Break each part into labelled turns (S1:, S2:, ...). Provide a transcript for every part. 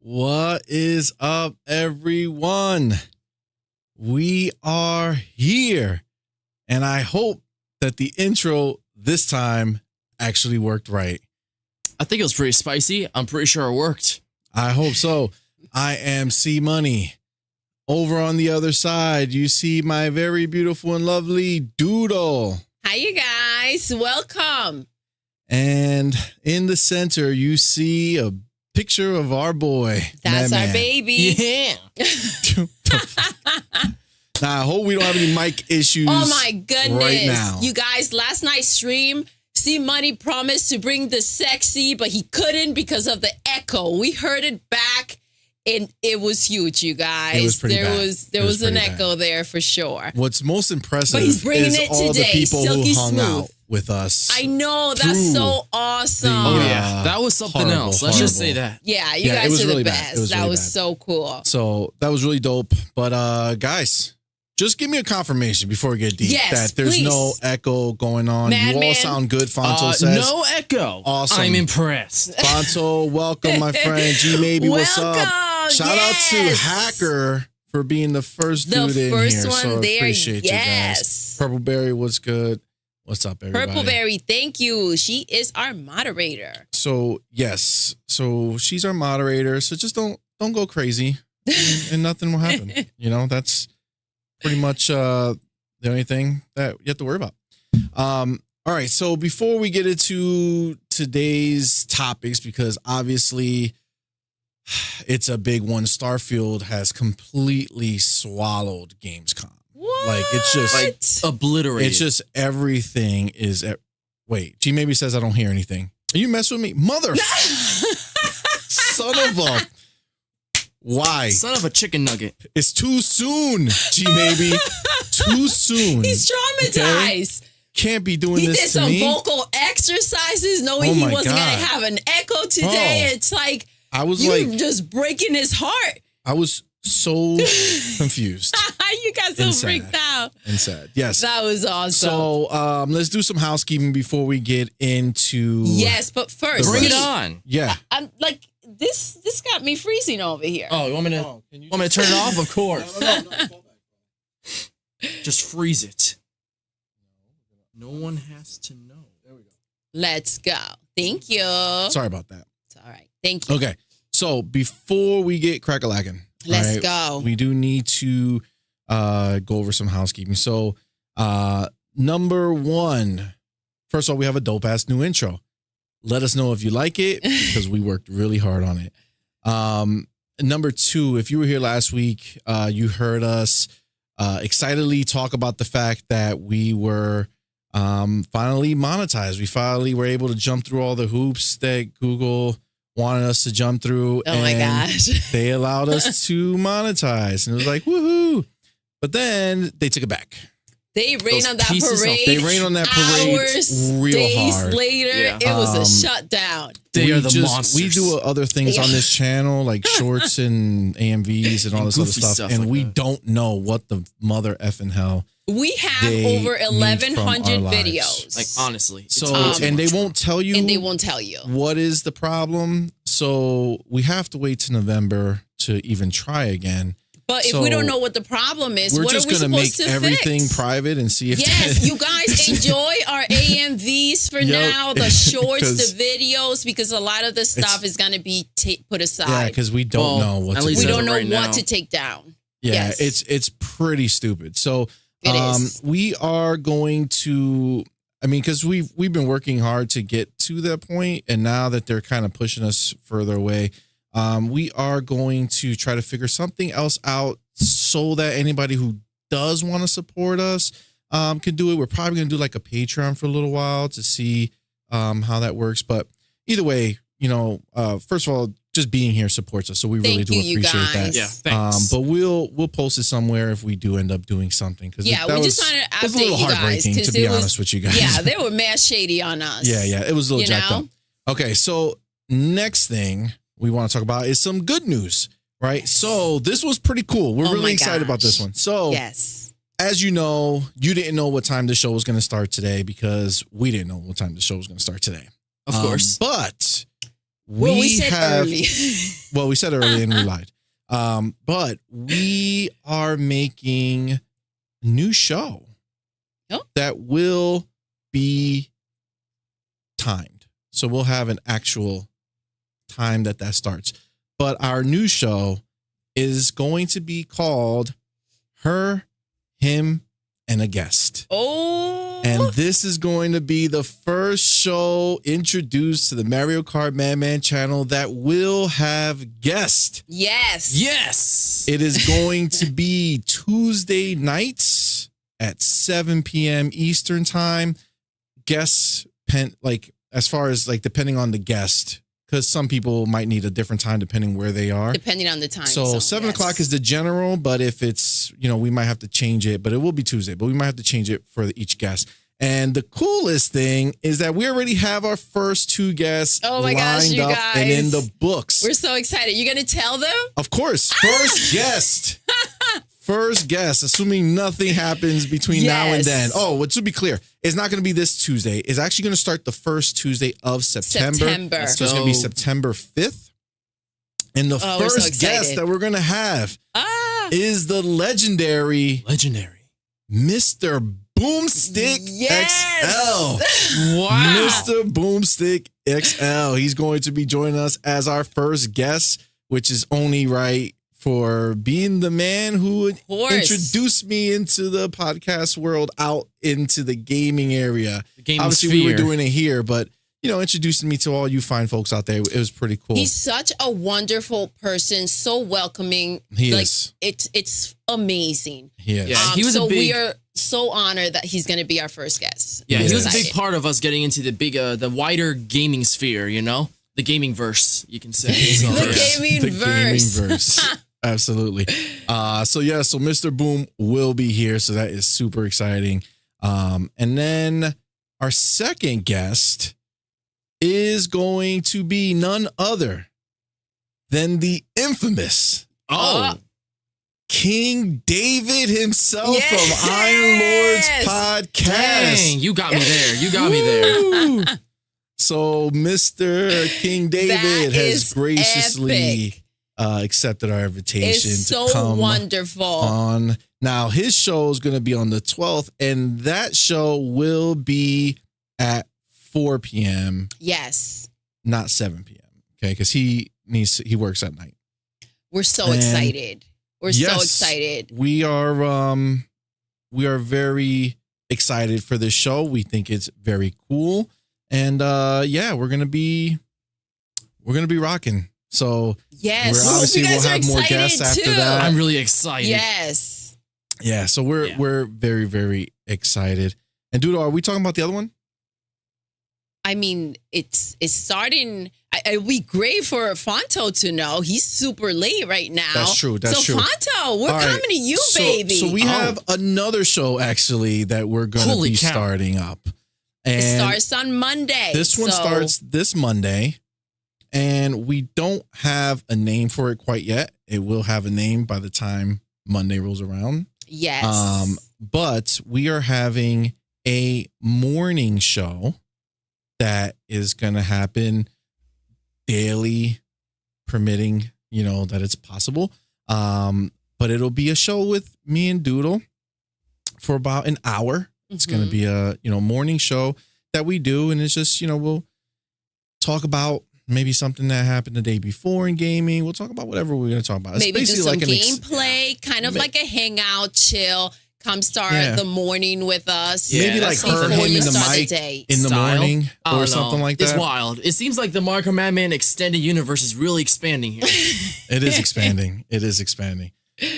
S1: What is up, everyone? We are here, and I hope that the intro this time actually worked right.
S2: I think it was pretty spicy. I'm pretty sure it worked.
S1: I hope so. I am CMoney. Over on the other side, you see my very beautiful and lovely Doodle.
S3: Hi, you guys. Welcome.
S1: And in the center, you see a picture of our boy.
S3: That's
S1: Madman.
S3: our baby.
S2: Yeah.
S1: Now, I hope we don't have any mic issues.
S3: Oh, my goodness.
S1: Right now.
S3: You guys, last night's stream, CMoney promised to bring the sexy, but he couldn't because of the echo. We heard it back, and it was huge, you guys.
S1: It was pretty
S3: there
S1: bad.
S3: was was an echo there for sure.
S1: What's most impressive
S3: But he's bringing
S1: is
S3: it
S1: all
S3: today,
S1: the people
S3: silky
S1: who hung
S3: smooth.
S1: out with us.
S3: I know. That's so awesome.
S2: Oh,
S1: the,
S2: yeah. That was something else. Let's just say that.
S3: Yeah, you
S1: Yeah, it
S3: guys
S1: was
S3: are
S1: really
S3: the
S1: bad. It
S3: best.
S1: was
S3: That
S1: really
S3: was
S1: bad.
S3: so cool.
S1: So that was really dope. But guys, just give me a confirmation before we get deep
S3: Yes,
S1: that there's
S3: please.
S1: no echo going on. You all
S3: Madman.
S1: sound good, Fonto says.
S2: No echo.
S1: Awesome.
S2: I'm impressed.
S1: Fonto, welcome, my friend. G Maybe, what's up?
S3: Welcome.
S1: Shout out to
S3: Yes.
S1: Hacker for being the first
S3: The
S1: dude in
S3: first
S1: here.
S3: one
S1: So
S3: there,
S1: appreciate you guys.
S3: yes.
S1: Purple Berry, what's good? What's up, everybody?
S3: Purpleberry, thank you. She is our moderator.
S1: So yes, so she's our moderator. So just don't go crazy, and nothing will happen. You know, that's pretty much the only thing that you have to worry about. All right. So before we get into today's topics, because obviously it's a big one, Starfield has completely swallowed Gamescom.
S3: What?
S1: Like it's just
S2: Obliterated.
S1: it's just everything is. Wait, G maybe says I don't hear anything. Are you messing with me, mother? Son of a. Why?
S2: Son of a chicken nugget.
S1: It's too soon, G maybe. Too soon.
S3: He's traumatized.
S1: Can't be doing
S3: He
S1: this
S3: did
S1: to
S3: some
S1: me.
S3: vocal exercises knowing
S1: Oh
S3: he
S1: my
S3: wasn't
S1: God.
S3: going to have an echo today.
S1: Bro,
S3: It's like
S1: I was
S3: you're
S1: like,
S3: just breaking his heart.
S1: I was so confused
S3: You got so
S1: And sad.
S3: freaked out.
S1: and sad. Yes.
S3: That was awesome.
S1: So let's do some housekeeping before we get into.
S3: Yes, but first,
S2: Bring it
S3: see,
S2: on.
S1: Yeah.
S3: I'm like this got me freezing over here.
S2: Oh, you want me to, want me to turn it off? Of course. Just freeze it. No one has to know. There we go.
S3: Let's go. Thank you.
S1: Sorry about that.
S3: It's all right. Thank you.
S1: Okay. So before we get crack-a-lackin',
S3: Let's
S1: all
S3: go.
S1: we do need to go over some housekeeping. So number one, first of all, we have a dope-ass new intro. Let us know if you like it because we worked really hard on it. Number two, if you were here last week, you heard us excitedly talk about the fact that we were finally monetized. We finally were able to jump through all the hoops that Google wanted us to jump through.
S3: Oh my gosh.
S1: They allowed us to monetize. And it was like, woohoo. But then they took it back.
S3: They rain
S2: Those
S3: on that
S2: pieces of-
S3: parade.
S1: They rain on that parade
S3: Hours,
S1: real
S3: days
S1: hard.
S3: later,
S2: Yeah.
S3: it was a
S1: Um,
S3: shutdown.
S2: They
S1: we
S2: are the
S1: just,
S2: monsters.
S1: We do other things on
S3: Yeah.
S1: this channel, like shorts and AMVs and all
S2: And
S1: this other
S2: goofy
S1: stuff.
S2: stuff
S1: And
S2: like
S1: we
S2: that.
S1: don't know what the mother effing hell.
S3: We have
S1: They
S3: over
S1: need from
S3: 1,100
S1: our lives.
S3: videos.
S2: Like, honestly. it's
S1: So,
S2: way too
S1: and they
S2: much.
S1: won't tell you
S3: and they won't tell you.
S1: what is the problem. So we have to wait to November to even try again.
S3: But if
S1: So
S3: we don't know what the problem is,
S1: We're
S3: what
S1: just
S3: are we
S1: going to make
S3: supposed to
S1: everything
S3: fix?
S1: private and see if
S3: Yes,
S1: that-
S3: you guys enjoy our AMVs for
S1: Yep.
S3: now, the shorts,
S1: 'Cause
S3: the videos, because a lot of the stuff is going to be put
S1: Yeah,
S3: aside.
S1: because we don't
S2: Well,
S1: know what
S2: at
S1: to
S2: least
S3: we
S1: do.
S2: as
S3: don't
S2: of
S3: know
S2: right
S3: what
S2: now.
S3: to take down.
S1: Yeah,
S3: Yes.
S1: it's pretty stupid. So
S3: It is.
S1: we are going to, I mean, because we've been working hard to get to that point, and now that they're kind of pushing us further away, we are going to try to figure something else out so that anybody who does want to support us can do it. We're probably going to do like a Patreon for a little while to see how that works. But either way, you know, first of all, just being here supports us, so we really
S3: Thank
S1: do
S3: you, you
S1: appreciate that.
S3: guys.
S2: Yeah, thanks.
S1: But we'll post it somewhere if we do end up doing something. Because
S3: Yeah,
S1: that
S3: we
S1: was,
S3: just wanted to
S1: it was a little
S3: update you guys,
S1: heartbreaking,
S3: 'cause
S1: to be
S3: it was-
S1: honest with you guys.
S3: Yeah, they were mad shady on us.
S1: yeah, it was a little
S3: You
S1: jacked
S3: know?
S1: up. Okay, so next thing we want to talk about is some good news, right? So this was pretty cool. We're
S3: Oh
S1: really
S3: my
S1: excited about this
S3: gosh.
S1: one. So
S3: Yes.
S1: as you know, you didn't know what time the show was going to start today because we didn't know what time the show was going to start today.
S2: Of course.
S1: But
S3: Well, we said early.
S1: Well, we said early and we lied. But we are making a new show that will be timed. So we'll have an actual time that starts. But our new show is going to be called Her, Him, and a Guest.
S3: Oh.
S1: And this is going to be the first show introduced to the Mario Kart Madman channel that will have guests.
S3: Yes.
S2: Yes.
S1: It is going to be Tuesday nights at 7 p.m. Eastern time. Guests, as far as depending on the guest, because some people might need a different time depending where they are.
S3: Depending on the time.
S1: So 7 o'clock is the general, but if it's, we might have to change it, but it will be Tuesday, but we might have to change it for each guest. And the coolest thing is that we already have our first 2 guests lined up and in the books.
S3: We're so excited. You're going to tell them?
S1: Of course. First guest. First guest, assuming nothing happens between now and then. Oh, to be clear, it's not going to be this Tuesday. It's actually going to start the first Tuesday of September. So it's going to be September 5th. And the first guest that we're going to have is the legendary Mr. Boomstick XL.
S2: Wow.
S1: Mr. Boomstick XL. He's going to be joining us as our first guest, which is only right for being the man who introduced me into the podcast world, out into the gaming area. Obviously, we were doing it here, but introducing me to all you fine folks out there, it was pretty cool.
S3: He's such a wonderful person, so welcoming.
S1: He is.
S3: It's amazing.
S1: He is.
S2: Yeah,
S3: we are so honored that he's going to be our first guest.
S2: Yeah, he was a big part of us getting into the wider gaming sphere. The gaming verse, you can say.
S3: The gaming verse.
S1: Absolutely. So Mr. Boom will be here. So that is super exciting. And then our second guest is going to be none other than the infamous King David himself from Iron Lords Podcast.
S2: Dang, you got me there.
S1: So Mr. King David has graciously accepted our invitation to come
S3: wonderful
S1: on. Now, his show is going to be on the 12th, and that show will be at 4 p.m.
S3: Yes.
S1: Not 7 p.m. Okay, because he works at night.
S3: We're so excited. We're so excited.
S1: We are very excited for this show. We think it's very cool. And we're gonna be rocking. So we'll have more guests after that.
S2: I'm really excited.
S3: Yes.
S1: Yeah. So we're very, very excited. And Doodle, are we talking about the other one?
S3: I mean, it's starting. It'd be great for Fonto to know. He's super late right now.
S1: That's true.
S3: So Fonto, we're coming to you, baby.
S1: So we have another show actually that we're gonna be starting up. And
S3: it starts on Monday.
S1: This one starts this Monday, and we don't have a name for it quite yet. It will have a name by the time Monday rolls around.
S3: Yes.
S1: But we are having a morning show that is going to happen daily, permitting, that it's possible. But it'll be a show with me and Doodle for about an hour. It's going to be a, morning show that we do. And it's just, we'll talk about maybe something that happened the day before in gaming. We'll talk about whatever we're going to talk about.
S3: Maybe do some gameplay, kind of like a hangout, chill. Come start the morning with us.
S1: Yeah, maybe like her handing the mic in the morning or something like that.
S2: It's wild. It seems like the Mario Kart Madman extended universe is really expanding here.
S1: It is expanding. It is expanding.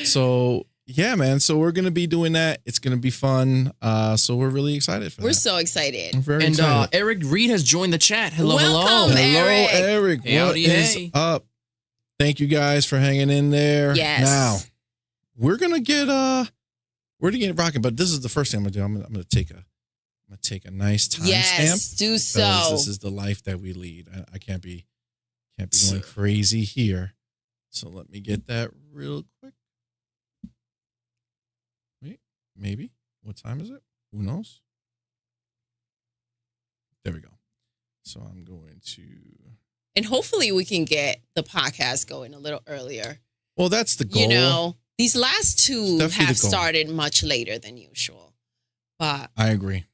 S1: So yeah, man. So we're gonna be doing that. It's gonna be fun. So we're really excited for that.
S3: We're so excited.
S1: I'm very excited.
S2: Eric Reed has joined the chat. Hello,
S3: Welcome,
S1: Eric.
S3: Hello,
S1: Eric. What is up? Thank you guys for hanging in there.
S3: Yes.
S1: Now we're gonna get rocking, but this is the first thing I'm gonna do. I'm gonna take a nice time stamp.
S3: Do so.
S1: This is the life that we lead. I can't be going crazy here. So let me get that real quick. Wait, maybe. What time is it? Who knows? There we go. So I'm going to.
S3: And hopefully we can get the podcast going a little earlier.
S1: Well, that's the goal.
S3: You know, these last two
S1: Definitely
S3: have
S1: the goal.
S3: started much later than usual. But
S1: I agree.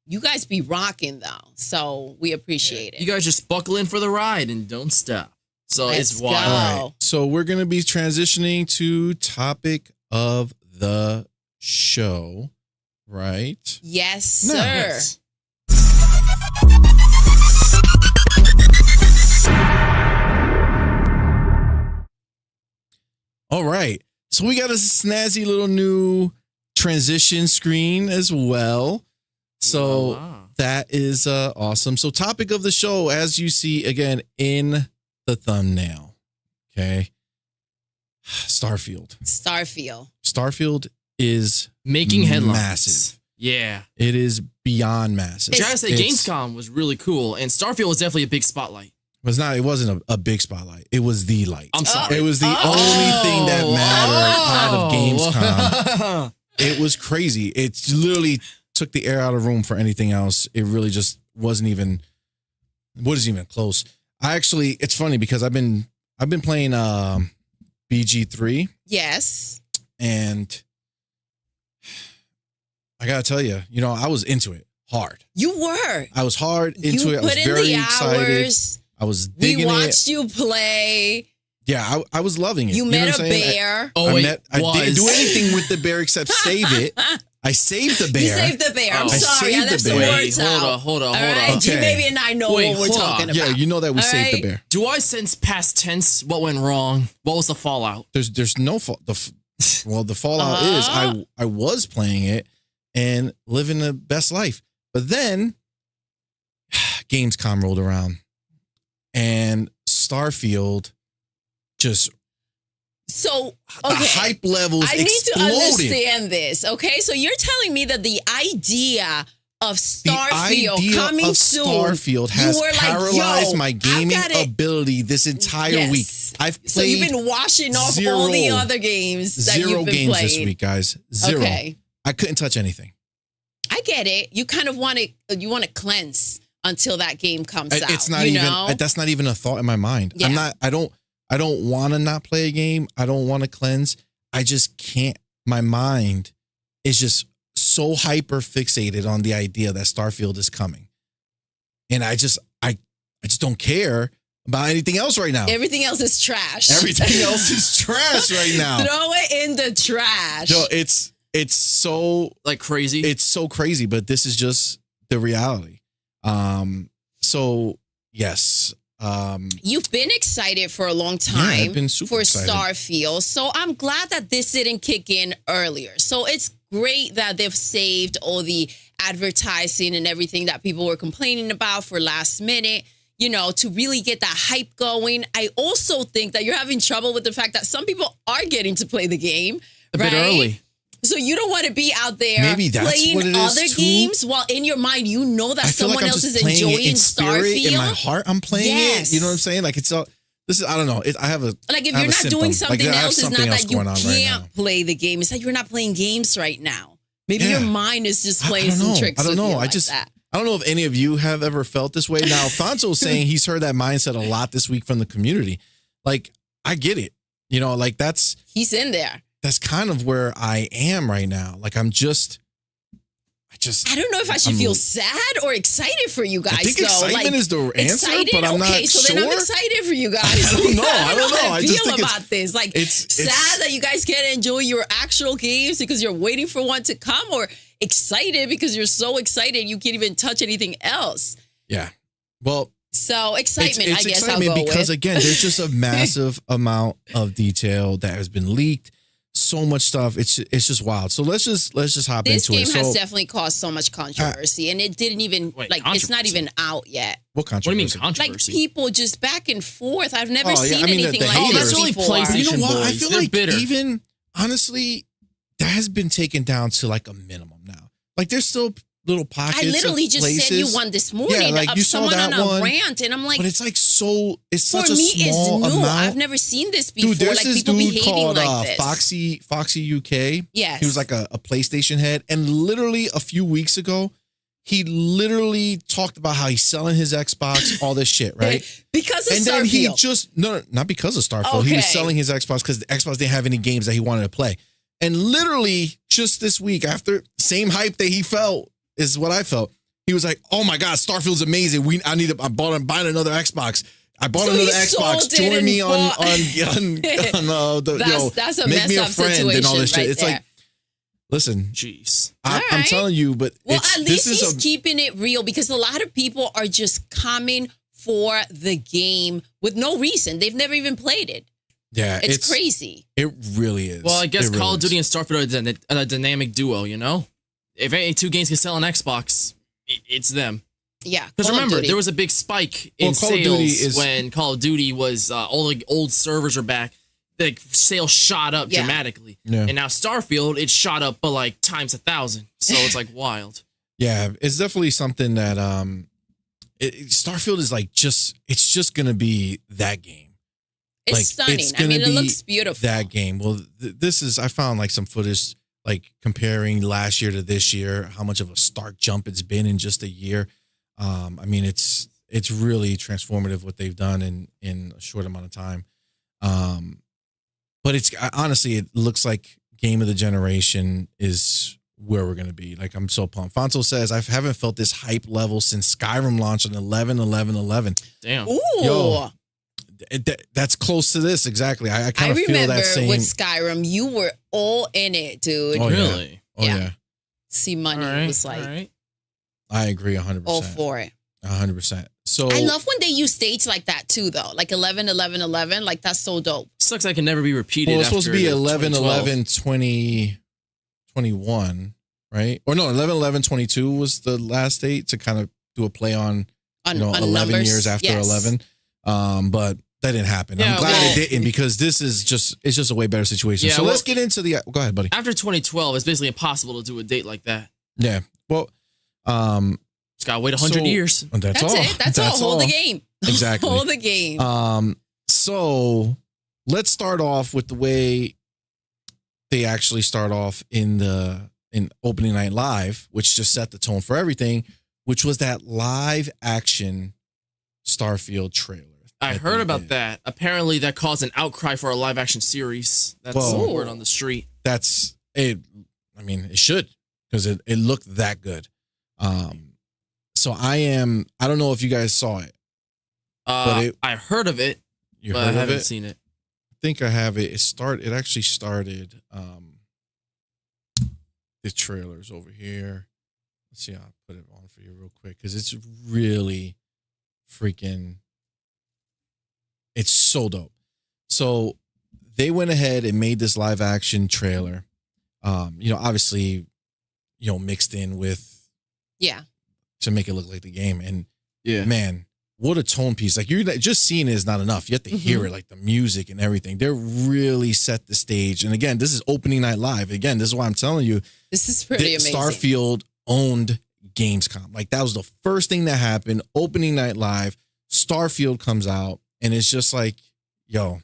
S3: you guys be rocking though. So we appreciate it.
S2: You guys just buckle in for the ride and don't stop. So
S3: Let's
S2: it's wild.
S3: go.
S1: All right. So we're going to be transitioning to topic of the show, right?
S3: Yes, sir.
S2: Yes.
S1: All right. So we got a snazzy little new transition screen as well. So
S2: Wow.
S1: that is awesome. So topic of the show, as you see again in the thumbnail. Okay. Starfield. Starfield is
S2: Making headlines.
S1: massive.
S2: Yeah.
S1: It is beyond massive.
S2: I gotta say,
S1: It's-
S2: Gamescom was really cool, and Starfield was definitely a big spotlight.
S1: It wasn't a big spotlight. It was the light.
S2: I'm sorry.
S1: It was the only thing that mattered out of Gamescom. It was crazy. It literally took the air out of the room for anything else. It really just wasn't even close. It's funny because I've been playing BG3,
S3: Yes.
S1: and I gotta tell you, I was into it hard.
S3: You were.
S1: I was hard into
S3: You
S1: it. I was
S3: put in
S1: very
S3: the
S1: excited.
S3: hours.
S1: I was
S3: We
S1: digging
S3: watched
S1: it.
S3: you play.
S1: Yeah, I was loving it.
S3: You
S1: know
S3: met
S1: what
S3: a
S1: I'm saying?
S3: bear.
S2: Oh,
S1: I
S2: wait,
S1: didn't do anything with the bear except save it. I saved the bear.
S3: You saved the bear. I'm
S2: Oh. I
S3: sorry. I
S1: saved the
S3: left some
S1: bear.
S3: words
S2: Wait, hold
S3: out.
S2: on, hold on,
S3: All
S2: hold on.
S3: right,
S1: Okay.
S3: G-Baby and I know
S2: Wait,
S3: what we're
S2: hold
S3: talking
S2: on.
S3: about.
S1: Yeah, you know that we
S3: All
S1: saved the
S3: right.
S1: bear.
S2: Do I sense past tense what went wrong? What was the fallout?
S1: There's no fault. The fallout is I was playing it and living the best life, but then Gamescom rolled around and Starfield just
S3: So,
S1: the
S3: okay.
S1: hype levels
S3: I need to
S1: exploded.
S3: understand this, okay? So you're telling me that the idea of Starfield
S1: the idea
S3: coming
S1: of
S3: soon,
S1: Starfield has
S3: you were like,
S1: paralyzed
S3: yo,
S1: my gaming
S3: I've got it.
S1: ability this entire
S3: Yes.
S1: week. I've played
S3: So you've been washing off all the
S1: zero-
S3: other games that
S1: zero
S3: you've been
S1: games
S3: playing.
S1: this week, guys. Zero.
S3: Okay.
S1: I couldn't touch anything.
S3: I get it. You kind of want to cleanse until that game comes out.
S1: It's not
S3: you
S1: even.
S3: know?
S1: That's not even a thought in my mind.
S3: Yeah.
S1: I'm not. I don't want to not play a game. I don't want to cleanse. I just can't. My mind is just so hyper fixated on the idea that Starfield is coming, and I just don't care about anything else right now.
S3: Everything else is trash.
S1: Everything else is trash right now.
S3: Throw it in the trash.
S1: Yo, it's so
S2: Like crazy?
S1: it's so crazy, but this is just the reality. So yes.
S3: You've been excited for a long
S1: Yeah,
S3: time
S1: I've been super
S3: for
S1: excited.
S3: Starfield. So I'm glad that this didn't kick in earlier. So it's great that they've saved all the advertising and everything that people were complaining about for last minute, to really get that hype going. I also think that you're having trouble with the fact that some people are getting to play the game.
S2: a bit early.
S3: So you don't want to be out there
S1: Maybe that's
S3: playing
S1: what it is,
S3: other
S1: too.
S3: games while in your mind you know that
S1: I feel
S3: someone
S1: like I'm
S3: else
S1: just
S3: is
S1: playing it
S3: enjoying
S1: in spirit.
S3: Starfield.
S1: In my heart, I'm playing
S3: Yes.
S1: it. You know what I'm saying? Like it's all. This is. I don't know. I have a.
S3: Like if
S1: I have
S3: you're
S1: a
S3: not
S1: symptom.
S3: doing
S1: Like,
S3: something
S1: I have
S3: else, it's
S1: something
S3: not
S1: else
S3: that you
S1: going on right now.
S3: can't play the game. It's that you're not playing games right now. Maybe
S1: Yeah.
S3: your mind is just
S1: I
S3: playing
S1: don't
S3: some
S1: know.
S3: tricks.
S1: I don't
S3: with
S1: know.
S3: you
S1: I
S3: like
S1: just.
S3: that.
S1: I don't know if any of you have ever felt this way. Now, Fonzo's saying he's heard that mindset a lot this week from the community. Like, I get it. Like that's
S3: He's in there.
S1: kind of where I am right now. Like I
S3: I don't know if I should feel sad or excited for you guys.
S1: I think
S3: though.
S1: excitement
S3: Like,
S1: is the answer,
S3: excited?
S1: but I'm
S3: okay,
S1: not
S3: so
S1: sure.
S3: then I'm excited for you guys.
S1: I don't know. I don't know.
S3: how
S1: I
S3: I
S1: just
S3: feel
S1: think it's-
S3: about this. Like
S1: it's-
S3: sad that you guys can't enjoy your actual games because you're waiting for one to come, or excited because you're so excited you can't even touch anything else.
S1: Yeah. Well,
S3: So excitement,
S1: it's
S3: I guess
S1: excitement
S3: I'll go
S1: because
S3: with.
S1: again, there's just a massive amount of detail that has been leaked. So much stuff. It's just wild. So let's just hop
S3: This
S1: into
S3: game
S1: it.
S3: has
S1: So
S3: definitely caused so much controversy, and it didn't even
S2: Wait,
S3: it's not
S2: controversy?
S3: even out yet.
S1: what
S2: What do you mean
S1: controversy?
S3: Like
S2: controversy?
S3: people just back and forth. I've never
S1: Oh, yeah,
S3: seen
S1: I mean,
S3: anything
S1: the
S3: like
S1: haters.
S3: this
S2: That's really
S3: before.
S2: PlayStation.
S1: You know what? I
S2: boys,
S1: feel
S2: they're
S1: like
S2: bitter.
S1: even honestly, that has been taken down to like a minimum now. Like there's still little pockets.
S3: I literally
S1: of
S3: just
S1: places,
S3: sent you one this morning
S1: Yeah, like
S3: of
S1: you saw
S3: someone
S1: that
S3: on a
S1: one,
S3: rant, and I'm like,
S1: but it's like so. It's
S3: for
S1: such a
S3: me,
S1: small
S3: it's new.
S1: amount.
S3: I've never seen this before.
S1: Dude, there's
S3: like
S1: this
S3: people
S1: dude
S3: behaving
S1: called
S3: like this.
S1: Foxy UK.
S3: Yes.
S1: He was like a PlayStation head, and literally a few weeks ago, he literally talked about how he's selling his Xbox, all this shit, right?
S3: Because of
S1: and
S3: Starfield.
S1: then he just no, not because of Starfield. He was
S3: Okay.
S1: selling his Xbox because the Xbox didn't have any games that he wanted to play. And literally just this week, after same hype that he felt is what I felt. He was like, "Oh my God, Starfield's amazing. I'm buying another Xbox. I bought
S3: So
S1: another
S3: he
S1: Xbox.
S3: sold it
S1: Join
S3: and
S1: me on
S3: bought- That's a
S1: make
S3: messed
S1: me a
S3: up
S1: friend and all this
S3: situation
S1: shit." It's
S3: right
S1: like, listen,
S2: Jeez.
S1: I'm
S3: right.
S1: telling you, but
S3: Well,
S1: it's,
S3: at
S1: this
S3: least
S1: is
S3: he's keeping it real because a lot of people are just coming for the game with no reason. They've never even played it.
S1: yeah,
S3: It's crazy.
S1: It really is.
S2: Well, I guess
S1: It really
S2: Call of Duty
S1: is.
S2: and Starfield are a dynamic duo, you know? If any two games can sell on Xbox, it's them.
S3: Yeah.
S2: Because
S3: Call of
S2: remember,
S3: Duty.
S2: there was a big spike in
S1: Well, Call of Duty
S2: sales
S1: is-
S2: when Call of Duty was all the old servers are back. The sales shot up
S3: Yeah.
S2: dramatically.
S1: Yeah.
S2: And now Starfield, it shot up but like times 1,000. So it's like wild.
S1: Yeah, it's definitely something that Starfield is like it's just gonna be that game.
S3: It's
S1: like,
S3: stunning.
S1: it's
S3: I mean,
S1: gonna
S3: it
S1: be
S3: looks beautiful.
S1: That game. Well, this is I found like some footage like comparing last year to this year, how much of a stark jump it's been in just a year. I mean, it's really transformative what they've done in a short amount of time. But it's honestly, it looks like game of the generation is where we're going to be. Like, I'm so pumped. Fonto says, I haven't felt this hype level since Skyrim launched on 11/11/11.
S2: Damn.
S3: Ooh.
S1: Yo, that's close to this. Exactly. I kind of feel
S3: remember
S1: that same.
S3: with Skyrim, you were all in it, dude.
S1: Oh, yeah.
S2: Really?
S1: Oh,
S3: Yeah.
S1: yeah.
S3: CMoney
S2: All right.
S3: was like
S2: all right.
S1: I agree 100%.
S3: all for it.
S1: 100%. So
S3: I love when they use dates like that too, though. Like 11/11/11. Like that's so dope.
S2: Sucks I can never be repeated.
S1: well, it's supposed to be
S2: after
S1: 11/11/2021, right? Or no, 11/11/22 was the last date to kind of do a play on,
S3: On,
S1: you know,
S3: on
S1: 11
S3: numbers.
S1: years after
S3: Yes.
S1: 11. But that didn't happen.
S2: Yeah,
S1: I'm glad
S2: well-
S1: it didn't because this is it's just a way better situation.
S2: Yeah,
S1: so
S2: well-
S1: let's get into the go ahead, buddy.
S2: After 2012, it's basically impossible to do a date like that.
S1: Yeah. Well,
S2: It's got to wait 100
S1: So-
S2: years.
S1: that's
S3: That's
S1: all.
S3: it. That's all. Hold the game.
S1: Exactly.
S3: Hold the game.
S1: So let's start off with the way they actually start off in opening night live, which just set the tone for everything, which was that live action Starfield trailer.
S2: I
S1: that
S2: heard
S1: they
S2: about
S1: did.
S2: that. Apparently, that caused an outcry for a live action series. That's
S1: Whoa.
S2: the word on the street.
S1: That's it. I mean, it should because it looked that good. So I don't know if you guys saw it. But
S2: I heard of it,
S1: You
S2: but I
S1: heard of
S2: haven't
S1: it?
S2: seen it.
S1: I think I have it. It actually started. The trailers over here. Let's see. I'll put it on for you real quick because it's really freaking. It's so dope. So they went ahead and made this live action trailer. Obviously, mixed in with
S3: Yeah.
S1: to make it look like the game. And
S2: Yeah.
S1: man, what a tone piece. Like you're just seeing it is not enough. You have to hear it, like the music and everything. They're really set the stage. And again, this is opening night live. Again, this is why I'm telling you,
S3: This is pretty amazing.
S1: Starfield owned Gamescom. Like that was the first thing that happened. Opening night live, Starfield comes out, and it's just like, yo,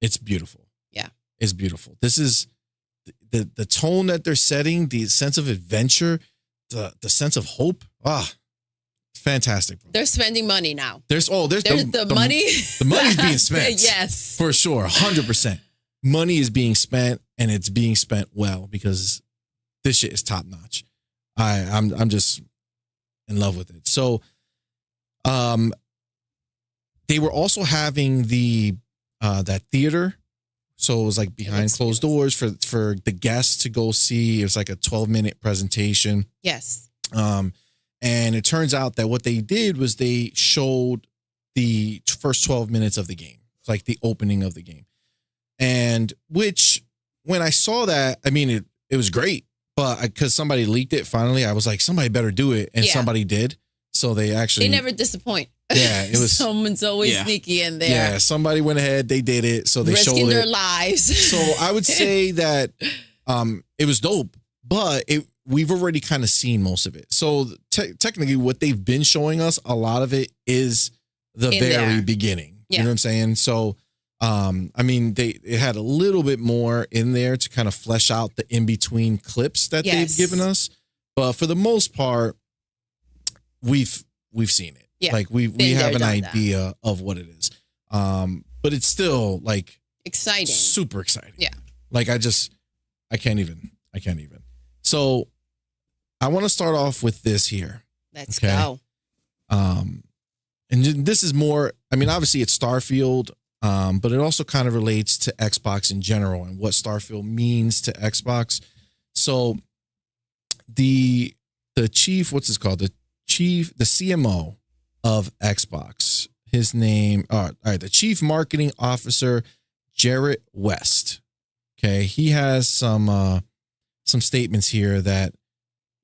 S1: it's beautiful.
S3: Yeah.
S1: It's beautiful. This is the tone that they're setting, the sense of adventure, the sense of hope. Fantastic, bro.
S3: They're spending money now.
S1: There's
S3: The money.
S1: The money's being spent.
S3: Yes.
S1: For sure, 100%. Money is being spent, and it's being spent well because this shit is top notch. I'm just in love with it. So, they were also having that theater. So it was like behind
S3: looks
S1: closed doors for the guests to go see. It was like a 12-minute presentation.
S3: Yes.
S1: And it turns out that what they did was they showed the first 12 minutes of the game. It's like the opening of the game. And which, when I saw that, I mean, it was great. But because somebody leaked it finally, I was like, somebody better do it. And
S3: Yeah.
S1: somebody did. So they actually.
S3: They never disappoint.
S1: Yeah, it was.
S3: Someone's always
S2: Yeah.
S3: sneaky in there.
S1: Yeah, somebody went ahead. They did it. So they
S3: risking
S1: showed
S3: their
S1: it.
S3: lives.
S1: So I would say that it was dope, but we've already kind of seen most of it. So technically what they've been showing us, a lot of it is the
S3: In
S1: very
S3: there.
S1: beginning. You
S3: Yeah.
S1: know what I'm saying? So, I mean, it had a little bit more in there to kind of flesh out the in-between clips that
S3: Yes.
S1: they've given us. But for the most part, we've seen it.
S3: Yeah.
S1: Like we
S3: Been
S1: have
S3: there,
S1: an
S3: done
S1: idea of what it is. But it's still like
S3: exciting.
S1: super exciting.
S3: Yeah.
S1: Like I can't even. So I want to start off with this here.
S3: Let's go.
S1: And this is more, I mean, obviously it's Starfield, but it also kind of relates to Xbox in general and what Starfield means to Xbox. So the chief, what's this called? The CMO of Xbox, his name, all right, the Chief Marketing Officer, Jarrett West. Okay. He has some statements here that,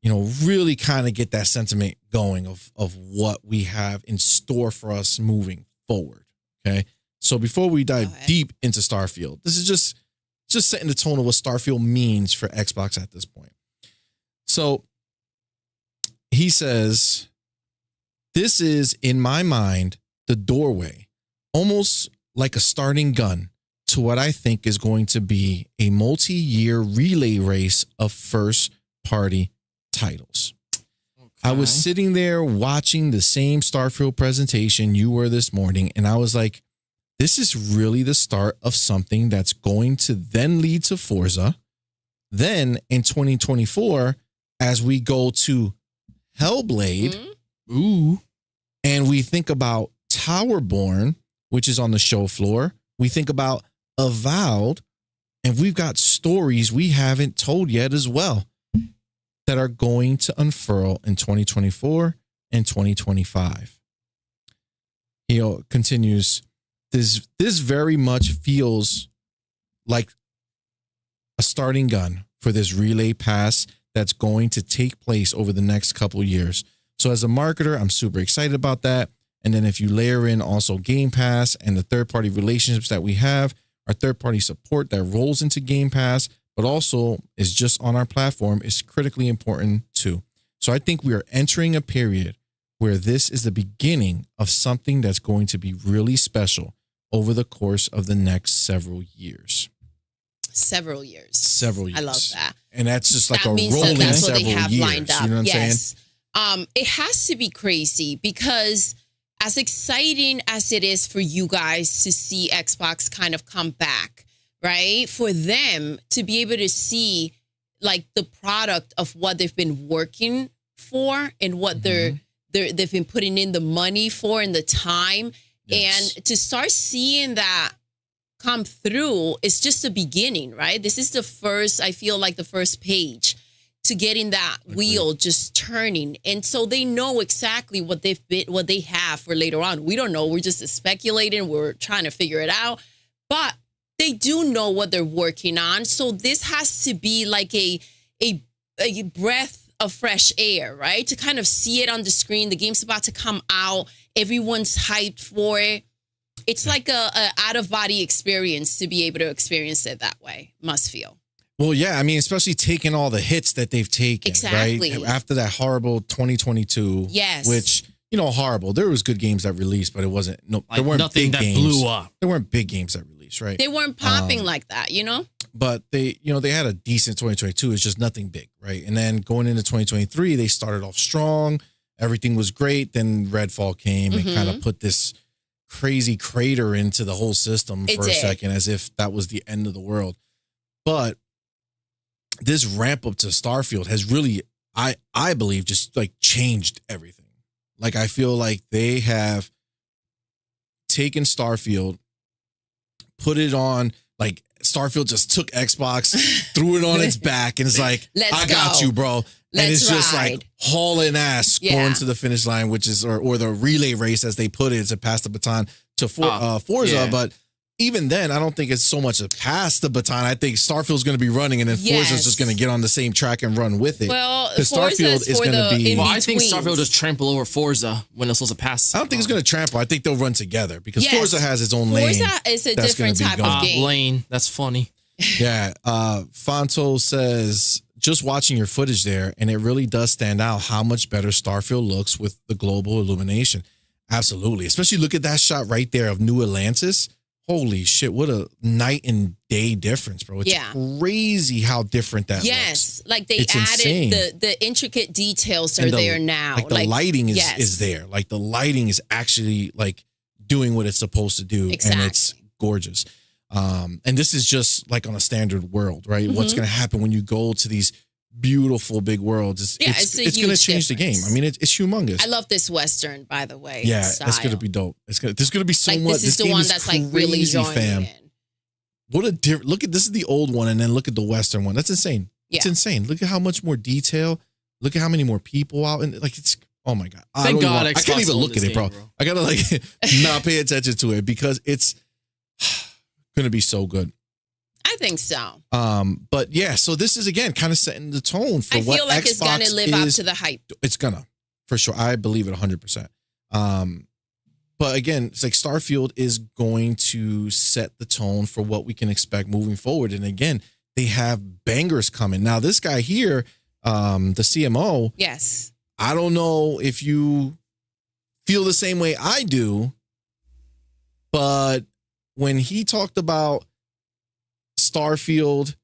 S1: you know, really kind of get that sentiment going of what we have in store for us moving forward. Okay. So before we dive deep into Starfield, this is just setting the tone of what Starfield means for Xbox at this point. So he says, this is, in my mind, the doorway, almost like a starting gun to what I think is going to be a multi-year relay race of first-party titles. Okay. I was sitting there watching the same Starfield presentation you were this morning, and I was like, this is really the start of something that's going to then lead to Forza. Then in 2024, as we go to Hellblade, and we think about Towerborn, which is on the show floor, we think about Avowed, and we've got stories we haven't told yet as well that are going to unfurl in 2024 and 2025. He continues, this very much feels like a starting gun for this relay pass that's going to take place over the next couple of years. So as a marketer, I'm super excited about that. And then if you layer in also Game Pass and the third-party relationships that we have, our third-party support that rolls into Game Pass, but also is just on our platform, is critically important too. So I think we are entering a period where this is the beginning of something that's going to be really special over the course of the next several years.
S3: Several years.
S1: Several years.
S3: I love that.
S1: And that's just like
S3: that
S1: a
S3: means
S1: rolling
S3: that's what
S1: several
S3: they have
S1: years.
S3: lined up.
S1: You know what I'm saying?
S3: It has to be crazy because as exciting as it is for you guys to see Xbox kind of come back, right? For them to be able to see like the product of what they've been working for and what they've been putting in the money for and the time. Yes. And to start seeing that come through is just the beginning, right? This is the first, I feel like the first page to getting that wheel just turning. And so they know exactly what they have for later on. We don't know. We're just speculating. We're trying to figure it out. But they do know what they're working on. So this has to be like a breath of fresh air, right? To kind of see it on the screen. The game's about to come out. Everyone's hyped for it. It's like a out-of-body experience to be able to experience it that way, must feel.
S1: Well, yeah, I mean, especially taking all the hits that they've taken,
S3: exactly.
S1: Right? After that horrible 2022,
S3: yes,
S1: which, you know, horrible. There was good games that released, but it wasn't, there weren't
S2: nothing
S1: big
S2: that
S1: games.
S2: blew up.
S1: There weren't big games that released, right?
S3: They weren't popping like that, you know?
S1: But they had a decent 2022. It's just nothing big, right? And then going into 2023, they started off strong. Everything was great. Then Redfall came and kind of put this crazy crater into the whole system for a second, as if that was the end of the world. But this ramp up to Starfield has really, I believe, just like changed everything. Like, I feel like they have taken Starfield, put it on, like Starfield just took Xbox, threw it on its back, and it's like, I got you, bro. And it's just like hauling ass going to the finish line, which is, or the relay race, as they put it, to pass the baton to Forza. Yeah. But even then, I don't think it's so much to pass the baton. I think Starfield's going to be running, and then Forza's just going to get on the same track and run with it.
S3: Well,
S1: Starfield is going to be.
S2: Well, I think Starfield will just trample over Forza when it's supposed to pass.
S1: I don't think it's going to trample. I think they'll run together because Forza has its own lane.
S3: Forza is a different type of game.
S2: Lane. That's funny.
S1: Yeah. Fonto says, just watching your footage there, and it really does stand out how much better Starfield looks with the global illumination. Absolutely. Especially look at that shot right there of New Atlantis. holy shit, what a night and day difference, bro. It's crazy how different that looks.
S3: Like they
S1: It's
S3: added
S1: insane.
S3: the intricate details are there now.
S1: Like the lighting is there. Like the lighting is actually like doing what it's supposed to do.
S3: Exactly.
S1: And it's gorgeous. And this is just like on a standard world, right? What's going to happen when you go to these beautiful big worlds? It's going to change the game. I mean, it's humongous.
S3: I love this Western, by the way.
S1: Yeah,
S3: style.
S1: it's going to be dope. There's going to be so much.
S3: This is the one that's like really joining in.
S1: What a different look at this is the old one, and then look at the Western one. That's insane.
S3: Yeah.
S1: It's insane. Look at how much more detail. Look at how many more people out, and like it's oh my god.
S2: Thank God,
S1: I can't even look at it, bro.
S2: Game, bro.
S1: I gotta like not pay attention to it because it's gonna be so good.
S3: I think so.
S1: But yeah, so this is again kind of setting the tone for what
S3: I feel like
S1: Xbox
S3: it's gonna live up to the hype.
S1: It's gonna, for sure. I believe it 100%. But again, it's like Starfield is going to set the tone for what we can expect moving forward. And again, they have bangers coming. Now, this guy here, the CMO.
S3: Yes.
S1: I don't know if you feel the same way I do, but when he talked about Starfield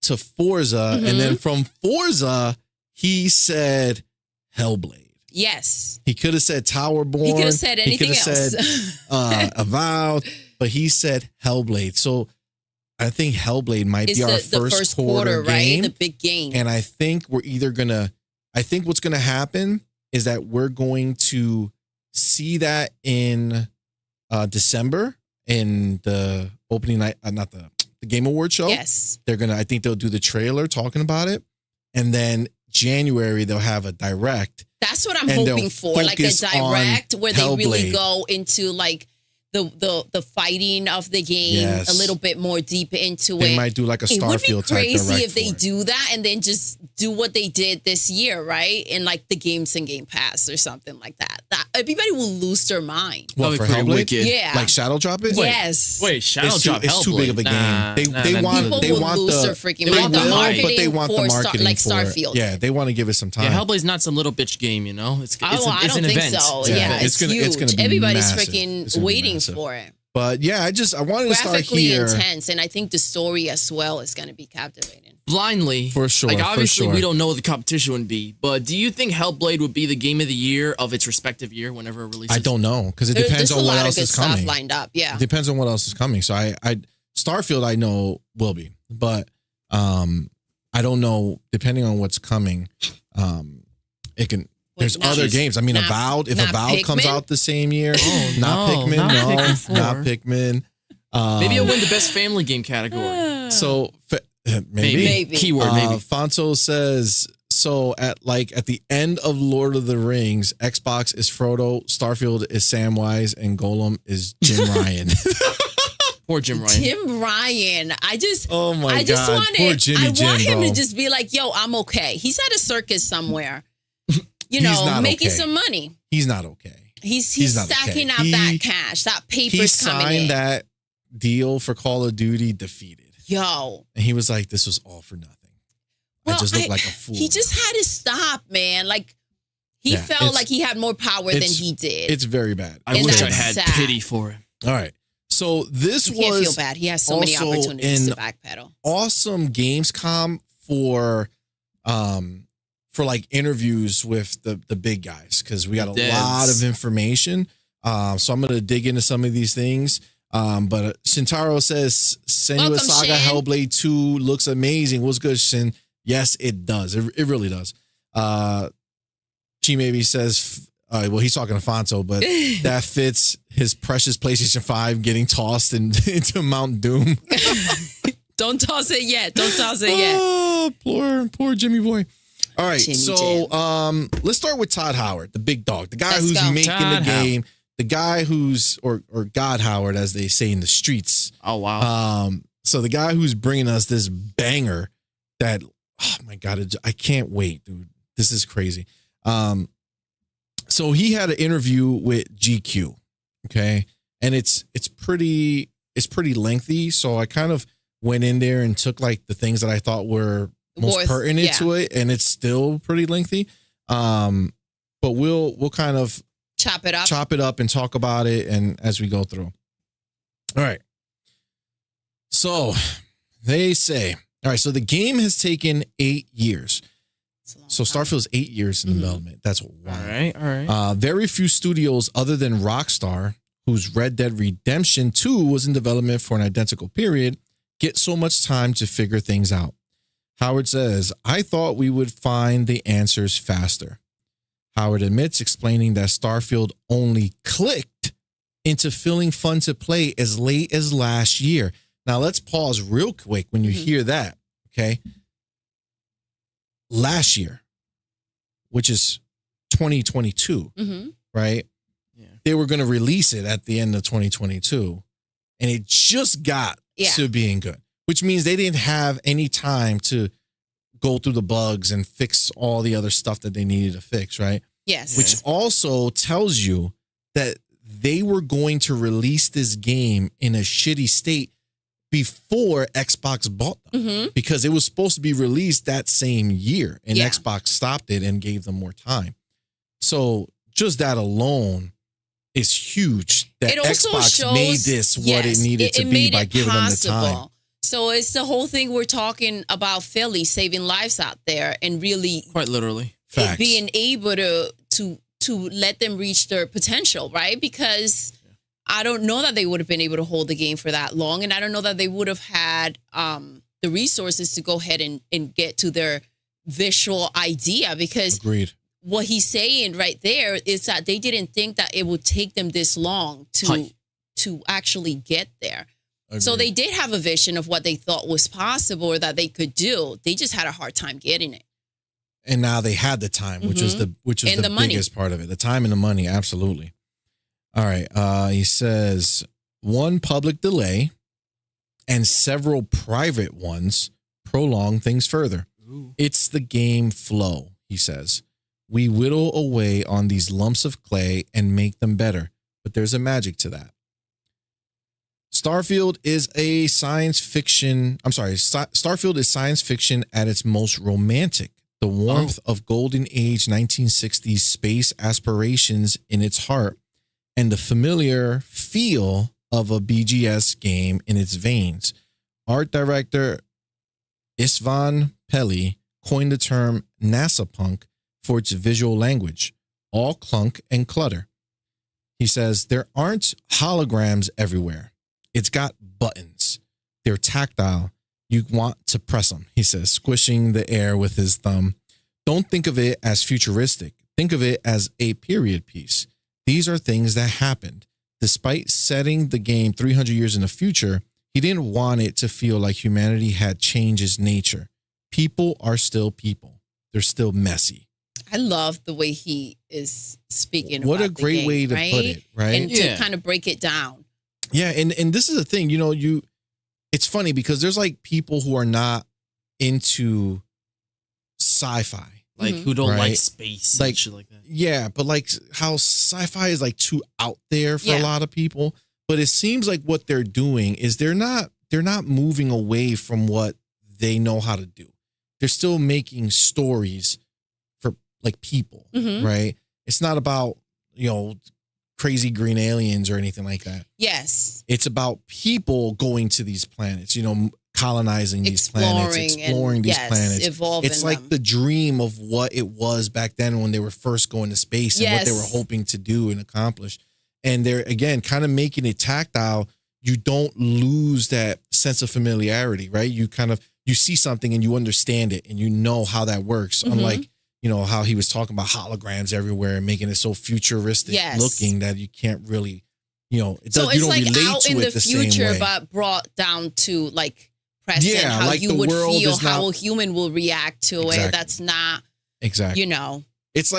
S1: to Forza, and then from Forza, he said Hellblade.
S3: Yes.
S1: He could have said Towerborn.
S3: He could have said anything
S1: else. Said Avowed, but he said Hellblade. So I think Hellblade might be our first quarter game,
S3: right? The big game.
S1: And I think we're either gonna. I think what's gonna happen is that we're going to see that in December in the opening night, not the Game Awards show.
S3: Yes.
S1: They're gonna. I think they'll do the trailer talking about it, and then January they'll have a direct.
S3: That's what I'm hoping for, like a direct where they really go into like the fighting of the game a little bit more deep into it.
S1: They might do like a Starfield type direct. It would be
S3: crazy if they do that and then just do what they did this year, right? In like the Games and Game Pass or something like that. That everybody will lose their mind.
S1: What, for Hellblade?
S3: Yeah,
S1: like Shadow Drop it.
S3: Yes.
S2: Wait, Shadow Drop.
S1: It's too big of a game. They want
S3: their freaking mind. The marketing
S1: but they want the marketing
S3: like
S1: for
S3: Starfield.
S1: Yeah, they want to give it some time.
S2: Yeah, Hellblade's not some little bitch game, you know. It's
S3: I don't
S2: an
S3: think
S2: event.
S3: so. Yeah, it's huge.
S1: It's gonna be
S3: Everybody's
S1: massive.
S3: freaking waiting for it.
S1: But yeah, I wanted to start here.
S3: Intense, and I think the story as well is going to be captivating.
S2: Blindly,
S1: for sure.
S2: Like obviously, we don't know what the competition would be, but do you think Hellblade would be the game of the year of its respective year whenever it releases?
S1: I don't know because it depends on what else is coming.
S3: Stuff lined up, yeah.
S1: It depends on what else is coming. So I Starfield I know will be, but I don't know depending on what's coming. It can. There's other games. I mean, Avowed. If Avowed comes out the same year, not Pikmin.
S2: Maybe it'll win the best family game category.
S1: So maybe.
S2: Keyword maybe.
S1: Fonzo says so. At the end of Lord of the Rings, Xbox is Frodo, Starfield is Samwise, and Golem is Jim Ryan.
S2: Poor Jim Ryan.
S3: Jim Ryan. I just
S1: want
S3: him to just be like, yo, I'm okay. He's at a circus somewhere. You know, making some money.
S1: He's not okay.
S3: He's stacking out that cash. That paper's coming in.
S1: He signed that deal for Call of Duty defeated.
S3: Yo.
S1: And he was like, this was all for nothing. I just look like a fool.
S3: He just had to stop, man. Like, he felt like he had more power than he did.
S1: It's very bad.
S2: I wish I had pity for him.
S1: All right. So this
S3: you can't feel bad. He has so many opportunities to backpedal.
S1: Awesome Gamescom for like interviews with the big guys because we got a lot of information. So I'm gonna dig into some of these things. But Shintaro says Senua Saga Hellblade 2 looks amazing. What's good, Shin? Yes, it does. It really does. She maybe says, well, he's talking to Fonto, but that fits his precious PlayStation 5 getting tossed into Mount Doom.
S3: Don't toss it yet. Don't toss it yet.
S1: Oh, poor Jimmy boy. All right, let's start with Todd Howard, the big dog, the guy who's making the game, the guy who's or God Howard, as they say in the streets.
S2: Oh wow!
S1: So the guy who's bringing us this banger that, oh my God, I can't wait, dude. This is crazy. So he had an interview with GQ, okay, and it's pretty lengthy. So I kind of went in there and took like the things that I thought were most pertinent to it, and it's still pretty lengthy. But we'll kind of chop it up and talk about it, and as we go through. All right. So they say, all right, so the game has taken 8 years. So Starfield's 8 years in development. That's wild.
S2: All right.
S1: Very few studios other than Rockstar, whose Red Dead Redemption 2 was in development for an identical period, get so much time to figure things out. Howard says, I thought we would find the answers faster. Howard admits, explaining that Starfield only clicked into feeling fun to play as late as last year. Now, let's pause real quick when you hear that, okay? Last year, which is 2022, right?
S2: Yeah.
S1: They were going to release it at the end of 2022, and it just got to being good, which means they didn't have any time to go through the bugs and fix all the other stuff that they needed to fix, right?
S3: Yes.
S1: Which also tells you that they were going to release this game in a shitty state before Xbox bought them, because it was supposed to be released that same year, and Xbox stopped it and gave them more time. So just that alone is huge. That
S3: it also
S1: Xbox made this what it needed to be by giving them the time.
S3: So it's the whole thing we're talking about Philly saving lives out there and really
S2: quite literally
S3: being able to let them reach their potential, right? Because I don't know that they would have been able to hold the game for that long. And I don't know that they would have had the resources to go ahead and get to their visual idea, because
S1: Agreed.
S3: What he's saying right there is that they didn't think that it would take them this long to actually get there.
S1: Agreed.
S3: So they did have a vision of what they thought was possible or that they could do. They just had a hard time getting it.
S1: And now they had the time, which was the biggest part of it. The time and the money, absolutely. All right. He says, one public delay and several private ones prolong things further.
S2: Ooh.
S1: It's the game flow, he says. We whittle away on these lumps of clay and make them better, but there's a magic to that. Starfield is science fiction at its most romantic. The warmth of golden age 1960s space aspirations in its heart, and the familiar feel of a BGS game in its veins. Art director Istvan Pelli coined the term NASA punk for its visual language, all clunk and clutter. He says, there aren't holograms everywhere. It's got buttons. They're tactile. You want to press them, he says, squishing the air with his thumb. Don't think of it as futuristic. Think of it as a period piece. These are things that happened. Despite setting the game 300 years in the future, he didn't want it to feel like humanity had changed its nature. People are still people. They're still messy.
S3: I love the way he is speaking.
S1: What
S3: about
S1: a great way to put it, right?
S3: And to kind of break it down.
S1: Yeah, and this is the thing, it's funny because there's like people who are not into sci-fi.
S2: Like who don't
S1: Right.
S2: like space
S1: Like-
S2: and shit like that.
S1: Yeah, but like how sci-fi is like too out there for a lot of people. But it seems like what they're doing is they're not moving away from what they know how to do. They're still making stories for like people, right? It's not about, crazy green aliens or anything like that.
S3: Yes.
S1: It's about people going to these planets, colonizing these planets, exploring these planets.
S3: Evolving
S1: it's like
S3: them.
S1: the dream of what it was back then when they were first going to space and what they were hoping to do and accomplish. And they're, again, kind of making it tactile. You don't lose that sense of familiarity, right? You see something and you understand it and you know how that works. Unlike, how he was talking about holograms everywhere and making it so futuristic looking that you can't really,
S3: so it's like out in the
S1: same
S3: future,
S1: way.
S3: but brought down to like present, how
S1: like
S3: you
S1: the
S3: would
S1: world
S3: feel,
S1: is not-
S3: how a human will react to
S1: Exactly.
S3: it. That's not,
S1: Exactly. It's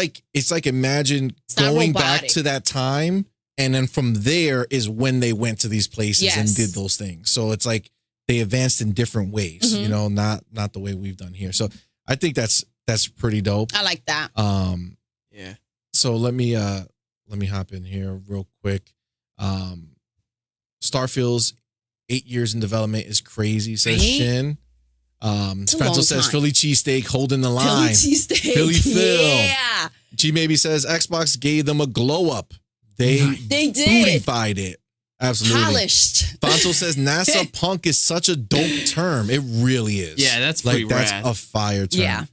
S1: like imagine
S3: not
S1: going back
S3: robotic.
S1: to that time, and then from there is when they went to these places and
S3: Yes.
S1: did those things. So it's like they advanced in different ways, not the way we've done here. So I think that's pretty dope.
S3: I like that.
S2: Yeah.
S1: So let me hop in here real quick. Starfield's 8 years in development is crazy, says
S3: Right?
S1: Shin.
S3: a long
S1: Spencer says
S3: time.
S1: Philly cheesesteak holding the line.
S3: Philly cheesesteak.
S1: Philly Phil.
S3: Yeah.
S1: G Maybe says Xbox gave them a glow up. They
S3: They did.
S1: bootified it. Absolutely.
S3: Polished.
S1: Fonso says NASA punk is such a dope term. It really is.
S2: Yeah, that's pretty
S1: that's
S2: rad.
S1: a fire term.
S3: Yeah.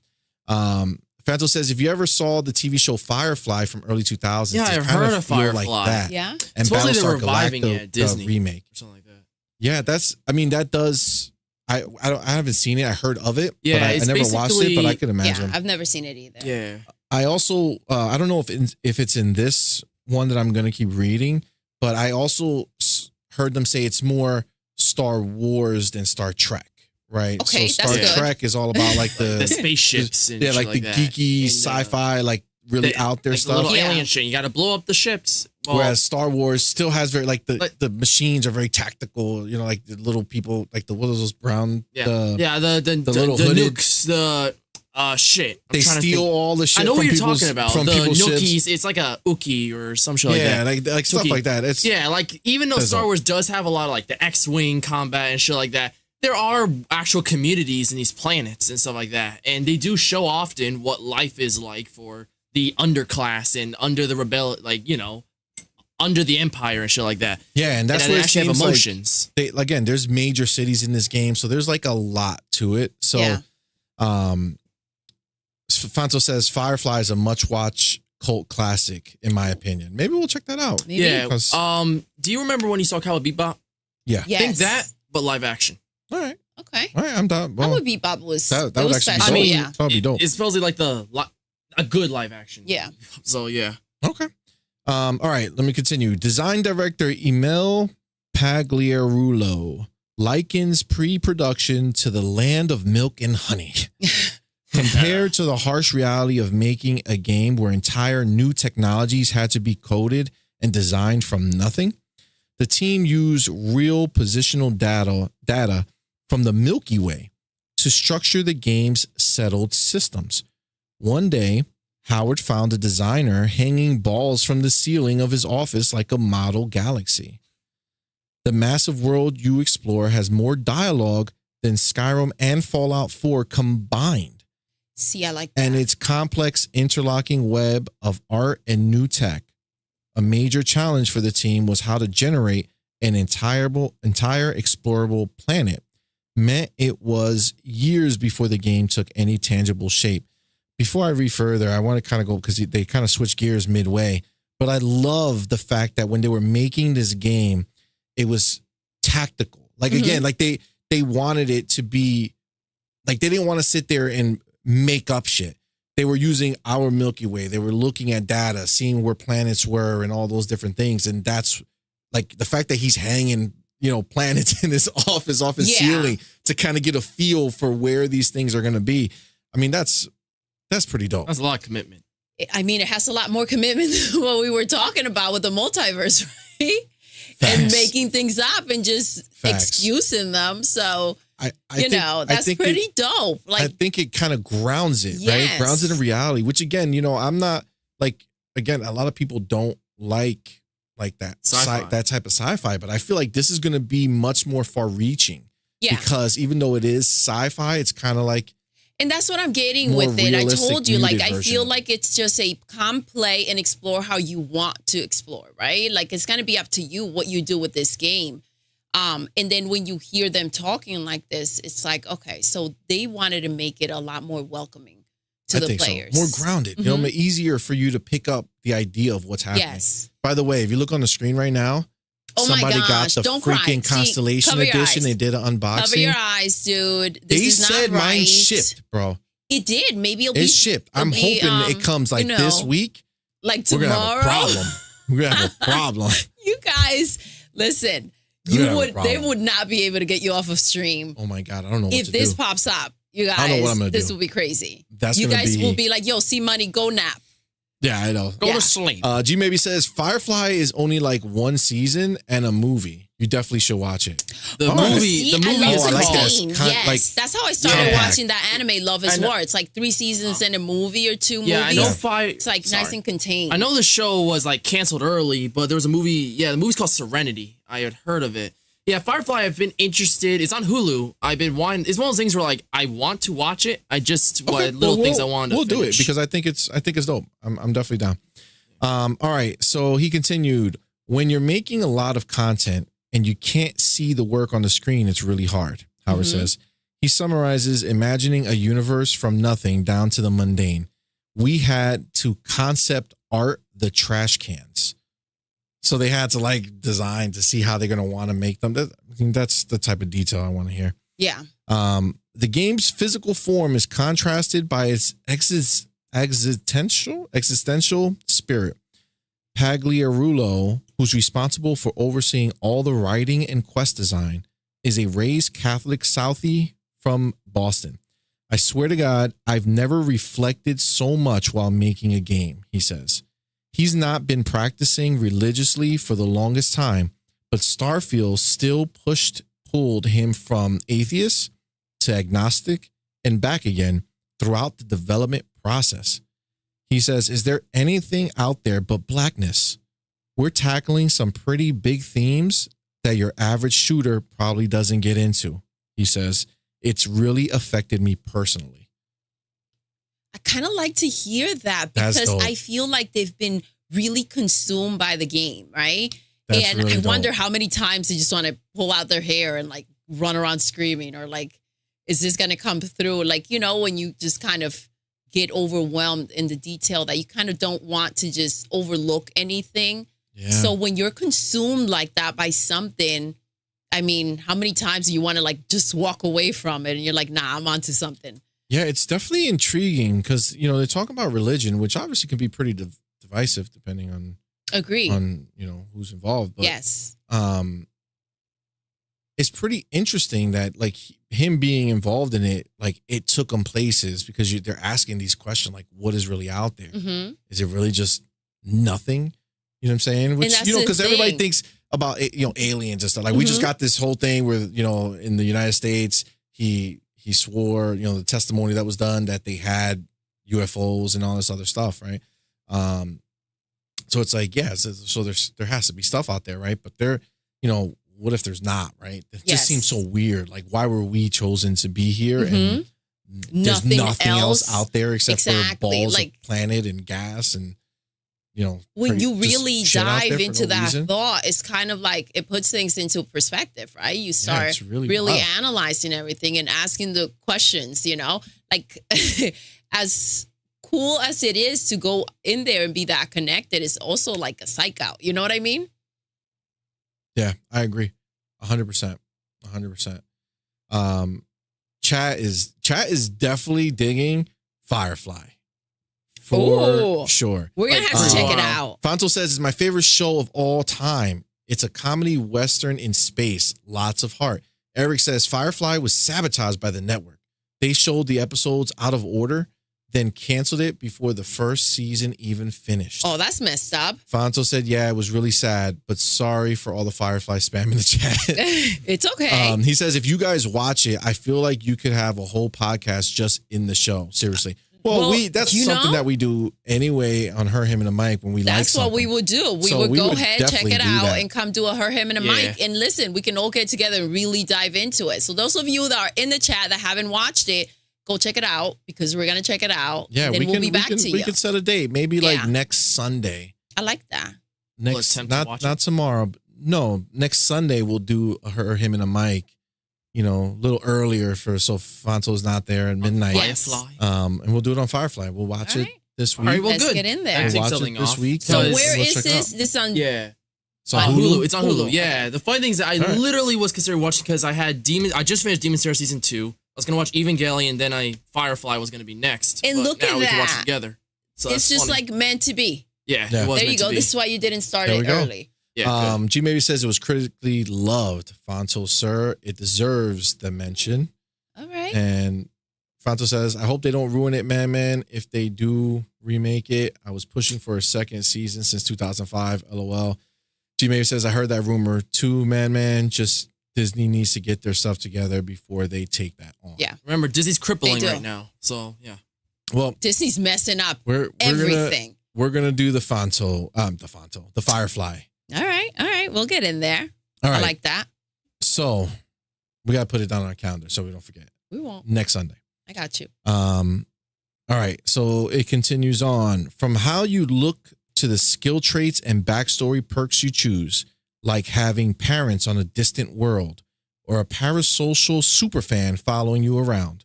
S1: Fanto says, if you ever saw the TV show Firefly from early 2000s,
S2: Yeah,
S1: it
S2: I've
S1: kind
S2: heard
S1: of
S2: of
S1: feel
S2: Firefly.
S1: like that.
S3: Yeah.
S1: And
S2: Supposedly they're
S1: Battlestar
S2: reviving
S1: Galactica,
S2: it at Disney.
S1: remake.
S2: Or something like that.
S1: Yeah, that does. I haven't seen it. I heard of it,
S2: Yeah,
S1: but I
S2: it's
S1: never watched it. But I could imagine.
S3: Yeah, I've never seen it either.
S2: Yeah.
S1: I also I don't know if it's in this one that I'm gonna keep reading, but I also heard them say it's more Star Wars than Star Trek. Right.
S3: Okay,
S1: so Star
S3: that's good.
S1: Trek is all about like
S2: The spaceships and
S1: yeah,
S2: shit
S1: like the
S2: that.
S1: geeky
S2: And,
S1: sci-fi, like really out there
S2: like
S1: stuff.
S2: The little
S3: Yeah.
S2: alien shit. You got to blow up the ships. Well,
S1: Whereas Star Wars still has very like
S2: Like-
S1: the machines are very tactical. You know, like the little people, like what are those brown?
S2: yeah,
S1: the
S2: the
S1: little
S2: the
S1: hooded-
S2: nukes, the shit. I'm
S1: They
S2: trying to
S1: steal
S2: think.
S1: all the shit.
S2: I know
S1: from
S2: what you're
S1: people's-
S2: talking about.
S1: from
S2: The
S1: people's
S2: Nookies,
S1: ships.
S2: it's like a Uki or some shit
S1: Yeah,
S2: like that.
S1: like stuff
S2: Tuki.
S1: like that. It's
S2: Yeah, like even though
S1: There's
S2: Star
S1: a-
S2: Wars does have a lot of like the X-wing combat and shit like that, there are actual communities in these planets and stuff like that, and they do show often what life is like for the underclass and under the rebel, like under the Empire and shit like that.
S1: yeah, and that's
S2: and
S1: where
S2: they
S1: it
S2: actually have
S1: seems like
S2: emotions.
S1: they again. There's major cities in this game, so there's like a lot to it. So,
S3: Yeah.
S1: Fanto says Firefly is a much watch cult classic, in my opinion. Maybe we'll check that out.
S3: Maybe.
S2: Yeah.
S1: 'Cause-
S2: Do you remember when you saw Cowboy Bebop?
S1: Yeah.
S3: Yes.
S2: Think that, but live action.
S1: All right.
S3: Okay.
S1: All right. I'm done. Well,
S3: Cowboy Bebop was
S1: that
S3: it
S1: would
S3: was
S1: actually be
S3: special.
S1: dope.
S2: I mean,
S3: yeah.
S1: That would be dope.
S2: It's supposedly like a good live action.
S3: Yeah.
S2: So yeah.
S1: Okay. All right, let me continue. Design director Emil Pagliarulo likens pre-production to the land of milk and honey. Compared to the harsh reality of making a game where entire new technologies had to be coded and designed from nothing, the team used real positional data from the Milky Way to structure the game's settled systems. One day, Howard found a designer hanging balls from the ceiling of his office like a model galaxy. The massive world you explore has more dialogue than Skyrim and Fallout 4 combined.
S3: See, I like that.
S1: And its complex interlocking web of art and new tech. A major challenge for the team was how to generate an entire explorable planet. Meant it was years before the game took any tangible shape. Before I read further, I want to kind of go because they kind of switch gears midway. But I love the fact that when they were making this game, it was tactical. Like again, like they wanted it to be like they didn't want to sit there and make up shit. They were using our Milky Way. They were looking at data, seeing where planets were and all those different things. And that's like the fact that he's hanging, planets in his office, off his ceiling to kind of get a feel for where these things are going to be. I mean, that's pretty dope.
S2: That's a lot of commitment.
S3: I mean, it has a lot more commitment than what we were talking about with the multiverse, right?
S1: Facts.
S3: And making things up and just
S1: Facts.
S3: excusing them. So,
S1: I
S3: that's
S1: think
S3: pretty dope.
S1: I
S3: Like,
S1: think it kind of grounds it, right?
S3: Yes.
S1: Grounds it in reality, which again, I'm not like, again, a lot of people don't like that
S2: Sci-fi.
S1: that type of sci-fi, but I feel like this is going to be much more far reaching
S3: yeah.
S1: because even though it is sci-fi, it's kind of like,
S3: And that's what I'm getting
S1: more
S3: with it. I
S1: realistic,
S3: told you, like,
S1: muted
S3: I
S1: version
S3: feel
S1: of it.
S3: like it's just a come play and explore how you want to explore, right? Like, it's going to be up to you what you do with this game. And then when you hear them talking like this, it's like, okay, so they wanted to make it a lot more welcoming to
S1: I
S3: the
S1: think
S3: players.
S1: so. More grounded, easier for you to pick up the idea of what's happening.
S3: Yes.
S1: By the way, if you look on the screen right now,
S3: Oh my
S1: somebody
S3: gosh,
S1: got the
S3: don't cry.
S1: freaking
S3: See,
S1: Constellation
S3: cover your
S1: edition.
S3: eyes.
S1: They did an unboxing.
S3: Cover your eyes, dude. This
S1: They
S3: is
S1: said
S3: not right.
S1: mine shipped, bro.
S3: It did. Maybe it'll be.
S1: It's shipped. I'm
S3: it'll be,
S1: hoping it comes like this week.
S3: Like
S1: We're
S3: tomorrow.
S1: gonna have a problem. We're gonna have a problem.
S3: You guys, listen.
S1: We're gonna have a
S3: They
S1: problem.
S3: would not be able to get you off of stream
S1: Oh my god, I don't know what
S3: if
S1: to
S3: this
S1: do.
S3: pops up. You
S1: I don't know what I'm
S3: guys,
S1: gonna
S3: this
S1: do.
S3: will be crazy.
S1: That's
S3: you
S1: gonna
S3: guys
S1: be-
S3: will be like, yo, CMoney, go nap.
S1: Yeah, I know.
S2: Go
S3: Yeah.
S2: to sleep.
S1: G maybe says Firefly is only like one season and a movie. You definitely should watch it.
S2: The
S1: Oh,
S2: movie.
S3: See,
S2: The movie
S3: I
S2: is
S3: love
S1: I like
S2: called.
S1: that.
S3: contain.
S1: It's kind-
S3: Yes,
S1: like,
S3: that's how I started
S1: compact.
S3: watching that anime, Love is
S2: I know-
S3: War. It's like 3 seasons and a movie or 2
S2: Yeah, I
S3: movies.
S2: know.
S3: It's like nice and contained.
S2: I know the show was like canceled early, but there was a movie. Yeah, the movie's called Serenity. I had heard of it. Yeah, Firefly. I've been interested. It's on Hulu. I've been wanting. It's one of those things where like I want to watch it. I just
S1: Okay,
S2: little
S1: well,
S2: things I wanted.
S1: We'll
S2: to
S1: do it
S2: finish.
S1: because I think it's dope. I'm definitely down. All right. So he continued. When you're making a lot of content and you can't see the work on the screen, it's really hard, Howard says. He summarizes imagining a universe from nothing down to the mundane. We had to concept art the trash cans. So they had to like design to see how they're going to want to make them. I think that's the type of detail I want to hear.
S3: Yeah.
S1: The game's physical form is contrasted by its existential spirit. Pagliarulo, who's responsible for overseeing all the writing and quest design, is a raised Catholic Southie from Boston. I swear to God, I've never reflected so much while making a game, he says. He's not been practicing religiously for the longest time, but Starfield still pulled him from atheist to agnostic and back again throughout the development process. He says, is there anything out there but blackness? We're tackling some pretty big themes that your average shooter probably doesn't get into. He says, it's really affected me personally.
S3: I kind of like to hear that because I feel like they've been really consumed by the game, right?
S1: That's
S3: and
S1: really
S3: I wonder
S1: dope.
S3: how many times they just want to pull out their hair and like run around screaming, or like, is this going to come through? Like, you know, when you just kind of get overwhelmed in the detail that you kind of don't want to just overlook anything.
S1: Yeah.
S3: So when you're consumed like that by something, I mean, how many times do you want to like just walk away from it and you're like, nah, I'm onto something.
S1: Yeah, it's definitely intriguing because, you know, they're talking about religion, which obviously can be pretty divisive depending on,
S3: Agree.
S1: on, you know, who's involved. But,
S3: Yes.
S1: It's pretty interesting that like him being involved in it, like it took him places because they're asking these questions like, what is really out there?
S3: Mm-hmm.
S1: Is it really just nothing? You know what I'm saying? Which,
S3: that's
S1: you know,
S3: the
S1: because everybody
S3: thing.
S1: thinks about, you know, aliens and stuff. Like we just got this whole thing where, you know, in the United States, he swore, you know, the testimony that was done that they had UFOs and all this other stuff, right? So it's like, yeah, so there has to be stuff out there, right? But you know, what if there's not, right? It just seems so weird. Like, why were we chosen to be here? And there's nothing else out there except for balls of planet and gas and, you know.
S3: When you really dive into that
S1: reason.
S3: thought, it's kind of like it puts things into perspective, right? You start
S1: it's really
S3: really
S1: wild.
S3: analyzing everything and asking the questions, you know? Like, as cool as it is to go in there and be that connected, it's also like a psych out. You know what I mean?
S1: Yeah, I agree. 100%. 100%. Chat is definitely digging Firefly. For sure.
S3: We're going to have to check it out.
S1: Fonto says it's my favorite show of all time. It's a comedy western in space. Lots of heart. Eric says Firefly was sabotaged by the network. They showed the episodes out of order, then canceled it before the first season even finished.
S3: Oh, that's messed up.
S1: Fonto said, yeah, it was really sad, but sorry for all the Firefly spam in the chat.
S3: It's okay.
S1: He says, if you guys watch it, I feel like you could have a whole podcast just in the show. Seriously. Well, that's something that we do anyway on Her, Him, and a Mic when we like something.
S3: That's what we would do. We would go ahead, check it out, and come do a Her, Him, and a Mic. And listen, we can all get together and really dive into it. So those of you that are in the chat that haven't watched it, go check it out because we're going to check it out.
S1: Yeah,
S3: then we'll be back to you.
S1: We could set a date, maybe like next Sunday.
S3: I like that.
S1: Not tomorrow. No, next Sunday we'll do a Her, Him, and a Mic. You know, a little earlier so Fonto's not there at midnight.
S3: Yes.
S1: And we'll do it on Firefly. We'll watch it this week.
S2: All right, well,
S3: Let's
S2: good.
S3: get in there.
S1: We'll watch it this week.
S3: So
S1: and
S3: where
S1: we'll
S3: is
S1: check it
S3: this?
S1: out.
S3: This on?
S2: Yeah.
S1: It's on
S2: Hulu. It's on Hulu.
S3: Hulu.
S2: Yeah. The funny thing is that I literally was considering watching because I just finished Demon Slayer season 2. I was gonna watch Evangelion, then Firefly was gonna be next.
S3: And
S2: but
S3: look
S2: now
S3: at
S2: we can watch
S3: that.
S2: it together. So
S3: It's
S2: that's
S3: just
S2: funny.
S3: like meant to be.
S2: Yeah.
S1: Yeah.
S2: It was
S3: There you
S2: meant
S3: go.
S2: to be.
S3: This is why you didn't start
S1: There
S3: it
S1: we go.
S3: early.
S2: Yeah.
S1: G Maybe says it was critically loved. Fonto, sir, it deserves the mention.
S3: All right.
S1: And Fonto says, I hope they don't ruin it, man. If they do remake it, I was pushing for a second season since 2005. LOL. G Maybe says, I heard that rumor too, man. Just Disney needs to get their stuff together before they take that on.
S3: Yeah.
S2: Remember, Disney's crippling
S3: They do.
S2: right now. So yeah.
S1: Well,
S3: Disney's messing up
S1: we're
S3: everything.
S1: We're gonna do the Firefly.
S3: All right. We'll get in there.
S1: All right.
S3: I like that.
S1: So we gotta put it down on our calendar so we don't forget.
S3: We won't.
S1: Next Sunday.
S3: I got you.
S1: All right. So it continues on. From how you look to the skill traits and backstory perks you choose, like having parents on a distant world or a parasocial superfan following you around.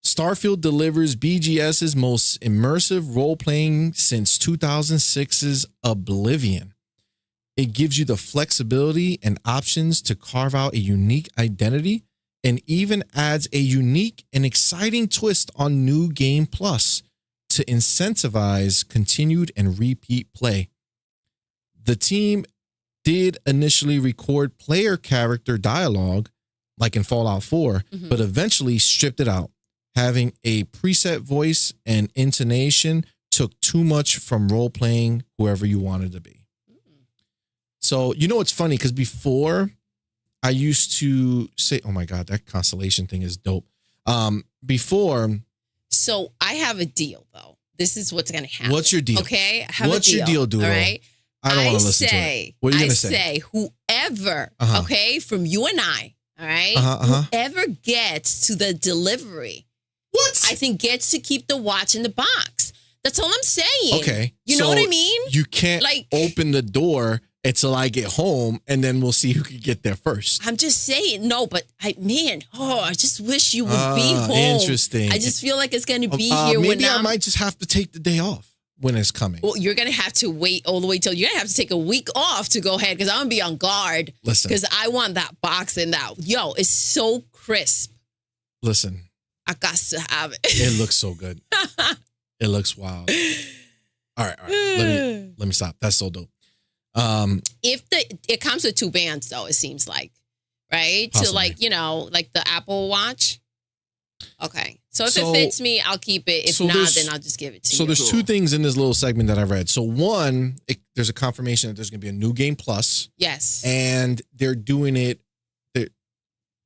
S1: Starfield delivers BGS's most immersive role-playing since 2006's Oblivion. It gives you the flexibility and options to carve out a unique identity and even adds a unique and exciting twist on New Game Plus to incentivize continued and repeat play. The team did initially record player character dialogue, like in Fallout 4, but eventually stripped it out. Having a preset voice and intonation took too much from role-playing whoever you wanted to be. So, you know, it's funny because before I used to say, oh my God, that constellation thing is dope. Before.
S3: So I have a deal though. This is what's going to happen.
S1: What's your deal?
S3: Okay. I have
S1: What's
S3: a deal.
S1: your deal, Doodle?
S3: All right.
S1: I don't want to listen to it. What are you going to say?
S3: I say whoever, okay, from you and I, all right, whoever gets to the delivery, I think gets to keep the watch in the box. That's all I'm saying.
S1: Okay.
S3: You know what I mean?
S1: You can't open the door until I get home, and then we'll see who can get there first.
S3: I'm just saying, no, but I just wish you would be home.
S1: Interesting.
S3: I just feel like it's going to be here when
S1: maybe I might just have to take the day off when it's coming.
S3: Well, you're going to have to wait all the way till you're going to have to take a week off to go ahead because I'm going to be on guard.
S1: Listen.
S3: Because I want that box and that. Yo, it's so crisp.
S1: Listen.
S3: I got to have it.
S1: It looks so good. It looks wild. All right. Let me stop. That's so dope.
S3: It comes with 2 bands though, it seems like, right?
S1: Possibly.
S3: To like the Apple Watch. Okay. So if it fits me, I'll keep it. If not, then I'll just give it to you.
S1: So there's 2 things in this little segment that I read. So one, there's a confirmation that there's going to be a New Game Plus.
S3: Yes.
S1: And they're doing it.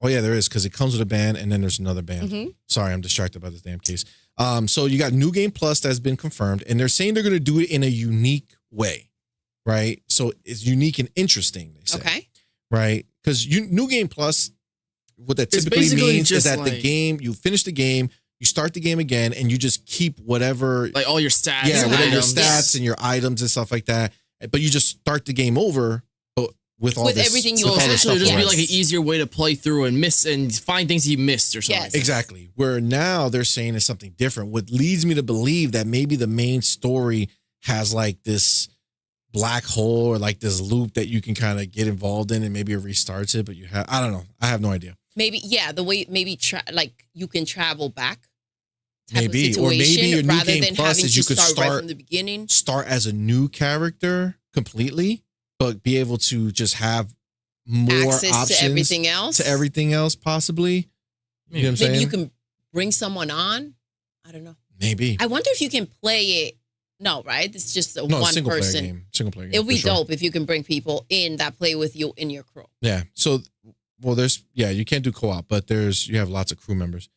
S1: Oh yeah, there is, because it comes with a band and then there's another band. Sorry, I'm distracted by this damn case. So you got New Game Plus that's been confirmed, and they're saying they're going to do it in a unique way, right? So it's unique and interesting, they say.
S3: Okay.
S1: Right? Because New Game Plus, what that typically means is that the game, you finish the game, you start the game again, and you just keep whatever.
S2: Like all your stats.
S1: Yeah,
S2: and
S1: whatever your
S2: items.
S1: stats and your items and stuff like that. But you just start the game over, but with all this.
S3: Everything you
S2: So
S3: have.
S2: essentially, it'll just be
S3: Yes.
S2: like an easier way to play through and miss and find things you missed or something.
S3: Yes.
S1: Exactly. Where now they're saying it's something different, what leads me to believe that maybe the main story has like this black hole or like this loop that you can kind of get involved in, and maybe it restarts it, but I don't know. I have no idea.
S3: Maybe, yeah, the way you can travel back. Type of
S1: Maybe, or maybe
S3: situation,
S1: your New
S3: rather
S1: Game
S3: than
S1: Plus
S3: having
S1: is
S3: to
S1: you could
S3: start right from the beginning.
S1: start as a new character completely, but be able to just have more
S3: Access
S1: options
S3: to everything else.
S1: Possibly. You know what I'm saying?
S3: Maybe you can bring someone on. I don't know.
S1: Maybe.
S3: I wonder if you can play it. No, right? It's just one
S1: single
S3: person.
S1: player game. Single player game.
S3: It would be
S1: for sure.
S3: dope if you can bring people in that play with you in your crew.
S1: Yeah. So, you can't do co-op, but you have lots of crew members.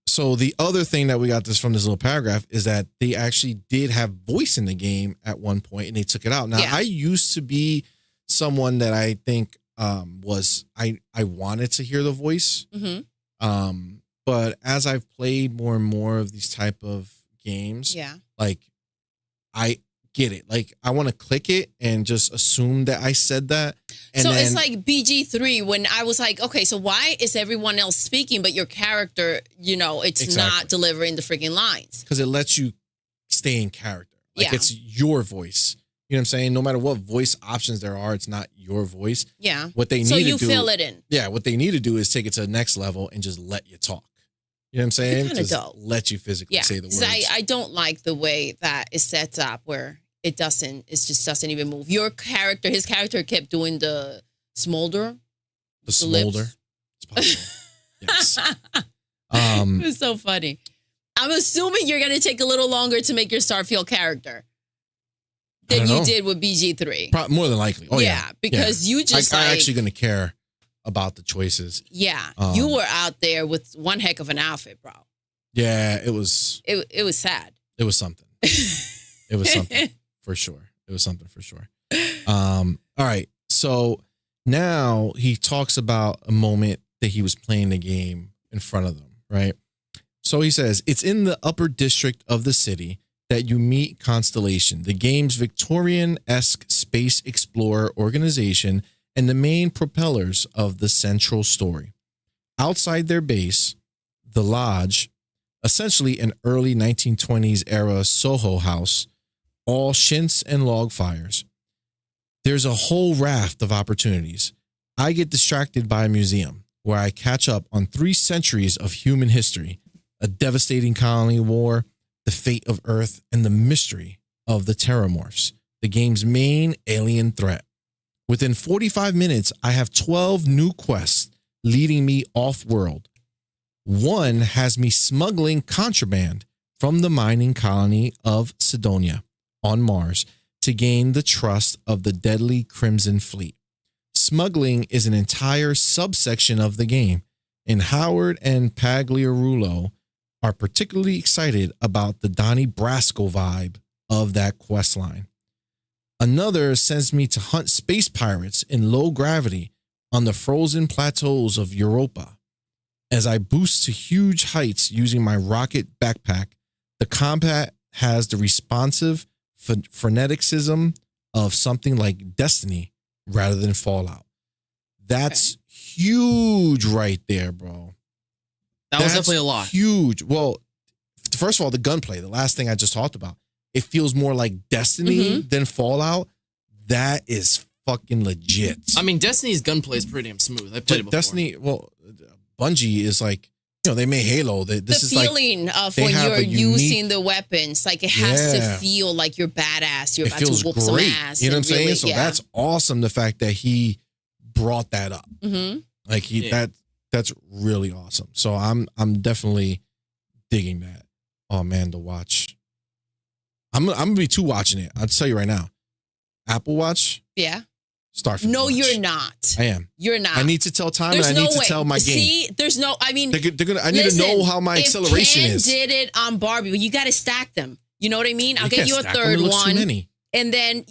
S1: So the other thing that we got from this little paragraph is that they actually did have voice in the game at one point, and they took it out. Now, I used to be someone that I think I wanted to hear the voice. But as I've played more and more of these type of games, like I get it. Like I want to click it and just assume that I said that. And
S3: so
S1: then,
S3: it's like BG3 when I was like, okay, so why is everyone else speaking, but your character, it's not delivering the freaking lines?
S1: Because it lets you stay in character. Like it's your voice. You know what I'm saying? No matter what voice options there are, it's not your voice.
S3: Yeah.
S1: What they need
S3: so
S1: to
S3: you
S1: do,
S3: fill it in.
S1: Yeah. What they need to do is take it to the next level and just let you talk. You know what I'm saying?
S3: Kind of dope.
S1: Let you physically say the words.
S3: I don't like the way that it sets up where it just doesn't even move. His character kept doing the smolder.
S1: The smolder. It's possible. Yes.
S3: It was so funny. I'm assuming you're going to take a little longer to make your Starfield character than you did with BG3.
S1: More than likely. Oh, yeah.
S3: Because you just
S1: I'm actually going to care about the choices.
S3: Yeah. You were out there with one heck of an outfit, bro.
S1: Yeah, it was.
S3: It was sad.
S1: It was something. It was something for sure. It was something for sure. All right. So now he talks about a moment that he was playing the game in front of them, right? So he says, it's in the upper district of the city, that you meet Constellation, the game's Victorian-esque space explorer organization and the main propellers of the central story. Outside their base, the Lodge, essentially an early 1920s era Soho house, all shints and log fires. There's a whole raft of opportunities. I get distracted by a museum where I catch up on 3 centuries of human history, a devastating colony war, the fate of Earth, and the mystery of the Terramorphs, the game's main alien threat. Within 45 minutes, I have 12 new quests leading me off-world. One has me smuggling contraband from the mining colony of Sidonia on Mars to gain the trust of the deadly Crimson Fleet. Smuggling is an entire subsection of the game, and Howard and Pagliarulo are particularly excited about the Donnie Brasco vibe of that questline. Another sends me to hunt space pirates in low gravity on the frozen plateaus of Europa. As I boost to huge heights using my rocket backpack, the combat has the responsive freneticism of something like Destiny rather than Fallout. That's huge right there, bro.
S2: That was definitely a lot.
S1: Huge. Well, first of all, the gunplay, the last thing I just talked about, it feels more like Destiny than Fallout. That is fucking legit.
S2: I mean, Destiny's gunplay is pretty damn smooth. I played it before.
S1: Destiny, well, Bungie is like, you know, they made Halo. This is
S3: feeling
S1: like,
S3: of when you're using the weapons, like it has to feel like you're badass. You're about to whoop some ass.
S1: You know what I'm saying? So that's awesome. The fact that he brought that up, like that's really awesome. So I'm definitely digging that. Oh man, to watch. I'm gonna be watching it. I'll tell you right now. Apple Watch.
S3: Yeah.
S1: Starfield.
S3: No,
S1: Watch.
S3: you're not.
S1: I am.
S3: You're not.
S1: I need to tell time and I need to tell my game.
S3: See, there's no, I mean,
S1: they're gonna, I need to know how my acceleration
S3: Ken
S1: is.
S3: did it on Barbie, but you got to stack them. You know what I mean? I'll get you a third one. And then,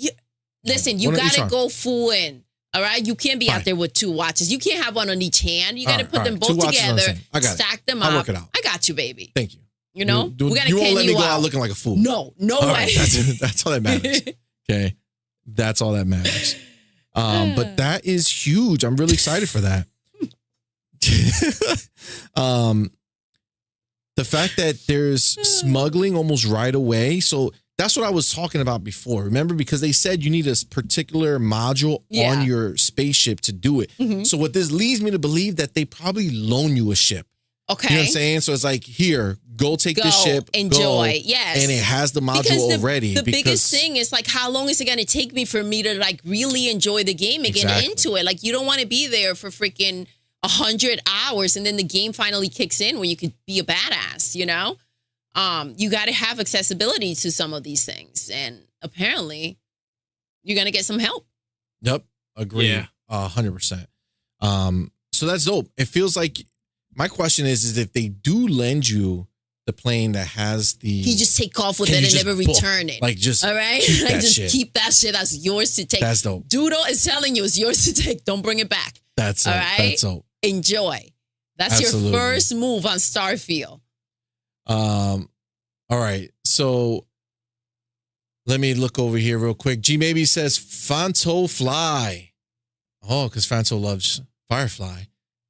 S3: listen, you got to go full in. All right? You can't be out there with 2 watches. You can't have one on each hand. You got to put them both together, stack them up.
S1: I'll work it out.
S3: I got you, baby.
S1: Thank you.
S3: You know?
S1: You won't let me go out looking like a fool.
S3: No way.
S1: Right, that's all that matters. Okay? That's all that matters. But that is huge. I'm really excited for that. The fact that there's smuggling almost right away. So that's what I was talking about before. Remember, because they said you need a particular module on your spaceship to do it. So what this leads me to believe that they probably loan you a ship.
S3: Okay.
S1: You know what I'm saying? So it's like, here, go take the ship.
S3: Enjoy.
S1: Go,
S3: yes.
S1: And it has the module already.
S3: The biggest thing is like, how long is it going to take me for me to like really enjoy the game and get into it? Like, you don't want to be there for freaking 100 hours and then the game finally kicks in when you could be a badass, you know? You got to have accessibility to some of these things. And apparently you're going to get some help.
S1: Yep. Agree. Yeah. 100%. So that's dope. It feels like, my question is if they do lend you the plane that has the...
S3: You just take off with it and never return it.
S1: Like, just
S3: all right?
S1: keep
S3: like,
S1: that
S3: just
S1: shit.
S3: Keep that shit. That's yours to take.
S1: That's dope.
S3: Doodle is telling you it's yours to take. Don't bring it back.
S1: That's
S3: all
S1: dope.
S3: right?
S1: That's dope.
S3: Enjoy. That's your first move on Starfield.
S1: All right. So let me look over here real quick. G maybe says Fanto Fly. Oh, because Fanto loves Firefly.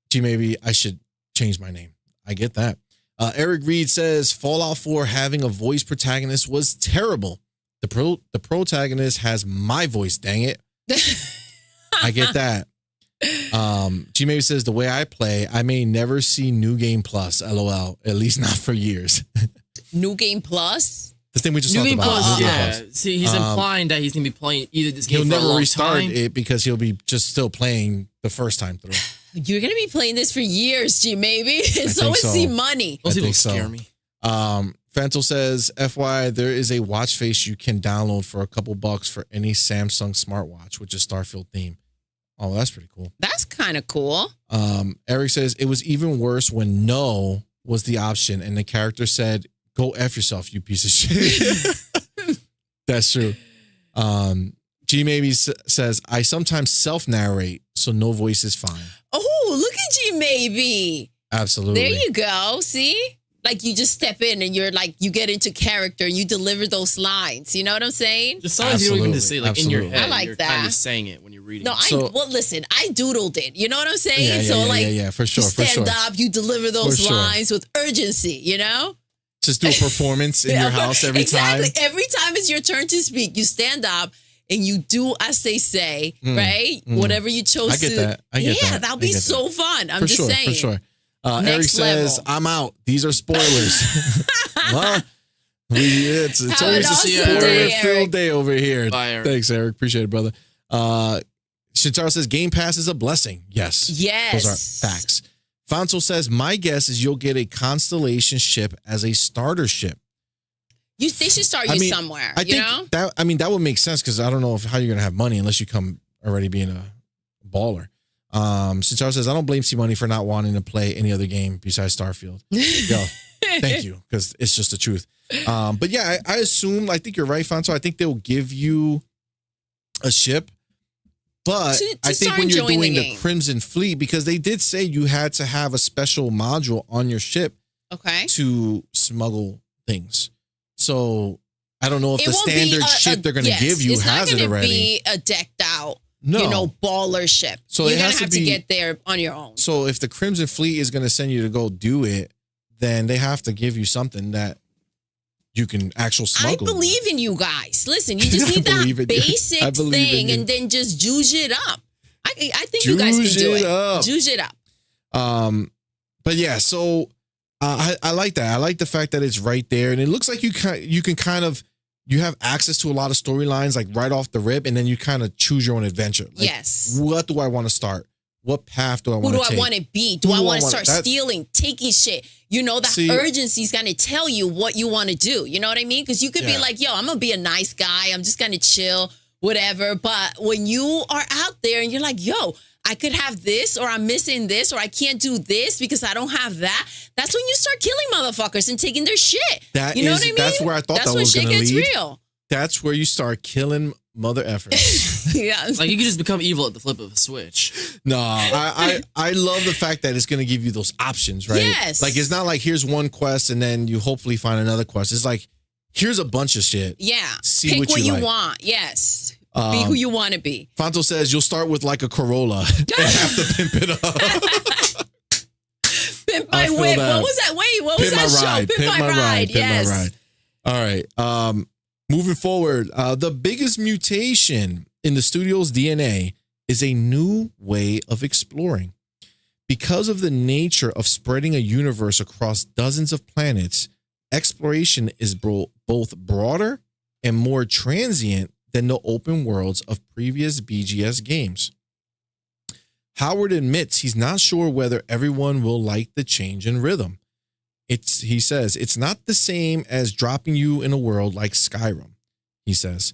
S1: G maybe I should change my name. I get that. Eric Reed says Fallout 4 having a voice protagonist was terrible. The protagonist has my voice, dang it. I get that. G maybe says the way I play, I may never see New Game Plus, LOL, at least not for years.
S3: New Game Plus?
S1: The thing we just talked about.
S2: New Game Plus. See, he's implying that he's going to be playing either this game for a long time. He'll never restart
S1: it because he'll be just still playing the first time through.
S3: You're going to be playing this for years, G, maybe. So is CMoney.
S2: Those people scare me.
S1: Fantal says, FYI, there is a watch face you can download for a couple bucks for any Samsung smartwatch, which is Starfield theme. Oh, that's pretty cool.
S3: That's kind of cool.
S1: Eric says, it was even worse when no was the option and the character said, go F yourself, you piece of shit. That's true. G maybe says, I sometimes self-narrate, so no voice is fine.
S3: Oh, look at G maybe.
S1: Absolutely.
S3: There you go. See? like you just step in and you're like, you get into character and you deliver those lines. You know what I'm saying?
S2: Just songs you don't even say like in your
S1: Absolutely.
S2: head.
S3: I like
S2: you're
S3: that.
S2: kind of saying it when you're reading.
S3: No,
S2: it.
S3: well, listen, I doodled it. You know what I'm saying?
S1: Yeah, for sure,
S3: you
S1: for
S3: stand
S1: sure.
S3: up, you deliver those
S1: For sure.
S3: lines with urgency, you know?
S1: Just do a performance in your house every time.
S3: Exactly. Every time it's your turn to speak, you stand up and you do as they say, right? Whatever you chose to.
S1: I get that. I get that.
S3: Yeah, that'll be so fun. I'm
S1: For
S3: just
S1: sure,
S3: saying.
S1: for sure. Eric
S3: Next
S1: says,
S3: level.
S1: I'm out. These are spoilers. Well, it's
S3: Have
S1: always
S3: an
S1: a
S3: awesome
S1: spoiler
S3: day,
S1: filled
S3: Eric.
S1: day over here.
S2: Bye, Eric.
S1: Thanks, Eric. Appreciate it, brother. Shintaro says, Game Pass is a blessing. Yes.
S3: Yes.
S1: Those are facts. Fonso says, my guess is you'll get a Constellation ship as a starter ship.
S3: They should start you somewhere,
S1: I think that would make sense because I don't know how you're going to have money unless you come already being a baller. Shintaro says, I don't blame CMoney for not wanting to play any other game besides Starfield. Yo, thank you, because it's just the truth. But yeah, I assume, I think you're right, Fonso. I think they'll give you a ship. But
S3: To
S1: I think
S3: start
S1: when you're
S3: enjoying
S1: doing
S3: the
S1: the
S3: game.
S1: Crimson Fleet, because they did say you had to have a special module on your ship
S3: Okay.
S1: to smuggle things. So I don't know if
S3: It
S1: the
S3: won't be
S1: standard
S3: a-
S1: ship they're going to give you
S3: it's
S1: has
S3: not
S1: it
S3: gonna
S1: already.
S3: be a decked out,
S1: No.
S3: baller ship.
S1: So
S3: You're
S1: it
S3: going
S1: has
S3: to
S1: to
S3: have to
S1: be-
S3: get there on your own.
S1: So if the Crimson Fleet is going to send you to go do it, then they have to give you something that you can actually
S3: I
S1: smuggle.
S3: believe in you guys. Listen, you just need
S1: believe
S3: that
S1: in you.
S3: basic
S1: I believe in
S3: thing
S1: you.
S3: and then just juice it up. I think you guys
S1: Juice
S3: can do
S1: it
S3: it.
S1: up.
S3: Juice it up.
S1: But yeah, so I like that. I like the fact that it's right there, and it looks like you can kind of you have access to a lot of storylines like right off the rip, and then you kind of choose your own adventure. Like,
S3: Yes.
S1: What do I want to start? What path do I
S3: Who
S1: want
S3: do
S1: to take?
S3: I want to be? Do
S1: Who
S3: I
S1: do I
S3: want to
S1: wanna-
S3: start
S1: that-
S3: stealing, taking shit? That
S1: See-
S3: urgency is going to tell you what you want to do. You know what I mean? Because you could be
S1: Yeah.
S3: like, yo, I'm going to be a nice guy. I'm just going to chill, whatever. But when you are out there and you're like, yo, I could have this, or I'm missing this, or I can't do this because I don't have that. That's when you start killing motherfuckers and taking their shit.
S1: That
S3: You know
S1: is-
S3: what I mean?
S1: that's where I thought
S3: That's
S1: that
S3: when
S1: was
S3: shit
S1: gonna
S3: gets
S1: lead.
S3: real.
S1: That's where you start killing mother effers.
S3: Yeah.
S2: Like you can just become evil at the flip of a switch.
S1: No, I love the fact that it's going to give you those options, right?
S3: Yes.
S1: Like it's not like here's one quest and then you hopefully find another quest. It's like here's a bunch of shit.
S3: Yeah.
S1: See
S3: Pick
S1: what
S3: what
S1: you
S3: you
S1: like.
S3: want. Yes. Be who you want to be.
S1: Fonto says you'll start with like a Corolla and have to pimp it up.
S3: Pimp
S1: I
S3: my
S1: feel
S3: whip.
S1: that.
S3: What was that? Wait, what was
S1: Pimp my
S3: that show?
S1: ride.
S3: Pimp my ride.
S1: Pimp
S3: Yes.
S1: my ride. All right. Moving forward, the biggest mutation in the studio's DNA is a new way of exploring. Because of the nature of spreading a universe across dozens of planets, exploration is both broader and more transient than the open worlds of previous BGS games. Howard admits he's not sure whether everyone will like the change in rhythm. He says, it's not the same as dropping you in a world like Skyrim. He says,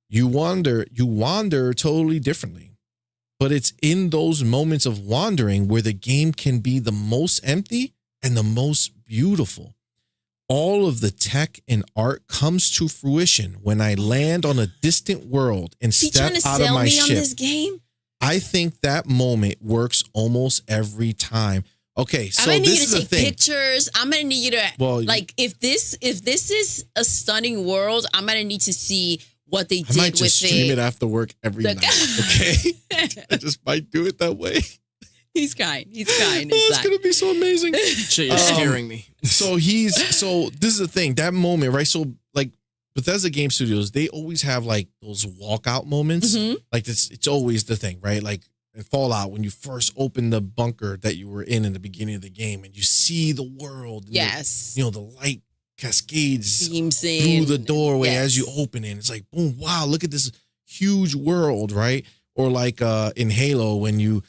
S1: you wander totally differently. But it's in those moments of wandering where the game can be the most empty and the most beautiful. All of the tech and art comes to fruition when I land on a distant world and
S3: He
S1: step
S3: trying to
S1: out of
S3: sell
S1: my
S3: me on
S1: ship.
S3: this game?
S1: I think that moment works almost every time. Okay, so
S3: I'm gonna need
S1: this
S3: you
S1: is
S3: to
S1: the
S3: take
S1: thing.
S3: pictures. I'm gonna need you to if this is a stunning world, I'm gonna need to see what they
S1: I
S3: did
S1: might
S3: with
S1: just stream it after work every
S3: the-
S1: night. Okay, I just might do it that way.
S3: He's kind. He's kind.
S1: Oh, it's
S3: inside.
S1: gonna be so amazing.
S2: Shit, you're scaring me.
S1: So this is the thing, that moment, right? So like Bethesda Game Studios, they always have like those walkout moments.
S3: Mhm.
S1: Like it's always the thing, right? Like in Fallout, when you first open the bunker that you were in the beginning of the game and you see the world. And
S3: Yes.
S1: the light cascades
S3: Beams
S1: through
S3: in.
S1: the doorway
S3: Yes.
S1: as you open it. It's like, boom, wow, look at this huge world, right? Or like in Halo, when you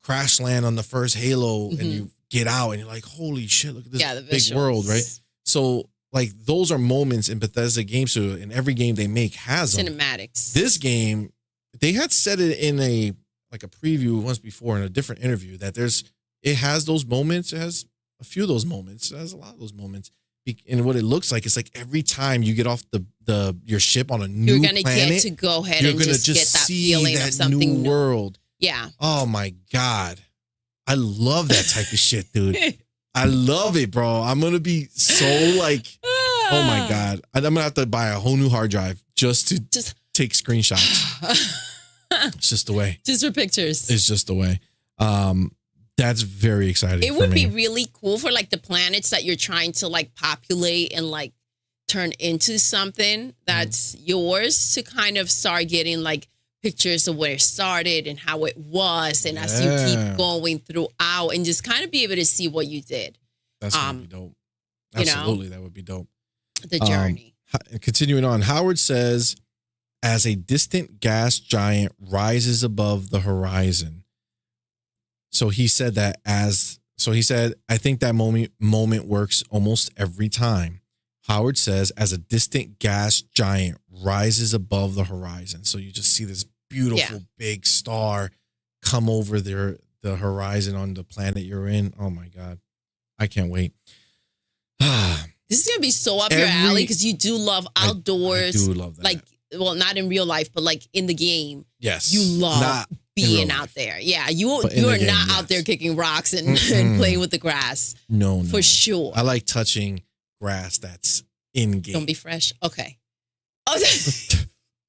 S1: crash land on the first Halo and you get out and you're like, holy shit, look at this
S3: the
S1: big
S3: visuals.
S1: world, right? So like those are moments in Bethesda games, so in every game they make has them.
S3: Cinematics.
S1: This game, they had said it in a preview once before in a different interview that it has those moments. It has a few of those moments. It has a lot of those moments. And what it looks like, it's like every time you get off your ship on a new
S3: You're gonna
S1: planet,
S3: get to go ahead
S1: you're
S3: and
S1: gonna
S3: just get that
S1: see
S3: feeling
S1: that
S3: of something
S1: new world.
S3: Yeah.
S1: Oh my God. I love that type of shit, dude. I love it, bro. I'm gonna be so like, oh my god, I'm gonna have to buy a whole new hard drive just to take screenshots. It's just the way.
S3: Just for pictures.
S1: It's just the way. That's very exciting.
S3: It would be really cool for like the planets that you're trying to like populate and like turn into something that's yours to kind of start getting like pictures of where it started and how it was. And as you keep going throughout and just kind of be able to see what you did.
S1: That's gonna be dope. Absolutely, that would be dope.
S3: The journey.
S1: Continuing on, Howard says, as a distant gas giant rises above the horizon. So he said I think that moment works almost every time. Howard says, as a distant gas giant rises above the horizon. So you just see this beautiful big star come over the horizon on the planet you're in. Oh my God. I can't wait.
S3: This is going to be so up your alley because you do love outdoors.
S1: I do love that.
S3: Like, well, not in real life, but like in the game.
S1: Yes.
S3: You love being out there. Yeah. You are not out there kicking rocks and playing with the grass.
S1: No.
S3: For sure.
S1: I like touching grass that's in game.
S3: Don't be fresh. Okay. Oh,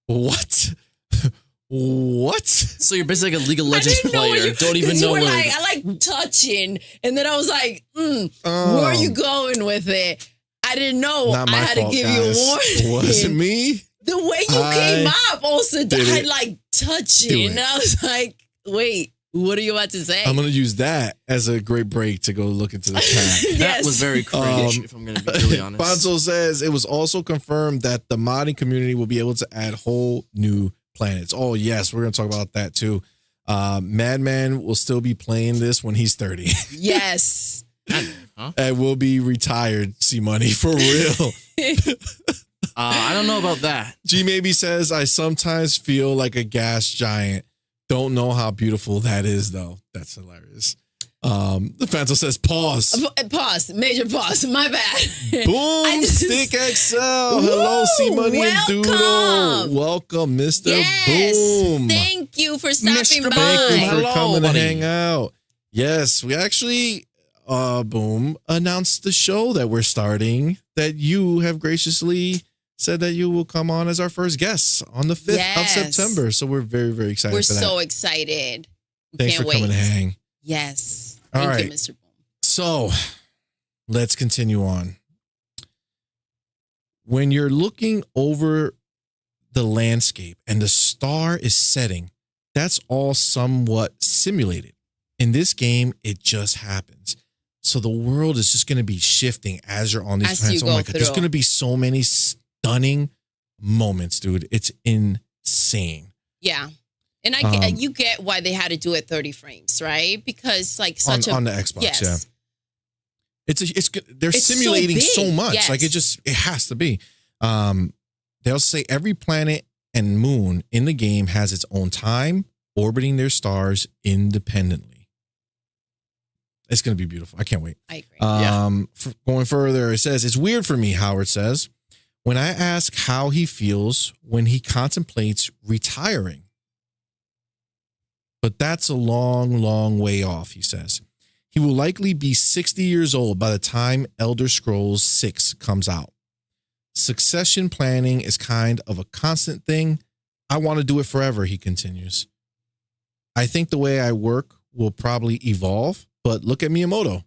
S1: what? What?
S2: So you're basically like a League of Legends player. Don't even know where.
S3: Like, I like touching. And then I was like, where are you going with it? I didn't know.
S1: Not my
S3: I had
S1: fault,
S3: to give you a warning.
S1: Was it me?
S3: The way you came up also, I like touching. And I was like, wait, what are you about to say?
S1: I'm going to use that as a great break to go look into the chat.
S2: That was very cringe, if I'm going to be really honest.
S1: Bonzo says, it was also confirmed that the modding community will be able to add whole new planets. Oh, yes, we're going to talk about that too. MADMAN will still be playing this when he's 30.
S3: Yes.
S1: And will be retired, CMoney, for real.
S2: I don't know about that.
S1: G maybe says, I sometimes feel like a gas giant. Don't know how beautiful that is, though. That's hilarious. The Phantom says, pause.
S3: Pause. Major pause. My bad.
S1: Boom. Stick XL. Hello, CMoney and Doodle. Welcome, Mr. Boom.
S3: Thank you for stopping by.
S1: Thank you for coming
S2: buddy.
S1: to hang out. Yes, we actually, Boom, announced the show that we're starting that you have graciously said that you will come on as our first guest on the 5th of September. So we're very, very excited for that.
S3: We're so excited.
S1: Thanks for coming to hang.
S3: Yes.
S1: All
S3: Thank
S1: right.
S3: you, Mr. Boom.
S1: So let's continue on. When you're looking over the landscape and the star is setting, that's all somewhat simulated. In this game, it just happens. So the world is just going to be shifting as you're on these planets. Oh my God, there's going to be so many stunning moments, dude. It's insane.
S3: Yeah. And you get why they had to do it 30 frames, right? Because like
S1: on the Xbox, yeah. They're simulating so much.
S3: Yes.
S1: Like it has to be. They'll say every planet and moon in the game has its own time, orbiting their stars independently. It's going to be beautiful. I can't wait.
S3: I agree.
S1: Going further, it says, it's weird for me, Howard says, when I ask how he feels when he contemplates retiring. But that's a long, long way off, he says. He will likely be 60 years old by the time Elder Scrolls 6 comes out. Succession planning is kind of a constant thing. I want to do it forever, he continues. I think the way I work will probably evolve, but look at Miyamoto.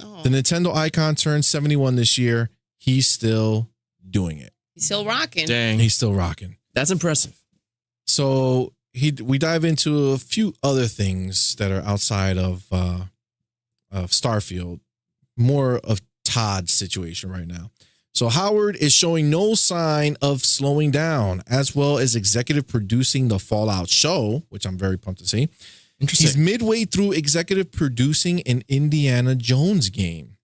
S1: Oh. The Nintendo icon turned 71 this year. He's still doing it.
S3: He's still rocking.
S2: Dang.
S1: He's still rocking.
S2: That's impressive.
S1: So we dive into a few other things that are outside of Starfield, more of Todd's situation right now. So Howard is showing no sign of slowing down, as well as executive producing the Fallout show, which I'm very pumped to see.
S2: Interesting.
S1: He's midway through executive producing an Indiana Jones game.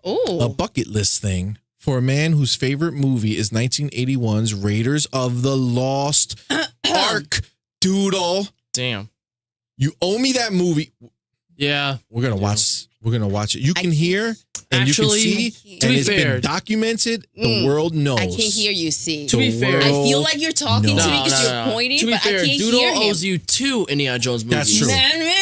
S3: Oh,
S1: a bucket list thing for a man whose favorite movie is 1981's Raiders of the Lost Ark. Doodle.
S2: Damn.
S1: You owe me that movie.
S2: Yeah.
S1: We're going to watch We're gonna watch it. You can hear and
S2: Actually,
S1: you can see,
S2: to
S1: and
S2: be
S1: it's
S2: fair,
S1: been documented. The world knows.
S3: I can't hear you, see.
S2: To be fair,
S3: I feel like you're talking
S1: No.
S3: to me because
S2: No,
S3: you're
S2: no.
S3: pointing,
S2: To be
S3: but
S2: fair,
S3: I can't
S2: Doodle
S3: hear him.
S2: owes you 2 Indiana Jones movies.
S1: That's true.
S3: Man.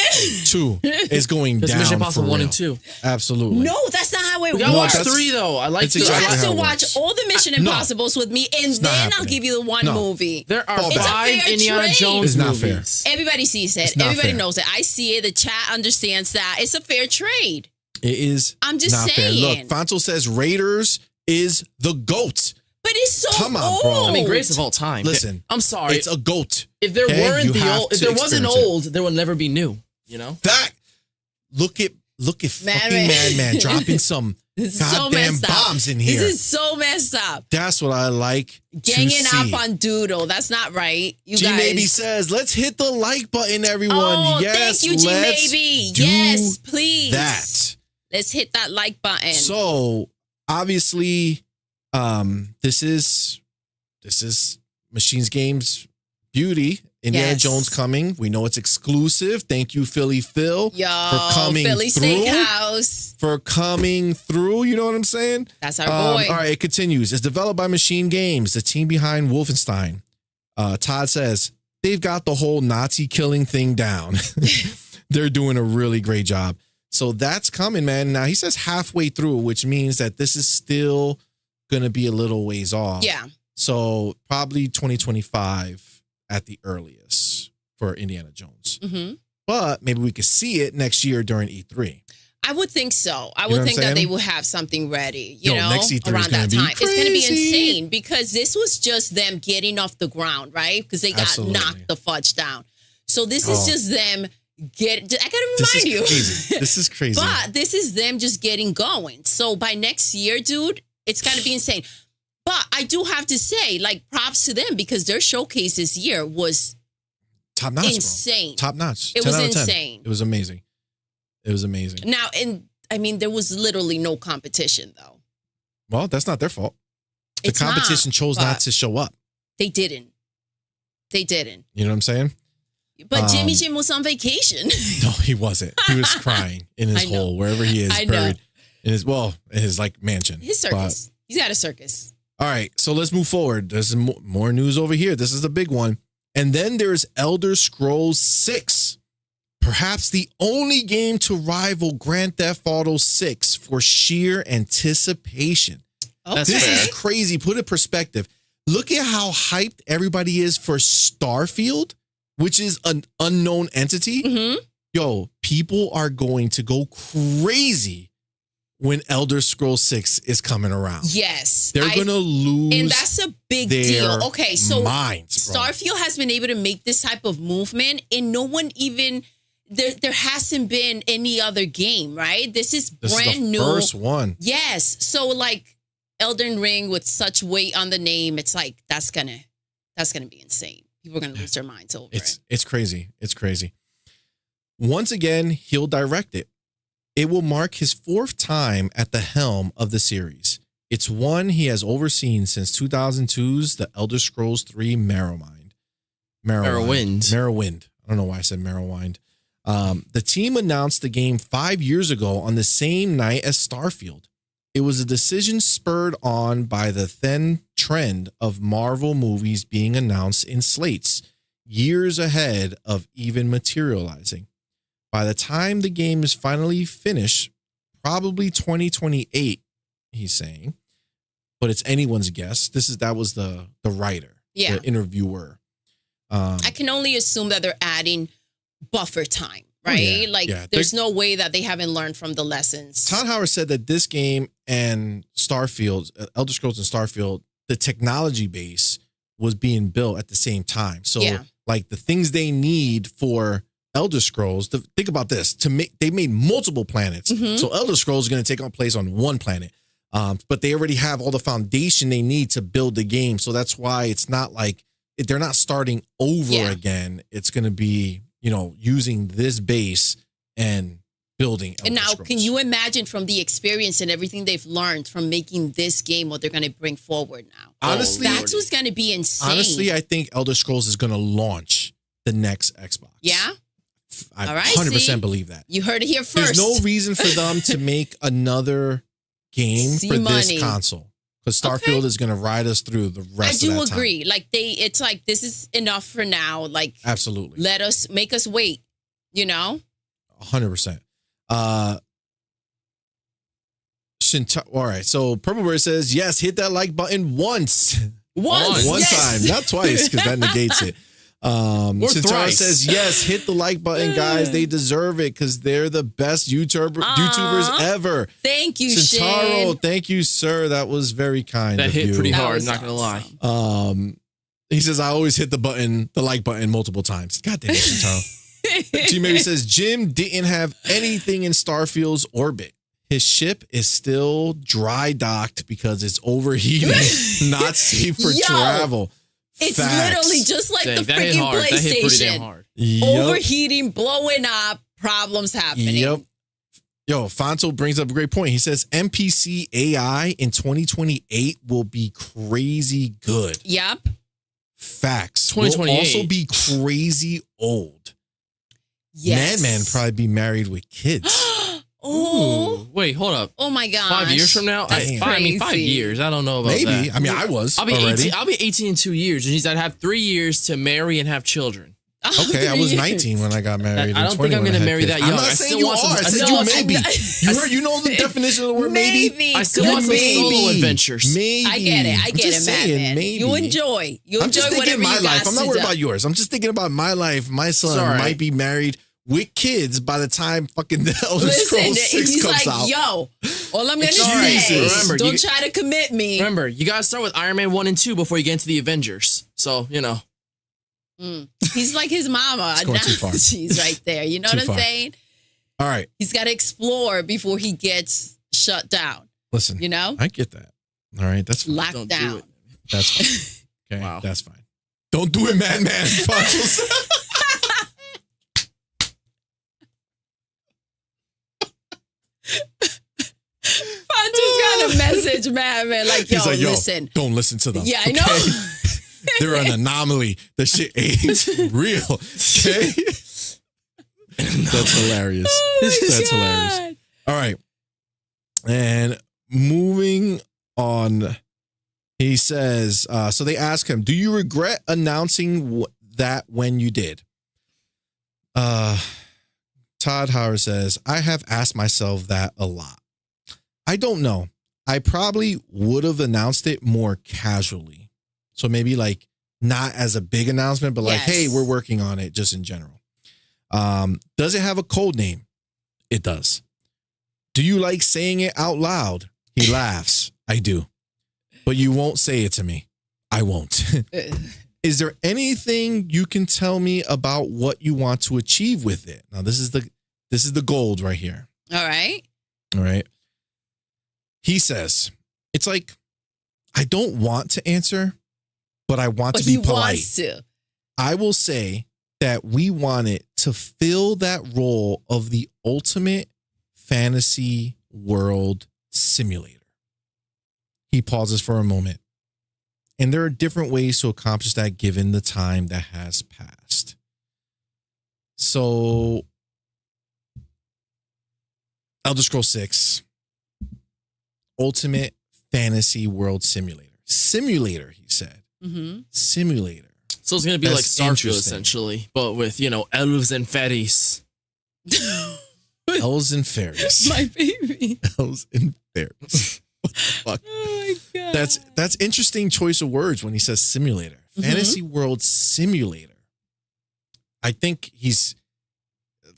S1: 2 is going
S2: There's
S1: down.
S2: Mission
S1: for
S2: Impossible 1
S1: real.
S2: and 2.
S1: Absolutely.
S3: No, that's not how it
S2: We gotta
S1: No,
S2: watch
S3: works.
S1: that's-
S2: 3 though. I like
S1: it's
S2: the
S3: You
S1: exactly
S3: have
S1: how
S3: to
S1: it
S3: watch
S1: works.
S3: all the Mission
S1: No.
S3: Impossibles with me, and
S1: It's not
S3: then I'll
S1: happening.
S3: give you the one
S1: No.
S3: movie.
S2: There are
S1: Fall back.
S2: 5
S3: It's a fair
S2: Indiana
S3: trade.
S2: Jones
S1: It's not fair.
S2: movies.
S3: Everybody sees it.
S1: not
S3: Everybody
S1: fair.
S3: knows it. I see it. The chat understands that. It's a fair trade.
S1: It is.
S3: I'm just
S1: not
S3: saying.
S1: fair. Look, Fonto says Raiders is the GOAT.
S3: But it's so
S1: Come on,
S3: old.
S1: bro.
S2: I mean, greatest of all time.
S1: Listen,
S2: I'm sorry.
S1: It's a GOAT.
S2: If there
S1: Okay?
S2: weren't
S1: You
S2: the
S1: have
S2: old, if
S1: to
S2: there wasn't
S1: experience it.
S2: old, there would never be new. You know.
S1: That look at
S3: Man,
S1: fucking
S3: man.
S1: Madman dropping some
S3: This is so
S1: goddamn
S3: messed up.
S1: bombs in here.
S3: This is so messed up.
S1: That's what I like
S3: Ganging
S1: to see.
S3: up on Doodle. That's not right. You
S1: G
S3: guys.
S1: Maybe says, let's hit the like button, everyone.
S3: Oh,
S1: yes,
S3: thank you, G
S1: let's
S3: Maybe.
S1: do
S3: Yes, please.
S1: that.
S3: Let's hit that like button.
S1: So obviously, this is Machines Games beauty. Indiana
S3: Yes.
S1: Jones coming. We know it's exclusive. Thank you, Philly Phil,
S3: Yo,
S1: for coming
S3: Philly
S1: through.
S3: Steakhouse.
S1: For coming through. You know what I'm saying?
S3: That's our boy.
S1: All right, it continues. It's developed by Machine Games, the team behind Wolfenstein. Todd says they've got the whole Nazi killing thing down. They're doing a really great job. So that's coming, man. Now he says halfway through, which means that this is still gonna be a little ways off.
S3: Yeah.
S1: So probably 2025 at the earliest for Indiana Jones.
S3: hmm
S1: But maybe we could see it next year during E3.
S3: I would think so. I
S1: know
S3: would
S1: what
S3: think
S1: I'm
S3: that they
S1: saying?
S3: will have something ready, you
S1: Yo,
S3: know,
S1: next E3 is
S3: around
S1: gonna
S3: that
S1: be
S3: time. It's going to be
S1: crazy.
S3: insane because this was just them getting off the ground, right? Because they got
S1: Absolutely.
S3: knocked the fudge down. So this is
S1: Oh.
S3: just them I got to
S1: This is
S3: remind you.
S1: crazy. This is crazy.
S3: But this is them just getting going. So by next year, dude, it's going to be insane. But I do have to say, like, props to them because their showcase this year was
S1: Top notch,
S3: insane.
S1: bro. Top notch.
S3: It
S1: 10
S3: was
S1: out of 10.
S3: insane.
S1: It was amazing. It was amazing.
S3: Now, and I mean, there was literally no competition, though.
S1: Well, that's not their fault. The
S3: It's not,
S1: competition chose not
S3: but
S1: to show up.
S3: They didn't. They didn't.
S1: You know what I'm saying?
S3: But Jimmy
S1: Um,
S3: Jim was on vacation.
S1: No, he wasn't. He was crying in his
S3: I know.
S1: hole, wherever he is
S3: I know.
S1: buried. In his like mansion.
S3: His circus. He's got a circus.
S1: All right, so let's move forward. There's more news over here. This is the big one. And then there's Elder Scrolls 6. Perhaps the only game to rival Grand Theft Auto 6 for sheer anticipation.
S2: That's
S1: This
S2: fair.
S1: is crazy. Put it in perspective. Look at how hyped everybody is for Starfield, which is an unknown entity.
S3: Mm-hmm.
S1: Yo, people are going to go crazy when Elder Scrolls 6 is coming around.
S3: Yes.
S1: They're going to lose
S3: And that's a big
S1: their
S3: deal. Okay, so
S1: minds, bro.
S3: Starfield has been able to make this type of movement, and no one even there hasn't been any other game, right? This is
S1: This
S3: brand
S1: is the
S3: new.
S1: first one.
S3: Yes. So like Elden Ring with such weight on the name, it's like that's gonna be insane. People are gonna lose their minds over it.
S1: It's crazy. It's crazy. Once again, he'll direct it. It will mark his 4th time at the helm of the series. It's one he has overseen since 2002's The Elder Scrolls 3 Morrowind. Morrowind. I don't know why I said Morrowind. The team announced the game 5 years ago on the same night as Starfield. It was a decision spurred on by the then trend of Marvel movies being announced in slates, years ahead of even materializing. By the time the game is finally finished, probably 2028, he's saying, but it's anyone's guess. That was the writer,
S3: Yeah.
S1: the interviewer.
S3: I can only assume that they're adding buffer time, right?
S1: yeah,
S3: Like
S1: yeah.
S3: there's no way that they haven't learned from the lessons.
S1: Todd Howard said that this game and Starfield, Elder Scrolls and Starfield, the technology base was being built at the same time. So,
S3: Yeah.
S1: like the things they need for Elder Scrolls, think about this: they made multiple planets.
S3: Mhm.
S1: So Elder Scrolls is going to take on place on one planet, but they already have all the foundation they need to build the game. So that's why it's not like they're not starting over
S3: Yeah.
S1: again. It's going to be using this base and building Elder
S3: And now,
S1: Scrolls.
S3: can you imagine from the experience and everything they've learned from making this game what they're going to bring forward now?
S1: Honestly,
S3: That's what's going to be insane.
S1: Honestly, I think Elder Scrolls is going to launch the next Xbox.
S3: Yeah?
S1: I
S3: All right,
S1: 100%
S3: see?
S1: believe that.
S3: You heard it here first.
S1: There's no reason for them to make another game for this
S3: CMoney.
S1: console. Because Starfield is going to ride us through the rest of that time.
S3: I do agree. Like it's like, this is enough for now. Like,
S1: Absolutely.
S3: make us wait, you know?
S1: 100%. All right. So Purple Bird says, yes, hit that like button once.
S3: One
S1: Time, not twice, because that negates it. Shintaro
S2: thrice.
S1: says, yes, hit the like button, guys. They deserve it because they're the best YouTubers ever.
S3: Thank you,
S1: Shintaro,
S3: Shin.
S1: thank you, sir. That was very kind
S2: That
S1: of
S2: hit
S1: you.
S2: pretty
S3: That
S2: hard,
S3: was
S2: not going to lie.
S3: awesome.
S1: He says, I always hit the like button multiple times. God damn it, Shintaro. G Maybe says, Jim didn't have anything in Starfield's orbit. His ship is still dry docked because it's overheating, not safe for travel.
S3: It's
S1: Facts.
S3: literally just like
S2: Dang,
S3: the
S2: that hit
S3: freaking
S2: hard. That hit pretty
S3: PlayStation.
S2: damn hard.
S3: Overheating, blowing up, problems happening.
S1: Yep. Yo, Fonto brings up a great point. He says NPC AI in 2028 will be crazy good.
S3: Yep.
S1: Facts. Will
S2: 2028.
S1: also be crazy old.
S3: Yes.
S1: Madman probably be married with kids.
S3: Oh.
S2: Ooh, wait, hold up.
S3: Oh my gosh.
S2: 5 years from now?
S3: That's
S2: I mean, 5
S3: crazy.
S2: years. I don't know about
S1: Maybe.
S2: that.
S1: I mean, I was
S2: I'll be
S1: already.
S2: 18. I'll be 18 in 2 years, which means I'd have 3 years to marry and have children.
S1: Okay, I was 19 when I got married.
S2: I don't
S1: and
S2: think
S1: 20
S2: I'm
S1: when I
S2: gonna
S1: had
S2: marry
S1: kids.
S2: that
S1: I'm
S2: young.
S1: not
S2: I
S1: saying
S2: still
S1: you
S2: want some-
S1: are. I
S2: I
S1: said
S2: still
S1: you
S2: want some-
S1: maybe. You know the definition of the word maybe?
S3: Maybe.
S2: I still want some
S1: Maybe.
S2: solo adventures.
S1: Maybe.
S3: I get it. I
S1: I'm
S3: get
S1: just
S3: it,
S1: saying,
S3: man.
S1: maybe.
S3: You enjoy. You
S1: I'm
S3: enjoy
S1: just thinking
S3: whatever
S1: my
S3: you
S1: life.
S3: got
S1: I'm not
S3: to
S1: worried
S3: do.
S1: about yours. I'm just thinking about my life. My son
S2: all right.
S1: might be married with kids by the time fucking the Elder
S3: Listen,
S1: Scrolls 6
S3: he's
S1: comes
S3: like,
S1: out.
S3: yo, all I'm going to
S1: It's
S3: say
S1: Jesus.
S3: is
S2: Remember,
S3: don't
S2: you-
S3: try to commit me.
S2: Remember, you gotta start with Iron Man 1 and 2 before you get into the Avengers. So, you know.
S3: He's like his mama.
S1: It's going too far.
S3: She's right there. You know
S1: Too
S3: what I'm
S1: far.
S3: saying?
S1: All right.
S3: He's got to explore before he gets shut down.
S1: Listen.
S3: You know?
S1: I get that. All right. That's fine.
S3: Locked
S2: Don't do
S3: down.
S2: it.
S1: That's fine. Okay.
S2: Wow.
S1: That's fine. Don't do it, Madman. Fontos.
S3: Fonto's got a message, man. Like, yo,
S1: He's like, yo,
S3: listen.
S1: don't listen to them.
S3: Yeah, I know.
S1: Okay? They're an anomaly. The shit ain't real. Okay? That's hilarious. That's hilarious. All right. And moving on, he says, so they ask him, do you regret announcing that when you did? Todd Howard says, I have asked myself that a lot. I don't know. I probably would have announced it more casually. So maybe like not as a big announcement, but like,
S3: Yes.
S1: hey, we're working on it just in general. Does it have a code name? It does. Do you like saying it out loud? He laughs. I do. But you won't say it to me. I won't. Is there anything you can tell me about what you want to achieve with it? Now, this is the gold right here.
S3: All right.
S1: All right. He says, it's like, I don't want to answer, but I want
S3: But
S1: to be
S3: he
S1: polite.
S3: wants to.
S1: I will say that we want it to fill that role of the ultimate fantasy world simulator. He pauses for a moment. And there are different ways to accomplish that given the time that has passed. So, Elder Scrolls 6, ultimate fantasy world simulator. Simulator, he said.
S3: Mm-hmm.
S1: Simulator.
S2: So it's gonna be
S1: That's
S2: like Starfield
S1: interesting.
S2: essentially, but with, you know, elves and fairies.
S1: Elves and fairies.
S3: My baby.
S1: Elves and fairies. What the fuck?
S3: Oh my God.
S1: That's interesting choice of words when he says simulator. Fantasy world simulator. I think he's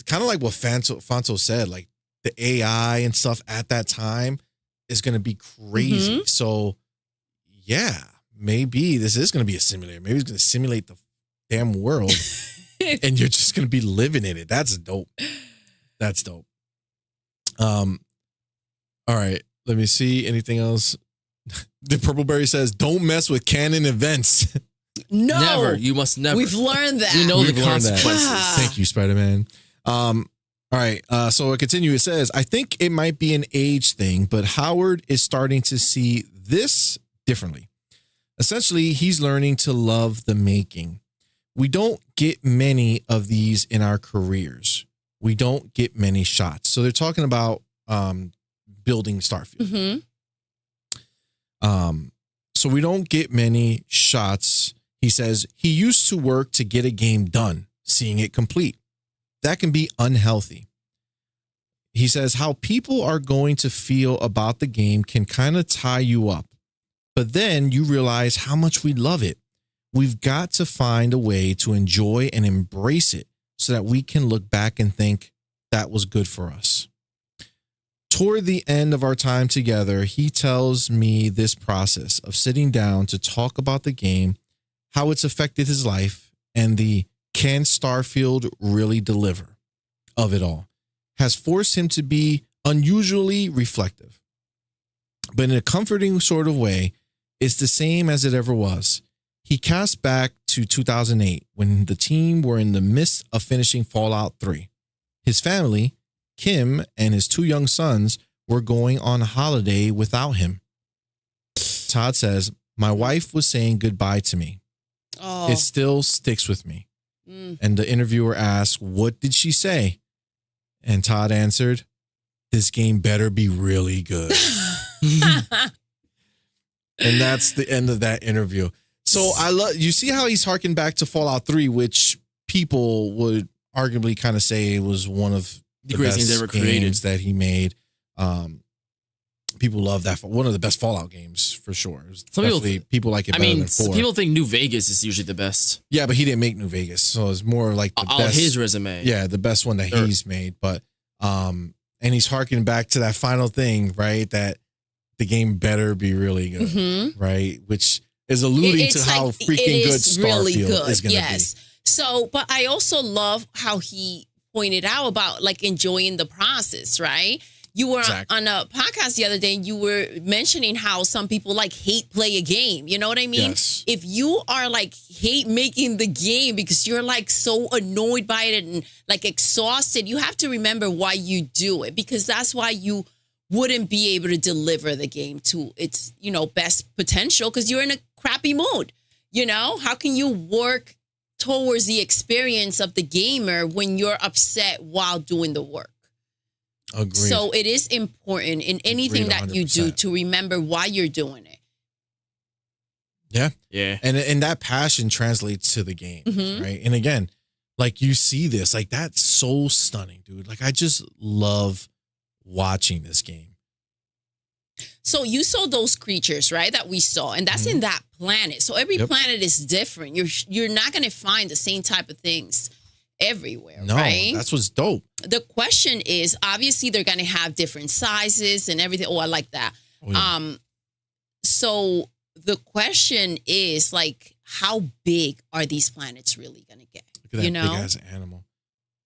S1: kind of like what Fonto said, like the AI and stuff at that time is going to be crazy. So yeah, maybe this is going to be a simulator. Maybe it's going to simulate the damn world and you're just going to be living in it. That's dope. That's dope. All right. Let me see. Anything else? The Purple Berry says, don't mess with canon events.
S3: No.
S2: Never. You must never.
S3: We've learned that.
S2: We know
S1: We've
S2: the
S1: learned that.
S2: consequences.
S1: Thank you, Spider-Man. All right. So I continue. It says, I think it might be an age thing, but Howard is starting to see this differently. Essentially, he's learning to love the making. We don't get many of these in our careers. We don't get many shots. So they're talking about building Starfield. So we don't get many shots. He says he used to work to get a game done, seeing it complete. That can be unhealthy. He says how people are going to feel about the game can kind of tie you up. But then you realize how much we love it. We've got to find a way to enjoy and embrace it so that we can look back and think that was good for us. Toward the end of our time together, he tells me this process of sitting down to talk about the game, how it's affected his life, and the can Starfield really deliver of it all has forced him to be unusually reflective. But in a comforting sort of way, it's the same as it ever was. He cast back to 2008 when the team were in the midst of finishing Fallout 3. His family, Kim and his 2 young sons, were going on holiday without him. Todd says, my wife was saying goodbye to me.
S3: Oh.
S1: It still sticks with me. And the interviewer asked, what did she say? And Todd answered, this game better be really good. And that's the end of that interview. So you see how he's harking back to Fallout 3, which people would arguably kind of say was one of the
S2: greatest games ever created
S1: that he made. People love that. One of the best Fallout games for sure.
S2: Some
S1: people like it better than 4.
S2: People think New Vegas is usually the best.
S1: Yeah, but he didn't make New Vegas, so it's more like the best.
S2: His resume.
S1: Yeah, the best one that he's made. But and he's harking back to that final thing, right? That the game better be really good, right? Which is alluding to how freaking good Starfield is going to be.
S3: So, but I also love how he pointed out about like enjoying the process, right? You were on a podcast the other day and you were mentioning how some people like hate play a game. You know what I mean?
S1: Yes.
S3: If you are like hate making the game because you're like so annoyed by it and like exhausted, you have to remember why you do it, because that's why you wouldn't be able to deliver the game to its, best potential because you're in a crappy mood. How can you work towards the experience of the gamer when you're upset while doing the work?
S1: Agreed.
S3: So it is important in anything that you do to remember why you're doing it.
S1: Yeah.
S2: Yeah.
S1: And that passion translates to the game, right? And again, like you see this, like that's so stunning, dude. Like I just love watching this game.
S3: So you saw those creatures, right, that we saw, and that's in that planet. So every planet is different. You're not going to find the same type of things everywhere, right?
S1: That's what's dope.
S3: The question is, obviously, they're going to have different sizes and everything. Oh, I like that. Oh, yeah. So the question is, like, how big are these planets really going to get?
S1: Look at that big ass animal.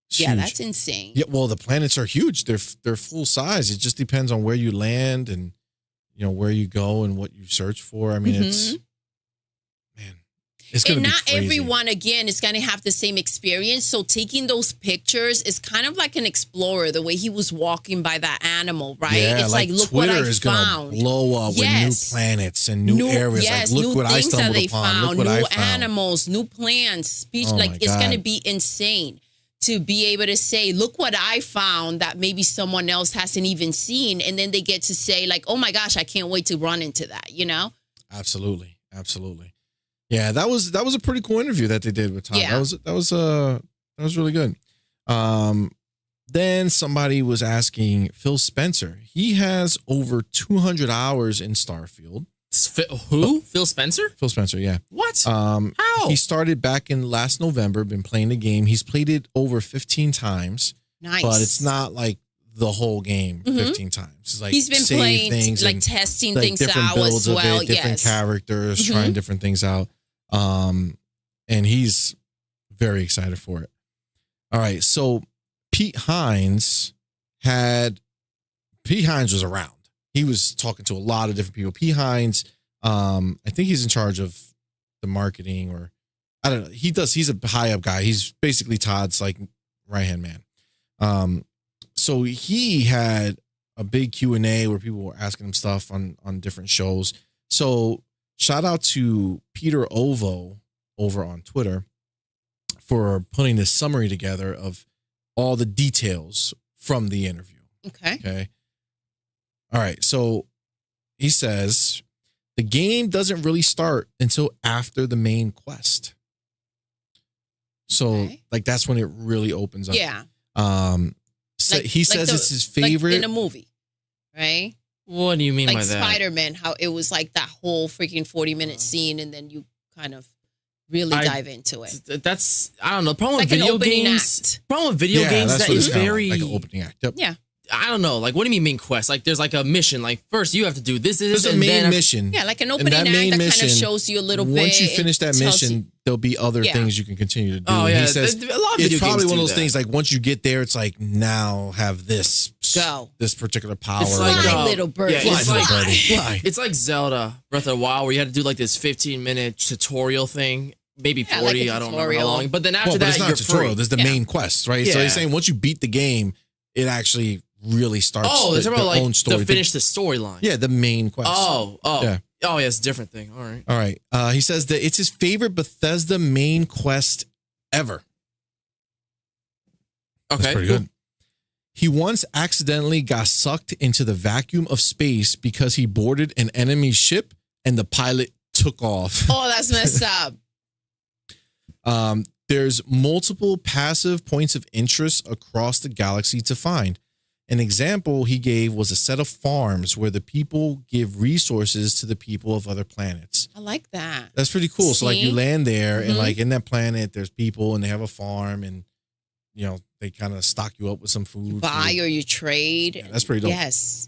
S3: Yeah, that's insane.
S1: Yeah, well, the planets are huge. They're full size. It just depends on where you land and where you go and what you search for. I mean, it's going to be
S3: not
S1: crazy.
S3: Everyone, again, is going to have the same experience. So taking those pictures is kind of like an explorer, the way he was walking by that animal, right?
S1: Yeah,
S3: it's like look
S1: Twitter
S3: what I
S1: is
S3: found.
S1: Gonna blow up with new planets and new areas.
S3: Yes,
S1: like, look
S3: new
S1: what
S3: things
S1: I
S3: that
S1: stumbled
S3: they
S1: upon.
S3: found,
S1: Look what
S3: new
S1: I found.
S3: animals, new plants, speech. It's going to be insane to be able to say, look what I found that maybe someone else hasn't even seen. And then they get to say like, oh my gosh, I can't wait to run into that,
S1: Absolutely. Absolutely. Yeah, that was a pretty cool interview that they did with Tom.
S3: Yeah.
S1: That was really good. Then somebody was asking Phil Spencer. He has over 200 hours in Starfield.
S2: Who? Phil Spencer?
S1: Phil Spencer, yeah.
S2: What?
S1: How?
S2: He
S1: started back in last November, been playing the game. He's played it over 15 times.
S3: Nice.
S1: But it's not like the whole game 15 times. It's like
S3: he's been playing, like testing things out as well.
S1: Different characters, trying different things out. And he's very excited for it. All right. So Pete Hines was around. He was talking to a lot of different people. Pete Hines, I think he's in charge of the marketing, or I don't know. He's a high up guy. He's basically Todd's like right-hand man. So he had a big Q&A where people were asking him stuff on different shows. So shout out to Peter Ovo over on Twitter. for putting this summary together of all the details from the interview. Okay. All right. So he says the game doesn't really start until after the main quest. So like that's when it really opens up.
S3: Yeah.
S1: He says it's his favorite
S3: in a movie, right?
S2: What do you mean by that?
S3: Spider-Man, how it was like that whole freaking 40-minute scene, and then you kind of really dive into it.
S2: That's I don't know. Problem with
S3: Like an
S2: video
S3: opening
S2: games.
S3: act.
S2: Problem with video games
S1: that's
S2: that
S1: what
S2: is
S1: it's kinda
S2: very
S1: like an opening act. Yep.
S3: Yeah.
S2: I don't know. Like, what do you mean main quest? Like, there's like a mission. Like, first you have to do this,
S1: There's a main mission.
S3: Yeah, like an opening act that kind of shows you a little bit.
S1: Once you finish that mission, there'll be other things you can continue to do.
S2: Oh, yeah.
S1: He says
S2: A lot of
S1: it's
S2: video
S1: probably
S2: games
S1: one of
S2: do
S1: those
S2: that.
S1: things like once you get there, it's like now have this this particular power.
S2: It's like,
S3: Fly, little bird.
S2: yeah, it's
S1: Fly,
S2: like,
S1: little birdie, fly.
S2: It's like Zelda Breath of the Wild, where you had to do like this 15-minute tutorial thing, maybe 40.
S3: like a
S2: I don't know how
S3: tutorial.
S2: long. But then after
S1: Well, but
S2: that,
S1: it's not
S2: you're
S1: a tutorial.
S2: free.
S1: There's the main quest, right? So
S2: Yeah.
S1: he's saying once you beat the game, it actually really starts
S2: Oh, it's about
S1: their
S2: like
S1: own story.
S2: to finish the storyline.
S1: Yeah, the main quest.
S2: Yeah.
S1: Yeah.
S2: Oh, yeah, it's a different thing. All right.
S1: All right. He says that it's his favorite Bethesda main quest ever.
S2: Okay.
S1: That's pretty good. He once accidentally got sucked into the vacuum of space because he boarded an enemy ship and the pilot took off.
S3: Oh, that's messed up.
S1: There's multiple passive points of interest across the galaxy to find. An example he gave was a set of farms where the people give resources to the people of other planets.
S3: I like that.
S1: That's pretty cool. So like you
S3: See?
S1: land there and like in that planet, there's people and they have a farm and, you know, they kind of stock you up with some food.
S3: Buy or you trade.
S1: Yeah, that's pretty dope.
S3: Yes.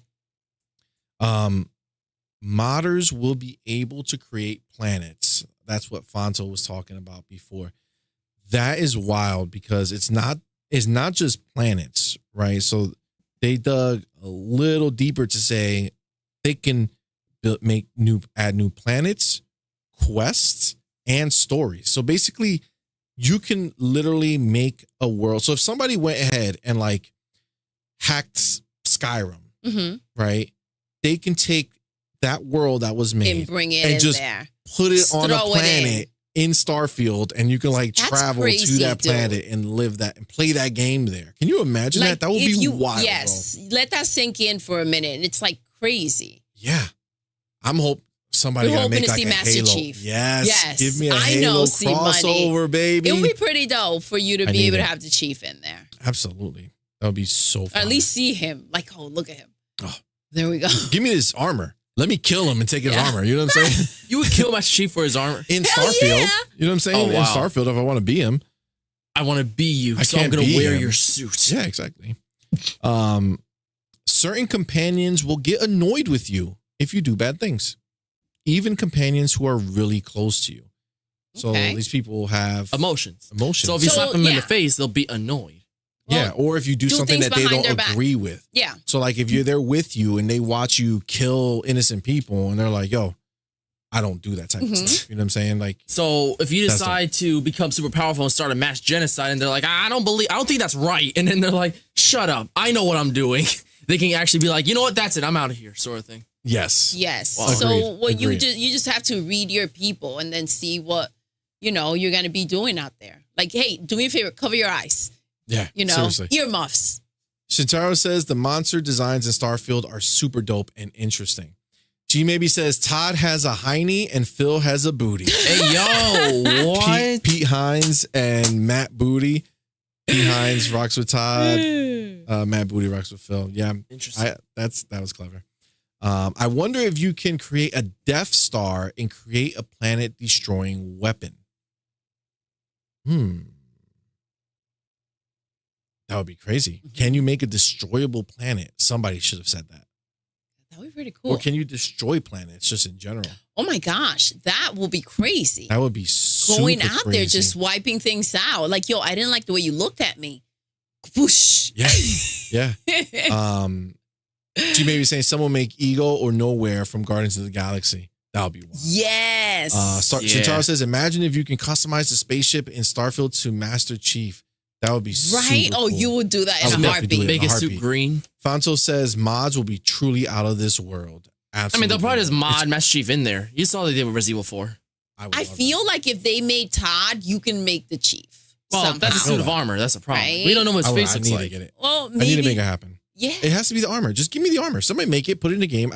S1: Modders will be able to create planets. That's what Fonto was talking about before. That is wild because it's not just planets, right? So they dug a little deeper to say they can add new planets, quests, and stories. So basically, you can literally make a world. So if somebody went ahead and like hacked Skyrim, right? They can take that world that was made
S3: And bring it
S1: and
S3: in
S1: just
S3: there.
S1: put it
S3: Just
S1: on a
S3: throw it
S1: planet in Starfield, and you can like
S3: That's
S1: travel
S3: crazy,
S1: to that
S3: dude.
S1: planet and live that and play that game there. Can you imagine that? That would
S3: if
S1: be wild.
S3: Yes. Let that sink in for a minute. And it's like crazy.
S1: Yeah. I'm somebody
S3: We're
S1: gonna
S3: hoping
S1: make
S3: to
S1: like
S3: see
S1: a
S3: Master
S1: Halo.
S3: Chief.
S1: Yes.
S3: Yes.
S1: Give me a
S3: I
S1: Halo
S3: know, CMoney.
S1: crossover, baby.
S3: It would be pretty dope for you to
S1: I
S3: be
S1: need
S3: able to
S1: it.
S3: have the chief in there.
S1: Absolutely. That would be so
S3: Or
S1: fun.
S3: at least see him. Like, oh, look at him.
S1: Oh.
S3: There we go.
S1: Give me this armor. Let me kill him and take his
S3: Yeah.
S1: armor. You know what I'm saying?
S2: You would kill Master Chief for his armor.
S1: In
S3: Hell
S1: Starfield.
S3: yeah.
S1: You know what I'm saying?
S2: Oh, wow.
S1: In Starfield, if I want to be him.
S2: I want to be you,
S1: I
S2: so I'm
S1: can't
S2: going to
S1: be
S2: wear
S1: him.
S2: your suit.
S1: Yeah, exactly. Certain companions will get annoyed with you if you do bad things. Even companions who are really close to you. So
S3: Okay.
S1: these people have
S2: Emotions.
S1: emotions.
S2: So if you
S3: So,
S2: slap them in
S3: yeah.
S2: the face, they'll be annoyed.
S1: yeah, or if you do something
S3: things
S1: that they
S3: behind
S1: don't
S3: their back.
S1: agree with.
S3: Yeah.
S1: So like if you're there with you and they watch you kill innocent people and they're like, yo, I don't do that type of stuff. You know what I'm saying? Like,
S2: So if you
S1: That's
S2: decide to become super powerful and start a mass genocide, and they're like, I don't think that's right, and then they're like, shut up, I know what I'm doing. They can actually be like, you know what, that's it, I'm out of here, sort of thing.
S1: yes.
S3: Yes.
S1: Wow.
S3: So
S1: Agreed.
S3: what you
S1: Agreed.
S3: just have to read your people and then see what, you're going to be doing out there. Like, hey, do me a favor, cover your eyes.
S1: Yeah. Seriously.
S3: Earmuffs.
S1: Shintaro says the monster designs in Starfield are super dope and interesting. G maybe says Todd has a hiney and Phil has a booty.
S2: Hey, yo, what?
S1: Pete Hines and Matt Booty. Pete Hines rocks with Todd. Matt Booty rocks with Phil. Yeah,
S2: Interesting.
S1: that was clever. I wonder if you can create a Death Star and create a planet destroying weapon. That would be crazy. Can you make a destroyable planet? Somebody should have said that.
S3: That would be pretty cool.
S1: Or can you destroy planets just in general?
S3: Oh my gosh, that will be crazy.
S1: That would be super
S3: Going out there,
S1: crazy.
S3: just wiping things out. Like, yo, I didn't like the way you looked at me. Whoosh.
S1: Yeah. She may be saying someone make Ego or Nowhere from Guardians of the Galaxy. That would be wild.
S3: Yes.
S1: Shintaro says, imagine if you can customize the spaceship in Starfield to Master Chief. That would be
S3: right?
S1: super
S3: Oh,
S1: cool.
S3: you would do
S1: I
S3: that
S1: would
S3: in a
S1: definitely do
S3: heartbeat.
S1: it.
S2: Make his suit
S1: heartbeat.
S2: green.
S1: Fonto says mods will be truly out of this world.
S2: I
S1: Absolutely.
S2: mean, they'll probably just mod
S1: It's-
S2: Master Chief in there. You saw they did with Resident Evil 4.
S1: would
S3: I
S1: love
S3: feel like if they made Todd, you can make the chief.
S2: Well,
S3: somehow.
S2: that's a suit of armor. That's a problem.
S3: Right?
S2: We don't know what his
S1: I
S2: face
S1: need
S2: looks
S1: to
S2: like.
S1: get it.
S3: Well,
S1: I need to
S3: maybe.
S1: make it happen.
S3: Yeah.
S1: It has to be the armor. Just give me the armor. Somebody make it, put it in the game.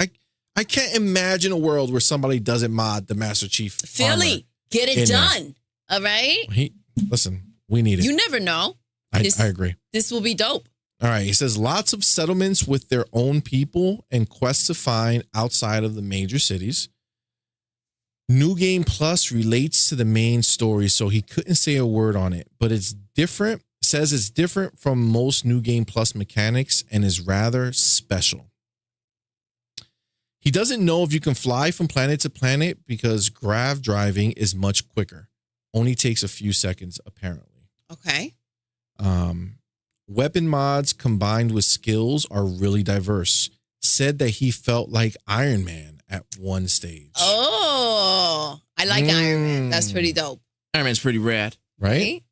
S1: I can't imagine a world where somebody doesn't mod the Master Chief
S3: Philly, get it done. All right.
S1: Listen, we need it.
S3: You never know.
S1: I agree.
S3: This will be dope.
S1: All right. He says lots of settlements with their own people and quests to find outside of the major cities. New Game Plus relates to the main story, so he couldn't say a word on it, but it's different. Says it's different from most New Game Plus mechanics and is rather special. He doesn't know if you can fly from planet to planet because grav driving is much quicker. Only takes a few seconds, apparently.
S3: Okay.
S1: Weapon mods combined with skills are really diverse. Said that he felt like Iron Man at one stage.
S3: Oh, I like Iron Man. That's pretty dope.
S2: Iron Man's pretty rad.
S1: Right?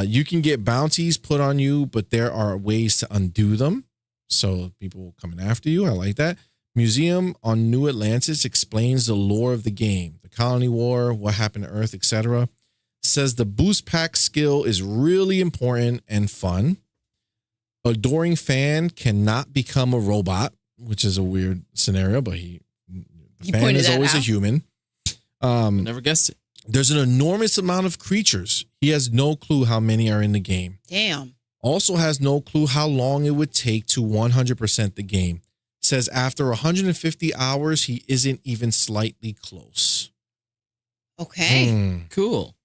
S1: You can get bounties put on you, but there are ways to undo them. So people coming after you. I like that. Museum on New Atlantis explains the lore of the game, the Colony War, what happened to Earth, etc. Says the boost pack skill is really important and fun. Adoring fan cannot become a robot, which is a weird scenario, but the fan is always a human.
S2: Never guessed it.
S1: There's an enormous amount of creatures. He has no clue how many are in the game.
S3: Damn.
S1: Also has no clue how long it would take to 100% the game. Says after 150 hours, he isn't even slightly close.
S3: Okay.
S2: Cool.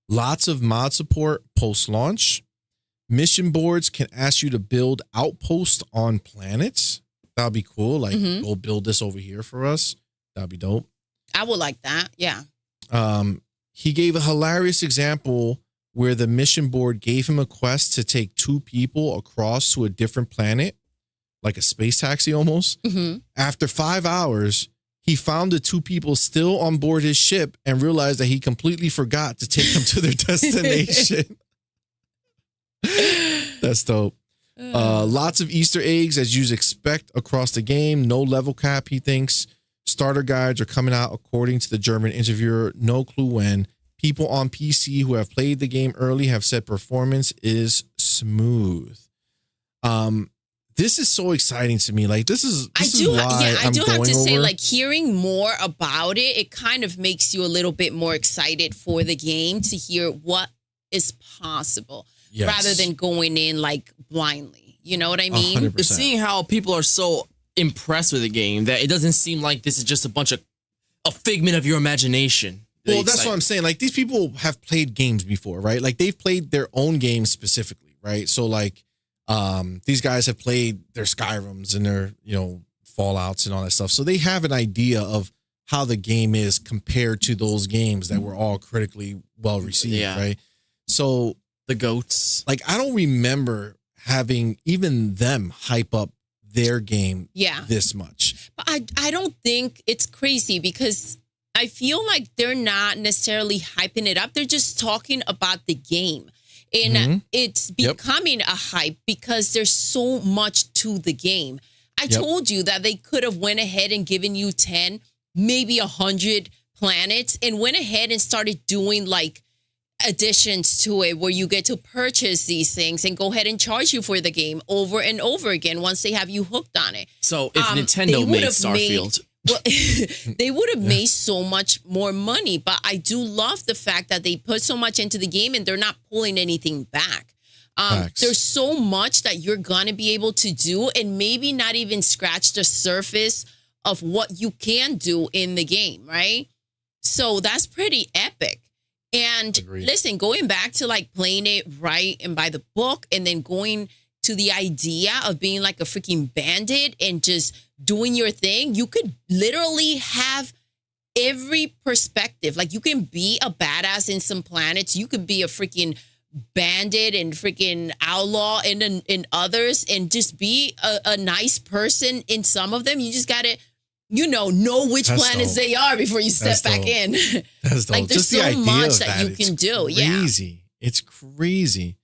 S1: Lots of mod support post-launch. Mission boards can ask you to build outposts on planets. That'd be cool. Like, go build this over here for us. That'd be dope.
S3: I would like that. Yeah.
S1: He gave a hilarious example where the mission board gave him a quest to take 2 people across to a different planet, like a space taxi almost. After 5 hours, he found the 2 people still on board his ship and realized that he completely forgot to take them to their destination. That's dope. Lots of Easter eggs as you'd expect across the game. No level cap, he thinks. Starter guides are coming out according to the German interviewer. No clue when. People on PC who have played the game early have said performance is smooth. This is so exciting to me. Like this is why
S3: I do have to say,
S1: over.
S3: like hearing more about it, it kind of makes you a little bit more excited for the game to hear what is possible rather than going in like blindly. You know what I mean?
S1: 100%.
S2: But seeing how people are so impressed with the game that it doesn't seem like this is just a figment of your imagination.
S1: Well, that's what I'm saying. Like these people have played games before, right? Like they've played their own games specifically, right? So like these guys have played their Skyrims and their, Fallouts and all that stuff. So they have an idea of how the game is compared to those games that were all critically well received, right? So
S2: the goats.
S1: Like I don't remember having even them hype up their game this much.
S3: But I don't think it's crazy because I feel like they're not necessarily hyping it up. They're just talking about the game. And it's becoming a hype because there's so much to the game. I told you that they could have went ahead and given you 10, maybe 100 planets and went ahead and started doing like additions to it where you get to purchase these things and go ahead and charge you for the game over and over again once they have you hooked on it.
S2: So if Nintendo made Starfield...
S3: they would have made so much more money, but I do love the fact that they put so much into the game and they're not pulling anything back. There's so much that you're going to be able to do and maybe not even scratch the surface of what you can do in the game, right? So that's pretty epic. And listen, going back to like playing it right and by the book and then going to the idea of being like a freaking bandit and just doing your thing, you could literally have every perspective. Like you can be a badass in some planets. You could be a freaking bandit and freaking outlaw in others and just be a nice person in some of them. You just got to, know which planets they are before you step back in.
S1: That's dope.
S3: Like there's
S1: just the
S3: so
S1: idea
S3: much
S1: of
S3: that you can do.
S1: Crazy. It's crazy.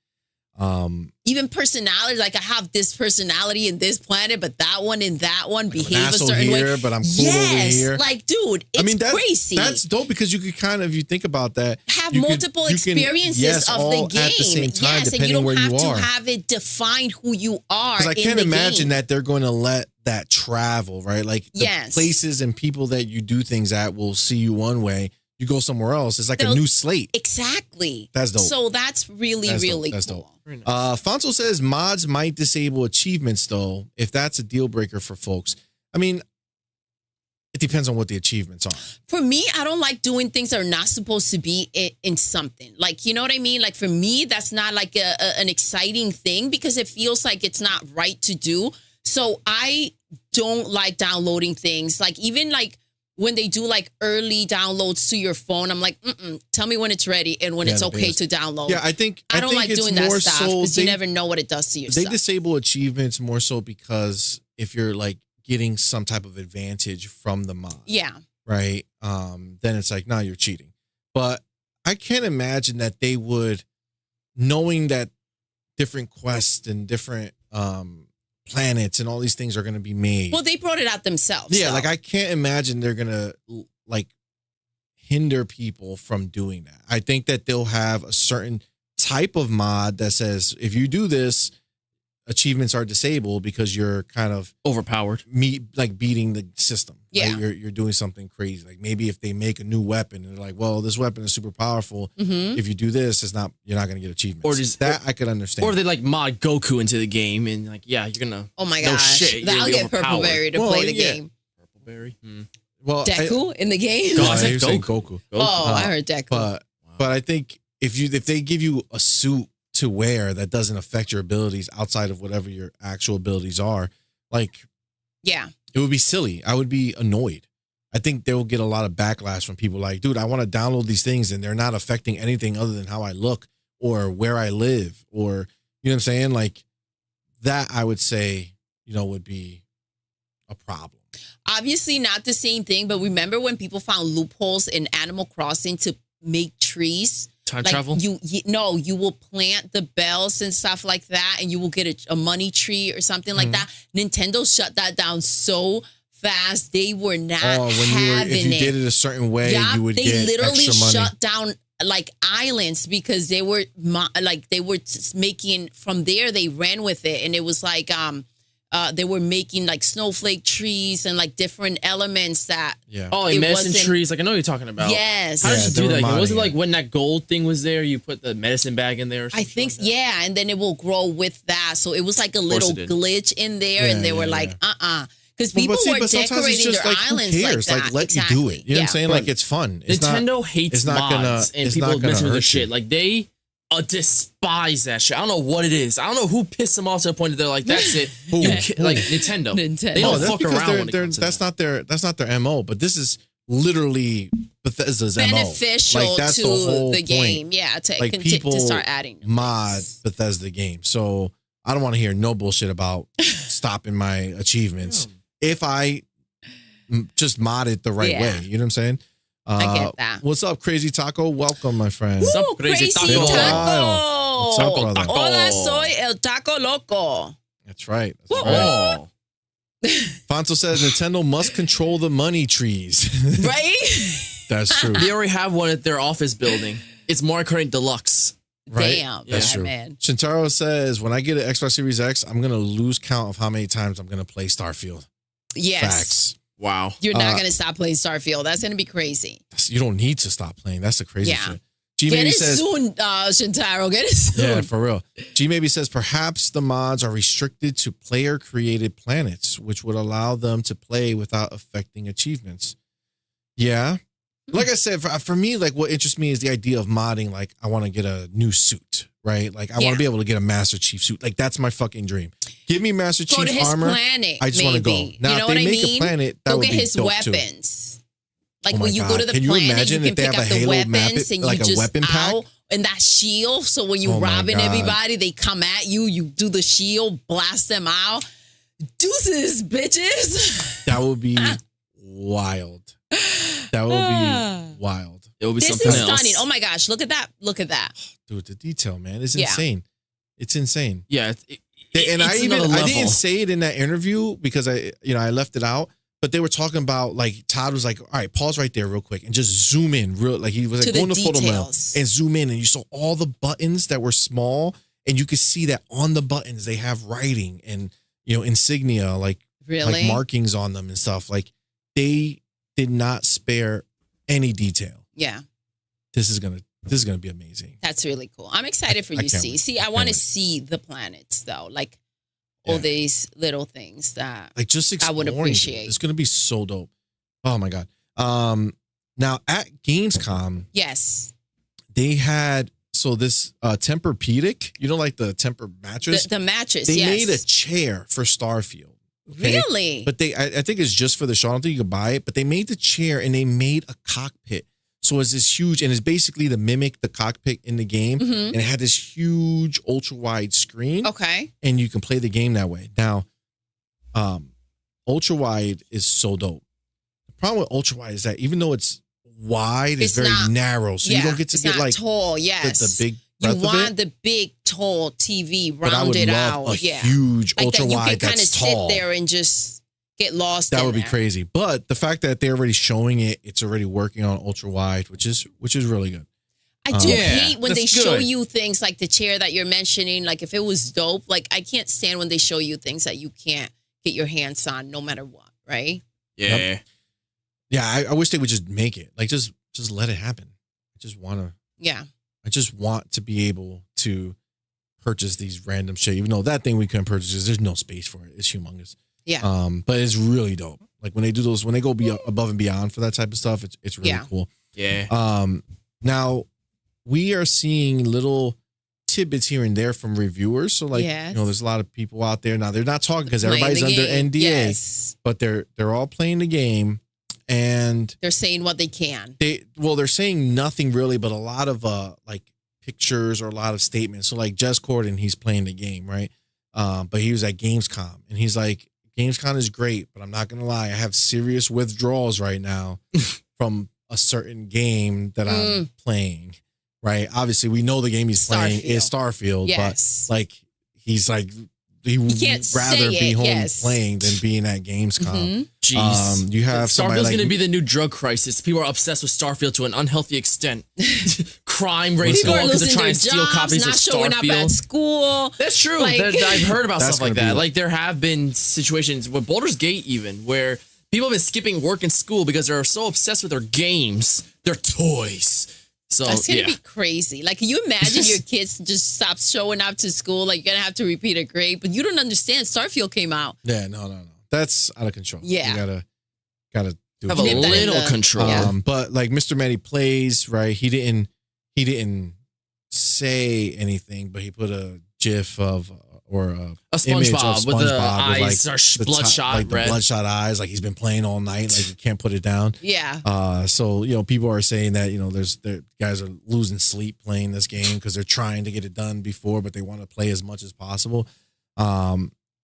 S3: even personality. Like I have this personality in this planet, but that one in that one behave a
S1: asshole
S3: certain
S1: here,
S3: way.
S1: but I'm cool over here.
S3: Like, dude, it's crazy.
S1: That's dope because you could kind of, if you think about that,
S3: have
S1: you
S3: multiple
S1: you can-
S3: experiences
S1: yes,
S3: of
S1: all
S3: the game.
S1: at the same time,
S3: and
S1: depending
S3: you don't
S1: where
S3: have
S1: you
S3: to
S1: are.
S3: have it define who you are.
S1: Because I can't imagine
S3: game.
S1: that they're going to let that travel, right? Like the places and people that you do things at will see you one way. You go somewhere else. It's like a new slate.
S3: Exactly.
S1: That's dope.
S3: So that's really
S1: That's
S3: cool.
S1: dope. Fonso says mods might disable achievements though, if that's a deal breaker for folks. I mean, it depends on what the achievements are.
S3: For me, I don't like doing things that are not supposed to be in something. Like, you know what I mean? Like for me, that's not like an exciting thing because it feels like it's not right to do. So I don't like downloading things. Like even like when they do like early downloads to your phone, I'm like, tell me when it's ready and when it's okay to download.
S1: Yeah, I don't
S3: like doing that stuff because you never know what it does to yourself.
S1: They disable achievements more so because if you're like getting some type of advantage from the mod.
S3: Yeah.
S1: Right. Then it's like, no, you're cheating. But I can't imagine that they would, knowing that different quests and different planets and all these things are going to be made.
S3: Well, they brought it out themselves.
S1: Yeah,
S3: so.
S1: like I can't imagine they're going to like hinder people from doing that. I think that they'll have a certain type of mod that says if you do this, achievements are disabled because you're kind of
S2: overpowered,
S1: beating the system.
S3: Yeah,
S1: right? You're doing something crazy. Like maybe if they make a new weapon and they're like, well, this weapon is super powerful. If you do this, you're not going to get achievements.
S2: Or just
S1: I could understand.
S2: Or they like mod Goku into the game and like, yeah, you're gonna.
S3: Oh my
S2: no
S3: gosh,
S2: shit,
S3: I'll get Purple Berry to play the game.
S2: Purple Berry.
S3: Well, Deku in the game.
S1: No, I said Goku.
S3: Oh, I heard Deku.
S1: But I think if they give you a suit to wear that doesn't affect your abilities outside of whatever your actual abilities are, like,
S3: yeah,
S1: it would be silly. I would be annoyed. I think they will get a lot of backlash from people like, dude, I want to download these things and they're not affecting anything other than how I look or where I live or, you know what I'm saying? Like that I would say, would be a problem.
S3: Obviously not the same thing, but remember when people found loopholes in Animal Crossing to make trees?
S2: Time travel?
S3: You will plant the bells and stuff like that, and you will get a money tree or something like that. Nintendo shut that down so fast. They were not
S1: if you did it a certain way, you would get extra money. They literally
S3: shut down like islands because they were making from there. They ran with it, and it was like they were making like snowflake trees and like different elements that.
S1: Yeah.
S2: Oh, like medicine trees. Like I know what you're talking about.
S3: Yes.
S2: How did you do that? Like, was it like when that gold thing was there, you put the medicine bag in there? Or something
S3: I think, and then it will grow with that. So it was like a little glitch in there, and they were like, because people were decorating their islands like that.
S1: Like, let you do it. You know what I'm saying? Like, it's fun.
S2: Nintendo hates mods and people messing with their shit. Like, they despise that shit. I don't know what it is. I don't know who pissed them off to the point that they're like, that's it. Like, Nintendo. They don't fuck around when it comes to that.
S1: That's not their MO, but this is literally Bethesda's
S3: beneficial
S1: MO. Like, that's
S3: to
S1: the whole
S3: game.
S1: point.
S3: Yeah,
S1: people
S3: to start adding
S1: mod Bethesda games. So I don't want to hear no bullshit about stopping my achievements if I just mod it the right way. You know what I'm saying?
S3: I get that.
S1: What's up, Crazy Taco? Welcome, my friend.
S2: What's up, Crazy Taco?
S1: What's up, brother?
S3: Hola, soy el Taco Loco.
S1: That's right. Right. Fonso says Nintendo must control the money trees.
S3: Right?
S1: That's true.
S2: They already have one at their office building. It's Mario Kart Deluxe.
S3: Right? Damn.
S1: That's true.
S3: Man.
S1: Shintaro says, when I get an Xbox Series X, I'm going to lose count of how many times I'm going to play Starfield.
S3: Yes.
S1: Facts.
S2: Wow.
S3: You're not going to stop playing Starfield. That's going to be crazy.
S1: You don't need to stop playing. That's the crazy shit.
S3: Get it soon, Shintaro. Get it soon.
S1: Yeah, for real. G maybe says, perhaps the mods are restricted to player-created planets, which would allow them to play without affecting achievements. Yeah. Like I said, for me, like what interests me is the idea of modding. Like, I want to get a new suit, right? Like, I want to be able to get a Master Chief suit. Like, that's my fucking dream. Give me Master Chief
S3: to his
S1: armor.
S3: Planet,
S1: I just want to go. Now,
S3: you know
S1: if they
S3: what
S1: make a planet, that
S3: go
S1: would
S3: get
S1: be
S3: his
S1: dope
S3: weapons.
S1: Too.
S3: Like when you go to the
S1: can
S3: planet,
S1: you imagine
S3: you
S1: if
S3: can
S1: they
S3: pick
S1: have
S3: up
S1: a
S3: the
S1: Halo
S3: weapons and
S1: like
S3: you
S1: a
S3: just
S1: weapon pack?
S3: And that shield. So when you robbing everybody, they come at you. You do the shield, blast them out. Deuces, bitches.
S1: That would be wild. That would be wild.
S2: It would be
S3: this
S2: something
S3: is
S2: else.
S3: stunning. Oh my gosh, look at that. Look at that.
S1: Dude, the detail, man, is insane. It's insane.
S2: Yeah,
S1: And
S2: it's another
S1: I
S2: level.
S1: didn't say it in that interview because I left it out. But they were talking about, like, Todd was like, all right, pause right there real quick and just zoom in like he was like
S3: To
S1: going
S3: the
S1: to photo mail
S3: details.
S1: and zoom in, and you saw all the buttons that were small, and you could see that on the buttons they have writing and insignia, like
S3: Really?
S1: markings on them and stuff. Like, they did not spare any detail.
S3: Yeah.
S1: This is gonna be amazing.
S3: That's really cool. I'm excited for you,
S1: can't
S3: see.
S1: wait.
S3: See, I want to
S1: wait.
S3: see the planets though, like all
S1: Yeah.
S3: these little things that
S1: Like, just
S3: I would
S1: exploring.
S3: appreciate.
S1: It's gonna be so dope. Oh my god. Now at Gamescom,
S3: yes,
S1: they had this Tempur-Pedic, like the Tempur mattress.
S3: the mattress.
S1: They
S3: yes,
S1: made a chair for Starfield. Okay?
S3: really.
S1: But I think it's just for the show. I don't think you can buy it. But they made the chair and they made a cockpit. So it's this huge, and it's basically to mimic the cockpit in the game.
S3: Mhm.
S1: And it had this huge ultra wide screen.
S3: Okay.
S1: And you can play the game that way. Now, ultra wide is so dope. The problem with ultra wide is that even though it's wide, it's very
S3: not-
S1: narrow. So you don't get to
S3: it's
S1: get
S3: not
S1: like
S3: tall. Yes,
S1: the big
S3: You
S1: breadth of
S3: want
S1: it.
S3: the big, tall TV
S1: But I would
S3: rounded
S1: love
S3: out.
S1: a
S3: Yeah,
S1: huge
S3: like
S1: ultra
S3: that. You
S1: wide
S3: can kind of
S1: that's
S3: sit
S1: tall.
S3: there and just get lost.
S1: That
S3: in
S1: would be
S3: there.
S1: crazy. But the fact that they're already showing it, it's already working on ultra wide, which is really good.
S3: I do
S2: Yeah,
S3: hate when they
S2: that's
S3: show
S2: good.
S3: you things like the chair that you're mentioning. Like if it was dope, like I can't stand when they show you things that you can't get your hands on, no matter what. Right?
S2: Yeah.
S1: Yeah, I wish they would just make it. Like just let it happen.
S3: Yeah.
S1: I just want to be able to purchase these random shit. Even though that thing we couldn't purchase, 'cause there's no space for it. It's humongous.
S3: Yeah.
S1: But it's really dope. Like when they do those, when they go above and beyond for that type of stuff, it's really
S3: Yeah.
S1: cool.
S2: Yeah.
S1: Now we are seeing little tidbits here and there from reviewers. So like,
S3: Yes.
S1: there's a lot of people out there. Now they're not talking because
S3: Playing
S1: everybody's
S3: the
S1: under
S3: game.
S1: NDA,
S3: Yes.
S1: but they're all playing the game, and
S3: They're saying what they can.
S1: they're saying nothing really, but a lot of like pictures or a lot of statements. So like Jess Corden, he's playing the game, right? But he was at Gamescom and he's like, Gamescom is great, but I'm not gonna lie, I have serious withdrawals right now from a certain game that I'm playing. Right? Obviously, we know the game he's playing is Starfield,
S3: Yes.
S1: but like he's like he would
S3: can't
S1: rather
S3: say
S1: be
S3: it,
S1: home
S3: yes.
S1: playing than being at Gamescom.
S3: Mhm.
S2: Jeez.
S1: You have somebody
S2: Starfield's
S1: like
S2: going to be the new drug crisis. People are obsessed with Starfield to an unhealthy extent. Crime rates
S3: People
S2: go
S3: are
S2: up because they're
S3: losing
S2: trying
S3: their
S2: to steal
S3: jobs,
S2: copies
S3: not
S2: of
S3: showing up at
S2: Starfield.
S3: school.
S2: That's true.
S3: Like-
S2: I've heard about
S1: That's
S2: stuff like
S1: gonna
S2: that.
S1: be-
S2: Like there have been situations with Baldur's Gate even where people have been skipping work and school because they're so obsessed with their games, their toys. So
S3: That's gonna
S2: yeah.
S3: be crazy. Like, can you imagine your kids just stop showing up to school? Like, you're gonna have to repeat a grade, but you don't understand. Starfield came out.
S1: Yeah, no. That's out of control.
S3: Yeah.
S1: You gotta do
S2: have
S1: it.
S2: a
S3: Nip that in
S2: little
S3: the-
S2: control.
S3: Yeah.
S1: But like Mr. Manny plays, right? He didn't say anything, but he put a GIF of or
S2: A
S1: image of
S2: SpongeBob with the
S1: SpongeBob with,
S2: eyes are
S1: the
S2: bloodshot
S1: like
S2: red.
S1: the bloodshot eyes, like he's been playing all night, like you can't put it down.
S3: Yeah.
S1: So people are saying that their guys are losing sleep playing this game because they're trying to get it done before, but they want to play as much as possible.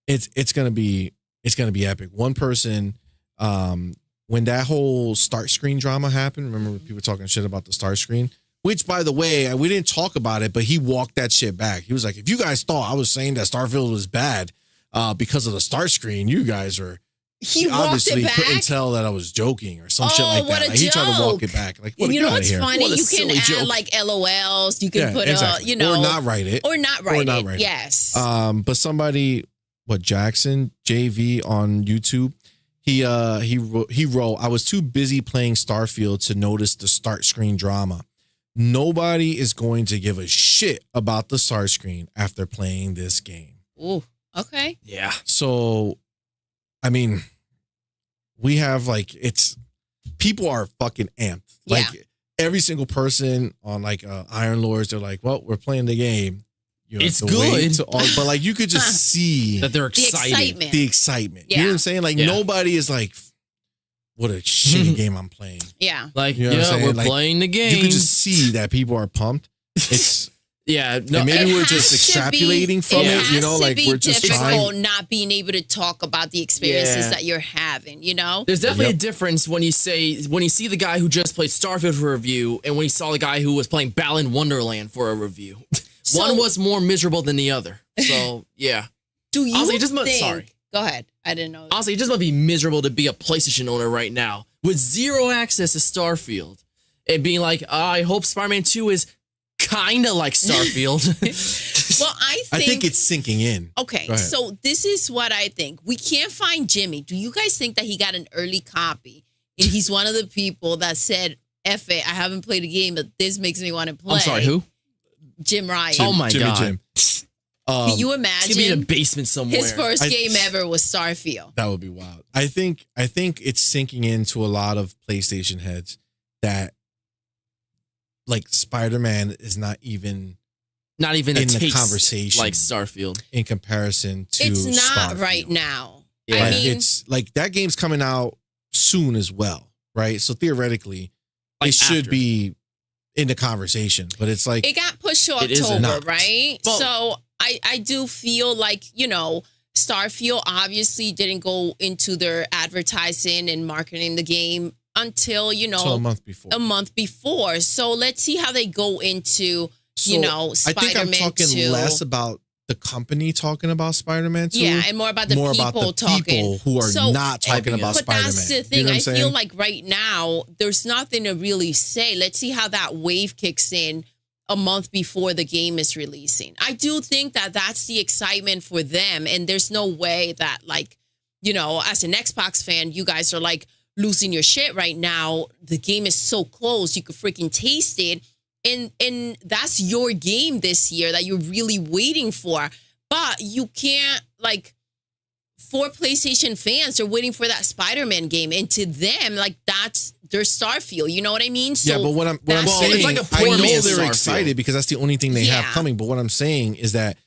S1: It's gonna be epic. One person, when that whole start screen drama happened, remember when people were talking shit about the start screen? Which, by the way, we didn't talk about it, but he walked that shit back. He was like, if you guys thought I was saying that Starfield was bad because of the start screen, you guys are
S3: He walked
S1: obviously
S3: it back.
S1: couldn't tell that I was joking or some shit
S3: Oh,
S1: like
S3: what
S1: that.
S3: a
S1: Like, he tried to walk
S3: joke.
S1: it back. Like, what
S3: You
S1: get
S3: know
S1: out of
S3: what's
S1: here.
S3: funny?
S2: What a
S3: You can
S2: silly
S3: add
S2: joke.
S3: like LOLs. You can
S1: Yeah,
S3: put
S1: exactly.
S3: or
S1: or not write it.
S3: or not write
S1: not
S3: it.
S1: write it.
S3: Yes.
S1: But somebody, Jackson JV on YouTube, he wrote, I was too busy playing Starfield to notice the start screen drama. Nobody is going to give a shit about the start screen after playing this game.
S3: Ooh. Okay.
S2: Yeah.
S1: So, I mean, we have people are fucking amped. Like every single person on Iron Lords, they're like, well, we're playing the game. You
S2: It's
S1: have to wait
S2: good.
S1: to- but like you could just see
S2: That they're
S3: The
S2: excited.
S3: excitement.
S1: the excitement. You
S3: Yeah.
S1: know what I'm saying? Like
S2: Yeah.
S1: nobody is like, what a shitty game I'm playing.
S3: Yeah.
S2: Like,
S1: You know what I'm
S2: yeah,
S1: saying?
S2: we're
S1: Like,
S2: playing the game.
S1: You can just see that people are pumped. It's
S2: yeah. No,
S1: and maybe
S3: It
S1: we're just
S3: has to be-
S1: extrapolating from
S2: it
S1: it.
S3: has
S1: You know,
S3: to
S1: like
S3: be
S1: we're just
S3: difficult
S1: trying.
S3: not being able to talk about the experiences
S2: Yeah.
S3: that you're having. You know.
S2: There's definitely
S1: Yep.
S2: a difference when you see the guy who just played Starfield for a review and when you saw the guy who was playing Balan Wonderland for a review. One was more miserable than the other. So, yeah.
S3: Do you
S2: Honestly,
S3: think... Go ahead. I didn't know that.
S2: Honestly, it just must be miserable to be a PlayStation owner right now with zero access to Starfield and being like, I hope Spider-Man 2 is kind of like Starfield.
S3: Well, I
S1: think it's sinking in.
S3: Okay, so this is what I think. We can't find Jimmy. Do you guys think that he got an early copy? And he's one of the people that said, F it, I haven't played a game, but this makes me want to play.
S2: I'm sorry, who?
S3: Jim Ryan.
S2: Oh my God.
S1: Jim.
S3: Can you imagine?
S2: He's gonna be in a basement somewhere.
S3: His first game ever was Starfield.
S1: That would be wild. I think it's sinking into a lot of PlayStation heads that like Spider-Man is not even
S2: in
S1: a
S2: the
S1: conversation
S2: like Starfield
S1: in comparison to
S3: It's not
S1: Starfield.
S3: right now.
S2: Yeah.
S3: I mean,
S1: It's like that game's coming out soon as well, right? So theoretically,
S2: Like
S1: it should
S2: after.
S1: be in the conversation, but it's like
S3: it got pushed to
S2: It is
S3: October,
S1: not.
S3: right?
S2: Well-
S3: So I do feel like, Starfield obviously didn't go into their advertising and marketing the game until,
S1: so a month before.
S3: a month before. So let's see how they go into,
S1: I
S3: Spider-Man
S1: think I'm talking
S3: 2.
S1: less about the company talking about Spider-Man 2.
S3: Yeah, and more about the people talking.
S1: People who are
S3: So-
S1: not talking
S2: But
S1: about
S3: But
S1: Spider-Man.
S3: that's the
S1: You
S3: thing.
S1: know what
S3: I
S1: I'm saying?
S3: feel like right now, there's nothing to really say. Let's see how that wave kicks in a month before the game is releasing. I do think that that's the excitement for them. And there's no way that, as an Xbox fan, you guys are like losing your shit right now. The game is so close. You could freaking taste it. And that's your game this year that you're really waiting for. But you can't, for PlayStation fans, they're waiting for that Spider-Man game. And to them, that's their Starfield. You know what I mean? So
S1: yeah, but what I'm
S3: that's-
S1: saying,
S2: it's like a
S1: I
S2: poor
S1: know
S2: man's
S1: they're
S2: Starfield.
S1: excited because that's the only thing they have
S3: Yeah.
S1: coming. But what I'm saying is that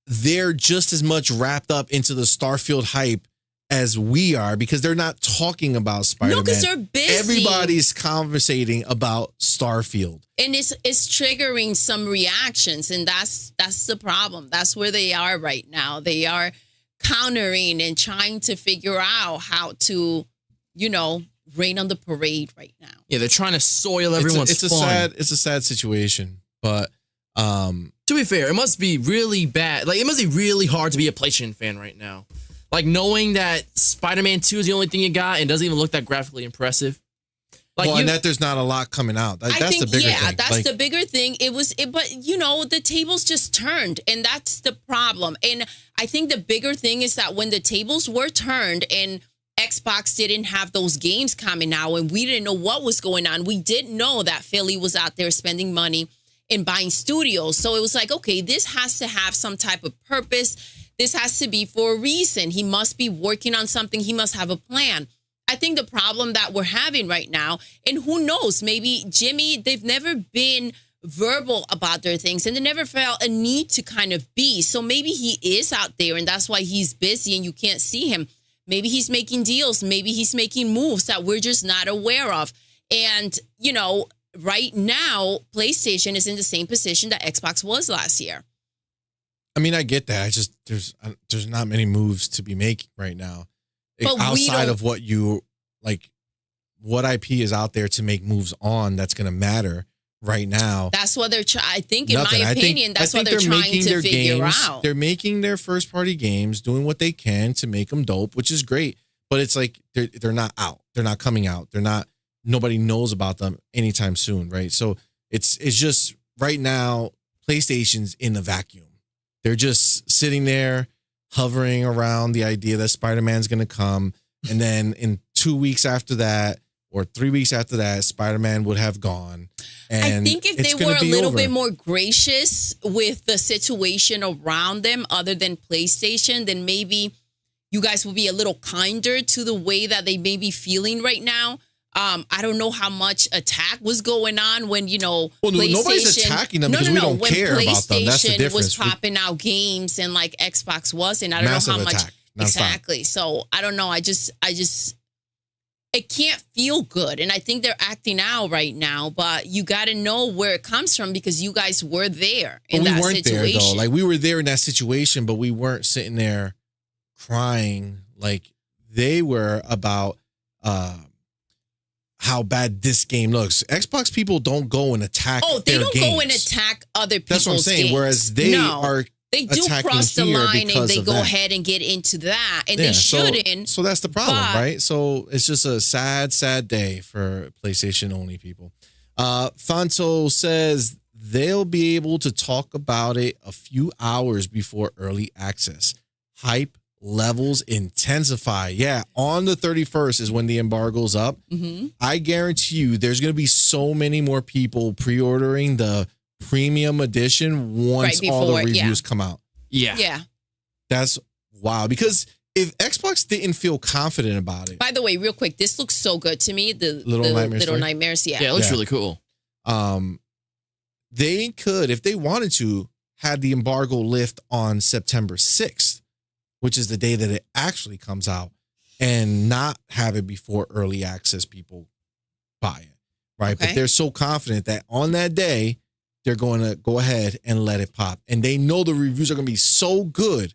S1: they're just as much wrapped up into the Starfield hype as we are because they're not talking about Spider-Man.
S3: No, because they're busy.
S1: Everybody's conversating about Starfield.
S3: And it's triggering some reactions, and that's the problem. That's where they are right now. They are countering and trying to figure out how to, rain on the parade right now.
S2: Yeah, they're trying to soil everyone's
S1: it's a
S2: fun.
S1: sad situation, but
S2: To be fair, it must be really bad. It must be really hard to be a PlayStation fan right now. Knowing that Spider-Man 2 is the only thing you got and doesn't even look that graphically impressive.
S1: and that there's not a lot coming out. That's
S3: I think,
S1: the bigger thing.
S3: yeah, that's the bigger thing. But the tables just turned, and that's the problem. And I think the bigger thing is that when the tables were turned and Xbox didn't have those games coming out and we didn't know what was going on, we didn't know that Philly was out there spending money and buying studios. So it was like, okay, this has to have some type of purpose. This has to be for a reason. He must be working on something. He must have a plan. I think the problem that we're having right now, and who knows, maybe Jimmy, they've never been verbal about their things and they never felt a need to kind of be. So maybe he is out there and that's why he's busy and you can't see him. Maybe he's making deals. Maybe he's making moves that we're just not aware of. And, right now, PlayStation is in the same position that Xbox was last year.
S1: I mean, I get that. I just there's not many moves to be making right now.
S3: But
S1: Outside of what you what IP is out there to make moves on that's going to matter right now.
S3: That's what they're trying. I think, in
S1: Nothing.
S3: my opinion, that's what they're trying to figure out.
S1: They're making their first party games, doing what they can to make them dope, which is great. But it's like they're not out. They're not coming out. They're not. Nobody knows about them anytime soon, right? So it's just right now. PlayStation's in the vacuum. They're just sitting there, hovering around the idea that Spider-Man's going to come, and then in 2 weeks after that, or 3 weeks after that, Spider-Man would have gone. And
S3: I think if
S1: it's
S3: they
S1: gonna
S3: were a
S1: be
S3: little
S1: over.
S3: bit more gracious with the situation around them, other than PlayStation, then maybe you guys will be a little kinder to the way that they may be feeling right now. I don't know how much attack was going on when,
S1: Well, nobody's attacking them because we don't
S3: when
S1: care about them. That's the
S3: PlayStation
S1: difference.
S3: was popping out games and Xbox wasn't. I don't
S1: Massive
S3: know how much
S1: attack, nonstop.
S3: exactly. So I don't know. I just it can't feel good. And I think they're acting out right now, but you got to know where it comes from because you guys were there in
S1: But we
S3: that
S1: weren't
S3: situation.
S1: there though. We were there in that situation, but we weren't sitting there crying like they were about how bad this game looks. Xbox people don't go and attack.
S3: Oh, they
S1: their
S3: don't
S1: games.
S3: go and attack other people's
S1: That's what I'm saying.
S3: games.
S1: Whereas they are.
S3: They do
S1: attacking
S3: cross the
S1: here
S3: line and
S1: because
S3: they
S1: of
S3: go
S1: that.
S3: ahead and get into that. And they shouldn't.
S1: So that's the problem,
S3: but-
S1: right? So it's just a sad, sad day for PlayStation only people. Fanto says they'll be able to talk about it a few hours before early access. Hype levels intensify. Yeah, on the 31st is when the embargo's up.
S3: Mm-hmm.
S1: I guarantee you there's going to be so many more people pre-ordering the premium edition once all the reviews come out.
S3: Yeah.
S1: That's wow. Because if Xbox didn't feel confident about it.
S3: By the way, real quick, this looks so good to me. The
S1: Little
S3: Nightmares. Yeah.
S2: Yeah, it looks really cool.
S1: They could, if they wanted to, had the embargo lift on September 6th, which is the day that it actually comes out, and not have it before early access people buy it. Right.
S3: Okay.
S1: But they're so confident that on that day, they're going to go ahead and let it pop. And they know the reviews are going to be so good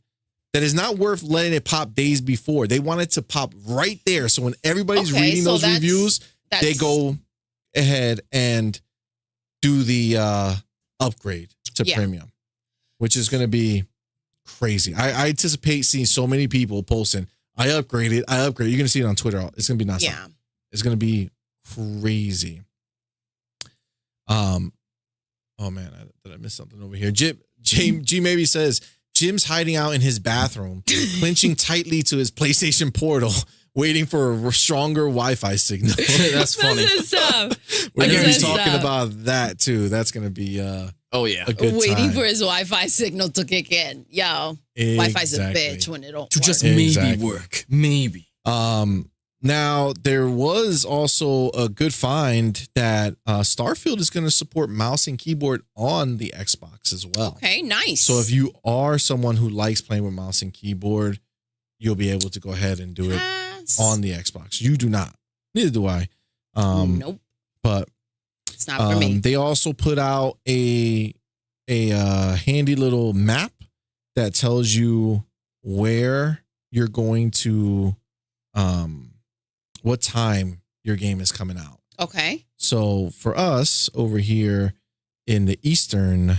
S1: that it's not worth letting it pop days before. They want it to pop right there. So when everybody's reading those reviews, they go ahead and do the upgrade to premium, which is going to be crazy. I anticipate seeing so many people posting, I upgraded. You're going to see it on Twitter. It's going to be nonstop.
S3: Yeah.
S1: It's going to be crazy. Oh man, did I miss something over here? G maybe says Jim's hiding out in his bathroom, clinching tightly to his PlayStation Portal, waiting for a stronger Wi-Fi signal.
S2: That's funny.
S1: We're gonna be talking about that too. That's gonna be a good
S3: waiting
S1: time.
S3: for his Wi-Fi signal to kick in. Yo, Wi-Fi's a bitch when it don't
S2: to
S3: work.
S2: just maybe work. Maybe.
S1: Now, there was also a good find that Starfield is going to support mouse and keyboard on the Xbox as well.
S3: Okay, nice.
S1: So if you are someone who likes playing with mouse and keyboard, you'll be able to go ahead and do it on the Xbox. You do not. Neither do I.
S3: Nope.
S1: But
S3: it's not for me.
S1: They also put out a handy little map that tells you where you're going to what time your game is coming out.
S3: Okay.
S1: So for us over here in the eastern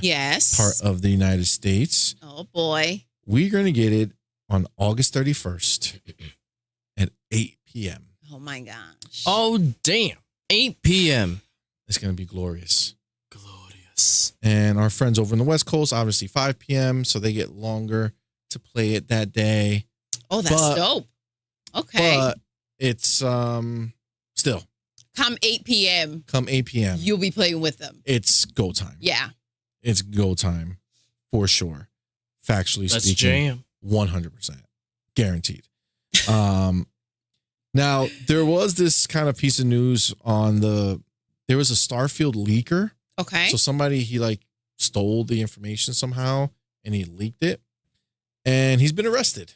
S1: part of the United States,
S3: oh boy,
S1: we're going to get it on August 31st at 8 p.m.
S3: Oh my gosh.
S2: Oh damn. 8 p.m.
S1: It's going to be glorious.
S2: Glorious.
S1: And our friends over in the West Coast, obviously 5 p.m. So they get longer to play it that day.
S3: Oh, that's dope. Okay.
S1: But it's still.
S3: Come 8 p.m.
S1: Come 8 p.m.
S3: You'll be playing with them.
S1: It's go time.
S3: Yeah.
S1: It's go time for sure. Factually
S2: Let's
S1: speaking.
S2: jam.
S1: 100%. Guaranteed. Now, there was this kind of piece of news there was a Starfield leaker.
S3: Okay.
S1: So somebody, he stole the information somehow and he leaked it. And he's been arrested.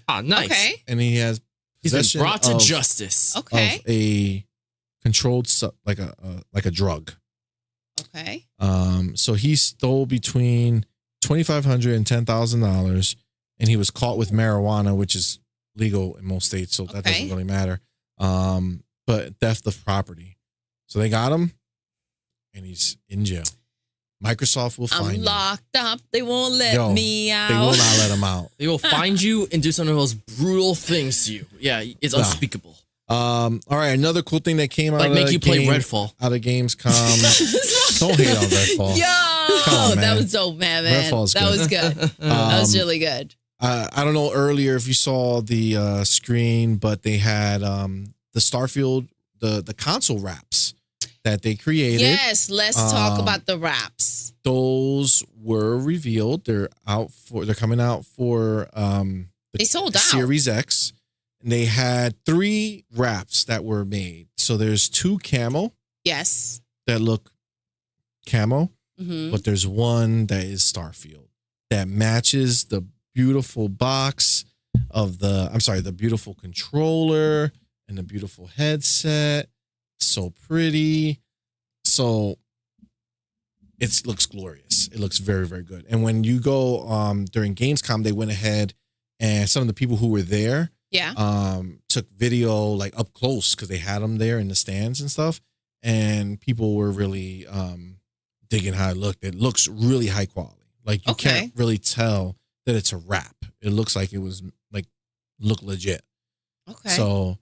S2: Ah, nice.
S3: Okay.
S1: And he's
S2: been brought to justice.
S3: Okay.
S1: Of a controlled like a drug.
S3: Okay.
S1: So he stole between $2,500 and $10,000, and he was caught with marijuana, which is legal in most states, so that doesn't really matter. But theft of property. So they got him, and he's in jail. Microsoft will find him.
S3: I'm locked up. They won't let me out.
S1: They will not let him out.
S2: They will find you and do some of those brutal things to you. Yeah, it's unspeakable.
S1: All right, another cool thing that came out
S2: like
S1: of
S2: make you play Redfall.
S1: Out of Gamescom. Don't hate on Redfall.
S3: Yo, that was dope, man.
S1: Redfall's
S3: that was good. That was really good.
S1: I don't know earlier if you saw the screen, but they had the Starfield, the console wraps that they created.
S3: Yes, let's talk about the wraps.
S1: Those were revealed. They're coming out for
S3: they sold out.
S1: Series X. And they had 3 wraps that were made. So there's 2 camo.
S3: Yes.
S1: That look camo.
S3: Mm-hmm.
S1: But there's one that is Starfield that matches the beautiful box of the beautiful controller and the beautiful headset. So pretty. So it looks glorious. It looks very, very good. And when you go during Gamescom, they went ahead and some of the people who were there,
S3: Yeah.
S1: took video like up close because they had them there in the stands and stuff, and people were really digging how it looked. It looks really high quality. Like you can't really tell that it's a wrap. It looks like it was like look legit.
S3: Okay.
S1: So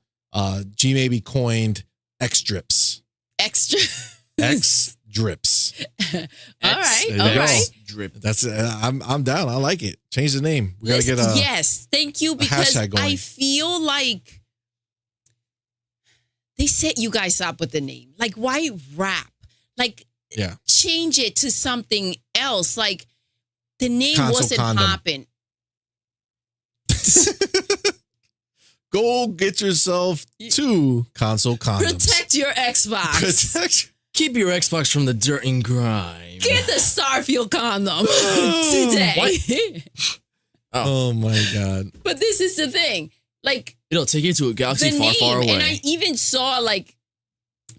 S1: G maybe coined X drips.
S3: Extra.
S1: X drips.
S3: All right.
S1: There you
S3: All
S1: go.
S3: right.
S2: Drip.
S1: That's I'm down. I like it. Change the name. We gotta get a
S3: yes. Thank you, because
S1: hashtag going.
S3: I feel like they set you guys up with the name. Like, why rap? Like, change it to something else. Like, the name
S1: Console
S3: wasn't
S1: condom.
S3: popping.
S1: Go get yourself 2 console condoms.
S3: Protect your Xbox.
S1: Protect.
S2: Keep your Xbox from the dirt and grime.
S3: Get the Starfield condom today.
S1: Oh my god.
S3: But this is the thing. Like,
S2: It'll take you to a galaxy
S3: the
S2: far,
S3: name,
S2: far away.
S3: and I even saw like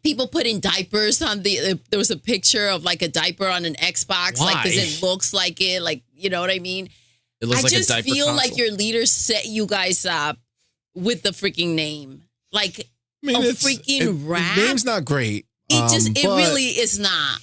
S3: people putting diapers on the. There was a picture of like a diaper on an Xbox,
S2: Why?
S3: like because it looks like it, like you know what I mean.
S2: It looks
S3: I
S2: like
S3: just
S2: a diaper
S3: feel
S2: console.
S3: like your leaders set you guys up with the freaking name, like
S1: I mean,
S3: freaking rap.
S1: The name's not great.
S3: It
S1: but,
S3: really is not.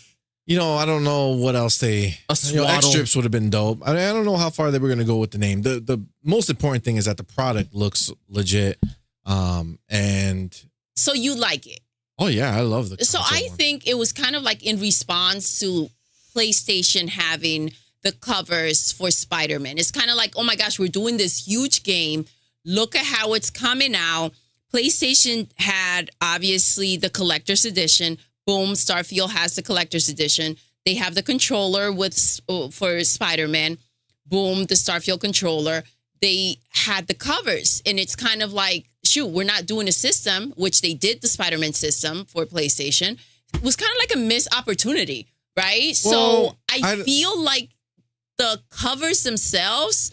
S1: You know, I don't know what else they.
S2: A
S1: You know, X
S2: swaddle.
S1: strips would have been dope. I don't know how far they were going to go with the name. The most important thing is that the product looks legit. And
S3: So you like it.
S1: oh yeah, I love the.
S3: So
S1: console
S3: I
S1: one.
S3: think it was kind of like in response to PlayStation having the covers for Spider-Man. It's kind of like, oh my gosh, we're doing this huge game. Look at how it's coming out. PlayStation had obviously the collector's edition. Boom, Starfield has the collector's edition. They have the controller for Spider-Man. Boom, the Starfield controller. They had the covers, and it's kind of like, shoot, we're not doing a system, which they did the Spider-Man system for PlayStation. It was kind of like a missed opportunity, right?
S1: Well,
S3: so I feel like the covers themselves,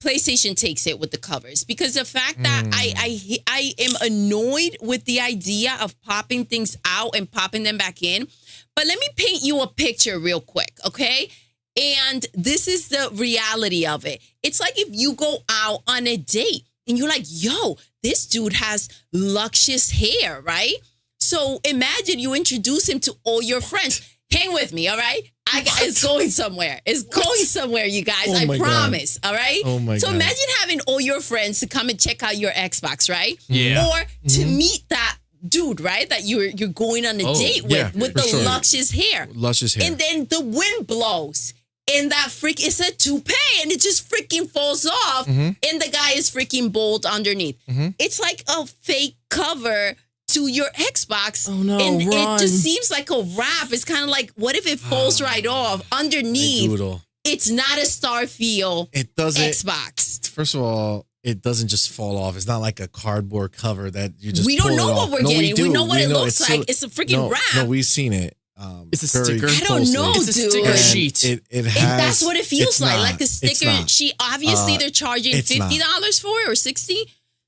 S3: PlayStation takes it with the covers, because the fact that I am annoyed with the idea of popping things out and popping them back in. But let me paint you a picture real quick, okay? And this is the reality of it. It's like if you go out on a date and you're like, yo, this dude has luscious hair, right? So imagine you introduce him to all your friends. Hang with me, all right? It's going somewhere. It's going somewhere, you guys.
S1: Oh
S3: I
S1: my
S3: promise, all right?
S1: Oh my
S3: so
S1: God.
S3: imagine having all your friends to come and check out your Xbox, right?
S2: Yeah.
S3: Or to meet that dude, right? That you're going on a date
S1: yeah,
S3: with
S1: for
S3: the
S1: sure.
S3: luscious hair.
S1: Luscious hair.
S3: And then the wind blows. And that it's a toupee, and it just freaking falls off. And the guy is freaking bald underneath. It's like a fake cover to your Xbox.
S2: Oh, no,
S3: And
S2: run.
S3: it just seems like a wrap. It's kind of like, what if it falls right off underneath?
S1: Doodle.
S3: It's not a Starfield
S1: It doesn't.
S3: Xbox.
S1: First of all, it doesn't just fall off. It's not like a cardboard cover that you just.
S3: We don't
S1: pull
S3: know
S1: it
S3: what
S1: off.
S3: we're
S1: No,
S3: getting. We
S1: do.
S3: know what it
S1: know.
S3: looks like. It's a freaking wrap.
S1: No, we've seen it.
S2: It's a
S1: very
S2: sticker.
S3: I don't
S1: closely.
S3: know,
S2: It's a
S3: dude.
S2: sticker
S1: And
S2: sheet.
S1: It has.
S3: And that's what it feels
S1: it's
S3: like.
S1: not.
S3: Like a
S1: It's
S3: sticker.
S1: not.
S3: She obviously they're charging
S1: it's not.
S3: $50 for it or $60.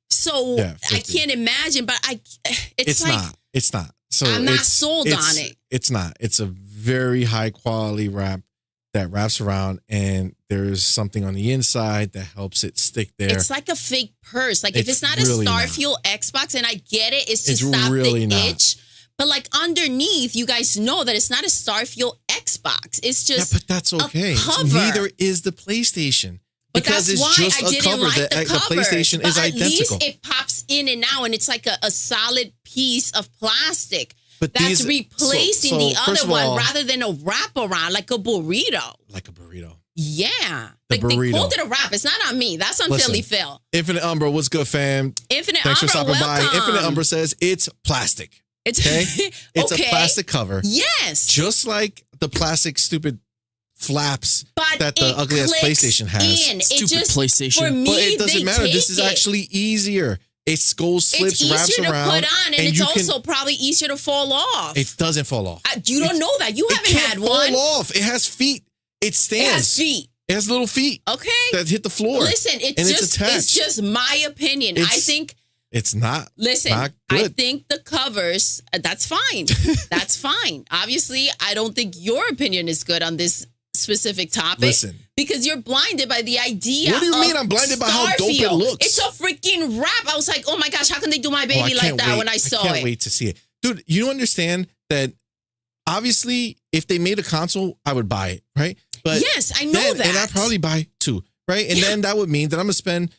S3: So
S1: Yeah,
S3: I
S1: 50.
S3: can't imagine, but it's
S1: It's
S3: like
S1: not. It's not. So
S3: I'm not
S1: it's-
S3: sold
S1: it's-
S3: on it.
S1: It's not. It's a very high quality wrap that wraps around, and there's something on the inside that helps it stick there.
S3: it's like a fake purse. Like if
S1: It's
S3: it's not a
S1: really not.
S3: Starfield Xbox, and I get it, it's to
S1: It's
S3: stop
S1: really
S3: the
S1: not.
S3: itch. But like underneath, you guys know that it's not a Starfield Xbox. It's
S1: Yeah,
S3: just
S1: but that's okay.
S3: cover.
S1: Neither is the PlayStation.
S3: But
S1: Because
S3: that's
S1: it's
S3: why
S1: just
S3: I
S1: a
S3: didn't
S1: cover.
S3: like the cover.
S1: PlayStation
S3: but
S1: is identical.
S3: At least it pops in and out, and it's like a solid piece of plastic
S1: But
S3: that's
S1: these-
S3: replacing
S1: so
S3: the
S1: first
S3: other
S1: of
S3: one
S1: all-
S3: rather than a wraparound, like a burrito.
S1: Like a burrito.
S3: Yeah.
S1: The
S3: Like
S1: burrito.
S3: they called it a wrap. It's not on me. That's on
S1: Listen.
S3: Philly Phil.
S1: Infinite Umbra, what's good, fam?
S3: Infinite
S1: Thanks for
S3: Umbra,
S1: stopping by.
S3: welcome.
S1: Infinite Umbra says it's plastic.
S3: It's
S1: Okay? It's
S3: okay.
S1: a plastic cover.
S3: Yes.
S1: Just like the plastic stupid flaps
S3: But
S1: that the
S3: it
S1: ugly ass
S3: clicks
S1: PlayStation has.
S3: in.
S2: Stupid
S3: it just,
S2: PlayStation.
S3: For me,
S1: But it doesn't
S3: they
S1: matter. This
S3: take
S1: is
S3: it.
S1: actually easier. It goes, slips,
S3: It's
S1: wraps
S3: easier to
S1: around.
S3: put on, and it's
S1: you
S3: also probably easier to fall off.
S1: It doesn't fall off.
S3: You don't know that. You
S1: It
S3: haven't
S1: can't
S3: had
S1: fall
S3: one.
S1: off. It has feet. It stands.
S3: It has feet.
S1: It has little feet
S3: Okay.
S1: that hit the floor.
S3: Listen,
S1: and
S3: it's
S1: attached.
S3: just my opinion. I
S1: It's-
S3: think.
S1: It's not.
S3: Listen,
S1: not
S3: I
S1: good.
S3: think the covers. That's fine. That's fine. Obviously, I don't think your opinion is good on this specific topic.
S1: Listen.
S3: Because you're blinded by the idea.
S1: What do you mean I'm blinded by how dope it
S3: Starfield.
S1: looks?
S3: It's a freaking wrap. I was like, oh my gosh, how can they do my baby like that when I saw it?
S1: I can't wait to see it. Dude, you don't understand that obviously if they made a console, I would buy it, right? But
S3: yes, I know that.
S1: And I'd probably buy 2, right? And then that would mean that I'm going to spend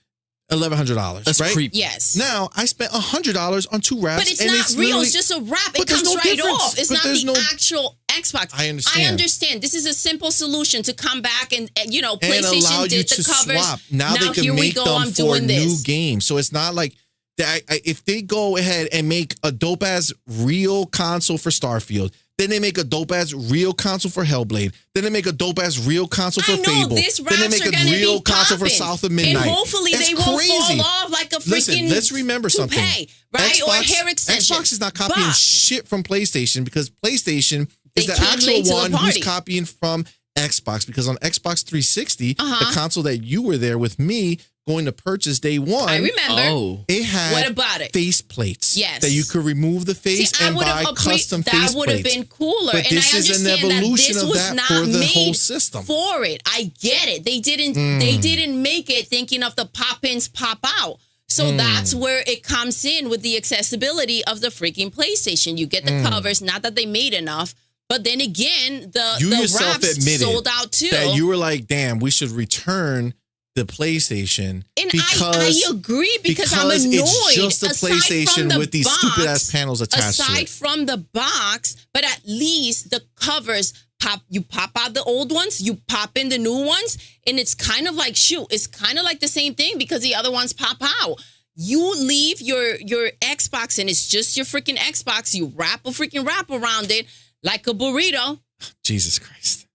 S1: $1,100,
S2: That's
S1: right?
S2: creepy.
S3: Yes.
S1: Now, I spent $100 on 2 wraps.
S3: But it's not real. It's just a wrap. It comes right off. It's not the actual Xbox.
S1: I understand.
S3: I understand. This is a simple solution to come back and
S1: allow
S3: PlayStation
S1: you
S3: did
S1: to
S3: the covers.
S1: swap. Now they can
S3: here we
S1: make
S3: go.
S1: them
S3: I'm
S1: for
S3: doing
S1: new
S3: this.
S1: games. So it's not like if they go ahead and make a dope ass real console for Starfield, then they make a dope ass real console for Hellblade, then they make a dope ass real console for Fable, then they make a real console for South of Midnight.
S3: And hopefully
S1: That's
S3: they won't
S1: crazy.
S3: fall off like a freaking
S1: Listen, let's remember something.
S3: toupee, right? Or a hair extension.
S1: Xbox is not copying shit from PlayStation because PlayStation is the
S3: came
S1: actual
S3: late to the
S1: one who's
S3: party.
S1: copying from Xbox, because on Xbox 360,
S3: Uh-huh.
S1: the console that you were there with me going to purchase day one,
S3: I remember.
S1: it had
S3: What about it?
S1: face plates.
S3: Yes.
S1: That you could remove the face
S3: See,
S1: and buy custom face plates.
S3: That would have been cooler.
S1: But
S3: and
S1: this
S3: I
S1: is an
S3: understand
S1: evolution
S3: that this
S1: of
S3: was
S1: that
S3: not
S1: for the
S3: made
S1: whole system.
S3: for it. I get it. They didn't make it thinking of the pop-ins pop out. So that's where it comes in with the accessibility of the freaking PlayStation. You get the covers, not that they made enough. But then again,
S1: You
S3: the
S1: yourself
S3: wraps
S1: admitted
S3: sold out too.
S1: that you were like, damn, we should return the PlayStation.
S3: And
S1: because
S3: I agree because I'm annoyed.
S1: It's just a
S3: Aside
S1: PlayStation
S3: from the
S1: with these
S3: box,
S1: stupid ass panels attached to
S3: aside
S1: it.
S3: from the box, but at least the covers pop. You pop out the old ones, you pop in the new ones, and it's kind of like it's kind of like the same thing because the other ones pop out. You leave your Xbox and it's just your freaking Xbox. You wrap a freaking wrap around it like a burrito.
S1: Jesus Christ.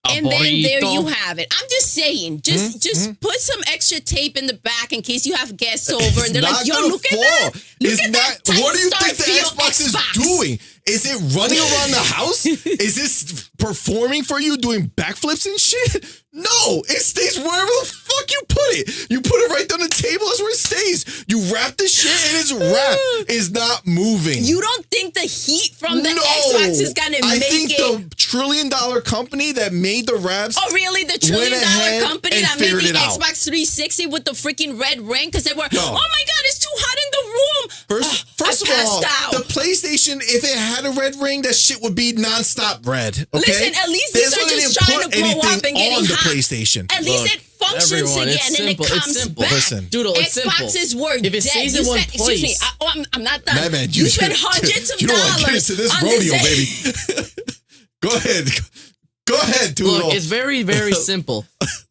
S3: And then there you have it. I'm just saying, just put some extra tape in the back in case you have guests over and they're like, yo, look at that. Look at that.
S1: What do you think the Xbox is doing? Is it running around the house? Is this performing for you, doing backflips and shit? No, it stays wherever the fuck you put it. You put it right on the table. That's where it stays. You wrap the shit and it's wrapped. It's not moving.
S3: You don't think the heat from the Xbox is going to make it?
S1: I think the $1 trillion company that made the wraps.
S3: Oh, really? The $1 trillion company that made the Xbox 360 with the freaking red ring? Because they were, oh my God, it's too hot in the room.
S1: First of all, the PlayStation, if it had a red ring, that shit would be nonstop red. Okay?
S3: Listen, at least these are just trying to grow up and getting hot.
S1: PlayStation.
S3: At least it functions again and it comes back.
S1: Listen,
S2: Doodle, it's simple.
S3: Xboxes were
S2: if it stays in one place.
S3: Excuse me, I'm not done.
S1: Madman,
S3: you spent hundreds of
S1: you don't want to get
S3: dollars
S1: into this
S3: on
S1: rodeo,
S3: this.
S1: baby. Go ahead. Go ahead, Doodle.
S2: Look, it's very, very simple.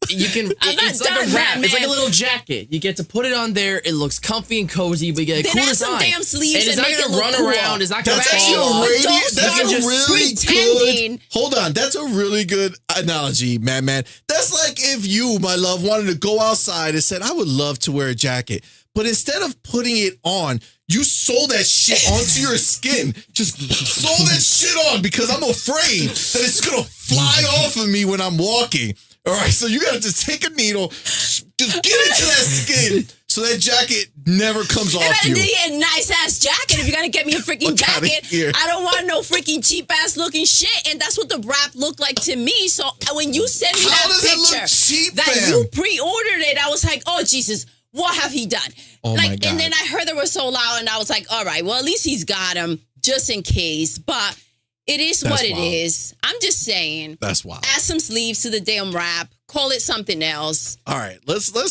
S2: You can. It's like a wrap.
S3: Man.
S2: It's like a little jacket. You get to put it on there. It looks comfy and cozy, but you get a cool design.
S3: Some damn sleeves
S2: and it's not
S3: going to
S2: run around. It's not going to fall off.
S1: That's a really good. Hold on, that's a really good analogy, man. That's like if you, my love, wanted to go outside and said, "I would love to wear a jacket," but instead of putting it on, you sew that shit onto your skin. Just sew that shit on because I'm afraid that it's gonna fly off of me when I'm walking. All right, so you gotta just take a needle, just get into that skin so that jacket never comes off you.
S3: It better be a nice ass jacket if you're gonna get me a freaking jacket. I don't want no freaking cheap ass looking shit, and that's what the wrap looked like to me. So when you sent me that picture that you pre-ordered it, I was like, oh Jesus. What have he done?
S1: Oh my God.
S3: And then I heard they were sold out, and I was like, all right, well, at least he's got them just in case. But it is what it is. I'm just saying.
S1: That's wild.
S3: Add some sleeves to the damn wrap. Call it something else.
S1: All right, let's let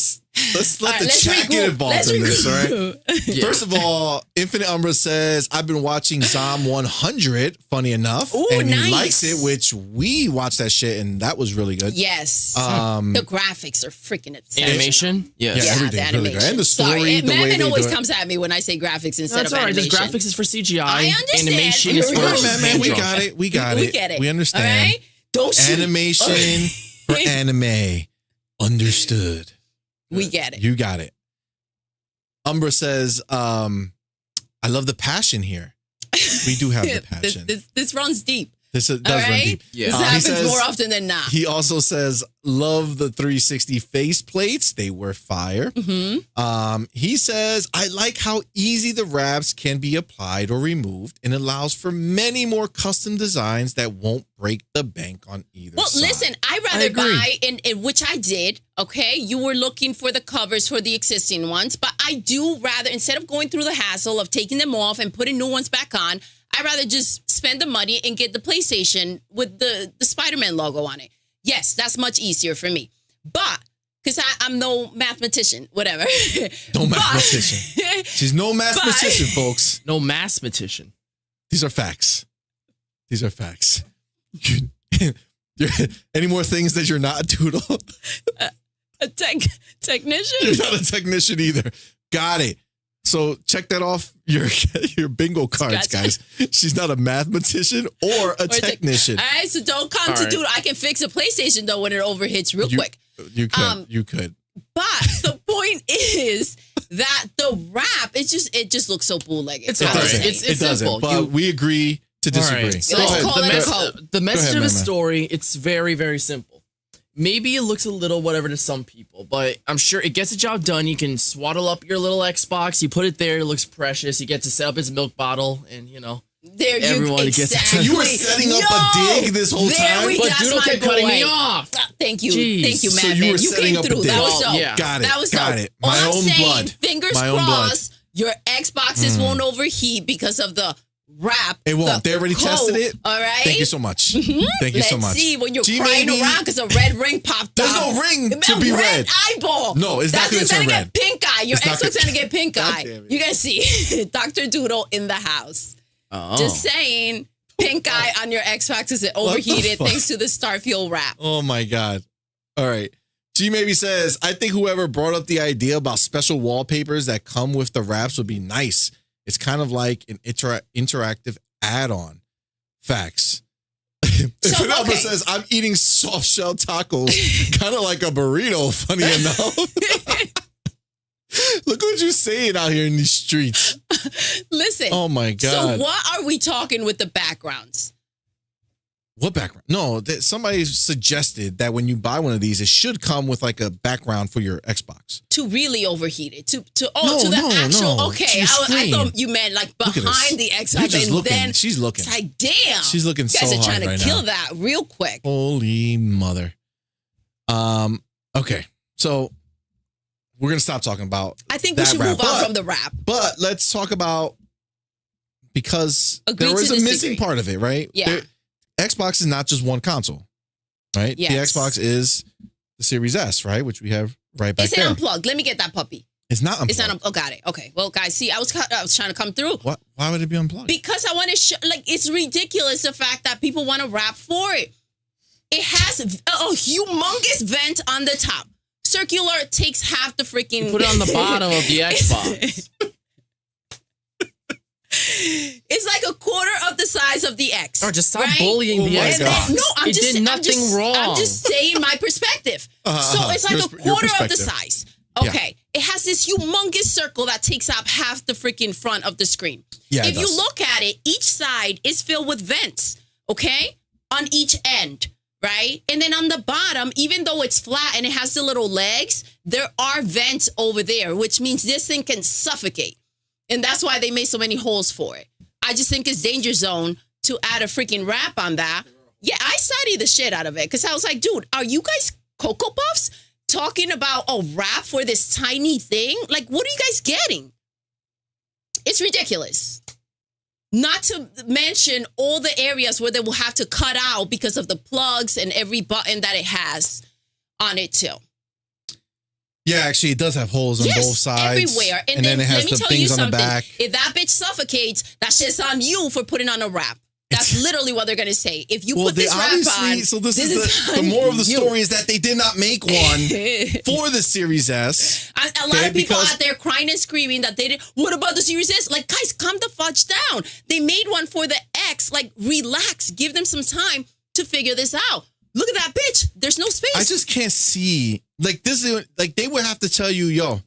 S1: the chat get involved in this. All right. Yeah. First of all, Infinite Umbra says I've been watching Zom 100. Funny enough, and he likes it, which we watched that shit, and that was really good.
S3: Yes. The graphics are freaking exceptional.
S2: Animation,
S1: yeah, everything's really good, and the story.
S3: Sorry,
S1: the way they
S3: always
S1: do it.
S3: comes at me when I say graphics instead of
S2: animation.
S3: animation.
S2: Graphics is for CGI.
S3: I understand.
S2: Animation is for
S1: man. We got it. We got it. We understand.
S3: All right? Don't shoot.
S1: Animation for anime. Understood.
S3: We get it.
S1: You got it. Umbra says, I love the passion here. We do have the passion.
S3: This runs deep.
S1: This does
S3: All
S1: run
S3: right?
S1: deep.
S2: Yeah.
S3: This
S1: He
S3: happens
S1: says-
S3: more often than not.
S1: He also says, love the 360 face plates. They were fire. He says, I like how easy the wraps can be applied or removed and allows for many more custom designs that won't break the bank on either
S3: Well,
S1: side.
S3: listen, I'd
S1: I
S3: rather
S1: agree.
S3: buy, in which I did, okay? You were looking for the covers for the existing ones, but I do rather, instead of going through the hassle of taking them off and putting new ones back on, I'd rather just spend the money and get the PlayStation with the Spider-Man logo on it. Yes, that's much easier for me. But, because I'm no mathematician, whatever.
S1: No mathematician. She's no mathematician, folks.
S2: No mathematician.
S1: These are facts. These are facts. Any more things that you're not, Doodle?
S3: A technician?
S1: You're not a technician either. Got it. So check that off your bingo cards,
S3: Gotcha.
S1: guys. She's not a mathematician or a technician.
S3: All right, so don't come
S2: All
S3: to
S2: right.
S3: Doodle. I can fix a PlayStation, though, when it overhits real quick.
S1: You could. You could.
S3: But the point is that the wrap, it just looks so bootlegged.
S2: It's
S1: It
S2: all right.
S1: doesn't.
S2: It's
S1: it doesn't.
S2: simple.
S1: But we agree to disagree.
S2: All right. So
S1: Go
S3: Let's
S1: ahead.
S3: call it a code.
S2: the message
S1: ahead,
S2: of the
S1: Madman.
S2: story, it's very, very simple. Maybe it looks a little whatever to some people, but I'm sure it gets the job done. You can swaddle up your little Xbox, you put it there, it looks precious. You get to set up its milk bottle, and
S3: There you
S2: Everyone gets it.
S3: exactly.
S1: So you were setting up a dig this whole time?
S3: There
S2: but
S3: that's
S2: Doodle
S3: my
S2: kept cutting me
S3: boy.
S2: off.
S3: Thank you.
S2: Jeez.
S3: Thank you,
S1: So
S3: man.
S1: you were setting
S3: came
S1: up a
S3: through.
S1: dig.
S3: That was
S2: Well,
S3: dope.
S2: yeah.
S1: Got it.
S3: That was
S1: Got
S3: dope.
S1: it.
S3: All
S1: My
S3: I'm
S1: own
S3: saying,
S1: blood.
S3: fingers
S1: My own blood.
S3: crossed, your Xboxes won't overheat because of the wrap.
S1: It won't.
S3: the
S1: They already
S3: code,
S1: tested it.
S3: All right.
S1: Thank you so much. Thank you
S3: Let's
S1: so much.
S3: see when you're
S1: Gee,
S3: crying
S1: maybe-
S3: around because a red ring popped
S1: There's
S3: out.
S1: no ring
S3: A
S1: to be red.
S3: eyeball.
S1: No, it's not
S3: That's
S1: gonna
S3: just
S1: turn
S3: gonna
S1: red.
S3: get pink eye. Your
S1: It's not
S3: Xbox
S1: gonna-
S3: gonna get pink
S1: God
S3: eye.
S1: damn it.
S3: You're gonna see Dr. Doodle in the house.
S2: Oh.
S3: Just saying, pink eye on your Xbox because it
S1: the
S3: overheated
S1: fuck?
S3: thanks to the Starfield wrap.
S1: Oh my God. All right. G maybe says, I think whoever brought up the idea about special wallpapers that come with the wraps would be nice. It's kind of like an interactive add-on. Facts.
S3: So,
S1: Penelope
S3: okay.
S1: says, I'm eating soft shell tacos, kind of like a burrito, funny enough. Look what you're saying out here in these streets.
S3: Listen.
S1: Oh my God.
S3: So what are we talking with the backgrounds?
S1: What background? No, somebody suggested that when you buy one of these, it should come with like a background for your Xbox.
S3: To really overheat it. To the
S1: No,
S3: actual.
S1: no,
S3: Okay,
S1: to your
S3: I
S1: screen.
S3: thought you meant like
S1: Look at this.
S3: behind the
S1: You're
S3: Xbox,
S1: just
S3: and
S1: looking.
S3: then
S1: She's looking.
S3: it's like, damn,
S1: She's looking
S3: you guys
S1: so
S3: are trying
S1: hard
S3: to
S1: right
S3: kill
S1: now.
S3: that real quick.
S1: Holy mother. Okay, so we're gonna stop talking about.
S3: I think we
S1: that
S3: should
S1: wrap,
S3: move on
S1: but-
S3: from the wrap.
S1: But let's talk about because
S3: Agree
S1: there
S3: to
S1: was a missing
S3: disagree.
S1: part of it, right?
S3: Yeah.
S1: Xbox is not just one console, right?
S3: Yes.
S1: The Xbox is the Series S, right? Which we have right back
S3: It's
S1: there.
S3: unplugged. Let me get that puppy.
S1: It's not unplugged.
S3: It's not. Oh, got it. Okay. Well, guys, see, I was trying to come through
S1: What? Why would it be unplugged?
S3: because I want to show. Like, it's ridiculous the fact that people want to rap for it. It has a humongous vent on the top. Circular takes half the freaking.
S2: Put it on the bottom of the Xbox.
S3: It's like a quarter of the size of the X.
S2: Or just stop
S3: right?
S2: bullying the
S1: Oh my
S2: Xbox.
S1: God.
S3: No, I'm
S2: it
S3: just
S2: did nothing wrong.
S3: I'm just saying my perspective. So it's like
S1: Your
S3: a quarter of the
S1: perspective.
S3: size.
S1: Yeah.
S3: Okay. It has this humongous circle that takes up half the freaking front of the screen.
S1: Yeah, it
S3: If you
S1: does.
S3: look at it, each side is filled with vents, okay? On each end, right? And then on the bottom, even though it's flat and it has the little legs, there are vents over there, which means this thing can suffocate. And that's why they made so many holes for it. I just think it's danger zone to add a freaking wrap on that. Yeah, I studied the shit out of it because I was like, dude, are you guys Cocoa Puffs talking about a wrap for this tiny thing? Like, what are you guys getting? It's ridiculous. Not to mention all the areas where they will have to cut out because of the plugs and every button that it has on it too.
S1: Yeah, actually, it does have holes on
S3: Yes,
S1: both sides.
S3: everywhere. And
S1: then
S3: then
S1: it has
S3: let me
S1: the
S3: tell you
S1: things on the
S3: something.
S1: back.
S3: If that bitch suffocates, that shit's on you for putting on a wrap. That's literally what they're gonna say. If you put this wrap on,
S1: so this is the
S3: on
S1: moral of the
S3: you.
S1: story is that they did not make one for the Series S.
S3: A lot
S1: Okay,
S3: of people
S1: because-
S3: out there crying and screaming that they did. What about the Series S? Like, guys, calm the fudge down. They made one for the X. Like, relax. Give them some time to figure this out. Look at that bitch. There's no space.
S1: I just can't see like this is like they would have to tell you, yo,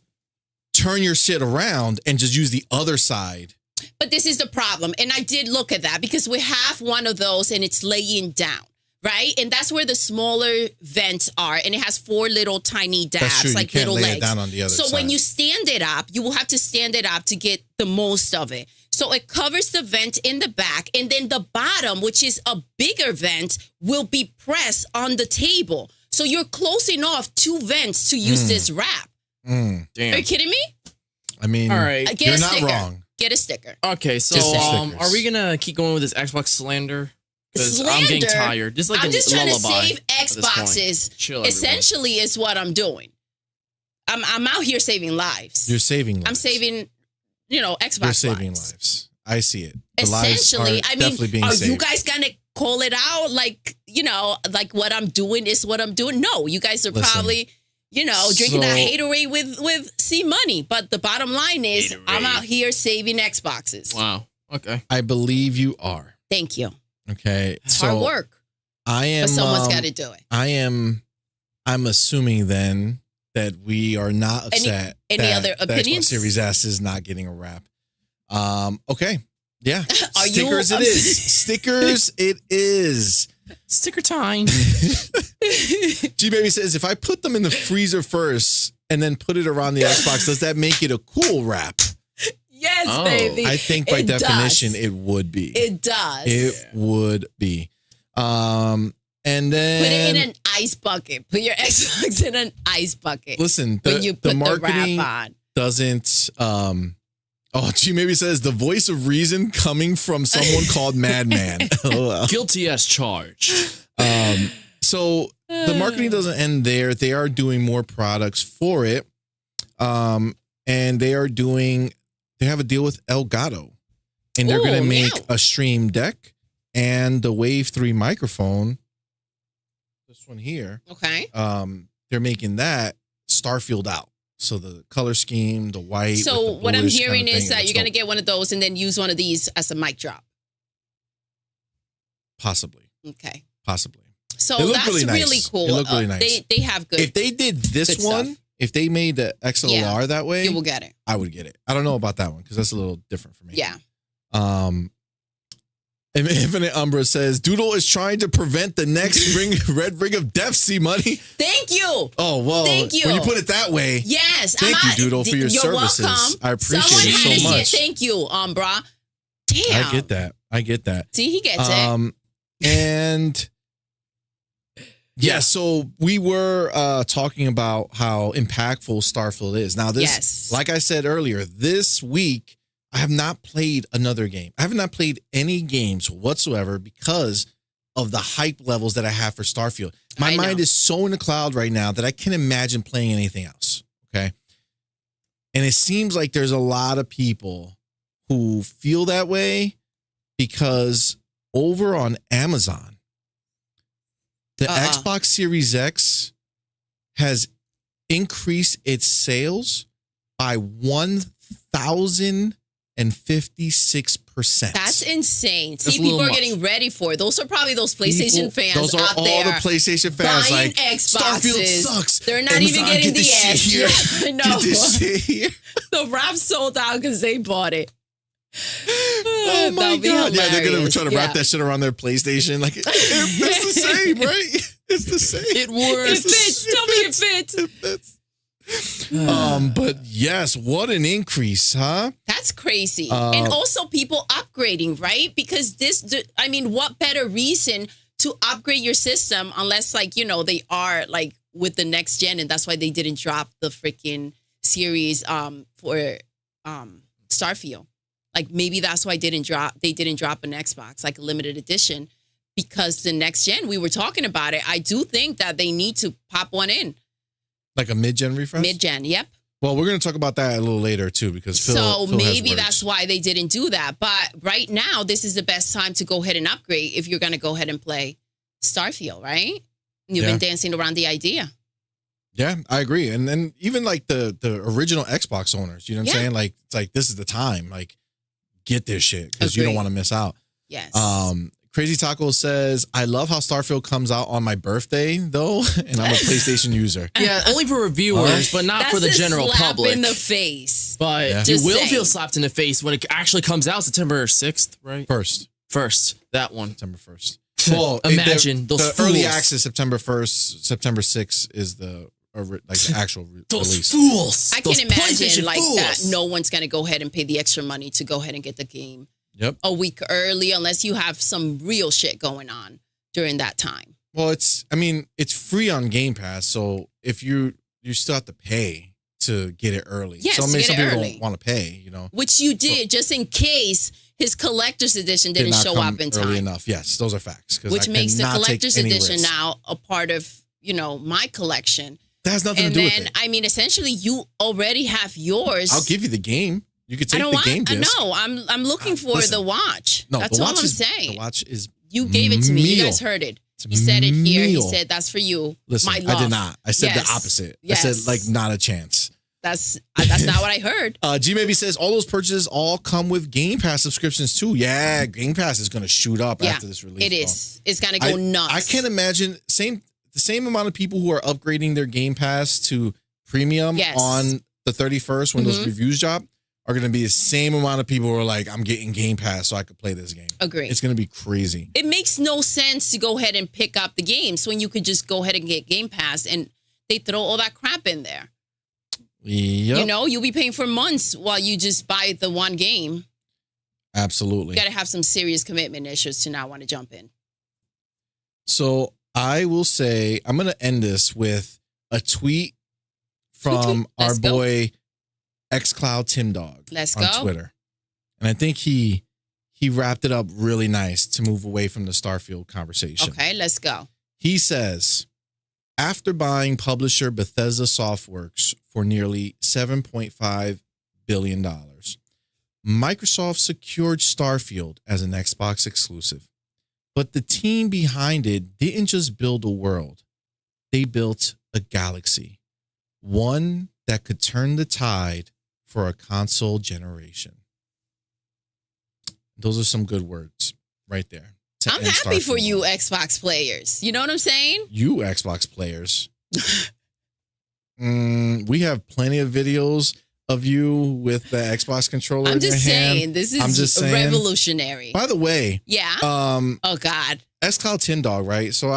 S1: turn your shit around and just use the other side.
S3: But this is the problem. And I did look at that because we have one of those and it's laying down, right? And that's where the smaller vents are. And it has 4 little tiny dabs, like little legs.
S1: It down on the other
S3: so
S1: side.
S3: when you stand it up, you will have to stand it up to get the most of it. So it covers the vent in the back. And then the bottom, which is a bigger vent, will be pressed on the table. So you're closing off 2 vents to use this wrap.
S2: Damn.
S3: Are you kidding me?
S1: I mean,
S2: All right.
S3: Get
S1: you're
S3: a
S1: not
S3: sticker.
S1: wrong.
S3: Get a sticker.
S2: Okay, so
S1: Just stickers.
S2: are we gonna keep going with this Xbox slander? Because I'm getting
S3: Slander?
S2: tired. Just like
S3: I'm
S2: a
S3: just trying to
S2: lullaby
S3: save
S2: at this point.
S3: Xboxes.
S2: Chill, everyone.
S3: Essentially, is what I'm doing. I'm out here saving lives.
S1: You're saving lives.
S3: I'm saving, Xbox
S1: You're saving
S3: lives.
S1: lives. I see it. The lives
S3: Essentially,
S1: are definitely being
S3: are
S1: saved.
S3: you guys gonna call it out like what I'm doing is what I'm doing? No, you guys are probably drinking that haterade with CMoney. But the bottom line is, I'm out here saving Xboxes.
S2: Wow. Okay.
S1: I believe you are.
S3: Thank you.
S1: Okay.
S3: It's
S1: So
S3: hard work,
S1: I am.
S3: but someone's got to do it.
S1: I'm assuming then that we are not upset.
S3: Any
S1: that
S3: other
S1: the Xbox
S3: opinions?
S1: Series S is not getting a wrap. Okay. Yeah.
S3: Are you
S1: Stickers it is. Stickers it is.
S2: Sticker time.
S1: G Baby says, if I put them in the freezer first and then put it around the Xbox, does that make it a cool wrap?
S3: Yes,
S2: Oh.
S3: baby.
S1: I think by
S3: It
S1: definition
S3: does.
S1: it would be.
S3: It does.
S1: It would be. And then
S3: Put it in an ice bucket. Put your Xbox in an ice bucket.
S1: listen,
S3: when you put
S1: the marketing
S3: wrap on.
S1: doesn't G maybe says the voice of reason coming from someone called MADMAN. LOL.
S2: Guilty as charged.
S1: So the marketing doesn't end there. They are doing more products for it. And they have a deal with Elgato. And they're going to make a Stream Deck and the Wave 3 microphone. This one here.
S3: Okay.
S1: They're making that Starfield out. So the color scheme, the white.
S3: So
S1: with the
S3: what I'm
S1: bluish
S3: hearing
S1: kind of
S3: is
S1: thing,
S3: that
S1: it's
S3: you're going to
S1: dope.
S3: get one of those and then use one of these as a mic drop.
S1: Possibly.
S3: Okay.
S1: Possibly.
S3: So
S1: They look
S3: that's
S1: really
S3: really,
S1: nice.
S3: cool.
S1: They look really nice.
S3: They have good.
S1: If they did this
S3: good
S1: one,
S3: stuff.
S1: if they made the XLR that way,
S3: you will get it.
S1: I would get it. I don't know about that one because that's a little different for me.
S3: Yeah.
S1: Infinite Umbra says Doodle is trying to prevent the next red ring of death. CMoney.
S3: Thank you.
S1: Oh well.
S3: Thank you.
S1: When you put it that way,
S3: Yes.
S1: Thank you, Doodle, for your
S3: You're
S1: services.
S3: welcome.
S1: I appreciate
S3: Someone
S1: it so
S3: had to say
S1: much.
S3: Thank you, Umbra. Damn.
S1: I get that.
S3: See, he gets it.
S1: And yeah, so we were talking about how impactful Starfield is. Now, this,
S3: Yes.
S1: like I said earlier, this week I have not played another game. I have not played any games whatsoever because of the hype levels that I have for Starfield. My
S3: I know.
S1: mind is so in the cloud right now that I can't imagine playing anything else. Okay. And it seems like there's a lot of people who feel that way because over on Amazon, the Xbox Series X has increased its sales by 1,056%.
S3: That's insane.
S1: That's
S3: See,
S1: a little
S3: people are
S1: much.
S3: getting ready for it. Those are probably those PlayStation fans
S1: Those are
S3: out
S1: all
S3: there
S1: the PlayStation fans.
S3: buying
S1: Like,
S3: Xboxes.
S1: Starfield sucks.
S3: They're not
S1: Amazon,
S3: even getting
S1: get
S3: the
S1: this
S3: edge.
S1: shit here.
S3: Yeah, I know.
S1: Get this shit here.
S3: The wrap sold out because they bought it.
S1: Oh my
S3: That'll be
S1: God. Yeah, they're going to
S3: hilarious.
S1: try to wrap that shit around their PlayStation. Like, it's the same, right? It's the same.
S2: It works.
S3: It fits. Tell me it fits.
S1: It fits. But yes, what an increase, huh?
S3: That's crazy. And also people upgrading, right? Because what better reason to upgrade your system unless they are like with the next gen, and that's why they didn't drop the freaking series for Starfield. Like maybe that's why they didn't drop an Xbox, like a limited edition, because the next gen, we were talking about it. I do think that they need to pop one in.
S1: Like a mid-gen refresh?
S3: Mid-gen, yep.
S1: Well, we're going to talk about that a little later too, because Phil
S3: So
S1: has
S3: maybe
S1: words.
S3: that's why they didn't do that. But right now, this is the best time to go ahead and upgrade if you're going to go ahead and play Starfield, right? You've been dancing around the idea.
S1: Yeah, I agree. And then even like the original Xbox owners, you know what I'm
S3: Yeah.
S1: saying? Like, it's like, this is the time. Like, get this shit because you don't
S3: Agreed.
S1: want to miss out.
S3: Yes.
S1: Crazy Taco says, I love how Starfield comes out on my birthday, though, and I'm a PlayStation user.
S2: Yeah, only for reviewers, but not for the
S3: That's a
S2: general
S3: slap
S2: public.
S3: in the face.
S2: But
S1: Yeah.
S2: you
S3: Just
S2: will
S3: saying.
S2: feel slapped in the face when it actually comes out September 6th, right? First, that one.
S1: September 1st.
S2: Imagine those
S1: the early
S2: fools.
S1: access September 1st, September 6th is the actual
S2: Those
S1: release.
S2: fools.
S3: I
S2: Those
S3: can imagine
S2: PlayStation
S3: like
S2: fools.
S3: that. No one's gonna go ahead and pay the extra money to go ahead and get the game
S1: Yep.
S3: a week early unless you have some real shit going on during that time.
S1: Well, it's free on Game Pass, so if you still have to pay to get it early.
S3: Yes,
S1: so
S3: to get
S1: some
S3: it
S1: people
S3: early.
S1: don't want to pay,
S3: Which you did just in case his collector's edition
S1: Did
S3: didn't
S1: not
S3: show
S1: come
S3: up in
S1: early
S3: time.
S1: enough. Yes, those are facts. 'Cause
S3: Which
S1: I
S3: makes the
S1: cannot take
S3: collector's
S1: any
S3: edition
S1: risk.
S3: now a part of, my collection.
S1: That has nothing
S3: And
S1: to do
S3: then,
S1: with it.
S3: essentially you already have yours.
S1: I'll give you the game. You could
S3: I
S1: take
S3: don't
S1: the
S3: want.
S1: game disc.
S3: No, I'm looking for
S1: Listen.
S3: the watch.
S1: No,
S3: That's
S1: the
S3: all
S1: watch
S3: I'm
S1: is,
S3: saying.
S1: The watch is
S3: You gave it to me. You
S1: meal.
S3: guys heard it.
S1: It's
S3: He said it here. He
S1: meal.
S3: said that's for you.
S1: Listen,
S3: my love.
S1: I did not. I said
S3: Yes.
S1: the opposite.
S3: Yes.
S1: I said not a chance.
S3: That's not what I heard.
S1: G Maybe says all those purchases all come with Game Pass subscriptions too. Yeah, Game Pass is going to shoot up after this release.
S3: It is. It's gonna go nuts.
S1: I can't imagine the same amount of people who are upgrading their Game Pass to premium
S3: Yes.
S1: on the 31st when those reviews drop are going to be the same amount of people who are like, I'm getting Game Pass so I could play this game.
S3: Agree.
S1: It's going to be crazy.
S3: It makes no sense to go ahead and pick up the games when you could just go ahead and get Game Pass and they throw all that crap in there.
S1: Yep.
S3: You'll be paying for months while you just buy the one game.
S1: Absolutely.
S3: You got to have some serious commitment issues to not want to jump in.
S1: So I will say, I'm going to end this with a tweet from our
S3: Let's go.
S1: boy xCloud Tim Dog
S3: Let's
S1: on
S3: go.
S1: Twitter. And I think he wrapped it up really nice to move away from the Starfield conversation.
S3: Okay, let's go.
S1: He says, after buying publisher Bethesda Softworks for nearly $7.5 billion, Microsoft secured Starfield as an Xbox exclusive. But the team behind it didn't just build a world. They built a galaxy. One that could turn the tide for a console generation. Those are some good words right there. to
S3: I'm
S1: end
S3: happy for
S1: Starfield.
S3: you Xbox players. You know what I'm saying?
S1: You Xbox players. We have plenty of videos of you with the Xbox controller
S3: I'm
S1: in your
S3: just
S1: hand.
S3: saying, this
S1: I'm
S3: is
S1: just saying.
S3: revolutionary.
S1: By the way,
S3: Yeah. Oh, God.
S1: xCloud Tin Dog, right? So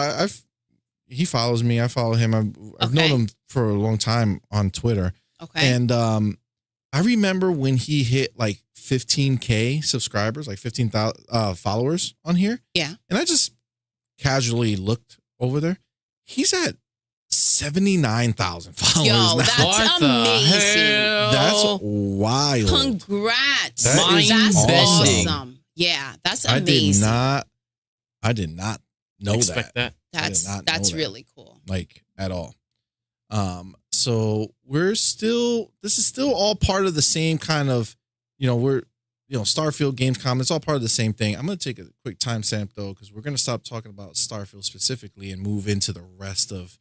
S1: he follows me. I follow him. I've known
S3: Okay.
S1: him for a long time on Twitter.
S3: Okay.
S1: And I remember when he hit like 15K subscribers, like 15,000 followers on here.
S3: Yeah.
S1: And I just casually looked over there. He's at 79,000 followers
S3: Yo,
S1: now.
S3: that's
S2: What the
S3: amazing.
S2: hell?
S1: That's wild.
S3: Congrats.
S1: That
S2: is
S3: That's
S2: awesome.
S3: awesome. Yeah, that's
S1: I
S3: amazing.
S1: did not know
S2: Expect that.
S1: I did not know
S3: That's
S1: that.
S3: really cool.
S1: like at all. So this is still all part of the same kind of, Starfield, Gamescom, it's all part of the same thing. I'm going to take a quick timestamp though, because we're going to stop talking about Starfield specifically and move into the rest of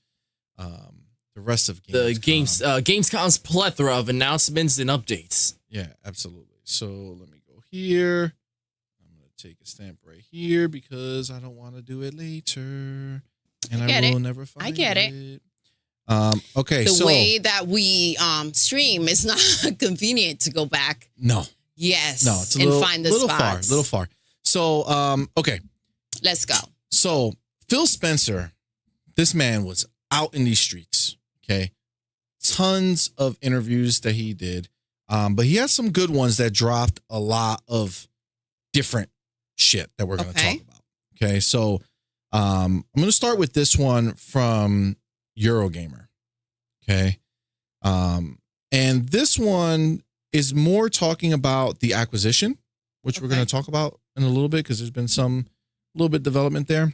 S1: Gamescom.
S2: The Gamescom's plethora of announcements and updates.
S1: Yeah, absolutely. So let me go here. I'm going to take a stamp right here because I don't want to do it later. And I
S3: get
S1: will
S3: it.
S1: never find
S3: I get it.
S1: Okay,
S3: The way that we stream is not convenient to go back.
S1: No,
S3: Yes.
S1: it's a
S3: and
S1: little,
S3: find the
S1: little
S3: spots.
S1: far. So, okay.
S3: Let's go.
S1: So Phil Spencer, this man was out in these streets. Okay. Tons of interviews that he did. But he has some good ones that dropped a lot of different shit that we're going to
S3: Okay.
S1: talk about. Okay. So, I'm going to start with this one from Eurogamer. Okay. And this one is more talking about the acquisition, which we're
S3: Okay.
S1: going to talk about in a little bit because there's been some little bit development there.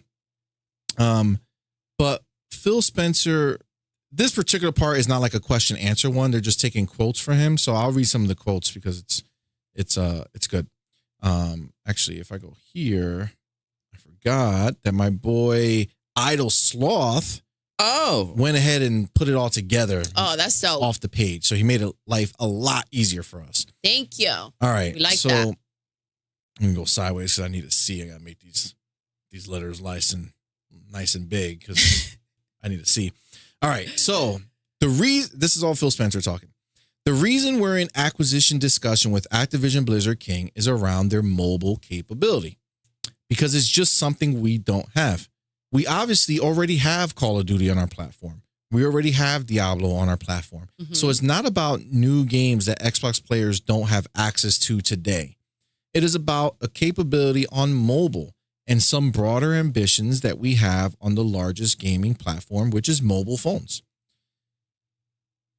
S1: But Phil Spencer, this particular part is not like a question answer one. They're just taking quotes for him. So I'll read some of the quotes because it's good. Actually, if I go here, I forgot that my boy Idle Sloth
S2: Oh.
S1: went ahead and put it all together
S3: Oh, that's dope.
S1: off the page. So he made life a lot easier for us.
S3: Thank you.
S1: All right.
S3: We like
S1: so
S3: that.
S1: I'm gonna go sideways because I need to see. I gotta make these letters nice and big because I need to see. All right. So this is all Phil Spencer talking. The reason we're in acquisition discussion with Activision Blizzard King is around their mobile capability, because it's just something we don't have. We obviously already have Call of Duty on our platform. We already have Diablo on our platform. So it's not about new games that Xbox players don't have access to today. It is about a capability on mobile and some broader ambitions that we have on the largest gaming platform, which is mobile phones.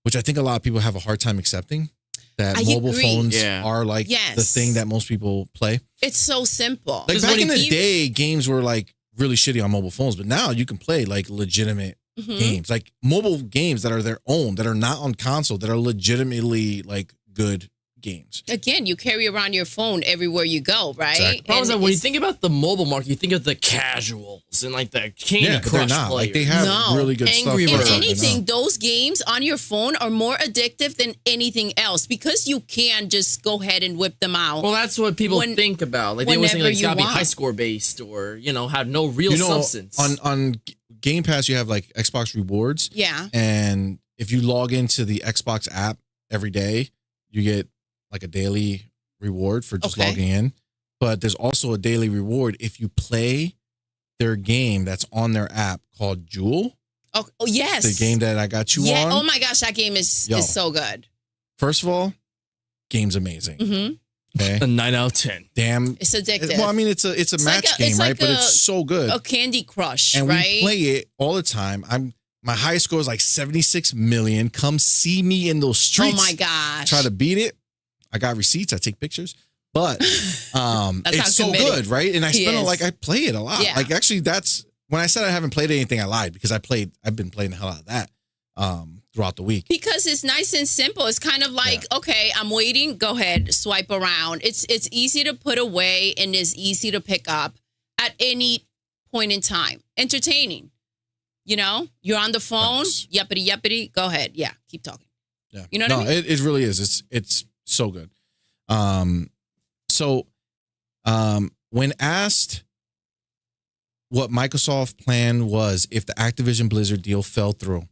S1: Which I think a lot of people have a hard time accepting, that mobile phones are like the thing that most people play.
S3: It's so simple.
S1: Like back in the day, games were like really shitty on mobile phones, but now you can play like legitimate games, like mobile games that are their own, that are not on console, that are legitimately like good games.
S3: Again, you carry around your phone everywhere you go, right?
S1: Exactly.
S2: Problem is that when you think about the mobile market, you think of the casuals and like the Candy Crush
S1: not.
S2: players.
S1: Like they have really good stuff.
S3: If anything, those games on your phone are more addictive than anything else, because you can just go ahead and whip them out.
S2: Well, that's what people think about. Like they always think like it's gotta be high score based, or have no real substance.
S1: On Game Pass, you have like Xbox Rewards.
S3: Yeah.
S1: And if you log into the Xbox app every day, you get like a daily reward for just logging in. But there's also a daily reward if you play their game that's on their app called Jewel.
S3: Oh yes.
S1: The game that I got you on.
S3: Oh my gosh, that game is so good.
S1: First of all, game's amazing. Okay.
S2: A 9 out of 10.
S1: Damn.
S3: It's addictive.
S1: Well, I mean, it's a match game, right? But it's so good.
S3: A Candy Crush,
S1: and
S3: right?
S1: we play it all the time. My high score is like 76 million. Come see me in those streets.
S3: Oh my gosh.
S1: Try to beat it. I got receipts. I take pictures. But it's so good, right? And I I play it a lot.
S3: Yeah.
S1: Like actually, that's when I said I haven't played anything, I lied, because I've been playing the hell out of that throughout the week.
S3: Because it's nice and simple. It's kind of like, okay, I'm waiting. Go ahead, swipe around. It's easy to put away and it's easy to pick up at any point in time. Entertaining. You're on the phone. Yuppity. Go ahead. Yeah, keep talking.
S1: Yeah.
S3: You know what I mean?
S1: It really is. It's so good. When asked what Microsoft's plan was if the Activision Blizzard deal fell through,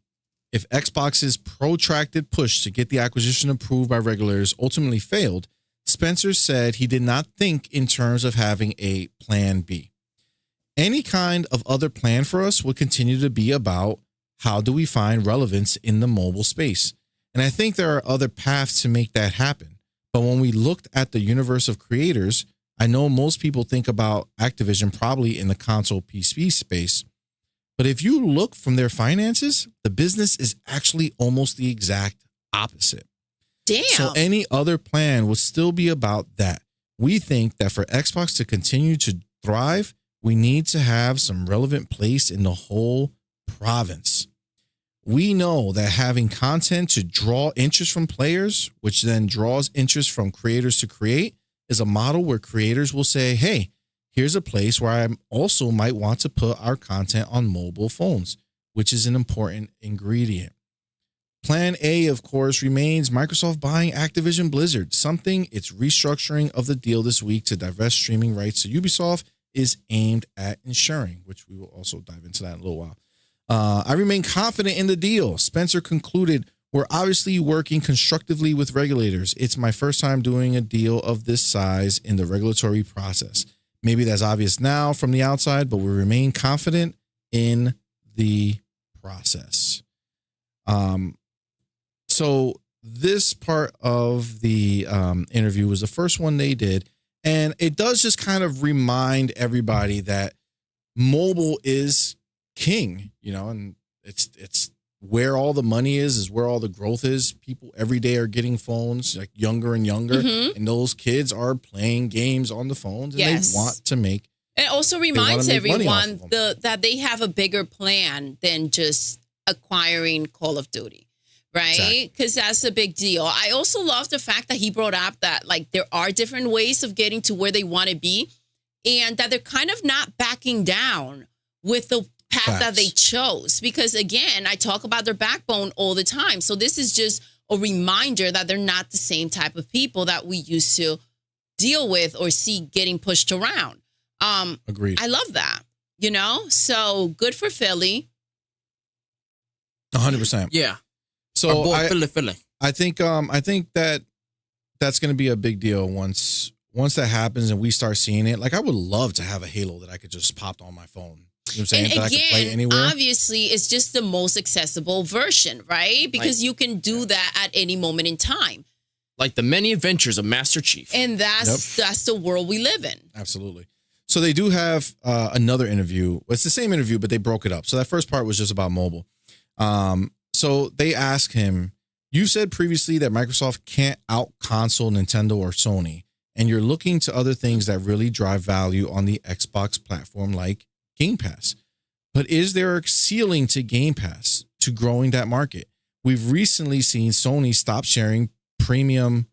S1: if Xbox's protracted push to get the acquisition approved by regulators ultimately failed, Spencer said he did not think in terms of having a plan B. Any kind of other plan for us would continue to be about how do we find relevance in the mobile space. And I think there are other paths to make that happen. But when we looked at the universe of creators, I know most people think about Activision probably in the console PC space. But if you look from their finances, the business is actually almost the exact opposite.
S3: Damn.
S1: So any other plan would still be about that. We think that for Xbox to continue to thrive, we need to have some relevant place in the whole province. We know that having content to draw interest from players, which then draws interest from creators to create, is a model where creators will say, hey, here's a place where I also might want to put our content on mobile phones, which is an important ingredient. Plan A, of course, remains Microsoft buying Activision Blizzard, something its restructuring of the deal this week to divest streaming rights to Ubisoft is aimed at ensuring, which we will also dive into that in a little while. I remain confident in the deal. Spencer concluded, we're obviously working constructively with regulators. It's my first time doing a deal of this size in the regulatory process. Maybe that's obvious now from the outside, but we remain confident in the process. So this part of the interview was the first one they did. And it does just kind of remind everybody that mobile is king, and it's where all the money is where all the growth is. People every day are getting phones, like younger and younger, and those kids are playing games on the phones, and they want to make.
S3: It also reminds everyone that they have a bigger plan than just acquiring Call of Duty, right? Because that's a big deal. I also love the fact that he brought up that like there are different ways of getting to where they want to be, and that they're kind of not backing down with the path that they chose. Because again, I talk about their backbone all the time. So this is just a reminder that they're not the same type of people that we used to deal with or see getting pushed around.
S1: Agreed.
S3: I love that, so good for Philly.
S1: 100%.
S2: Yeah.
S1: So
S2: Philly.
S1: I think that that's going to be a big deal once that happens and we start seeing it. Like, I would love to have a Halo that I could just pop on my phone. You know what I'm saying?
S3: And
S1: that I could play
S3: again,
S1: anywhere.
S3: obviously, it's just the most accessible version, right? Because you can do that at any moment in time.
S2: Like the many adventures of Master Chief.
S3: And that's the world we live in.
S1: Absolutely. So they do have another interview. It's the same interview, but they broke it up. So that first part was just about mobile. So they asked him, you said previously that Microsoft can't out-console Nintendo or Sony, and you're looking to other things that really drive value on the Xbox platform like Game Pass. But is there a ceiling to Game Pass to growing that market? We've recently seen Sony stop sharing premium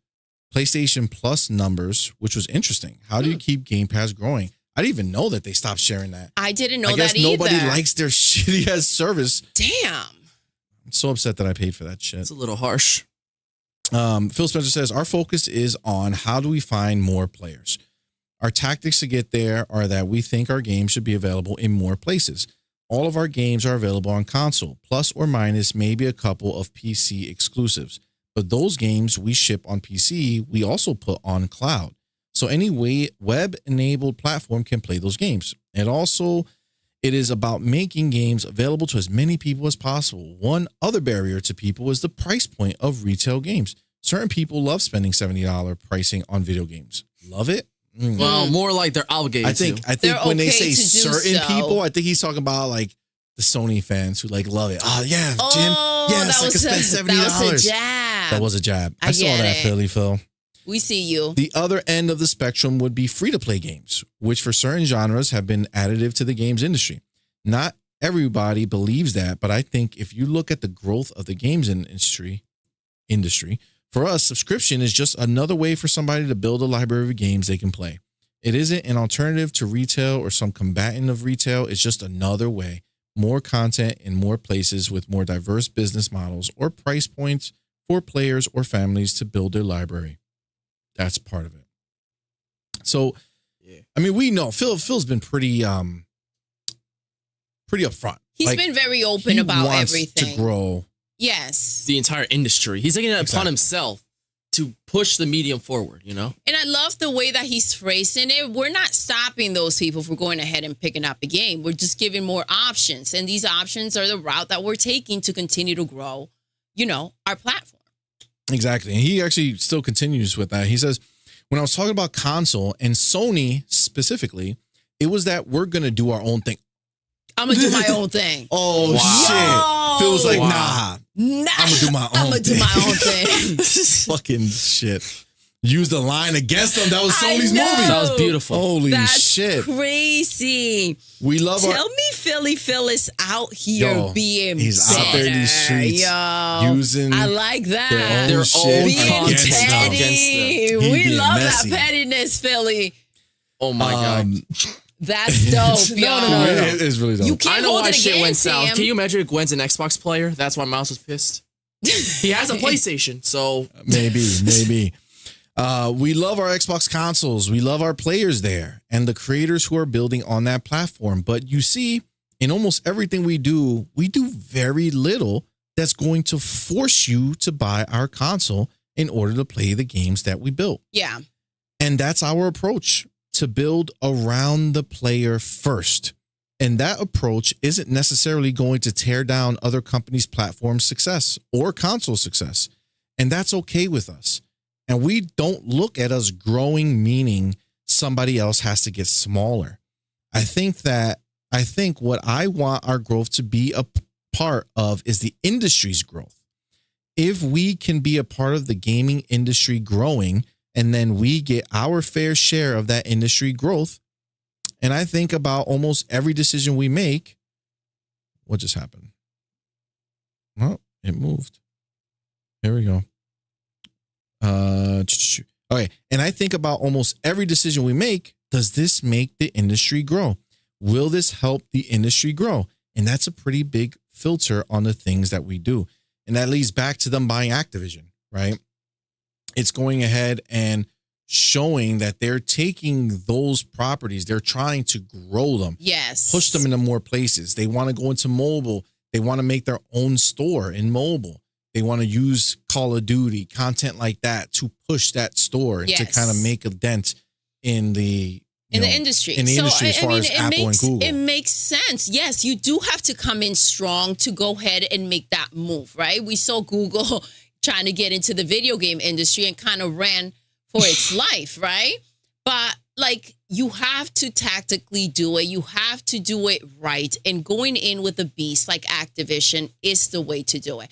S1: PlayStation Plus numbers, which was interesting. How do you keep Game Pass growing? I didn't even know that they stopped sharing that.
S3: I didn't know
S1: I guess
S3: that either.
S1: nobody likes their shitty ass service.
S3: Damn.
S1: I'm so upset that I paid for that shit.
S2: It's a little harsh.
S1: Phil Spencer says, our focus is on how do we find more players. Our tactics to get there are that we think our games should be available in more places. All of our games are available on console, plus or minus maybe a couple of PC exclusives. But those games we ship on PC, we also put on cloud. So any web-enabled platform can play those games. And also, it is about making games available to as many people as possible. One other barrier to people is the price point of retail games. Certain people love spending $70 pricing on video games. Love it?
S2: Well, more like they're obligated
S1: I think
S3: They're
S1: when they
S3: okay
S1: say
S3: to do
S1: certain
S3: so.
S1: people, I think he's talking about like the Sony fans who like love it. Oh yeah, Jim.
S3: Oh,
S1: Yes, I could spend $70.
S3: that was a jab.
S1: That was a jab. I saw
S3: get
S1: that,
S3: it.
S1: Philly Phil.
S3: We see you.
S1: The other end of the spectrum would be free-to-play games, which for certain genres have been additive to the games industry. Not everybody believes that, but I think if you look at the growth of the games industry, for us, subscription is just another way for somebody to build a library of games they can play. It isn't an alternative to retail or some combatant of retail. It's just another way. More content in more places with more diverse business models or price points for players or families to build their library. That's part of it. So,
S2: Yeah.
S1: I mean, we know Phil's been pretty upfront.
S3: He's
S1: Like,
S3: been very open
S1: he
S3: about
S1: wants
S3: everything.
S1: to grow.
S3: Yes.
S2: the entire industry. He's taking it upon
S1: Exactly.
S2: himself to push the medium forward, you know?
S3: And I love the way that he's phrasing it. We're not stopping those people from going ahead and picking up a game. We're just giving more options. And these options are the route that we're taking to continue to grow, our platform.
S1: Exactly. And he actually still continues with that. He says, when I was talking about console and Sony specifically, it was that we're going to do our own thing.
S3: I'm going to do my own thing.
S1: Oh,
S3: Wow.
S1: shit. Phil was like,
S2: Wow.
S3: Nah,
S1: I'm going to do my own
S3: I'm going to do my own thing.
S1: Fucking shit. Use the line against them. That was
S3: I
S1: Sony's
S3: know.
S1: movie.
S2: That was beautiful.
S1: Holy
S3: That's
S1: shit.
S3: crazy.
S1: We love our...
S3: Tell me Philly is out here
S1: Yo,
S3: being
S1: he's out there in these
S3: better,
S1: streets
S3: yo.
S1: using
S3: I like that.
S1: their own
S2: They're
S1: shit
S2: all
S3: being
S1: against them.
S2: petty.
S3: petty.
S1: He
S3: We
S1: being
S3: love
S1: messy.
S3: that pettiness, Philly.
S2: Oh my God.
S3: That's dope, yo.
S2: No.
S1: It is really dope.
S3: You can't
S2: I know
S3: hold
S2: why
S3: it
S2: shit
S3: against
S2: went south.
S3: him.
S2: Can you imagine if Gwen's an Xbox player? That's why Miles was pissed. He has a PlayStation, so
S1: Maybe. We love our Xbox consoles. We love our players there and the creators who are building on that platform. But you see, in almost everything we do very little that's going to force you to buy our console in order to play the games that we built.
S3: Yeah.
S1: And that's our approach, to build around the player first. And that approach isn't necessarily going to tear down other companies' platform success or console success. And that's okay with us. And we don't look at us growing, meaning somebody else has to get smaller. I think what I want our growth to be a part of is the industry's growth. If we can be a part of the gaming industry growing, and then we get our fair share of that industry growth. And I think about almost every decision we make. What just happened? Well, it moved. Here we go. Okay. And I think about almost every decision we make. Does this make the industry grow? Will this help the industry grow? And that's a pretty big filter on the things that we do. And that leads back to them buying Activision, right? It's going ahead and showing that they're taking those properties. They're trying to grow them.
S3: Yes.
S1: Push them into more places. They want to go into mobile. They want to make their own store in mobile. They want to use Call of Duty content like that to push that store and to
S3: Yes.
S1: kind of make a dent in the
S3: industry.
S1: In the industry, as far as
S3: it
S1: Apple
S3: makes,
S1: and Google.
S3: It makes sense. Yes, you do have to come in strong to go ahead and make that move, right? We saw Google trying to get into the video game industry and kind of ran for its life, right? But like, you have to tactically do it. You have to do it right. And going in with a beast like Activision is the way to do it.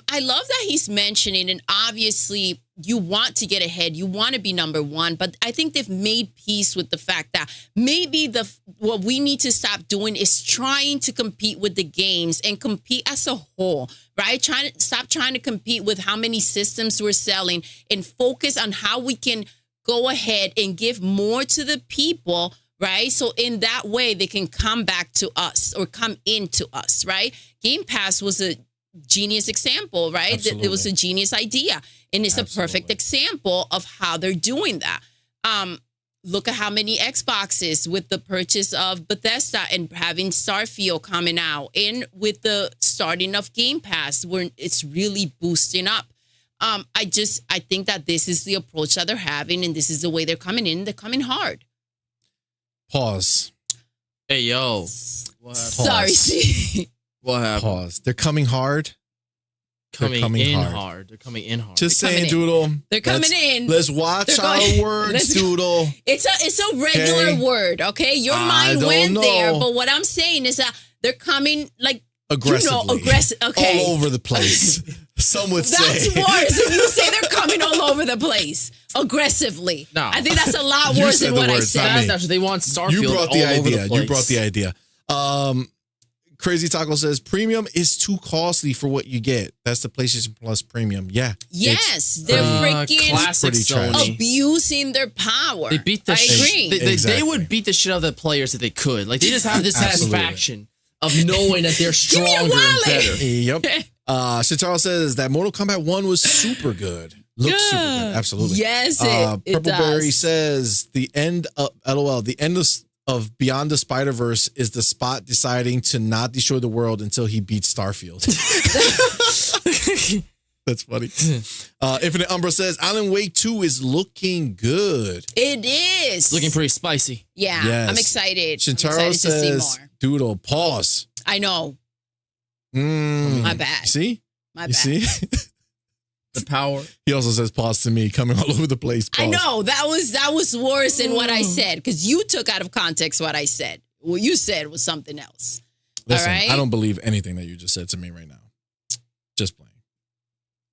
S3: I love that he's mentioning, and obviously you want to get ahead. You want to be number one, but I think they've made peace with the fact that maybe what we need to stop doing is trying to compete with the games and compete as a whole, right? Stop trying to compete with how many systems we're selling and focus on how we can go ahead and give more to the people, right? So in that way, they can come back to us or come into us, right? Game Pass was a genius example, right?
S1: Absolutely.
S3: It was a genius idea. And it's a perfect example of how they're doing that. Look at how many Xboxes with the purchase of Bethesda and having Starfield coming out, and with the starting of Game Pass, where it's really boosting up. I think that this is the approach that they're having, and this is the way they're coming in. They're coming hard.
S1: Pause.
S2: Hey, yo. What happened?
S3: Sorry, see.
S2: What happened?
S1: Pause. They're coming hard.
S2: Coming in
S1: hard.
S2: hard. They're coming in hard.
S1: Just
S3: They're
S1: saying,
S3: coming in.
S1: Doodle.
S3: They're coming in.
S1: Let's watch
S3: They're
S1: our
S3: going-
S1: words,
S3: Let's go.
S1: Doodle.
S3: It's a regular
S1: Okay.
S3: word, okay? Your
S1: I
S3: mind
S1: don't
S3: went
S1: know.
S3: there, but what I'm saying is that they're coming like
S1: Aggressively.
S3: aggressive. Okay,
S1: All over the place. Some would
S3: that's
S1: say.
S3: worse. If you say they're coming all over the place aggressively,
S2: No.
S3: I think that's a lot
S1: You
S3: worse
S1: said
S3: than
S1: the
S3: what I
S1: words, not
S3: said.
S1: me.
S2: That's what they want. Starfield
S1: You brought
S2: all
S1: the
S2: over
S1: idea.
S2: the place.
S1: You brought the idea. Crazy Taco says premium is too costly for what you get. That's the PlayStation Plus premium. Yeah.
S3: Yes, they're freaking
S2: classic
S1: pretty trash.
S2: Sony.
S3: abusing their power.
S2: They beat the
S3: I agree.
S2: They
S1: Exactly.
S2: would beat the shit out of the players if they could. Like, they just have this
S1: Absolutely.
S2: satisfaction of knowing that they're
S3: me a
S2: stronger and
S3: wallet.
S2: better.
S1: Yep. Shintaro says that Mortal Kombat 1 was super good. Looks super good. Absolutely.
S3: Yes, it
S1: Purpleberry
S3: does.
S1: says the end of LOL. The end of Beyond the Spider-Verse is the Spot deciding to not destroy the world until he beats Starfield. That's funny. Infinite Umbra says Alan Wake 2 is looking good.
S3: It is
S2: Looking pretty spicy.
S3: Yeah,
S1: Yes.
S3: I'm excited.
S1: Shintaro
S3: I'm excited to
S1: says
S3: see more.
S1: Doodle, pause.
S3: I know.
S1: My
S3: bad.
S1: See?
S3: My
S1: You
S3: bad.
S1: see?
S2: The power.
S1: He also says pause to me, coming all over the place. Pause.
S3: I know that was worse than what I said, because you took out of context what I said. What you said was something else.
S1: Listen,
S3: all right?
S1: I don't believe anything that you just said to me right now. Just playing.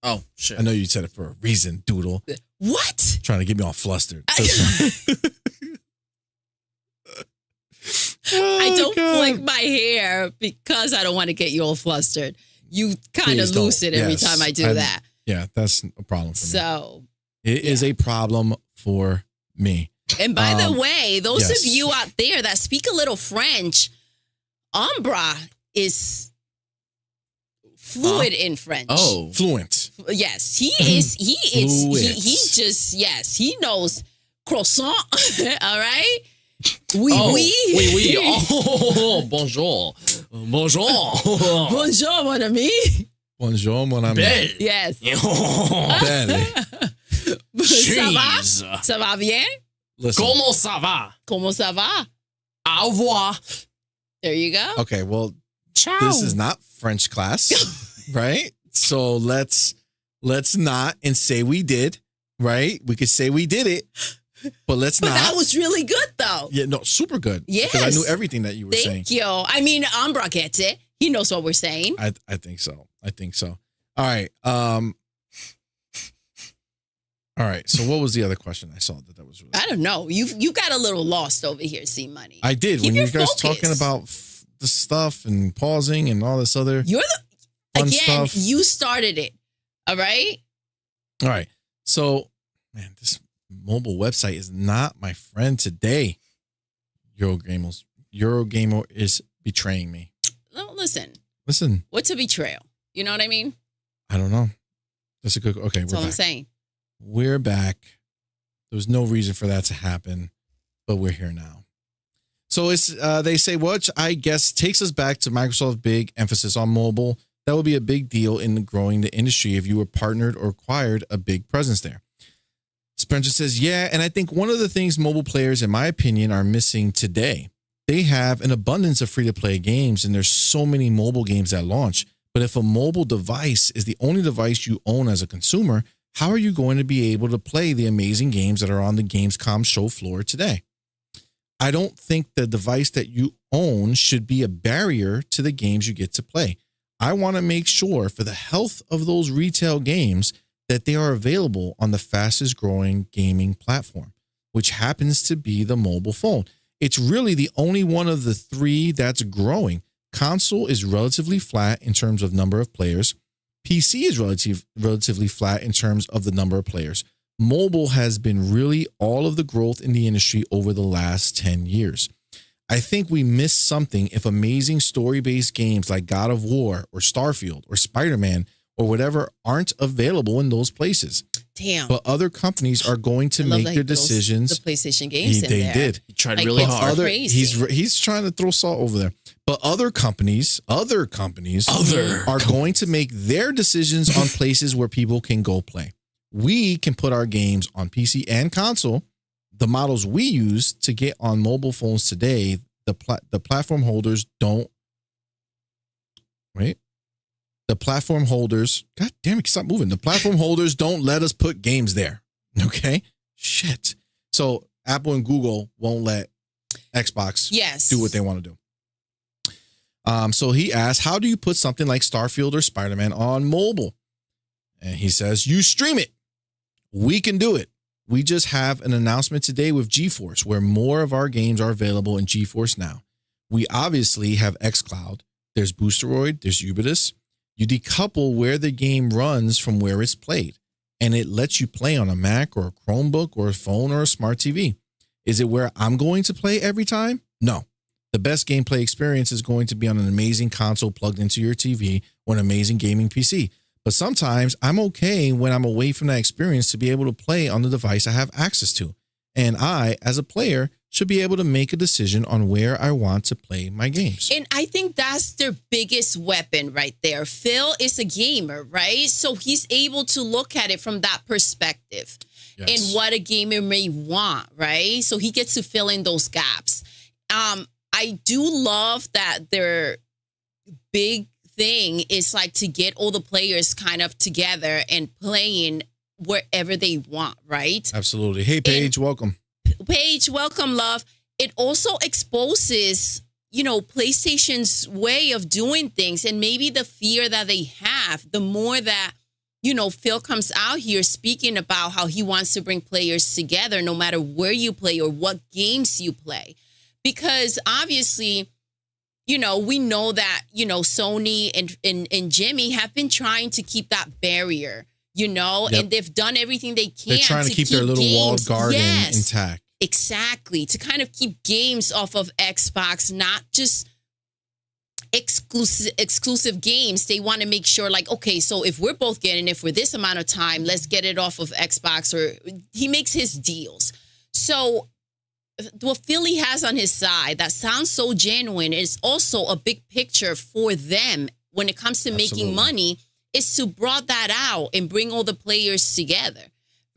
S2: Oh, shit.
S1: I know you said it for a reason, Doodle.
S3: What?
S1: Trying to get me all flustered.
S3: I don't
S1: God.
S3: flick my hair because I don't want to get you all flustered. You kind of
S1: Please don't.
S3: lose it every
S1: Yes.
S3: time I do that.
S1: Yeah, that's a problem for me.
S3: So,
S1: It is a problem for me.
S3: and by the way, those
S1: yes.
S3: of you out there that speak a little French, Umbra is fluid in French.
S2: Oh.
S1: Fluent.
S3: Yes, he is. He is.
S1: Fluid.
S3: He just, yes, he knows croissant. All right. Oui,
S2: Oh,
S3: oui.
S2: oui, oui. Oh, bonjour. Bonjour.
S3: Bonjour, mon ami.
S1: Bonjour, mon ami.
S2: Belle.
S3: Yes.
S1: Belle.
S3: Ça va?
S2: Cheese.
S3: Ça va bien?
S1: Listen.
S2: Comment ça va?
S3: Comment ça va?
S2: Au revoir.
S3: There you go.
S1: Okay, well,
S2: Ciao.
S1: this is not French class, right? So let's not and say we did, right? We could say we did it, but let's
S3: But
S1: not.
S3: that was really good, though.
S1: Yeah, no, super good.
S3: Yes.
S1: Because I knew everything that you were saying.
S3: Thank you. I mean, Umbra gets it. He knows what we're saying.
S1: I think so. I think so. All right. All right. So what was the other question I saw that was really
S3: I don't know. You got a little lost over here, C-Money.
S1: I did
S3: Keep
S1: when
S3: your
S1: you guys
S3: focus.
S1: talking about the stuff and pausing and all this other
S3: You're the,
S1: fun
S3: again,
S1: stuff.
S3: you started it. All right?
S1: All right. So, man, this mobile website is not my friend today. Eurogamer is betraying me.
S3: No, listen.
S1: Listen,
S3: What's a betrayal? You know what I mean?
S1: I don't know. That's a good. Okay,
S3: That's
S1: we're
S3: all I'm
S1: back.
S3: saying.
S1: We're back. There was no reason for that to happen, but we're here now. So it's they say, which I guess takes us back to Microsoft's big emphasis on mobile. That would be a big deal in growing the industry if you were partnered or acquired a big presence there. Spencer says, yeah, and I think one of the things mobile players, in my opinion, are missing today. They have an abundance of free-to-play games, and there's so many mobile games that launch. But if a mobile device is the only device you own as a consumer, how are you going to be able to play the amazing games that are on the Gamescom show floor today? I don't think the device that you own should be a barrier to the games you get to play. I want to make sure for the health of those retail games that they are available on the fastest growing gaming platform, which happens to be the mobile phone. It's really the only one of the three that's growing. Console is relatively flat in terms of number of players. PC is relatively flat in terms of the number of players. Mobile has been really all of the growth in the industry over the last 10 years. I think we miss something if amazing story-based games like God of War or Starfield or Spider-Man or whatever aren't available in those places.
S3: Damn.
S1: But other companies are going to make their decisions.
S3: The PlayStation games in there.
S1: They did.
S2: He tried really hard.
S1: He's trying to throw salt over there. But other companies are going to make their decisions on places where people can go play. We can put our games on PC and console. The models we use to get on mobile phones today, the platform holders don't. Wait. The platform holders, God damn it, stop moving. The platform holders don't let us put games there. Okay? Shit. So Apple and Google won't let Xbox do what they want to do. So he asked, how do you put something like Starfield or Spider-Man on mobile? And he says, you stream it. We can do it. We just have an announcement today with GeForce where more of our games are available in GeForce now. We obviously have xCloud. There's Boosteroid. There's Ubitus. You decouple where the game runs from where it's played, and it lets you play on a Mac or a Chromebook or a phone or a smart TV. Is it where I'm going to play every time? No. The best gameplay experience is going to be on an amazing console plugged into your TV or an amazing gaming PC. But sometimes I'm okay when I'm away from that experience to be able to play on the device I have access to. And I, as a player, should be able to make a decision on where I want to play my games.
S3: And I think that's their biggest weapon right there. Phil is a gamer, right? So he's able to look at it from that perspective and what a gamer may want, right? So he gets to fill in those gaps. I do love that their big thing is like to get all the players kind of together and playing wherever they want, right?
S1: Absolutely. Hey, Paige, welcome.
S3: Paige, welcome, love. It also exposes, PlayStation's way of doing things and maybe the fear that they have. The more that, Phil comes out here speaking about how he wants to bring players together no matter where you play or what games you play. Because obviously, we know that, Sony and Jimmy have been trying to keep that barrier, and they've done everything they can.
S1: They're trying to keep their little walled garden intact.
S3: Exactly. To kind of keep games off of Xbox, not just exclusive games. They want to make sure okay, so if we're both getting it for this amount of time, let's get it off of Xbox, or he makes his deals. So what Philly has on his side that sounds so genuine is also a big picture for them when it comes to making money, is to broad that out and bring all the players together,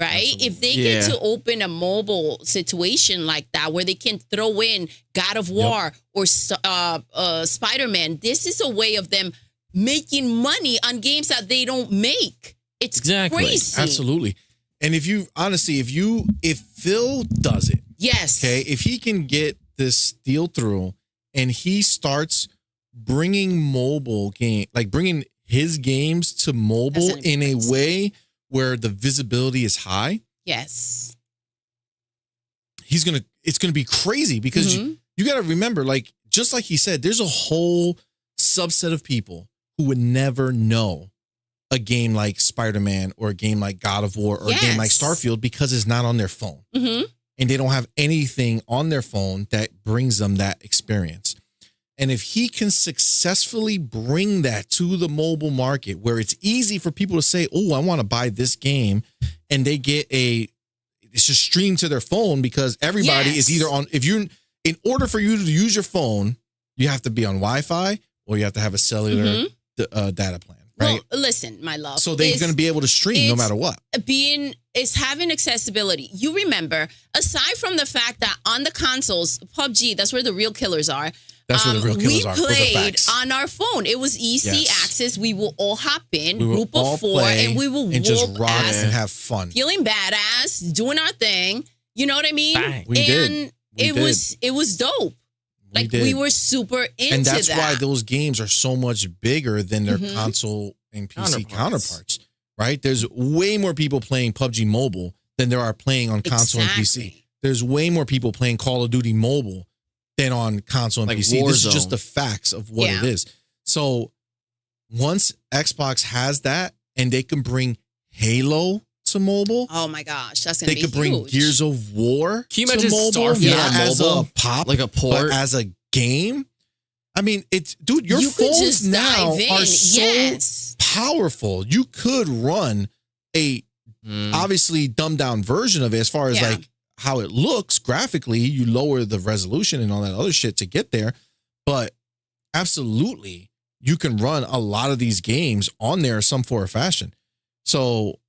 S3: right? Absolutely. If they get to open a mobile situation like that where they can throw in God of War or Spider-Man, this is a way of them making money on games that they don't make. It's crazy.
S1: Absolutely. And if Phil does it, if he can get this deal through and he starts bringing bringing his games to mobile in a way where the visibility is high.
S3: Yes.
S1: It's going to be crazy because you got to remember, just like he said, there's a whole subset of people who would never know a game like Spider-Man or a game like God of War or a game like Starfield because it's not on their phone. Mm-hmm. And they don't have anything on their phone that brings them that experience. And if he can successfully bring that to the mobile market where it's easy for people to say, oh, I want to buy this game, and they get it's just streamed to their phone because everybody is either on, in order for you to use your phone, you have to be on Wi-Fi or you have to have a cellular data plan, right?
S3: Well, listen, my love.
S1: So they're going to be able to stream no matter what.
S3: It's having accessibility. You remember, aside from the fact that on the consoles, PUBG, that's where the real killers are.
S1: That's where the real killers are.
S3: We played on our phone. It was easy access. We will all hop in,
S1: we
S3: group of 4, and we will
S1: and just rock
S3: ass,
S1: and have fun.
S3: Feeling badass, doing our thing. You know what I mean?
S2: Bang.
S3: It was dope. We were super into that.
S1: And that's why those games are so much bigger than their console and PC counterparts, right? There's way more people playing PUBG Mobile than there are playing on console and PC. There's way more people playing Call of Duty Mobile than on console and PC.
S2: Warzone.
S1: This is just the facts of what it is. So once Xbox has that and they can bring Halo to mobile.
S3: Oh my gosh, that's gonna be huge.
S1: They could bring Gears of War
S2: Can you
S1: to
S2: imagine
S1: mobile,
S2: Starfield
S1: not
S2: on
S1: as
S2: mobile?
S1: a pop,
S2: Like a port?
S1: but as a game. I mean, it's dude, your
S3: You could
S1: phones
S3: just
S1: now
S3: dive in.
S1: are so
S3: Yes.
S1: powerful. You could run a obviously dumbed down version of it as far as like how it looks graphically. You lower the resolution and all that other shit to get there, but absolutely you can run a lot of these games on there some form or fashion. So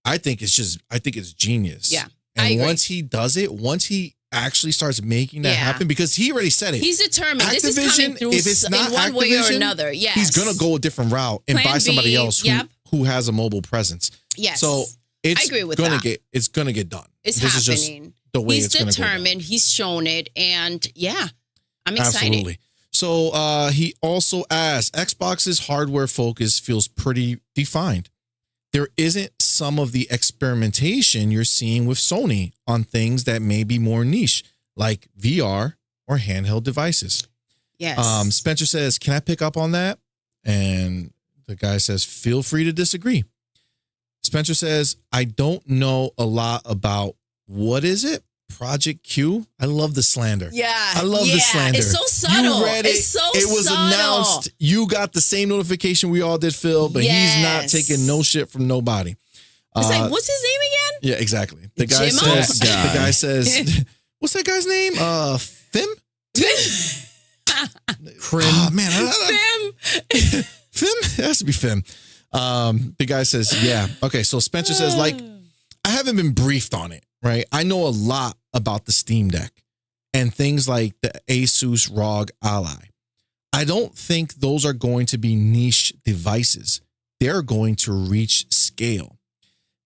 S1: I think it's genius.
S3: Yeah.
S1: And once he does it, once he actually starts making that happen, because he already said it.
S3: He's determined.
S1: Activision,
S3: This is coming through
S1: if it's not
S3: in one way or
S1: Activision,
S3: another. Yes.
S1: He's going to go a different route and
S3: Plan
S1: buy somebody
S3: B,
S1: else who has a mobile presence.
S3: Yes.
S1: So it's
S3: I agree with
S1: gonna
S3: that.
S1: it's going to get done.
S3: It's
S1: this
S3: happening.
S1: Is just the way
S3: He's
S1: it's going to go down.
S3: determined. He's shown it. And I'm excited.
S1: Absolutely. So he also asked, Xbox's hardware focus feels pretty defined. There isn't some of the experimentation you're seeing with Sony on things that may be more niche, like VR or handheld devices.
S3: Yes.
S1: Spencer says, can I pick up on that? And the guy says, feel free to disagree. Spencer says, I don't know a lot about, what is it? Project Q? I love the slander.
S3: Yeah.
S1: I love the slander.
S3: It's so subtle.
S1: You read it.
S3: It's so
S1: it was
S3: subtle.
S1: announced. You got the same notification we all did, Phil, but he's not taking no shit from nobody.
S3: It's like, what's his name again?
S1: Yeah, exactly. The guy
S3: Jimmo?
S1: says, the guy says, what's that guy's name? Fim? Oh, man.
S3: Fim.
S1: Fim? It has to be Fim. The guy says, yeah. Okay, so Spencer says, like, I haven't been briefed on it, right? I know a lot about the Steam Deck and things like the Asus ROG Ally. I don't think those are going to be niche devices. They're going to reach scale.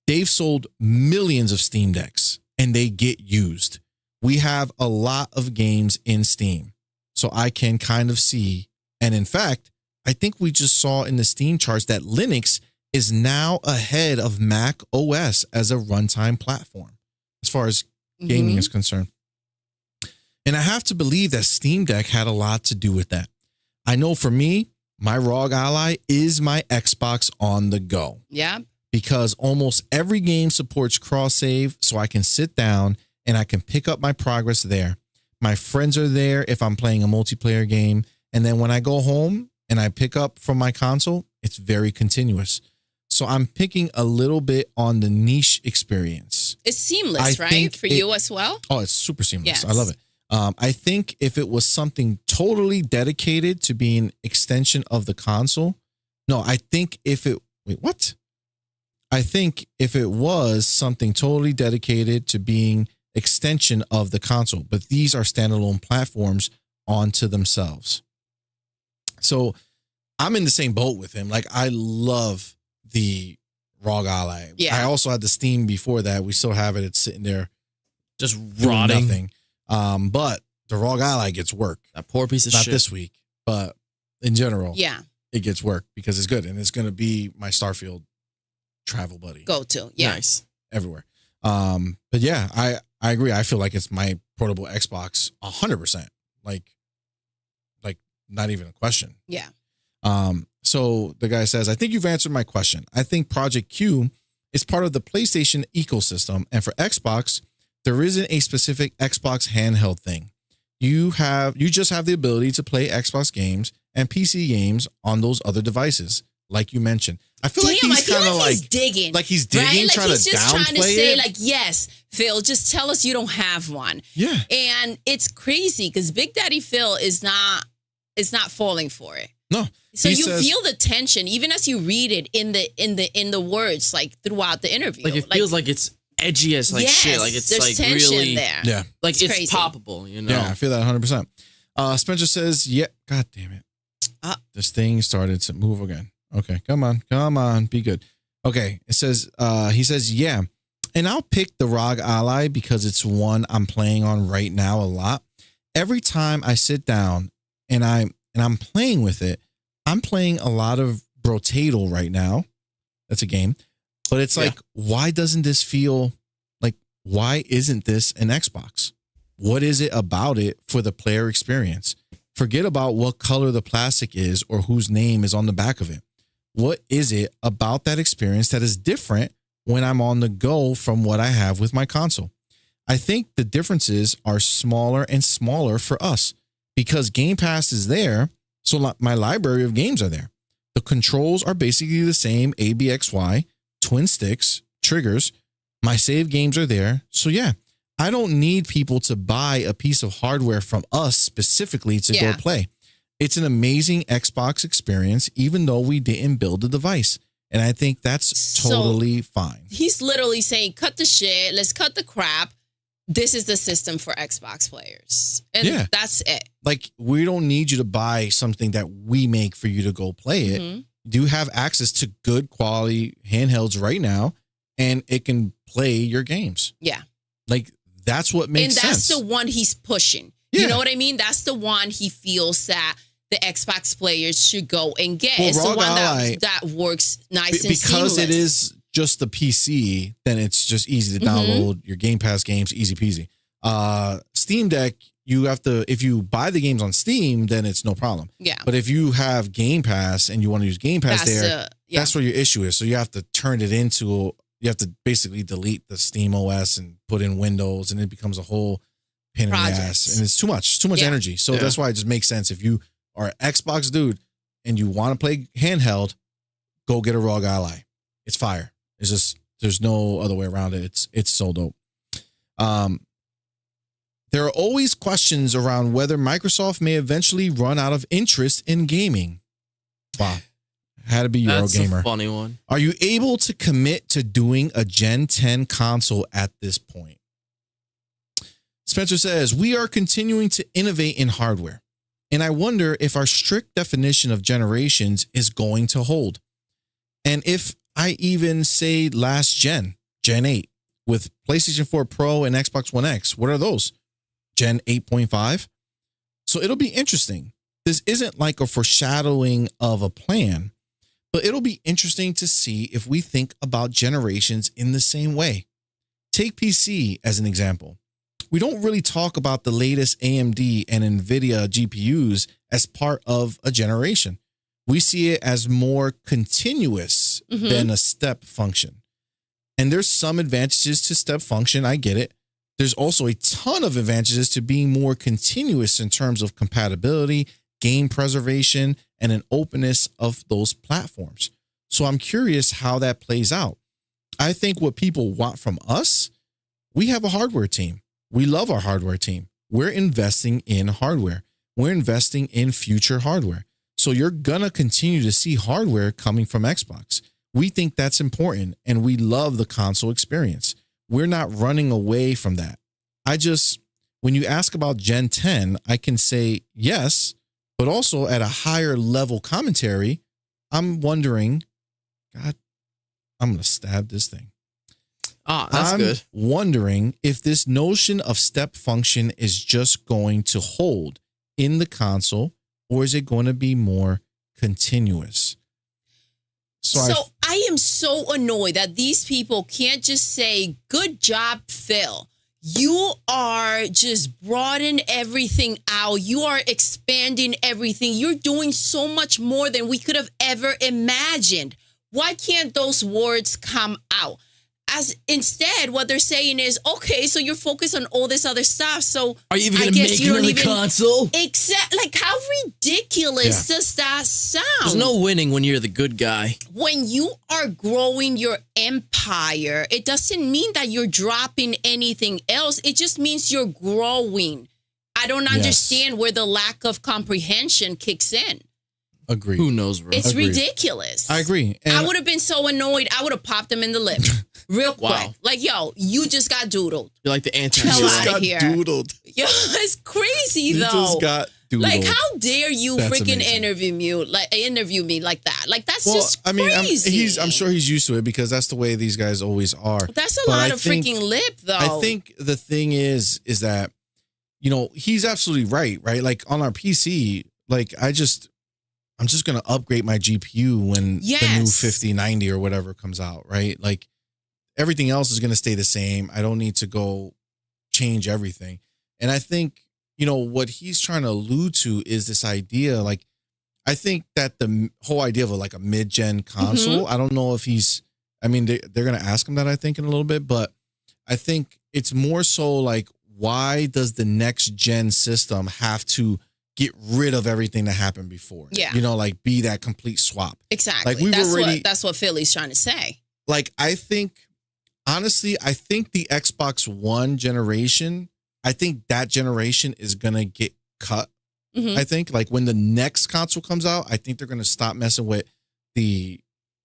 S1: They've sold millions of Steam Decks and they get used. We have a lot of games in Steam, so I can kind of see. And in fact, I think we just saw in the Steam charts that Linux is now ahead of Mac OS as a runtime platform as far as gaming is concerned. And I have to believe that Steam Deck had a lot to do with that. I know for me, my ROG Ally is my Xbox on the go.
S3: Yeah.
S1: Because almost every game supports cross save, so I can sit down and I can pick up my progress there. My friends are there if I'm playing a multiplayer game. And then when I go home and I pick up from my console, it's very continuous. So I'm picking a little bit on the niche experience.
S3: It's seamless, right? For you as well?
S1: Oh, it's super seamless.
S3: Yes.
S1: I love it. I think if it was something totally dedicated to being an extension of the console. No, I think if it, wait, what? I think if it was something totally dedicated to being extension of the console, but these are standalone platforms onto themselves. So I'm in the same boat with him. Like, I love the ROG Ally.
S3: Yeah.
S1: I also had the Steam before that. We still have it. It's sitting there
S2: Just
S1: doing
S2: rotting.
S1: nothing. But the ROG Ally gets work.
S2: That poor piece of
S1: Not
S2: shit.
S1: this week, but in general,
S3: Yeah.
S1: it gets work because it's good. And it's going to be my Starfield travel buddy
S3: Go to. Yeah.
S2: Nice.
S1: everywhere. But yeah, I agree. I feel like it's my portable Xbox 100%. Like not even a question.
S3: Yeah.
S1: So the guy says, I think you've answered my question. I think Project Q is part of the PlayStation ecosystem. And for Xbox, there isn't a specific Xbox handheld thing. You just have the ability to play Xbox games and PC games on those other devices, like you mentioned. I feel like he's kind of
S3: he's digging.
S1: like he's digging,
S3: right? Like
S1: trying
S3: he's
S1: to
S3: just trying to
S1: downplay
S3: say,
S1: it.
S3: like, yes, Phil, just tell us you don't have one.
S1: Yeah.
S3: And it's crazy because Big Daddy Phil is not falling for it.
S1: No.
S3: So
S1: He
S3: you
S1: says-
S3: feel the tension even as you read it in the words like throughout the interview.
S2: Like it feels like it's edgy as like
S3: yes,
S2: shit. Like it's
S3: there's
S2: like
S3: tension
S2: really
S3: there.
S1: Yeah.
S2: like it's
S3: crazy.
S2: palpable, you know.
S1: Yeah, I feel that 100%. Spencer says, yeah, God damn it. This thing started to move again. Okay, come on, be good. Okay, it says, he says, yeah, and I'll pick the ROG Ally because it's one I'm playing on right now a lot. Every time I sit down and I'm playing with it, I'm playing a lot of Brotato right now. That's a game. But it's like, why doesn't this feel like, why isn't this an Xbox? What is it about it for the player experience? Forget about what color the plastic is or whose name is on the back of it. What is it about that experience that is different when I'm on the go from what I have with my console? I think the differences are smaller and smaller for us because Game Pass is there. So my library of games are there. The controls are basically the same, ABXY, twin sticks, triggers. My save games are there. So yeah, I don't need people to buy a piece of hardware from us specifically to go play. It's an amazing Xbox experience, even though we didn't build the device. And I think that's totally fine.
S3: He's literally saying, cut the shit. Let's cut the crap. This is the system for Xbox players. And that's it.
S1: Like, we don't need you to buy something that we make for you to go play it. You do have access to good quality handhelds right now, and it can play your games.
S3: Yeah.
S1: Like, that's what makes sense.
S3: And that's the one he's pushing. You know what I mean? That's the one he feels that the Xbox players should go and get.
S1: Well,
S3: it's the
S1: ROG
S3: one
S1: Ally,
S3: that works nice and
S1: because
S3: seamless.
S1: it is just the PC, then it's just easy to download your Game Pass games, easy peasy. Steam Deck, you have to, if you buy the games on Steam, then it's no problem.
S3: Yeah.
S1: But if you have Game Pass and you want to use Game Pass that's where your issue is. So you have to turn it into, you have to basically delete the Steam OS and put in Windows, and it becomes a whole pain in the ass. And it's too much energy. So that's why it just makes sense. If you are an Xbox dude and you want to play handheld, go get a ROG Ally. It's fire. It's just, there's no other way around it. It's so dope. There are always questions around whether Microsoft may eventually run out of interest in gaming. Wow. Had to be Eurogamer.
S2: That's a funny one.
S1: Are you able to commit to doing a Gen 10 console at this point? Spencer says, we are continuing to innovate in hardware, and I wonder if our strict definition of generations is going to hold. And if I even say last Gen 8, with PlayStation 4 Pro and Xbox One X, what are those? Gen 8.5? So it'll be interesting. This isn't like a foreshadowing of a plan, but it'll be interesting to see if we think about generations in the same way. Take PC as an example. We don't really talk about the latest AMD and NVIDIA GPUs as part of a generation. We see it as more continuous than a step function. And there's some advantages to step function. I get it. There's also a ton of advantages to being more continuous in terms of compatibility, game preservation, and an openness of those platforms. So I'm curious how that plays out. I think what people want from us, we have a hardware team. We love our hardware team. We're investing in hardware. We're investing in future hardware. So you're going to continue to see hardware coming from Xbox. We think that's important, and we love the console experience. We're not running away from that. When you ask about Gen 10, I can say yes, but also at a higher level commentary, I'm wondering, God, I'm going to stab this thing.
S2: That's good.
S1: I'm wondering if this notion of step function is just going to hold in the console, or is it going to be more continuous?
S3: So I am so annoyed that these people can't just say, good job, Phil. You are just broadening everything out. You are expanding everything. You're doing so much more than we could have ever imagined. Why can't those words come out? As instead, what they're saying is, okay, so you're focused on all this other stuff. So
S2: are you even going to make another console?
S3: Like, how ridiculous does that sound?
S2: There's no winning when you're the good guy.
S3: When you are growing your empire, it doesn't mean that you're dropping anything else. It just means you're growing. I don't understand where the lack of comprehension kicks in.
S1: Agreed.
S2: Who knows, bro?
S3: It's
S1: Agreed.
S3: ridiculous.
S1: I agree. And
S3: I would have been so annoyed. I would have popped him in the lip real quick.
S2: Wow.
S3: Like, yo, you just got doodled.
S2: You're like the anti
S3: Hell
S1: just
S3: outta
S1: got
S3: here.
S1: doodled.
S3: Yo, it's crazy
S1: You
S3: though.
S1: just got doodled.
S3: Like, how dare you
S1: That's
S3: freaking
S1: amazing.
S3: interview me like that? Like, that's just crazy.
S1: I'm sure he's used to it because that's the way these guys always are.
S3: That's a
S1: But
S3: lot
S1: I
S3: of
S1: think-
S3: freaking lip, though.
S1: I think the thing is that, he's absolutely right? Like on our PC, like I'm just going to upgrade my GPU when the new
S3: Yes.
S1: 5090 or whatever comes out, right? Like everything else is going to stay the same. I don't need to go change everything. And I think, what he's trying to allude to is this idea, like, I think that the whole idea of like a mid-gen console, I don't know if they're going to ask him that, I think, in a little bit, but I think it's more so like, why does the next gen system have to get rid of everything that happened before?
S3: Yeah.
S1: Like be that complete swap.
S3: Exactly.
S1: Like, we've already-
S3: that's what Philly's trying to say.
S1: Like, I think the Xbox One generation, I think that generation is going to get cut.
S3: Mhm.
S1: I think like when the next console comes out, I think they're going to stop messing with the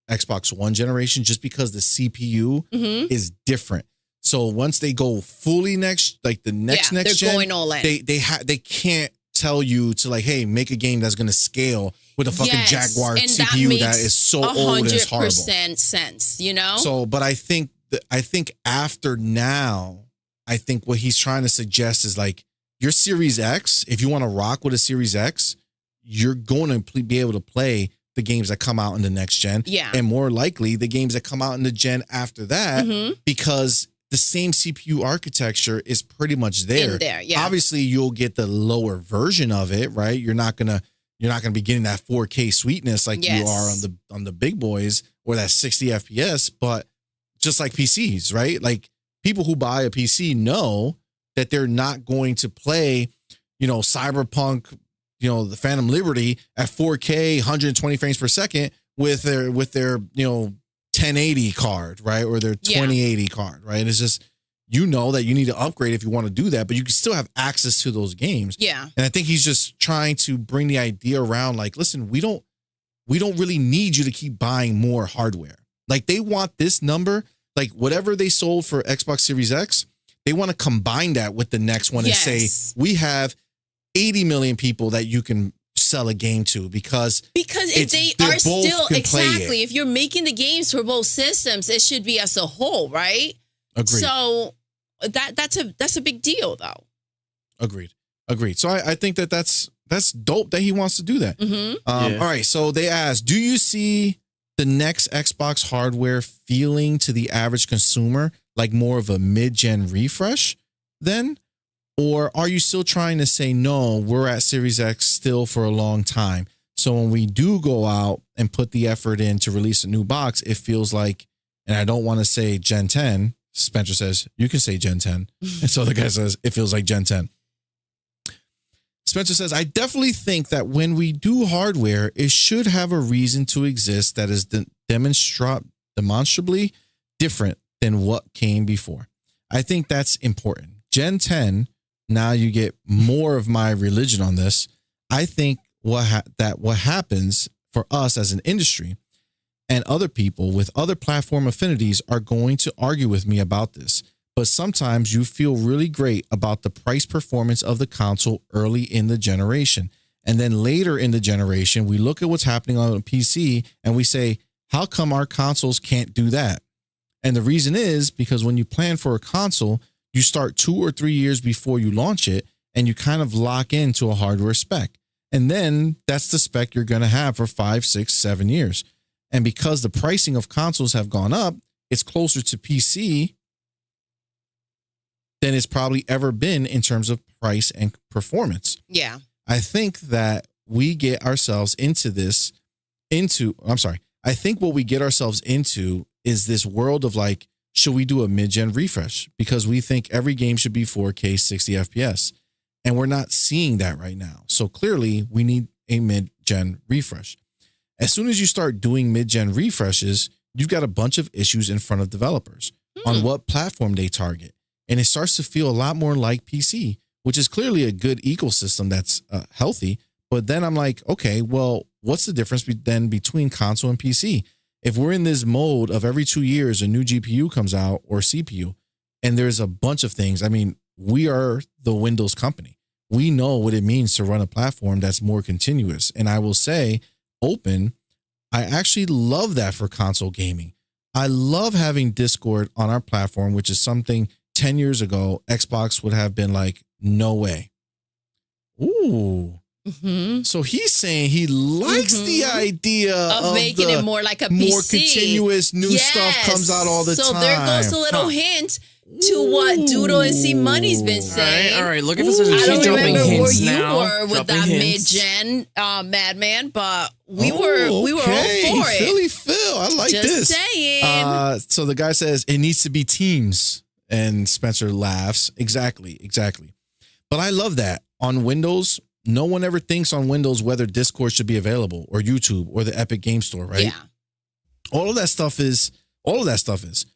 S1: Xbox One generation just because the CPU
S3: Mhm.
S1: is different. So once they go fully next
S3: They're
S1: gen,
S3: going all in.
S1: they can't tell you to like, hey, make a game that's going to scale with a fucking
S3: Yes,
S1: Jaguar
S3: and
S1: CPU that is so old and it's horrible.
S3: 100% sense,
S1: So, but I think after now, I think what he's trying to suggest is like your Series X, if you want to rock with a Series X, you're going to be able to play the games that come out in the next gen.
S3: Yeah.
S1: And more likely the games that come out in the gen after that,
S3: Mhm.
S1: because the same CPU architecture is pretty much there.
S3: In there, yeah.
S1: Obviously, you'll get the lower version of it, right? You're not gonna be getting that 4K sweetness like you
S3: Yes.
S1: are on the big boys or that 60 FPS, but just like PCs, right? Like people who buy a PC know that they're not going to play, Cyberpunk, the Phantom Liberty at 4K, 120 frames per second with their 1080 card, right? Or their 2080 card, right? It's just, that you need to upgrade if you want to do that, but you can still have access to those games.
S3: Yeah.
S1: And I think he's just trying to bring the idea around like, listen, we don't really need you to keep buying more hardware. Like they want this number, like whatever they sold for Xbox Series X, they want to combine that with the next one and say, we have 80 million people that you can sell a game to because
S3: if they
S1: they
S3: are
S1: both
S3: still
S1: can play
S3: exactly,
S1: it.
S3: if you're making the games for both systems, it should be as a whole, right?
S1: Agreed.
S3: So that's a big deal, though.
S1: Agreed. So I think that's dope that he wants to do that.
S3: Mm-hmm.
S1: All right. So they asked, do you see the next Xbox hardware feeling to the average consumer like more of a mid-gen refresh then? Or are you still trying to say, no, we're at Series X still for a long time? So when we do go out and put the effort in to release a new box, it feels like, and I don't want to say Gen 10. Spencer says, you can say Gen 10. And so the guy says, it feels like Gen 10. Spencer says, I definitely think that when we do hardware, it should have a reason to exist that is demonstrably different than what came before. I think that's important. Gen 10, now you get more of my religion on this. I think what happens for us as an industry and other people with other platform affinities are going to argue with me about this. But sometimes you feel really great about the price performance of the console early in the generation. And then later in the generation, we look at what's happening on a PC and we say, how come our consoles can't do that? And the reason is because when you plan for a console, you start 2 or 3 years before you launch it and you kind of lock into a hardware spec. And then that's the spec you're going to have for 5, 6, 7 years. And because the pricing of consoles have gone up, it's closer to PC than it's probably ever been in terms of price and performance.
S3: Yeah.
S1: I think that we get ourselves into I think what we get ourselves into is this world of like, should we do a mid-gen refresh? Because we think every game should be 4K 60 FPS. And we're not seeing that right now. So clearly we need a mid-gen refresh. As soon as you start doing mid-gen refreshes, you've got a bunch of issues in front of developers on what platform they target. And it starts to feel a lot more like PC, which is clearly a good ecosystem that's healthy. But then I'm like, okay, well, what's the difference then between console and PC? If we're in this mode of every 2 years, a new GPU comes out or CPU, and there's a bunch of things. I mean, we are the Windows company. We know what it means to run a platform that's more continuous. And I will say, open, I actually love that for console gaming. I love having Discord on our platform, which is something 10 years ago, Xbox would have been like, no way. Ooh.
S3: Mm-hmm.
S1: So he's saying he likes the idea of
S3: making it more like a PC.
S1: More continuous new stuff comes out all the time.
S3: So there goes a little hint to what Doodle and CMoney's been saying.
S2: All right. Looking for some
S3: I don't remember where you
S2: now.
S3: were with that mid-gen Madman, but we were all for it.
S1: Philly Phil, I like this.
S3: Just saying.
S1: So the guy says it needs to be teams, and Spencer laughs. Exactly. But I love that on Windows. No one ever thinks on Windows whether Discord should be available or YouTube or the Epic Game Store, right?
S3: Yeah.
S1: All of that stuff is.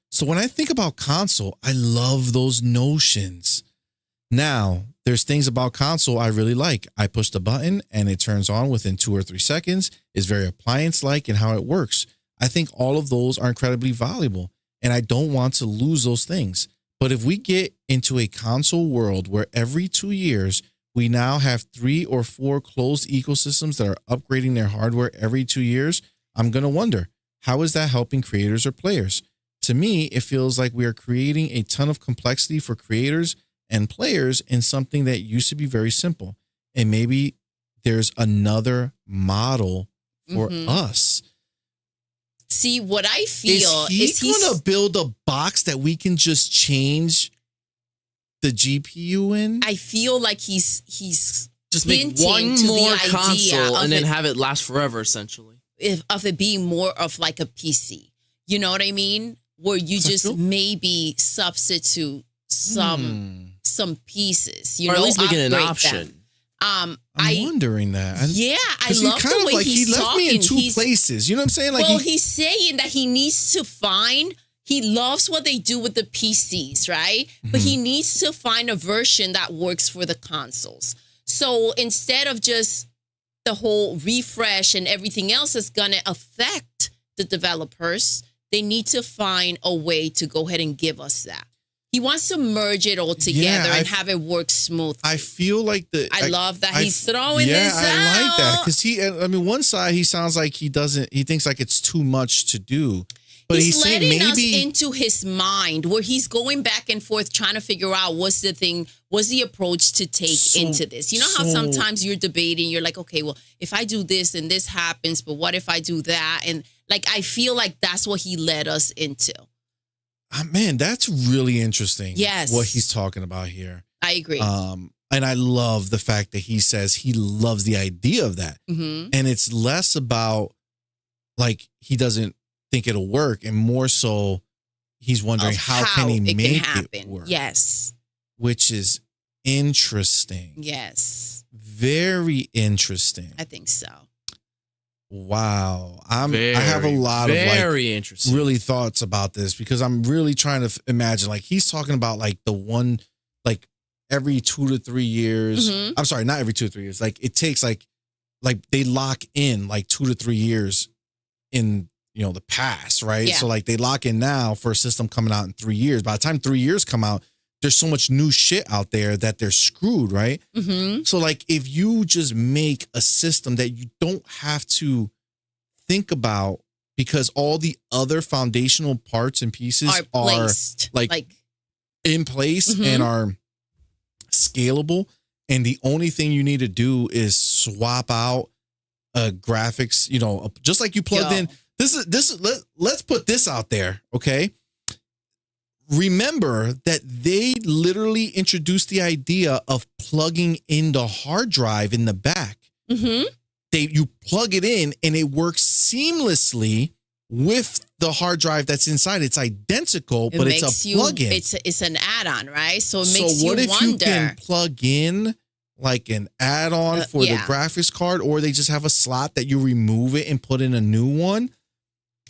S1: So when I think about console, I love those notions. Now, there's things about console I really like. I push the button and it turns on within 2 or 3 seconds. It's very appliance-like in how it works. I think all of those are incredibly valuable, and I don't want to lose those things. But if we get into a console world where every 2 years, we now have 3 or 4 closed ecosystems that are upgrading their hardware every 2 years, I'm going to wonder, how is that helping creators or players? To me, it feels like we are creating a ton of complexity for creators and players in something that used to be very simple. And maybe there's another model for us.
S3: See, what I feel
S1: is he's going to build a box that we can just change the GPU in?
S3: I feel like he's
S2: just make one more console and then have it last forever, essentially.
S3: Of it being more of like a PC. You know what I mean? Where you just maybe substitute some pieces, you
S2: or
S3: know,
S2: at least make it an option.
S1: I'm wondering that.
S3: I love the way he's
S1: left
S3: talking.
S1: Me in 2 places. You know what I'm saying? Like,
S3: he's saying that he needs to find. He loves what they do with the PCs, right? But he needs to find a version that works for the consoles. So instead of just the whole refresh and everything else that's going to affect the developers, they need to find a way to go ahead and give us that. He wants to merge it all together and have it work smoothly.
S1: I feel like
S3: I love that he's throwing this out.
S1: Yeah, I like that because one side he sounds like he thinks like it's too much to do. But he's letting us
S3: into his mind where he's going back and forth trying to figure out what's the approach to take into this. You know how sometimes you're debating, you're like, okay, well, if I do this and this happens, but what if I do that? And like, I feel like that's what he led us into.
S1: Man, that's really interesting.
S3: Yes.
S1: What he's talking about here.
S3: I agree.
S1: And I love the fact that he says he loves the idea of that. And it's less about like he doesn't think it'll work and more so he's wondering how can he make it work.
S3: Yes.
S1: Which is interesting.
S3: Yes.
S1: Very interesting.
S3: I think so.
S1: Wow. I have a lot of
S2: interesting
S1: really thoughts about this because I'm really trying to imagine like he's talking about like the one like every 2 to 3 years. I'm sorry, not every 2 to 3 years. Like it takes like they lock in like 2 to 3 years in the past, right?
S3: Yeah.
S1: So like they lock in now for a system coming out in 3 years. By the time 3 years come out, there's so much new shit out there that they're screwed, right? So like if you just make a system that you don't have to think about because all the other foundational parts and pieces are like in place and are scalable, and the only thing you need to do is swap out graphics, just like you plugged in. Let's put this out there, okay? Remember that they literally introduced the idea of plugging in the hard drive in the back. You plug it in and it works seamlessly with the hard drive that's inside. It's identical, but it's a plug-in.
S3: It's an add-on, right? So it makes you wonder. So what if you
S1: can plug in like an add-on for the graphics card, or they just have a slot that you remove it and put in a new one?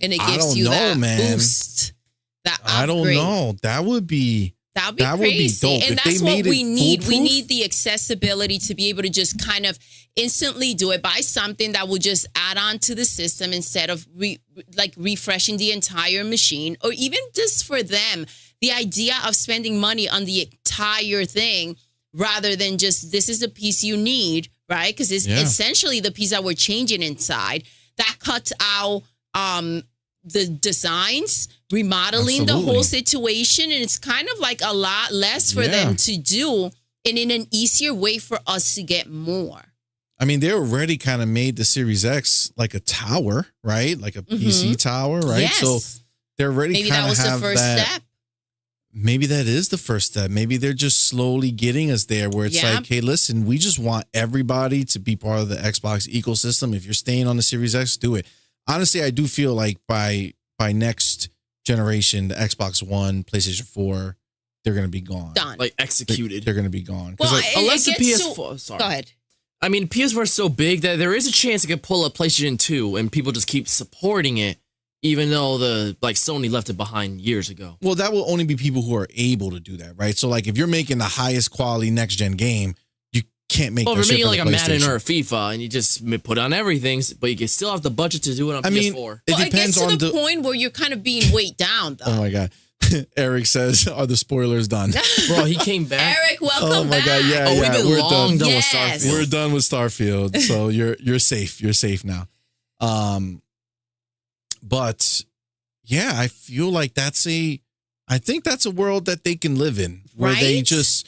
S3: And it gives you that boost, that upgrade.
S1: I don't know. That would be
S3: That would be
S1: That would be
S3: crazy.
S1: dope.
S3: And
S1: If they
S3: that's what
S1: made it
S3: we need. We
S1: foolproof.
S3: need the accessibility to be able to just kind of instantly do it, buy something that will just add on to the system instead of refreshing the entire machine, or even just for them, the idea of spending money on the entire thing rather than just this is the piece you need, right? Because it's essentially the piece that we're changing inside. That cuts out the designs, remodeling the whole situation, and it's kind of like a lot less for them to do, and in an easier way for us to get more.
S1: I mean, they already kind of made the Series X like a tower, right? Like a PC tower, right?
S3: Yes.
S1: So they're already
S3: Maybe
S1: kind
S3: that
S1: of
S3: was
S1: have
S3: the first
S1: that.
S3: step.
S1: Maybe that is the first step. Maybe they're just slowly getting us there where it's like, hey, listen, we just want everybody to be part of the Xbox ecosystem. If you're staying on the Series X, do it. Honestly, I do feel like by next generation, the Xbox One, PlayStation 4, they're going to be gone.
S3: Done.
S2: Like executed.
S1: They're going to be gone.
S3: Well,
S1: Like,
S2: unless the
S3: gets
S2: PS4. Sorry.
S3: Go ahead.
S2: I mean, PS4 is so big that there is a chance it could pull a PlayStation 2 and people just keep supporting it, even though Sony left it behind years ago.
S1: well, that will only be people who are able to do that, right? So, like, if you're making the highest quality next gen game, you can't make.
S2: Well,
S1: that
S2: if you're
S1: shit
S2: making
S1: for
S2: like
S1: the
S2: a Madden
S1: PlayStation.
S2: or a FIFA and you just put on everything, but you can still have the budget to do it on PS4.
S1: It
S3: Well, it
S1: depends
S3: gets to
S1: on
S3: the point where you're kind of being weighed down, though.
S1: Oh my god. Eric says, "Are the spoilers done?"
S2: Bro, he came back.
S3: Eric, welcome
S1: Oh my
S3: back.
S1: god, yeah,
S2: We've been
S1: we're
S2: long
S1: done.
S2: done with
S3: Yes.
S2: Starfield.
S1: We're done with Starfield, so you're safe. You're safe now. But yeah, I feel like I think that's a world that they can live in, where they
S3: Right?
S1: just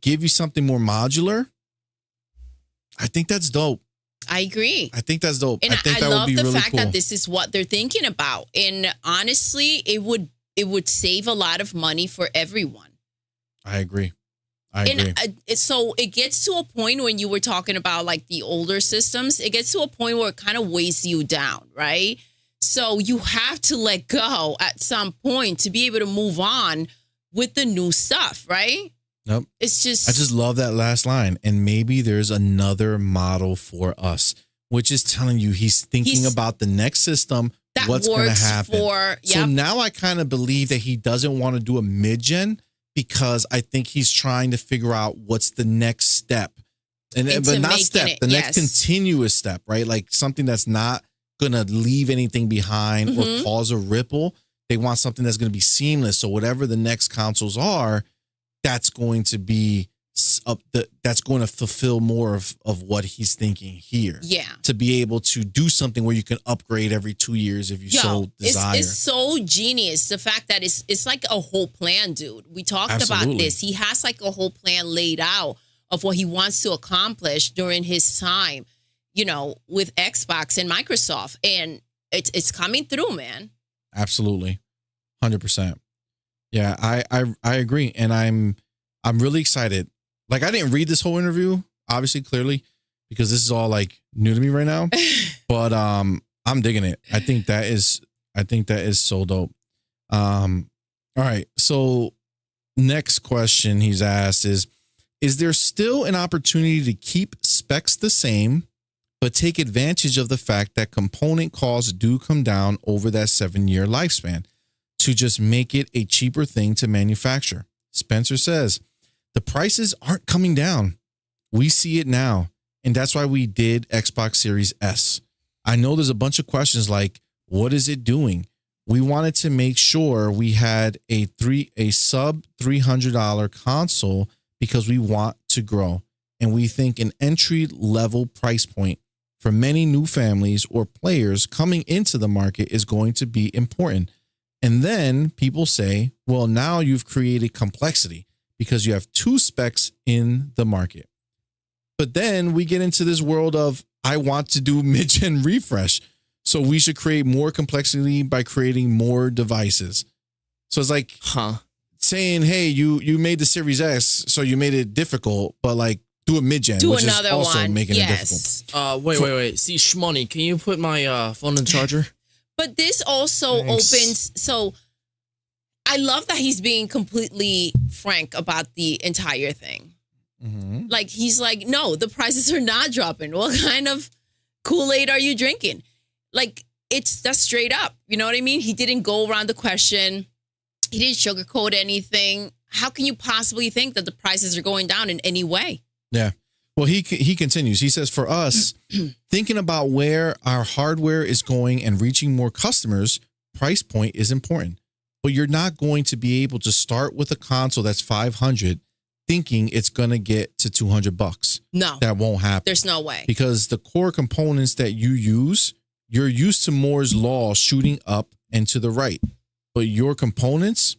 S1: give you something more modular. I think that's dope.
S3: I agree.
S1: I think that's dope.
S3: And
S1: I think
S3: I
S1: that
S3: love
S1: would be
S3: the
S1: really
S3: fact
S1: cool.
S3: that this is what they're thinking about. And honestly, it would save a lot of money for everyone.
S1: I agree. I agree.
S3: And so it gets to a point when you were talking about like the older systems, it gets to a point where it kind of weighs you down, right? So you have to let go at some point to be able to move on with the new stuff, right?
S1: Nope.
S3: It's just,
S1: I just love that last line. And maybe there's another model for us, which is telling you he's thinking about the next system,
S3: that
S1: what's going to
S3: works
S1: happen. So now I kind of believe that he doesn't want to do a mid-gen because I think he's trying to figure out what's the next step. But not step, the next continuous step, right? Like something that's not going to leave anything behind or cause a ripple. They want something that's going to be seamless. So whatever the next consoles are, that's going to be that's going to fulfill more of what he's thinking here.
S3: Yeah.
S1: To be able to do something where you can upgrade every 2 years if you so desire.
S3: It's so genius. The fact that it's like a whole plan, dude. We talked about this. He has like a whole plan laid out of what he wants to accomplish during his time, with Xbox and Microsoft. And it's coming through, man.
S1: Absolutely. 100%. Yeah, I agree. And I'm really excited. Like I didn't read this whole interview, obviously, clearly, because this is all like new to me right now. But I'm digging it. I think that is so dope. All right. So next question he's asked is there still an opportunity to keep specs the same, but take advantage of the fact that component costs do come down over that 7-year lifespan to just make it a cheaper thing to manufacture? Spencer says, the prices aren't coming down. We see it now. And that's why we did Xbox Series S. I know there's a bunch of questions like, what is it doing? We wanted to make sure we had a sub $300 console because we want to grow. And we think an entry level price point for many new families or players coming into the market is going to be important. And then people say, well, now you've created complexity because you have 2 specs in the market. But then we get into this world of, I want to do mid-gen refresh. So we should create more complexity by creating more devices. So it's like saying, hey, you made the Series X, so you made it difficult, but like do a mid-gen, which is also making it difficult.
S2: Wait. See, CMoney, can you put my phone in the charger?
S3: But this also opens. So I love that he's being completely frank about the entire thing.
S1: Mm-hmm.
S3: Like he's like, no, the prices are not dropping. What kind of Kool-Aid are you drinking? Like that's straight up. You know what I mean? He didn't go around the question. He didn't sugarcoat anything. How can you possibly think that the prices are going down in any way?
S1: Yeah. Well, he continues. He says, for us, thinking about where our hardware is going and reaching more customers, price point is important. But you're not going to be able to start with a console that's $500 thinking it's going to get to $200.
S3: No.
S1: That won't happen.
S3: There's no way.
S1: Because the core components that you use, you're used to Moore's law shooting up and to the right. But your components,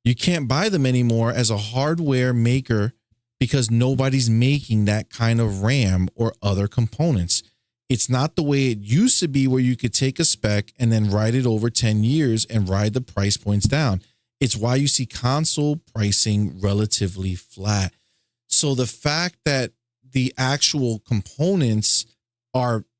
S1: you can't buy them anymore as a hardware maker because nobody's making that kind of RAM or other components. It's not the way it used to be where you could take a spec and then ride it over 10 years and ride the price points down. It's why you see console pricing relatively flat. So the fact that the actual components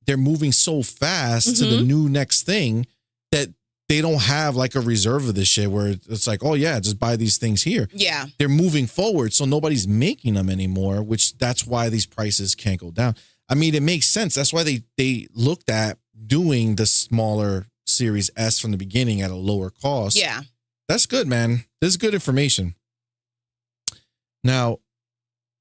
S1: they're moving so fast to the new next thing that they don't have like a reserve of this shit where it's like, oh yeah, just buy these things here.
S3: Yeah.
S1: They're moving forward. So nobody's making them anymore, that's why these prices can't go down. I mean, it makes sense. That's why they looked at doing the smaller Series S from the beginning at a lower cost.
S3: Yeah.
S1: That's good, man. This is good information. Now,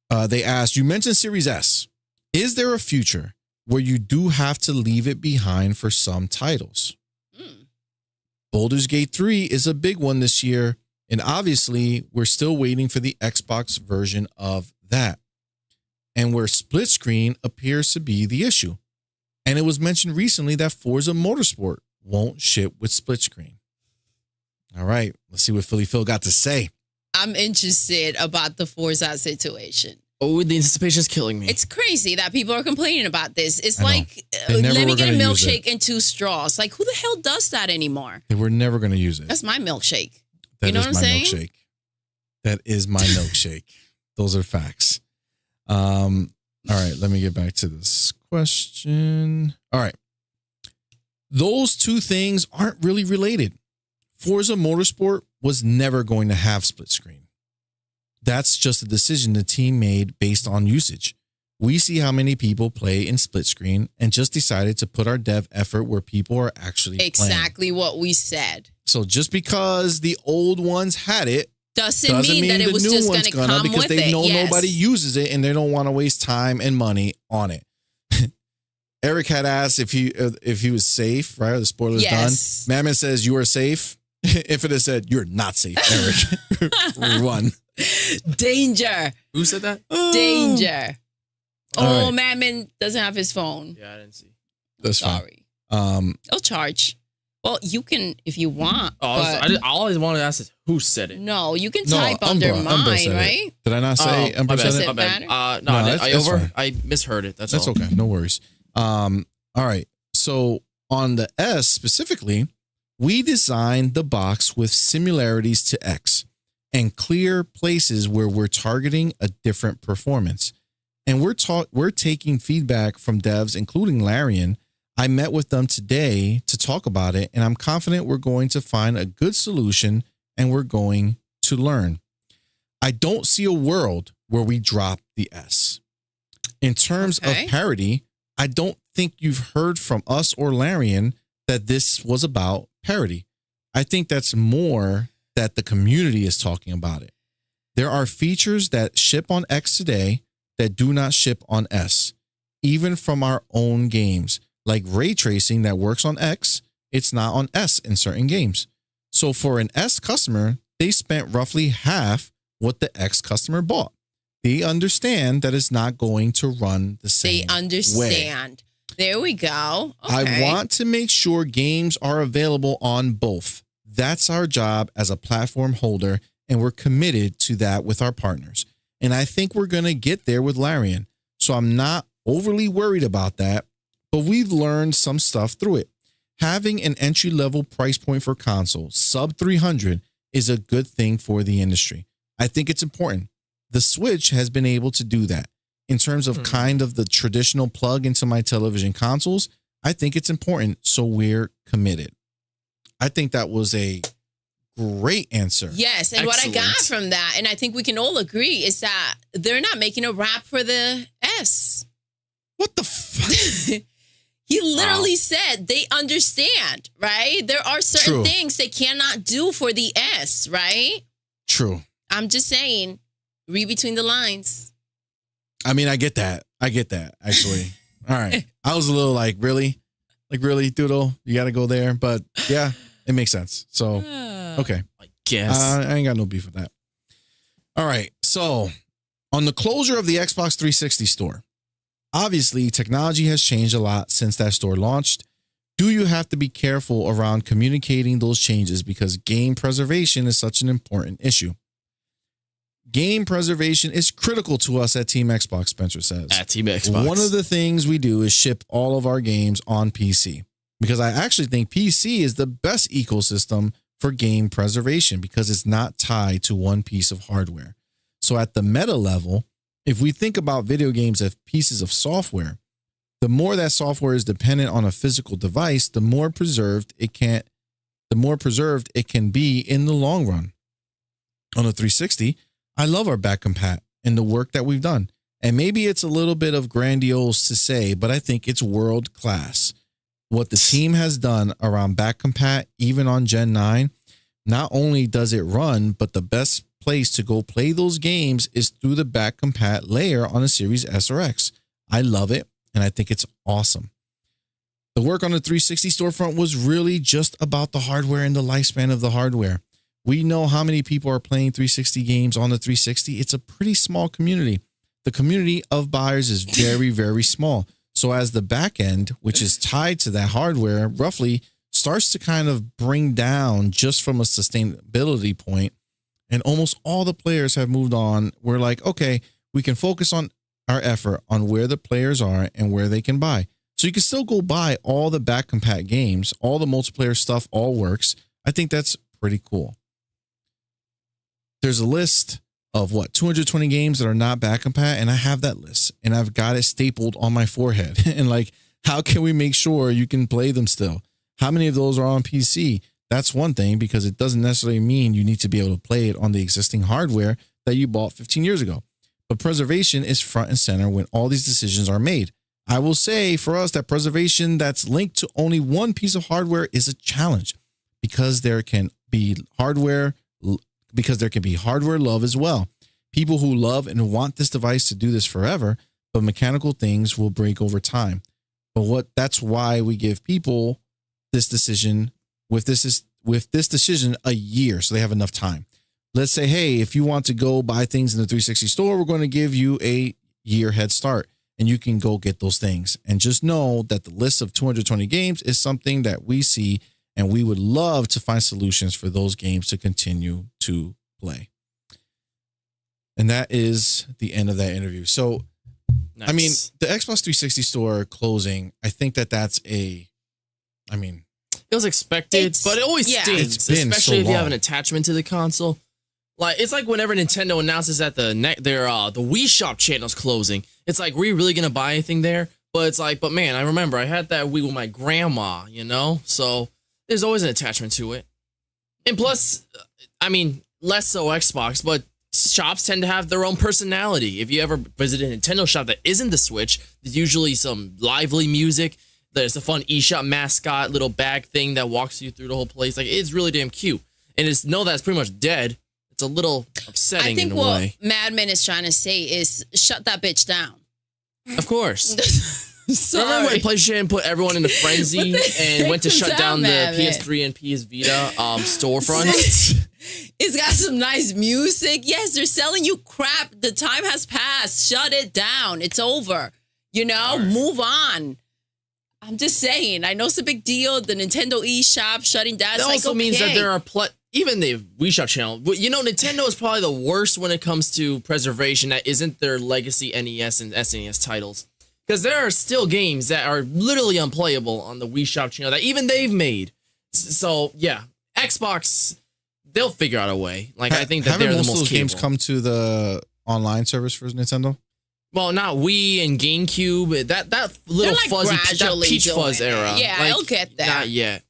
S1: they asked, you mentioned Series S. Is there a future where you do have to leave it behind for some titles? Baldur's Gate 3 is a big one this year, and obviously we're still waiting for the Xbox version of that. And where split screen appears to be the issue. And it was mentioned recently that Forza Motorsport won't ship with split screen. All right, let's see what Philly Phil got to say.
S3: I'm interested about the Forza situation.
S2: Oh, the anticipation is killing me.
S3: It's crazy that people are complaining about this. It's
S1: I know.
S3: like,
S1: They never
S3: let me
S1: were
S3: get a
S1: gonna use
S3: milkshake and 2 straws. Like, who the hell does that anymore?
S1: They were never going to use it.
S3: That's my milkshake.
S1: That
S3: You know
S1: is
S3: what I'm
S1: my
S3: saying?
S1: milkshake. That is my milkshake. Those are facts. All right, let me get back to this question. All right. Those two things aren't really related. Forza Motorsport was never going to have split screen. That's just a decision the team made based on usage. We see how many people play in split screen and just decided to put our dev effort where people are actually
S3: Exactly what we said.
S1: So just because the old ones had it,
S3: Doesn't mean that it was just going to come
S1: because
S3: with
S1: they
S3: it.
S1: know
S3: Yes.
S1: nobody uses it and they don't want to waste time and money on it. Eric had asked if he was safe, right? The spoiler's
S3: Yes.
S1: done. Madman says you are safe. If it had said you're not safe, Eric, run.
S3: Danger.
S2: Who said that?
S3: Danger.
S1: All
S3: Oh,
S1: right.
S3: Madman doesn't have his phone.
S2: Yeah, I didn't see.
S1: That's fine.
S3: Sorry. They'll charge. Well, you can if you want.
S2: Oh,
S3: but
S2: I always wanted to ask is who said it.
S3: no, you can
S1: No,
S3: type under
S1: Umbra
S3: mine,
S1: said it.
S3: right?
S1: Did I not say
S2: my
S1: Umbra
S2: bad,
S1: said
S3: Does
S1: it?
S3: it
S2: my bad.
S3: matter?
S2: No,
S1: that's fine.
S2: I misheard it. That's
S1: That's
S2: all.
S1: okay. No worries. All right. So on the S specifically, we designed the box with similarities to X and clear places where we're targeting a different performance. And we're taking feedback from devs, including Larian. I met with them today to talk about it, and I'm confident we're going to find a good solution and we're going to learn. I don't see a world where we drop the S. In terms
S3: Okay.
S1: of parity, I don't think you've heard from us or Larian that this was about parity. I think that's more that the community is talking about it. There are features that ship on X today that do not ship on S, even from our own games, like ray tracing that works on X, it's not on S in certain games. So for an S customer, they spent roughly half what the X customer bought. They understand that it's not going to run the same
S3: They understand. There we go.
S1: I
S3: Okay.
S1: want to make sure games are available on both. That's our job as a platform holder, and we're committed to that with our partners. And I think we're going to get there with Larian. So I'm not overly worried about that, but we've learned some stuff through it. Having an entry-level price point for consoles, sub 300, is a good thing for the industry. I think it's important. The Switch has been able to do that. In terms of kind of the traditional plug into my television consoles, I think it's important. So we're committed. I think that was a great answer.
S3: Yes, and what I got
S2: Excellent.
S3: from that, and I think we can all agree, is that they're not making a wrap for the S.
S1: What the fuck?
S3: He literally said they understand, right? There are certain things they cannot do for the S, right?
S1: True.
S3: I'm just saying, read between the lines.
S1: I mean, I get that, actually. All right. I was a little like, really? Like, really, Doodle? You got to go there? But yeah, it makes sense. So, okay.
S2: I guess.
S1: I ain't got no beef with that. All right. So, on the closure of the Xbox 360 store, obviously, technology has changed a lot since that store launched. Do you have to be careful around communicating those changes because game preservation is such an important issue? Game preservation is critical to us at Team Xbox, Spencer says.
S2: At Team Xbox.
S1: One of the things we do is ship all of our games on PC because I actually think PC is the best ecosystem for game preservation because it's not tied to one piece of hardware. So at the meta level, if we think about video games as pieces of software, the more that software is dependent on a physical device, the more preserved it can be in the long run. On a 360, I love our back compat and the work that we've done. And maybe it's a little bit of grandiose to say, but I think it's world class. What the team has done around back compat, even on Gen 9, not only does it run, but the best place to go play those games is through the back compat layer on a Series S or X. I love it, and I think it's awesome. The work on the 360 storefront was really just about the hardware and the lifespan of the hardware. We know how many people are playing 360 games on the 360. It's a pretty small community. The community of buyers is very, very small. So as the back end, which is tied to that hardware, roughly starts to kind of bring down just from a sustainability point, and almost all the players have moved on. We're like, okay, we can focus on our effort on where the players are and where they can buy. So you can still go buy all the back compat games, all the multiplayer stuff, all works. I think that's pretty cool. There's a list of 220 games that are not back compat, and I have that list and I've got it stapled on my forehead. And like, how can we make sure you can play them still? How many of those are on PC? That's one thing, because it doesn't necessarily mean you need to be able to play it on the existing hardware that you bought 15 years ago. But preservation is front and center when all these decisions are made. I will say for us that preservation that's linked to only one piece of hardware is a challenge because there can be hardware love as well. People who love and want this device to do this forever, but mechanical things will break over time. But that's why we give people this decision with this decision a year, so they have enough time. Let's say, hey, if you want to go buy things in the 360 store, we're going to give you a year head start and you can go get those things. And just know that the list of 220 games is something that we see, and we would love to find solutions for those games to continue to play. And that is the end of that interview. So, nice. I mean, the Xbox 360 store closing, I think that's it was expected, but it always stings, especially if you have an attachment to the console. Like, it's like whenever Nintendo announces that the Wii Shop channel's closing. It's like, were you really gonna buy anything there? But it's like, but man, I remember I had that Wii with my grandma, so there's always an attachment to it. And plus, I mean, less so Xbox, but shops tend to have their own personality. If you ever visit a Nintendo shop that isn't the Switch, there's usually some lively music. There's a fun eShop mascot little bag thing that walks you through the whole place. Like, it's really damn cute. And that's pretty much dead. It's a little upsetting in a way. I think what MADMAN is trying to say is shut that bitch down. Of course. Remember when PlayStation put everyone in a frenzy and went to shut down the PS3 and PS Vita storefronts? It's got some nice music. Yes, they're selling you crap. The time has passed. Shut it down. It's over. Move on. I'm just saying. I know it's a big deal. The Nintendo eShop shutting down. That also means that there are even the Wii Shop channel. Nintendo is probably the worst when it comes to preservation. That isn't their legacy NES and SNES titles. Because there are still games that are literally unplayable on the Wii Shop channel that even they've made. So, yeah. Xbox, they'll figure out a way. Like, I think that they're the most capable. Have most of those games come to the online service for Nintendo? Well, not Wii and GameCube. That little fuzzy, that Peach Fuzz era. Yeah, I'll get that. Not yet.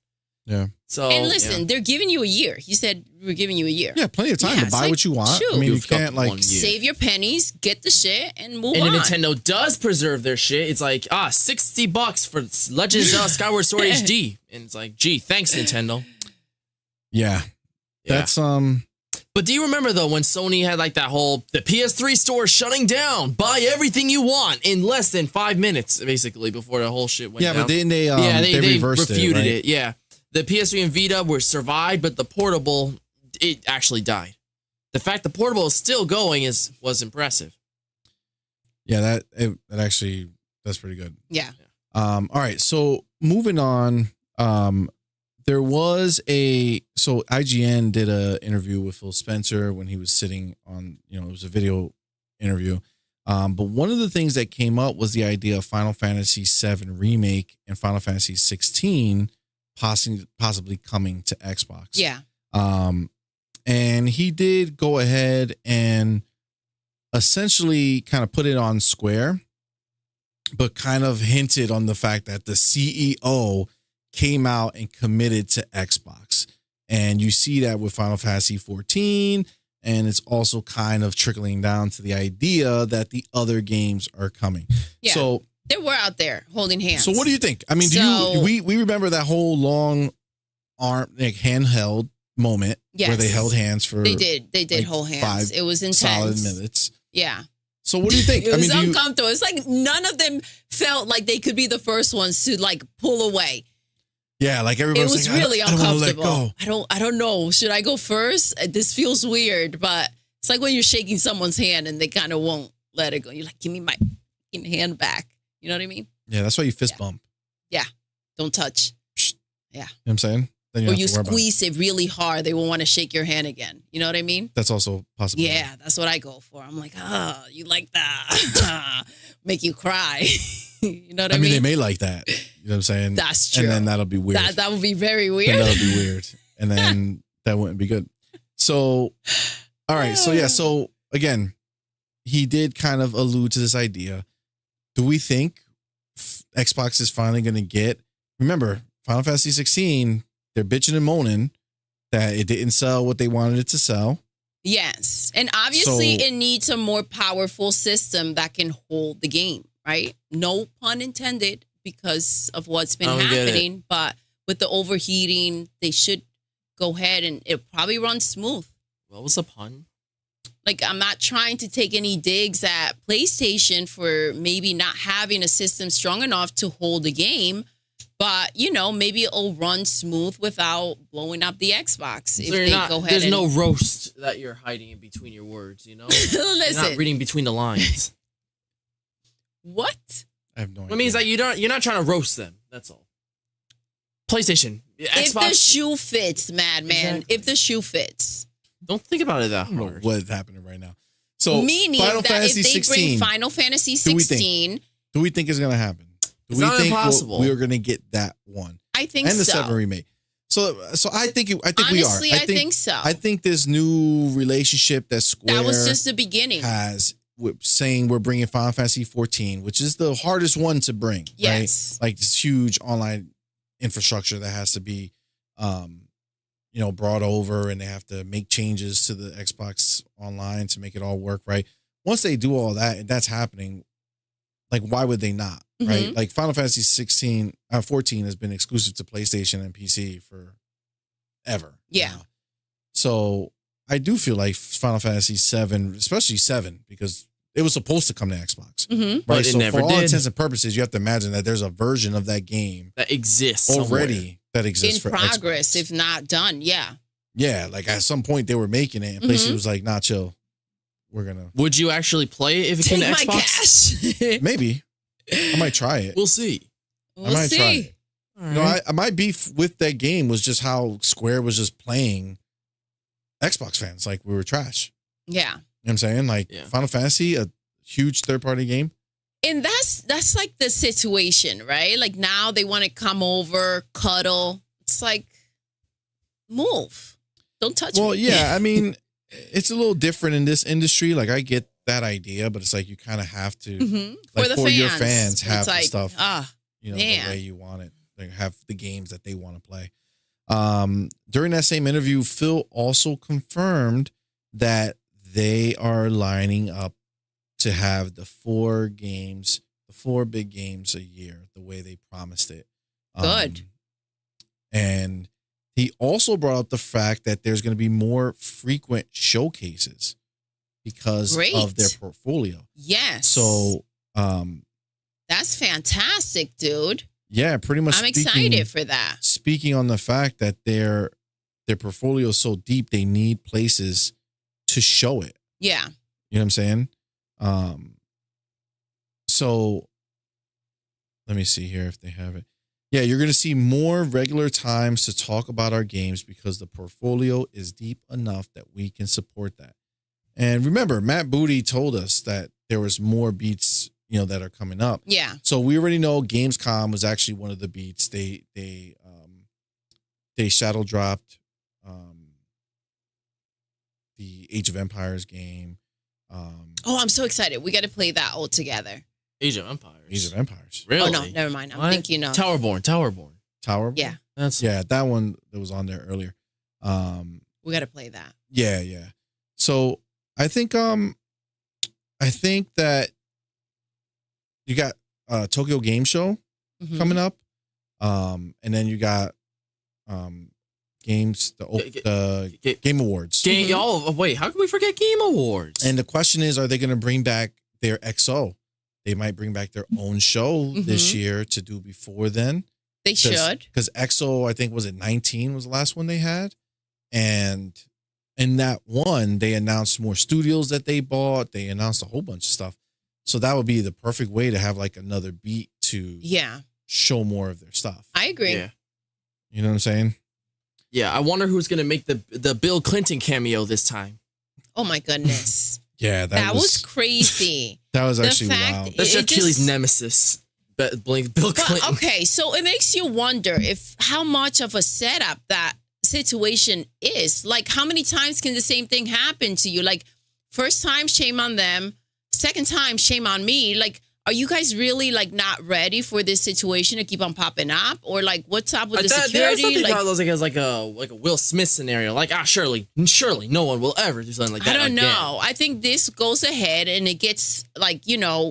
S1: Yeah.
S2: So
S3: And listen, they're giving you a year. He said we're giving you a year.
S1: Yeah, plenty of time to buy what you want.
S3: shoot.
S1: I mean, you
S2: You've got
S1: can't
S2: 1
S1: like
S2: year.
S3: Save your pennies, get the shit, and move
S2: and
S3: on.
S2: if Nintendo does preserve their shit, it's like $60 for Legend of Zelda Skyward Sword HD, and it's like, gee, thanks Nintendo.
S1: Yeah. That's
S2: But do you remember though when Sony had like that whole the PS3 store shutting down, buy everything you want in less than 5 minutes, basically before the whole shit went down.
S1: but then they reversed
S2: refuted
S1: it. Right?
S2: Yeah, the PS3 and Vita were survived, but the portable it actually died. The fact the portable is still going was impressive.
S1: Yeah, that's pretty good.
S3: Yeah.
S1: All right, so moving on. There was so IGN did a interview with Phil Spencer when he was sitting on, it was a video interview. But one of the things that came up was the idea of Final Fantasy VII Remake and Final Fantasy 16 possibly coming to Xbox.
S3: Yeah.
S1: And he did go ahead and essentially kind of put it on Square, but kind of hinted on the fact that the CEO came out and committed to Xbox. And you see that with Final Fantasy 14, and it's also kind of trickling down to the idea that the other games are coming.
S3: Yeah.
S1: So
S3: they were out there holding hands.
S1: So what do you think? I mean, we remember that whole long arm, like handheld moment where they held hands for
S3: They did hold hands. It was intense.
S1: Solid minutes.
S3: Yeah.
S1: So what do you think?
S3: It was uncomfortable. It's like none of them felt like they could be the first ones to like pull away.
S1: Yeah, like everybody was like,
S3: really
S1: I don't want to let
S3: uncomfortable.
S1: go.
S3: I don't know. Should I go first? This feels weird, but it's like when you're shaking someone's hand and they kind of won't let it go. You're like, give me my hand back. You know what I mean?
S1: Yeah, that's why you fist bump.
S3: Yeah. Don't touch. Yeah.
S1: You know what I'm saying? Then
S3: or you squeeze it really hard. They won't want to shake your hand again. You know what I mean?
S1: That's also possible.
S3: Yeah, that's what I go for. I'm like, you like that. Make you cry. You know what I mean?
S1: They may like that. You know what I'm saying?
S3: That's true.
S1: And then that'll be weird.
S3: That would be very weird.
S1: And that'll be weird. And then that wouldn't be good. So, all right. So, yeah. So, again, he did kind of allude to this idea. Do we think Xbox is finally going to get... Remember, Final Fantasy 16, they're bitching and moaning that it didn't sell what they wanted it to sell.
S3: Yes. And obviously, it needs a more powerful system that can hold the game, right? No pun intended because of what's been happening. But with the overheating, they should go ahead and it'll probably run smooth.
S2: What was the pun?
S3: Like, I'm not trying to take any digs at PlayStation for maybe not having a system strong enough to hold the game. But, maybe it'll run smooth without blowing up the Xbox.
S2: So there's no roast that you're hiding in between your words,
S3: Listen.
S2: You're not reading between the lines.
S3: What?
S1: I have no idea.
S2: It means that you're not trying to roast them. That's all. PlayStation, Xbox.
S3: If the shoe fits, Madman.
S2: Exactly.
S3: If the shoe fits.
S2: Don't think about it that
S1: I don't know
S2: hard.
S1: what's happening right now. So,
S3: meaning
S1: Final
S3: that
S1: Fantasy
S3: if they
S1: 16,
S3: bring Final Fantasy 16,
S1: do we think it's going to happen?
S2: It's not impossible.
S1: We are going to get that one?
S3: I think
S1: and the
S3: so.
S1: 7 remake. So I think
S3: Honestly,
S1: we are.
S3: I think so.
S1: I think this new relationship that Square
S3: That was just the beginning.
S1: has with saying we're bringing Final Fantasy 14, which is the hardest one to bring.
S3: Yes.
S1: Right? Like this huge online infrastructure that has to be, brought over, and they have to make changes to the Xbox Online to make it all work. Right. Once they do all that, and that's happening, like why would they not? Right.
S3: Mhm.
S1: Like Final Fantasy 14 has been exclusive to PlayStation and PC for ever.
S3: Yeah.
S1: Now. So I do feel like Final Fantasy 7, especially 7, because it was supposed to come to Xbox.
S3: Mm-hmm.
S1: Right.
S2: But it
S1: So
S2: never
S1: for all
S2: did.
S1: intents and purposes, you have to imagine that there's a version of that game
S2: That exists
S1: already
S2: somewhere.
S1: that exists
S3: In
S1: for
S3: progress,
S1: Xbox.
S3: if not done. Yeah.
S1: Yeah. Like at some point they were making it and PlayStation was like, nah, chill. We're going to.
S2: Would you actually play it if it came
S3: Take
S2: to
S3: my
S2: Xbox?
S3: cash.
S1: Maybe. I might try it.
S2: We'll see.
S3: We'll
S1: I might try
S3: see.
S1: it. My beef with that game was just how Square was just playing Xbox fans like we were trash.
S3: Yeah.
S1: You know what I'm saying? Like
S2: Yeah.
S1: Final Fantasy, a huge third-party game.
S3: And that's like the situation, right? Like now they want to come over, cuddle. It's like, move. Don't touch me.
S1: Well, yeah, I mean, it's a little different in this industry. Like I get that idea, but it's like you kind of have to,
S3: Mhm.
S1: like,
S3: For the
S1: for
S3: fans.
S1: your fans, have
S3: it's
S1: the
S3: like,
S1: stuff,
S3: man.
S1: the way you want it. Like have the games that they want to play. During that same interview, Phil also confirmed that they are lining up to have the 4 big games a year, the way they promised it.
S3: Good.
S1: And he also brought up the fact that there's going to be more frequent showcases because of their portfolio.
S3: Yes.
S1: So,
S3: that's fantastic, dude.
S1: Yeah, pretty much.
S3: I'm excited for that.
S1: Speaking on the fact that their portfolio is so deep, they need places to show it.
S3: Yeah.
S1: You know what I'm saying? So let me see here if they have it. Yeah, you're going to see more regular times to talk about our games because the portfolio is deep enough that we can support that. And remember, Matt Booty told us that there was more beats, that are coming up.
S3: Yeah.
S1: So we already know Gamescom was actually one of the beats. They shadow dropped the Age of Empires game.
S3: I'm so excited. We got to play that all together.
S2: Age of Empires.
S1: Age of Empires.
S2: Really?
S3: Oh, no, never mind. I'm thinking of
S2: Towerborn.
S1: Tower?
S3: Yeah.
S1: That one that was on there earlier.
S3: We got to play that.
S1: Yeah. So I think that you got Tokyo Game Show coming up. And then you got games, the Game Awards.
S2: Oh, wait, how can we forget Game Awards?
S1: And the question is, are they going to bring back their XO? They might bring back their own show this year to do before then.
S3: They should.
S1: Because XO, I think, was it 19 was the last one they had? And in that one, they announced more studios that they bought. They announced a whole bunch of stuff. So that would be the perfect way to have like another beat to show more of their stuff.
S3: I agree.
S2: Yeah.
S1: You know what I'm saying?
S2: Yeah, I wonder who's going to make the Bill Clinton cameo this time.
S3: Oh, my goodness.
S1: Yeah,
S3: that was crazy.
S1: That was actually wild.
S2: That's Jeff Keighley's nemesis, Bill Clinton.
S3: Okay, so it makes you wonder how much of a setup that situation is. Like, how many times can the same thing happen to you? Like, first time, shame on them. Second time, shame on me. Like, are you guys really like not ready for this situation to keep on popping up, or like what's up with the security?
S2: Like, as like a Will Smith scenario. Like, surely no one will ever do something like that.
S3: I don't know. I think this goes ahead and it gets like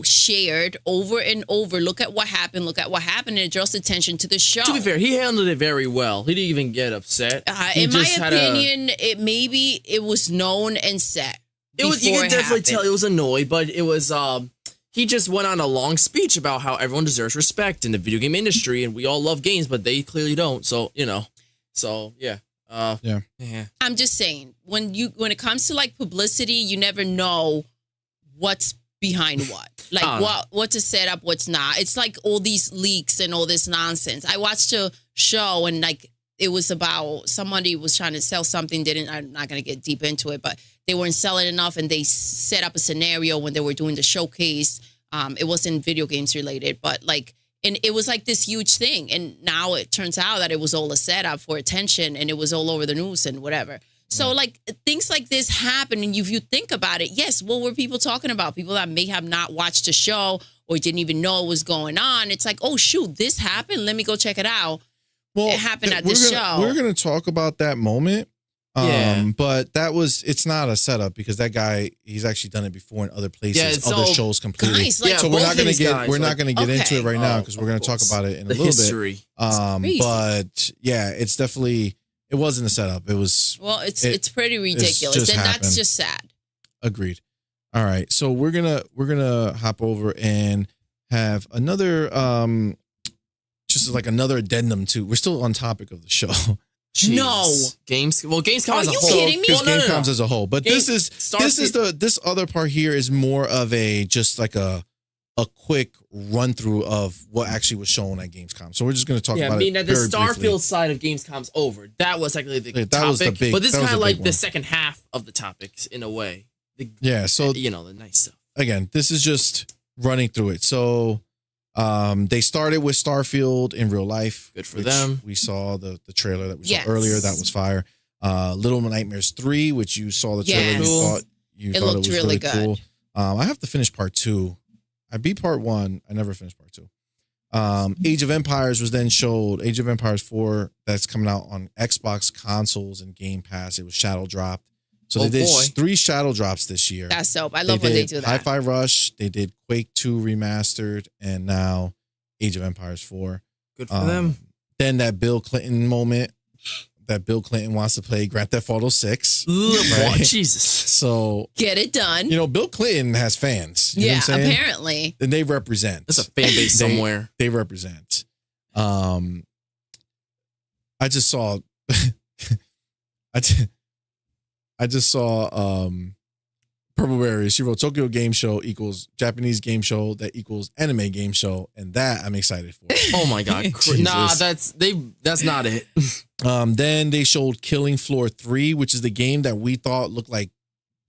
S3: shared over and over. Look at what happened. And it draws attention to the show.
S2: To be fair, he handled it very well. He didn't even get upset.
S3: In my opinion, it was known and set.
S2: You can definitely tell it was annoyed, but it was he just went on a long speech about how everyone deserves respect in the video game industry, and we all love games, but they clearly don't. So yeah.
S3: I'm just saying, when it comes to like publicity, you never know what's behind what. Like what's a setup, what's not. It's like all these leaks and all this nonsense. I watched a show and like it was about somebody was trying to sell something. I'm not going to get deep into it, but they weren't selling enough, and they set up a scenario when they were doing the showcase. It wasn't video games related, but like, and it was like this huge thing. And now it turns out that it was all a setup for attention, and it was all over the news and whatever. So like things like this happen, and if you think about it, yes, what were people talking about? People that may have not watched the show or didn't even know what was going on. It's like, oh shoot, this happened. Let me go check it out. Well, it happened at this show.
S1: We're going to talk about that moment. But it's not a setup because that guy, he's actually done it before in other places, other shows completely.
S3: Guys,
S1: so we're not going to get into it right now because we're going to talk about it in a little bit. But yeah, it's definitely, it wasn't a setup. It was.
S3: Well, it's pretty ridiculous, and that's just sad.
S1: Agreed. All right, so we're gonna hop over and have another just like another addendum to. We're still on topic of the show.
S2: Jeez.
S3: No.
S2: Gamescom as a whole.
S3: Are you kidding me?
S1: Gamescom as a whole. But this other part here is more of just like a quick run through of what actually was shown at Gamescom. So we're just going to talk about it
S2: the
S1: very
S2: Starfield
S1: briefly.
S2: side of Gamescom's over. That was actually the topic.
S1: Was the big,
S2: but this is kind of like the
S1: one.
S2: second half of the topics in a way.
S1: So
S2: the nice stuff.
S1: Again, this is just running through it. So they started with Starfield in real life.
S2: Good for them.
S1: We saw the trailer that we saw earlier. That was fire. Little Nightmares 3, which you saw the trailer. You thought it was really good. Cool. I have to finish part 2. I beat part 1. I never finished part 2. Age of Empires was then showed. Age of Empires 4 that's coming out on Xbox consoles and Game Pass. It was shadow dropped. So they did 3 shadow drops this year.
S3: That's dope. I love when they do that.
S1: Hi-Fi Rush. They did Quake 2 remastered, and now Age of Empires 4.
S2: Good for them.
S1: Then that Bill Clinton moment. That Bill Clinton wants to play Grand Theft Auto 6.
S2: Right? Jesus.
S1: So
S3: get it done.
S1: You know, Bill Clinton has fans. You know what I'm saying?
S3: Apparently.
S1: And they represent.
S2: That's a fan base somewhere.
S1: They represent. I just saw I just saw Purple Berry. She wrote Tokyo Game Show equals Japanese game show that equals anime game show, and that I'm excited for.
S2: Oh my god. Nah, that's not it.
S1: Then they showed Killing Floor 3, which is the game that we thought looked like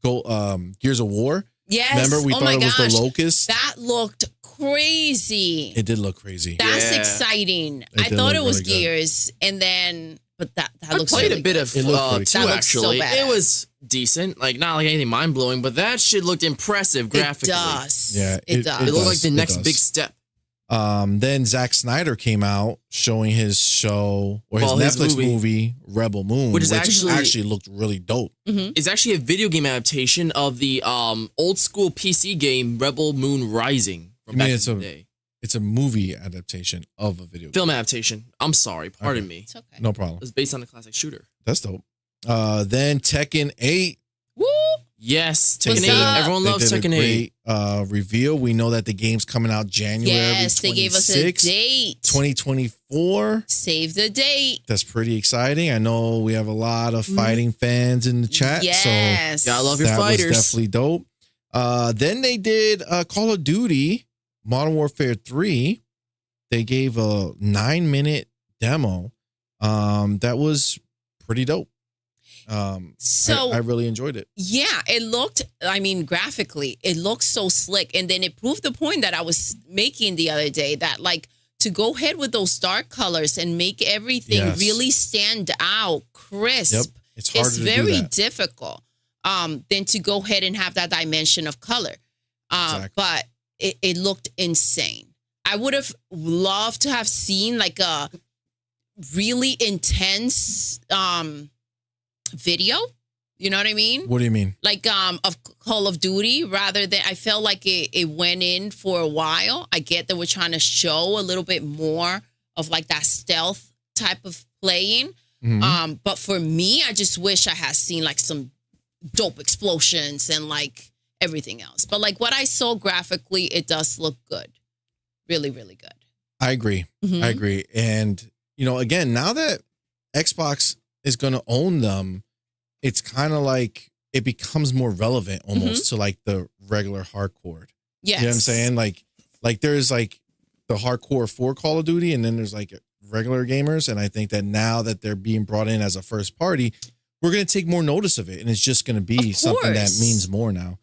S1: Gears of War.
S3: Yes.
S1: Remember, we thought it was the Locust.
S3: That looked crazy.
S1: It did look crazy.
S3: That's exciting. I thought it was Gears, and then but that looks.
S2: I played
S3: really
S2: a bit
S3: good.
S2: of 2 actually.
S3: So
S2: it was decent, like not like anything mind blowing, but that shit looked impressive graphically.
S3: It does.
S1: Yeah,
S3: it does.
S2: It looked like the next big step.
S1: Then Zack Snyder came out showing his show or his Netflix movie Rebel Moon, which actually looked really dope.
S3: Mm-hmm.
S2: It's actually a video game adaptation of the old school PC game Rebel Moon Rising from back in the day.
S1: It's a movie adaptation of a video game.
S2: Film adaptation. I'm sorry. Pardon me.
S3: It's okay.
S1: No problem.
S2: It's based on a classic shooter.
S1: That's dope. Then Tekken 8.
S3: Woo!
S2: Yes, Tekken 8. Everyone loves Tekken 8.
S1: Reveal. We know that the game's coming out January 26th.
S3: Yes, they gave us a date.
S1: 2024.
S3: Save the date.
S1: That's pretty exciting. I know we have a lot of fighting fans in the chat.
S3: Yes.
S2: So I love your fighters.
S1: That was definitely dope. Then they did Call of Duty Modern Warfare 3. They gave a 9-minute demo. That was pretty dope. So I really enjoyed it.
S3: Yeah, it looked, graphically, it looked so slick. And then it proved the point that I was making the other day that like to go ahead with those dark colors and make everything really stand out crisp.
S1: Yep. It's
S3: very difficult. Than to go ahead and have that dimension of color.
S1: Exactly.
S3: But it looked insane. I would have loved to have seen like a really intense video. You know what I mean?
S1: What do you mean?
S3: Like of Call of Duty, rather than I felt like it went in for a while. I get that we're trying to show a little bit more of like that stealth type of playing. Mm-hmm. But for me, I just wish I had seen like some dope explosions and like everything else. But like what I saw graphically, it does look good. Really, really good.
S1: I agree.
S3: Mm-hmm.
S1: I agree. And, you know, again, now that Xbox is going to own them, it's kind of like it becomes more relevant almost to like the regular hardcore.
S3: Yes.
S1: You know what I'm saying? Like there's like the hardcore for Call of Duty, and then there's like regular gamers. And I think that now that they're being brought in as a first party, we're going to take more notice of it. And it's just going to be something that means more now.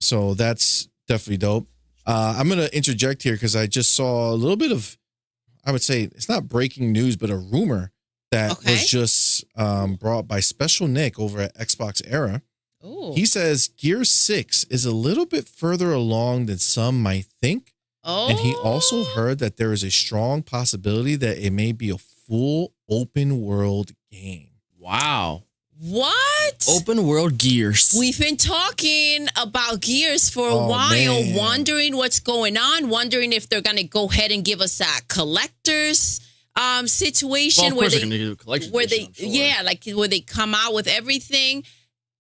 S1: So that's definitely dope. I'm going to interject here because I just saw a little bit of, I would say it's not breaking news, but a rumor that was just brought by Special Nick over at Xbox Era.
S3: Ooh.
S1: He says Gear 6 is a little bit further along than some might think.
S3: Oh.
S1: And he also heard that there is a strong possibility that it may be a full open world game.
S2: Wow.
S3: What?
S2: Open world Gears.
S3: We've been talking about Gears for a while,
S1: man.
S3: wondering what's going on, wondering if they're going to go ahead and give us that collector's situation
S2: where they
S3: come out with everything.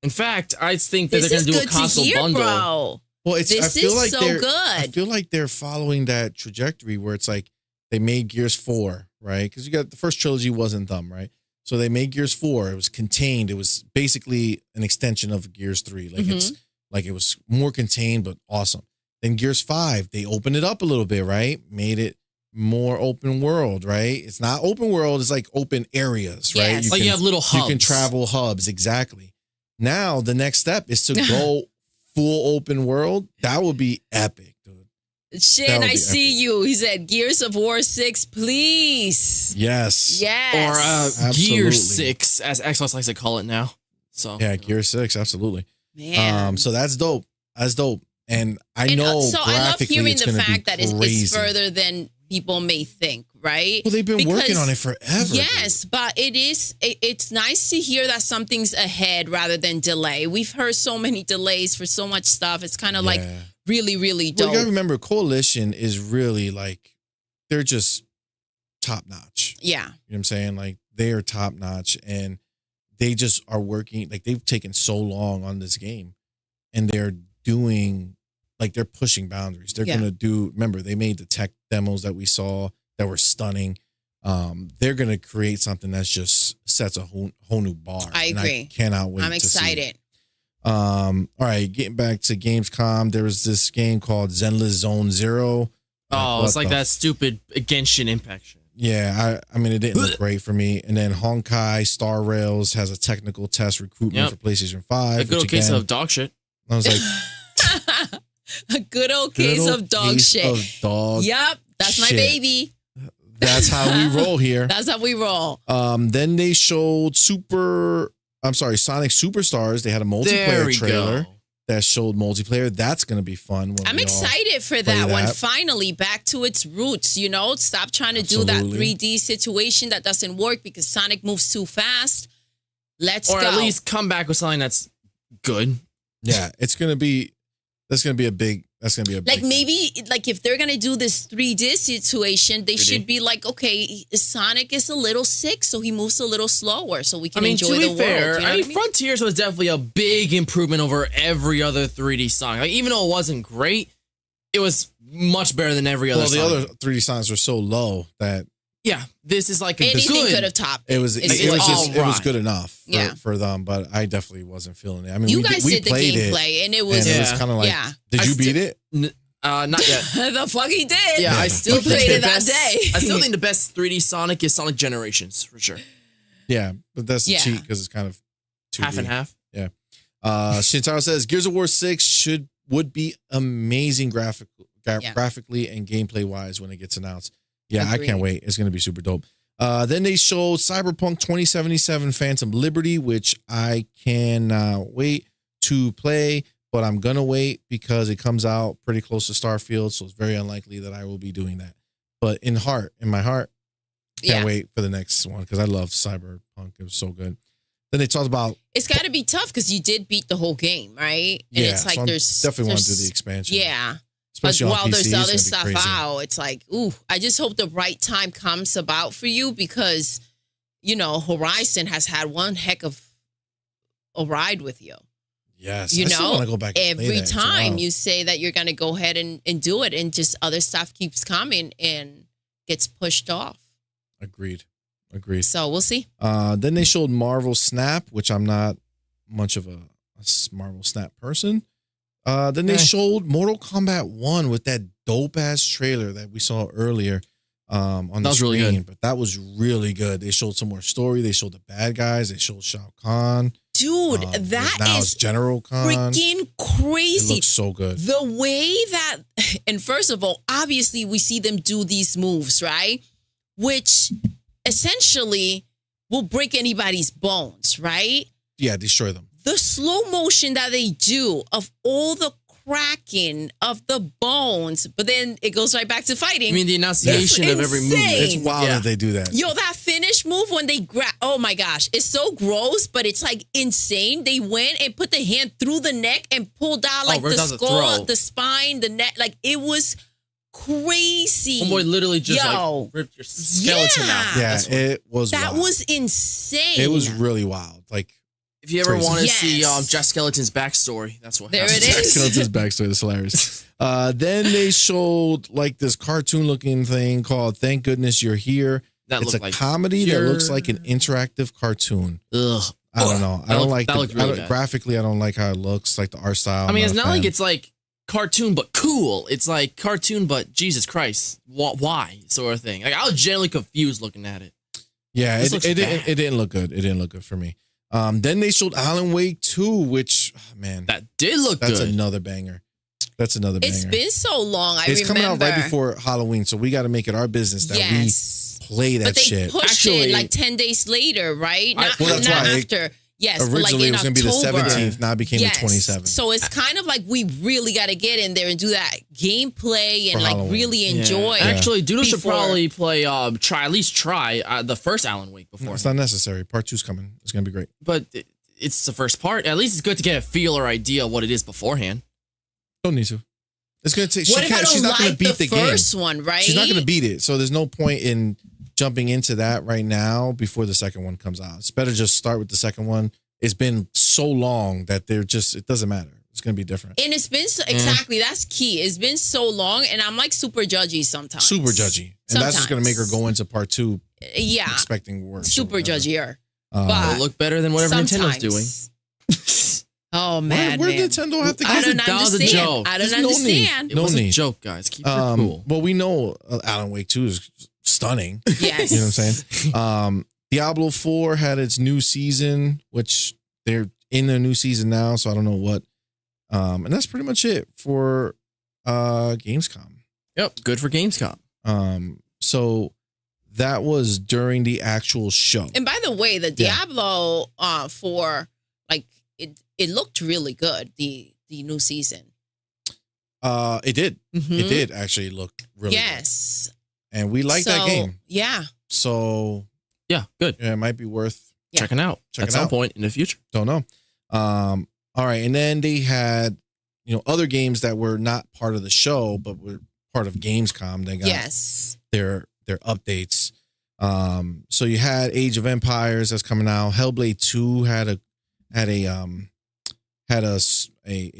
S2: In fact, I think that they're going to do a console bundle.
S3: Bro.
S1: Well,
S3: this is so good.
S1: I feel like they're following that trajectory where it's like they made Gears 4, right? Because you got the first trilogy wasn't them, right? So they made Gears 4. It was contained. It was basically an extension of Gears 3. Like it's like it was more contained, but awesome. Then Gears 5, they opened it up a little bit, right? Made it more open world, right? It's not open world. It's like open areas, right?
S3: Yes.
S2: You have little hubs.
S1: You can travel hubs, exactly. Now the next step is to go full open world. That would be epic, dude.
S3: Shin, I see you. He said Gears of War 6, please.
S1: Yes.
S3: Yes.
S2: Or Gear 6, as Xbox likes to call it now. So
S1: yeah, Gear 6, absolutely.
S3: Man.
S1: So that's dope. That's dope. And I know
S3: so I love hearing the fact that it's further than people may think, right?
S1: Well, they've been working on it forever.
S3: Yes, but it's nice to hear that something's ahead rather than delay. We've heard so many delays for so much stuff. It's kind of like really, really dope.
S1: Well, you gotta remember, Coalition is really like, they're just top notch.
S3: Yeah.
S1: You know what I'm saying? Like, they are top notch, and they just are working. Like, they've taken so long on this game, and they're doing, like, they're pushing boundaries. They're going to do, remember, they made the tech demos that we saw that were stunning. They're going to create something that's just sets a whole new bar.
S3: I agree.
S1: I cannot wait.
S3: I'm excited.
S1: All right, getting back to Gamescom, there was this game called Zenless Zone Zero.
S2: Oh, it's like that stupid Genshin Impact shit.
S1: Yeah, I mean, it didn't look great for me. And then Honkai Star Rails has a technical test recruitment for PlayStation 5.
S2: A good old case of dog shit.
S1: I was like,
S3: a good old case of dog shit. Yep, that's my baby.
S1: That's how we roll here.
S3: That's how we roll.
S1: Then they showed Sonic Superstars. They had a multiplayer trailer that showed multiplayer. That's going to be fun.
S3: I'm excited for that one. Finally, back to its roots, you know? Stop trying to do that 3D situation that doesn't work because Sonic moves too fast. Let's go.
S2: Or at least come back with something that's good.
S1: Yeah, that's going to be a big
S3: like maybe like if they're gonna do this 3D situation, they should be like, okay, Sonic is a little sick, so he moves a little slower, so we can enjoy the world.
S2: You know I mean, Frontiers was definitely a big improvement over every other 3D Sonic. Like, even though it wasn't great, it was much better than every other.
S1: Well, the
S2: Sonic.
S1: other 3D Sonics were so low that
S3: this is like anything could have topped it.
S1: It was good enough for them, but I definitely wasn't feeling it. I mean,
S3: you guys did the gameplay, and it was
S1: kind of like, did you beat it?
S2: Not yet.
S3: The fuck he did.
S2: Yeah, I still
S3: played it that day.
S2: I still think the best 3D Sonic is Sonic Generations for sure.
S1: Yeah, but that's a cheat because it's kind of 2D.
S2: Half and half.
S1: Yeah. Shintaro says Gears of War 6 would be amazing graphically and gameplay wise when it gets announced. Yeah, agreed. I can't wait. It's going to be super dope. Then they showed Cyberpunk 2077 Phantom Liberty, which I cannot wait to play, but I'm going to wait because it comes out pretty close to Starfield, so it's very unlikely that I will be doing that. But in my heart, can't wait for the next one because I love Cyberpunk. It was so good. Then they talked about...
S3: It's got to be tough because you did beat the whole game, right? And it's like
S1: so definitely want to do the expansion.
S3: Yeah.
S1: Especially
S3: but while
S1: PC,
S3: there's other stuff out, it's like, ooh, I just hope the right time comes about for you because, you know, Horizon has had one heck of a ride with you.
S1: Yes.
S3: You
S1: I still
S3: know,
S1: want to go back and play
S3: every
S1: that.
S3: time you say that you're going to go ahead and do it and just other stuff keeps coming and gets pushed off.
S1: Agreed.
S3: So we'll see.
S1: Then they showed Marvel Snap, which I'm not much of a Marvel Snap person. Then they showed Mortal Kombat 1 with that dope ass trailer that we saw earlier on the screen. Really good. But that was really good. They showed some more story. They showed the bad guys. They showed Shao Kahn.
S3: Dude, that is
S1: General Kahn.
S3: Freaking crazy.
S1: It looks so good.
S3: The way that, and first of all, obviously we see them do these moves, right? Which essentially will break anybody's bones, right?
S1: Yeah, destroy them.
S3: The slow motion that they do of all the cracking of the bones, but then it goes right back to fighting.
S2: I mean, the enunciation of every movement.
S1: It's wild that they do that.
S3: Yo, that finish move when they grab, oh my gosh, it's so gross, but it's like insane. They went and put the hand through the neck and pulled out like the skull, the spine, the neck. Like it was crazy.
S2: Homeboy literally just like ripped your skeleton out.
S1: Yeah, it was
S3: that
S1: wild.
S3: Was insane.
S1: It was really wild. Like,
S2: if you ever want to see Jack Skeleton's backstory, that's what
S3: there
S2: happens.
S3: it is.
S1: Jack Skeleton's backstory is hilarious. Then they showed like this cartoon looking thing called Thank Goodness You're Here. It's a comedy that looks like an interactive cartoon.
S2: Ugh.
S1: I don't know. I don't like graphically. I don't like how it looks, like the art style.
S2: I mean, it's not like it's like cartoon but cool. It's like cartoon but Jesus Christ, why sort of thing. Like I was generally confused looking at it.
S1: Yeah, it didn't look good. It didn't look good for me. Then they showed Alan Wake 2, which, man.
S2: That did look good.
S1: That's another banger. It's
S3: been so long.
S1: It's coming out right before Halloween, so we got to make it our business that we play that shit.
S3: But they pushed it like 10 days later, right? Not after. Yes,
S1: Originally,
S3: but like
S1: it
S3: in
S1: was going to be the
S3: October.
S1: 17th. Now it became the 27th.
S3: So it's kind of like we really got to get in there and do that gameplay and
S1: For
S3: like
S1: Halloween.
S3: really enjoy.
S2: Actually, Doodle should
S3: before-
S2: probably play. At least try the first Alan Wake before.
S1: It's not necessary. Part 2's coming. It's going to be great.
S2: But it's the first part. At least it's good to get a feel or idea of what it is beforehand.
S1: Don't need to. It's going to take.
S3: What if I don't
S1: She's not going to
S3: like
S1: beat the game.
S3: first one, right?
S1: She's not going to beat it. So there's no point in jumping into that right now before the second one comes out. It's better just start with the second one. It's been so long that it doesn't matter. It's going to be different.
S3: And it's been exactly, that's key. It's been so long, and I'm like super judgy sometimes.
S1: Super judgy. And that's just going to make her go into part 2
S3: Yeah.
S1: expecting worse.
S3: Super judgier.
S1: Um,
S3: But
S2: It'll look better than whatever Nintendo's doing.
S3: sometimes- Oh, man.
S1: Where Nintendo have to
S3: I
S1: get
S3: don't
S2: That was a
S3: understand.
S2: joke.
S3: I don't
S1: There's no need.
S3: understand.
S2: It
S1: No
S2: was a
S1: need.
S2: joke, guys. Keep it cool.
S1: Well, we know Alan Wake 2 is stunning.
S3: Yes.
S1: You know what I'm saying? Diablo 4 had its new season, which they're in their new season now, so I don't know what. And that's pretty much it for Gamescom.
S2: Yep, good for Gamescom.
S1: So that was during the actual show.
S3: And by the way, the Diablo 4, like it looked really good, the new season.
S1: It did.
S3: Mhm.
S1: It did actually look really
S3: Yes.
S1: good. And we like that game.
S3: Yeah.
S1: So
S2: Yeah, good.
S1: yeah, it might be worth
S3: Yeah.
S2: Checking out
S1: Check
S2: at
S1: it
S2: some
S1: out.
S2: point in the future.
S1: Don't know. All right, and then they had other games that were not part of the show but were part of Gamescom. They got
S3: Yes.
S1: their updates. So you had Age of Empires that's coming out. Hellblade 2 had a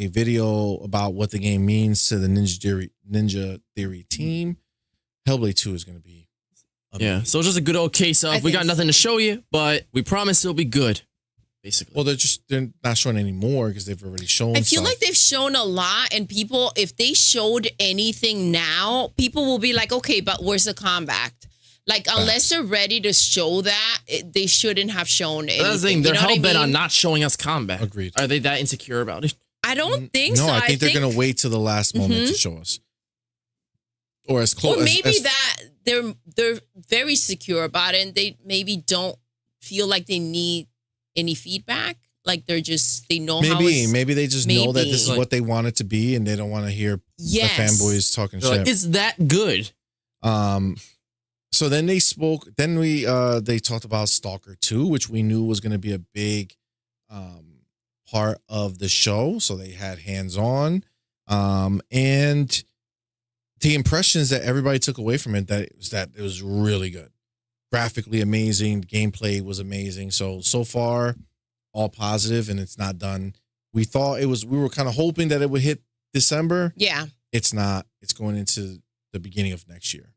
S1: video about what the game means to the Ninja Theory team. Hellblade 2 is going to be amazing.
S2: Yeah, so it's just a good old case
S3: I
S2: of we got
S3: think
S2: nothing to
S3: so.
S2: show you, but we promise it'll be good. Basically.
S1: Well, they're not showing anymore because they've already shown.
S3: I feel
S1: stuff.
S3: like they've shown a lot, and people, if they showed anything now, people will be like, okay, but where's the combat? Like, unless they're ready to show that, they shouldn't have shown anything.
S2: That's the thing. They're
S3: You know what I
S2: hell-bent
S3: mean?
S2: on not showing us combat.
S1: Agreed.
S2: Are they that insecure about it?
S3: I don't think
S1: no,
S3: so.
S1: I think they're going to wait till the last moment to show us, or as close.
S3: Or maybe
S1: as,
S3: that they're very secure about it, and they maybe don't feel like they need any feedback. Like they know how it's...
S1: Maybe they just know that this is
S2: Maybe.
S1: what they want it to be, and they don't want to hear
S3: Yes.
S1: the fanboys talking
S2: They're
S1: shit.
S2: like, it's that good.
S1: So then they spoke. Then they talked about Stalker 2, which we knew was going to be a big part of the show. So they had hands on, and the impressions that everybody took away from it that it was really good, graphically amazing, gameplay was amazing. So far, all positive, and it's not done. We thought it was. We were kind of hoping that it would hit December.
S3: Yeah.
S1: It's not. It's going into the beginning of next year.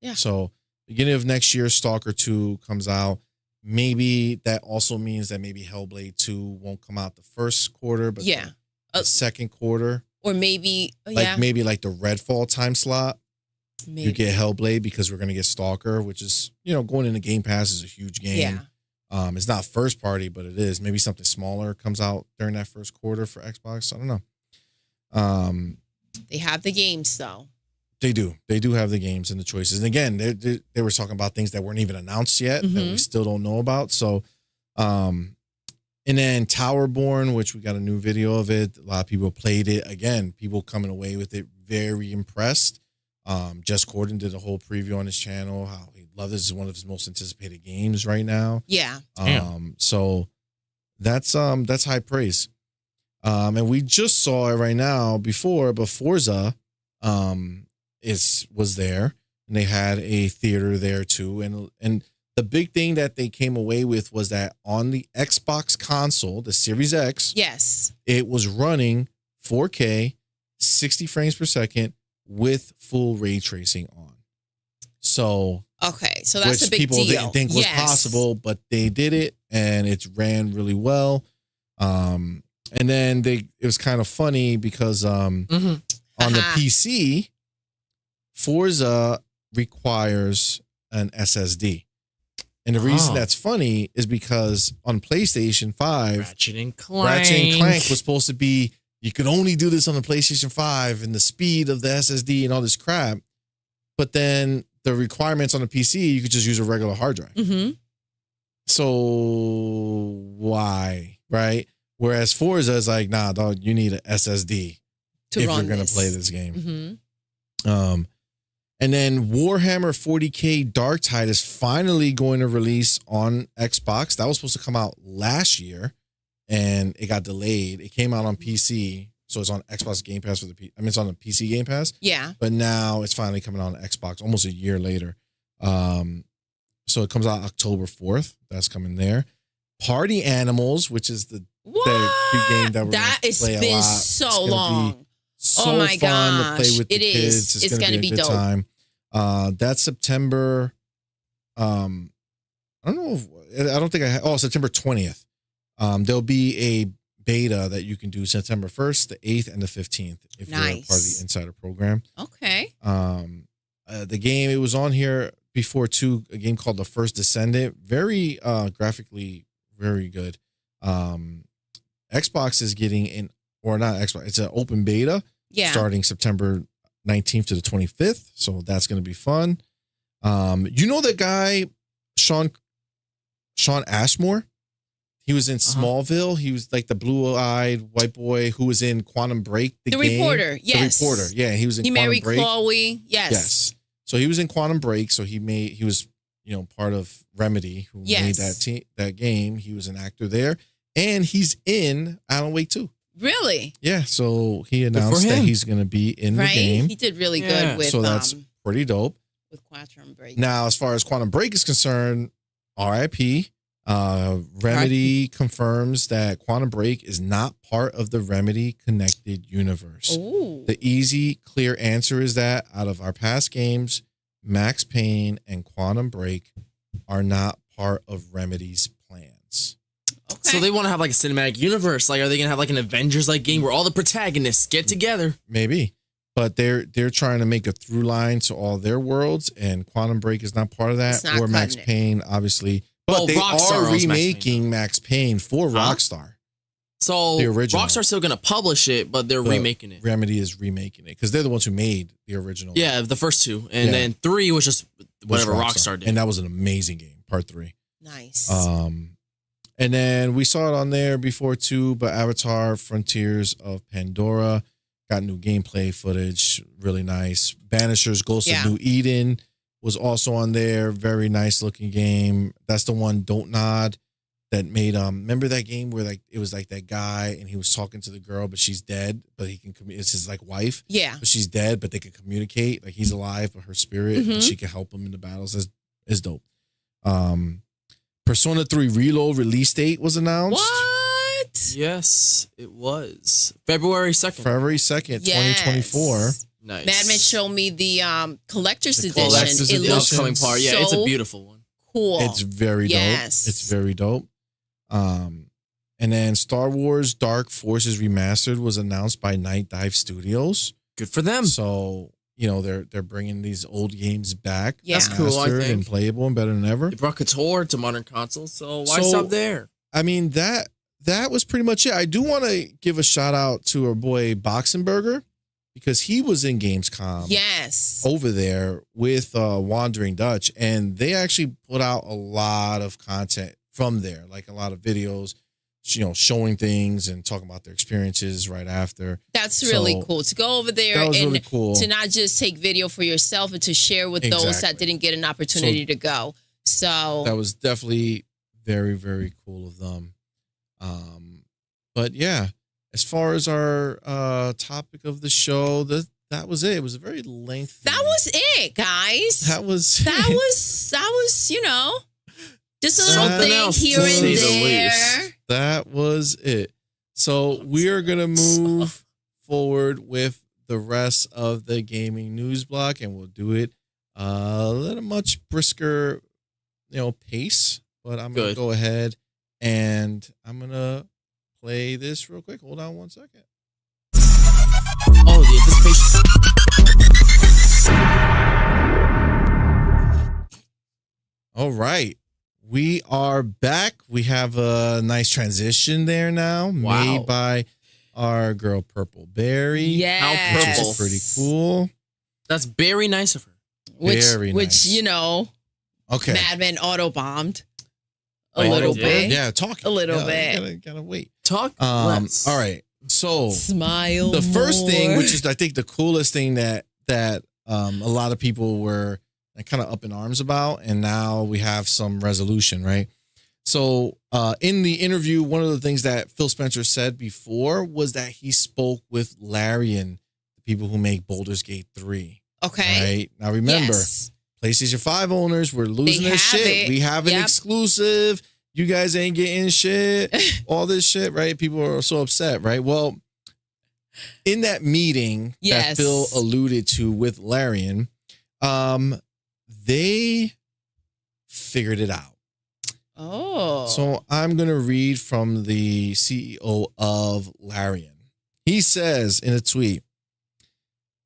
S3: Yeah.
S1: So beginning of next year, Stalker 2 comes out. Maybe that also means that maybe Hellblade 2 won't come out the first quarter, but
S3: Yeah.
S1: the second quarter.
S3: Or maybe,
S1: Maybe like the Redfall time slot.
S3: maybe.
S1: You get Hellblade because we're gonna get Stalker, which is going into Game Pass is a huge game.
S3: Yeah.
S1: It's not first party, but it is. Maybe something smaller comes out during that first quarter for Xbox. I don't know.
S3: They have the games, though.
S1: They do. They do have the games and the choices. And again, they were talking about things that weren't even announced yet that we still don't know about. So, and then Towerborn, which we got a new video of it. A lot of people played it. Again, people coming away with it very impressed. Jess Corden did a whole preview on his channel. How he loved this. Is one of his most anticipated games right now.
S3: Yeah.
S1: So that's high praise. And we just saw it right now but Forza was there, and they had a theater there too. And the big thing that they came away with was that on the Xbox console, the Series X,
S3: Yes.
S1: it was running 4K, 60 frames per second with full ray tracing on. So
S3: Okay. So that's
S1: which
S3: a big
S1: people
S3: deal.
S1: didn't think was
S3: Yes.
S1: possible, but they did it, and it ran really well. And then it was kind of funny because on the PC, Forza requires an SSD. And the reason that's funny is because on PlayStation 5,
S2: Ratchet and Clank.
S1: was supposed to be, you could only do this on the PlayStation 5 and the speed of the SSD and all this crap. But then the requirements on the PC, you could just use a regular hard drive.
S3: Mm-hmm.
S1: So why, right? Whereas Forza is like, nah, dog, you need an SSD
S3: To
S1: if
S3: run
S1: you're gonna
S3: this.
S1: play this game.
S3: Mhm.
S1: And then Warhammer 40K Darktide is finally going to release on Xbox. That was supposed to come out last year, and it got delayed. It came out on PC, so it's on Xbox Game Pass it's on the PC Game Pass.
S3: Yeah.
S1: But now it's finally coming out on Xbox almost a year later. So it comes out October 4th. That's coming there. Party Animals, which is the big game that we're
S3: That
S1: gonna
S3: has
S1: play a
S3: been
S1: lot.
S3: so
S1: It's gonna be
S3: long.
S1: so
S3: Oh my
S1: fun to
S3: gosh.
S1: play with the
S3: It is.
S1: kids.
S3: It's
S1: gonna
S3: gonna
S1: be a
S3: be
S1: good
S3: dope.
S1: time. That's September. I don't know. I don't think September 20th. There'll be a beta that you can do September 1st, the 8th, and the 15th if you're a part of the Insider program.
S3: Okay.
S1: The game, it was on here before too, a game called The First Descendant. Very graphically, very good. Xbox is getting not Xbox, it's an open beta starting September 19th to the 25th. So that's going to be fun. You know the guy, Sean Ashmore? He was in Smallville. He was like the blue-eyed white boy who was in Quantum Break.
S3: The reporter, yes.
S1: The reporter, yeah. He was in
S3: He
S1: Quantum
S3: married
S1: Break.
S3: Chloe. Yes.
S1: So he was in Quantum Break. So he was, part of Remedy, who made that game. He was an actor there. And he's in Alan Wake 2.
S3: Really?
S1: Yeah. So he announced that he's going to be in the game.
S3: He did really good with
S1: so that's pretty dope.
S3: With Quantum Break.
S1: Now, as far as Quantum Break is concerned, RIP. Remedy confirms that Quantum Break is not part of the Remedy connected universe.
S3: Ooh.
S1: The easy, clear answer is that out of our past games, Max Payne and Quantum Break are not part of Remedy's plans.
S3: Okay.
S2: So they want to have like a cinematic universe. Like, are they going to have like an Avengers like game where all the protagonists get together?
S1: Maybe. But they're trying to make a through line to all their worlds, and Quantum Break is not part of that. Or Max Payne, obviously. But they are remaking Max Payne for Rockstar.
S2: So
S1: the original.
S2: Rockstar's still going to publish it, but they're remaking it.
S1: Remedy is remaking it because they're the ones who made the original.
S2: Yeah, the first two. And then 3 was just whatever Rockstar did.
S1: And that was an amazing game, part 3.
S3: Nice.
S1: And then we saw it on there before too, but Avatar Frontiers of Pandora got new gameplay footage. Really nice. Banishers Ghost of New Eden was also on there. Very nice looking game. That's the one, Don't Nod, that made remember that game where like it was like that guy and he was talking to the girl, but she's dead, but he can it's his like wife.
S3: Yeah.
S1: But she's dead, but they can communicate. Like he's alive, but her spirit, and she can help him in the battles. Is dope. Persona 3 Reload release date was announced.
S3: What?
S2: Yes, it was. February 2nd.
S1: February 2nd, 2024.
S2: Nice.
S3: Madman showed me the collector's edition.
S1: Collector's
S3: it looks
S2: upcoming part. Yeah, it's a beautiful one.
S3: Cool.
S1: It's very dope. It's very dope. And then Star Wars Dark Forces Remastered was announced by Night Dive Studios.
S2: Good for them.
S1: So, they're bringing these old games back.
S3: Yeah.
S2: That's cool, I think.
S1: And playable and better than ever.
S2: They brought KOTOR to modern consoles, so why stop there?
S1: I mean, that was pretty much it. I do want to give a shout out to our boy Boxenberger because he was in Gamescom.
S3: Yes.
S1: Over there with Wandering Dutch, and they actually put out a lot of content from there, like a lot of videos, showing things and talking about their experiences right after.
S3: That's really cool to go over there and
S1: really cool.
S3: to not just take video for yourself and to share with those that didn't get an opportunity to go. So
S1: that was definitely very, very cool of them. But yeah, as far as our topic of the show, that was it. It was a very lengthy.
S3: That was it, guys.
S1: That was
S3: just a little thing here and there.
S1: That was it. So we are going to move forward with the rest of the gaming news block, and we'll do it at a much brisker, pace. But I'm going to go ahead and I'm going to play this real quick. Hold on 1 second.
S2: Oh, the anticipation.
S1: All right. We are back. We have a nice transition there now made by our girl Purple Berry.
S3: Yeah.
S2: How
S1: which is pretty cool.
S2: That's very nice of her.
S3: Which
S1: okay.
S3: Madman auto-bombed. A little
S2: did.
S3: bit.
S1: Yeah, talking.
S3: A little bit.
S1: Gotta wait.
S2: Talk
S1: All
S2: less.
S1: right. So
S3: Smile.
S1: the first thing,
S3: more.
S1: which is I think the coolest thing that a lot of people were kind of up in arms about, and now we have some resolution, right? So in the interview, one of the things that Phil Spencer said before was that he spoke with Larian, the people who make Baldur's Gate 3.
S3: Okay.
S1: Right? Now remember,
S3: Yes.
S1: PlayStation 5 owners were losing
S3: They
S1: their
S3: have
S1: shit.
S3: it.
S1: We have an
S3: Yep.
S1: exclusive. You guys ain't getting shit. All this shit, right? People are so upset, right? Well, in that meeting
S3: Yes.
S1: that Phil alluded to with Larian, they figured it out.
S3: Oh.
S1: So I'm going to read from the CEO of Larian. He says in a tweet,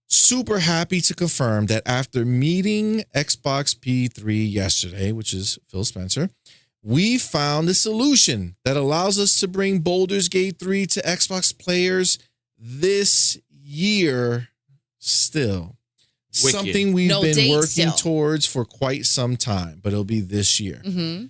S1: super happy to confirm that after meeting Xbox P3 yesterday, which is Phil Spencer, we found a solution that allows us to bring Baldur's Gate 3 to Xbox players this year still.
S2: Wicked.
S1: Something we've
S3: No
S1: been
S3: date
S1: working
S3: still.
S1: towards for quite some time, but it'll be this year.
S3: Mm-hmm.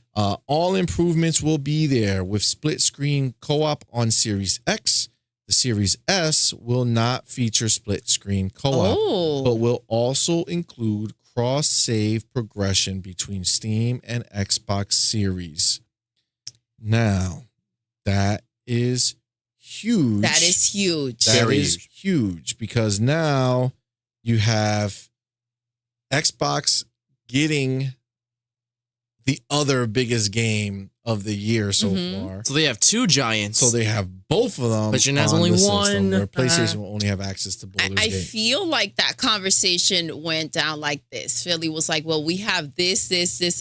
S1: All improvements will be there with split screen co-op on Series X. The Series S will not feature split screen co-op,
S3: Oh.
S1: but will also include cross-save progression between Steam and Xbox Series. Now, that is huge.
S3: That is huge.
S1: That
S2: Very
S1: is huge because now you have Xbox getting the other biggest game of the year so
S3: Mhm.
S1: far.
S2: So they have two giants.
S1: So they have both of them.
S2: PlayStation has
S1: on
S2: only
S1: the system,
S2: one.
S1: where PlayStation will only have access to Baldur's
S3: I
S1: Gate.
S3: feel like that conversation went down like this. Philly was like, well, we have this,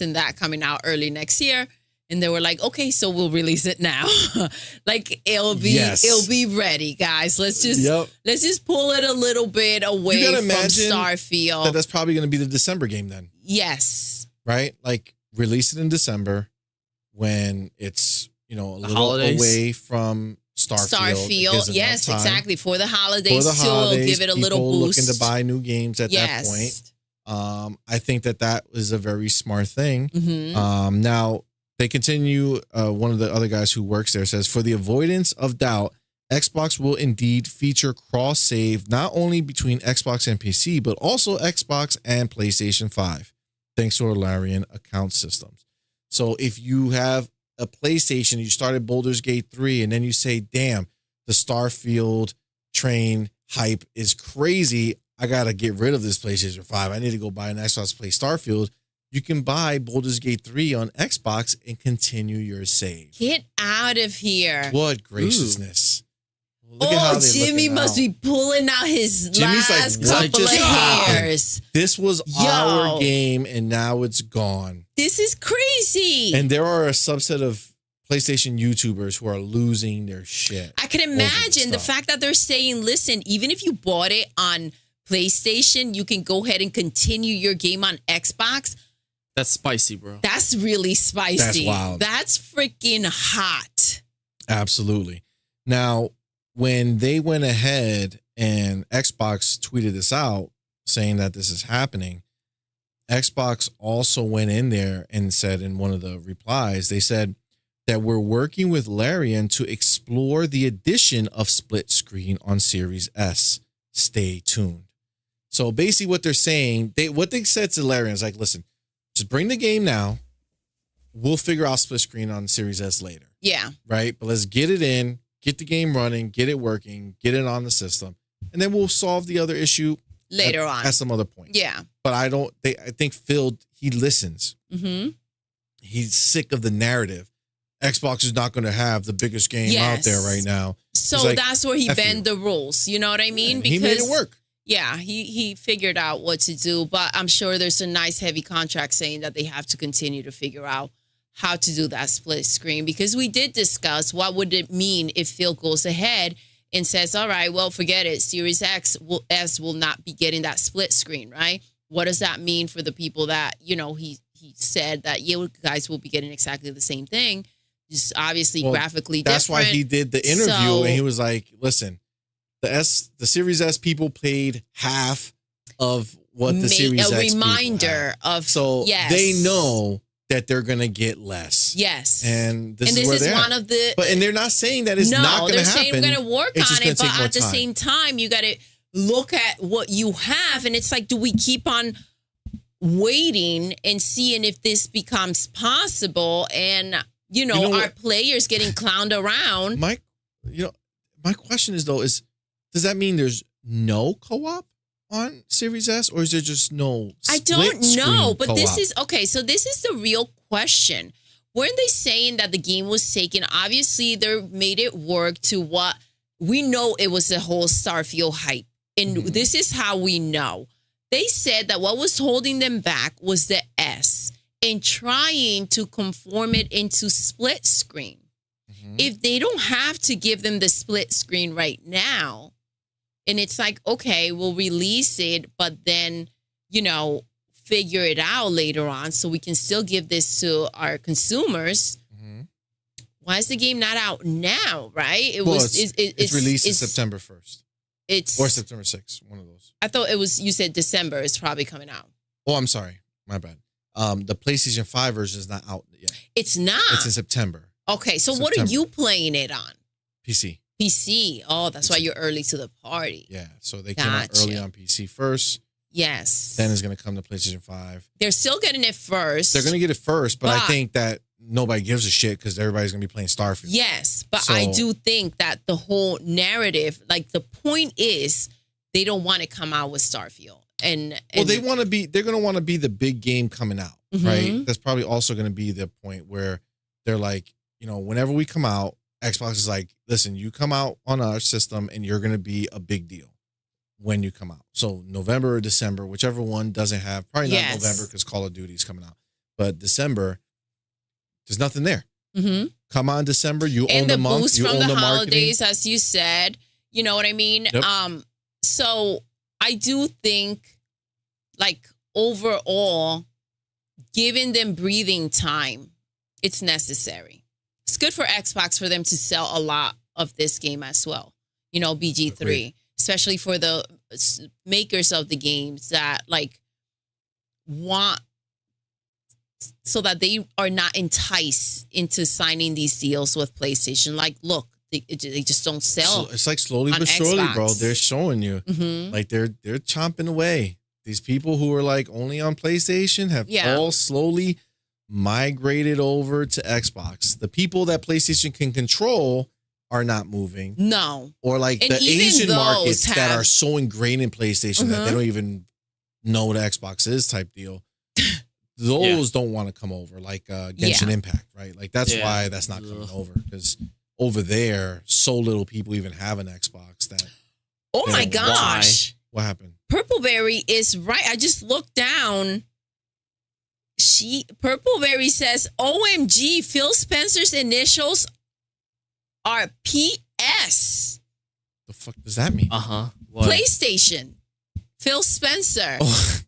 S3: and that coming out early next year. And they were like, okay, so we'll release it now. Like it'll be ready, guys. Let's just pull it a little bit away
S1: You gotta
S3: from
S1: imagine
S3: Starfield.
S1: That's probably going to be the December game then,
S3: Yes.
S1: right? Like release it in December when it's, a little
S2: holidays.
S1: away from Starfield. It gives enough
S3: Yes,
S1: time
S3: exactly. For the holidays,
S1: For the holidays,
S3: give it a little
S1: people
S3: boost.
S1: looking to buy new games at that point.
S3: Yes.
S1: I think that is a very smart thing.
S3: Mhm.
S1: Now they continue. One of the other guys who works there says, for the avoidance of doubt, Xbox will indeed feature cross save not only between Xbox and PC, but also Xbox and PlayStation 5, thanks to our Larian account systems. So if you have a PlayStation, you started Baldur's Gate 3, and then you say, damn, the Starfield train hype is crazy. I got to get rid of this PlayStation 5. I need to go buy an Xbox to play Starfield. You can buy Baldur's Gate 3 on Xbox and continue your save.
S3: Get out of here.
S1: What graciousness. Look at how
S3: Oh,
S1: they're
S3: Jimmy
S1: looking
S3: must
S1: now.
S3: be pulling out his
S1: Jimmy's
S3: last
S1: like, what
S3: couple
S1: just
S3: of
S1: happened?
S3: hairs.
S1: This was
S3: Yo.
S1: our game, and now it's gone.
S3: This is crazy.
S1: And there are a subset of PlayStation YouTubers who are losing their shit.
S3: I can
S1: over this
S3: imagine the
S1: stuff.
S3: fact that they're saying, listen, even if you bought it on PlayStation, you can go ahead and continue your game on Xbox.
S2: That's spicy, bro.
S3: That's really spicy.
S1: That's wild.
S3: That's freaking hot.
S1: Absolutely. Now, when they went ahead and Xbox tweeted this out saying that this is happening, Xbox also went in there and said in one of the replies, they said that we're working with Larian to explore the addition of split screen on Series S. Stay tuned. So basically what they're saying, what they said to Larian is like, listen, just bring the game now. We'll figure out split screen on Series S later.
S3: Yeah.
S1: Right? But let's get it in, get the game running, get it working, get it on the system. And then we'll solve the other issue
S3: Later on.
S1: at some other point.
S3: Yeah.
S1: But I think Phil, he listens.
S3: Mm-hmm.
S1: He's sick of the narrative. Xbox is not going to have the biggest game out
S3: Yes.
S1: there right now.
S3: So
S1: He's like,
S3: that's where he
S1: F
S3: bent
S1: you.
S3: the rules. You know what I mean?
S1: And he made it work.
S3: Yeah, he figured out what to do, but I'm sure there's a nice heavy contract saying that they have to continue to figure out how to do that split screen, because we did discuss what would it mean if Phil goes ahead and says, all right, well, forget it. Series S will not be getting that split screen, right? What does that mean for the people that, he said that you guys will be getting exactly the same thing, just obviously
S1: Well,
S3: graphically
S1: That's
S3: different.
S1: why he did the interview
S3: So-
S1: and he was like, listen, the Series S people played half of what the Series
S3: a
S1: X people
S3: reminder
S1: had.
S3: of
S1: So
S3: yes.
S1: they know that they're gonna get less.
S3: Yes.
S1: And this
S3: is
S1: where they're
S3: one
S1: at.
S3: of the.
S1: And they're not saying that it's not gonna happen.
S3: They're saying we're gonna work
S1: It's
S3: on
S1: just gonna
S3: it, but
S1: take more
S3: at the
S1: time.
S3: same time, you got to look at what you have, and it's like, do we keep on waiting and seeing if this becomes possible? And our players getting clowned around.
S1: My question is though, does that mean there's no co-op on Series S, or is there just no?
S3: I don't know, but
S1: co-op?
S3: this is okay. So this is the real question. Weren't they saying that the game was taken? Obviously, they made it work to what we know. It was a whole Starfield hype, and this is how we know. They said that what was holding them back was the S and trying to conform it into split screen. If they don't have to give them the split screen right now, and it's like, okay, we'll release it, but then, figure it out later on so we can still give this to our consumers. Why is the game not out now, right?
S1: It's released in September 1st. Or September 6th, one of those.
S3: I thought you said December is probably coming out.
S1: Oh, I'm sorry. My bad. The PlayStation 5 version is not out yet.
S3: It's not.
S1: It's in September.
S3: Okay, so what are you playing it on?
S1: PC.
S3: PC. Oh, that's why you're early to the party.
S1: Yeah, so they came out early on PC first.
S3: Yes.
S1: Then it's going to come to PlayStation 5.
S3: They're still getting it first.
S1: They're going to get it first, but I think that nobody gives a shit because everybody's going to be playing Starfield.
S3: Yes, but I do think that the whole narrative, like the point is, they don't want to come out with Starfield. And
S1: they're going to want to be the big game coming out, right? That's probably also going to be the point where they're like, whenever we come out, Xbox is like, listen, you come out on our system and you're going to be a big deal when you come out. So November or December, whichever one doesn't have, probably not November because Call of Duty is coming out, but December, there's nothing there. Come on, December, you own the month,
S3: boost
S1: you
S3: from
S1: own
S3: the
S1: the
S3: holidays,
S1: marketing.
S3: as you said. You know what I mean?
S1: Yep.
S3: So I do think, like, overall, giving them breathing time, it's necessary. It's good for Xbox for them to sell a lot of this game as well. BG3,
S1: Agreed.
S3: especially for the makers of the games that want, so that they are not enticed into signing these deals with PlayStation. Like, look, they just don't sell.
S1: So it's like slowly but surely, bro. They're showing you, like they're chomping away. These people who are like only on PlayStation have all slowly migrated over to Xbox. The people that PlayStation can control are not moving.
S3: No.
S1: Or like
S3: And
S1: the
S3: even
S1: Asian markets
S3: those
S1: that are so ingrained in PlayStation that they don't even know what Xbox is type deal. Those don't want to come over, like Genshin Impact, right? Like that's why that's not coming over, because over there, so little people even have an Xbox that.
S3: Oh my gosh.
S1: What happened?
S3: Purpleberry is right. I just looked down. Purpleberry says, OMG, Phil Spencer's initials are PS.
S1: The fuck does that mean?
S2: What?
S3: PlayStation. Phil Spencer.
S1: Oh.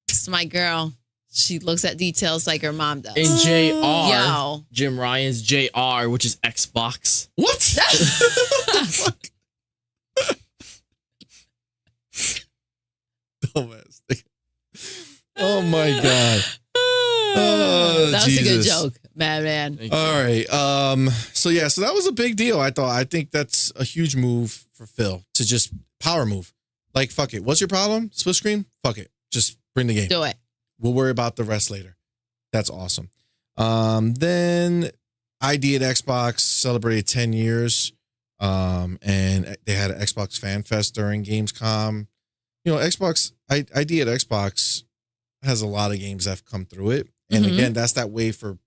S3: It's my girl. She looks at details like her mom does.
S2: And JR,
S3: Yo.
S2: Jim Ryan's JR, which is Xbox.
S1: What? Fuck? Dumbass. Oh my god. Oh,
S3: that was a good
S1: Jesus.
S3: joke, man.
S1: All right. So that was a big deal. I think that's a huge move for Phil to just power move. Like, fuck it. What's your problem? Split screen? Fuck it. Just bring the game.
S3: Do it.
S1: We'll worry about the rest later. That's awesome. Then ID at Xbox celebrated 10 years. And they had an Xbox FanFest during Gamescom. Xbox ID at Xbox has a lot of games that have come through it. And again, that's that way for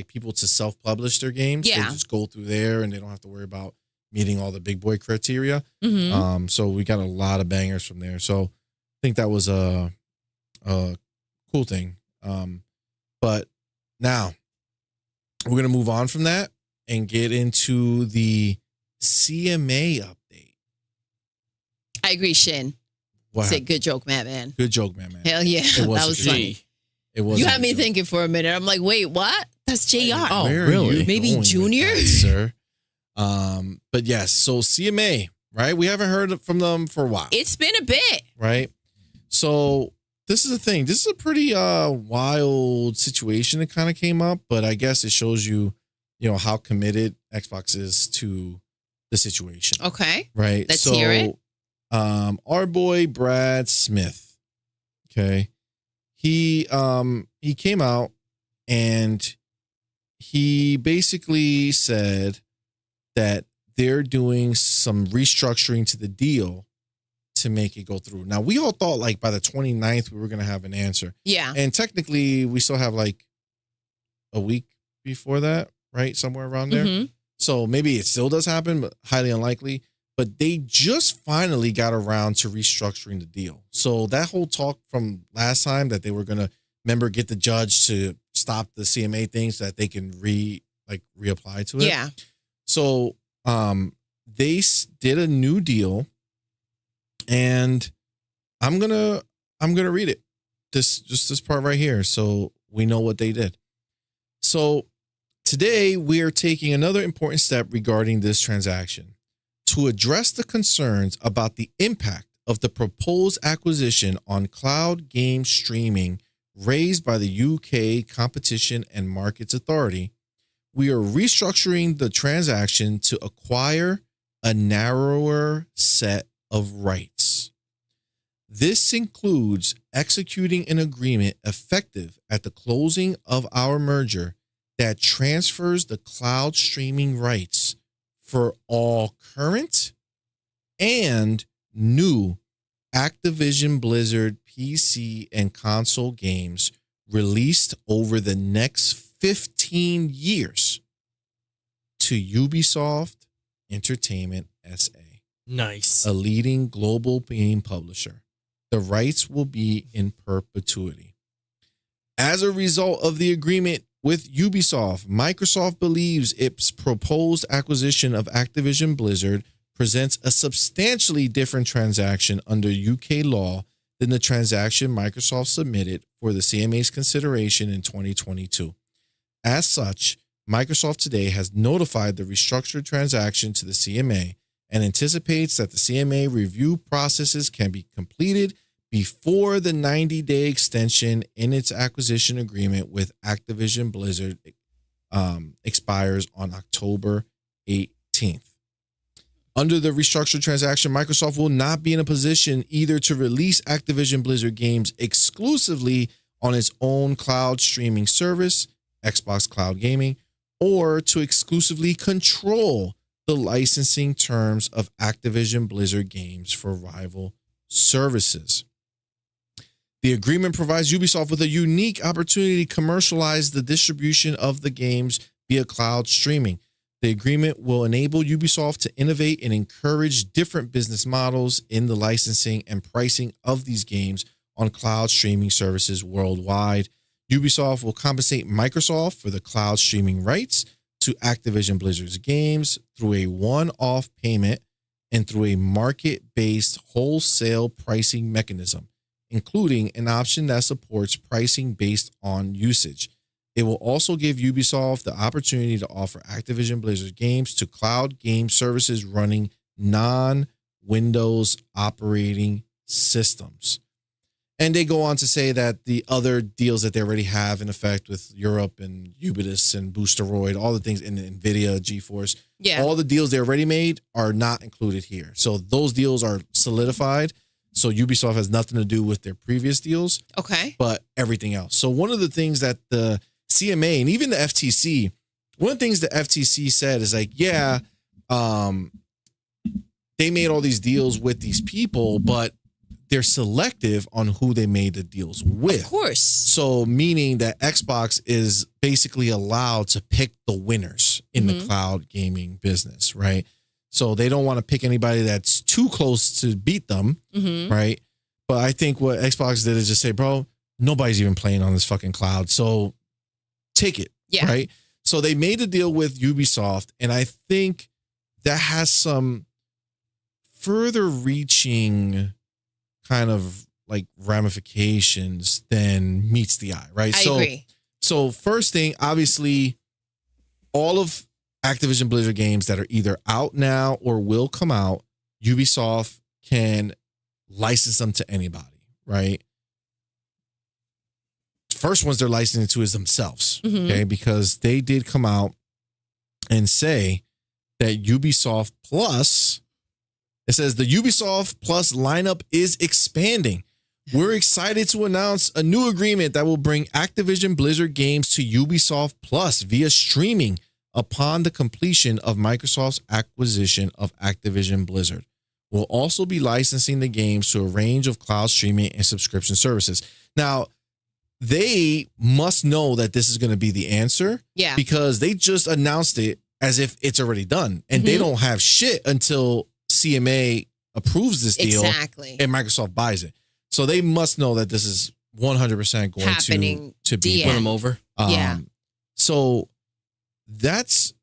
S1: people to self-publish their games.
S3: Yeah.
S1: They just go through there and they don't have to worry about meeting all the big boy criteria. So we got a lot of bangers from there. So I think that was a cool thing. But now we're going to move on from that and get into the CMA update.
S3: I agree, Shin.
S1: Wow.
S3: Say good joke, man.
S1: Good joke, man.
S3: Hell yeah.
S1: It was
S3: That was funny.
S1: It was.
S3: You had me thinking for a minute. I'm like, wait, what? That's JR.
S2: Oh,
S1: Where are
S2: really?
S1: you
S3: Maybe
S1: going with
S3: Junior?
S1: that, sir. But yes, so CMA, right? We haven't heard from them for a while.
S3: It's been a bit.
S1: Right? So this is the thing. This is a pretty wild situation that kind of came up, but I guess it shows you, how committed Xbox is to the situation.
S3: Okay.
S1: Right.
S3: Let's hear it.
S1: Our boy Brad Smith. Okay. He came out and he basically said that they're doing some restructuring to the deal to make it go through. Now, we all thought like by the 29th we were going to have an answer.
S3: Yeah.
S1: And technically we still have like a week before that, right? Somewhere around there.
S3: Mm-hmm.
S1: So maybe it still does happen, but highly unlikely. But they just finally got around to restructuring the deal. So that whole talk from last time that they were going to, get the judge to stop the CMA things so that they can reapply to it.
S3: Yeah.
S1: So they did a new deal, and I'm gonna read it. This part right here, so we know what they did. So today we are taking another important step regarding this transaction to address the concerns about the impact of the proposed acquisition on cloud game streaming raised by the UK Competition and Markets Authority. We are restructuring the transaction to acquire a narrower set of rights. This includes executing an agreement effective at the closing of our merger that transfers the cloud streaming rights for all current and new Activision Blizzard PC and console games released over the next 15 years to Ubisoft Entertainment SA,
S2: Nice.
S1: a leading global game publisher. The rights will be in perpetuity. As a result of the agreement with Ubisoft, Microsoft believes its proposed acquisition of Activision Blizzard presents a substantially different transaction under UK law than the transaction Microsoft submitted for the CMA's consideration in 2022. As such, Microsoft today has notified the restructured transaction to the CMA and anticipates that the CMA review processes can be completed before the 90-day extension in its acquisition agreement with Activision Blizzard expires on October 18th. Under the restructured transaction, Microsoft will not be in a position either to release Activision Blizzard games exclusively on its own cloud streaming service, Xbox Cloud Gaming, or to exclusively control the licensing terms of Activision Blizzard games for rival services. The agreement provides Ubisoft with a unique opportunity to commercialize the distribution of the games via cloud streaming. The agreement will enable Ubisoft to innovate and encourage different business models in the licensing and pricing of these games on cloud streaming services worldwide. Ubisoft will compensate Microsoft for the cloud streaming rights to Activision Blizzard's games through a one-off payment and through a market-based wholesale pricing mechanism, including an option that supports pricing based on usage. It will also give Ubisoft the opportunity to offer Activision Blizzard games to cloud game services running non-Windows operating systems. And they go on to say that the other deals that they already have in effect with Europe and Ubisoft and Boosteroid, all the things in NVIDIA, GeForce, all the deals they already made are not included here. So those deals are solidified. So Ubisoft has nothing to do with their previous deals.
S3: Okay.
S1: But everything else. So one of the things that the CMA and even the FTC, one of the things the FTC said is like, they made all these deals with these people, but they're selective on who they made the deals with.
S3: Of course.
S1: So meaning that Xbox is basically allowed to pick the winners in the cloud gaming business, right? So they don't want to pick anybody that's too close to beat them, right? But I think what Xbox did is just say, bro, nobody's even playing on this fucking cloud. So take it, right? So they made a deal with Ubisoft, and I think that has some further reaching kind of like ramifications than meets the eye, right?
S3: I agree.
S1: So first thing, obviously, all of Activision Blizzard games that are either out now or will come out, Ubisoft can license them to anybody, right? first ones they're licensing to is themselves,
S3: Mhm.
S1: okay? Because they did come out and say that Ubisoft Plus, it says the Ubisoft Plus lineup is expanding. We're excited to announce a new agreement that will bring Activision Blizzard games to Ubisoft Plus via streaming upon the completion of Microsoft's acquisition of Activision Blizzard. We'll also be licensing the games to a range of cloud streaming and subscription services. Now, they must know that this is going to be the answer
S3: Yeah.
S1: because they just announced it as if it's already done. And they don't have shit until CMA approves this deal
S3: Exactly.
S1: and Microsoft buys it. So they must know that this is 100% going
S3: Happening
S1: to be
S3: DM.
S2: Put them over.
S3: Yeah.
S1: So that's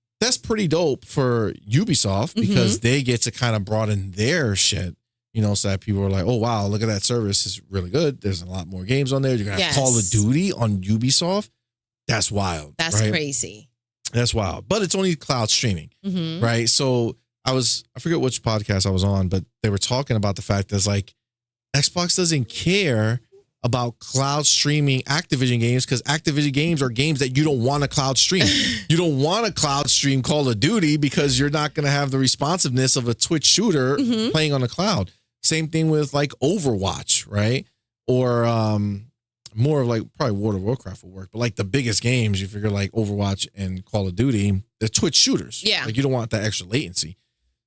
S1: pretty dope for Ubisoft because they get to kind of broaden their shit, you know, so that people are like, oh, wow, look at that service. It's really good. There's a lot more games on there. You're going to have Call of Duty on Ubisoft. That's wild.
S3: That's
S1: right?
S3: crazy.
S1: That's wild. But it's only cloud streaming,
S3: Mm-hmm.
S1: right? So I forget which podcast I was on, but they were talking about the fact that it's like Xbox doesn't care about cloud streaming Activision games because Activision games are games that you don't want to cloud stream. You don't want to cloud stream Call of Duty because you're not going to have the responsiveness of a Twitch shooter playing on the cloud. Same thing with like Overwatch, right? Or more of like probably World of Warcraft will work, but like the biggest games, you figure like Overwatch and Call of Duty, they're Twitch shooters.
S3: Yeah.
S1: Like you don't want that extra latency.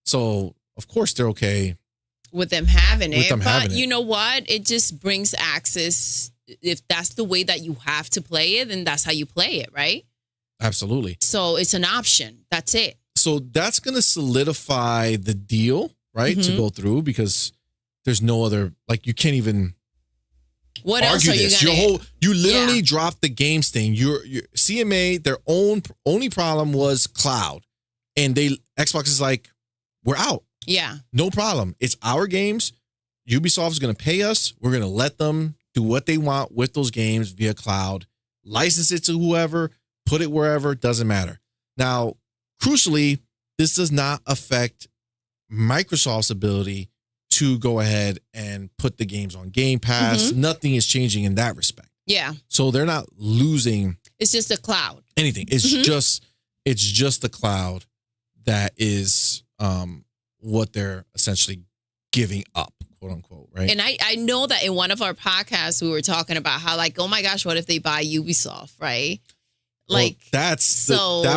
S1: So of course they're okay
S3: With them having it.
S1: With them
S3: but
S1: having it.
S3: you know what? It just brings access. If that's the way that you have to play it, then that's how you play it, right?
S1: Absolutely.
S3: So it's an option. That's it.
S1: So that's going to solidify the deal, right? To go through because there's no other, like you can't even
S3: What else
S1: argue
S3: are you
S1: this.
S3: gonna?
S1: You literally
S3: Yeah.
S1: dropped the games thing. Your CMA, their only problem was cloud. And Xbox is like, we're out.
S3: Yeah.
S1: No problem. It's our games. Ubisoft is going to pay us. We're going to let them do what they want with those games via cloud. License it to whoever, put it wherever, doesn't matter. Now, crucially, this does not affect Microsoft's ability to go ahead and put the games on Game Pass. Nothing is changing in that respect.
S3: Yeah.
S1: So they're not losing
S3: It's just a cloud.
S1: anything. It's just the cloud that is what they're essentially giving up, quote unquote, right?
S3: And I know that in one of our podcasts we were talking about how like, oh my gosh, what if they buy Ubisoft, right? Like
S1: that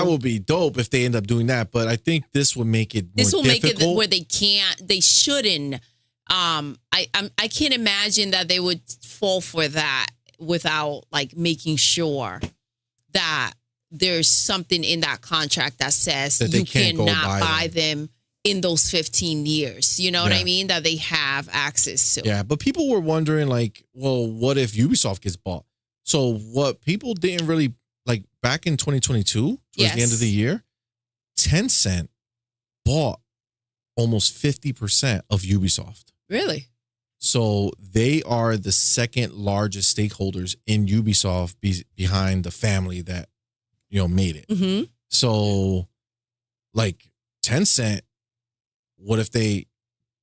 S1: will be dope if they end up doing that. But I think this will make it more
S3: make it
S1: difficult.
S3: where they shouldn't. I can't imagine that they would fall for that without like making sure that there's something in that contract that says
S1: That they
S3: you
S1: can't go
S3: cannot
S1: buy
S3: buy them in those 15 years. You know what I mean? That they have access to.
S1: Yeah, but people were wondering, like, well, what if Ubisoft gets bought? So what people didn't really like back in 2022, towards the end of the year, Tencent bought almost 50% of Ubisoft.
S3: Really?
S1: So they are the second largest stakeholders in Ubisoft behind the family that, made it.
S3: Mm-hmm.
S1: So like Tencent, what if they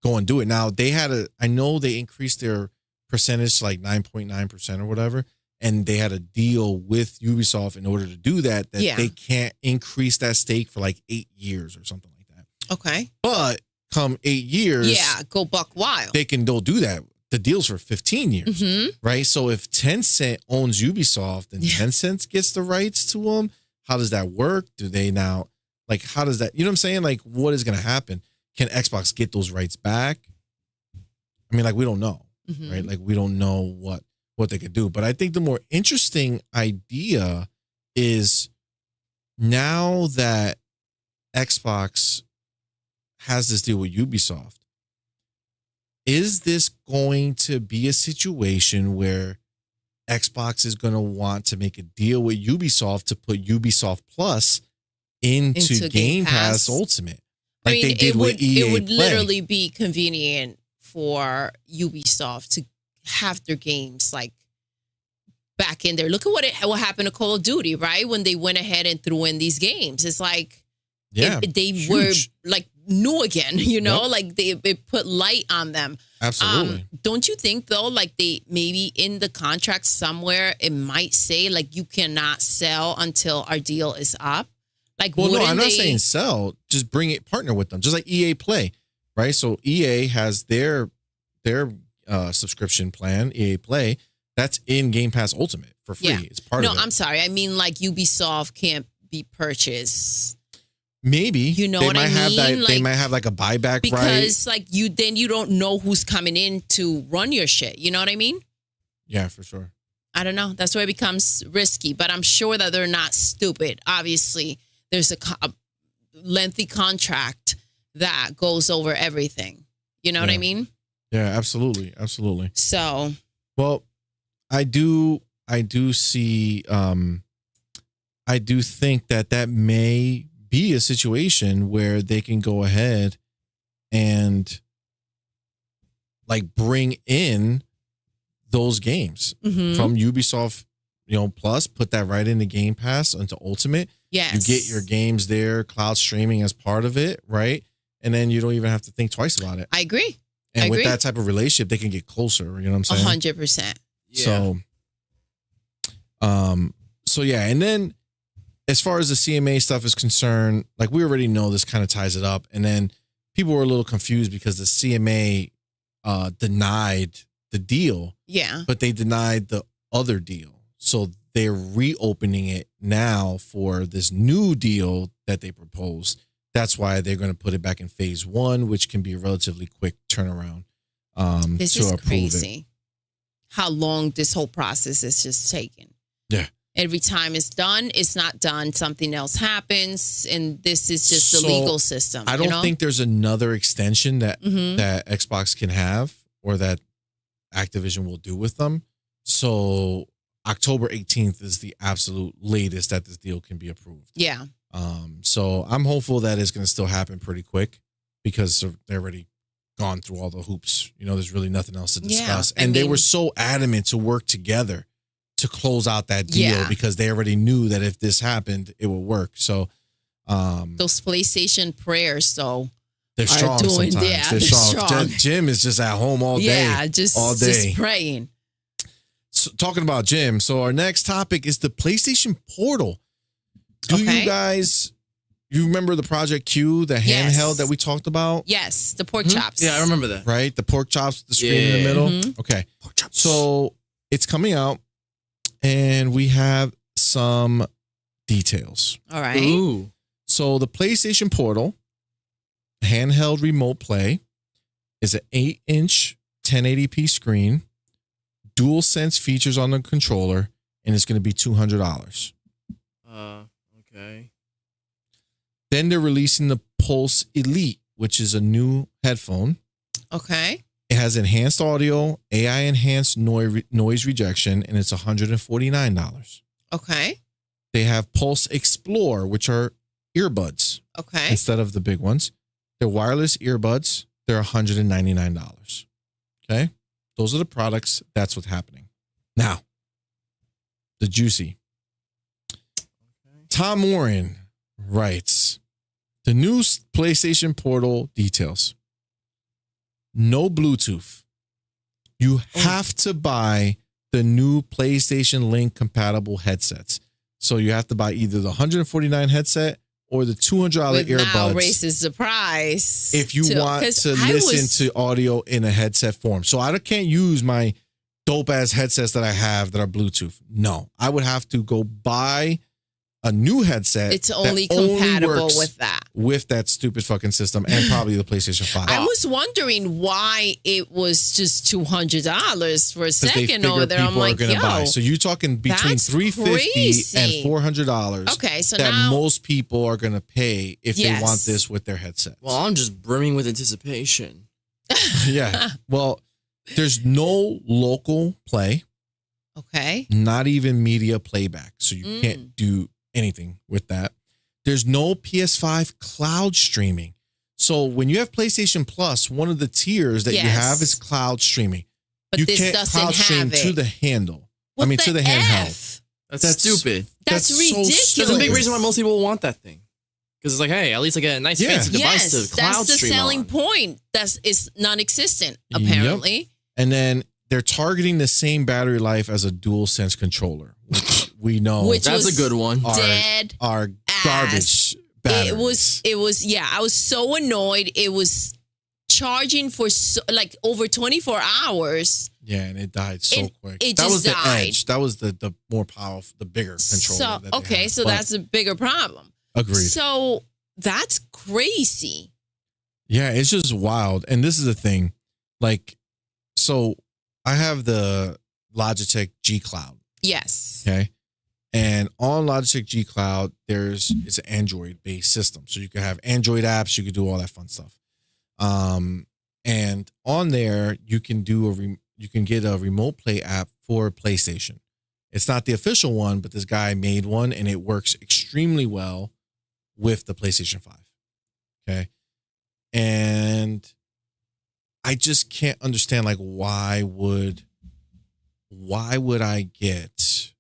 S1: go and do it? Now I know they increased their percentage to like 9.9% or whatever. And they had a deal with Ubisoft in order to do that they can't increase that stake for like 8 years or something like that.
S3: Okay.
S1: But come 8 years,
S3: go buck wild.
S1: they can go do that. The deal's for 15 years, right? So if Tencent owns Ubisoft and Tencent gets the rights to them, how does that work? Do they now, like, how does that, you know what I'm saying? Like, what is going to happen? Can Xbox get those rights back? I mean, like, we don't know, right? Like, we don't know what they could do. But I think the more interesting idea is now that Xbox has this deal with Ubisoft, is this going to be a situation where Xbox is going to want to make a deal with Ubisoft to put Ubisoft Plus into Game Pass Ultimate? Like they did with EA
S3: It would
S1: Play.
S3: literally be convenient for Ubisoft to have their games like back in there. Look at what happened to Call of Duty, right? When they went ahead and threw in these games. It's like,
S1: Yeah,
S3: they
S1: huge.
S3: were like new again, you know,
S1: Yep.
S3: like it put light on them.
S1: Absolutely.
S3: Don't you think though, like they maybe in the contract somewhere it might say like you cannot sell until our deal is up? Like,
S1: Well, no,
S3: wouldn't
S1: I'm not
S3: they-
S1: saying sell. Just bring it, partner with them, just like EA Play, right? So EA has their subscription plan, EA Play. That's in Game Pass Ultimate for free.
S3: Yeah.
S1: It's part
S3: No,
S1: of it.
S3: I'm sorry. I mean, like Ubisoft can't be purchased
S1: Maybe
S3: You know
S1: they
S3: what I
S1: might have
S3: mean?
S1: that. They
S3: Like,
S1: might have like a buyback right.
S3: because like you don't know who's coming in to run your shit. You know what I mean?
S1: Yeah, for sure.
S3: I don't know. That's where it becomes risky, but I'm sure that they're not stupid. Obviously, there's a lengthy contract that goes over everything. You know what I
S1: Yeah.
S3: mean?
S1: Yeah, absolutely, absolutely.
S3: So,
S1: Well, I do see. I do think that may be a situation where they can go ahead and like bring in those games
S3: mhm.
S1: from Ubisoft, Plus, put that right into Game Pass into Ultimate.
S3: Yes.
S1: You get your games there, cloud streaming as part of it, right? And then you don't even have to think twice about it.
S3: I agree.
S1: And
S3: I
S1: with
S3: agree.
S1: that type of relationship, they can get closer. You know what I'm saying?
S3: 100%.
S1: So, so yeah, and then as far as the CMA stuff is concerned, like we already know this kind of ties it up, and then people were a little confused because the CMA denied the deal,
S3: Yeah.
S1: but they denied the other deal, so they're reopening it now for this new deal that they proposed. That's why they're going to put it back in phase 1, which can be a relatively quick turnaround.
S3: This
S1: to
S3: is
S1: approve
S3: crazy. How long this whole process is just taking.
S1: Yeah.
S3: Every time it's done, it's not done. Something else happens, and this is just the
S1: So,
S3: legal system.
S1: I don't think there's another extension that
S3: Mhm.
S1: that Xbox can have or that Activision will do with them. So October 18th is the absolute latest that this deal can be approved.
S3: Yeah.
S1: So I'm hopeful that it's going to still happen pretty quick because they're already gone through all the hoops. There's really nothing else to
S3: Yeah,
S1: discuss.
S3: I
S1: And they
S3: mean-
S1: were so adamant to work together to close out that deal
S3: Yeah.
S1: because they already knew that if this happened, it would work. So
S3: Those PlayStation prayers, though.
S1: they're
S3: are
S1: strong
S3: doing-
S1: sometimes.
S3: yeah,
S1: they're
S3: they're
S1: strong.
S3: strong.
S1: Jim is just at home all day.
S3: Yeah, just
S1: all day.
S3: just praying.
S1: So, talking about Jim. So our next topic is the PlayStation Portal. Do
S3: Okay.
S1: you remember the Project Q, the
S3: Yes.
S1: handheld that we talked about?
S3: Yes, the pork chops.
S2: Yeah, I remember that.
S1: Right? The pork chops with the screen in the
S2: Yeah.
S1: middle.
S3: Mhm.
S1: Okay.
S2: Pork chops.
S1: So it's coming out and we have some details.
S3: All right.
S2: Ooh.
S1: So the PlayStation Portal handheld remote play is an 8-inch 1080p screen, dual sense features on the controller, and it's going to be $200.
S2: Okay.
S1: Then they're releasing the Pulse Elite, which is a new headphone.
S3: Okay.
S1: It has enhanced audio, AI enhanced noise rejection, and it's $149.
S3: Okay.
S1: They have Pulse Explore, which are earbuds
S3: Okay.
S1: instead of the big ones. They're wireless earbuds. They're $199. Okay. Those are the products. That's what's happening. Now, the juicy. Tom Warren writes, the new PlayStation Portal details. No Bluetooth. You have to buy the new PlayStation Link compatible headsets. So you have to buy either the $149 headset or the $200
S3: With now
S1: earbuds
S3: raises the price.
S1: if you want
S3: 'cause
S1: to
S3: I
S1: listen
S3: was-
S1: to audio in a headset form. So I can't use my dope ass headsets that I have that are Bluetooth. No, I would have to go buy a new headset.
S3: It's
S1: that
S3: only compatible
S1: works
S3: with that.
S1: with that stupid fucking system and probably the PlayStation 5.
S3: I was wondering why it was just $200 for a
S1: Because they
S3: second
S1: figure
S3: over there.
S1: people
S3: I'm like,
S1: are going to
S3: yo.
S1: buy. So you're talking between
S3: that's
S1: $350
S3: crazy.
S1: and $400
S3: Okay, so
S1: that
S3: now
S1: most people are going to pay if they
S3: Yes.
S1: want this with their headsets.
S2: Well, I'm just brimming with anticipation.
S1: Yeah. Well, there's no local play.
S3: okay.
S1: Not even media playback. So you can't do anything with that. There's no PS5 cloud streaming. So when you have PlayStation Plus, one of the tiers that you
S3: Yes.
S1: have is cloud streaming.
S3: But
S1: You
S3: this
S1: can't
S3: doesn't
S1: cloud stream
S3: have it.
S1: to the handle.
S3: What
S1: to the handheld.
S3: F?
S2: That's
S1: That's-
S2: stupid.
S3: That's
S1: so
S3: ridiculous.
S2: There's a big
S1: stupid.
S2: reason why most people want that thing. Because it's like, hey, at least I get a nice fancy device to cloud
S3: that's the
S2: stream
S3: selling
S2: on.
S3: point. Is non-existent apparently.
S1: Yep. And then they're targeting the same battery life as a DualSense controller, which we know
S2: that's a good one.
S3: Dead
S1: are garbage batteries.
S3: It was. Yeah, I was so annoyed. It was charging for like over 24 hours.
S1: Yeah, and it died so quick.
S3: It
S1: that
S3: just
S1: was the
S3: died.
S1: Edge. That was the more powerful, the bigger controller.
S3: So that's a bigger problem.
S1: Agreed.
S3: So that's crazy.
S1: Yeah, it's just wild. And this is the thing. Like, so I have the Logitech G Cloud.
S3: Yes.
S1: Okay. And on Logitech G Cloud, it's an Android based system. So you can have Android apps, you can do all that fun stuff. And on there, you can get a remote play app for PlayStation. It's not the official one, but this guy made one and it works extremely well with the PlayStation 5. Okay. And I just can't understand, like, why would I get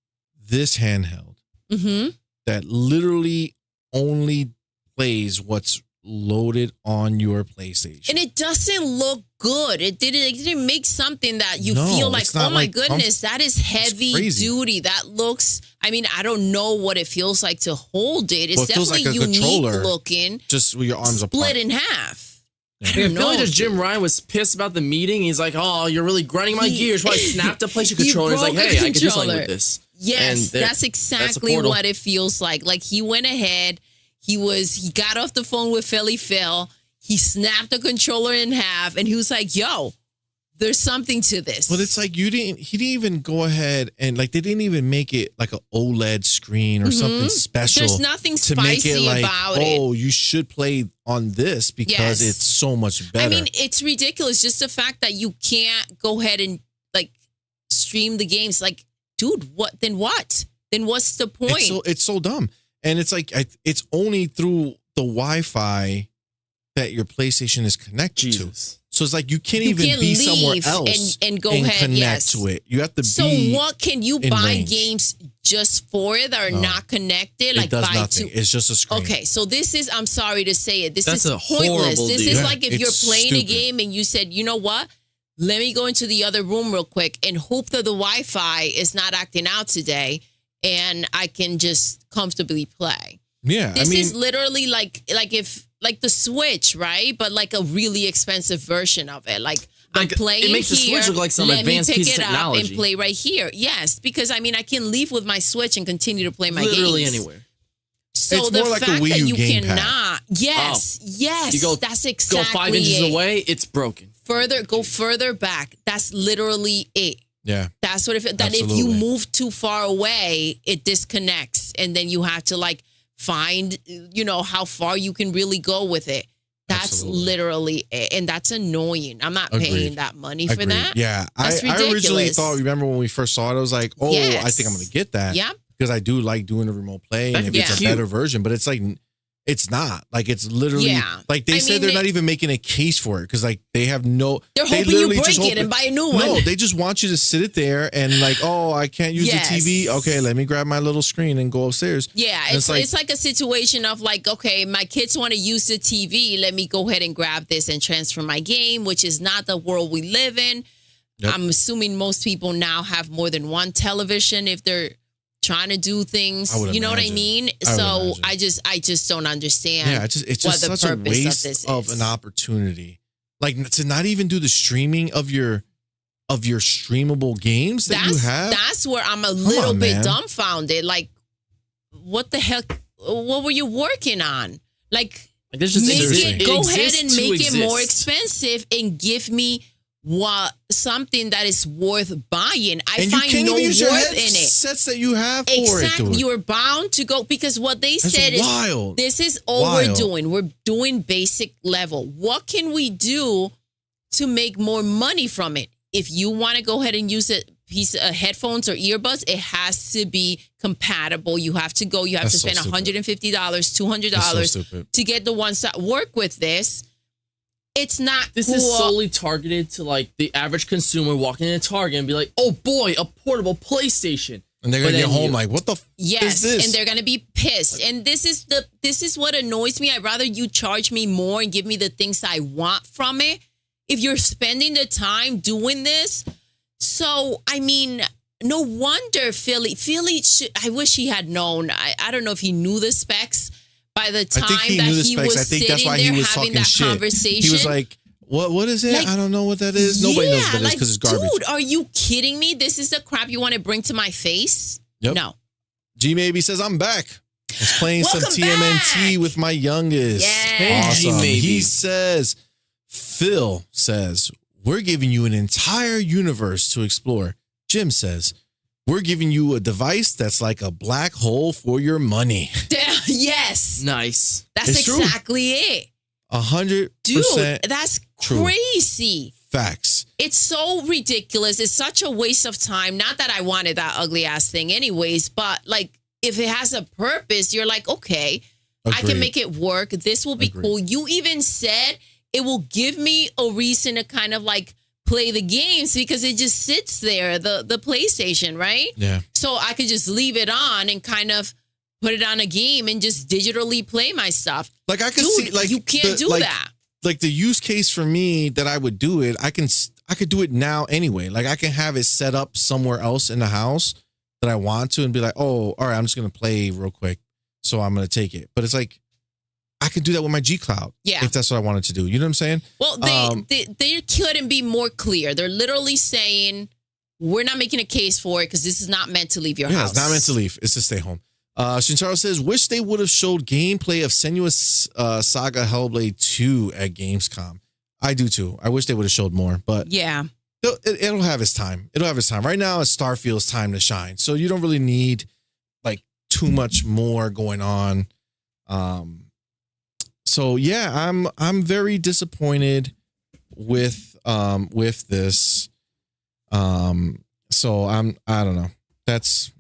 S1: this handheld that literally only plays what's loaded on your PlayStation?
S3: And it doesn't look good. It didn't make something that you feel like, oh my goodness, that is heavy duty. That looks, I mean, I don't know what it feels like to hold it. It's definitely like unique looking.
S1: Just with your arms
S3: split in half.
S2: I feel like just Jim Ryan was pissed about the meeting. He's like, oh, you're really grinding my gears. Probably snapped a PlayStation controller. He's like, hey, I can do something with this.
S3: Yes, that's exactly what it feels like. Like he went ahead, he got off the phone with Philly Phil, he snapped the controller in half, and he was like, yo, there's something to this.
S1: But it's like he didn't even go ahead and, like, they didn't even make it like an OLED screen or something special.
S3: There's nothing
S1: to make
S3: spicy
S1: it like,
S3: about it.
S1: oh, you should play on this because it's so much better.
S3: I mean, it's ridiculous. Just the fact that you can't go ahead and like stream the games. Like, dude, what? Then what? Then what's the point?
S1: It's so dumb. And it's like, it's only through the Wi-Fi that your PlayStation is connected to. So it's like you can't even be somewhere else
S3: and go ahead
S1: connect to it. You have to be.
S3: So what, can you buy
S1: range.
S3: Games just for it that are not connected? Like,
S1: it does
S3: buy
S1: nothing. It's just a screen.
S3: Okay, so this is, I'm sorry to say it,
S2: That's
S3: is
S2: a
S3: pointless.
S2: horrible
S3: This
S2: deal.
S3: is like if you're playing a
S1: stupid.
S3: game and you said, you know what? Let me go into the other room real quick and hope that the Wi-Fi is not acting out today and I can just comfortably play.
S1: Yeah,
S3: This is literally like the Switch, right? But like a really expensive version of it. Like I'm playing
S2: it makes the
S3: here,
S2: Switch look like some
S3: let
S2: advanced
S3: me pick
S2: piece
S3: it
S2: of
S3: up
S2: technology.
S3: and play right here. Yes, because I mean I can leave with my Switch and continue to play my
S2: Literally
S3: games.
S2: anywhere.
S3: So
S1: It's
S3: the
S1: more like a
S3: fact
S1: Wii
S3: that
S1: U
S3: you
S1: gamepad.
S3: cannot, yes,
S2: You go,
S3: that's exactly
S2: go 5 inches
S3: it.
S2: away, it's broken.
S3: Go further back. That's literally it.
S1: Yeah.
S3: That's what that if
S1: Absolutely.
S3: you move too far away, it disconnects, and then you have to like find, how far you can really go with it. That's
S1: Absolutely.
S3: literally it, and that's annoying. I'm not paying that money for that.
S1: Yeah,
S3: That's
S1: I originally
S3: ridiculous.
S1: thought. Remember when we first saw it? I was like, oh,
S3: Yes.
S1: I think I'm going to get that.
S3: Yeah.
S1: Because I do like doing the remote play, and if
S2: Yeah.
S1: it's a better version, but it's like. It's not like it's literally like they said they're not even making a case for it because like they have no.
S3: They're hoping you break it and buy a new one.
S1: No, they just want you to sit it there and like, oh, I can't use the TV. Okay, let me grab my little screen and go upstairs.
S3: Yeah, it's like a situation of like, okay, my kids want to use the TV. Let me go ahead and grab this and transfer my game, which is not the world we live in. Yep. I'm assuming most people now have more than one television if they're trying to do things, you know what I mean? So I just don't understand.
S1: Yeah, it's just such a waste of an opportunity. Like to not even do the streaming of your streamable games that you have.
S3: That's where I'm a little bit dumbfounded. Like, what the heck? What were you working on? Like,
S2: this just
S3: go ahead and make it more expensive and give me something that is worth buying. I find no worth in it.
S1: Sets that you have for it.
S3: You're bound to go because what they said
S1: is
S3: this is all we're doing. We're doing basic level. What can we do to make more money from it? If you want to go ahead and use a piece of headphones or earbuds, it has to be compatible. You have to spend $150, $200 to get the ones that work with this. It's not.
S2: This is solely targeted to like the average consumer walking in a Target and be like, "Oh boy, a portable PlayStation."
S1: And they're gonna get home like, what the f
S3: yes,
S1: is this?
S3: and they're gonna be pissed. And this is what annoys me. I'd rather you charge me more and give me the things I want from it. If you're spending the time doing this, so I mean, no wonder Philly I wish he had known. I don't know if he knew the specs by the time that he was sitting there having that conversation.
S1: He was like, what is it? Like, I don't know what that is. Nobody knows what that is because it's garbage.
S3: Dude, are you kidding me? This is the crap you want to bring to my face?
S1: Yep.
S3: No.
S1: G Maybe says, I'm back. I was playing some TMNT with my youngest.
S3: Yes.
S1: Awesome. He says, Phil says, we're giving you an entire universe to explore. Jim says, we're giving you a device that's like a black hole for your money.
S3: Yes.
S2: Nice.
S3: That's exactly it.
S1: 100%.
S3: Dude, that's
S1: true.
S3: Crazy.
S1: Facts.
S3: It's so ridiculous. It's such a waste of time. Not that I wanted that ugly ass thing anyways, but like if it has a purpose, you're like, okay, I can make it work. This will be cool. You even said it will give me a reason to kind of like play the games because it just sits there, the PlayStation, right?
S1: Yeah.
S3: So I could just leave it on and kind of put it on a game and just digitally play my stuff.
S1: Like I could see, like
S3: you can't do that.
S1: Like the use case for me that I would do it, I could do it now anyway. Like I can have it set up somewhere else in the house that I want to and be like, oh, all right, I'm just gonna play real quick, so I'm gonna take it. But it's like I could do that with my G Cloud, if that's what I wanted to do. You know what I'm saying? Well,
S3: they couldn't be more clear. They're literally saying we're not making a case for it because this is not meant to leave your house.
S1: It's not meant to leave. It's to stay home. Shintaro says, wish they would have showed gameplay of Senua's Saga Hellblade 2 at Gamescom. I do too. I wish they would have showed more, but
S3: yeah,
S1: it'll have its time. It'll have its time. Right now, it's Starfield's time to shine. So you don't really need like too much more going on. So yeah, I'm very disappointed with this. So I don't know. That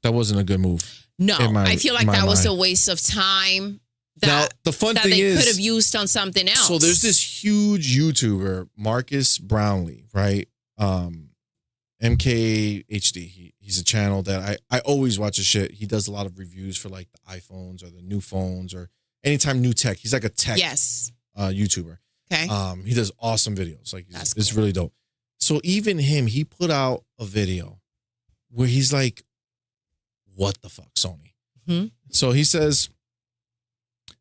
S1: wasn't a good move.
S3: No, I feel like that was a waste of time. That
S1: the fun thing
S3: they
S1: is,
S3: could have used on something else.
S1: So there's this huge YouTuber, Marcus Brownlee, right? MKHD. He's a channel that I always watch his shit. He does a lot of reviews for like the iPhones or the new phones or anytime new tech. He's like a tech YouTuber.
S3: Okay.
S1: He does awesome videos. Like it's really dope. So even him, he put out a video where he's like, what the fuck, Sony?
S3: Mm-hmm.
S1: So he says,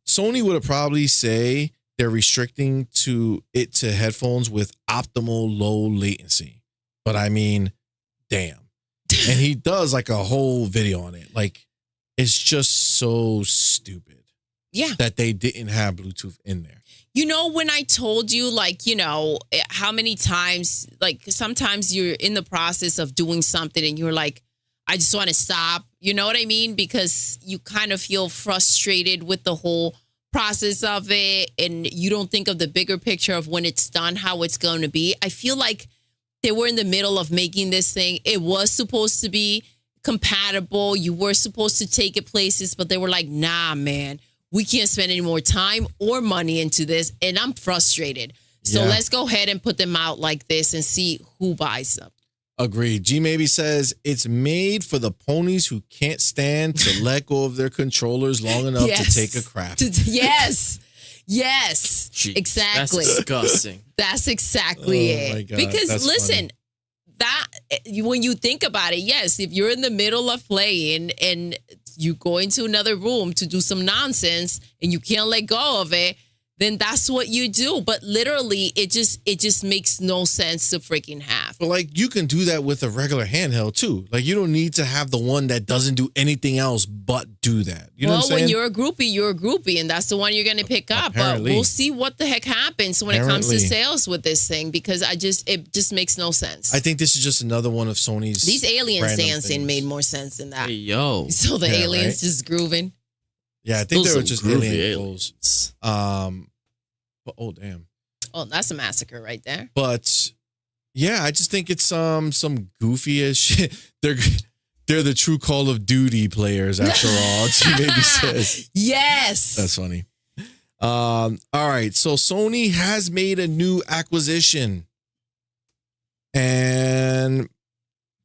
S1: Sony would have probably say they're restricting to headphones with optimal low latency. But I mean, damn. And he does like a whole video on it. Like, it's just so stupid.
S3: Yeah.
S1: That they didn't have Bluetooth in there.
S3: You know, when I told you, like, you know, how many times, like, sometimes you're in the process of doing something and you're like, I just want to stop. You know what I mean? Because you kind of feel frustrated with the whole process of it and you don't think of the bigger picture of when it's done, how it's going to be. I feel like they were in the middle of making this thing. It was supposed to be compatible. You were supposed to take it places, but they were like, nah, man, we can't spend any more time or money into this. And I'm frustrated. So let's go ahead and put them out like this and see who buys them.
S1: Agreed. G Maybe says it's made for the ponies who can't stand to let go of their controllers long enough to take a crap.
S3: Yes. Jeez, exactly.
S2: That's disgusting.
S3: That's exactly it.
S1: My God,
S3: because listen, when you think about it, yes, if you're in the middle of playing and you go into another room to do some nonsense and you can't let go of it, then that's what you do. But literally, it just makes no sense to freaking have.
S1: But like you can do that with a regular handheld too. Like you don't need to have the one that doesn't do anything else but do that. You know what I'm saying?
S3: When you're a groupie, and that's the one you're going to pick up.
S1: Apparently.
S3: But we'll see what the heck happens when it comes to sales with this thing because it just makes no sense.
S1: I think this is just another one of Sony's.
S3: These aliens dancing
S1: things.
S3: made more sense than that.
S2: Hey, yo.
S3: So the aliens just grooving.
S1: Yeah, I think they were just alien clothes. But oh damn.
S3: Oh, that's a massacre right there.
S1: But yeah, I just think it's some goofy as shit. They're the true Call of Duty players after all. She maybe says.
S3: Yes.
S1: That's funny. All right, so Sony has made a new acquisition, and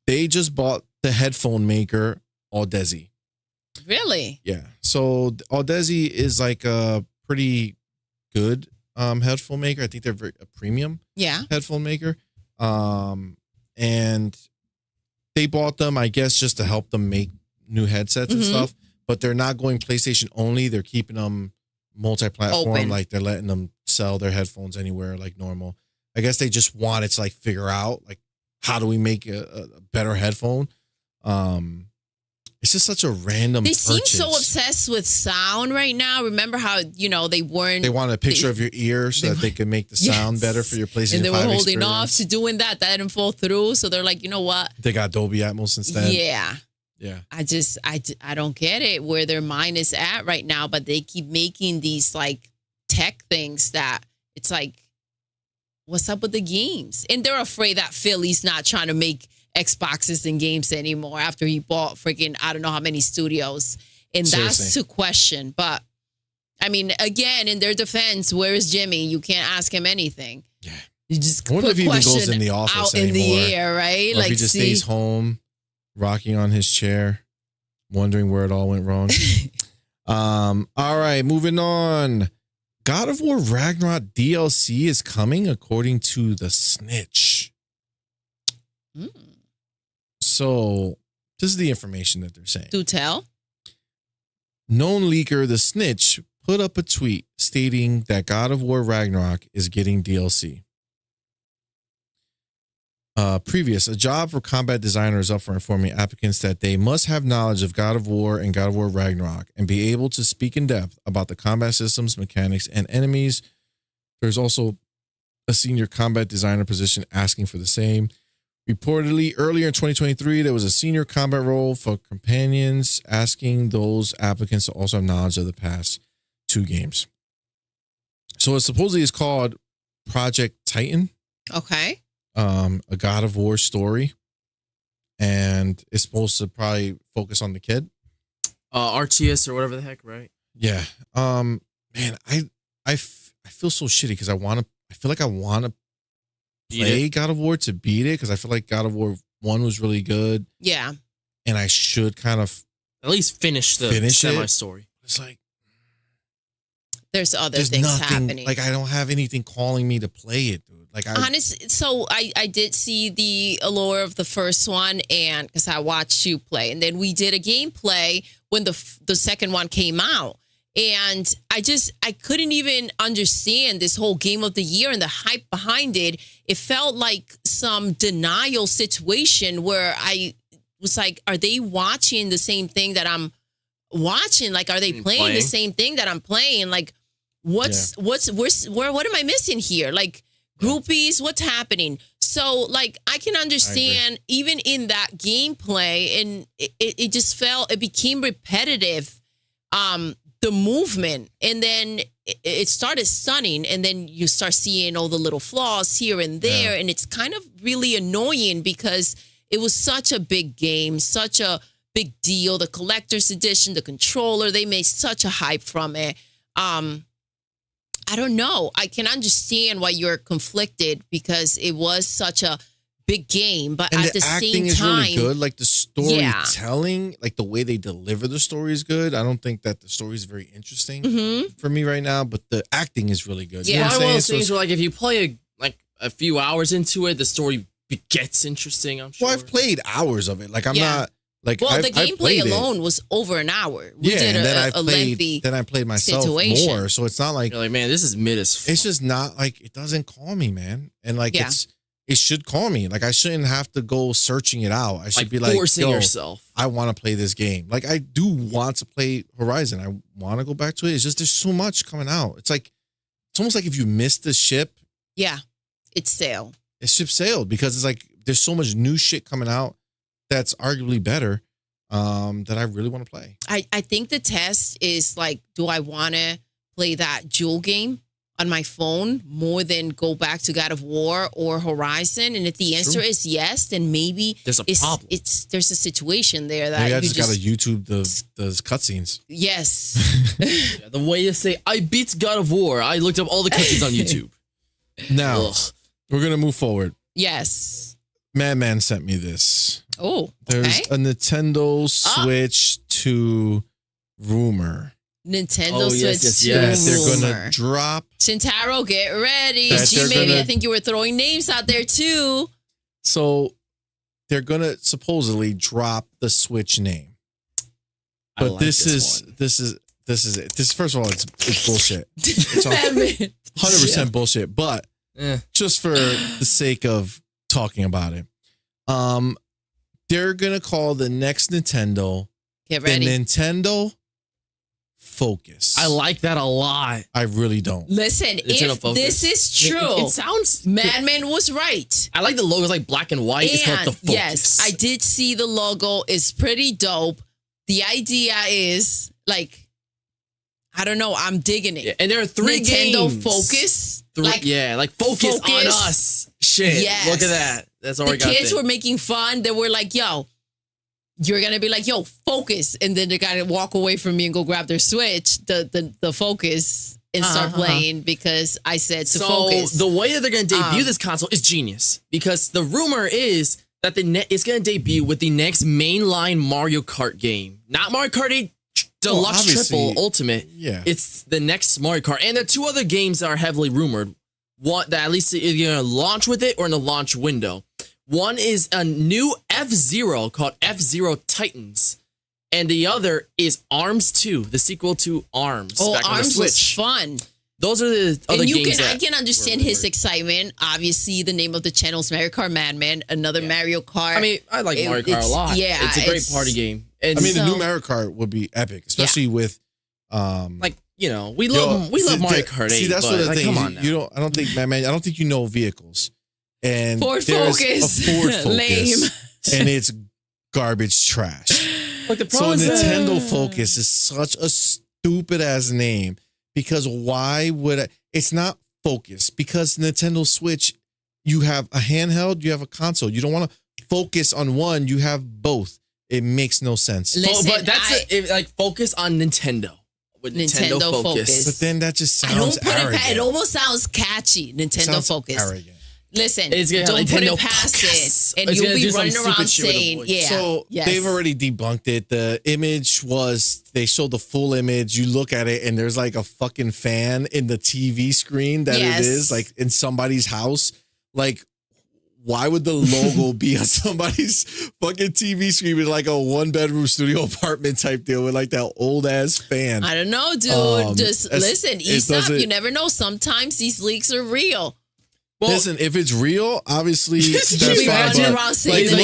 S1: they just bought the headphone maker Audeze.
S3: Really?
S1: Yeah. So Audeze is like a pretty good headphone maker. I think they're a premium headphone maker. And they bought them, I guess, just to help them make new headsets and stuff. But they're not going PlayStation only. They're keeping them multi-platform.
S3: Open.
S1: Like they're letting them sell their headphones anywhere like normal. I guess they just wanted to like figure out like how do we make a better headphone. It's just such a random
S3: They seem
S1: purchase.
S3: so obsessed with sound right now. Remember how, they weren't.
S1: They wanted a picture of your ear so that they could make the sound better for your PlayStation 5
S3: And they were holding
S1: experience.
S3: off to doing that. That didn't fall through. So they're like, you know what?
S1: They got Dolby Atmos instead.
S3: Yeah.
S1: Yeah.
S3: I don't get it where their mind is at right now, but they keep making these like tech things that it's like, what's up with the games? And they're afraid that Philly's not trying to make Xboxes and games anymore after he bought freaking, I don't know how many studios. And that's
S1: Seriously.
S3: to question. But I mean, again, in their defense, where is Jimmy? You can't ask him anything.
S1: Yeah.
S3: You just
S1: I wonder
S3: put
S1: if he even goes
S3: question
S1: in the office
S3: out in the
S1: anymore.
S3: air, right?
S1: Or if he just stays home, rocking on his chair, wondering where it all went wrong. All right, moving on. God of War Ragnarok DLC is coming according to the Snitch. So this is the information that they're saying.
S3: Do tell.
S1: Known leaker The Snitch put up a tweet stating that God of War Ragnarok is getting DLC. A job for combat designer is up for informing applicants that they must have knowledge of God of War and God of War Ragnarok and be able to speak in depth about the combat systems, mechanics, and enemies. There's also a senior combat designer position asking for the same. Reportedly, earlier in 2023, there was a senior combat role for companions asking those applicants to also have knowledge of the past 2 games. So it supposedly is called Project Titan.
S3: Okay.
S1: A God of War story, and it's supposed to probably focus on the kid.
S2: RTS or whatever the heck, right?
S1: Yeah. Man, I feel so shitty because I feel like I want to play God of War to beat it because I feel like God of War 1 was really good.
S3: Yeah.
S1: And I should kind of
S2: At least finish the semi-story.
S1: It's like
S3: There's other
S1: there's
S3: things
S1: nothing
S3: happening.
S1: like I don't have anything calling me to play it, dude. Like
S3: So I did see the allure of the first one, and because I watched you play, and then we did a gameplay when the second one came out, and I couldn't even understand this whole game of the year and the hype behind it. It felt like some denial situation where I was like, are they watching the same thing that I'm watching? Like, are they playing the same thing that I'm playing? Like, what am I missing here? Like, groupies, what's happening? So, like, I can understand even in that gameplay, and it just it became repetitive, the movement, and then it started stunning, and then you start seeing all the little flaws here and there, and it's kind of really annoying because it was such a big game, such a big deal, the collector's edition, the controller, they made such a hype from it. I don't know. I can understand why you're conflicted because it was such a big game, but
S1: and
S3: at the
S1: acting
S3: same
S1: is
S3: time,
S1: really good. Like the storytelling, like the way they deliver the story is good. I don't think that the story is very interesting for me right now, but the acting is really good.
S3: Yeah.
S1: You know what I'm
S2: One of those
S1: saying?
S2: things where, like, if you play a few hours into it, the story gets interesting. I'm sure.
S1: Well, I've played hours of it. Like I'm not like.
S3: well, the
S1: I've
S3: gameplay
S1: played
S3: alone was over an hour. We
S1: Yeah,
S3: did
S1: and then
S3: a
S1: I
S3: lengthy
S1: played myself
S3: situation.
S1: more. So it's not like
S2: You're like, man, this is mid as fuck.
S1: it's just not like it doesn't call me, man. And like it should call me. Like I shouldn't have to go searching it out. I should be like
S2: forcing
S1: yo,
S2: yourself.
S1: I want to play this game. Like I do want to play Horizon. I want to go back to it. It's just there's so much coming out. It's almost like if you missed the ship,
S3: Yeah, it's sale.
S1: the ship sailed because it's like there's so much new shit coming out that's arguably better that I really want to play.
S3: I think the test is like, do I want to play that Jewel game on my phone more than go back to God of War or Horizon? And if the answer is yes, then maybe
S2: There's a problem.
S3: There's a situation there that
S1: Maybe I
S3: you
S1: just gotta YouTube the cutscenes.
S3: yes.
S2: Yeah, the way you say, I beat God of War. I looked up all the cutscenes on YouTube.
S1: Now
S2: Ugh.
S1: we're gonna move forward.
S3: Yes.
S1: Madman sent me this.
S3: Oh,
S1: There's
S3: okay.
S1: a Nintendo Switch 2 rumor.
S3: Nintendo
S2: Oh,
S3: Switch
S2: yes,
S3: 2
S2: yes.
S1: They're
S3: rumor.
S1: going to drop.
S3: Shintaro, get ready.
S1: That they're
S3: G-Maybe,
S1: gonna-
S3: I think you were throwing names out there too.
S1: So they're going to supposedly drop the Switch name.
S2: I
S1: But
S2: like
S1: this is
S2: one.
S1: it. This, first of all, it's bullshit. It's all
S3: Batman.
S1: 100% bullshit. But
S2: Eh.
S1: just for the sake of talking about it, they're going to call the next Nintendo
S3: Get
S1: the
S3: ready.
S1: Nintendo Focus.
S2: I like that a lot.
S1: I really don't.
S3: Listen,
S2: Nintendo
S3: if
S2: Focus.
S3: this is
S2: I mean,
S3: true,
S2: it sounds.
S3: Madman was right.
S2: I like the logo's like black and white. It's called the Focus.
S3: Yes, I did see the logo. It's pretty dope. The idea is like, I don't know. I'm digging it.
S2: Yeah, and there are 3
S3: Nintendo
S2: games.
S3: Focus.
S2: Like focus on
S3: Focus.
S2: us. Shit.
S3: Yes.
S2: Look at that. That's all
S3: The
S2: we got.
S3: kids were making fun. They were like, yo, you're going to be like, yo, focus. And then they're going to walk away from me and go grab their Switch, the Focus, and start playing because I said to focus.
S2: The way that they're going to debut this console is genius because the rumor is that it's going to debut with the next mainline Mario Kart game. Not Mario Kart 8 Deluxe
S1: obviously,
S2: Triple Ultimate.
S1: yeah.
S2: It's the next Mario Kart. And there are 2 other games that are heavily rumored. One that at least either going to launch with it or in the launch window. One is a new F-Zero called F-Zero Titans. And the other is ARMS 2, the sequel to ARMS.
S3: Oh,
S2: back on the
S3: ARMS was
S2: Switch.
S3: fun.
S2: Those are the other
S3: And
S2: games
S3: I
S2: that
S3: can understand
S2: were
S3: his
S2: rumored.
S3: excitement. Obviously, the name of the channel is Mario Kart Madman, another Mario Kart.
S2: I mean, I like Mario Kart a
S3: it's-
S2: lot.
S3: yeah,
S2: it's a great
S3: it's-
S2: party game. And
S1: I mean, the
S3: So-
S1: new Mario Kart would be epic, especially with
S2: like we love Mario Kart 8.
S1: See, that's
S2: but,
S1: what the
S2: like,
S1: thing.
S2: come
S1: is.
S2: on now.
S1: You don't. I don't think, man. I don't think you know vehicles. And
S3: Ford
S1: there's
S3: Focus.
S1: a Ford Focus,
S3: Lame.
S1: and it's garbage trash.
S2: Like the
S1: So
S2: problem is that-
S1: Nintendo Focus is such a stupid ass name because why would I? It's not Focus because Nintendo Switch, you have a handheld, you have a console. You don't want to focus on one. You have both. It makes no sense.
S3: Listen,
S2: but that's like focus on Nintendo with Nintendo,
S3: Nintendo
S2: Focus.
S3: Focus.
S1: But then that just
S3: I
S1: sounds
S3: don't put
S1: arrogant.
S3: it almost sounds catchy. Nintendo
S1: Sounds
S3: Focus.
S1: arrogant.
S3: Listen,
S2: It's gonna
S3: don't
S2: have
S3: put
S2: Nintendo
S3: it past
S2: Focus.
S3: it, and
S2: It's
S3: you'll
S2: gonna
S3: be
S2: do some
S3: running
S2: stupid
S3: around
S2: shit with the
S3: saying,
S2: voice.
S3: "Yeah."
S1: So
S3: yes.
S1: they've already debunked it. The image was, they showed the full image. You look at it and there's like a fucking fan in the TV screen that
S3: Yes.
S1: it is like in somebody's house. Like, why would the logo be on somebody's fucking TV screen with like a 1-bedroom studio apartment type deal with like that old ass fan?
S3: I don't know, dude. Just
S1: it's-
S3: listen,
S1: it
S3: ease up.
S1: doesn't-
S3: You never know. Sometimes these leaks are real.
S2: Well,
S1: Listen, if it's real, obviously that's
S3: be
S1: fine.
S3: running
S1: But
S3: around saying
S1: like,
S3: the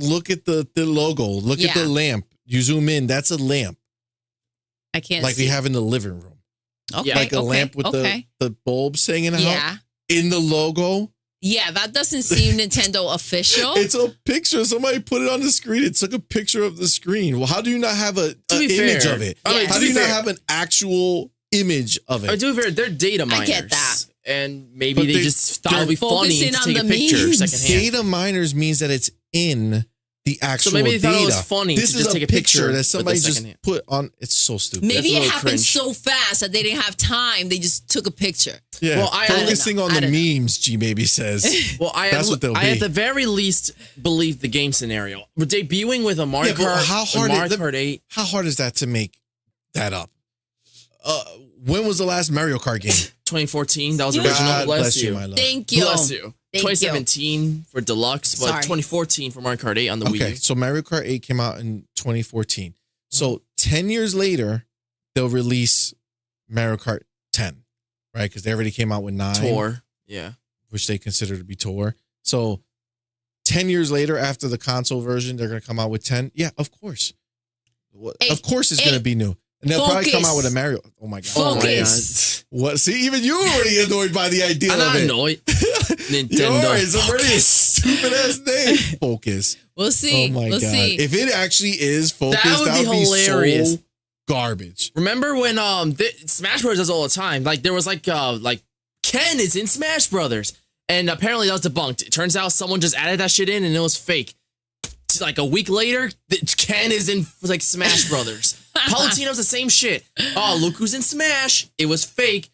S1: look
S3: name.
S1: at the logo. Look at
S3: Yeah.
S1: the lamp. You zoom in. That's a lamp,
S3: I can't
S1: like
S3: see.
S1: we have in the living room.
S3: okay,
S1: Like a lamp with the bulb hanging out.
S3: yeah.
S1: In the logo,
S3: Yeah, that doesn't seem Nintendo official.
S1: it's a picture. Somebody put it on the screen. It took a picture of the screen. Well, how do you not have an
S2: be
S1: image
S2: fair,
S1: of it?
S2: I
S3: mean,
S1: How
S2: to
S1: do
S2: be
S1: you not
S2: fair-
S1: have an actual image of
S2: I
S1: it?
S2: do fair. They're data miners.
S3: get that.
S2: And maybe
S1: But
S2: they
S1: they-
S2: just thought
S1: they're
S2: it'd be funny
S3: focusing
S2: to
S3: on
S2: take a
S3: the
S2: picture
S3: memes.
S2: secondhand.
S1: Data miners means that it's in the actual
S2: So maybe they thought
S1: data.
S2: it was funny
S1: This
S2: to
S1: is
S2: just
S1: a
S2: take a picture
S1: that
S2: with
S1: somebody
S2: the
S1: just
S2: secondhand.
S1: put on. It's so stupid.
S3: Maybe
S2: That's a
S3: it
S2: little
S3: happened
S2: cringe.
S3: so fast that they didn't have time. They just took a picture.
S1: Yeah,
S2: Well, I don't
S1: focusing
S3: know.
S1: on
S3: I
S1: the
S3: don't know.
S1: memes. G maybe says.
S2: Well,
S1: That's what they'll
S2: I at
S1: be.
S2: the very least believe the game scenario. We're debuting with a Mario
S1: Yeah, but
S2: Kart,
S1: how hard
S2: Mario
S1: is-
S2: Kart 8.
S1: How hard is that to make that up? When was the last Mario Kart game?
S2: 2014. That was
S3: God
S2: original.
S1: God
S2: Bless
S1: bless
S2: you.
S1: you, my love.
S3: Thank you.
S2: Bless you.
S3: Thank
S2: 2017 for Deluxe, but
S3: Sorry.
S2: 2014 for Mario Kart 8 on the Wii
S1: Okay,
S2: U.
S1: so Mario Kart 8 came out in 2014. So 10 years later, they'll release Mario Kart 10, right? Because they already came out with 9,
S2: Tour. Yeah.
S1: which they consider to be Tour. So 10 years later, after the console version, they're going to come out with 10. Yeah, of course. Of course it's going to be new. And they'll probably come out with a Mario. Oh my God.
S2: Oh my
S3: Focus.
S2: God.
S1: What? See, even you were already annoyed by the idea
S2: I'm
S1: of
S2: not
S1: it.
S2: annoyed.
S1: You're
S2: Nintendo.
S1: it's already a
S2: Focus.
S1: stupid ass name. Focus.
S3: We'll see.
S1: Oh my
S3: we'll
S1: God.
S3: see.
S1: If it actually is Focus,
S2: That would be hilarious.
S1: so garbage.
S2: Remember when Smash Brothers does all the time? Like there was like Ken is in Smash Brothers, and apparently that was debunked. It turns out someone just added that shit in, and it was fake. Like a week later, Ken is in like Smash Brothers. Palutena's the same shit. Oh, look who's in Smash. It was fake.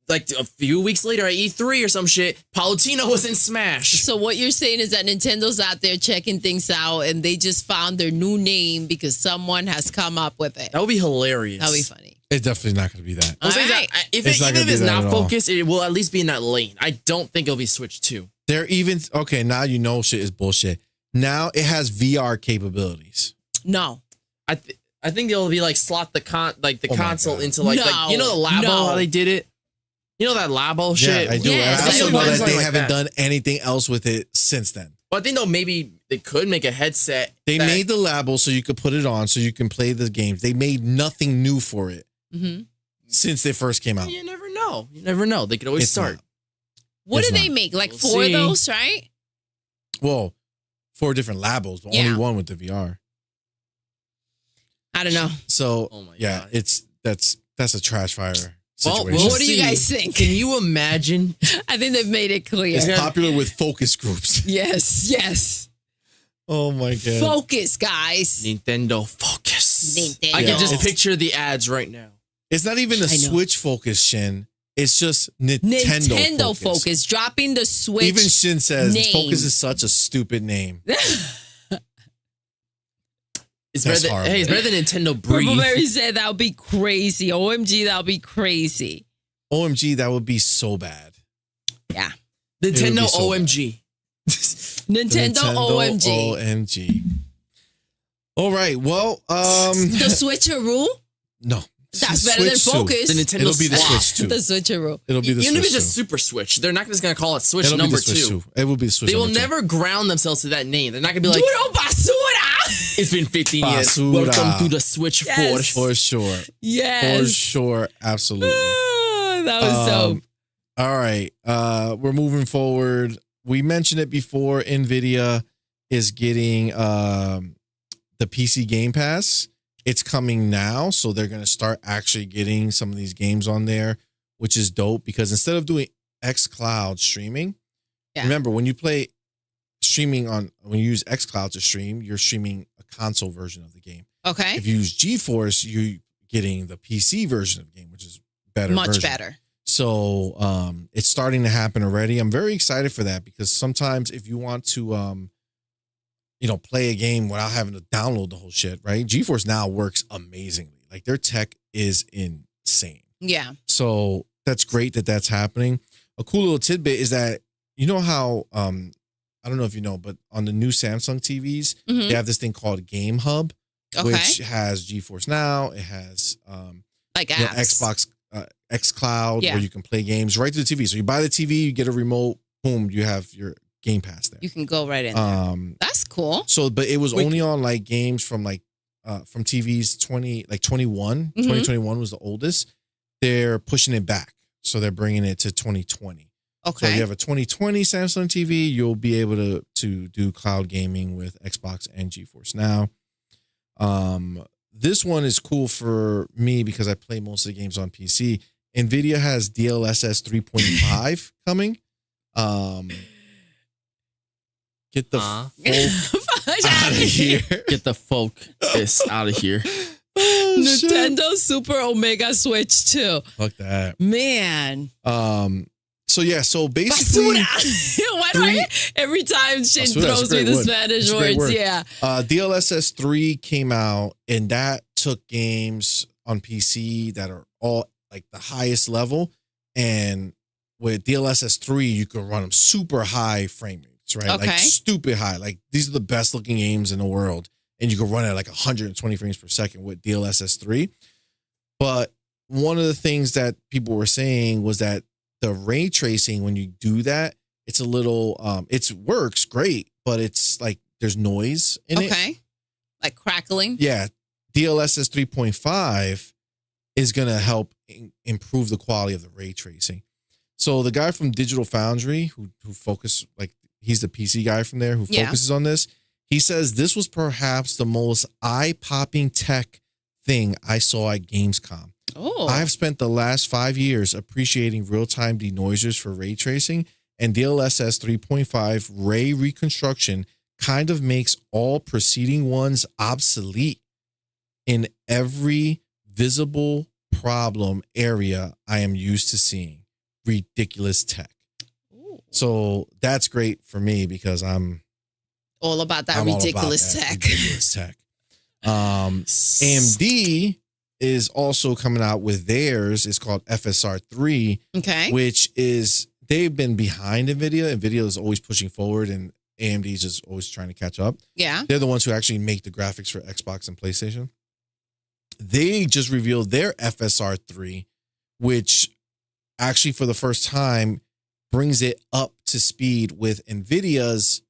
S2: like a few weeks later at E3 or some shit, Palutino was in Smash.
S3: So what you're saying is that Nintendo's out there checking things out, and they just found their new name because someone has come up with it.
S2: That would be hilarious.
S3: That would be funny.
S1: It's definitely not going to be that.
S2: I'll say
S3: Alright.
S2: that, if
S1: It's not
S2: even
S1: gonna
S2: if it's
S1: be that
S2: not
S1: at all.
S2: focused, it will at least be in that lane. I don't think it'll be Switch 2.
S1: They're even okay. Now you know shit is bullshit. Now it has VR capabilities.
S3: No.
S2: I think it'll be like slot the
S1: Oh my
S2: console
S1: God.
S2: into like you know the Labo
S3: No.
S2: how they did it. You know that Labo shit.
S1: Yeah, I do.
S3: Yes,
S1: and I also
S3: I
S1: know
S3: know
S1: that
S2: something
S1: they
S2: like
S1: haven't
S2: that.
S1: done anything else with it since then.
S2: Well, I think though maybe they could make a headset.
S1: They
S2: that-
S1: made the Labo so you could put it on so you can play the games. They made nothing new for it
S3: Mm-hmm.
S1: since they first came out.
S2: You never know. You never know. They could always
S1: It's
S2: start.
S1: not.
S3: What
S1: It's
S3: do they
S1: not.
S3: make? Like
S2: We'll
S3: 4 of
S2: see.
S3: those, right?
S1: Well, 4 different Labos, but
S3: Yeah.
S1: only one with the VR.
S3: I don't know.
S1: So
S2: Oh my
S1: yeah,
S2: God.
S1: that's a trash fire
S2: Well,
S1: situation.
S2: we'll
S3: What do you
S2: see.
S3: guys think?
S2: Can you imagine?
S3: I think they've made it clear.
S1: It's
S2: Yeah.
S1: popular with focus groups.
S3: Yes.
S1: Oh my God.
S3: Focus, guys.
S2: Nintendo Focus.
S3: Nintendo.
S2: I can just
S1: It's-
S2: picture the ads right now.
S1: It's not even a
S3: I know.
S1: Switch focus, Shin. It's just Nintendo,
S3: Nintendo
S1: focus.
S3: focus. Dropping the Switch.
S1: Even Shin says
S3: name.
S1: focus is such a stupid name.
S2: It's
S1: That's
S2: better than,
S1: horrible.
S2: hey, it's better than Nintendo
S3: Purple
S2: Breathe.
S3: Berry said that would be crazy. OMG, that would be crazy.
S1: OMG, that would be so bad.
S3: Yeah.
S2: Nintendo
S1: be so
S2: OMG.
S3: Nintendo OMG.
S1: OMG. All right. Well,
S3: The Switcheroo?
S1: no.
S3: That's better than
S1: Switch 2.
S3: Focus.
S2: The Nintendo
S1: It'll be the
S2: Swap.
S1: Switch 2.
S3: The Switcheroo.
S1: It'll be the
S2: Even if
S1: Switch
S2: it's just
S1: 2.
S2: Super Switch, they're not just going to call it Switch
S1: It'll be
S2: number
S1: the Switch
S2: 2.
S1: 2. It will be the Switch
S2: They will
S1: number 2.
S2: never ground themselves to that name. They're not going to be like,
S3: Doodle Basura.
S2: it's been 15 years.
S1: Basura.
S2: Welcome to the Switch
S3: Yes.
S2: Force.
S1: For sure.
S3: Yes.
S1: For sure. Absolutely.
S3: That was dope.
S1: All right. We're moving forward. We mentioned it before. NVIDIA is getting the PC Game Pass. It's coming now. So they're going to start actually getting some of these games on there, which is dope because instead of doing xCloud streaming,
S3: Yeah.
S1: remember when you play streaming when you use xCloud to stream, you're streaming a console version of the game.
S3: Okay.
S1: If you use GeForce, you're getting the PC version of the game, which is better.
S3: Much
S1: version.
S3: better.
S1: So it's starting to happen already. I'm very excited for that because sometimes if you want to play a game without having to download the whole shit, right? GeForce Now works amazingly. Like their tech is insane.
S3: Yeah.
S1: So that's great that that's happening. A cool little tidbit is that you know how I don't know if you know, but on the new Samsung TVs,
S3: Mhm.
S1: they have this thing called Game Hub,
S3: Okay.
S1: which has GeForce Now. It has
S3: Like
S1: you know,
S3: apps.
S1: Xbox xCloud
S3: Yeah.
S1: where you can play games right to the TV. So you buy the TV, you get a remote, boom, you have your Game Pass there.
S3: You can go right in there. That's cool.
S1: So but it was
S2: Wait.
S1: only on like games from TVs 2021.
S3: Mhm.
S1: 2021 was the oldest. They're pushing it back. So they're bringing it to 2020. So if
S3: Okay.
S1: you have a 2020 Samsung TV, you'll be able to do cloud gaming with Xbox and GeForce Now. This one is cool for me because I play most of the games on PC. NVIDIA has DLSS 3.5 coming. Get the folk out of here.
S2: Get the focus out of here.
S1: Oh, shit.
S3: Nintendo Super Omega Switch 2.
S1: Fuck that.
S3: Man.
S1: So yeah, so basically
S3: Basura. Why do I every time Shin
S1: Basura, that's a
S3: throws me
S1: great
S3: the
S1: word.
S3: Spanish
S1: It's a great
S3: words?
S1: word.
S3: Yeah.
S1: DLSS 3 came out and that took games on PC that are all like the highest level. And with DLSS 3, you can run them super high frame rates, right?
S3: Okay.
S1: Like stupid high. Like these are the best looking games in the world. And you can run at like 120 frames per second with DLSS 3. But one of the things that people were saying was that the ray tracing, when you do that, it's a little, it works great, but it's like there's noise in it.
S3: Okay. Like crackling.
S1: Yeah. DLSS 3.5 is going to help improve the quality of the ray tracing. So the guy from Digital Foundry who focus, like he's the PC guy from there who
S3: Yeah.
S1: focuses on this. He says this was perhaps the most eye-popping tech thing I saw at Gamescom.
S3: Oh.
S1: I've spent the last 5 years appreciating real-time denoisers for ray tracing, and DLSS 3.5 ray reconstruction kind of makes all preceding ones obsolete in every visible problem area I am used to seeing. ridiculous tech.
S3: Ooh.
S1: So that's great for me because I'm
S3: All about that
S1: all about
S3: ridiculous
S1: that
S3: tech.
S1: ridiculous tech. AMD is also coming out with theirs. It's called FSR3,
S3: Okay.
S1: which is they've been behind NVIDIA. NVIDIA is always pushing forward, and AMD is just always trying to catch up.
S3: Yeah.
S1: They're the ones who actually make the graphics for Xbox and PlayStation. They just revealed their FSR3, which actually for the first time brings it up to speed with NVIDIA's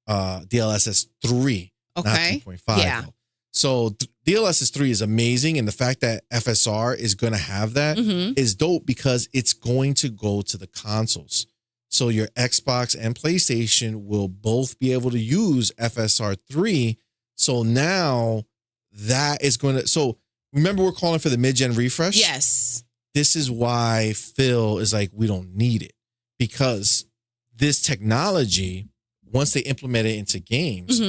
S1: DLSS 3, not
S3: Okay.
S1: 3.5.
S3: Yeah.
S1: though. So DLSS 3 is amazing, and the fact that FSR is going to have that is dope because it's going to go to the consoles. So your Xbox and PlayStation will both be able to use FSR 3. So now that is going to. So remember, we're calling for the mid-gen refresh.
S3: Yes.
S1: This is why Phil is like, we don't need it, because this technology, once they implement it into games,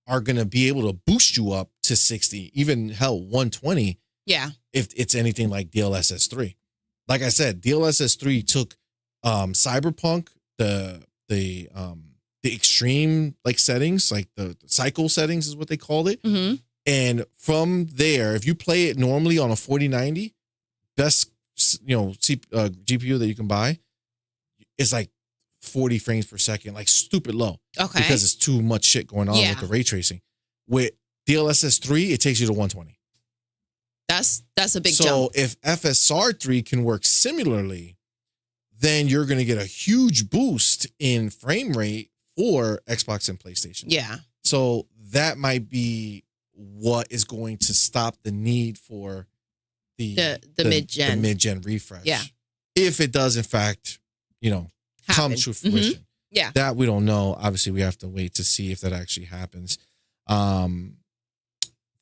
S1: are going to be able to boost you up to 60, even hell, 120,
S3: Yeah.
S1: if it's anything like DLSS 3. Like I said, DLSS 3 took Cyberpunk, the extreme like settings, like the cycle settings is what they called it. And from there, if you play it normally on a 4090, best GPU that you can buy, it's like 40 frames per second, like stupid low.
S3: Okay.
S1: Because it's too much shit going on with the ray tracing. With DLSS 3, it takes you to 120.
S3: That's a big
S1: so
S3: jump.
S1: if FSR 3 can work similarly, then you're going to get a huge boost in frame rate for Xbox and PlayStation.
S3: Yeah.
S1: So that might be what is going to stop the need for the mid-gen refresh.
S3: Yeah.
S1: If it does, in fact, come to fruition.
S3: Yeah.
S1: That we don't know. Obviously, we have to wait to see if that actually happens.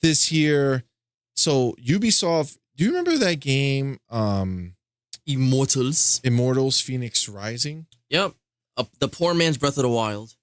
S1: This year, so Ubisoft, do you remember that game,
S2: Immortals
S1: Phoenix Rising?
S2: Yep. The poor man's Breath of the Wild.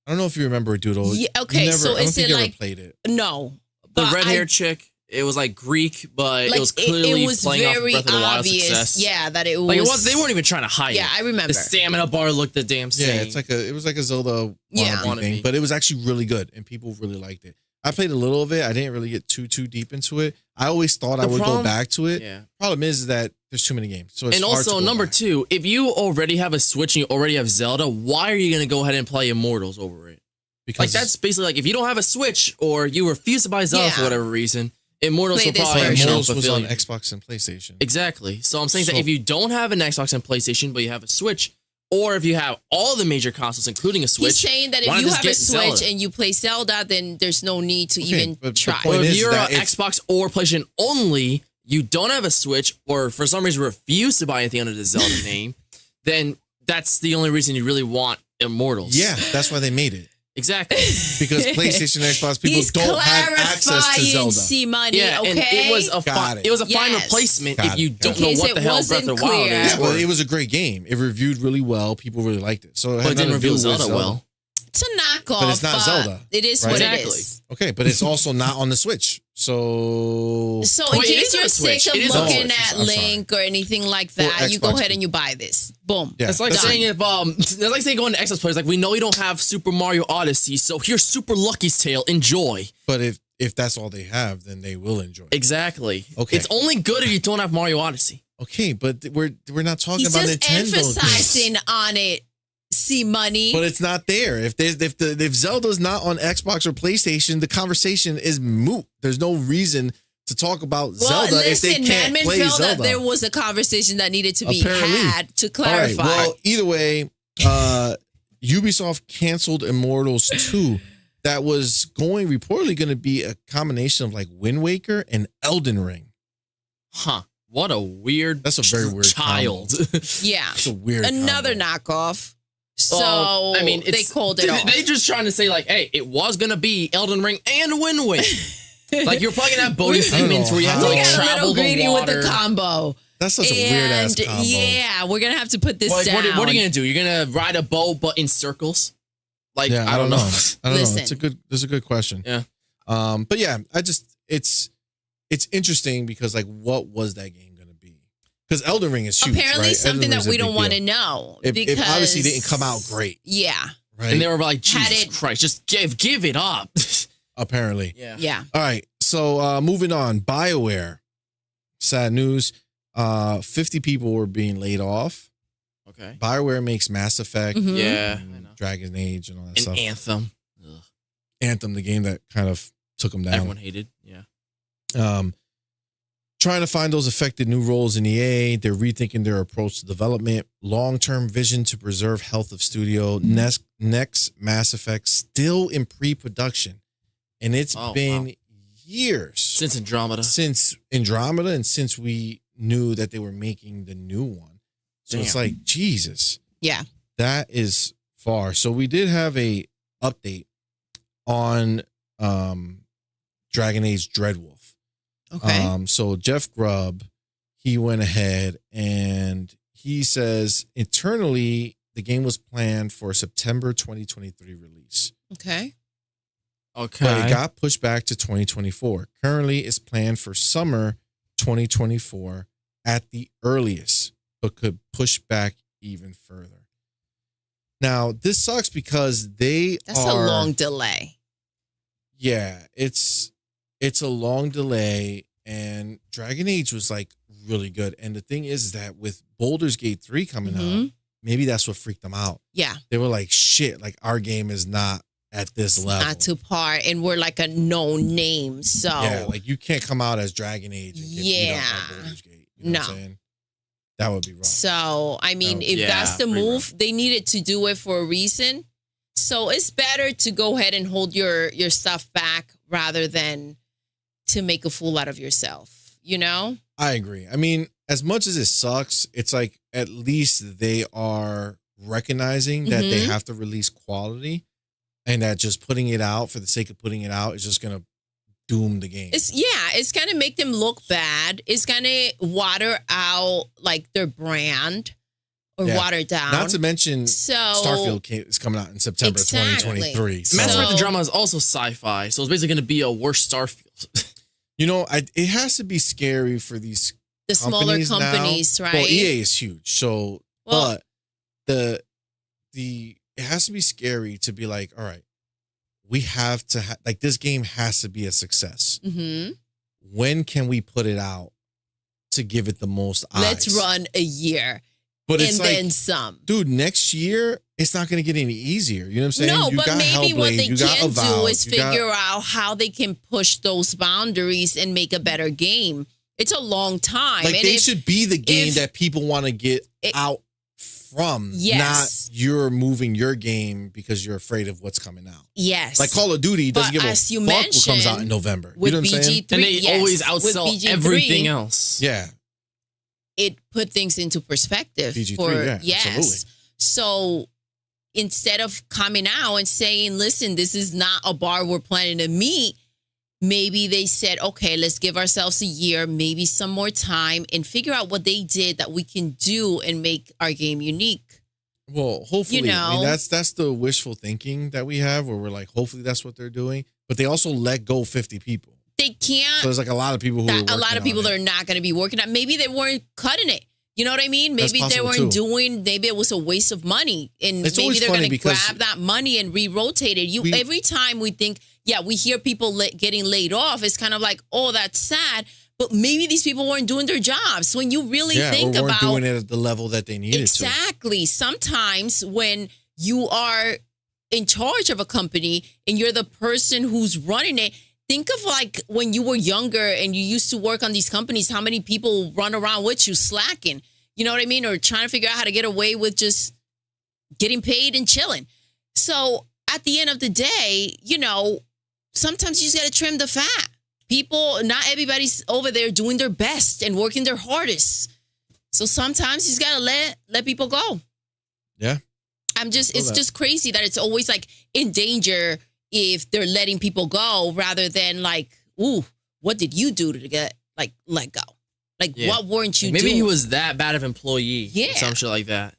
S1: I don't know if you remember Doodle.
S3: Yeah, okay, so
S1: I don't
S3: is
S1: think
S3: it
S1: you ever
S3: like
S1: played it.
S3: No.
S2: The red-haired chick. It was like Greek, but it was clearly playing off of Breath of the Wild success.
S3: Yeah, that it was.
S2: Like it was. They weren't even trying to hide it.
S3: Yeah, I remember.
S2: The stamina bar looked the damn same.
S1: Yeah, it was like a Zelda thing, but it was actually really good, and people really liked it. I played a little of it. I didn't really get too deep into it. I always thought I would go back to it.
S2: Yeah.
S1: Problem is that there's too many games. So it's
S2: and
S1: hard
S2: also
S1: to go
S2: number
S1: back.
S2: 2, if you already have a Switch and you already have Zelda, why are you going to go ahead and play Immortals over it?
S1: Because
S2: like that's basically like if you don't have a Switch or you refuse to buy Zelda for whatever reason, Immortals
S3: Play
S2: will
S3: this
S2: probably
S3: version.
S1: Immortals was
S2: fulfill
S1: on
S2: you.
S1: Xbox and PlayStation.
S2: Exactly. So I'm saying that if you don't have an Xbox and PlayStation, but you have a Switch, or if you have all the major consoles, including a Switch,
S3: He's saying that if
S2: why not
S3: you
S2: just
S3: have a
S2: get
S3: Switch
S2: Zelda?
S3: and you play Zelda, then there's no need to even
S1: but the
S3: try.
S1: point
S2: Or if
S1: is
S2: you're
S1: that
S2: an
S1: if-
S2: Xbox or PlayStation only, you don't have a Switch, or for some reason refuse to buy anything under the Zelda name, then that's the only reason you really want Immortals.
S1: Yeah, that's why they made it.
S2: Exactly.
S1: Because PlayStation and Xbox people
S3: He's
S1: don't have access to Zelda.
S3: CMoney,
S2: Yeah,
S3: okay?
S2: and it was a
S1: Got it.
S2: it was a fine
S3: Yes.
S2: replacement
S1: Got
S2: if you
S1: it.
S2: don't
S1: Got
S2: know
S3: it.
S2: what the hell Breath
S3: Wasn't
S2: of the Wild
S3: clear.
S2: is.
S1: Yeah, but it was a great game. It reviewed really well. People really liked it. So it,
S2: But
S1: had
S2: it didn't
S1: nothing to do
S2: reveal
S1: with
S2: Zelda well.
S3: It's a knockoff.
S1: But it's not Zelda,
S3: It is
S1: right?
S3: what
S2: Exactly.
S3: it is.
S1: Okay, but it's also not on the Switch. So
S3: So in
S2: Wait, it
S3: case
S2: is on
S3: you're
S2: the Switch.
S3: sick of
S2: It is on the
S3: looking
S1: Switch.
S3: at
S1: I'm sorry.
S3: Link or anything like that, you go
S1: Xbox
S3: ahead
S1: people.
S3: and you buy this. Boom.
S1: yeah,
S2: It's like
S1: that's
S2: saying
S1: it.
S2: if that's like saying going to Xbox players like we know you don't have Super Mario Odyssey, so here's Super Lucky's Tale. Enjoy.
S1: But if that's all they have, then they will enjoy it.
S2: Exactly.
S1: Okay.
S2: It's only good if you don't have Mario Odyssey.
S1: Okay, but we're not talking
S3: He's
S1: about
S3: just
S1: Nintendo
S3: emphasizing
S1: games.
S3: on it. CMoney.
S1: But it's not there. If Zelda's not on Xbox or PlayStation, the conversation is moot. There's no reason to talk about Zelda
S3: listen,
S1: if they can't
S3: Madman
S1: play
S3: felt
S1: Zelda.
S3: that there was a conversation that needed to be
S1: Apparently.
S3: had to
S1: All right.
S3: clarify.
S1: Well, either way, Ubisoft canceled Immortals 2. That was reportedly going to be a combination of like Wind Waker and Elden Ring.
S2: Huh. What a weird
S1: That's a very weird
S2: child.
S3: yeah.
S1: It's a weird
S3: Another
S1: combo.
S3: knockoff. So
S2: Well, I mean,
S3: they
S2: it's-
S3: called it off.
S2: They just trying to say like, hey, it was gonna be Elden Ring and Wind Waker. Like you're probably gonna have boating
S1: I don't
S2: segments
S1: know
S2: where you have to
S1: how-
S3: We
S2: like
S3: got a
S2: travel
S3: little
S2: the
S3: greedy
S2: water.
S3: with the combo.
S1: That's such a weird ass combo.
S3: Yeah, we're gonna have to put this
S2: Like,
S3: down.
S2: what are you gonna do? You're gonna ride a boat but in circles? Like
S1: Yeah,
S2: I don't know.
S1: I don't know.
S3: Listen.
S1: It's a good question.
S2: Yeah.
S1: But yeah, it's interesting because like, what was that game going to be? Because Elden Ring is huge.
S3: apparently
S1: right?
S3: something
S1: Elden Ring's
S3: that
S1: a
S3: we
S1: big
S3: don't want to
S1: deal.
S3: know.
S1: It obviously didn't come out great.
S3: Yeah.
S1: Right.
S2: And they were like, Jesus
S3: it-
S2: Christ, just give it up.
S1: Apparently.
S3: Yeah.
S1: All right. So moving on. BioWare. Sad news. 50 people were being laid off.
S2: Okay.
S1: BioWare makes Mass Effect,
S3: Mhm.
S2: Yeah.
S1: and
S2: I know.
S1: Dragon Age, and all that
S2: And
S1: stuff.
S2: Anthem. Ugh.
S1: Anthem, the game that kind of took them down.
S2: Everyone hated. Yeah.
S1: Trying to find those affected new roles in EA. They're rethinking their approach to development. Long-term vision to preserve health of studio. Next Mass Effect still in pre-production. And it's been years
S2: Since Andromeda.
S1: since Andromeda and since we knew that they were making the new one. So it's
S2: Damn.
S1: like, Jesus.
S3: Yeah.
S1: That is far. So we did have a update on Dragon Age Dreadwolf.
S3: Okay.
S1: So Jeff Grubb, he went ahead and he says internally the game was planned for September 2023 release.
S3: Okay.
S2: Okay.
S1: But it got pushed back to 2024. Currently it's planned for summer 2024 at the earliest, but could push back even further. Now, this sucks because
S3: That's a long delay.
S1: Yeah, it's a long delay, and Dragon Age was like really good. And the thing is that with Baldur's Gate 3 coming out, maybe that's what freaked them out.
S3: Yeah.
S1: They were like, shit, like our game is not at this level.
S3: Not to par, and we're like a known name. So
S1: Yeah, like you can't come out as Dragon Age and get beat up by Baldur's Gate. You know what I'm saying? That would be wrong.
S3: So, I mean, if that's the move, they needed to do it for a reason. So it's better to go ahead and hold your stuff back rather than to make a fool out of yourself, you know?
S1: I agree. I mean, as much as it sucks, it's like at least they are recognizing that they have to release quality and that just putting it out for the sake of putting it out is just going to doom the game.
S3: It's going to make them look bad. It's going to water out like their brand or water down.
S1: Not to mention Starfield is coming out in September 2023. So.
S2: Mass Effect Andromeda is also sci-fi, so it's basically going to be a worse Starfield.
S1: You know, it has to be scary for the
S3: smaller companies,
S1: now.
S3: right?
S1: Well, EA is huge, so but it has to be scary to be like, all right, we have to like this game has to be a success.
S3: Mm-hmm.
S1: When can we put it out to give it the most eyes?
S3: Let's run a year.
S1: But it's
S3: and
S1: like,
S3: then some.
S1: Dude, next year, it's not going to get any easier. You know what I'm saying?
S3: No,
S1: you
S3: but
S1: got
S3: maybe
S1: Hellblade,
S3: what they
S1: you got
S3: can do
S1: Avowed,
S3: is figure out how they can push those boundaries and make a better game. It's a long time.
S1: Like,
S3: and
S1: they should be the game that people want to get out from.
S3: Yes.
S1: Not you're moving your game because you're afraid of what's coming out.
S3: Yes.
S1: Like Call of Duty doesn't give a
S3: as you
S1: fuck what comes out in November. You know what I'm saying?
S2: And they always outsell
S3: BG3,
S2: everything else.
S1: Yeah.
S3: It put things into perspective.
S1: BG3, absolutely.
S3: So instead of coming out and saying, listen, this is not a bar we're planning to meet, maybe they said, okay, let's give ourselves a year, maybe some more time, and figure out what they did that we can do and make our game unique.
S1: Well, hopefully,
S3: You know,
S1: I mean, that's the wishful thinking that we have, where we're like, hopefully that's what they're doing. But they also let go 50 people.
S3: They can't.
S1: So there's like a lot of people who are
S3: a lot of people that are not going to be working on. Maybe they weren't cutting it. You know what I mean? Maybe they weren't doing. Maybe it was a waste of money, and
S1: It's
S3: maybe they're going to
S1: because
S3: grab that money and re-rotate it. Every time we think, we hear people getting laid off. It's kind of like, oh, that's sad. But maybe these people weren't doing their jobs. When you really think
S1: or weren't
S3: about
S1: doing it at the level that they needed to.
S3: Exactly. Sometimes when you are in charge of a company and you're the person who's running it, think of like when you were younger and you used to work on these companies, how many people run around with you slacking, you know what I mean? Or trying to figure out how to get away with just getting paid and chilling. So at the end of the day, sometimes you just got to trim the fat. People, not everybody's over there doing their best and working their hardest. So sometimes you just got to let people go.
S1: Yeah.
S3: It's just crazy that it's always like in danger if they're letting people go rather than like, ooh, what did you do to get like let go? Like, what weren't you doing?
S2: Maybe he was that bad of employee.
S3: Yeah.
S2: Or some shit like that.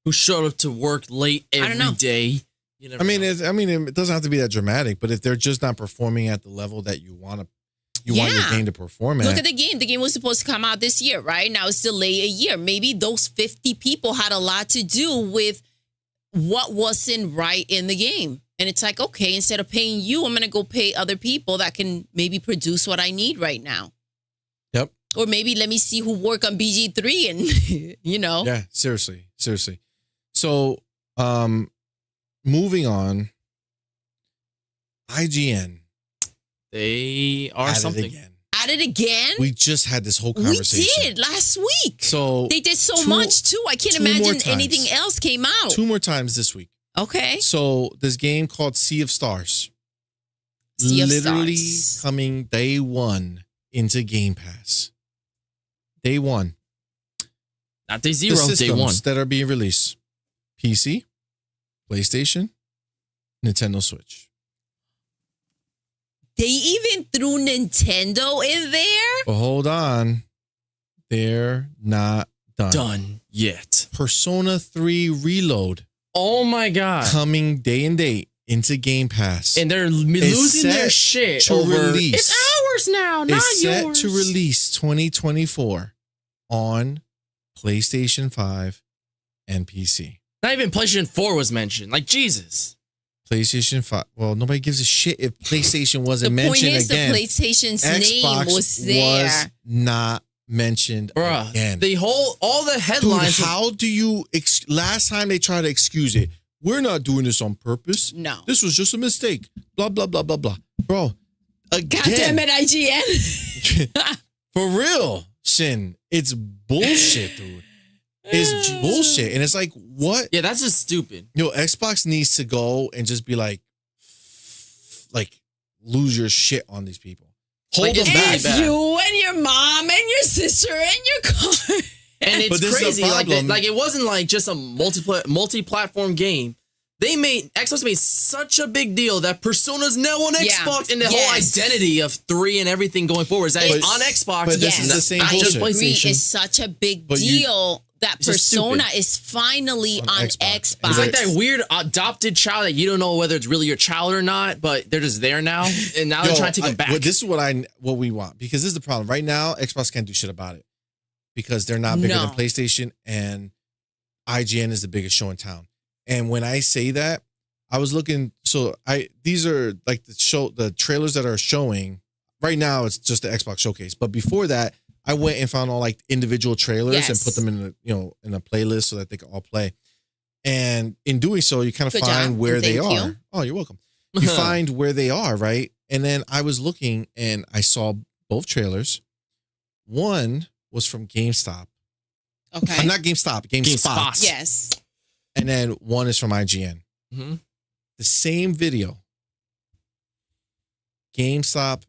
S2: Who showed up to work late every day.
S1: It doesn't have to be that dramatic, but if they're just not performing at the level that you want to, You want your game to perform
S3: Look at the game. The game was supposed to come out this year, right? Now it's delayed a year. Maybe those 50 people had a lot to do with what wasn't right in the game. And it's like, okay, instead of paying you, I'm going to go pay other people that can maybe produce what I need right now.
S1: Yep.
S3: Or maybe let me see who work on BG3 and, you know.
S1: Yeah, seriously. So, moving on, IGN.
S2: They are
S1: at
S2: something.
S1: it again.
S3: At it again?
S1: We just had this whole conversation.
S3: We did last week.
S1: So
S3: they did so much too. I can't imagine anything else came out.
S1: 2 more times this week.
S3: Okay.
S1: So this game called Sea of Stars.
S3: Sea of
S1: literally
S3: Stars.
S1: coming day 1 into Game Pass. Day 1.
S2: Not day
S1: The
S2: 0, day
S1: systems
S2: 1.
S1: that are being released. PC, PlayStation, Nintendo Switch.
S3: They even threw Nintendo in there?
S1: But hold on. They're not done.
S2: Done yet.
S1: Persona 3 Reload.
S2: Oh my God.
S1: Coming day and date into Game Pass.
S2: And they're losing their shit
S1: to
S2: over
S1: release.
S2: It's ours now, not
S1: It's set
S2: yours.
S1: to release 2024 on PlayStation 5 and PC.
S2: Not even PlayStation 4 was mentioned. Like, Jesus.
S1: PlayStation 5. Well, nobody gives a shit if PlayStation wasn't
S3: The point
S1: mentioned
S3: is
S1: again.
S3: the PlayStation's
S1: Xbox
S3: name was there.
S1: was not mentioned
S2: Bruh,
S1: again.
S2: all the
S1: Dude,
S2: headlines.
S1: how do you... last time they tried to excuse it, we're not doing this on purpose.
S3: No.
S1: This was just a mistake. Blah, blah, blah, blah, blah. Bro, again.
S3: God damn it, IGN.
S1: For real, Shin. It's bullshit, dude. It's bullshit. And it's like, what?
S2: Yeah, that's just stupid.
S1: Yo, Xbox needs to go and just be like, lose your shit on these people. Hold them back.
S3: If you and your mom and your sister and your car.
S2: And
S1: But
S2: it's
S1: this is
S2: crazy.
S1: the
S2: Like,
S1: problem.
S2: it wasn't like just a multi-platform game. Xbox made such a big deal that Persona's now on
S3: Yeah.
S2: Xbox, and the
S3: Yes.
S2: whole identity of 3 and everything going forward is that it's on Xbox.
S1: but this
S3: is
S2: and
S3: the
S1: same
S2: not just
S1: bullshit.
S3: Agree,
S2: PlayStation.
S3: it's such a big
S1: But you-
S3: deal that
S2: It's just
S3: Persona
S2: stupid.
S3: is finally
S1: On
S3: on
S1: Xbox.
S3: Xbox.
S2: It's like that weird adopted child that you don't know whether it's really your child or not, but they're just there now, and now they're trying to take them back.
S1: Well, this is what we want, because this is the problem. Right now, Xbox can't do shit about it because they're not bigger than
S3: No.
S1: PlayStation, and IGN is the biggest show in town. And when I say that, I was looking. So these are like the trailers that are showing right now. It's just the Xbox showcase, but before that, I went and found all like individual trailers and put them in a playlist so that they can all play. And in doing so, you kind of
S3: Good
S1: find
S3: job,
S1: where
S3: and
S1: they
S3: thank
S1: are.
S3: you.
S1: Oh, you're welcome. You find where they are, right? And then I was looking and I saw both trailers. One was from GameStop.
S3: Okay.
S1: Not GameStop, GameSpot.
S3: Yes.
S1: And then one is from IGN.
S2: Mm-hmm.
S1: The same video. GameSpot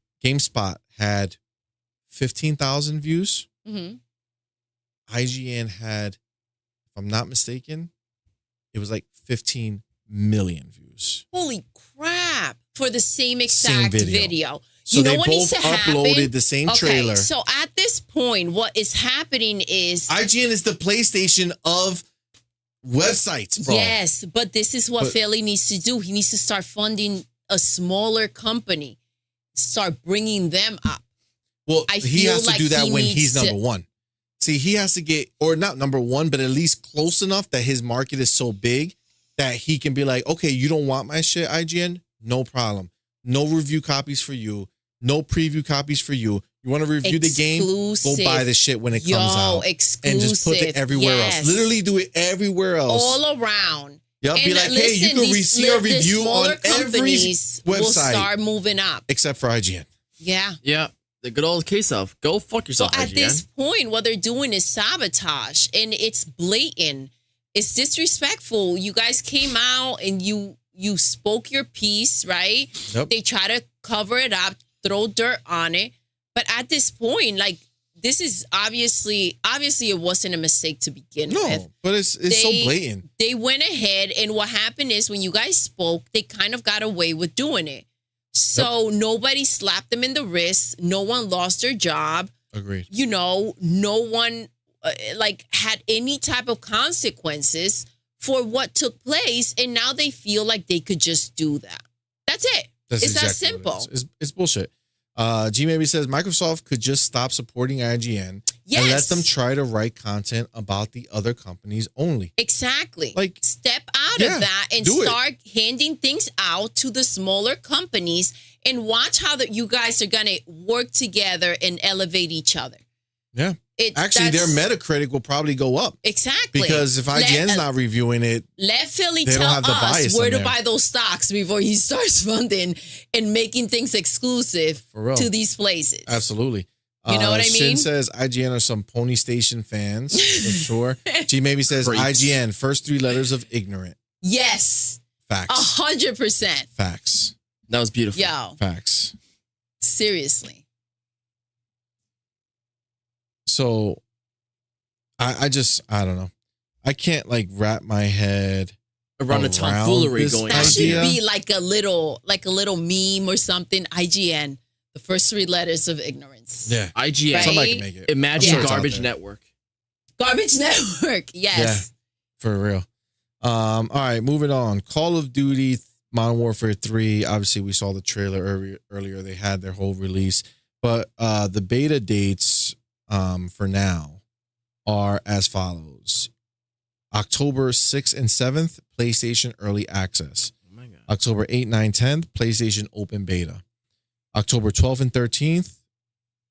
S1: had 15,000 views.
S3: hmm
S1: IGN had, if I'm not mistaken, it was like 15 million views.
S3: Holy crap. For the same exact video.
S1: So
S3: you know
S1: they
S3: what needs
S1: both
S3: to
S1: uploaded
S3: happen?
S1: the same trailer.
S3: So at this point, what is happening is
S1: IGN is the PlayStation of websites, bro.
S3: yes, but this is what Philly needs to do. He needs to start funding a smaller company, start bringing them up.
S1: Well,
S3: I
S1: he
S3: feel
S1: has to
S3: like
S1: do that
S3: he
S1: when
S3: needs
S1: he's
S3: to-
S1: number one. See, he has to get, or not number one, but at least close enough that his market is so big that he can be like, okay, you don't want my shit, IGN? No problem. No review copies for you. No preview copies for you. You want to review the game? Go buy the shit when it comes out.
S3: Exclusive.
S1: And just put it everywhere
S3: Yes.
S1: else. Literally do it everywhere else.
S3: All around.
S1: Yep, be
S3: And
S1: like, hey, you can see our review on every
S3: will
S1: website
S3: start moving up.
S1: except for IGN.
S3: Yeah.
S2: Yeah, the good old case of go fuck
S3: So
S2: yourself.
S3: at
S2: IGN.
S3: this point, what they're doing is sabotage, and it's blatant. It's disrespectful. You guys came out and you spoke your piece, right?
S1: Yep.
S3: They try to cover it up, throw dirt on it. But at this point, like, this is obviously it wasn't a mistake to begin with.
S1: No, but it's so blatant.
S3: They went ahead, and what happened is when you guys spoke, they kind of got away with doing it. So nobody slapped them in the wrist. No one lost their job.
S1: Agreed.
S3: You know, no one had any type of consequences for what took place. And now they feel like they could just do that. That's it.
S1: That's
S3: it's
S1: exactly
S3: that simple.
S1: what it is. It's bullshit. G Maybe says Microsoft could just stop supporting IGN
S3: Yes.
S1: and let them try to write content about the other companies only.
S3: Exactly.
S1: Like,
S3: step out
S1: yeah,
S3: of that and
S1: do it.
S3: start handing things out to the smaller companies and watch how you guys are going to work together and elevate each other.
S1: Yeah. Actually, their Metacritic will probably go up.
S3: Exactly.
S1: Because if IGN's not reviewing it,
S3: let Philly
S1: they don't
S3: tell
S1: have the
S3: us
S1: bias
S3: where
S1: in
S3: to
S1: there.
S3: buy those stocks before he starts funding and making things exclusive
S1: For real.
S3: to these places.
S1: Absolutely.
S3: You know what I
S1: Shin
S3: mean?
S1: says IGN are some Pony Station fans, for sure. G Maybe says
S2: Creeps.
S1: IGN, first 3 letters of ignorant.
S3: Yes.
S1: Facts.
S3: 100%.
S1: Facts.
S2: That was beautiful.
S3: Yo,
S1: Facts.
S3: seriously.
S1: So I don't know. I can't like wrap my head
S2: Around the tomfoolery
S1: this
S2: going
S3: That
S2: on.
S1: idea.
S3: should be like a little meme or something. IGN, the first 3 letters of ignorance.
S1: Yeah.
S2: IGN.
S3: Right?
S1: Somebody can make it.
S2: Imagine
S3: Yeah.
S2: Garbage
S1: It's out there.
S2: Network.
S3: Garbage Network. Yes.
S1: For real. All right, moving on. Call of Duty Modern Warfare 3. Obviously, we saw the trailer earlier. They had their whole release. But the beta dates for now are as follows. October 6th and 7th, PlayStation Early Access.
S2: Oh my God.
S1: October 8th, 9th, 10th, PlayStation Open Beta. October 12th and 13th,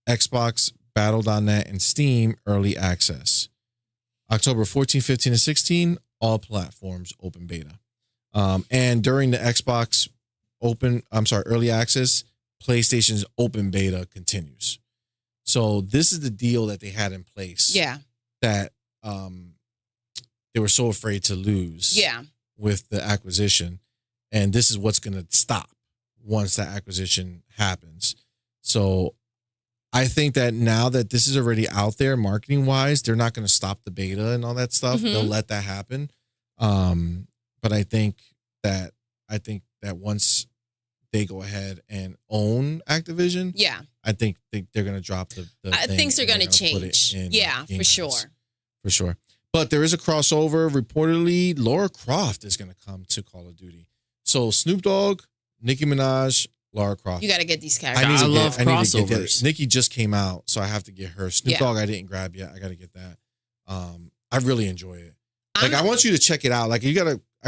S1: Xbox, Battle.net, and Steam Early Access. October 14th, 15th, and 16th, all platforms Open Beta. And during the Xbox Early Access, PlayStation's Open Beta continues. So this is the deal that they had in place.
S3: Yeah.
S1: That they were so afraid to lose.
S3: Yeah.
S1: With the acquisition, and this is what's going to stop once that acquisition happens. So I think that now that this is already out there marketing wise, they're not going to stop the beta and all that stuff.
S3: Mhm.
S1: They'll let that happen. But I think that once they go ahead and own Activision,
S3: Yeah.
S1: I think they're going to drop the thing
S3: Things are
S1: and
S3: going
S1: they're
S3: to
S1: gonna put it
S3: change.
S1: in
S3: Yeah,
S1: Game
S3: for sure.
S1: Pass. For sure. But there is a crossover. Reportedly, Lara Croft is going to come to Call of Duty. So Snoop Dogg, Nicki Minaj, Lara Croft.
S3: You got to get these
S2: I
S3: characters.
S2: love
S1: I need to
S2: crossovers.
S1: get that. Nicki just came out, so I have to get her. Snoop
S3: Yeah.
S1: Dogg I didn't grab yet. I got to get that. I really enjoy it. Like
S3: I'm-
S1: I want you to check it out. Like I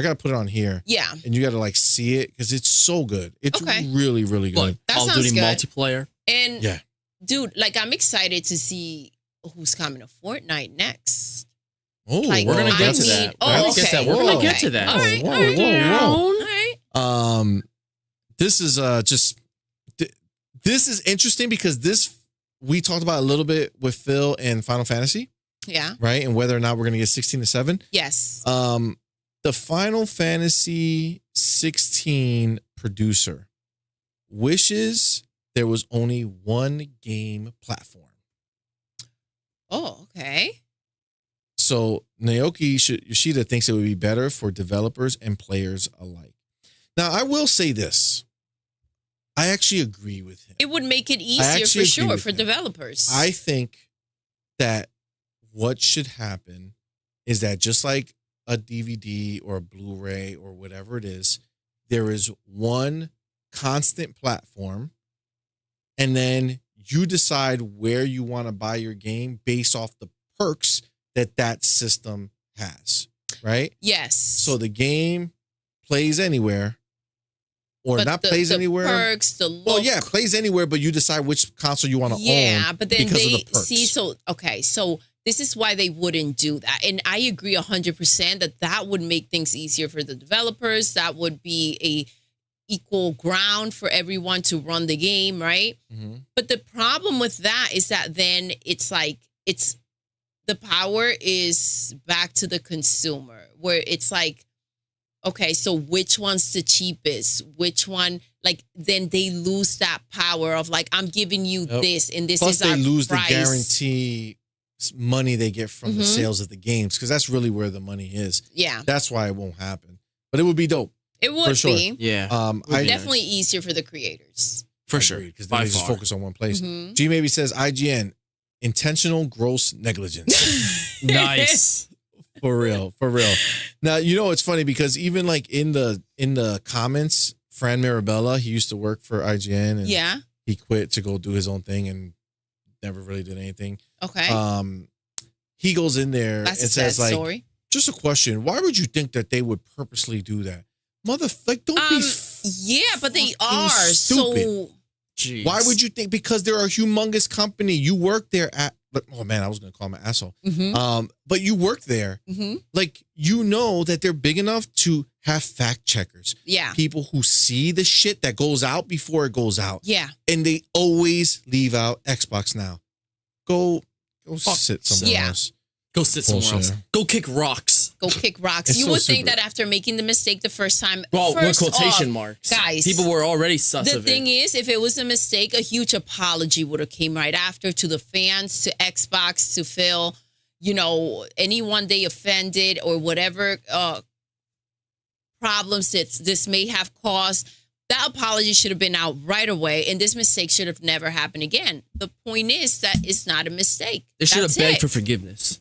S1: gotta put it on here,
S3: Yeah.
S1: and you gotta like see it because it's so good. It's
S3: Okay.
S1: really, really good.
S2: What?
S3: That
S2: Call of
S3: sounds
S2: Duty
S3: good.
S2: multiplayer.
S3: And
S1: Yeah.
S3: dude, like I'm excited to see who's coming to Fortnite next.
S1: Oh,
S3: Like,
S2: We're gonna
S3: I
S2: get to
S3: mean-
S2: that.
S3: oh,
S2: We're gonna
S3: okay.
S2: get that. We're gonna
S3: Okay.
S2: get to that.
S3: All right.
S1: Whoa,
S3: all right.
S1: whoa, whoa.
S3: All right.
S1: This is this is interesting because this we talked about a little bit with Phil and Final Fantasy,
S3: Yeah.
S1: right? And whether or not we're gonna get 16 to 7.
S3: Yes.
S1: The Final Fantasy 16 producer wishes there was only one game platform.
S3: Oh, okay.
S1: So Naoki Yoshida thinks it would be better for developers and players alike. Now, I will say this. I actually agree with him.
S3: It would make it easier
S1: actually
S3: for
S1: agree
S3: sure
S1: with
S3: for
S1: him.
S3: developers.
S1: I think that what should happen is that just like a DVD or a Blu-ray or whatever it is, there is one constant platform, and then you decide where you want to buy your game based off the perks that system has, right?
S3: Yes.
S1: So the game plays anywhere, or
S3: But
S1: not
S3: the,
S1: plays
S3: the
S1: anywhere.
S3: perks, the look.
S1: Well, yeah, plays anywhere, but you decide which console you want to own.
S3: Yeah, but then
S1: because of
S3: they
S1: the perks.
S3: see. So okay, so this is why they wouldn't do that, and I agree 100% that would make things easier for the developers. That would be a equal ground for everyone to run the game, right?
S1: Mhm.
S3: But the problem with that is that then it's like the power is back to the consumer, where it's like, okay, so which one's the cheapest? Which one? Like then they lose that power of like, I'm giving you
S1: Yep.
S3: this, and this
S1: Plus,
S3: is
S1: they
S3: our
S1: lose
S3: price.
S1: the guarantee money they get from the
S3: Mhm.
S1: sales of the games because that's really where the money is.
S3: Yeah,
S1: That's why it won't happen. But it would be dope.
S3: it would
S1: sure.
S3: be
S2: Yeah.
S1: I
S3: definitely easier for the creators.
S2: For sure.
S1: because then
S2: By
S1: they just
S2: far.
S1: focus on one place.
S3: Mhm.
S1: G maybe says IGN intentional gross negligence.
S2: Nice.
S1: For real. Now you know it's funny because even like in the comments, Fran Mirabella, he used to work for IGN, and
S3: Yeah.
S1: He quit to go do his own thing and never really did anything.
S3: Okay.
S1: He goes in there
S3: That's
S1: and
S3: a sad
S1: says, like,
S3: story.
S1: just a question. Why would you think that they would purposely do that? Don't be
S3: yeah, but they
S1: fucking
S3: are.
S1: stupid.
S3: So
S2: Jeez.
S1: Why would you think? Because they're a humongous company. You work there oh man, I was going to call him an asshole. But you work there. Like, you know that they're big enough to have fact checkers.
S3: Yeah.
S1: People who see the shit that goes out before it goes out.
S3: Yeah.
S1: And they always leave out Xbox Now. Go sit somewhere else.
S2: Go sit somewhere else. Go kick rocks.
S3: Go kick rocks.
S1: It's
S3: You
S1: so
S3: would think
S1: super.
S3: that after making the mistake the first time.
S2: Well, with
S3: first
S2: quotation
S3: off,
S2: marks.
S3: Guys.
S2: People were already sus
S3: The
S2: of
S3: thing
S2: it.
S3: is, if it was a mistake, a huge apology would have came right after to the fans, to Xbox, to Phil, anyone they offended or whatever problems that this may have caused. That apology should have been out right away, and this mistake should have never happened again. The point is that it's not a mistake.
S2: They should have
S3: That's
S2: begged
S3: it.
S2: for forgiveness.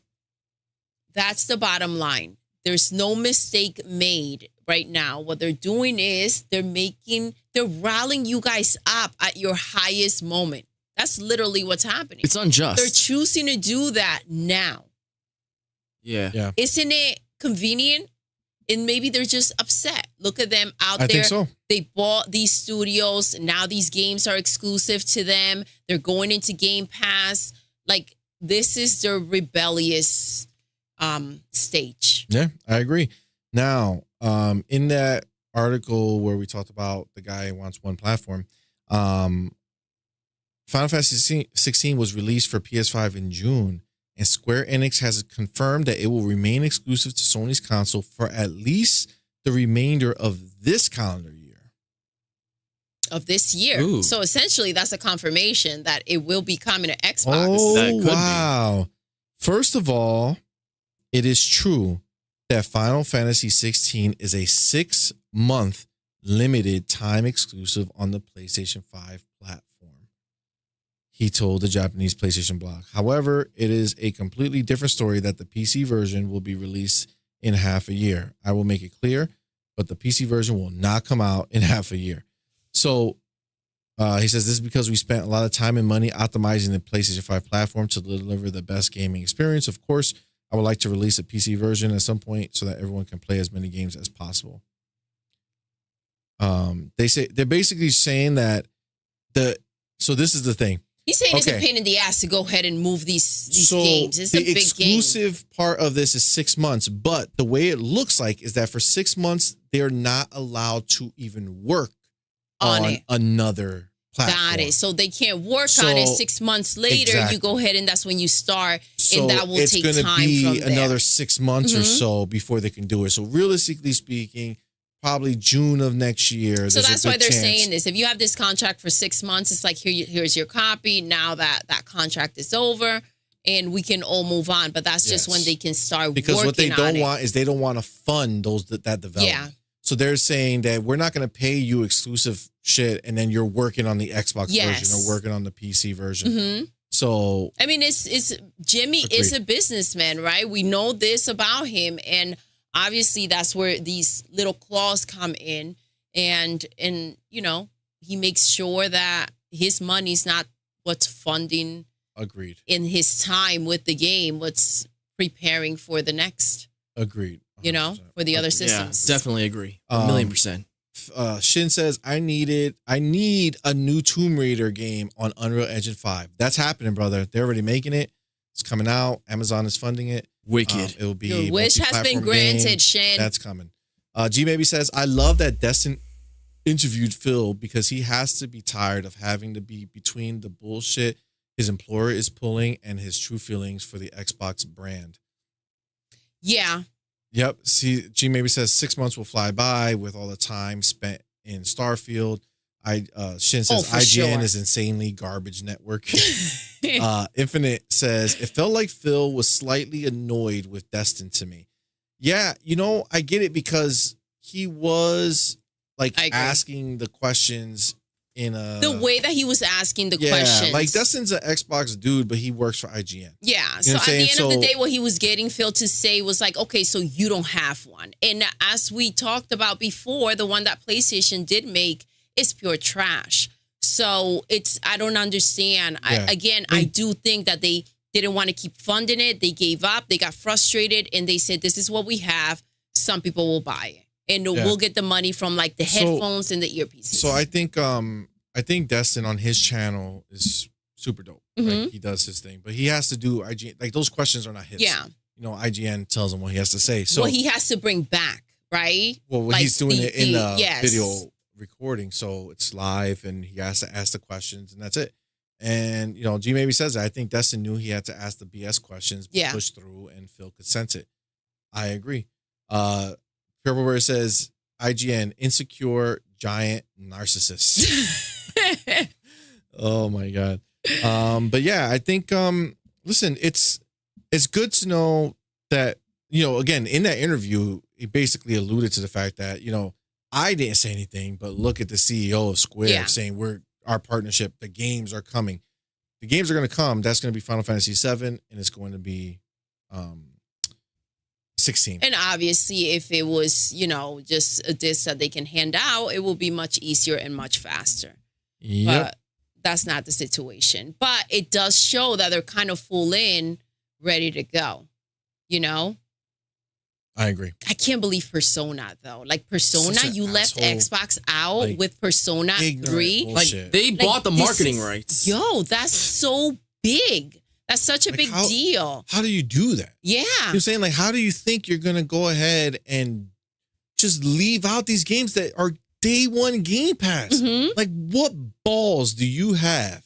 S3: That's the bottom line. There's no mistake made right now. What they're doing is they're rallying you guys up at your highest moment. That's literally what's happening.
S2: It's unjust.
S3: They're choosing to do that now.
S2: Yeah.
S3: Isn't it convenient? And maybe they're just upset. Look at them out
S1: I
S3: there.
S1: think so.
S3: They bought these studios. Now these games are exclusive to them. They're going into Game Pass. Like, this is their rebellious stage.
S1: Yeah, I agree. Now, in that article where we talked about the guy who wants one platform, Final Fantasy 16 was released for PS5 in June, and Square Enix has confirmed that it will remain exclusive to Sony's console for at least the remainder of this calendar year.
S3: Of this year.
S2: Ooh.
S3: So essentially, that's a confirmation that it will be coming to Xbox.
S2: That
S1: Oh,
S2: could be.
S1: wow. First of all, it is true that Final Fantasy 16 is a 6-month limited time exclusive on the PlayStation 5 platform. He told the Japanese PlayStation blog. However, it is a completely different story that the PC version will be released in half a year. I will make it clear, but the PC version will not come out in half a year. So he says this is because we spent a lot of time and money optimizing the PlayStation 5 platform to deliver the best gaming experience. Of course, I would like to release a PC version at some point so that everyone can play as many games as possible. They're basically saying that so this is the thing.
S3: He's saying it's a pain in the ass to go ahead and move these games. It's a big game.
S1: The exclusive part of this is 6 months, but the way it looks like is that for 6 months, they're not allowed to even work on another platform.
S3: Got it. So they can't work on it 6 months later.
S1: Exactly.
S3: You go ahead and that's when you start.
S1: So
S3: and that will take time
S1: it's going to be
S3: from there.
S1: another 6 months or so before they can do it. So realistically speaking, probably June of next year.
S3: So that's why they're
S1: chance.
S3: saying this. If you have this contract for 6 months, it's like, here's your copy. Now that contract is over and we can all move on. But that's just when they can start
S1: because
S3: working
S1: what they don't
S3: on it.
S1: want is they don't want to fund that development.
S3: Yeah.
S1: So they're saying that we're not going to pay you exclusive shit and then you're working on the Xbox version or working on the PC version.
S3: Mm-hmm.
S1: So
S3: I mean, it's Jimmy is a businessman, right? We know this about him, and obviously that's where these little clause come in, and he makes sure that his money's not what's funding.
S1: Agreed.
S3: In his time with the game, what's preparing for the next.
S1: Agreed.
S3: 100%. For the other systems.
S2: Yeah, definitely agree. 1,000,000%.
S1: Shin says, I need a new Tomb Raider game on Unreal Engine 5. That's happening, brother. They're already making it. It's coming out. Amazon is funding it.
S2: Wicked.
S1: It will be
S3: Your wish has been granted, Shin.
S1: That's coming. G Maybe says, I love that Destin interviewed Phil because he has to be tired of having to be between the bullshit his employer is pulling and his true feelings for the Xbox brand.
S3: Yeah.
S1: Yep. See, G Maybe says 6 months will fly by with all the time spent in Starfield. Shin says IGN is insanely garbage network. Infinite says it felt like Phil was slightly annoyed with Destin to me. Yeah, I get it because he was asking the questions in
S3: the way that he was asking the questions.
S1: Like Destin's an Xbox dude, but he works for IGN.
S3: Yeah. So at the end of the day, what he was getting Phil to say was like, okay, so you don't have one. And as we talked about before, the one that PlayStation did make is pure trash. So I don't understand.
S1: Yeah.
S3: I do think that they didn't want to keep funding it. They gave up. They got frustrated, and they said, "This is what we have. Some people will buy it, and we'll get the money from like the headphones and the earpieces."
S1: So I think Destin on his channel is super dope. Like he does his thing, but he has to do IGN. Like those questions are not his.
S3: Yeah.
S1: You know, IGN tells him what he has to say. So
S3: he has to bring back, right?
S1: Well,
S3: like
S1: he's doing it in the
S3: yes.
S1: video recording, so it's live, and he has to ask the questions, and that's it. And you know, G maybe says that. I think Destin knew he had to ask the BS questions, push through, and Phil could sense it. I agree. Purple Bird says IGN insecure giant narcissist. Oh my god. But yeah, I think listen, it's good to know that, you know, again, in that interview, he basically alluded to the fact that, you know, I didn't say anything, but look at the CEO of Square saying our partnership, the games are coming. The games are going to come. That's going to be Final Fantasy VII, and it's going to be 16.
S3: And obviously, if it was, you know, just a disc that they can hand out, it will be much easier and much faster.
S1: Yep.
S3: But that's not the situation. But it does show that they're kind of full in, ready to go. You know?
S1: I agree.
S3: I can't believe Persona, though. Like, Persona, you left Xbox out
S1: like,
S3: with Persona 3.
S1: Bullshit.
S2: Like, they bought the marketing rights.
S3: Yo, that's so big. That's such a big deal.
S1: How do you do that?
S3: Yeah.
S1: You know what I'm saying? Like, how do you think you're going to go ahead and just leave out these games that are day one Game Pass? Like, what balls do you have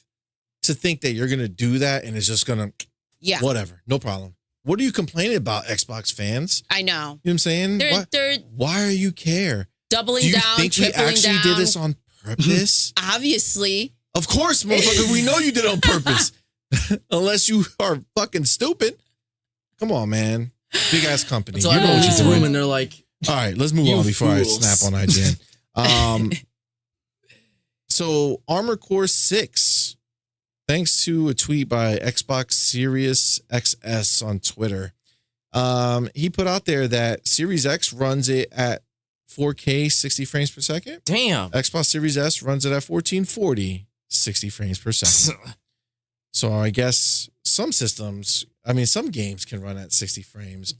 S1: to think that you're going to do that and it's just going to, whatever, no problem. What are you complaining about, Xbox fans?
S3: I know.
S1: You know what I'm saying?
S3: They're
S1: why are you care?
S3: Doubling
S1: do you
S3: down,
S1: think we actually did this on purpose?
S3: Obviously.
S1: Of course, motherfucker. We know you did it on purpose. Unless you are fucking stupid. Come on, man. Big ass company.
S2: So
S1: you know what
S2: leaves
S1: you're
S2: the
S1: doing.
S2: room and they're like,
S1: all right, let's move on before
S2: fools.
S1: I snap on IGN. So Armor Core 6, thanks to a tweet by Xbox Series XS on Twitter, he put out there that Series X runs it at 4K 60 frames per second.
S2: damn.
S1: Xbox Series S runs it at 1440 60 frames per second. So I guess some systems, I mean, some games can run at 60 frames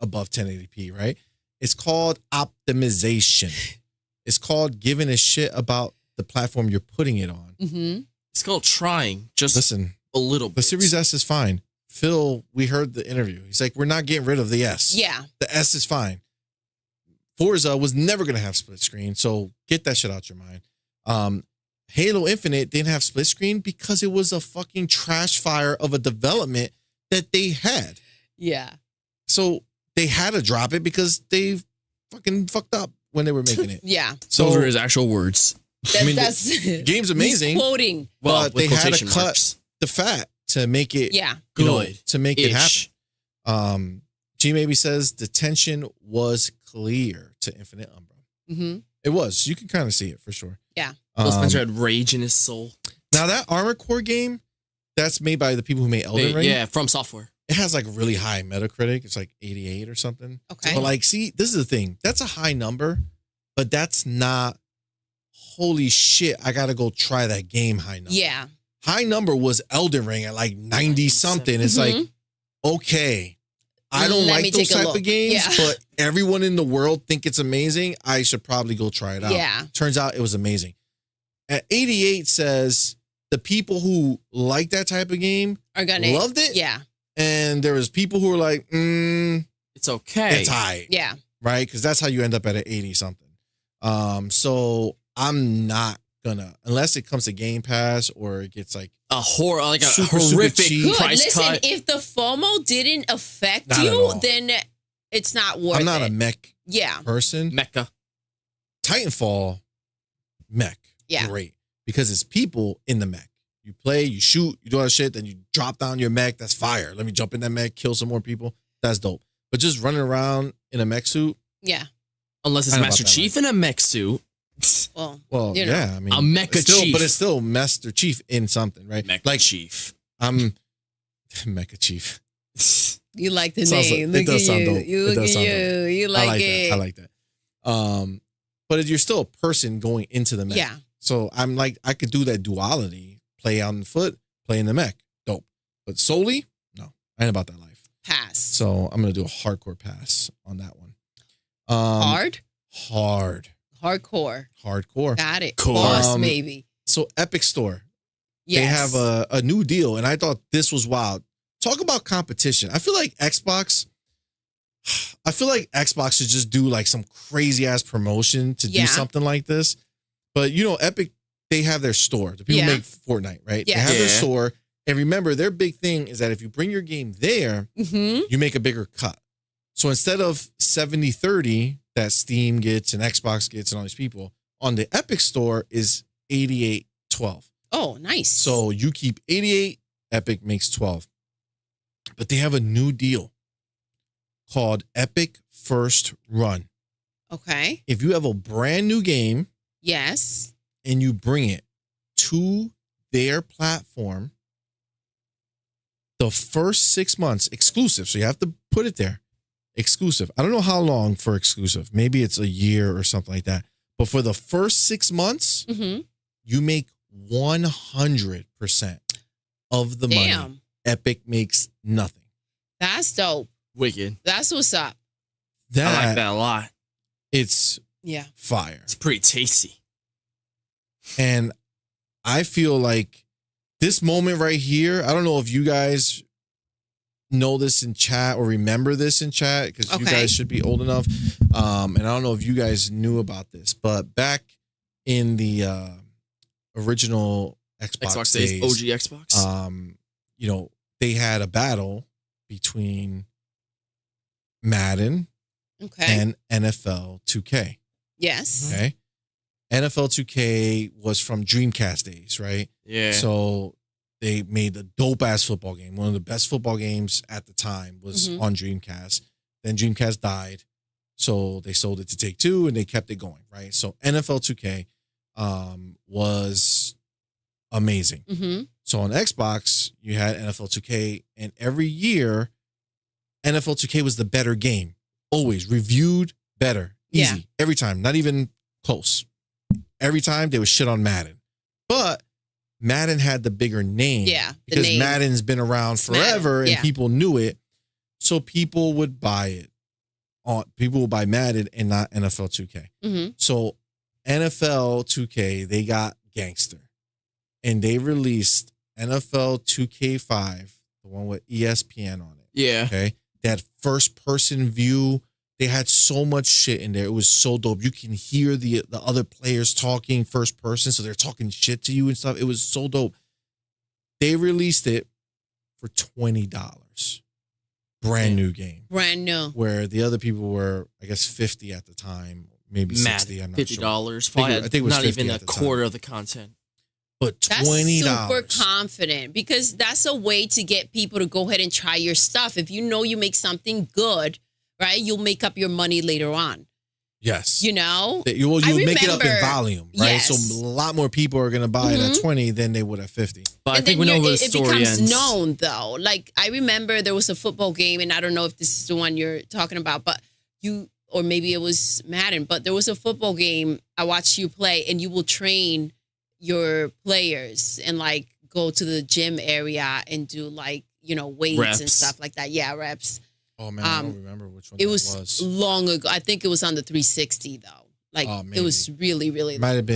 S1: above 1080p, right? It's called optimization. It's called giving a shit about the platform you're putting it on.
S2: It's called trying. Just
S1: listen,
S2: a little bit.
S1: The Series S is fine. Phil, we heard the interview. He's like, we're not getting rid of the S.
S3: Yeah.
S1: The S is fine. Forza was never going to have split screen, so get that shit out your mind. Halo Infinite didn't have split screen because it was a fucking trash fire of a development that they had.
S3: Yeah.
S1: So they had to drop it because they fucking fucked up when they were making it.
S3: Yeah.
S1: So
S2: those were his actual words.
S1: I mean,
S3: that's
S1: the game's amazing.
S3: He's quoting.
S1: But they had to
S2: quotation marks.
S1: cut the fat to make it
S2: good.
S1: You know, to make it happen. G maybe says the tension was clear to Infinite Umbra. It was. You can kind of see it for sure.
S3: Yeah.
S2: Phil Spencer had rage in his soul.
S1: Now that Armor Core game, that's made by the people who made Elden Ring.
S2: Yeah, From Software.
S1: It has like really high Metacritic. It's like 88 or something.
S3: Okay.
S1: But like, see, this is the thing. That's a high number, but that's not, holy shit, I got to go try that game high number.
S3: Yeah.
S1: High number was Elden Ring at like 90 something. It's like, okay, I don't like those type of games, but everyone in the world think it's amazing. I should probably go try it out.
S3: Yeah.
S1: Turns out it was amazing. At 88 says the people who like that type of game loved it.
S3: Yeah.
S1: And there was people who were like,
S2: it's okay.
S1: It's high.
S3: Yeah.
S1: Right? Because that's how you end up at an 80 something. So I'm not gonna, unless it comes to Game Pass or it gets like
S2: a horrific
S1: cheap.
S2: price
S3: Listen,
S2: cut.
S3: if the FOMO didn't affect
S1: Not at
S3: you,
S1: all.
S3: then it's not worth it.
S1: I'm not a mech
S3: Yeah.
S1: person.
S2: Mecca.
S1: Titanfall, mech.
S3: Yeah.
S1: Great. Because it's people in the mech. You play, you shoot, you do all that shit, then you drop down your mech. That's fire. Let me jump in that mech, kill some more people. That's dope. But just running around in a mech suit.
S3: Yeah.
S2: Unless it's
S1: I don't know
S2: Master
S1: about that
S2: Chief in a mech suit.
S3: Well, you know.
S1: yeah. I mean,
S2: A mecha
S1: it's still,
S2: chief.
S1: But it's still Master Chief in something, right?
S2: Mecha
S1: like
S2: Chief.
S1: I'm Mecha Chief.
S3: You like the
S1: Sounds
S3: name.
S1: like- it
S3: Look
S1: does
S3: at
S1: sound
S3: you.
S1: dope.
S3: You
S1: It
S3: look
S1: does
S3: at
S1: sound
S3: you.
S1: dope.
S3: You like it.
S1: I like that. But you're still a person going into the mech.
S3: Yeah.
S1: So I'm like, I could do that duality, play on foot, play in the mech. Dope. But solely, no, I ain't about that life.
S3: Pass.
S1: So I'm going to do a hardcore pass on that one.
S3: Hard?
S1: Hard.
S3: Hardcore. Got it.
S2: Cool.
S3: Course, maybe.
S1: So Epic Store.
S3: Yes.
S1: They have a new deal, and I thought this was wild. Talk about competition. I feel like Xbox should just do like some crazy ass promotion to do something like this. But you know, Epic, they have their store. The people make Fortnite, right?
S3: Yeah.
S1: They have their store. And remember, their big thing is that if you bring your game there, you make a bigger cut. So instead of 70-30 that Steam gets and Xbox gets and all these people, on the Epic Store is 88-12.
S3: Oh, nice.
S1: So you keep 88, Epic makes 12. But they have a new deal called Epic First Run.
S3: Okay.
S1: If you have a brand new game
S3: Yes.
S1: and you bring it to their platform, the first 6 months exclusive. So you have to put it there. Exclusive. I don't know how long for exclusive. Maybe it's a year or something like that. But for the first 6 months, you make 100% of the money. Epic makes nothing.
S3: That's dope.
S2: Wicked.
S3: That's what's up.
S2: I like that a lot.
S1: It's
S3: Yeah.
S1: fire.
S2: It's pretty tasty.
S1: And I feel like this moment right here, I don't know if you guys know this in chat or remember this in chat, because you guys should be old enough. And I don't know if you guys knew about this, but back in the original Xbox days,
S2: OG Xbox.
S1: You know, they had a battle between Madden and NFL 2K.
S3: Yes.
S1: Okay. NFL 2K was from Dreamcast days, right?
S2: Yeah.
S1: So they made a dope ass football game. One of the best football games at the time was on Dreamcast. Then Dreamcast died. So they sold it to Take-Two and they kept it going, right? So NFL 2K was amazing. So on Xbox, you had NFL 2K, and every year, NFL 2K was the better game. Always reviewed better. Easy. Every time. Not even close. Every time they would shit on Madden. But Madden had the bigger name.
S3: Yeah.
S1: Because Madden's been around forever and people knew it. So people would buy it. People would buy Madden and not NFL 2K. So NFL 2K, they got gangster. And they released NFL 2K5, the one with ESPN on it.
S2: Yeah.
S1: Okay. That first person view. They had so much shit in there. It was so dope. You can hear the other players talking first person. So they're talking shit to you and stuff. It was so dope. They released it for $20. Brand new game.
S3: Brand new.
S1: Where the other people were, I guess, 50 at the time. Maybe 60. I'm not
S2: $50.
S1: sure.
S2: Probably
S1: I think it was
S2: not
S1: 50
S2: even a
S1: at the time.
S2: quarter of the content.
S1: But $20.
S3: That's super confident, because that's a way to get people to go ahead and try your stuff. If you know you make something good, right, you'll make up your money later on.
S1: Yes.
S3: You know?
S1: You'll make it up in volume, right?
S3: Yes.
S1: So a lot more people are going to buy it at 20 than they would at 50.
S2: But I think we know where the story ends.
S3: It becomes known, though. Like, I remember there was a football game, and I don't know if this is the one you're talking about, but or maybe it was Madden, but there was a football game I watched you play, and you will train your players and like go to the gym area and do like, you know, weights
S2: reps
S3: and stuff like that. Yeah, reps.
S1: Oh man, I don't remember which one
S3: it was long ago. I think it was on the 360 though. Like it was really, really.
S1: It might have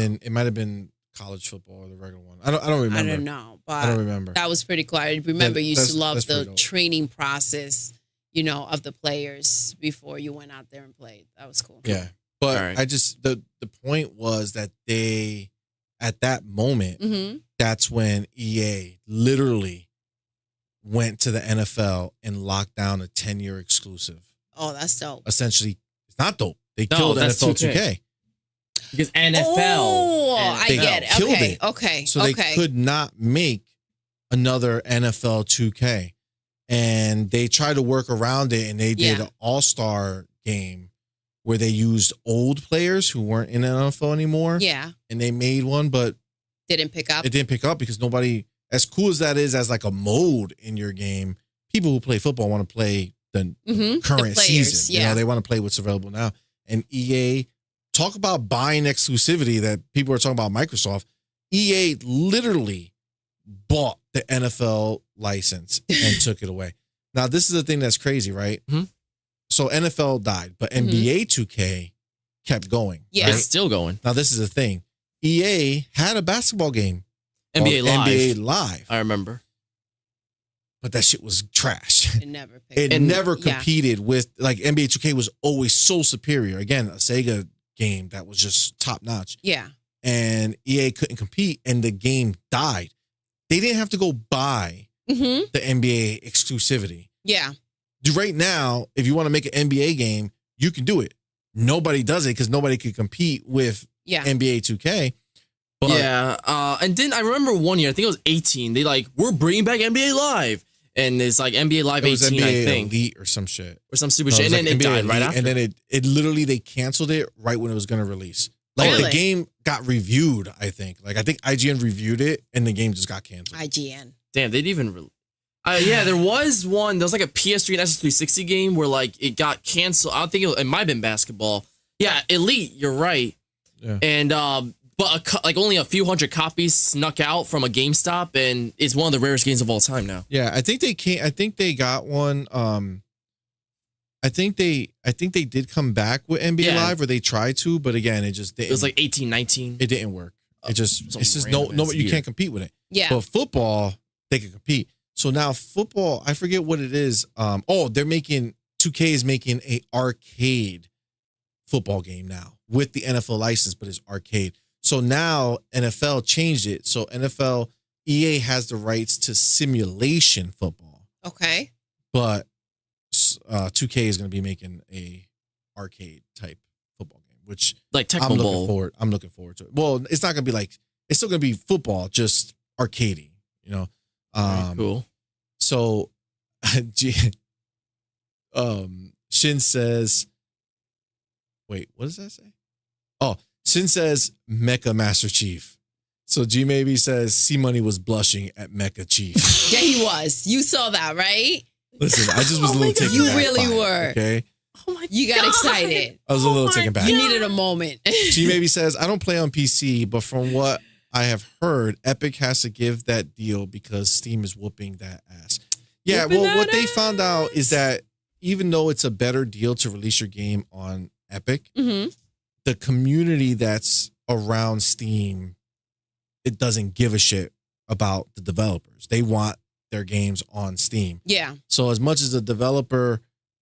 S1: been college football or the regular one. I don't remember.
S3: I don't know, but
S1: I don't remember.
S3: That was pretty cool. I remember you used to love the training process, you know, of the players before you went out there and played. That was cool.
S1: Yeah, but I just the point was that they. At that moment, that's when EA literally went to the NFL and locked down a 10-year exclusive.
S3: Oh, that's dope.
S1: Essentially, it's not dope. They killed NFL 2K.
S2: Because NFL.
S3: Oh, I get it. Okay. Okay.
S1: So they could not make another NFL 2K. And they tried to work around it, and they did an all-star game where they used old players who weren't in the NFL anymore.
S3: Yeah.
S1: And they made one, but
S3: didn't pick up.
S1: It didn't pick up because nobody, as cool as that is as like a mode in your game, people who play football want to play the current season.
S3: Yeah.
S1: You know, they want to play what's available now. And EA talk about buying exclusivity that people are talking about Microsoft. EA literally bought the NFL license and took it away. Now, this is the thing that's crazy, right?
S2: Mhm.
S1: So NFL died, but NBA 2K kept going.
S3: Yeah.
S1: Right?
S2: It's still going.
S1: Now, this is the thing. EA had a basketball game.
S2: NBA
S1: called
S2: Live.
S1: NBA Live.
S2: I remember.
S1: But that shit was trash.
S3: It never picked
S1: It
S3: up.
S1: never
S3: Yeah.
S1: competed with, like, NBA 2K was always so superior. Again, a Sega game that was just top notch.
S3: Yeah.
S1: And EA couldn't compete and the game died. They didn't have to go buy
S3: Mm-hmm.
S1: the NBA exclusivity.
S3: Yeah.
S1: Right now, if you want to make an NBA game, you can do it. Nobody does it because nobody could compete with
S3: Yeah.
S1: NBA 2K. But
S2: Yeah. And then I remember one year, I think it was 18. They like, we're bringing back NBA Live. And it's like NBA Live
S1: it was
S2: 18,
S1: NBA
S2: I think.
S1: Elite or some shit.
S2: Or some stupid
S1: No,
S2: shit.
S1: was
S2: And then
S1: like
S2: it
S1: NBA
S2: died right
S1: Elite,
S2: after.
S1: And then it literally, they canceled it right when it was going to release. Like
S3: Really?
S1: the game got reviewed, I think. Like I think IGN reviewed it and the game just got canceled.
S3: IGN.
S2: Damn, they didn't even. Yeah, there was one. There was like a PS3 and S360 game where like it got canceled. I don't think it might have been basketball. Yeah, Elite. You're right.
S1: Yeah.
S2: And but like only a few hundred copies snuck out from a GameStop, and it's one of the rarest games of all time now.
S1: Yeah, I think they can't. I think they got one. I think they did come back with NBA
S2: Yeah.
S1: Live, or they tried to, but again, it just didn't.
S2: It was like 18, 19.
S1: it didn't work. It's just
S2: some
S1: no,
S2: random
S1: you
S2: ass
S1: can't compete with it.
S3: Yeah.
S1: But football, they can compete. So now football, I forget what it is. They're making 2K is making a arcade football game now with the NFL license, but it's arcade. So now NFL changed it. So NFL EA has the rights to simulation football,
S3: Okay.
S1: but 2K is going to be making a arcade type football game, which
S2: Like Tecmo
S1: I'm looking
S2: Bowl.
S1: forward. I'm looking forward to it. Well, it's not going to be like, it's still going to be football, just arcadey, you know.
S2: Very cool.
S1: So, Shin says, wait, what does that say? Oh, Shin says Mecha Master Chief. So G Maybe says CMoney was blushing at Mecha Chief.
S3: Yeah, he was. You saw that, right?
S1: Listen, I just was
S3: Oh
S1: a
S3: my
S1: little
S3: God.
S1: taken
S3: You
S1: back
S3: really
S1: by it,
S3: were.
S1: okay,
S2: Oh my
S3: You got excited.
S1: I was a little taken back.
S3: You needed a moment.
S1: G Maybe says, I don't play on PC, but from what I have heard, Epic has to give that deal because Steam is whooping that ass. Yeah,
S2: Whooping
S1: well, what
S2: that
S1: they found out is that even though it's a better deal to release your game on Epic,
S3: Mm-hmm.
S1: the community that's around Steam, it doesn't give a shit about the developers. They want their games on Steam.
S3: Yeah.
S1: So as much as the developer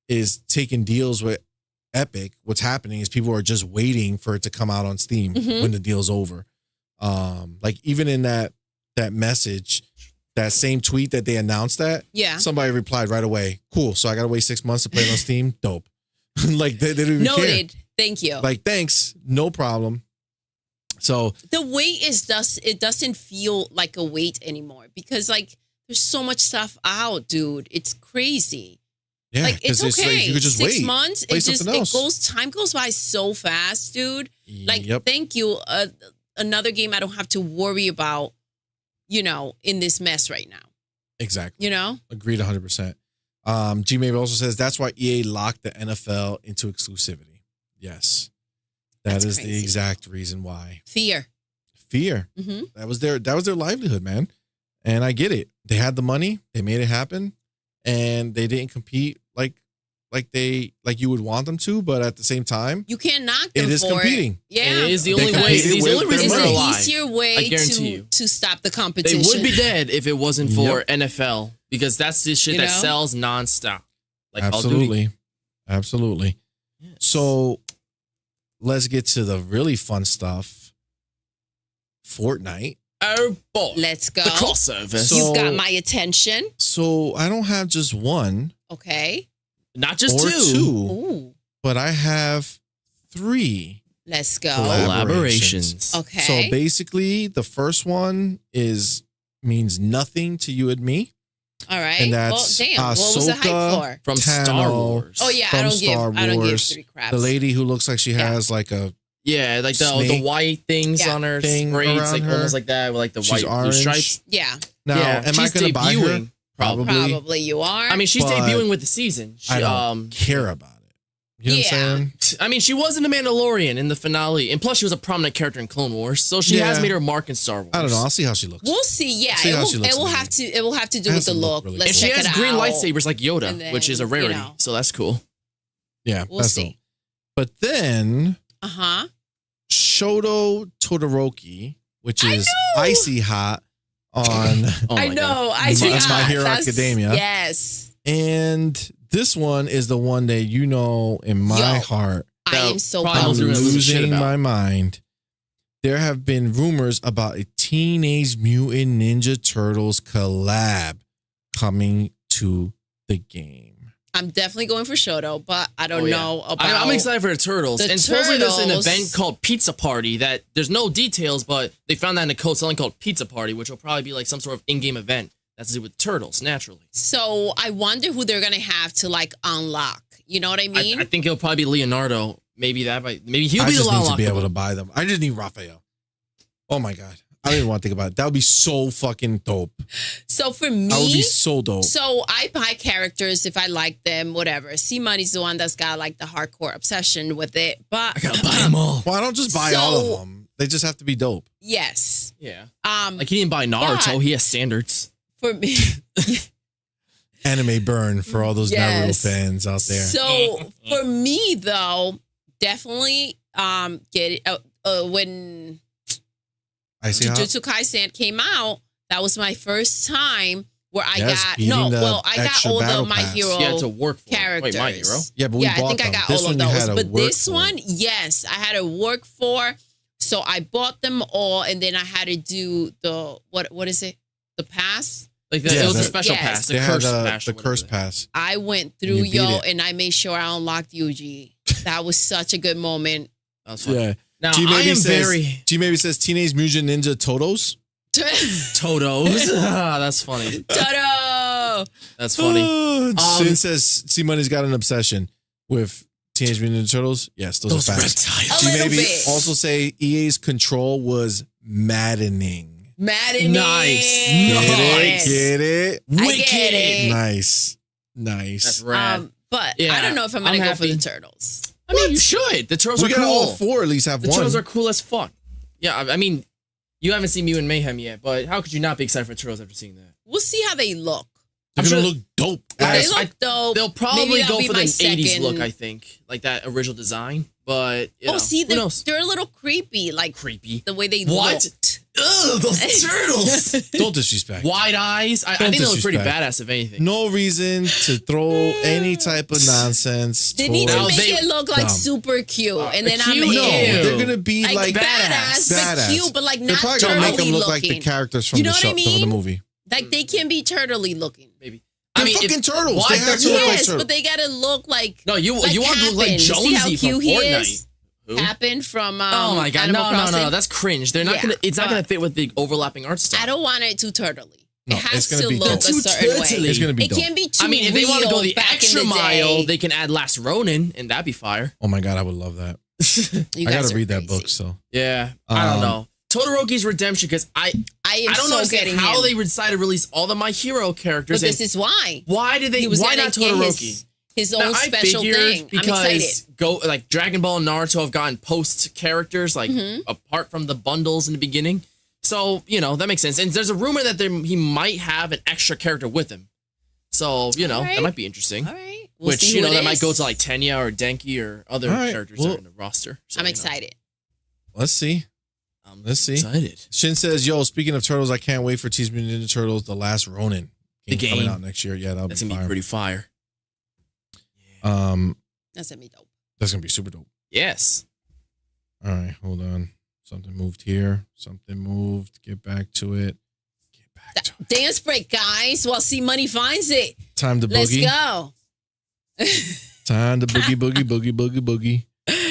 S1: is taking deals with Epic, what's happening is people are just waiting for it to come out on Steam
S3: Mhm.
S1: when the deal's over. Like even in that message, that same tweet that they announced that,
S3: Yeah.
S1: somebody replied right away, cool, so I gotta wait 6 months to play it on Steam? Dope. Like they don't even care.
S3: Noted. Thank you.
S1: Like, thanks, no problem. So
S3: The wait it doesn't feel like a wait anymore because like there's so much stuff out, dude. It's crazy.
S1: yeah,
S3: Like it's
S1: 'cause
S3: okay.
S1: like, you could just
S3: 6
S1: wait.
S3: months.
S1: Play
S3: It just
S1: something else.
S3: time goes by so fast, dude. Like
S1: Yep.
S3: thank you. Another game I don't have to worry about, in this mess right now.
S1: Exactly.
S3: You know?
S1: Agreed 100%. G Maybe also says that's why EA locked the NFL into exclusivity. Yes.
S3: That's
S1: That is the
S3: crazy.
S1: exact reason why.
S3: Fear.
S1: Fear.
S3: Mm-hmm.
S1: That was their livelihood, man. And I get it. They had the money, they made it happen, and they didn't compete like you would want them to, but at the same time,
S3: You can't knock them
S1: it is
S3: for
S1: competing.
S3: it. Yeah.
S2: It is the
S1: They
S2: only way.
S1: competed
S2: It's the
S1: with
S2: only
S1: their
S2: reason
S3: It's
S2: we're
S1: money.
S3: an
S2: alive.
S3: easier
S2: I
S3: way
S2: guarantee you.
S3: to stop the
S2: They
S3: competition.
S2: would be dead if it wasn't for
S1: Yep.
S2: NFL because that's the shit
S3: You
S2: that
S3: know?
S2: sells nonstop. Like Call of Duty.
S1: Absolutely. Absolutely.
S2: Yes.
S1: So let's get to the really fun stuff. Fortnite.
S2: Oh boy,
S3: Let's go.
S2: the crossover.
S1: So-
S3: You've got my attention.
S1: So I don't have just one
S3: Okay.
S2: Not just
S1: or
S2: two.
S3: Ooh.
S1: but I have 3
S3: Let's go.
S2: Collaborations.
S3: Okay.
S1: So basically, the first one means nothing to you and me.
S3: All right.
S1: And that's
S3: well, damn. What was the hype
S1: Ahsoka
S3: for?
S2: From
S1: Tano.
S2: Star Wars.
S3: Oh yeah, I
S1: from
S3: don't
S1: Star
S3: give
S1: Wars,
S3: 3 craps.
S1: The lady who looks like she
S3: Yeah.
S1: has like a
S2: Yeah, like the
S1: Snake
S2: white things
S3: Yeah.
S2: on her
S1: thing
S2: braids,
S1: around
S2: like
S1: her.
S2: almost like that, with like the
S1: She's
S2: white blue
S1: orange.
S2: stripes.
S3: Yeah,
S1: now.
S2: Yeah,
S1: Am I
S2: she's
S1: going to buy her?
S2: debuting.
S1: Probably.
S3: probably you are.
S2: I mean, she's
S1: But
S2: debuting with the season. She,
S1: I don't care about it. You know what I'm saying?
S2: I mean, she was in The Mandalorian in the finale, and plus she was a prominent character in Clone Wars, so she has made her mark in Star Wars.
S1: I don't know. I'll see how she looks.
S3: We'll see. Yeah,
S1: See how she looks
S3: it will
S1: maybe.
S3: have to. It will have to do with the look.
S1: Really
S3: Let's
S2: And she
S3: check
S2: has
S3: it
S2: green
S3: out.
S2: lightsabers like Yoda,
S3: And then,
S2: which is a rarity, so that's cool.
S1: Yeah,
S3: We'll
S1: that's
S3: see.
S1: dope. But then
S3: Uh-huh.
S1: Shoto Todoroki, which
S3: I
S1: is
S3: know!
S1: Icy Hot on,
S2: Oh
S3: I
S2: my
S3: know.
S2: God.
S3: I see.
S1: That's My Hero Academia.
S3: Yes.
S1: and this one is the one that you know in my
S3: Yo,
S1: heart.
S3: I am so
S2: probably
S1: I'm
S2: most people are gonna lose shit
S1: losing
S2: about.
S1: my mind. There have been rumors about a Teenage Mutant Ninja Turtles collab coming to the game.
S3: I'm definitely going for Shoto, but I don't
S2: Oh, yeah.
S3: know about.
S2: I'm excited for the Turtles.
S3: The
S2: And supposedly there's an
S3: Turtles.
S2: event called Pizza Party that there's no details, but they found that in the code selling called Pizza Party, which will probably be like some sort of in-game event that's to do with Turtles, naturally.
S3: So I wonder who they're gonna have to like unlock. You know what I mean?
S2: I think it'll probably be Leonardo. Maybe he'll
S1: I
S2: be the
S1: just need to be
S2: unlockable.
S1: able to buy them. I just need Raphael. Oh my God. I don't even want to think about it. That would be so fucking dope.
S3: So for
S1: That would be
S3: me,
S1: so dope.
S3: so I buy characters if I like them, whatever. CMoney's the one that's got like the hardcore obsession with it. But
S2: I gotta buy them all.
S1: Well, I don't just buy all of them. They just have to be dope.
S3: yes.
S2: Yeah.
S3: Like
S2: Like he didn't buy Naruto.
S3: But-
S2: He has standards.
S3: for me.
S1: Anime burn for all those
S3: Yes.
S1: Naruto fans out there.
S3: So for me though, definitely get it when
S1: I see how.
S3: Jujutsu Kaisen came out, that was my first time where I
S1: Yes,
S3: got
S1: beating the
S3: I got
S1: extra
S3: all the
S1: battle
S3: My
S1: pass.
S3: Hero
S2: Yeah, to work for.
S3: characters.
S2: Wait, My Hero?
S1: Yeah, but we
S3: Yeah, I
S1: bought
S3: think I
S1: them.
S3: got
S1: This
S3: all
S1: one
S3: of
S1: you
S3: those.
S1: had to
S3: But
S1: work
S3: this
S1: for.
S3: one, yes, I had to work for. So I bought them all, and then I had to do the what is it? The pass.
S2: Like
S1: Yeah,
S2: it was a
S1: the-
S2: special
S3: yes.
S2: pass, the
S1: They had
S2: curse pass.
S1: the
S2: or whatever
S1: curse
S2: that is.
S1: pass.
S3: I went through
S1: You beat it.
S3: and I made sure I unlocked Yuji. That was such a good moment.
S2: That was fun.
S1: Yeah.
S2: Now
S1: G
S2: I
S1: maybe
S2: am
S1: says,
S2: very
S1: G maybe says Teenage Mutant Ninja Totos.
S2: Totos. That's funny.
S3: Toto.
S2: That's funny.
S1: Sin says C Money's got an obsession with Teenage Mutant Ninja Turtles. Yes, those are facts.
S2: reptiles.
S3: A
S1: G
S3: little
S1: maybe
S3: bit.
S1: also say EA's control was maddening.
S3: Maddening.
S2: Nice.
S1: Get it?
S3: I get it.
S1: Nice.
S2: That's rad.
S3: But
S2: Yeah,
S3: I don't know if I'm
S2: I'm
S3: gonna go for
S2: happy.
S3: the turtles.
S2: I mean, you should. The Turtles
S1: We
S2: are
S1: got all
S2: cool.
S1: four at least have
S2: The
S1: one.
S2: Turtles are cool as fuck. Yeah, I mean, you haven't seen Mutant Mayhem yet, but how could you not be excited for Turtles after seeing that?
S3: We'll see how they look.
S1: They're
S2: I'm
S1: gonna
S2: sure-
S1: look dope.
S3: They
S1: As-
S3: look dope.
S2: They'll probably
S3: Maybe that'll
S2: go
S3: be
S2: for the
S3: my
S2: 80s
S3: second.
S2: look, I think. Like that original design. But, you know,
S3: See,
S2: who knows?
S3: they're a little creepy, like
S2: Creepy.
S3: the way they
S2: What?
S3: looked.
S2: Ugh, those turtles.
S1: Don't disrespect.
S2: Wide eyes. I
S1: Don't
S2: think they look pretty
S1: disrespect.
S2: badass, if anything.
S1: No reason to throw any type of nonsense.
S3: They need to
S2: Now
S3: make
S2: they-
S3: it look like
S1: Dumb.
S3: super cute, and then I'm
S2: cute?
S3: in.
S2: No,
S1: They're gonna be like,
S3: badass, but cute, but like
S1: They're
S3: not
S1: probably gonna make them
S3: turtley
S1: look like
S3: looking.
S1: the characters from
S3: You know
S1: the
S3: what
S1: show,
S3: I
S1: from
S3: mean?
S1: the movie.
S3: Like they can be turtley looking.
S2: Maybe.
S1: They're
S2: I mean,
S1: fucking turtles.
S2: why
S1: They have to look like
S3: Yes,
S1: turtles.
S3: but they gotta look like.
S2: No, you
S3: like
S2: want to look like
S3: Happen. See how
S2: Jonesy from
S3: cute he
S2: Fortnite.
S3: is?
S2: Who?
S3: Happen from
S2: Oh my god,
S3: Animal
S2: no,
S3: Crossing.
S2: that's cringe. They're not
S3: Yeah,
S2: gonna. It's not
S3: but-
S2: gonna fit with the overlapping art style.
S3: I don't want it too turtley.
S1: No,
S3: It has
S1: it's gonna
S3: to
S1: be
S3: look
S1: dope.
S3: a
S2: Too
S3: certain
S2: turtley.
S3: way.
S1: It's gonna be
S3: It
S1: dope.
S3: can't be too
S2: I mean, if they want to
S3: real
S2: go the
S3: back
S2: extra
S3: in the
S2: mile,
S3: day.
S2: they can add Last Ronin, and that'd be fire.
S1: Oh my god, I would love that.
S3: You
S1: I
S3: guys
S1: gotta
S3: are
S1: read that
S3: crazy.
S1: book. So
S2: Yeah, I don't know. Todoroki's redemption, because I
S3: I am
S2: don't
S3: so
S2: understand
S3: getting
S2: how
S3: him.
S2: they decided to release all the My Hero characters.
S3: But
S2: And
S3: this is why.
S2: why did they?
S3: He was
S2: Why
S3: gonna
S2: not
S3: get
S2: Todoroki?
S3: his
S2: Now,
S3: own
S2: I
S3: special
S2: figured
S3: thing. I'm excited.
S2: because like Dragon Ball and Naruto have gotten post characters like
S3: Mm-hmm.
S2: apart from the bundles in the beginning. So, you know, that makes sense. And there's a rumor that he might have an extra character with him. So, you know,
S3: All right.
S2: that might be interesting.
S3: All right. We'll
S2: Which,
S3: see
S2: you
S3: who
S2: know,
S3: it
S2: that might go
S3: is.
S2: to like Tenya or Denki or other
S1: All right,
S2: characters
S1: well-
S2: that are in the roster. So,
S3: I'm
S2: you know,
S3: excited.
S1: let's see.
S2: I'm
S1: Let's see.
S2: excited.
S1: Shin says, "Yo, speaking of turtles, I can't wait for Teenage Mutant Ninja Turtles: The Last Ronin
S2: The
S1: coming
S2: game.
S1: out next year. Yeah, that'll
S2: That's
S1: be
S2: going to
S1: fire.
S2: be pretty fire.
S3: That's gonna be dope.
S1: That's gonna be super dope.
S2: Yes.
S1: All right, hold on. Something moved here. Something moved. Get back to it. Get back to it.
S3: Dance break, guys. While CMoney finds it.
S1: Time to
S3: Let's
S1: boogie.
S3: go.
S1: Time to boogie, boogie, boogie, boogie, boogie.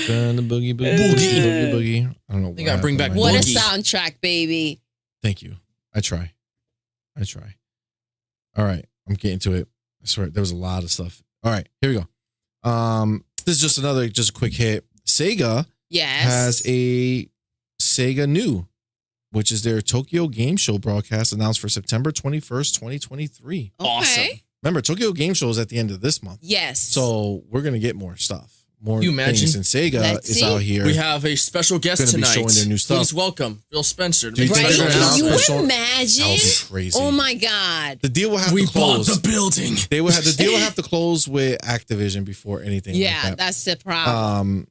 S1: Time to boogie, boogie, boogie, boogie, boogie. I don't know.
S2: They
S1: what
S2: gotta bring
S1: happened
S2: back
S1: right
S3: What a
S1: now.
S2: Boogie.
S3: soundtrack, baby.
S1: Thank you. I try. All right, I'm getting to it. I swear there was a lot of stuff. All right, here we go. This is just a quick hit. Sega
S3: Yes.
S1: has a Sega New, which is their Tokyo Game Show broadcast announced for September 21st, 2023.
S3: Okay.
S2: Awesome.
S1: Remember, Tokyo Game Show is at the end of this month.
S3: Yes.
S1: So we're going to get more stuff. more
S2: You imagine?
S1: things, and Sega
S3: Let's
S1: is
S3: see.
S1: out here.
S2: We have a special guest
S1: Gonna be
S2: tonight.
S1: showing their new stuff.
S2: Please welcome Phil Spencer.
S1: Do you think
S3: Right?
S1: they're gonna announce
S3: You
S1: Persona?
S3: imagine?
S1: That would be crazy.
S3: Oh my God.
S1: The deal will have
S2: We
S1: to
S2: bought
S1: close.
S2: the building.
S1: The deal will have to close with Activision before anything.
S3: Yeah,
S1: like that.
S3: that's the problem.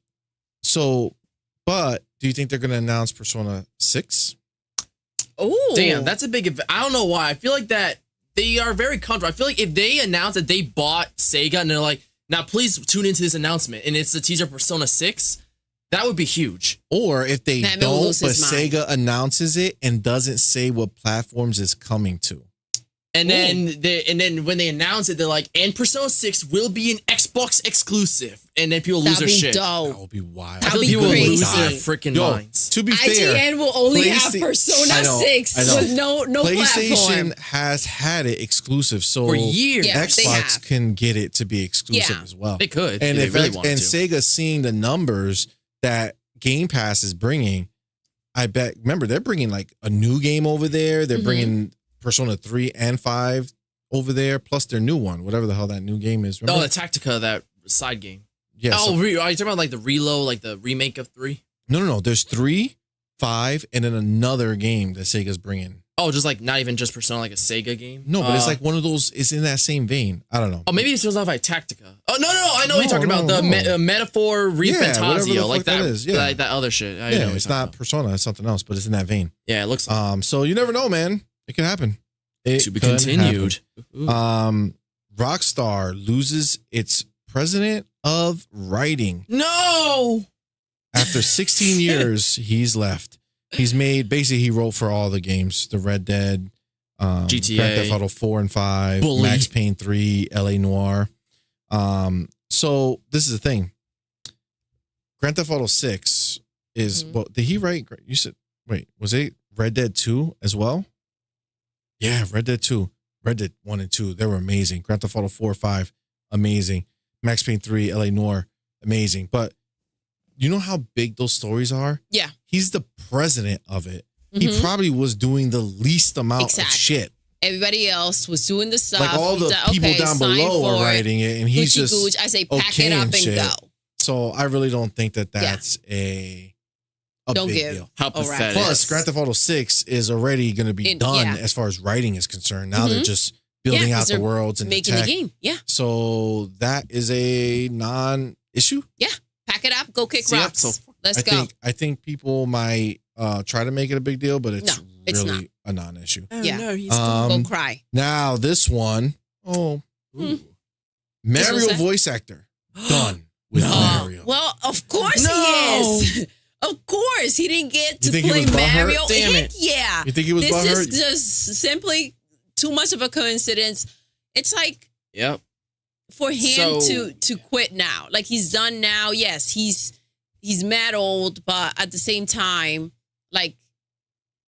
S1: So, but do you think they're going to announce Persona 6?
S3: Oh,
S2: Damn, that's a big event. I don't know why. I feel like that they are very comfortable. I feel like if they announce that they bought Sega and they're like, now please tune into this announcement, and it's the teaser Persona 6, that would be huge.
S1: Or if they
S3: Matt will
S1: don't,
S3: lose
S1: but
S3: his mind.
S1: Sega announces it and doesn't say what platforms it's coming to.
S2: And then when they announce it, they're like, and Persona 6 will be an Xbox exclusive. And then people lose
S3: that'd
S2: their
S3: be
S2: shit.
S3: dope.
S1: That would be wild.
S2: I
S3: That'd
S2: feel like
S3: be
S2: people will lose
S3: crazy.
S2: their freaking
S1: Yo,
S2: minds.
S1: to be fair,
S3: IGN will only have
S1: PlayStation-
S3: Persona
S1: I know,
S3: 6
S1: I know.
S3: with no
S1: PlayStation
S3: platform.
S1: has had it exclusive, so
S2: For years.
S3: Yeah, they
S1: Xbox
S3: have.
S1: can get it to be exclusive
S3: Yeah.
S1: as well.
S2: They could.
S1: And
S2: if
S1: if
S2: they really
S1: X-
S2: wanted
S1: and
S2: to.
S1: Sega seeing the numbers that Game Pass is bringing, I bet. Remember, they're bringing like a new game over there. They're
S3: Mhm.
S1: bringing Persona 3 and 5 over there, plus their new one, whatever the hell that new game is.
S2: Oh,
S1: Remember?
S2: the Tactica, that side game.
S1: yeah.
S2: Oh,
S1: so-
S2: are you talking about like the Reload, like the remake of 3?
S1: no. There's 3, 5, and then another game that Sega's bringing.
S2: Oh, just like not even just Persona, like a Sega game?
S1: No, but it's like one of those. It's in that same vein. I don't know.
S2: Oh, maybe it's just like Tactica. Oh, no. I know what you're talking
S1: No,
S2: about. The
S1: no.
S2: Metaphor
S1: Yeah, whatever the
S2: Refantasio. Like
S1: fuck that
S2: that,
S1: is, yeah.
S2: like that other shit. I know
S1: Yeah,
S2: what
S1: it's
S2: you're
S1: not
S2: talking
S1: Persona. It's something else, but it's in that vein.
S2: about. Yeah, it looks like
S1: So you never know, man. It could happen. It
S2: to be
S1: could
S2: continued. Ooh.
S1: happen. Rockstar loses its president of writing.
S2: No!
S1: After 16 years, he's left. He's made, basically, he wrote for all the games, the Red Dead,
S2: GTA,
S1: Grand Theft Auto 4 and 5,
S2: Bully.
S1: Max Payne 3, LA Noire. So this is the thing. Grand Theft Auto 6 is,
S3: Mhm.
S1: well, did he write, you said, wait, was it Red Dead 2 as well? Yeah, Red Dead 2. Red Dead 1 and 2, they were amazing. Grand Theft Auto 4, 5, amazing. Max Payne 3, LA Noire, amazing. But you know how big those stories are?
S3: Yeah.
S1: He's the president of it.
S3: Mhm.
S1: He probably was doing the least amount of
S3: Exactly.
S1: shit.
S3: Everybody else was doing the stuff.
S1: Like all the
S3: He's like,
S1: people
S3: okay,
S1: down
S3: sign
S1: below
S3: for
S1: are
S3: it.
S1: writing it, and he's
S3: Gucci
S1: just
S3: gooch. I say pack
S1: okay
S3: it up
S1: and
S3: and
S1: shit.
S3: go.
S1: So I really don't think that that's a
S3: Don't
S1: big
S3: give.
S1: deal.
S2: How
S3: All right.
S2: pathetic.
S1: Plus, Grand Theft Auto 6 is already going to be done
S3: yeah.
S1: as far as writing is concerned. Now they're
S3: Mhm.
S1: just building
S3: Yeah, 'cause
S1: out the
S3: they're
S1: worlds and
S3: Making
S1: the
S3: the
S1: tech.
S3: game. Yeah.
S1: So that is a non-issue.
S3: Pack it up. Go kick
S2: See,
S3: rocks.
S2: so-
S3: Let's go.
S1: I think people might try to make it a big deal, but it's
S3: No, it's
S1: really
S3: not.
S1: a non-issue.
S2: Oh,
S3: Yeah.
S2: no, he's
S3: Go cry.
S1: Now this one,
S2: Ooh.
S1: Mario
S3: was that?
S1: voice actor done with
S2: No.
S1: Mario.
S3: Well, of course
S2: No.
S3: he is. Of course, he didn't get
S1: You
S3: to
S1: think he
S3: play
S1: was butthurt?
S3: Mario.
S2: Damn
S3: Heck
S2: it.
S3: yeah.
S1: You think he was
S3: This is
S1: butthurt?
S3: just simply too much of a coincidence. It's like
S2: Yep.
S3: for him
S2: So-
S3: to quit now. Like he's done now. Yes, he's mad old, but at the same time, like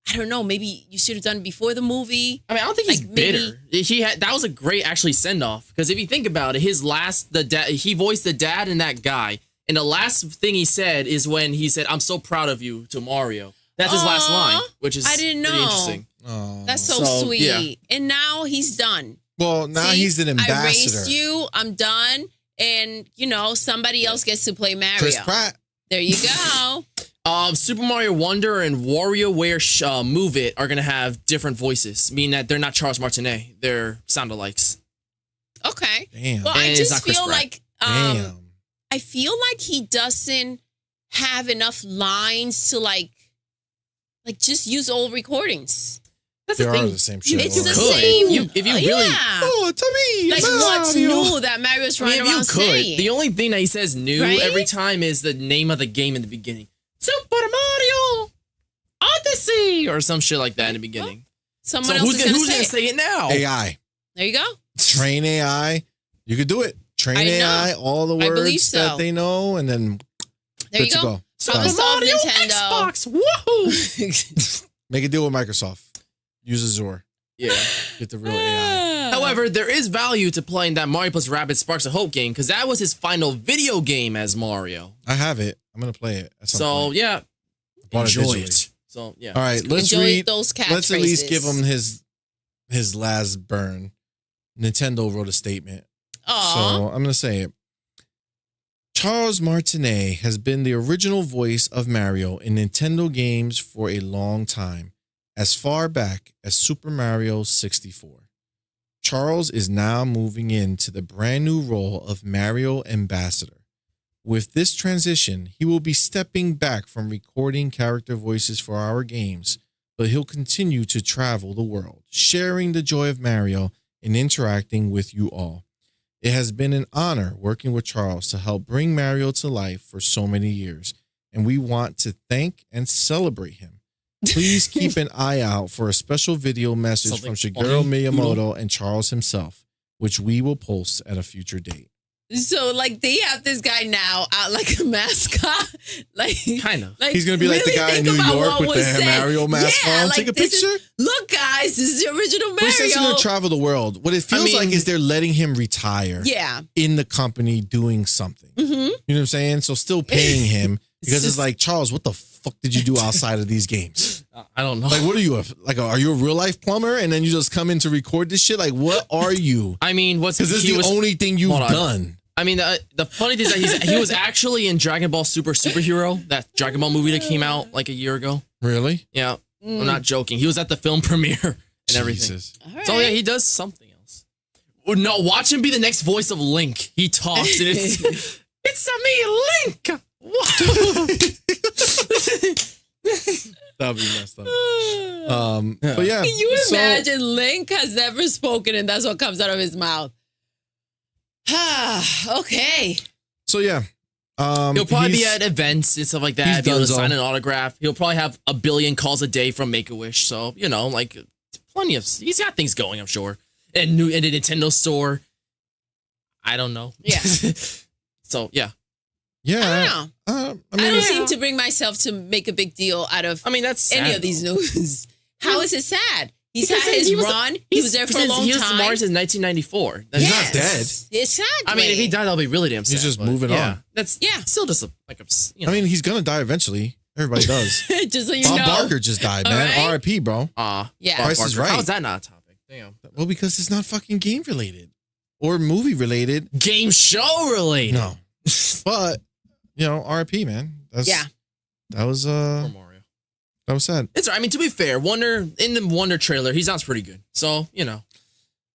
S3: I don't know. Maybe you should have done it before the movie.
S2: I mean, I don't think he's
S3: Like, maybe-
S2: bitter. He had that was a great actually send off because if you think about it, his last he voiced the dad and that guy, and the last thing he said is when he said, "I'm so proud of you" to Mario. That's his last
S3: Aw,
S2: line, which is
S3: I didn't
S2: pretty
S3: know.
S2: interesting.
S1: Oh.
S3: That's so,
S2: So,
S3: sweet.
S2: yeah.
S3: And now he's done.
S1: Well, now
S3: See,
S1: he's an ambassador.
S3: I raised you. I'm done. And somebody else gets to play Mario.
S1: Chris Pratt.
S3: There you go.
S2: Super Mario Wonder and WarioWare Move It are gonna have different voices, meaning that they're not Charles Martinet; they're sound-alikes.
S3: Okay.
S1: Damn.
S3: Well,
S2: And
S3: I
S2: it's
S3: just
S2: not Chris
S3: feel
S2: Pratt.
S3: like
S1: Damn.
S3: I feel like he doesn't have enough lines to like just use old recordings.
S2: That's
S1: They
S2: the
S1: are
S2: thing.
S1: the same shit.
S3: It's
S2: You
S3: the
S2: could.
S3: same.
S2: If you really-
S3: yeah.
S1: Oh, to me.
S3: Like what's
S1: Mario.
S3: new that Mario's
S2: I mean,
S3: running
S2: if you
S3: around
S2: could,
S3: saying?
S2: the only thing that he says new
S3: Right?
S2: every time is the name of the game in the beginning. Super Mario Odyssey or some shit like that in the beginning.
S3: Someone
S2: So
S3: else
S2: who's
S3: is
S2: gonna
S3: gonna say it.
S2: say it now?
S1: AI.
S3: There you go.
S1: Train AI. You could do it. Train
S3: I know.
S1: AI, all the
S3: I believe
S1: words
S3: so.
S1: that they know, and then
S3: There you
S1: good to
S3: go.
S2: Super
S3: Problem solved,
S2: Mario
S3: Nintendo.
S2: Xbox. Woohoo!
S1: make a deal with Microsoft. Use Azure.
S2: Yeah.
S1: Get the real AI.
S2: However, there is value to playing that Mario plus Rabbids Sparks of Hope game because that was his final video game as Mario.
S1: I have it. I'm gonna play it. At some
S2: So
S1: point.
S2: yeah,
S1: Bought it
S2: enjoy
S1: digitally.
S2: it. So yeah.
S1: All right, let's
S3: Enjoy
S1: read.
S3: those catchphrases.
S1: Let's at least give him his last burn. Nintendo wrote a statement.
S3: Aw.
S1: So I'm gonna say it. Charles Martinet has been the original voice of Mario in Nintendo games for a long time, as far back as Super Mario 64. Charles is now moving into the brand new role of Mario Ambassador. With this transition, he will be stepping back from recording character voices for our games, but he'll continue to travel the world, sharing the joy of Mario and interacting with you all. It has been an honor working with Charles to help bring Mario to life for so many years, and we want to thank and celebrate him. Please keep an eye out for a special video message
S2: Something
S1: from
S2: funny,
S1: Shigeru Miyamoto and Charles himself, which we will post at a future date.
S3: So, like, they have this guy now out like a mascot. Like,
S2: Kind of.
S3: Like,
S1: He's going to be like the
S3: really
S1: guy in
S3: think
S1: New
S3: about
S1: York
S3: what
S1: with
S3: was
S1: the
S3: said.
S1: Mario mask
S3: Yeah,
S1: on.
S3: like,
S1: Take a
S3: this
S1: picture.
S3: Look, guys, this is the original
S1: But he says he's going
S3: Mario.
S1: to travel the world. What it feels
S2: mean-
S1: like is they're letting him retire
S3: Yeah.
S1: in the company doing something.
S3: Mm-hmm.
S1: You know what I'm saying? So still paying him because it's
S3: just-
S1: like, Charles, what the fuck did you do outside of these games?
S2: I don't know.
S1: Like, what are you? Are you a real life plumber? And then you just come in to record this shit? Like, what are you?
S2: I mean,
S1: Because this is the only thing you've
S2: Hold on.
S1: done.
S2: I mean, the funny thing is that he was actually in Dragon Ball Superhero, that Dragon Ball movie that came out like a year ago.
S1: Really?
S2: Yeah, I'm not joking. He was at the film premiere and everything.
S1: Jesus.
S3: All right.
S2: So yeah, he does something else. Oh, no, watch him be the next voice of Link. He talks and it's it's a me, Link.
S1: That'd be messed up. But yeah.
S3: Can you
S1: so-
S3: imagine Link has never spoken and that's what comes out of his mouth? Okay.
S1: So yeah.
S2: He'll probably be
S1: he's-
S2: at events and stuff like
S1: he's
S2: that. Be able to
S1: donezo.
S2: sign an autograph. He'll probably have a billion calls a day from Make-A-Wish. So, you know, like plenty of, he's got things going, I'm sure. And new in a Nintendo store. I don't know.
S3: Yeah.
S2: So, yeah.
S1: Yeah.
S3: I don't know.
S1: I mean,
S3: I don't seem to bring myself to make a big deal out of
S2: I mean, that's
S3: any
S2: sad,
S3: of these
S2: though.
S3: news. How is it sad? He's
S2: Because
S3: had his
S2: he was-
S3: run. He was there for a long
S2: He was
S3: time.
S2: Mars in 1994. That's
S1: He's
S2: not
S1: not dead.
S3: It's sad.
S2: I mean, if he died, that'll be really damn sad.
S1: He's just
S2: but
S1: moving
S2: yeah,
S1: on.
S2: That's
S3: Yeah.
S2: still just you know.
S1: I mean, he's gonna die eventually. Everybody does.
S3: just so you
S1: Bob
S3: know.
S1: Barker just died,
S3: All
S1: man.
S3: right.
S1: R.I.P., bro.
S3: Yeah.
S2: Bob
S1: Price is
S2: Barker.
S1: Right.
S2: How's that not a topic? Damn.
S1: Well, because it's not fucking game related or movie related.
S2: Game show related.
S1: No, but you know, R.I.P., man.
S3: Yeah.
S1: That was
S2: Poor Mario.
S1: that was sad.
S2: It's. I mean, to be fair, Wonder in the Wonder trailer, he sounds pretty good. So you know.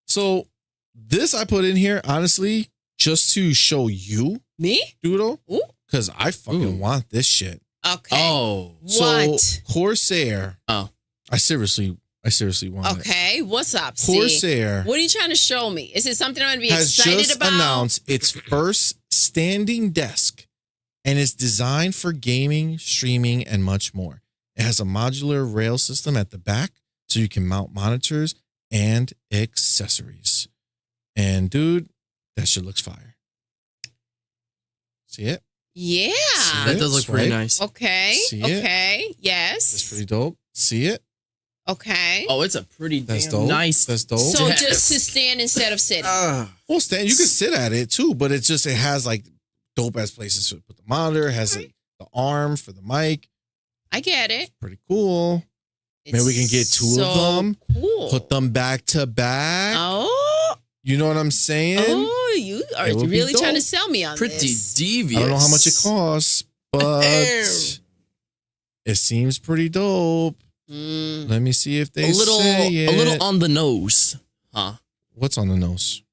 S1: So this I put in here honestly just to show you,
S3: Me?
S1: Doodle,
S3: Ooh.
S1: because I fucking
S2: Ooh.
S1: want this shit.
S3: Okay.
S2: Oh.
S3: What?
S1: So Corsair.
S2: Oh.
S1: I seriously want it.
S3: Okay. What's up? See?
S1: Corsair
S3: What are you trying to show me? Is it something I'm going to be
S1: has
S3: excited
S1: just
S3: about?
S1: announced its first standing desk, and it's designed for gaming, streaming, and much more. It has a modular rail system at the back, so you can mount monitors and accessories. And dude, that shit looks fire. See it?
S3: Yeah.
S1: See
S2: That does look pretty
S1: Swipe.
S2: nice.
S3: Okay.
S1: See it?
S3: Okay. Yes.
S1: It's pretty dope. See it?
S3: Okay.
S2: Oh, it's a pretty
S1: That's
S2: damn
S1: dope.
S2: nice.
S1: That's dope.
S3: So
S2: Yes.
S3: just to stand instead of sitting.
S1: Well, Stan, you can sit at it too, but it has like dope ass places to put the monitor. It has the arm for the mic.
S3: I get it.
S1: Pretty cool. Maybe we can get two of
S3: so
S1: them.
S3: Cool.
S1: Put them back to back.
S3: Oh.
S1: You know what I'm saying?
S3: Oh, you are
S1: It would be
S3: really trying to
S1: dope.
S3: sell me on
S2: Pretty
S3: this.
S2: devious.
S1: I don't know how much it costs, but it seems pretty dope.
S3: Mm.
S1: Let me see if they
S2: A little,
S1: say it.
S2: a little on the nose, huh?
S1: What's on the nose?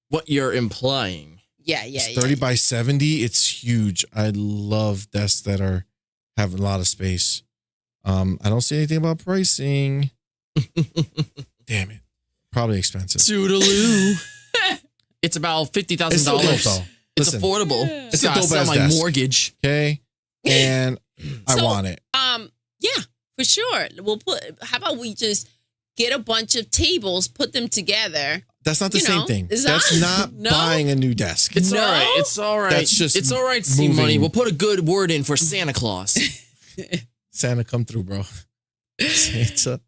S2: What you're implying?
S3: Yeah, yeah,
S1: It's 30 by 70. It's huge. I love desks that have a lot of space. I don't see anything about pricing. Damn it. Probably expensive.
S2: Toodaloo. It's about $50,000.
S1: It's still dope though.
S2: It's
S1: Listen,
S2: affordable.
S3: Yeah.
S2: It's
S1: It's a
S2: got
S1: dope-ass
S2: my
S1: desk.
S2: mortgage.
S1: Okay. And I
S3: So-
S1: want it.
S3: Yeah, for sure. How about we just get a bunch of tables, put them together.
S1: That's not the
S3: you
S1: same
S3: know,
S1: thing.
S3: it's
S1: That's
S3: not-
S1: not
S3: No?
S1: buying a new desk.
S2: It's
S3: No?
S2: all right. It's all right.
S1: That's just
S2: it's all right, CMoney.
S1: moving.
S2: We'll put a good word in for Santa Claus.
S1: Santa, come through, bro. Santa.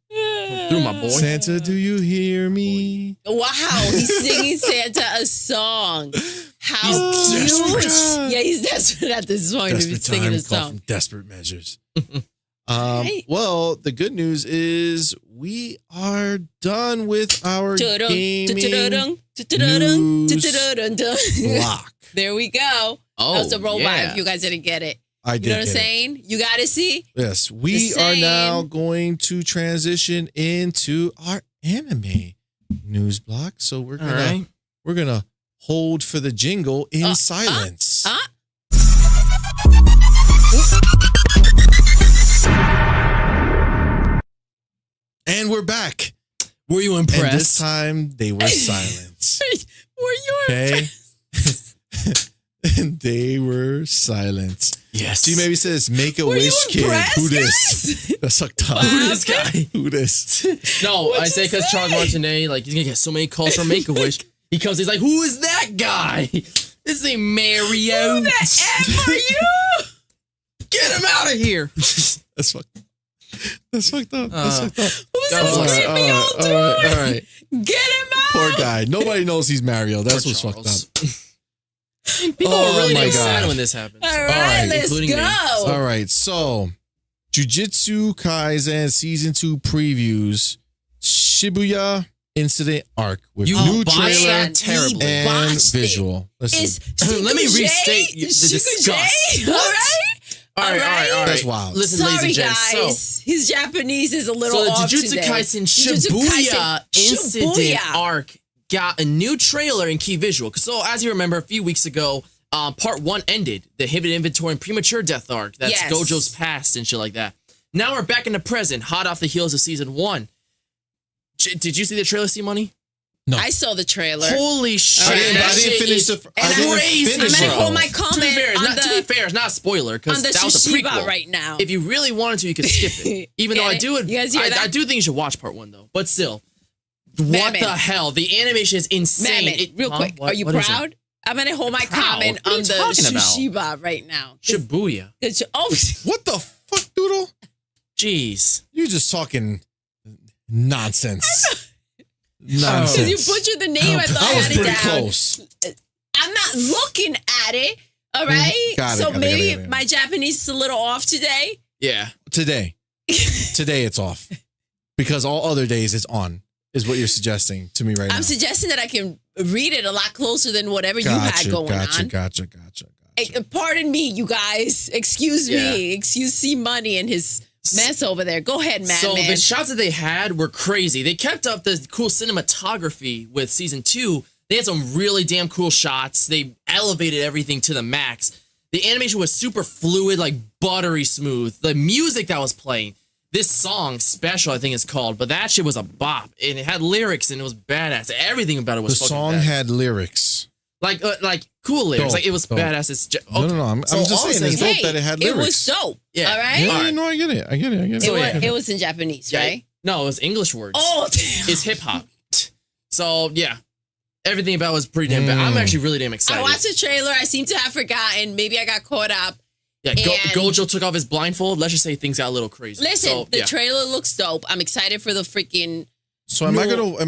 S2: Through my boy.
S1: Santa, do you hear me?
S3: Wow, he's singing Santa a song. How
S2: He's
S3: cute!
S1: desperate.
S3: Yeah, he's desperate at this point to be
S1: Desperate
S3: singing a
S1: time call
S3: song.
S1: from desperate measures.
S3: Right.
S1: Well, the good news is we are done with our gaming
S3: Block.
S1: block.
S3: There we go.
S2: Oh,
S3: that was a robot.
S2: yeah.
S3: If you guys didn't get it,
S1: I did.
S3: you know what I'm
S1: get it.
S3: saying? You got to see.
S1: Yes, we are now going to transition into our anime news block. So we're gonna hold for the jingle in silence. And we're back.
S2: Were you impressed?
S1: And this time they were silent.
S3: Were you impressed?
S1: And they were silent.
S2: Yes.
S1: So you maybe says, make a wish, kid. Who this? That sucked up.
S2: Who this guy?
S1: Who this?
S2: No,
S3: What'd
S2: I
S3: you
S2: say because Charles Martinet, like, he's going to get so many calls from Make-A-Wish. He comes, he's like, who is that guy? This ain't Mario.
S3: Who the F are you?
S2: Get him out of here.
S1: That's fucked up. That's fucked up. That's fucked up.
S3: Who's
S2: God
S3: this
S2: bless.
S3: creepy old dude?
S1: All right.
S3: Get him out.
S1: Poor guy. Nobody knows he's Mario. That's
S2: Poor
S1: what's fucked
S2: Charles.
S1: up.
S2: People were really
S1: my
S2: damn sad
S1: God.
S2: when this happened.
S3: All
S2: So-
S3: right, let's
S2: including me.
S3: go.
S1: All right. So, Jujutsu Kaisen Season 2 previews Shibuya Incident Arc with
S2: You
S1: new
S2: botched
S1: trailer
S2: that terribly.
S1: and
S3: Botched it.
S1: visual. Listen,
S3: Is
S2: Let me
S3: Shikuje-
S2: restate the disgust.
S3: Shikuje? All right.
S2: All right.
S1: That's wild.
S2: Listen,
S3: Sorry,
S2: ladies and gents.
S3: guys. His Japanese is a little
S2: So
S3: off
S2: the Jujutsu
S3: today.
S2: Kaisen
S3: Jujutsu
S2: Shibuya
S3: Kaisen
S2: Incident
S3: Shibuya.
S2: Arc got a new trailer and key visual. So as you remember, a few weeks ago, part 1 ended. The Hidden Inventory and Premature Death Arc. That's
S3: Yes.
S2: Gojo's past and shit like that. Now we're back in the present, hot off the heels of Season 1. Did you see the trailer, CMoney?
S1: No.
S3: I saw the trailer.
S2: Holy shit.
S1: I didn't
S2: that
S1: finish
S2: shit is
S1: the. I didn't
S2: crazy.
S1: finish
S3: I'm
S1: it.
S3: gonna hold my
S2: To be
S3: comment
S2: fair, it's
S3: on
S2: not, to be fair, it's not a spoiler because
S3: on the
S2: that was a
S3: Shishiba
S2: prequel.
S3: right now.
S2: If you really wanted to, you could skip it. Even though
S3: Get
S2: I
S3: it?
S2: do,
S3: You guys hear that?
S2: I do think you should watch part 1 though. But still, what
S3: Madman.
S2: the hell? The animation is insane.
S3: Madman, real quick,
S2: What-
S3: are you
S2: what is it?
S3: proud? I'm gonna hold my
S2: Proud?
S3: comment
S2: What are
S3: on
S2: you
S3: the
S2: talking about?
S3: Shishiba right now.
S2: Shibuya.
S3: Oh,
S1: What the fuck, Doodle?
S2: Jeez.
S1: You're just talking nonsense.
S3: because
S1: Nonsense.
S3: you butchered the name. I thought I
S1: I was
S3: had it
S1: pretty
S3: down.
S1: close.
S3: I'm not looking at it. All right.
S1: Got it,
S3: So
S1: got it,
S3: maybe
S1: got it.
S3: my Japanese is a little off today.
S2: Yeah.
S1: Today it's off because all other days it's on. Is what you're suggesting to me right now?
S3: I'm suggesting that I can read it a lot closer than whatever you
S1: Gotcha,
S3: had going
S1: gotcha,
S3: on.
S1: Gotcha.
S3: Pardon me, you guys. Excuse me. Excuse CMoney and his mess over there. Go ahead, Madman.
S2: So the shots that they had were crazy. They kept up the cool cinematography with Season 2. They had some really damn cool shots. They elevated everything to the max. The animation was super fluid, like buttery smooth. The music that was playing, this song, Special, I think it's called, but that shit was a bop. And it had lyrics and it was badass. Everything about it was
S1: The
S2: fucking
S1: song
S2: badass.
S1: had lyrics.
S2: Like cool lyrics.
S1: Dope,
S2: Like it was
S1: dope.
S2: badass. It's just,
S1: No, I'm
S2: So
S1: just
S2: all
S1: saying
S2: I'm
S1: it's
S2: saying-
S1: dope that it had
S3: It
S1: lyrics.
S3: was dope.
S2: Yeah.
S3: All right.
S1: Yeah,
S2: Alright.
S1: no, I get it.
S3: It, was, it was in Japanese,
S2: Yeah.
S3: right?
S2: No, it was English words.
S3: Oh, damn.
S2: It's hip hop. So yeah, everything about it was pretty damn bad. I'm actually really damn excited.
S3: I watched the trailer. I seem to have forgotten. Maybe I got caught up.
S2: Yeah,
S3: and-
S2: Gojo took off his blindfold. Let's just say things got a little crazy.
S3: Listen,
S2: So,
S3: the
S2: yeah.
S3: trailer looks dope. I'm excited for the freaking.
S1: So am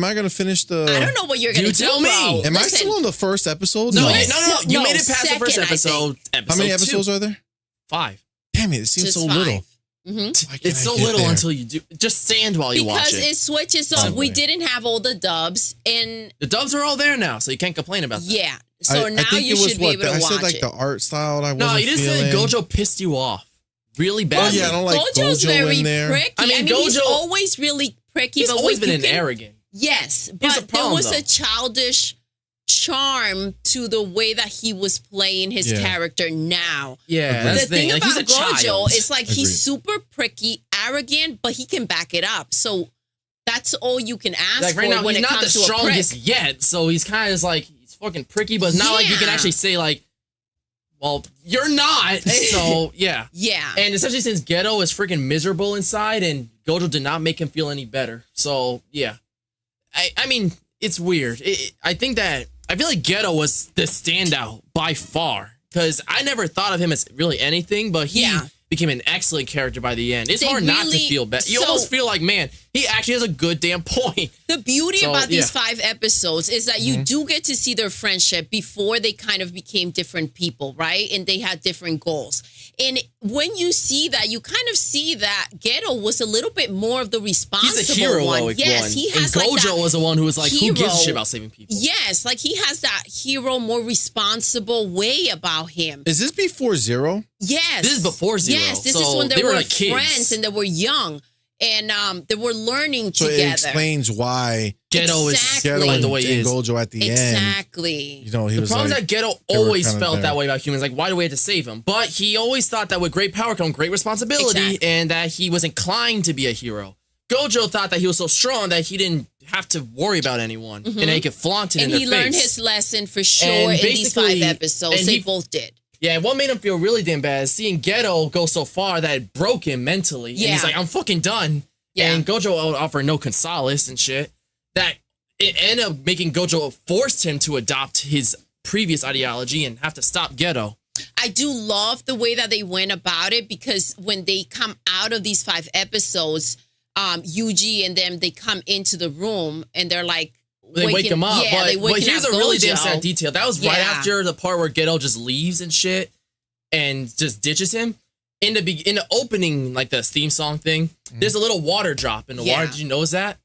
S1: I gonna finish the?
S3: I don't know what you're gonna
S2: You
S3: do.
S2: tell me.
S3: Bro.
S1: Am I
S3: Listen,
S1: still on the first episode?
S2: No,
S1: No.
S2: no. You
S3: No,
S2: made it past the first
S3: second, I
S2: episode.
S1: How many episodes
S2: 2.
S1: are there?
S2: 5.
S1: Damn it! It seems
S3: Just
S1: so
S3: 5.
S1: little.
S3: Mhm.
S1: Why can't
S2: It's
S1: I
S2: so
S1: get
S2: little
S1: there?
S2: until you do. Just stand while you watch
S3: Because
S2: it.
S3: it switches off.
S1: Somewhere.
S3: We didn't have all the dubs, and
S2: The dubs are all there now, so you can't complain about that.
S3: yeah. So
S1: I
S3: now
S1: think
S3: you
S1: it was
S3: should be able to
S1: I
S3: watch
S1: said like
S3: it.
S1: the art style. I
S2: No,
S1: wasn't
S2: you just said
S1: feeling.
S2: Gojo pissed you off really
S1: Oh
S2: badly.
S1: yeah, I don't like
S3: Gojo's
S1: Gojo
S3: very
S1: in there.
S3: pricky.
S2: I mean,
S3: he's
S2: Gojo-
S3: always really pricky.
S2: He's
S3: but
S2: always
S3: when
S2: been
S3: you
S2: an
S3: can-
S2: arrogant.
S3: Yes,
S2: Here's
S3: but
S2: the problem,
S3: there was
S2: though.
S3: a childish charm to the way that he was playing his
S1: Yeah.
S3: character now.
S2: Yeah,
S1: Agreed.
S2: that's
S3: The thing
S2: Like,
S3: about
S2: he's a
S3: Gojo
S2: child.
S3: is like
S1: Agreed.
S3: he's super pricky, arrogant, but he can back it up. So that's all you can ask
S2: Like
S3: for
S2: right now,
S3: when
S2: he's
S3: it
S2: not the
S3: comes to a
S2: strongest
S3: prick.
S2: yet, so he's kind of just like he's fucking pricky, but it's not like you can
S3: Yeah.
S2: actually say like, "Well, you're not." So yeah,
S3: Yeah.
S2: and especially since Geto is freaking miserable inside, and Gojo did not make him feel any better. So yeah, I mean it's weird. I think that I feel like Geto was the standout by far because I never thought of him as really anything, but he
S3: Yeah.
S2: became an excellent character by the end. It's
S3: They
S2: hard not to
S3: really-
S2: feel bad. You
S3: so-
S2: almost feel like, man, he actually has a good damn point.
S3: The beauty about these 5 episodes is that you do get to see their friendship before they kind of became different people, right? And they had different goals. And when you see that, you kind of see that Ghetto was a little bit more of the responsible
S2: He's a hero,
S3: one. Yes, he has
S2: and
S3: like
S2: Gojo
S3: that
S2: was the one who was like,
S3: hero.
S2: who gives a shit about saving people?
S3: Yes, like he has that hero, more responsible way about him.
S1: Is this before Zero?
S3: Yes.
S2: This is before Zero.
S3: Yes, this
S2: so
S3: is when they were
S2: like kids.
S3: friends and they were young. And they were learning
S1: So
S3: together.
S1: it explains why
S2: Ghetto is
S1: Ghetto
S2: like
S1: and,
S2: the way he
S1: and
S2: is.
S1: Gojo at the end.
S3: Exactly.
S1: You know, he
S2: The
S1: was
S2: problem
S1: like,
S2: is that Ghetto
S1: they were
S2: always
S1: kind of
S2: felt
S1: there.
S2: that way about humans. Like, why do we have to save him? But he always thought that with great power comes great responsibility,
S3: Exactly.
S2: and that he was inclined to be a hero. Gojo thought that he was so strong that he didn't have to worry about anyone, and that he could flaunt it
S3: And
S2: in
S3: he
S2: their
S3: learned
S2: face.
S3: his lesson for sure
S2: And
S3: in these 5
S2: basically-
S3: episodes.
S2: and
S3: They
S2: he-
S3: both did.
S2: Yeah, and what made him feel really damn bad is seeing Ghetto go so far that it broke him mentally. And
S3: Yeah.
S2: he's like, I'm fucking done.
S3: Yeah.
S2: And Gojo would offer no solace and shit. That it ended up making Gojo forced him to adopt his previous ideology and have to stop Ghetto.
S3: I do love the way that they went about it because when they come out of these 5 episodes, Yuji and them, they come into the room and they're like,
S2: They wake him up.
S3: Yeah, they
S2: but
S3: waking
S2: here's
S3: up
S2: a really
S3: Gojo.
S2: damn sad detail. That was right
S3: Yeah.
S2: after the part where Ghetto just leaves and shit and just ditches him. In the opening, like the theme song thing, there's a little water drop in the water.
S3: Yeah.
S2: Did you notice that?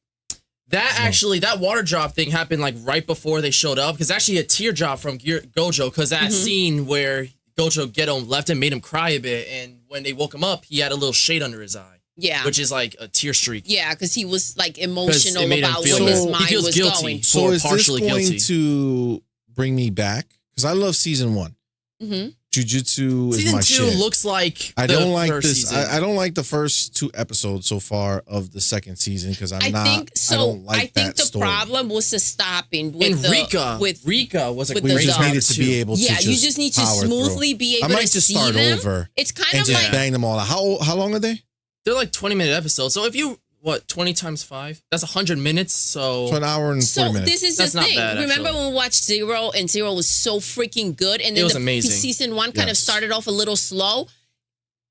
S2: That water drop thing happened like right before they showed up because actually a teardrop from Gojo because that scene where Gojo Ghetto left him made him cry a bit, and when they woke him up, he had a little shade under his eye,
S3: Yeah.
S2: which is like a tear streak.
S3: Yeah, because he was like
S2: 'Cause
S3: emotional
S2: it made him
S3: about
S2: feel
S3: what his
S1: bad.
S3: mind
S2: He feels
S3: was
S2: guilty.
S3: going.
S1: So
S2: Or
S1: is this
S2: partially
S1: going
S2: guilty.
S1: to bring me back? Because I love season 1.
S3: Mm-hmm.
S1: Jujutsu is
S2: Season
S1: my
S2: 2
S1: shit.
S2: looks like
S1: I
S2: the
S1: don't like
S2: first
S1: this.
S2: season.
S1: I don't like the first 2 episodes so far of the second season because I don't like that
S3: the
S1: story.
S3: problem was the stopping with
S2: And
S3: the
S2: Rika
S3: with
S2: was a
S3: with
S1: We
S3: the
S2: great
S1: just
S3: dog.
S1: needed to be able to
S3: yeah,
S1: just
S3: you just need to
S1: power
S3: smoothly
S1: through.
S3: be
S1: I
S3: able
S1: might
S3: to
S1: just
S3: see
S1: start
S3: them.
S1: over
S3: It's kind
S1: and
S3: of
S1: just
S3: like
S1: bang them all out. How long are they?
S2: They're like 20-minute episodes. So if you 20 times 5, that's 100 minutes. So
S1: So an hour and 40
S3: so
S1: minutes.
S3: this is
S2: That's
S3: the
S2: not
S3: thing.
S2: bad,
S3: Remember
S2: actually.
S3: when we watched Zero and Zero was so freaking good, and then
S2: was
S3: the
S2: amazing.
S3: season 1 kind of
S1: Yes.
S3: started off a little slow.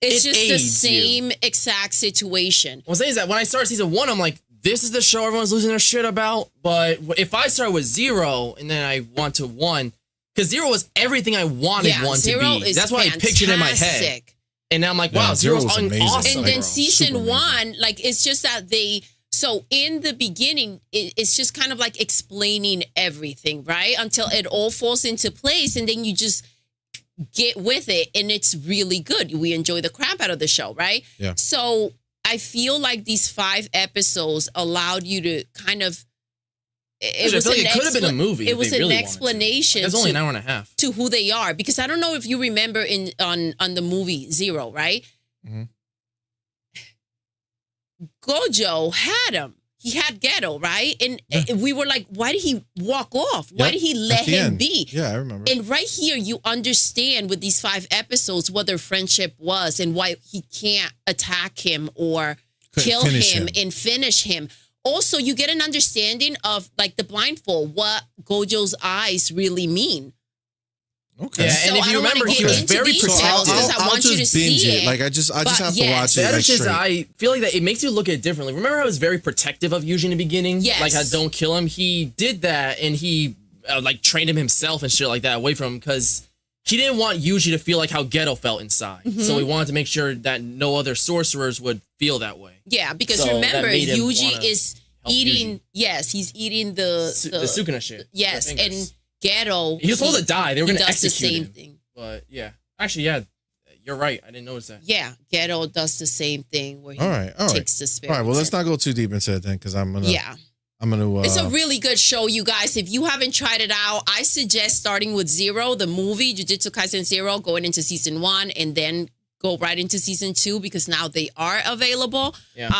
S3: It's
S2: It
S3: just the
S2: aids you.
S3: same exact situation.
S2: what I'm saying is that when I started season 1, I'm like, this is the show everyone's losing their shit about. But if I start with 0 and then I want to 1, because 0 was everything I wanted
S3: Yeah,
S2: 1 to
S3: Zero
S2: be.
S3: is
S2: That's what I pictured in my head.
S3: fantastic.
S2: And now I'm like,
S1: Yeah,
S2: wow,
S1: Zero
S2: Zero's
S1: was amazing.
S2: awesome.
S3: And then
S1: bro.
S3: season
S1: Super amazing.
S3: 1, like it's just that so in the beginning, it's just kind of like explaining everything, right? Until it all falls into place, and then you just get with it, and it's really good. We enjoy the crap out of the show, right?
S1: Yeah.
S3: So I feel like these 5 episodes allowed you to kind of.
S2: Actually, I feel like it could have been a movie.
S3: It
S2: if
S3: was
S2: they
S3: an
S2: really wanted to.
S3: explanation.
S2: It's only
S3: to-
S2: an hour and a half.
S3: to who they are, because I don't know if you remember on the movie Zero, right?
S1: Mhm.
S3: Gojo had him. He had Ghetto, right? And we were like, why did he walk off? Why
S1: Yep,
S3: did he
S1: at
S3: let
S1: the
S3: him
S1: end.
S3: be?
S1: Yeah, I remember.
S3: And right here, you understand with these 5 episodes what their friendship was and why he can't attack him or
S1: Couldn't
S3: kill
S1: finish
S3: him
S1: him.
S3: and finish him. Also, you get an understanding of like the blindfold, what Gojo's eyes really mean.
S1: Okay.
S2: Yeah,
S3: So
S2: and if
S3: I
S2: you
S3: don't wanna
S2: remember, he
S3: get
S2: was
S3: into
S2: very
S3: details
S2: protective.
S3: because I want you to
S1: binge
S3: see
S1: it.
S3: it.
S1: Like I just
S3: But
S1: have to
S3: yes.
S1: watch it.
S2: The other
S1: Like,
S2: shit is
S1: straight.
S2: I feel like that it makes you look at it differently. Remember how I was very protective of Yuji in the beginning?
S3: Yes.
S2: Like, how don't kill him. He did that, and he like trained him himself and shit like that away from him because he didn't want Yuji to feel like how Ghetto felt inside.
S3: Mm-hmm.
S2: So he wanted to make sure that no other sorcerers would feel that way.
S3: Yeah, because
S2: So that
S3: remember,
S2: made him
S3: Yuji
S2: wanna
S3: is
S2: help
S3: eating.
S2: Yuji.
S3: Yes, he's eating the
S2: Sukuna shit.
S3: Yes,
S2: Their fingers.
S3: and Ghetto.
S2: He was supposed to die. They were
S3: he
S2: going to
S3: does the
S2: execute
S3: same
S2: him.
S3: thing.
S2: But yeah, actually, yeah, you're right. I didn't notice that.
S3: Yeah, Ghetto does the same thing where he
S1: All right.
S3: takes the spirit.
S1: All right. Well, let's not go too deep into it then, because I'm gonna.
S3: Yeah.
S1: I'm gonna.
S3: It's a really good show, you guys. If you haven't tried it out, I suggest starting with Zero, the movie, Jujutsu Kaisen Zero, going into season 1, and then go right into season 2 because now they are available.
S2: Yeah.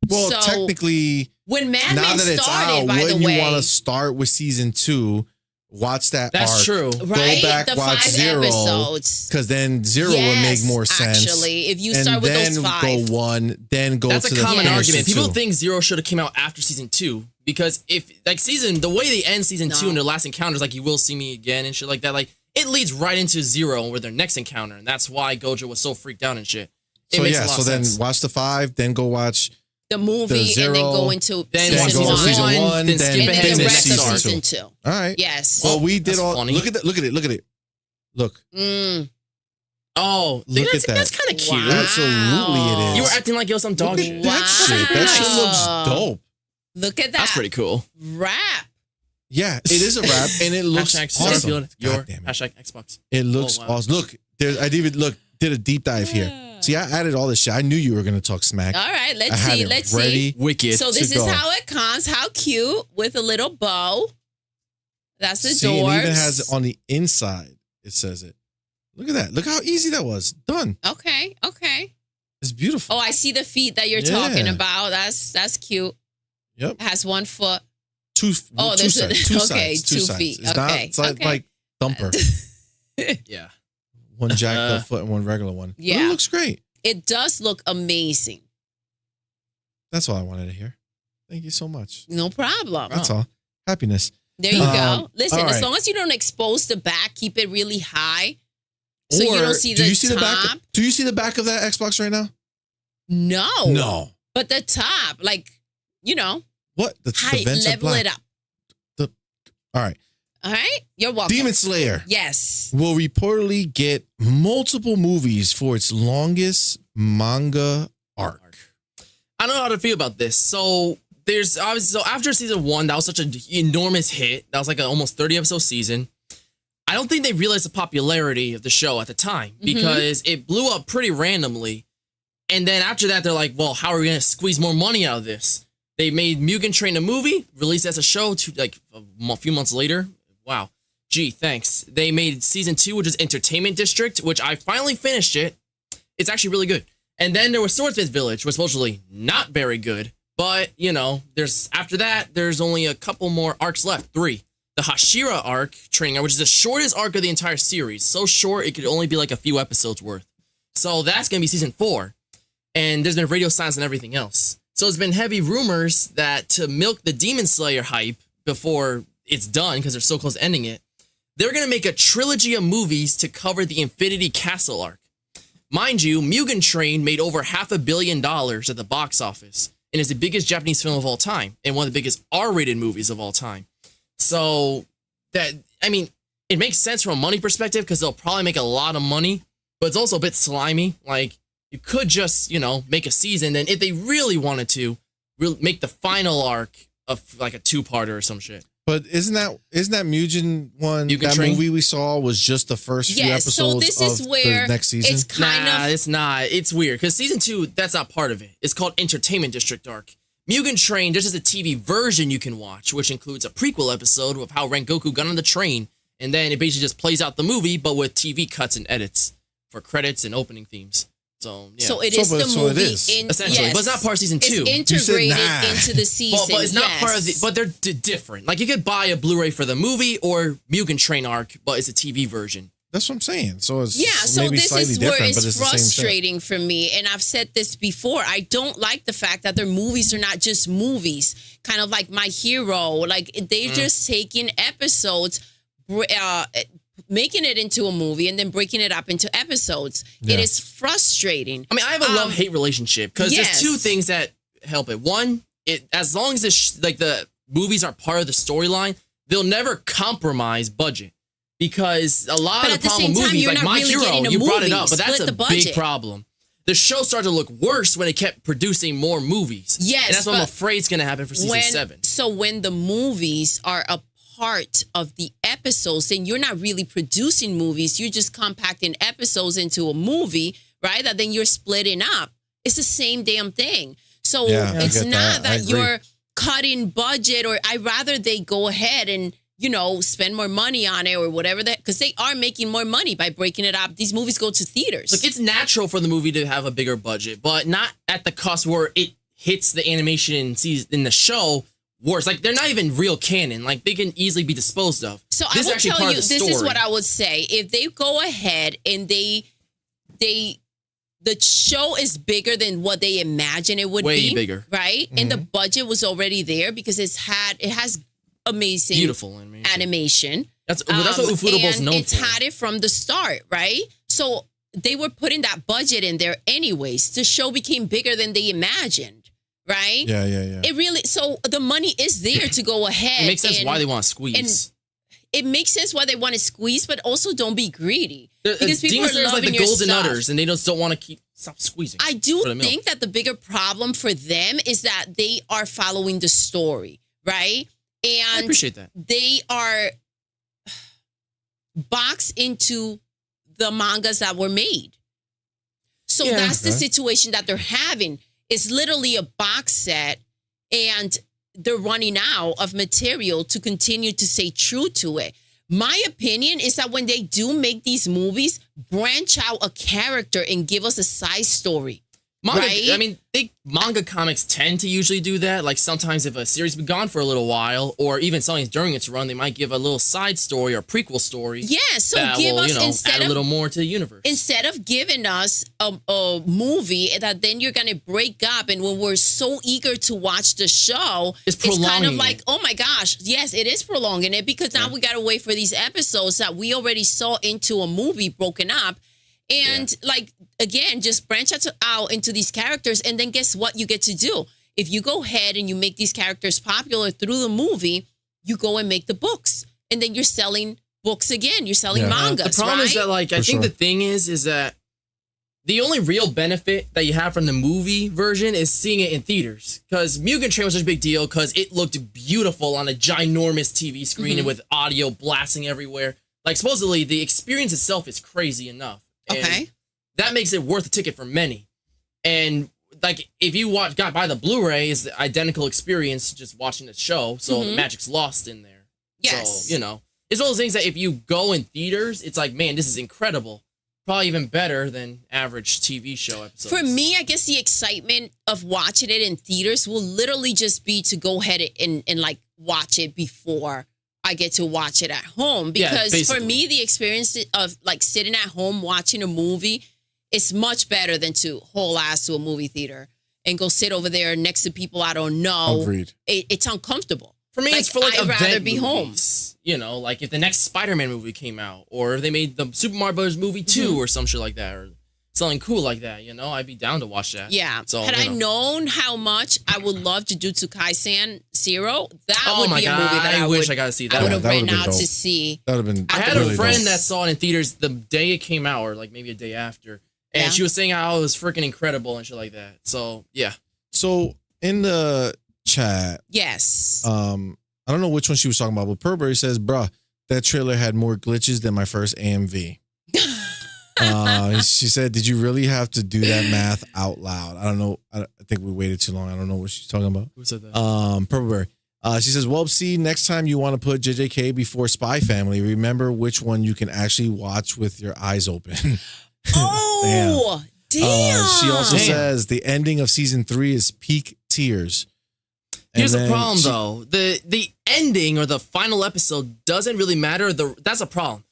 S1: well,
S3: so
S1: technically,
S3: when
S1: now
S3: MADMAN
S1: that it's
S3: started,
S1: out,
S3: by the
S1: wouldn't you
S3: way,
S1: want to start with season 2? Watch that.
S2: That's
S1: arc,
S2: true.
S3: right?
S1: Go back,
S3: the
S1: watch
S3: 5
S1: Zero,
S3: episodes.
S1: because then Zero would make
S3: Yes,
S1: more sense.
S3: Actually, if you
S1: and
S3: start with
S1: then
S3: those 5.
S1: go 1, then go
S2: That's
S1: to
S2: a
S1: the
S2: common
S1: finish
S2: argument.
S1: the
S2: People
S1: 2.
S2: think Zero should have came out after season 2 because if like the way they end season 2 and their last encounters, like you will see me again and shit like that, like it leads right into Zero with their next encounter, and that's why Gojo was so freaked out and shit. It
S1: So
S2: makes
S1: yeah,
S2: a lot
S1: so
S2: of
S1: then
S2: sense.
S1: watch the 5, then go watch
S3: the movie
S1: Zero,
S3: and then go into
S2: then
S3: season
S2: go to
S3: one,
S2: season
S1: one,
S2: then skip
S3: and
S2: ahead
S3: then
S2: to
S3: the
S2: the
S3: rest
S2: next
S3: of
S2: arc.
S3: season 2.
S1: All right.
S3: Yes.
S1: Well, we did
S2: That's
S1: all.
S2: funny.
S1: Look at that. Look at it. Look at it. Look.
S2: Oh,
S1: Look
S2: that's,
S1: at that.
S2: That's kind of cute.
S3: Wow.
S1: Absolutely, it is.
S2: You were acting like it was some dog
S1: Look
S2: shit.
S1: at that shit. That shit looks dope.
S3: Look at that.
S2: That's pretty cool.
S3: Rap.
S1: Yeah, it is a wrap, and it looks
S2: Hashtag
S1: awesome.
S2: Starfield, your
S1: God damn it.
S2: hashtag Xbox.
S1: It looks
S2: Oh, wow.
S1: awesome. Look, I did a deep dive here. See, I added all this shit. I knew you were gonna talk smack.
S3: All right,
S1: I
S3: let's
S1: had
S3: see.
S1: it
S3: Let's
S1: ready.
S3: see.
S2: Wicked.
S3: So this
S1: to
S3: is
S1: go.
S3: how it comes. How cute with a little bow. That's the
S1: See,
S3: door.
S1: it even has it on the inside. It says it. Look at that. Look how easy that was. Done.
S3: Okay.
S1: It's beautiful.
S3: Oh, I see the feet that you're
S1: Yeah.
S3: talking about. That's cute.
S1: Yep.
S3: It has one foot.
S1: Two
S3: there's a-
S1: sides. Two
S3: okay,
S1: sides. Two
S3: 2
S1: sides.
S3: feet.
S1: It's not.
S3: Okay,
S1: It's like,
S3: okay.
S1: like thumper.
S2: Yeah.
S1: One jacked up foot and one regular one. But
S3: Yeah.
S1: it looks great.
S3: It does look amazing.
S1: That's all I wanted to hear. Thank you so much.
S3: No problem.
S1: That's all. Happiness.
S3: There you go. Listen,
S1: all
S3: as
S1: right.
S3: long as you don't expose the back, keep it really high. So you
S1: Or
S3: don't see
S1: do
S3: the
S1: you see
S3: top.
S1: the back? Do you see the back of that Xbox right now?
S3: No.
S1: No.
S3: But the top, like,
S1: What? The
S3: height,
S1: vents are
S3: level
S1: black.
S3: it up.
S1: All right.
S3: All right? You're welcome.
S1: Demon Slayer
S3: Yes.
S1: will reportedly get multiple movies for its longest manga arc.
S2: I don't know how to feel about this. So there's obviously after season 1, that was such an enormous hit. That was like an almost 30 episode season. I don't think they realized the popularity of the show at the time because it blew up pretty randomly. And then after that, they're like, well, how are we going to squeeze more money out of this? They made Mugen Train a movie, released as a show a few months later. Wow. Gee, thanks. They made season 2, which is Entertainment District, which I finally finished it. It's actually really good. And then there was Swordsmith Village, was supposedly not very good. But, after that, there's only a couple more arcs left. 3. The Hashira arc, training arc, which is the shortest arc of the entire series. So short, it could only be like a few episodes worth. So that's going to be season 4. And there's been radio silence and everything else. So it's been heavy rumors that to milk the Demon Slayer hype before it's done, because they're so close to ending it, they're going to make a trilogy of movies to cover the Infinity Castle arc. Mind you, Mugen Train made over $500 million at the box office and is the biggest Japanese film of all time and one of the biggest R-rated movies of all time. So it makes sense from a money perspective because they'll probably make a lot of money, but it's also a bit slimy. Like, you could just, make a season, and if they really wanted to, make the final arc of like a 2-parter or some shit.
S1: But isn't that Mugen one?
S2: Mugen
S1: that
S2: Train?
S1: movie we saw was just the first few
S3: Yes, so
S1: episodes
S3: this is
S1: of
S3: where
S1: the next season.
S3: it's kind
S2: Nah,
S3: of
S2: it's not. It's weird because season 2, that's not part of it. It's called Entertainment District arc. Mugen Train, there's just a TV version you can watch, which includes a prequel episode of how Rengoku got on the train, and then it basically just plays out the movie, but with TV cuts and edits for credits and opening themes. So, yeah.
S3: So it is the
S1: so it
S3: movie
S1: is.
S2: Essentially, but it's not part of season 2.
S3: It's
S1: You said
S3: integrated
S1: nah.
S3: into the season.
S2: But it's not
S3: yes.
S2: part of the. But they're different. Like, you could buy a Blu-ray for the movie or Mugen Train arc, but it's a TV version.
S1: That's what I'm saying. So it's
S3: so
S1: maybe
S3: this
S1: slightly
S3: is where
S1: different, but
S3: it's
S1: it's the same shit.
S3: frustrating for me. And I've said this before. I don't like the fact that their movies are not just movies. Kind of like My Hero. Like, they're just taking episodes, making it into a movie and then breaking it up into episodes.
S1: Yeah.
S3: It is frustrating.
S2: I mean, I have a love-hate relationship because
S3: yes.
S2: there's 2 things that help it. One, as long as the movies are part of the storyline, they'll never compromise budget. Because a lot
S3: But
S2: of
S3: at
S2: the
S3: the
S2: problem
S3: same
S2: with
S3: time,
S2: movies,
S3: you're
S2: like
S3: not
S2: My
S3: really
S2: Hero,
S3: getting a
S2: you brought it
S3: movie.
S2: up, but that's
S3: Split
S2: a
S3: the
S2: big
S3: budget.
S2: problem. The show started to look worse when it kept producing more movies.
S3: Yes,
S2: and that's what I'm
S3: but
S2: afraid is going to happen for season 7.
S3: So when the movies are a part of the episodes, then you're not really producing movies. You're just compacting episodes into a movie, right? That then you're splitting up. It's the same damn thing. So
S1: Yeah, I
S3: it's
S1: get
S3: not
S1: that. I
S3: that
S1: agree.
S3: you're cutting budget, or I'd rather they go ahead and, spend more money on it or whatever that, because they are making more money by breaking it up. These movies go to theaters.
S2: Look, it's natural for the movie to have a bigger budget, but not at the cost where it hits the animation in the show worse. Like, they're not even real canon. Like, they can easily be disposed of.
S3: So
S2: This is
S3: I will
S2: actually
S3: tell
S2: part
S3: you,
S2: of the
S3: this is
S2: story.
S3: what I would say. If they go ahead and the show is bigger than what they imagine it would
S2: Way
S3: be.
S2: bigger.
S3: Right? And the budget was already there because it has amazing
S2: Beautiful animation. That's what Ufotable is known
S3: it's
S2: for.
S3: had it from the start, right? So they were putting that budget in there anyways. The show became bigger than they imagined, right?
S1: Yeah.
S3: It really, so the money is there to go ahead.
S2: It makes sense why they want to squeeze.
S3: It makes sense why they want to squeeze, but also don't be greedy.
S2: Because people are like the golden udders, and they just don't want to stop squeezing.
S3: I do think that the bigger problem for them is that they are following the story, right? And
S2: I appreciate that.
S3: They are boxed into the mangas that were made. So that's the situation that they're having. It's literally a box set, and they're running out of material to continue to stay true to it. My opinion is that when they do make these movies, branch out a character and give us a side story.
S2: Manga,
S3: right?
S2: I mean, manga comics tend to usually do that. Like sometimes if a series has been gone for a little while, or even something during its run, they might give a little side story or prequel story.
S3: Yeah, so
S2: that
S3: give
S2: will,
S3: us
S2: add a little more to the universe.
S3: Instead of giving us a movie that then you're gonna break up, and when we're so eager to watch the show,
S2: it's
S3: kind of like, oh my gosh, yes, it is prolonging it, because now we gotta wait for these episodes that we already saw into a movie broken up. And like, again, just branch out into these characters, and then guess what you get to do? If you go ahead and you make these characters popular through the movie, you go and make the books, and then you're selling books again. You're selling mangas.
S2: The problem is that, like, I think the thing is that the only real benefit that you have from the movie version is seeing it in theaters. Because Mugen Train was such a big deal because it looked beautiful on a ginormous TV screen and with audio blasting everywhere. Like, supposedly, the experience itself is crazy enough. And that makes it worth a ticket for many. And like, if you buy the Blu-ray, it's the identical experience just watching the show. So the magic's lost in there.
S3: Yes.
S2: So, it's one of those things that if you go in theaters, it's like, man, this is incredible. Probably even better than average TV show episodes.
S3: For me, I guess the excitement of watching it in theaters will literally just be to go ahead and like watch it before I get to watch it at home, because for me, the experience of like sitting at home watching a movie is much better than to haul ass to a movie theater and go sit over there next to people I don't know.
S1: Agreed.
S3: It's uncomfortable.
S2: For me, it's for like
S3: I'd rather
S2: event
S3: be
S2: movies.
S3: home.
S2: Like if the next Spider-Man movie came out, or if they made the Super Mario Bros. Movie 2 or some shit like that, or something cool like that, I'd be down to watch that.
S3: Yeah.
S2: So,
S3: had I known how much I would love Jujutsu Kaisen Zero, that would be a movie that I
S2: wish I got to see that.
S3: I would have ran
S1: been
S3: out
S1: dope.
S3: to see.
S1: That would have been.
S2: I had
S1: really
S2: a friend
S1: dope.
S2: that saw it in theaters the day it came out, or like maybe a day after, and she was saying how it was freaking incredible and shit like that. So yeah.
S1: So in the chat,
S3: yes.
S1: I don't know which one she was talking about, but Purberry says, "Bruh, that trailer had more glitches than my first AMV." She said, "Did you really have to do that math out loud?" I don't know. I think we waited too long. I don't know what she's talking about.
S2: Who said that?
S1: Purberry. She says, "Well, see, next time you want to put JJK before Spy Family, remember which one you can actually watch with your eyes open."
S3: Oh, damn.
S1: She also says the ending of season 3 is peak tears.
S2: Here's the problem, though. The ending or the final episode doesn't really matter. That's a problem.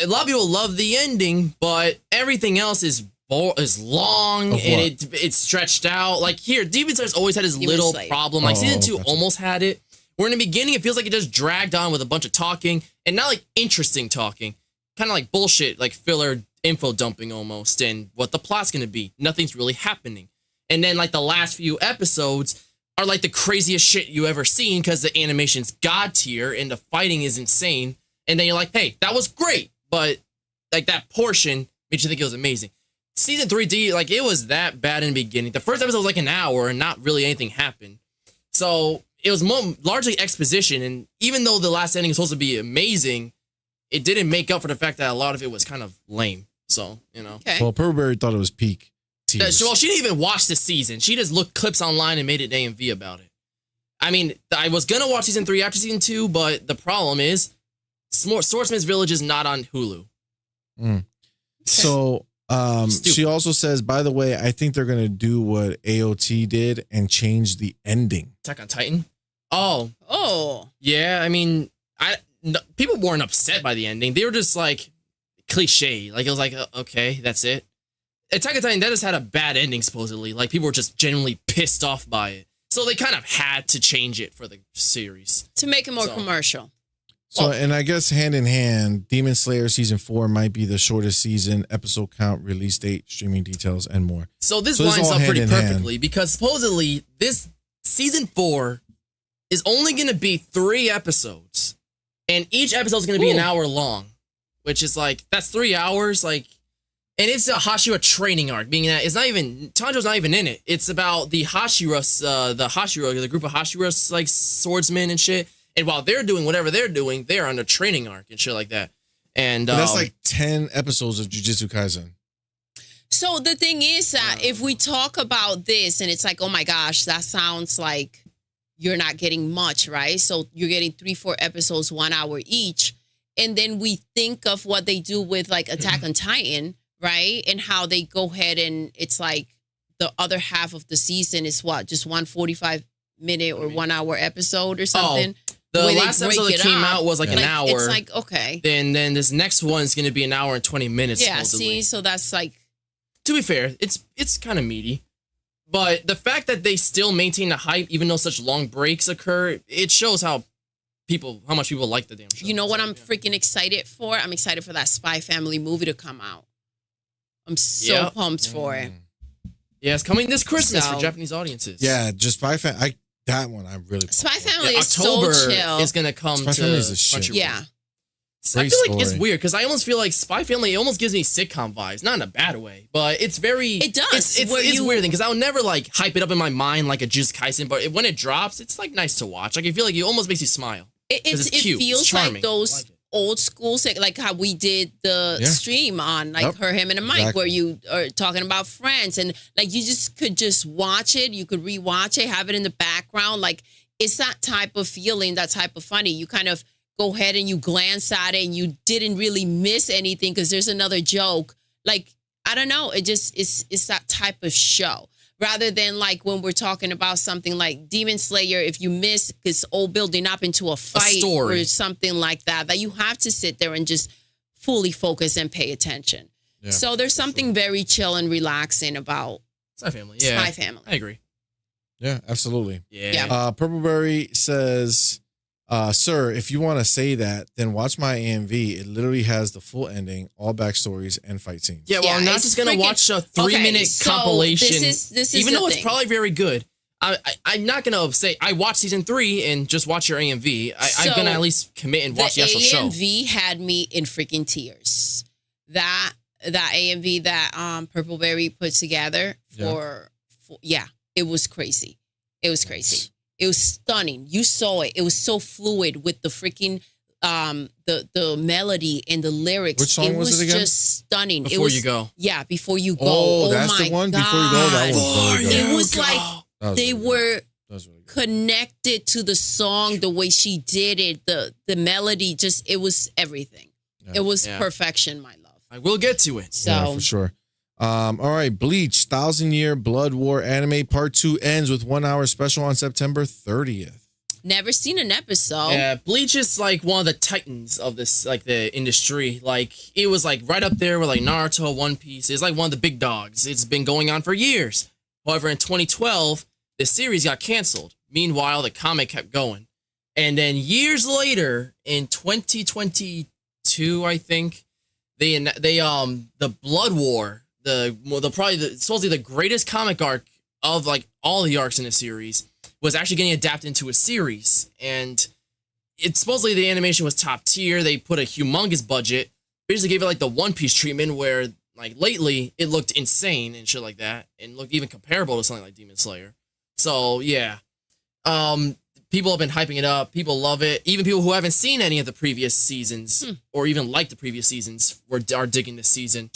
S2: A lot of people love the ending, but everything else is long and it's stretched out. Like here, Demon Slayer's always had his little problem. Like season 2 almost had it. Where in the beginning, it feels like it just dragged on with a bunch of talking, and not like interesting talking. Kind of like bullshit, like filler info dumping almost, and what the plot's going to be. Nothing's really happening. And then like the last few episodes are like the craziest shit you ever seen because the animation's god tier and the fighting is insane. And then you're like, hey, that was great. But like that portion made you think it was amazing. Season 3D, like it was that bad in the beginning. The first episode was like an hour and not really anything happened. So it was largely exposition. And even though the last ending was supposed to be amazing, it didn't make up for the fact that a lot of it was kind of lame. So,
S3: Okay.
S1: Well, Purberry thought it was peak tears.
S2: Well, she didn't even watch the season. She just looked clips online and made an AMV about it. I mean, I was going to watch season 3 after season 2, but the problem is Swordsman's Village is not on Hulu.
S1: So she also says, by the way, I think they're going to do what AOT did and change the ending.
S2: Attack on Titan? Oh. Yeah, I mean, people weren't upset by the ending. They were just like cliche. Like it was like, okay, that's it. Attack on Titan, that just had a bad ending, supposedly. Like people were just genuinely pissed off by it. So they kind of had to change it for the series.
S3: To make it more commercial.
S1: So, and I guess hand in hand, Demon Slayer season 4 might be the shortest season, episode count, release date, streaming details, and more.
S2: So this lines
S1: all
S2: up pretty
S1: hand in
S2: perfectly because supposedly this season 4 is only going to be 3 episodes, and each episode is going to be an hour long, which is like that's 3 hours, like, and it's a Hashira training arc, meaning that it's not even Tanjiro's not even in it. It's about the Hashiras, the group of Hashiras like swordsmen and shit. And while they're doing whatever they're doing, they're on a training arc and shit like that. And
S1: that's like 10 episodes of Jujutsu Kaisen.
S3: So the thing is that if we talk about this and it's like, oh my gosh, that sounds like you're not getting much, right? So you're getting 3-4 episodes, 1 hour each. And then we think of what they do with like Attack on Titan, right? And how they go ahead and it's like the other half of the season is what? Just 1 45-minute or 1 hour episode or something?
S2: The last episode that came out was like an hour.
S3: It's like, okay.
S2: Then this next one is going to be an hour and 20 minutes.
S3: Yeah,
S2: supposedly.
S3: see? So that's like...
S2: To be fair, it's kind of meaty. But the fact that they still maintain the hype, even though such long breaks occur, it shows how much people like the damn show.
S3: You know what I'm freaking excited for? I'm excited for that Spy Family movie to come out. I'm so pumped for it.
S2: Yeah, it's coming this Christmas for Japanese audiences.
S1: Yeah, just Spy Family. That one I really.
S3: Spy Family is
S2: October
S3: so chill.
S2: is gonna come
S1: Spy
S2: to
S1: Family is a shit.
S2: Crunchyroll.
S3: Yeah.
S2: I feel like it's weird because I almost feel like Spy Family almost gives me sitcom vibes, not in a bad way, but it's very.
S3: It does.
S2: It's weird thing because I'll never like hype it up in my mind like a Jujutsu Kaisen, but when it drops, it's like nice to watch. Like I feel like it almost makes you smile.
S3: It
S2: cute.
S3: feels
S2: it's charming.
S3: like those old school, like how we did the stream on like him and a Mike, where you are talking about friends and like you just could just watch it, you could rewatch it, have it in the background, like. It's that type of feeling, that type of funny. You kind of go ahead and you glance at it and you didn't really miss anything because there's another joke. Like, I don't know. It's that type of show. Rather than like when we're talking about something like Demon Slayer, if you miss this all building up into a fight or something like that, that you have to sit there and just fully focus and pay attention. Yeah, so there's something very chill and relaxing about
S2: Spy Family. Yeah,
S3: Spy Family.
S2: I agree.
S1: Yeah, absolutely.
S2: Yeah.
S1: Purpleberry says, sir, if you want to say that, then watch my AMV. It literally has the full ending, all backstories, and fight scenes.
S2: Yeah, well, I'm not just going to watch a 3-minute compilation,
S3: this is
S2: even though it's probably very good. I'm not going to say I watched season 3 and just watch your AMV. I'm going to at least commit and watch the actual show.
S3: The AMV had me in freaking tears. That AMV that Purpleberry put together for it was crazy. It was crazy. It was stunning. You saw it. It was so fluid with the freaking the melody and the lyrics.
S1: Which song was it again?
S3: Just stunning.
S2: Before You Go.
S3: Yeah, Before You Go.
S1: Oh, that's the one.
S3: God.
S1: Before You Go. That was really good.
S3: It was like they were connected to the song, the way she did it, the melody. Just it was everything. Yeah. It was perfection, my love.
S2: I will get to it.
S3: So
S1: yeah, for sure. All right, Bleach, 1,000-Year Blood War Anime Part 2 ends with 1 hour special on September 30th.
S3: Never seen an episode.
S2: Yeah, Bleach is like one of the titans of this, like the industry. Like it was like right up there with like Naruto, One Piece. It's like one of the big dogs. It's been going on for years. However, in 2012, the series got canceled. Meanwhile, the comic kept going. And then years later, in 2022, I think, the Blood War, supposedly the greatest comic arc of like all the arcs in the series, was actually getting adapted into a series. And it's supposedly the animation was top tier. They put a humongous budget, basically gave it like the One Piece treatment, where like lately it looked insane and shit like that, and looked even comparable to something like Demon Slayer. So yeah, people have been hyping it up. People love it. Even people who haven't seen any of the previous seasons or even liked the previous seasons are digging this season.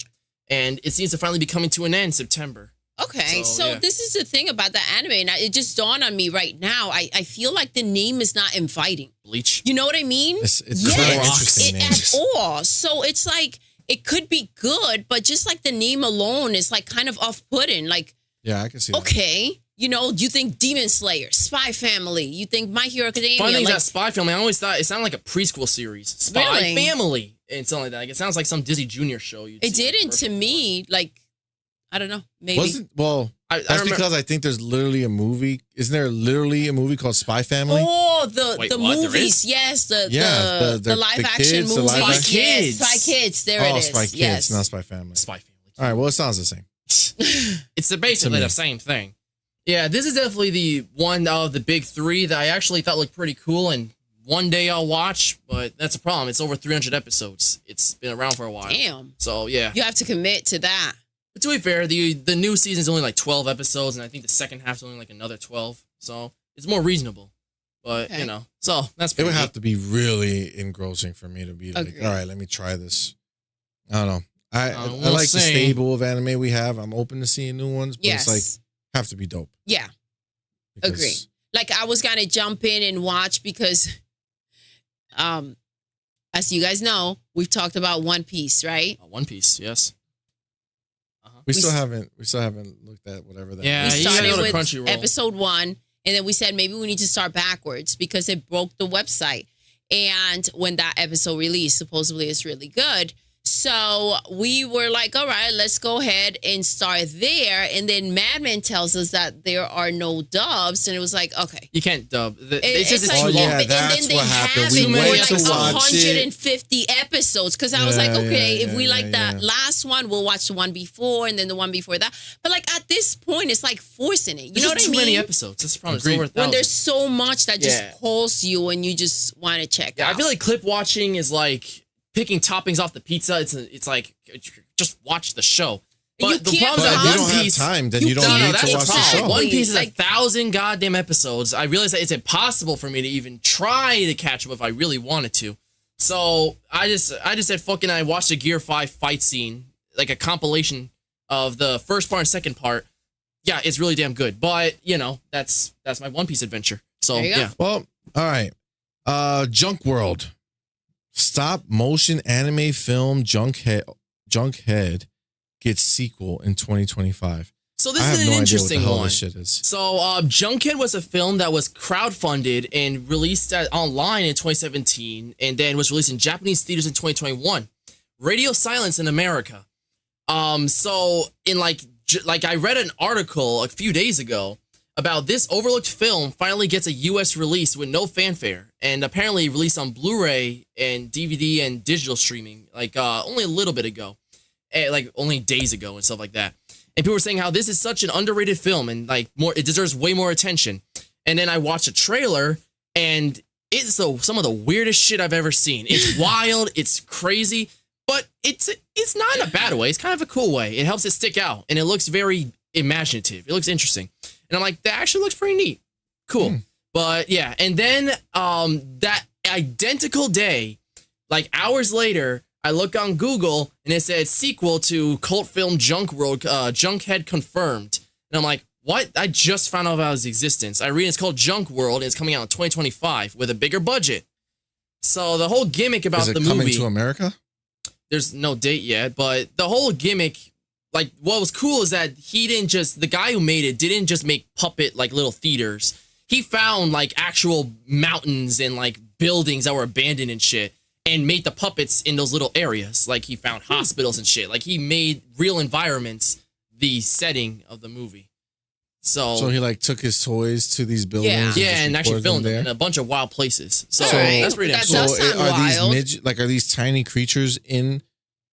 S2: And it seems to finally be coming to an end September.
S3: Okay, so this is the thing about the anime, and it just dawned on me right now. I feel like the name is not inviting.
S2: Bleach.
S3: You know what I mean?
S1: It's very interesting name.
S3: At all. So it's like, it could be good, but just like the name alone is like kind of off-putting. Like,
S1: yeah, I can see that.
S3: Okay, you know, you think Demon Slayer, Spy Family, you think My Hero Academia.
S2: Funny thing is that Spy Family, I always thought it sounded like a preschool series. Spy Family and something like that. Like, it sounds like some Disney Junior show.
S3: It didn't to me, like, I don't know. Maybe.
S2: I
S1: That's
S2: remember,
S1: because I think there's literally a movie. Isn't there literally a movie called Spy Family?
S3: Oh,
S2: Wait,
S3: the
S2: what? There
S3: movies.
S2: is?
S3: Yes, the
S1: the
S3: live
S1: kids,
S3: action
S1: the
S3: movie.
S1: live
S2: action- Spy
S3: Yes,
S2: Kids.
S3: Spy Kids. There it is.
S1: Spy Kids,
S3: yes.
S1: not Spy Family.
S2: Spy Family.
S1: All right, well, it sounds the same.
S2: It's basically
S1: me.
S2: the same thing. Yeah, this is definitely the one of the big three that I actually thought looked pretty cool, and one day I'll watch, but that's a problem. It's over 300 episodes. It's been around for a while.
S3: Damn.
S2: So, yeah.
S3: You have to commit to that.
S2: But to be fair, the new season's only like 12 episodes, and I think the second half's only like another 12. So, it's more reasonable. But,
S3: Okay.
S2: you know, so that's
S1: It
S2: pretty
S1: would have
S2: neat.
S1: to be really engrossing for me to be like,
S3: Agreed.
S1: all right, let me try this. I don't know. I
S2: We'll
S1: like the
S2: see.
S1: stable of anime we have. I'm open to seeing new ones, but
S3: Yes.
S1: it's like have to be dope.
S3: Yeah.
S1: Because-
S3: Agree. Like I was gonna jump in and watch because, as you guys know, we've talked about One Piece, right?
S2: One Piece, yes.
S1: We
S3: We
S1: still
S3: s-
S1: haven't looked at whatever that.
S2: Yeah,
S3: We
S2: you gotta
S3: started
S2: go to
S3: with
S2: Crunchyroll.
S3: episode 1, and then we said maybe we need to start backwards because it broke the website. And when that episode released, supposedly it's really good. So we were like, all right, let's go ahead and start there. And then MADMAN tells us that there are no dubs. And it was like, okay.
S2: You can't dub. It's
S3: It's
S2: just
S3: like,
S2: too
S1: Oh,
S2: long.
S1: yeah,
S3: and
S1: that's
S3: then they
S1: what happened.
S3: have
S1: We
S3: it
S2: went
S3: for like
S2: to watch
S3: 150 episodes. Because I was like,
S1: Yeah,
S3: okay,
S1: yeah,
S3: if we
S1: yeah,
S3: like
S1: yeah.
S3: that last one, we'll watch the one before and then the one before that. But like at this point, it's like forcing it. You
S2: There's
S3: know
S2: just
S3: what I
S2: too
S3: mean?
S2: many episodes. That's the problem. It's
S1: Agreed.
S2: over 1,000.
S3: When there's so much that just
S2: Yeah.
S3: pulls you and you just want to check
S2: Yeah,
S3: out.
S2: I feel like clip watching is like picking toppings off the pizza. It's like just watch the show.
S3: You
S2: But the
S3: can't
S2: problem is
S1: But if
S2: that
S1: you
S2: One
S1: don't have
S2: Piece.
S1: time, then you don't
S3: can't.
S1: need
S2: that's
S1: to
S2: the
S1: watch the
S2: problem.
S1: show.
S2: One Piece is
S3: Like-
S2: 1,000 goddamn episodes. I realize that it's impossible for me to even try to catch up if I really wanted to. So I just said fucking. I watched a Gear 5 fight scene, like a compilation of the first part and second part. Yeah, it's really damn good. But you know, that's my One Piece adventure. So
S3: There you go.
S2: yeah.
S1: Well, all right. Junk World. Stop motion anime film Junkhead gets sequel in 2025.
S2: So this
S1: I have
S2: is an
S1: no idea what the
S2: interesting
S1: hell
S2: one.
S1: this shit is.
S2: So, Junkhead was a film that was crowdfunded and released online in 2017, and then was released in Japanese theaters in 2021. Radio silence in America. So in like I read an article a few days ago about this overlooked film finally gets a U.S. release with no fanfare, and apparently released on Blu-ray and DVD and digital streaming like only a little bit ago, like only days ago and stuff like that. And people were saying how this is such an underrated film and like it deserves way more attention. And then I watched a trailer and it's some of the weirdest shit I've ever seen. It's wild, it's crazy, but it's not in a bad way. It's kind of a cool way. It helps it stick out and it looks very imaginative. It looks interesting. And I'm like, that actually looks pretty neat. Cool. But yeah, and then that identical day, like hours later, I look on Google and it said sequel to cult film Junkhead confirmed. And I'm like, what? I just found out about its existence. I read it's called Junk World and it's coming out in 2025 with a bigger budget. So the whole gimmick about
S1: Is it
S2: the
S1: coming
S2: movie,
S1: to America?
S2: there's no date yet, but the whole gimmick, like what was cool is that the guy who made it didn't just make puppet like little theaters. He found like actual mountains and like buildings that were abandoned and shit, and made the puppets in those little areas. Like he found hospitals and shit. Like he made real environments the setting of the movie.
S1: So he like took his toys to these buildings.
S3: Yeah.
S1: and
S2: Yeah,
S1: just
S2: and actually
S1: recorded them
S2: filmed them in
S1: there.
S2: a bunch of wild places. So
S3: All right.
S2: that's pretty damn
S3: That
S2: cool.
S3: does sound
S1: are
S3: wild.
S1: are these tiny creatures in?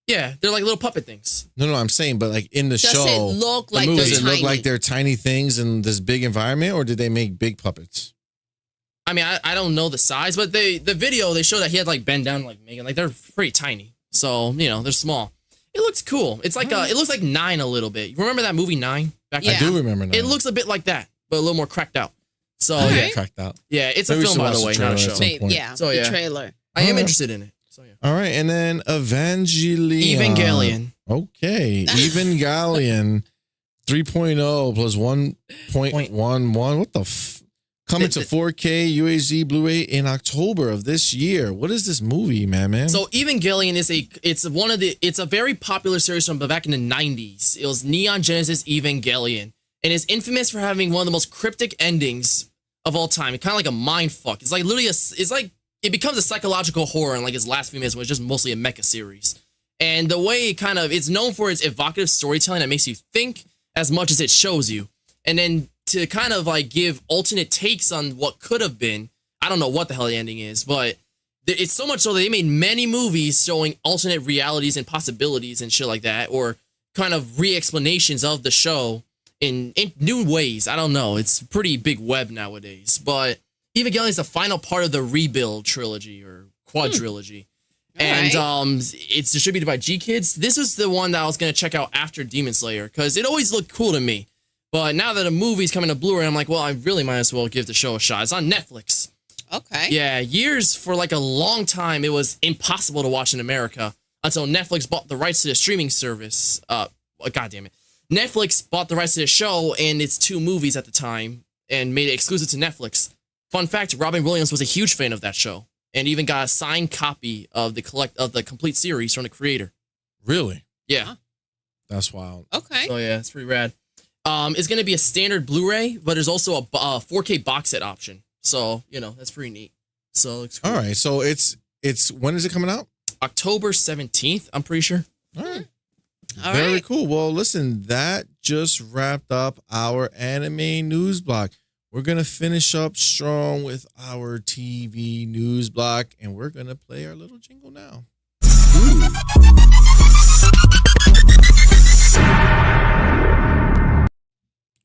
S2: Yeah, they're like little puppet things.
S1: No, I'm saying, but like in the
S3: Does
S1: show,
S3: it look like
S2: movie.
S3: they're
S1: does it
S3: tiny?
S1: look like they're tiny things in this big environment, or did they make big puppets?
S2: I mean, I don't know the size, but the video they show that he had like bend down like Megan, like they're pretty tiny. So you know they're small. It looks cool. It's like it looks like 9 a little bit. You remember that movie 9? Back
S3: Yeah.
S1: I do remember now.
S2: It looks a bit like that, but a little more cracked out. So
S3: All
S2: yeah,
S3: right.
S1: cracked out.
S2: it's
S1: Maybe
S2: a
S1: we
S2: film
S1: should
S2: by
S1: watch
S2: the
S1: the
S2: way, not a
S1: trailer at
S2: show.
S1: some
S3: Maybe,
S1: point.
S3: yeah,
S2: So,
S3: the
S2: yeah.
S3: trailer.
S2: I am
S1: Alright.
S2: interested in it. So yeah.
S1: All right, and then Evangelion.
S2: Evangelion.
S1: Okay, Evangelion 3.0 plus 1.11. What the coming to 4K UHD Blu-ray in October of this year. What is this movie, man?
S2: So Evangelion it's a very popular series from back in the 90s. It was Neon Genesis Evangelion, and is infamous for having one of the most cryptic endings of all time. It's kind of like a mind fuck. It's like literally it becomes a psychological horror, and like its last few minutes was just mostly a mecha series. And the way it's known for its evocative storytelling that makes you think as much as it shows you. And then to kind of like give alternate takes on what could have been. I don't know what the hell the ending is, but it's so much so that they made many movies showing alternate realities and possibilities and shit like that, or kind of re-explanations of the show in new ways. I don't know. It's a pretty big web nowadays. But Evangelion is the final part of the Rebuild trilogy or quadrilogy. And it's distributed by G Kids. This was the one that I was going to check out after Demon Slayer because it always looked cool to me. But now that a movie's coming to Blu-ray, I'm like, well, I really might as well give the show a shot. It's on Netflix.
S3: Okay.
S2: Yeah, years for like a long time, it was impossible to watch in America until Netflix bought the rights to the streaming service. God damn it. Netflix bought the rights to the show and its 2 movies at the time and made it exclusive to Netflix. Fun fact, Robin Williams was a huge fan of that show and even got a signed copy of the complete series from the creator.
S1: Really?
S2: Yeah.
S3: Huh.
S1: That's wild.
S3: Okay.
S2: So yeah, it's pretty rad. It's going to be a standard Blu-ray, but there's also a 4K box set option. So, that's pretty neat. So, it looks cool.
S1: All right. So it's when is it coming out?
S2: October 17th, I'm pretty sure.
S1: All right.
S3: All
S1: Very
S3: right.
S1: cool. Well, listen, that just wrapped up our anime news block. We're going to finish up strong with our TV news block, and we're going to play our little jingle now.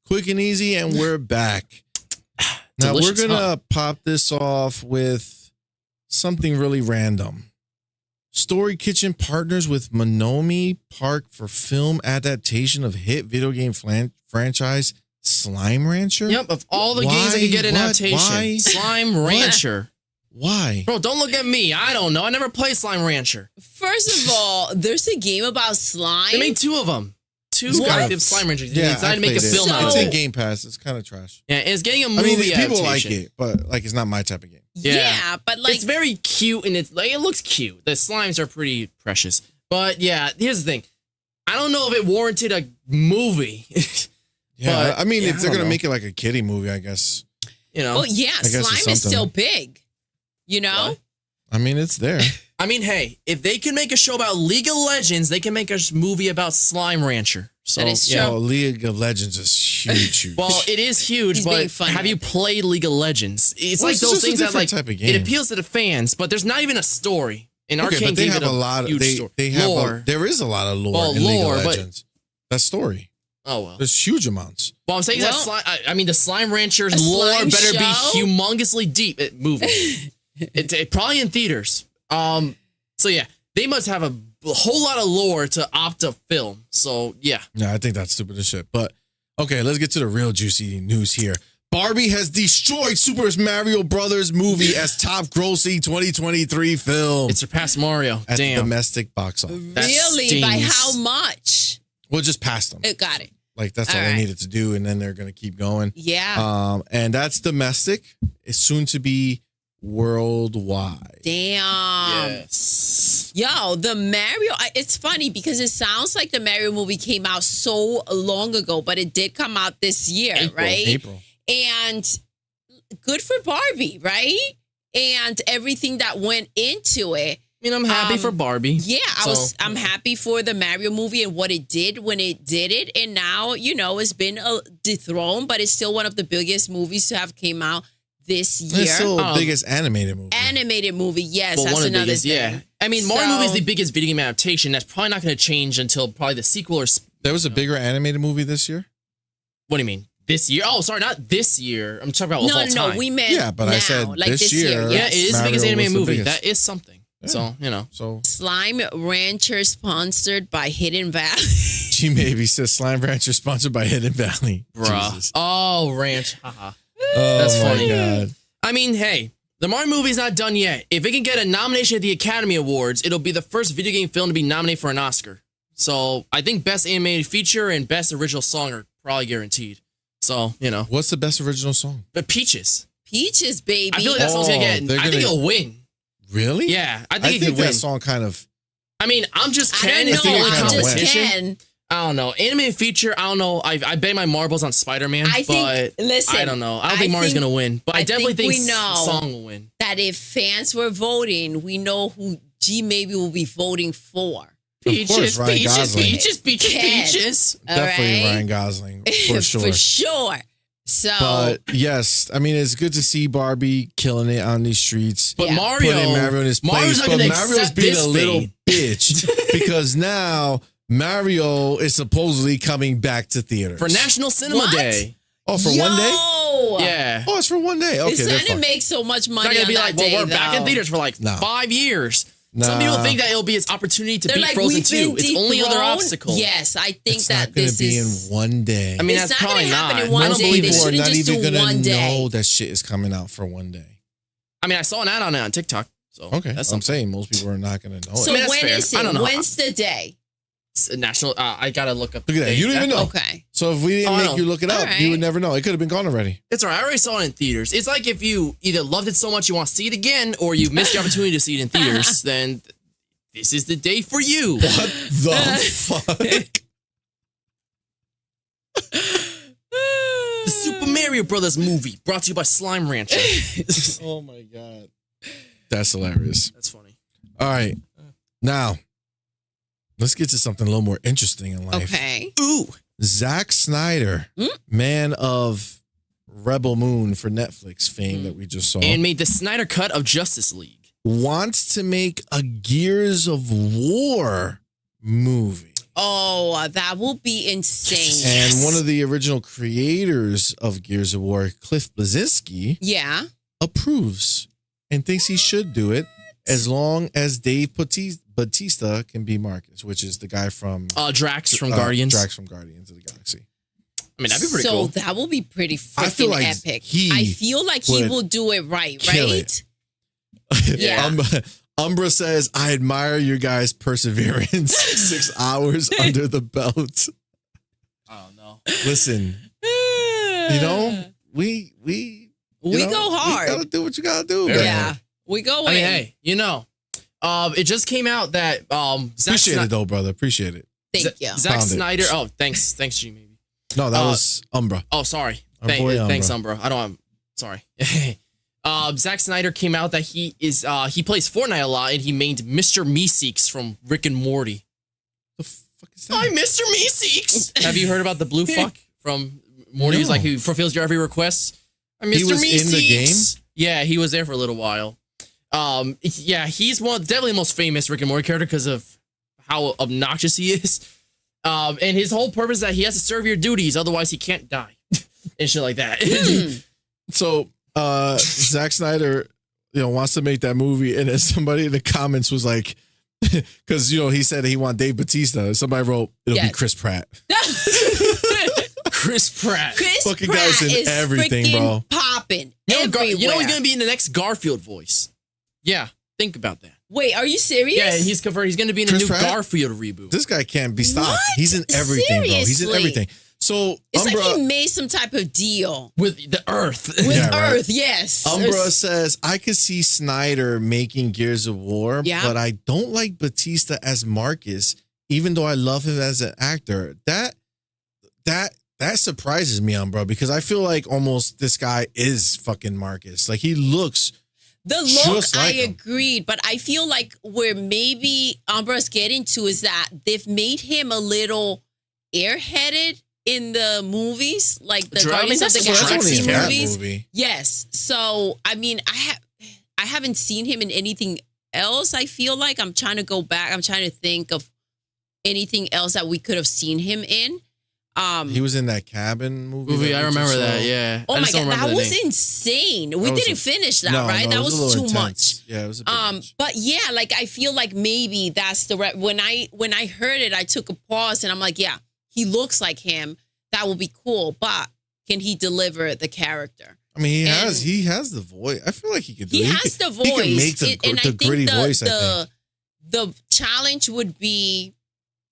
S1: Quick and easy, and we're back. Now,
S2: Delicious,
S1: we're going to pop this off with something really random. Story Kitchen partners with Monomi Park for film adaptation of hit video game franchise Slime Rancher?
S2: Yep, of all the
S1: Why?
S2: games that could get an
S1: What?
S2: adaptation.
S1: Why?
S2: Slime Rancher.
S1: Why?
S2: Bro, don't look at me. I don't know. I never played Slime Rancher.
S3: First of all, there's a game about slime.
S2: They made 2 of them. 2
S1: What?
S2: goddamn Slime Ranchers. They
S1: Yeah,
S2: decided
S1: I
S2: to make a
S1: played it.
S2: film out of
S1: It's
S2: it.
S1: in Game Pass. It's kind of trash.
S2: Yeah, and it's getting a
S1: I
S2: movie
S1: mean, people like
S2: adaptation.
S1: it, but like it's not my type of game.
S3: Yeah, but like
S2: it's very cute and it looks cute. The slimes are pretty precious. But yeah, here's the thing. I don't know if it warranted a movie.
S1: Yeah,
S2: But,
S1: I mean,
S2: yeah,
S1: if
S2: I
S1: they're
S2: don't
S1: gonna
S2: know.
S1: make it like a kiddie movie, I guess.
S3: oh yeah,
S1: it's
S3: slime is
S1: something.
S3: still big. You know?
S2: What?
S1: I mean, it's there.
S2: I mean, hey, if they can make a show about League of Legends, they can make a movie about Slime Rancher. So,
S3: That is
S2: yeah.
S3: true.
S1: Oh, League of Legends is huge.
S2: Well, it is huge,
S3: He's being
S2: but
S3: funny.
S2: have you played League of Legends? It's
S1: Well,
S2: like
S1: it's
S2: those
S1: just a
S2: things that
S1: different
S2: like
S1: type of game.
S2: it appeals to the fans, but there's not even a story. And
S1: okay,
S2: Arcane
S1: but they
S2: gave
S1: have
S2: it
S1: a lot of
S2: huge story.
S1: they have
S2: lore.
S1: there is a lot of lore
S2: Well,
S1: in League
S2: lore,
S1: of
S2: but-
S1: Legends. That story.
S2: Oh well.
S1: There's huge amounts.
S2: Well, I'm saying that
S3: Well,
S2: slime. I mean, the Slime Rancher's
S3: a
S2: lore
S3: slime
S2: better
S3: show?
S2: be humongously deep. Movie. it probably in theaters. So yeah, they must have a whole lot of lore to opt to film. So yeah.
S1: Yeah, I think that's stupid as shit. But okay, let's get to the real juicy news here. Barbie has destroyed Super Mario Brothers movie as top grossing 2023 film
S2: It surpassed Mario.
S1: at the
S2: Damn.
S1: domestic box office.
S2: That
S3: Really? By
S2: stings.
S3: how much?
S1: Well, just past them.
S3: It got it.
S1: Like that's all
S3: All
S1: they
S3: right.
S1: needed to do, and then they're gonna keep going.
S3: Yeah.
S1: And that's domestic. It's soon to be worldwide.
S3: Damn.
S2: Yes.
S3: Yo, the Mario, it's funny because it sounds like the Mario movie came out so long ago, but it did come out this year, right?
S1: April.
S3: And good for Barbie, right? And everything that went into it.
S2: I mean, I'm happy for Barbie.
S3: Yeah,
S2: So-
S3: I'm happy for the Mario movie and what it did when it did it. And now, it's been dethroned, but it's still one of the biggest movies to have came out this year.
S1: It's still the
S2: Um,
S1: biggest animated movie.
S3: Animated movie, yes,
S2: Well,
S3: that's
S2: one of the
S3: another
S2: biggest,
S3: thing.
S2: yeah. I mean, Mario
S3: So-
S2: movie is the biggest video game adaptation. That's probably not going to change until probably the sequel or.
S1: There was a bigger animated movie this year.
S2: What do you mean? This year? Oh, sorry, not this year. I'm talking about of all
S3: No,
S2: time.
S3: we meant
S1: Yeah, but I
S3: now,
S1: said
S3: like
S1: this year,
S2: Yeah,
S3: yes.
S2: it is the
S1: Mario
S2: biggest
S1: was
S2: animated
S1: the
S2: movie.
S1: biggest.
S2: That is something.
S1: Yeah.
S2: So,
S1: So
S3: Slime Rancher sponsored by Hidden Valley.
S1: G maybe says Slime Rancher sponsored by Hidden Valley.
S2: bruh.
S1: Jesus.
S2: Oh, Ranch. Haha.
S1: Oh,
S2: That's
S1: my
S2: funny.
S1: God.
S2: I mean, hey, the Mario movie's not done yet. If it can get a nomination at the Academy Awards, it'll be the first video game film to be nominated for an Oscar. So I think Best Animated Feature and Best Original Song are probably guaranteed. So,
S1: What's the best original song?
S2: But Peaches.
S3: Peaches, baby.
S2: I feel like that song's going to
S1: Oh,
S2: get,
S1: they're
S2: I think
S1: gonna-
S2: it'll win.
S1: Really?
S2: Yeah, I
S1: I
S2: think it
S1: think
S2: could win.
S1: that song kind of.
S2: I mean, I'm just
S3: I
S2: Ken.
S3: don't
S2: It's
S3: know.
S2: the only
S1: kinda
S3: I'm just
S2: competition.
S3: Ken.
S2: I don't know. Animated feature, I don't know. I bet my marbles on Spider-Man,
S3: I think-
S2: but
S3: listen,
S2: I don't know. I don't
S3: I
S2: think Mario's
S3: think-
S2: going to win, but I definitely
S3: think
S2: think
S3: we know.
S2: song will win.
S3: That if fans were voting, we know who G maybe will be voting for.
S2: Peaches,
S1: Ryan
S2: peaches,
S1: Gosling.
S2: peaches, peaches,
S3: Yes.
S2: peaches.
S3: All
S1: Definitely
S3: right?
S1: Ryan Gosling for sure.
S3: For sure. So,
S1: But yes, I mean it's good to see Barbie killing it on these streets.
S2: But
S3: Yeah.
S2: Mario,
S1: Putting Mario in his
S2: Mario's
S1: place,
S2: not
S1: but
S2: gonna
S1: Mario's
S2: accept
S1: being
S2: this
S1: a little
S2: fate.
S1: bitch because now Mario is supposedly coming back to theaters
S2: For National Cinema
S3: What?
S2: Day.
S1: Oh, for one day?
S2: Yeah.
S1: Oh, it's for one day. Okay,
S3: it's
S1: they're
S3: not to
S1: fine.
S3: make so much
S2: It's not
S3: money
S2: gonna
S3: on
S2: be
S3: that
S2: like, well,
S3: day,
S2: we're back in
S3: though.
S2: theaters for like
S1: No.
S2: 5 years. Some
S1: Nah.
S2: people think that it'll be its opportunity to
S3: They're
S2: beat
S3: like,
S2: Frozen
S3: we've
S2: 2.
S3: been
S2: It's only other
S3: dethroned.
S2: obstacle.
S3: Yes, I think
S1: It's
S3: that
S1: not going to
S3: this
S1: be
S3: is.
S1: in one day.
S2: I mean,
S3: It's
S2: that's
S3: not
S2: probably
S3: gonna happen
S2: not.
S3: in one
S2: I don't
S3: day.
S2: believe
S3: They
S2: it.
S1: People are
S3: shouldn't
S1: not
S3: just
S1: even
S3: do
S1: gonna
S3: one day.
S1: know that shit is coming out for one day.
S2: I mean, I saw an ad on it on TikTok. So
S1: Okay,
S2: that's
S1: that's what I'm
S2: something.
S1: saying. Most people are not going to know
S3: So
S1: it.
S2: mean, that's
S3: when
S2: fair.
S3: is
S2: I
S3: it?
S2: don't know.
S3: When's the day?
S2: It's a national. I gotta look up.
S1: Look at that.
S2: the
S1: You don't even
S2: exact-
S1: know.
S3: Okay.
S1: So if we didn't
S2: Oh, I
S1: make
S2: know.
S1: you look it up,
S3: All right.
S1: you would never know. It could have been gone already.
S2: It's alright. I already saw it in theaters. It's like if you either loved it so much you want to see it again, or you missed the opportunity to see it in theaters. Then this is the day for you.
S1: What the fuck?
S2: The Super Mario Brothers movie, brought to you by Slime Rancher.
S1: Oh my god, that's hilarious.
S2: That's funny.
S1: All right, now let's get to something a little more interesting in life.
S3: Okay.
S2: Ooh.
S1: Zack Snyder, man of Rebel Moon for Netflix fame that we just saw,
S2: And made the Snyder Cut of Justice League.
S1: wants to make a Gears of War movie.
S3: Oh, that will be insane.
S1: And one of the original creators of Gears of War, Cliff Bleszinski,
S3: Yeah.
S1: approves and thinks he should do it as long as Dave Bautista can be Marcus, which is the guy from
S2: Drax from Guardians.
S1: Drax from Guardians of the Galaxy.
S2: I mean, that'd be pretty
S3: so
S2: cool.
S3: that will be pretty
S1: I feel
S3: freaking
S1: like
S3: epic.
S1: he
S3: I feel like he
S1: would
S3: will do it right,
S1: kill
S3: right?
S1: it.
S3: Yeah.
S1: Umbra says, I admire your guys' perseverance. 6 hours under the belt.
S2: Oh no.
S1: Listen, you know, we
S3: We go hard.
S1: You gotta do what you gotta do,
S2: Yeah.
S1: man.
S3: Yeah. We go
S2: I mean,
S3: in.
S2: hey, it just came out that Zack
S1: Appreciate it though, brother. Appreciate it.
S3: Thank you.
S2: Zack
S1: Found it.
S2: Snyder. Oh, thanks, G. Maybe.
S1: No, that was Umbra.
S2: Oh, sorry.
S1: Our boy
S2: Thanks,
S1: Umbra.
S2: Umbra. I'm sorry. Zack Snyder came out that he plays Fortnite a lot, and he made Mr. Meeseeks from Rick and Morty.
S1: The fuck is that?
S2: I'm Mr. Meeseeks. Have you heard about the blue fuck from Morty? He's
S1: No.
S2: like, who fulfills your every request. I'm Mr.
S1: He was
S2: Meeseeks.
S1: in the game?
S2: Yeah, he was there for a little while. Yeah, he's definitely the most famous Rick and Morty character because of how obnoxious he is. And his whole purpose is that he has to serve your duties, otherwise he can't die. And shit like that.
S1: So Zack Snyder, wants to make that movie, and then somebody in the comments was like, because he said he want Dave Bautista. Somebody wrote it'll be
S3: Yes.
S1: Chris Pratt.
S2: Chris Pratt.
S3: Chris
S1: Fucking
S3: Pratt
S1: guys in
S3: is
S1: everything,
S3: freaking
S1: bro.
S3: popping
S2: You know
S3: everywhere.
S2: he's gonna be in the next Garfield voice. Yeah, think about that.
S3: Wait, are you serious?
S2: Yeah, he's confirmed. He's gonna be in
S1: Chris
S2: the new
S1: Pratt?
S2: Garfield reboot.
S1: This guy can't be stopped.
S3: What?
S1: He's in everything, bro. He's in
S3: Seriously?
S1: everything. So
S3: It's
S1: Umbra,
S3: like he made some type of deal
S2: with the Earth.
S3: with
S1: Yeah, right.
S3: Earth. Yes.
S1: Umbra says, I could see Snyder making Gears of War,
S3: Yeah.
S1: but I don't like Batista as Marcus, even though I love him as an actor. That surprises me, Umbra, because I feel like almost this guy is fucking Marcus. Like he looks
S3: The look,
S1: just like
S3: I
S1: him.
S3: agreed, but I feel like where maybe Umbra's getting to is that they've made him a little airheaded in the movies, like the Guardians of the
S2: that's what
S3: Galaxy
S2: only in that
S3: movies.
S1: movie.
S3: Yes. So I mean, I haven't seen him in anything else. I feel like I'm trying to go back. I'm trying to think of anything else that we could have seen him in.
S1: He was in that cabin movie.
S2: I remember that. Yeah.
S3: Oh
S2: I
S3: my
S2: just don't
S3: god,
S2: remember
S3: that
S2: the
S3: was
S2: name.
S3: insane. We
S1: That was
S3: didn't finish that,
S1: No,
S3: right?
S1: no,
S3: That
S1: it
S3: was
S1: a little
S3: too
S1: intense.
S3: much.
S1: Yeah, it was a bit much.
S3: But yeah, like I feel like maybe that's the when I heard it, I took a pause and I'm like, yeah, he looks like him. That will be cool, but can he deliver the character?
S1: I mean, he has the voice. I feel like he could do
S3: He
S1: it.
S3: has the voice.
S1: He can make
S3: And I
S1: the
S3: think
S1: gritty voice, I think.
S3: the challenge would be,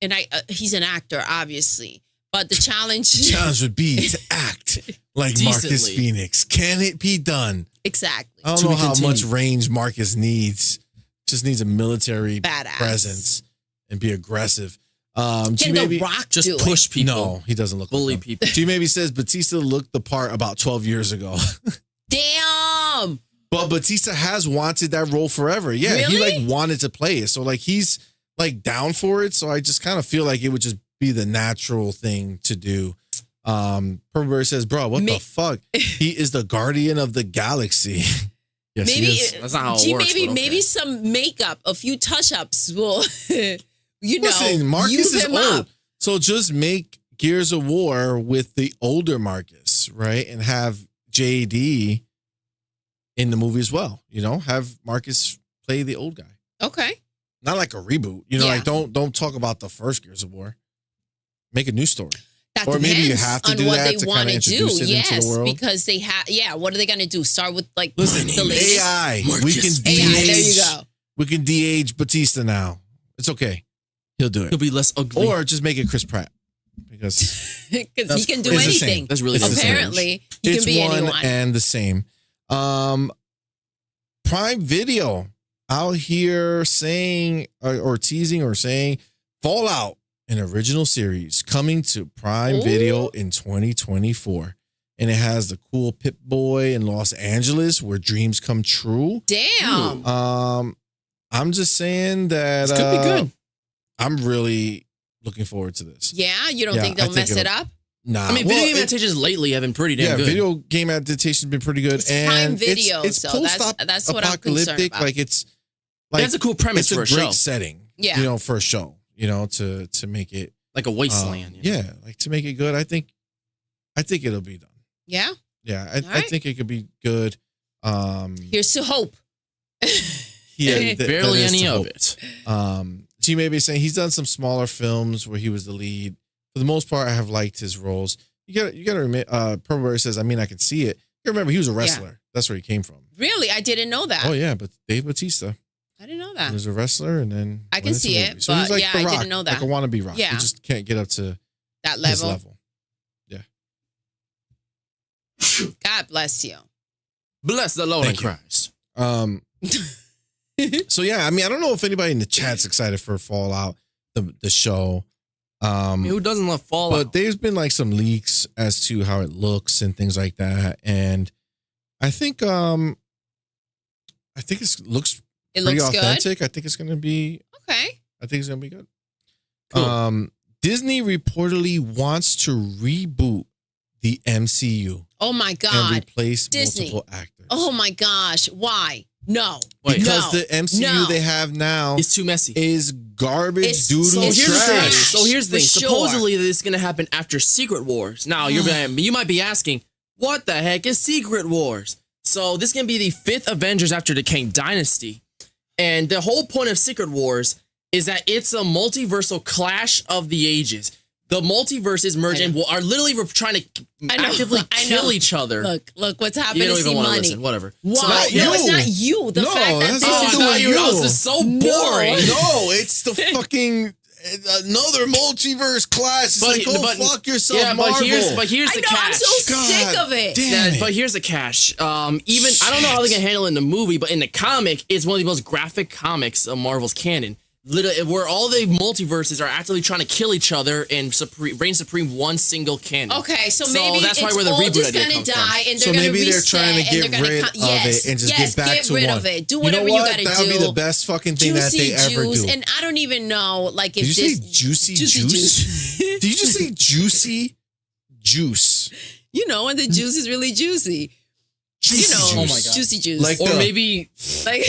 S3: and he's an actor, obviously, but the challenge
S1: The challenge would be to act like Marcus
S2: Decently.
S1: Phoenix. Can it be done?
S3: exactly.
S1: I don't
S2: To
S1: know
S2: be
S1: how
S2: continued.
S1: much range Marcus needs. Just needs a military
S3: Badass.
S1: presence and be aggressive.
S3: Can
S1: G-Baby,
S3: The Rock
S2: Just
S3: do
S2: push
S3: it?
S2: people.
S1: No, he doesn't look
S2: Bully
S1: like them.
S2: people.
S1: G-Baby says Batista looked the part about 12 years ago.
S3: Damn.
S1: But Batista has wanted that role forever. Yeah, he
S3: Really?
S1: like wanted to play it. So like he's like down for it. So I just kind of feel like it would just be the natural thing to do. Purple Bird says, bro, what the fuck? He is the guardian of the galaxy. Yes,
S3: maybe
S2: that's not how it works.
S3: Maybe some makeup, a few touch-ups will,
S1: Listen, Marcus
S3: use
S1: is
S3: him
S1: old.
S3: up.
S1: So just make Gears of War with the older Marcus, right? And have JD in the movie as well. Have Marcus play the old guy.
S3: Okay.
S1: Not like a reboot. Like don't talk about the first Gears of War. Make a new story.
S3: That
S1: or maybe you have to do
S3: what
S1: that
S3: they
S1: to
S3: want
S1: kind of
S3: to do.
S1: introduce it
S3: Yes,
S1: into the world.
S3: because they have. Yeah, what are they going to do? Start with like
S1: Listen,
S3: the latest
S1: AI.
S2: Marcus.
S1: We can
S3: AI. There you
S1: de-age.
S3: go.
S1: We can de-age Batista now. It's okay. He'll do it.
S2: He'll be less ugly.
S1: Or just make it Chris Pratt because
S3: Because he can do
S1: it's the same.
S3: anything.
S2: That's really
S1: It's the same.
S3: Apparently, he
S1: it's
S3: can be
S1: one
S3: anyone.
S1: and the same. Prime Video out here saying or teasing or saying Fallout, an original series coming to Prime Video in 2024. And it has the cool Pip-Boy in Los Angeles where dreams come true.
S3: Damn.
S1: I'm just saying that
S2: This could be good.
S1: I'm really looking forward to this.
S3: Yeah, you don't
S1: Yeah,
S3: think
S1: I
S3: they'll
S1: think
S3: mess it up?
S1: Nah.
S2: I mean, video game adaptations lately have been pretty damn good.
S1: Video game adaptation's been pretty good.
S3: It's
S1: and
S3: Prime Video,
S1: it's
S3: so that's what I'm concerned
S1: post-apocalyptic.
S3: about.
S1: Like it's like
S2: That's a cool premise
S1: it's
S2: for a
S1: great
S2: show.
S1: setting.
S3: Yeah.
S1: For a show. To make it
S2: Like a wasteland.
S1: Yeah, like to make it good. I think it'll be done.
S3: Yeah.
S1: Yeah, I
S3: right.
S1: think it could be good.
S3: Here's to hope.
S1: Yeah,
S2: Barely
S1: that is
S2: any
S1: to
S2: of
S1: hope.
S2: it.
S1: G may be saying he's done some smaller films where he was the lead. For the most part, I have liked his roles. You got to admit, Purple Bird says, I mean, I can see it. You remember, he was a wrestler. That's where he came from.
S3: Really? I didn't know that.
S1: Oh, yeah, but Dave Bautista.
S3: I didn't know
S1: He
S3: that.
S1: was a wrestler, and then
S3: I
S1: went
S3: can
S1: into
S3: see it,
S1: movies.
S3: but
S1: he's like
S3: yeah,
S1: The
S3: I
S1: Rock,
S3: didn't know that.
S1: like a wannabe Rock.
S3: Yeah.
S1: He just can't get up to
S3: That
S1: his
S3: level.
S1: level. Yeah.
S3: God bless you.
S2: Bless the Lord in
S1: Thank you.
S2: Christ.
S1: So yeah, I mean, I don't know if anybody in the chat's excited for Fallout, the show.
S2: I mean, who doesn't love Fallout?
S1: But there's been like some leaks as to how it looks and things like that, and I think it looks
S3: It
S1: pretty
S3: looks
S1: authentic. I think it's gonna be.
S3: good. Okay.
S1: I think it's gonna be good.
S2: Cool.
S1: Disney reportedly wants to reboot the MCU
S3: Oh my
S1: and
S3: God.
S1: replace
S3: Disney.
S1: multiple actors.
S3: Oh my gosh. Why? No.
S2: Wait.
S1: Because
S3: No.
S1: the MCU
S3: No.
S1: they have now
S2: It's too messy.
S1: is garbage
S3: It's-
S1: doodle
S2: So
S3: It's
S2: here's the thing.
S1: trash.
S2: So here's the thing.
S3: For sure.
S2: Supposedly this is gonna happen after Secret Wars. Now you might be asking, what the heck is Secret Wars? So this is gonna be the 5th Avengers after the Kang Dynasty, and the whole point of Secret Wars is that it's a multiversal clash of the ages. The multiverses merge and are literally trying to
S3: I know.
S2: actively
S3: I
S2: kill
S3: know.
S2: each other.
S3: Look what's
S2: You
S3: happening
S2: don't
S3: to
S2: even want to
S3: CMoney.
S2: listen. Whatever.
S3: Why?
S2: So,
S3: No, it's not you. The
S1: No,
S3: fact that
S1: that's
S3: this
S1: not
S3: is
S1: the
S2: no,
S1: way
S2: you
S1: you.
S2: know, this is so boring.
S1: No, it's the fucking another multiverse class. It's like, go fuck yourself,
S2: yeah,
S1: Marvel.
S2: but here's
S3: I
S2: the
S3: know, I'm
S2: catch.
S3: so
S1: God
S3: sick of it.
S1: damn
S2: Yeah,
S1: it.
S2: but here's the catch. Even I don't know how they can handle it in the movie, but in the comic, it's one of the most graphic comics of Marvel's canon. Literally, where all the multiverses are actively trying to kill each other and reign supreme one single canon.
S3: Okay, so maybe
S2: that's
S3: it's
S2: why where the
S3: all
S2: reboot
S3: just
S2: idea
S3: gonna
S2: comes
S3: die,
S2: from.
S3: and
S1: So
S3: they're gonna
S1: maybe they're
S3: reset,
S1: trying to
S3: and
S1: get
S3: they're gonna
S1: rid of it and just get back to
S3: rid
S1: one.
S3: of it. Do
S1: You
S3: whatever
S1: know
S3: you
S1: what?
S3: gotta
S1: That
S3: do.
S1: would be the best fucking thing that they ever
S3: juice,
S1: do.
S3: and I don't even know, like, if
S1: Did you
S3: this
S1: say juicy juice? Did you just say juicy juice?
S3: You know, and the juice is really juicy.
S1: Juicy
S3: You know,
S1: juice.
S2: Oh my God.
S3: juicy juice.
S1: Like
S2: Or
S1: the
S2: maybe
S3: like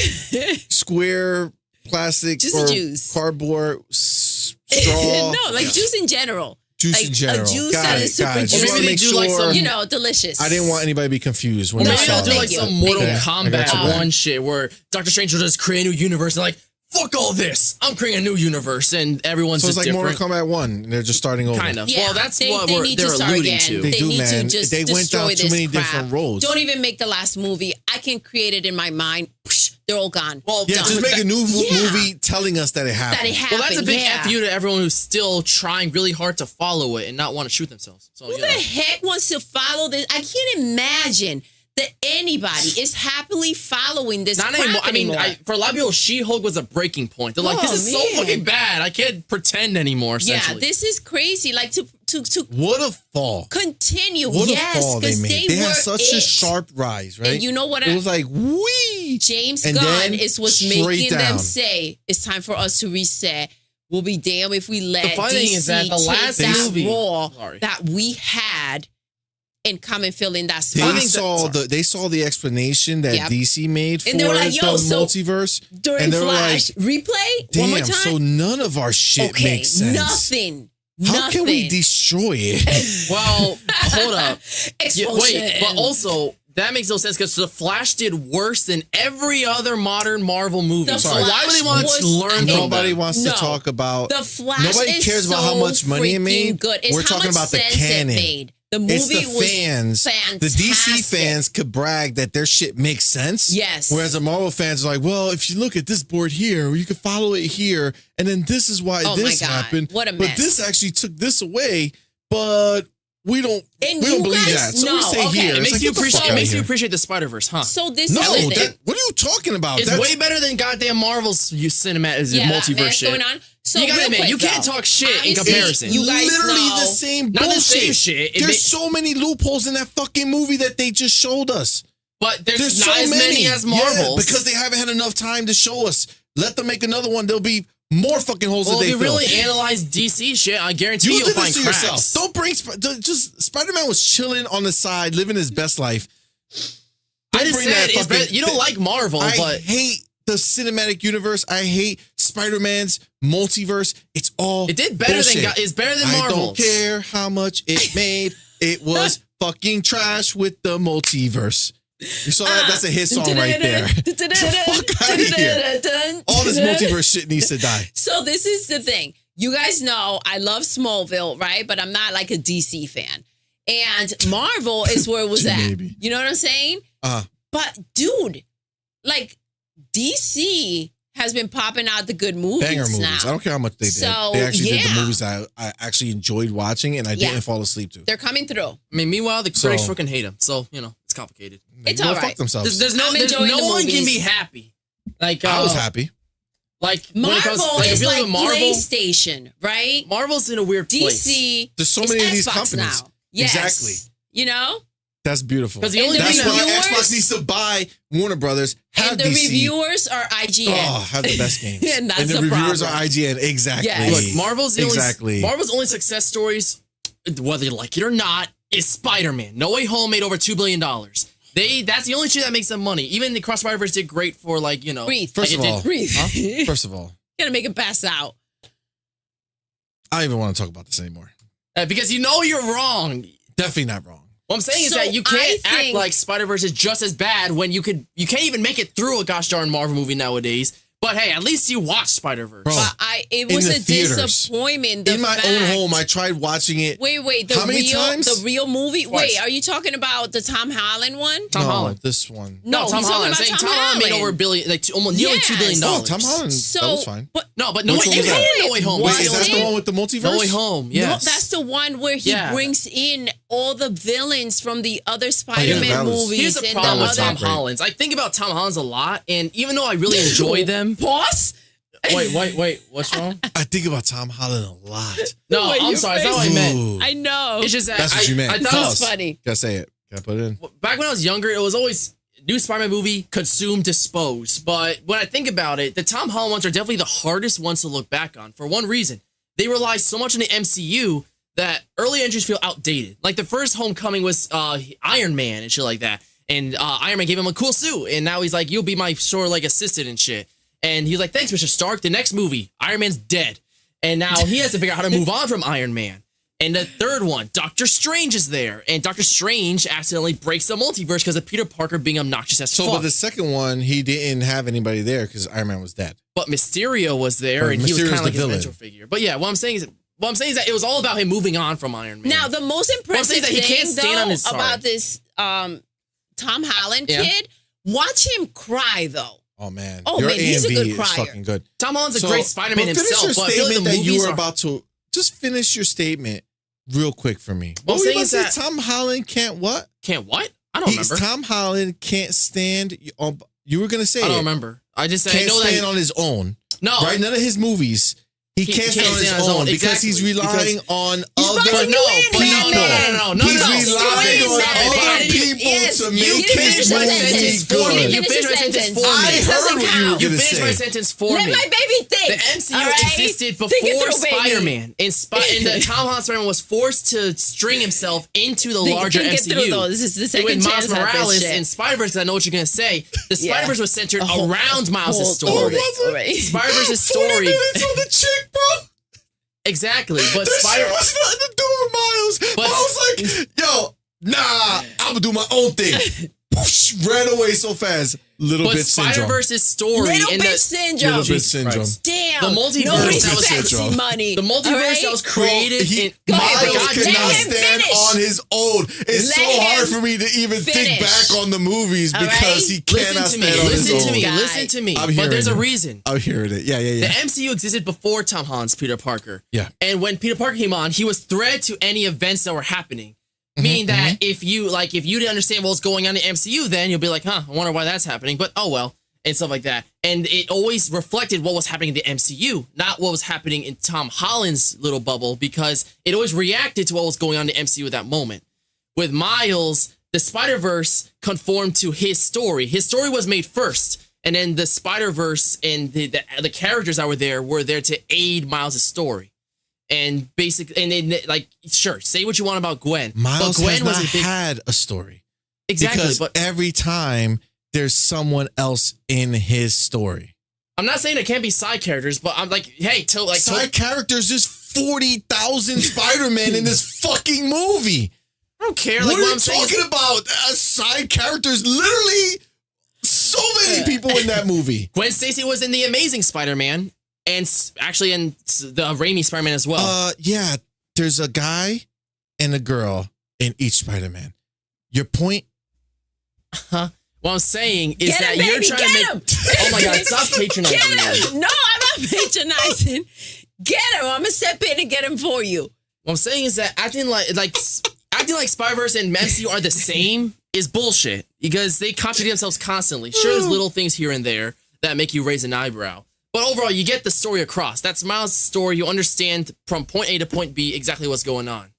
S1: square plastic
S3: Juicy
S1: or
S3: juice.
S1: cardboard straw.
S3: no, like juice in general.
S1: Juice
S3: like
S1: in general.
S3: a juice
S1: Got
S3: that
S1: it,
S3: is super
S1: got it.
S3: juicy.
S1: Just
S2: Or
S1: wanna
S2: maybe
S1: make
S2: they do like
S1: sure-
S2: some-
S3: You know, delicious.
S1: I didn't want anybody to be confused when
S2: Or
S1: they
S2: maybe
S1: saw
S2: they'll do
S1: it.
S2: like
S3: Thank
S2: some
S3: you.
S2: Mortal
S1: Okay, I
S2: Kombat
S1: got you back.
S2: 1 shit where Doctor Strange will just create a new universe and like, fuck all this. I'm creating a new universe and everyone's
S1: So it's
S2: just
S1: like
S2: different.
S1: Mortal Kombat 1, and they're just starting over.
S2: Kind of.
S3: Yeah,
S2: well, that's
S3: they
S2: what
S3: need
S2: they're
S3: to start
S2: alluding
S3: again.
S2: to.
S1: They do,
S3: need
S1: man.
S3: to just
S1: They went down
S3: destroy
S1: too
S3: this
S1: many
S3: crap.
S1: different roads.
S3: Don't even make the last movie. I can create it in my mind. Psh, they're all gone.
S2: Well,
S1: Yeah,
S3: Done.
S1: just make a new
S3: Yeah.
S1: movie telling us that it happened.
S3: That it happened.
S2: Well, that's a big
S3: yeah.
S2: F you to everyone who's still trying really hard to follow it and not want to shoot themselves. So,
S3: Who
S2: you
S3: the
S2: know.
S3: heck wants to follow this? I can't imagine that anybody is happily following this
S2: Not
S3: crap
S2: anymore. I mean,
S3: anymore.
S2: for a lot of people, She-Hulk was a breaking point. They're like,
S3: Oh,
S2: this is so
S3: man.
S2: fucking bad. I can't pretend anymore,
S3: Yeah,
S2: essentially.
S3: this is crazy. Like to
S1: What a fall.
S3: continue.
S1: What a
S3: Yes,
S1: fall they
S3: because
S1: made. They
S3: were
S1: had such a
S3: it.
S1: sharp rise, right?
S3: And you know what?
S1: It was like, wee!
S3: James
S1: And
S3: Gunn
S1: then
S3: is what's
S1: straight
S3: making them
S1: down.
S3: say it's time for us to reset. We'll be damned if we let
S2: The funny
S3: DC
S2: thing is that the last
S3: take that
S2: movie-
S3: role
S2: Sorry.
S3: that we had and come and fill in that
S1: They
S3: spot.
S1: saw the explanation that
S3: Yep.
S1: DC made for
S3: And they were like, yo,
S1: the
S3: so
S1: multiverse.
S3: During
S1: and they were
S3: Flash,
S1: like,
S3: replay
S1: damn,
S3: one more time.
S1: so none of our shit
S3: Okay,
S1: makes sense.
S3: nothing.
S1: How can we destroy it?
S2: Well, hold up.
S3: Explosion.
S2: Wait, but also that makes no sense because the Flash did worse than every other modern Marvel movie.
S3: The
S2: So why would they want
S3: Flash
S2: to learn from
S1: Nobody
S2: them?
S1: wants
S3: No.
S1: to talk about.
S3: The Flash
S1: Nobody
S3: is
S1: cares about how
S3: so
S1: much money it
S3: freaking
S1: made.
S3: Good. It's
S1: We're
S3: how
S1: talking
S3: much
S1: about the
S3: sense it
S1: canon.
S3: made. The movie
S1: It's the
S3: was
S1: fans.
S3: fantastic.
S1: The DC fans could brag that their shit makes sense.
S3: Yes.
S1: Whereas the Marvel fans are like, well, if you look at this board here, you can follow it here, and then this is why
S3: Oh
S1: this
S3: my God.
S1: happened.
S3: What a
S1: But
S3: mess.
S1: this actually took this away, but we don't
S3: And
S1: we don't
S3: you
S1: believe
S3: guys
S1: that. So we
S3: know.
S1: say
S3: Okay.
S1: here.
S2: It
S1: It's
S2: makes
S1: like,
S2: you
S1: get the
S2: appreciate.
S1: fuck
S2: It
S1: outta
S2: makes you
S1: here.
S2: appreciate the Spider-Verse, huh?
S3: So this
S1: No,
S3: is the thing.
S1: what are you talking about?
S2: It's way better than goddamn Marvel's multiverse
S3: Batman
S2: shit.
S3: going on. So
S2: You gotta
S3: real
S2: admit,
S3: quick,
S2: you can't
S3: though,
S2: talk shit in
S3: obviously,
S2: comparison.
S3: You guys
S1: literally
S3: know
S1: the same
S2: Not
S1: bullshit.
S2: the same shit.
S1: There's so many loopholes in that fucking movie that they just showed us.
S2: But there's
S1: There's
S2: not
S1: so
S2: as many as Marvel's.
S1: Yeah, because they haven't had enough time to show us. Let them make another one. There'll be more fucking holes
S2: well,
S1: that
S2: if
S1: they
S2: you
S1: fill.
S2: really analyze DC shit, I guarantee
S1: You
S2: you'll
S1: did
S2: find
S1: this to
S2: cracks.
S1: yourself. Don't bring just Spider-Man was chilling on the side, living his best life.
S2: I
S1: Don't
S2: just
S1: bring
S2: said
S1: that
S2: it's
S1: fucking-
S2: better. You don't like Marvel,
S1: I
S2: but
S1: hate the cinematic universe. I hate Spider-Man's multiverse. It's all
S2: it did better
S1: bullshit.
S2: than it's better than
S1: I
S2: Marvel.
S1: don't care how much it made. It was fucking trash with the multiverse. You saw that? That's a hit song right there. Fuck out of here. All this multiverse shit needs to die.
S3: So this is the thing. You guys know I love Smallville, right? But I'm not like a DC fan. And Marvel is where it was at.
S1: Maybe.
S3: You know what I'm saying?
S1: Uh,
S3: But dude, like DC has been popping out the good movies
S1: banger movies.
S3: now.
S1: I don't care how much they did.
S3: So,
S1: They actually did the
S3: yeah.
S1: movies that I actually enjoyed watching and I
S3: Yeah.
S1: didn't fall asleep to.
S3: They're coming through.
S2: I mean, meanwhile, the critics
S1: So-
S2: freaking hate him. So it's complicated.
S3: It's
S1: Go
S3: all
S1: fuck
S3: right.
S1: themselves.
S2: There's
S3: I'm enjoying
S2: no
S3: the
S2: one can
S3: movies.
S2: be happy. Like
S1: I was happy.
S2: Like when it comes,
S3: Marvel
S2: like if
S3: is
S2: you look
S3: like
S2: at Marvel,
S3: PlayStation, right?
S2: Marvel's in a weird place.
S3: DC
S1: There's so
S3: is
S1: many of these
S3: Xbox
S1: companies.
S3: now. Yes.
S1: Exactly.
S3: You know?
S1: That's beautiful.
S2: 'Cause the only
S1: That's
S2: thing
S1: why
S2: that
S1: Xbox needs to buy Warner Brothers. Have
S3: And the
S1: DC.
S3: reviewers are IGN.
S1: Oh, have the best games.
S3: And that's
S1: the
S3: the
S1: reviewers
S3: problem.
S1: are IGN. Exactly.
S3: Yes.
S2: Look, Marvel's
S1: exactly.
S2: Marvel's only success stories, whether you like it or not, is Spider-Man. No Way Home made over $2 billion. That's the only shit that makes them money. Even the Cross Spider-Verse did great for
S3: Breathe.
S1: First
S2: like
S1: of
S2: it
S1: all,
S2: did-
S3: Breathe.
S1: First of all,
S3: Gonna make it pass out.
S1: I don't even want to talk about this anymore.
S2: because you know you're wrong.
S1: Definitely not wrong.
S2: What I'm saying is
S3: So
S2: that you
S3: I
S2: can't act
S3: think-
S2: like Spider-Verse is just as bad when you can't even make it through a gosh darn Marvel movie nowadays. But hey, at least you watched Spider-Verse.
S1: Bro.
S3: But it
S1: In
S3: was
S1: the
S3: a
S1: theaters.
S3: disappointment.
S1: In my own
S3: fact-
S1: home, I tried watching it.
S3: Wait.
S1: How many times?
S3: The real movie.
S2: Twice.
S3: Wait, are you talking about the Tom Holland one?
S2: Tom
S1: No,
S2: Holland.
S1: This one.
S3: No,
S2: Tom
S3: he's talking
S2: Holland. I'm
S3: about
S2: saying
S3: Tom
S2: Tom Holland made
S3: Holland.
S2: over $1 billion, almost nearly $2 billion.
S1: Oh, Tom Holland.
S3: So,
S1: that was fine.
S3: But
S2: No, but
S1: Which one
S2: you
S1: was that?
S2: hated No Way Home.
S1: Wait,
S3: Was
S1: is that
S3: it?
S1: the one with the multiverse?
S2: No Way Home. Yes.
S3: No, that's the one where he
S2: Yeah.
S3: brings in all the villains from the other Spider-Man
S1: that was-
S3: movies.
S2: Here's the
S3: and
S2: problem
S3: the
S2: with
S3: other
S2: Tom Holland's. I think about Tom Holland's a lot, and even though I really enjoy them.
S3: Boss?
S2: Wait. What's wrong?
S1: I think about Tom Holland a lot.
S2: No,
S3: Wait,
S2: I'm
S3: your
S2: sorry. That's not what I
S3: face-
S2: meant.
S1: Ooh.
S3: I know.
S2: It's just that
S1: That's what you meant.
S2: I thought
S3: That's
S1: Pause.
S3: funny.
S1: Gotta say it. Gotta put it in.
S2: back when I was younger, it was always new Spider-Man movie, consume, dispose. But when I think about it, the Tom Holland ones are definitely the hardest ones to look back on for one reason. They rely so much on the MCU that early entries feel outdated. Like the first Homecoming was Iron Man and shit like that. And Iron Man gave him a cool suit. And now he's like, you'll be my sort of like assistant and shit. And he's like, thanks, Mr. Stark. The next movie, Iron Man's dead. And now he has to figure out how to move on from Iron Man. And the third one, Doctor Strange is there. And Doctor Strange accidentally breaks the multiverse because of Peter Parker being obnoxious as fuck.
S1: But the second one, he didn't have anybody there because Iron Man was dead.
S2: But Mysterio was there,
S1: Right,
S2: and he was
S1: Mysterio's
S2: kind of like
S1: the
S2: his
S1: villain.
S2: mentor figure. But yeah, what I'm saying is that it was all about him moving on from Iron Man.
S3: Now, the most impressive
S2: saying is that he
S3: thing,
S2: can't stand
S3: though,
S2: on his side.
S3: about this Tom Holland
S2: Yeah.
S3: kid, watch him cry, though.
S1: Oh man,
S3: Oh,
S1: your
S3: man, he's a
S1: A&B
S3: good
S1: is
S3: crier.
S1: fucking good.
S2: Tom Holland's a great Spider-Man
S1: but finish
S2: himself,
S1: your
S2: but I feel like
S1: statement
S2: the
S1: that you
S2: movies
S1: were
S2: are...
S1: about to just finish your statement real quick for me.
S2: What I'm
S1: were you
S2: saying
S1: about
S2: is
S1: to say?
S2: that-
S1: Tom Holland can't what?
S2: Can't what? I don't remember.
S1: Tom Holland can't stand. You were gonna say
S2: I don't
S1: it.
S2: remember. I just I
S1: Can't
S2: know
S1: stand
S2: that...
S1: on his own.
S2: No.
S1: Right? None of his movies He can't stand on his own because he's relying on other
S3: people.
S2: No.
S1: He's relying on other people to make his movie good.
S2: You finished my sentence for me.
S1: I heard what you were
S2: You
S1: going to
S2: finished my
S1: say.
S2: sentence for
S3: Let
S2: me.
S3: my baby think.
S2: The MCU existed before Spider-Man. And the Tom Holland Spider-Man was forced to string himself into the larger MCU.
S3: This is the second
S2: With Miles
S3: chance at this
S2: Morales
S3: shit.
S2: and Spider-Verse, I know what you're going to say. The Spider-Verse was centered around Miles' story. Spider-Verse's story.
S1: 40 minutes on the chick, bro.
S2: Exactly, but
S1: This shit was nothing to do with Miles. But I was like, yo, nah, I'm gonna do my own thing. Whoosh, ran away so fast. Little bit syndrome.
S2: Spider-Verse's story
S3: Little
S2: in
S3: bit
S2: the
S3: syndrome.
S1: Little bit syndrome.
S3: Damn.
S2: The multiverse
S3: no
S2: that was
S3: fancy money.
S2: The multiverse that was created.
S1: Bro, Miles
S3: God,
S1: cannot
S3: let him
S1: stand
S3: finish.
S1: on his own. It's
S3: Let
S1: so hard
S3: him
S1: for me to even think
S3: finish.
S1: back on the movies
S3: All
S1: because
S3: right?
S1: he cannot
S2: Listen to me.
S1: stand on his
S2: Listen to
S1: own.
S2: me.
S3: Guy.
S2: Listen to me.
S1: I'm
S2: But
S1: hearing
S2: there's a
S1: you.
S2: reason.
S1: I'm hearing it. Yeah.
S2: The MCU existed before Tom Holland's Peter Parker.
S1: Yeah.
S2: And when Peter Parker came on, he was thread to any events that were happening. Meaning that if you didn't understand what was going on in the MCU, then you'll be like, I wonder why that's happening. But oh well, and stuff like that. And it always reflected what was happening in the MCU, not what was happening in Tom Holland's little bubble, because it always reacted to what was going on in the MCU at that moment. With Miles, the Spider-Verse conformed to his story. His story was made first, and then the Spider-Verse and the characters that were there to aid Miles' story. And basically, and then, like, sure, say what you want about Gwen.
S1: Miles
S2: but Gwen
S1: has not
S2: was a big,
S1: had a story.
S2: exactly.
S1: Because
S2: But
S1: every time there's someone else in his story.
S2: I'm not saying there can't be side characters, but I'm like, hey,
S1: Side characters, there's 40,000 Spider-Man in this fucking movie.
S2: I don't care.
S1: What
S2: Like,
S1: are
S2: what
S1: you
S2: I'm saying is-
S1: talking about? Side characters, literally so many people in that movie.
S2: Gwen Stacy was in the Amazing Spider-Man, and actually in the Raimi Spider-Man as well.
S1: Yeah, there's a guy and a girl in each Spider-Man. Your point?
S2: What I'm saying is
S3: Get
S2: that
S3: him,
S2: you're
S3: baby,
S2: trying
S3: get
S2: to make.
S3: him.
S2: Oh my God! Stop patronizing me.
S3: Get him. No, I'm not patronizing. Get him. I'm gonna step in and get him for you.
S2: What I'm saying is that acting like Spider-Verse and MCU are the same is bullshit, because they contradict themselves constantly. Sure, there's little things here and there that make you raise an eyebrow, but overall, you get the story across. That's Miles' story. You understand from point A to point B exactly what's going on.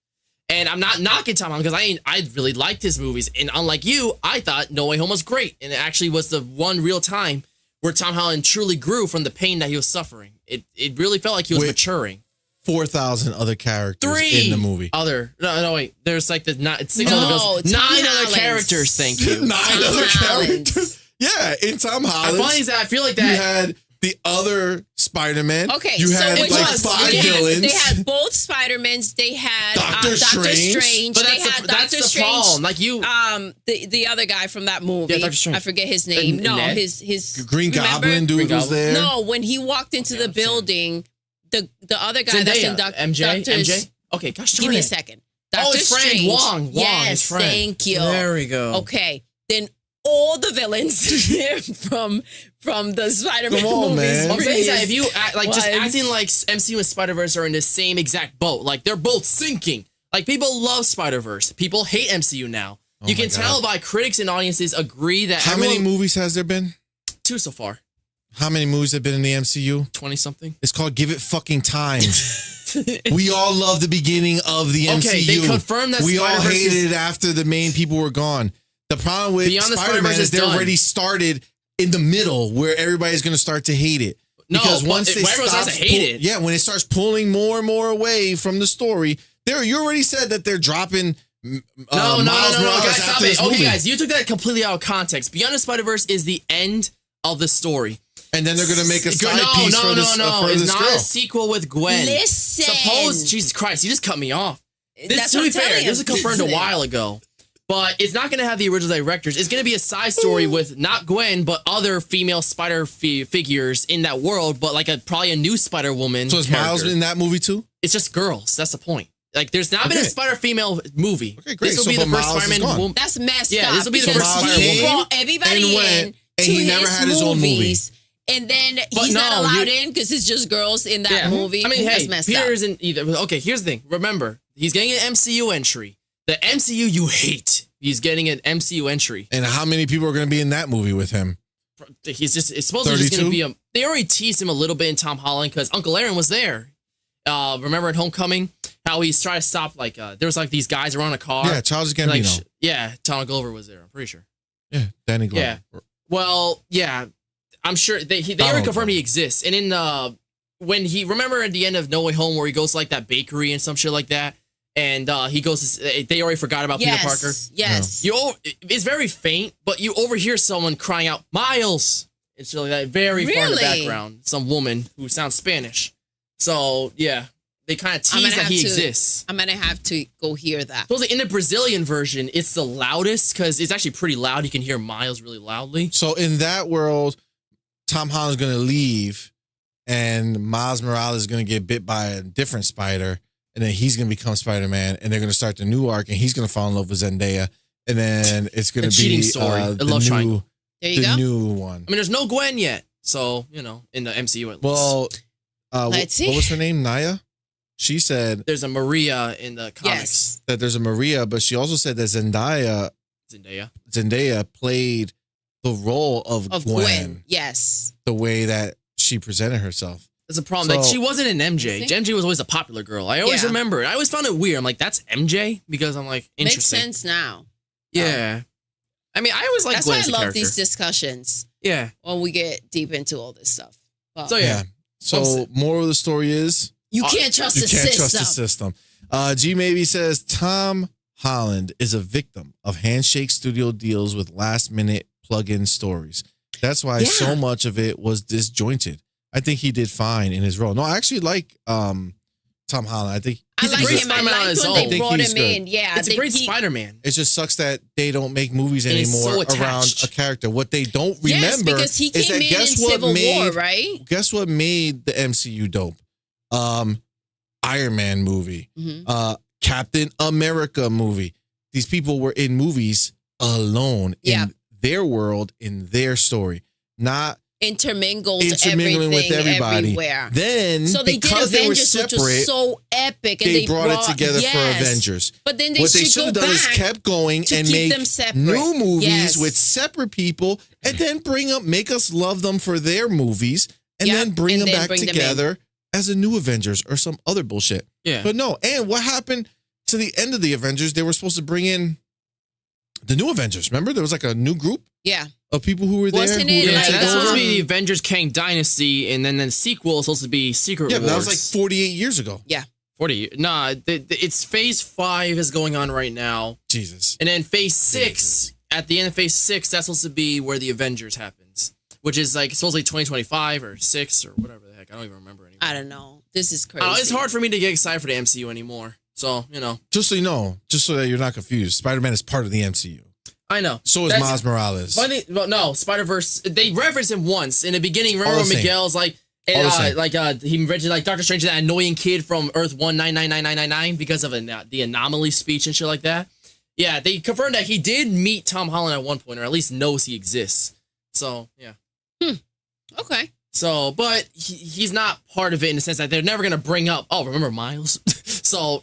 S2: And I'm not knocking Tom Holland, because I really liked his movies. And unlike you, I thought No Way Home was great. And it actually was the one real time where Tom Holland truly grew from the pain that he was suffering. It really felt like he was maturing.
S1: 4,000 other characters in the movie.
S2: No, wait. There's like it's 6 other villains.
S3: Tom
S2: 9 other
S3: Holland's.
S2: characters, thank you.
S1: 9 other
S3: Holland's.
S1: characters. Yeah, in Tom
S2: I
S1: Holland.
S2: find is that I feel like
S1: You
S2: that.
S1: had the other Spider-Man.
S3: Okay,
S1: You
S3: so
S1: had
S3: which
S1: like
S3: was,
S1: 5
S3: they
S1: villains.
S3: had both Spider-Mans. They had
S1: Doctor Strange.
S2: But
S3: they
S2: that's
S3: had
S2: the
S3: Doctor Strange.
S2: problem. Like you.
S3: The other guy from that movie.
S2: Yeah, Doctor Strange.
S3: I forget his name. No,
S2: Ned?
S3: his
S1: Green
S3: remember?
S1: Goblin dude
S2: Green
S1: was
S2: Goblin?
S1: there.
S3: No, when he walked into the building, the other guy that's in
S2: MJ.
S3: Doctor's.
S2: Okay, gosh,
S3: Give me a second. Doctor
S2: his friend,
S3: Strange.
S2: Wong,
S3: Yes,
S2: his friend.
S3: thank you.
S2: There we go.
S3: Okay, then all the villains from the Spider-Man
S1: Come on,
S3: movies.
S1: man.
S2: What I'm saying is that if you act, just
S3: was-
S2: acting like MCU and Spider-Verse are in the same exact boat, like they're both sinking. Like people love Spider-Verse, people hate MCU now. You can tell by critics and audiences agree that
S1: How many movies has there been?
S2: 2 so far,
S1: How many movies have been in the MCU?
S2: 20 something.
S1: It's called Give It Fucking Time. We all love the beginning of the MCU.
S2: Okay, they confirmed that
S1: we all
S2: Spider-Verse
S1: hated
S2: is-
S1: it after the main people were gone. The problem with
S2: Beyond the
S1: Spider-Man
S2: Spider-Verse
S1: is
S2: is
S1: they
S2: done.
S1: already started in the middle where everybody's going to start to hate it.
S2: No,
S1: Because
S2: but
S1: once they
S2: everyone starts to hate it.
S1: yeah, when it starts pulling more and more away from the story, you already said that they're dropping.
S2: No,
S1: Miles Morales
S2: guys, stop
S1: after
S2: it.
S1: this
S2: Okay,
S1: movie.
S2: guys, you took that completely out of context. Beyond the Spider-Verse is the end of the story.
S1: And then they're going to make a side piece for this, for
S2: It's
S1: this
S2: not
S1: girl.
S2: a sequel with Gwen.
S3: Listen.
S2: Jesus Christ, you just cut me off.
S3: That's
S2: To
S3: what
S2: be
S3: I'm
S2: fair,
S3: telling you.
S2: this was confirmed a while ago. But it's not going to have the original directors. It's going to be a side story with not Gwen, but other female spider figures in that world, but like probably a new Spider-Woman.
S1: So is Miles
S2: character.
S1: in that movie too?
S2: It's just girls. That's the point. Like, there's not been a
S1: Okay.
S2: Spider-Female movie.
S1: Okay, great.
S2: This will
S1: So
S2: be the
S1: but
S2: first
S1: Miles is
S2: Spider-Man
S1: gone.
S2: woman.
S3: That's messed
S2: Yeah,
S3: up.
S2: this will be the
S3: because
S2: first
S3: he
S2: Spider-Woman.
S3: brought everybody
S1: and went,
S3: in
S1: and
S3: to
S1: he never had his own movie.
S3: movies, and then he's
S2: no,
S3: not allowed
S2: you-
S3: in because it's just girls in that movie.
S2: I mean,
S3: That's
S2: hey,
S3: messed
S2: Peter
S3: up.
S2: isn't either. Okay, here's the thing. Remember, he's getting an MCU entry. The MCU you hate. He's getting an MCU entry.
S1: And how many people are going to be in that movie with him?
S2: He's just it's supposedly just going to
S1: 32?
S2: be a. They already teased him a little bit in Tom Holland because Uncle Aaron was there. Remember at Homecoming how he's trying to stop like there was like these guys around a car.
S1: Yeah, Charles Gambino.
S2: Like, Donald Glover was there. I'm pretty sure.
S1: Yeah, Danny Glover.
S2: Yeah. Well, yeah, I'm sure they already confirmed he exists. And in when he remember at the end of No Way Home where he goes to, like that bakery and some shit like that, and he goes. They already forgot about Peter Parker.
S3: Yes.
S2: It's very faint, but you overhear someone crying out Miles. It's really that very far in the background. Some woman who sounds Spanish. So yeah, they kind of tease that he exists.
S3: I'm gonna have to go hear that.
S2: Supposedly in the Brazilian version, it's the loudest because it's actually pretty loud. You can hear Miles really loudly.
S1: So in that world, Tom Holland's going to leave, and Miles Morales is going to get bit by a different spider, and then he's going to become Spider-Man, and they're going to start the new arc, and he's going to fall in love with Zendaya, and then it's going to be
S2: cheating story. A love triangle.
S3: There you go.
S1: New one.
S2: I mean, there's no Gwen yet, so in the MCU at least.
S1: Well,
S3: Let's see.
S1: what was her name? Naya? She said
S2: There's a Maria in the comics.
S1: that there's a Maria, but she also said that Zendaya played the role of Gwen.
S3: Yes.
S1: The way that she presented herself.
S2: That's a problem. Like
S1: So-
S2: she wasn't an MJ. MJ was always a popular girl. I always remember it. I always found it weird. I'm like, that's MJ because I'm like, interesting.
S3: Makes sense now.
S2: Yeah. I mean, I always like
S3: That's
S2: Gwen
S3: why I
S2: as a
S3: love
S2: character.
S3: these discussions
S2: Yeah.
S3: when we get deep into all this stuff. Well,
S2: So yeah.
S1: So moral of the story is
S3: you can't trust
S1: you
S3: the
S1: can't
S3: system.
S1: trust the system. G Maybe says Tom Holland is a victim of handshake studio deals with last minute plug-in stories. That's why so much of it was disjointed. I think he did fine in his role. No, I actually like Tom Holland. I think
S3: I like
S2: great
S3: him. I
S2: Spider-Man on
S3: liked
S2: his
S3: when
S2: own.
S3: they
S1: I think
S3: brought
S1: he's
S3: him
S1: good.
S3: in. Yeah,
S2: It's a great Spider-Man.
S1: it just sucks that they don't make movies
S2: And he's
S1: anymore
S2: so
S1: around
S2: attached.
S1: a character. What they don't remember
S3: Yes, because he
S1: is
S3: came
S1: that
S3: in
S1: guess what
S3: Civil
S1: made
S3: War, right?
S1: guess what made the MCU dope? Iron Man movie, Captain America movie. These people were in movies alone in their world, in their story, not
S3: Intermingling
S1: with everybody.
S3: Everywhere.
S1: Then,
S3: So they did
S1: because they were
S3: Avengers, which
S1: separate,
S3: was so epic, and
S1: they brought it together for
S3: yes.
S1: Avengers.
S3: But then
S1: What they
S3: should
S1: should have
S3: go
S1: done is
S3: back
S1: kept going
S3: to
S1: and
S3: keep
S1: make
S3: them separate.
S1: new movies
S3: Yes.
S1: with separate people, and then make us love them for their movies, and then bring them back together as a new Avengers or some other bullshit.
S2: Yeah.
S1: But no, and what happened to the end of the Avengers? They were supposed to bring in the new Avengers. Remember, there was like a new group of people who were there.
S3: Wasn't
S1: who
S3: it
S1: were
S3: like,
S2: That's supposed to be the
S3: um,
S2: Avengers Kang Dynasty, and then the sequel is supposed to be Secret
S1: yeah,
S2: Wars.
S1: but that was like 48 years ago.
S3: Yeah.
S2: 40. Nah, it's Phase 5 is going on right now.
S1: Jesus.
S2: And then Phase 6, at the end of Phase 6, that's supposed to be where the Avengers happens, which is like supposedly 2025 or 6 or whatever the heck. I don't even remember anymore.
S3: I don't know. This is crazy.
S2: It's hard for me to get excited for the MCU anymore. So,
S1: Just so you know, just so that you're not confused, Spider-Man is part of the MCU.
S2: I know.
S1: So is Miles Morales.
S2: Well, no, Spider-Verse, they referenced him once in the beginning. Remember
S1: All the
S2: when
S1: same.
S2: Miguel's like,
S1: All the same.
S2: he mentioned like Doctor Strange, that annoying kid from Earth 199999 because of the anomaly speech and shit like that. Yeah, they confirmed that he did meet Tom Holland at one point, or at least knows he exists. So, yeah.
S3: Okay.
S2: So, but he's not part of it in the sense that they're never going to bring up, oh, remember Miles? So,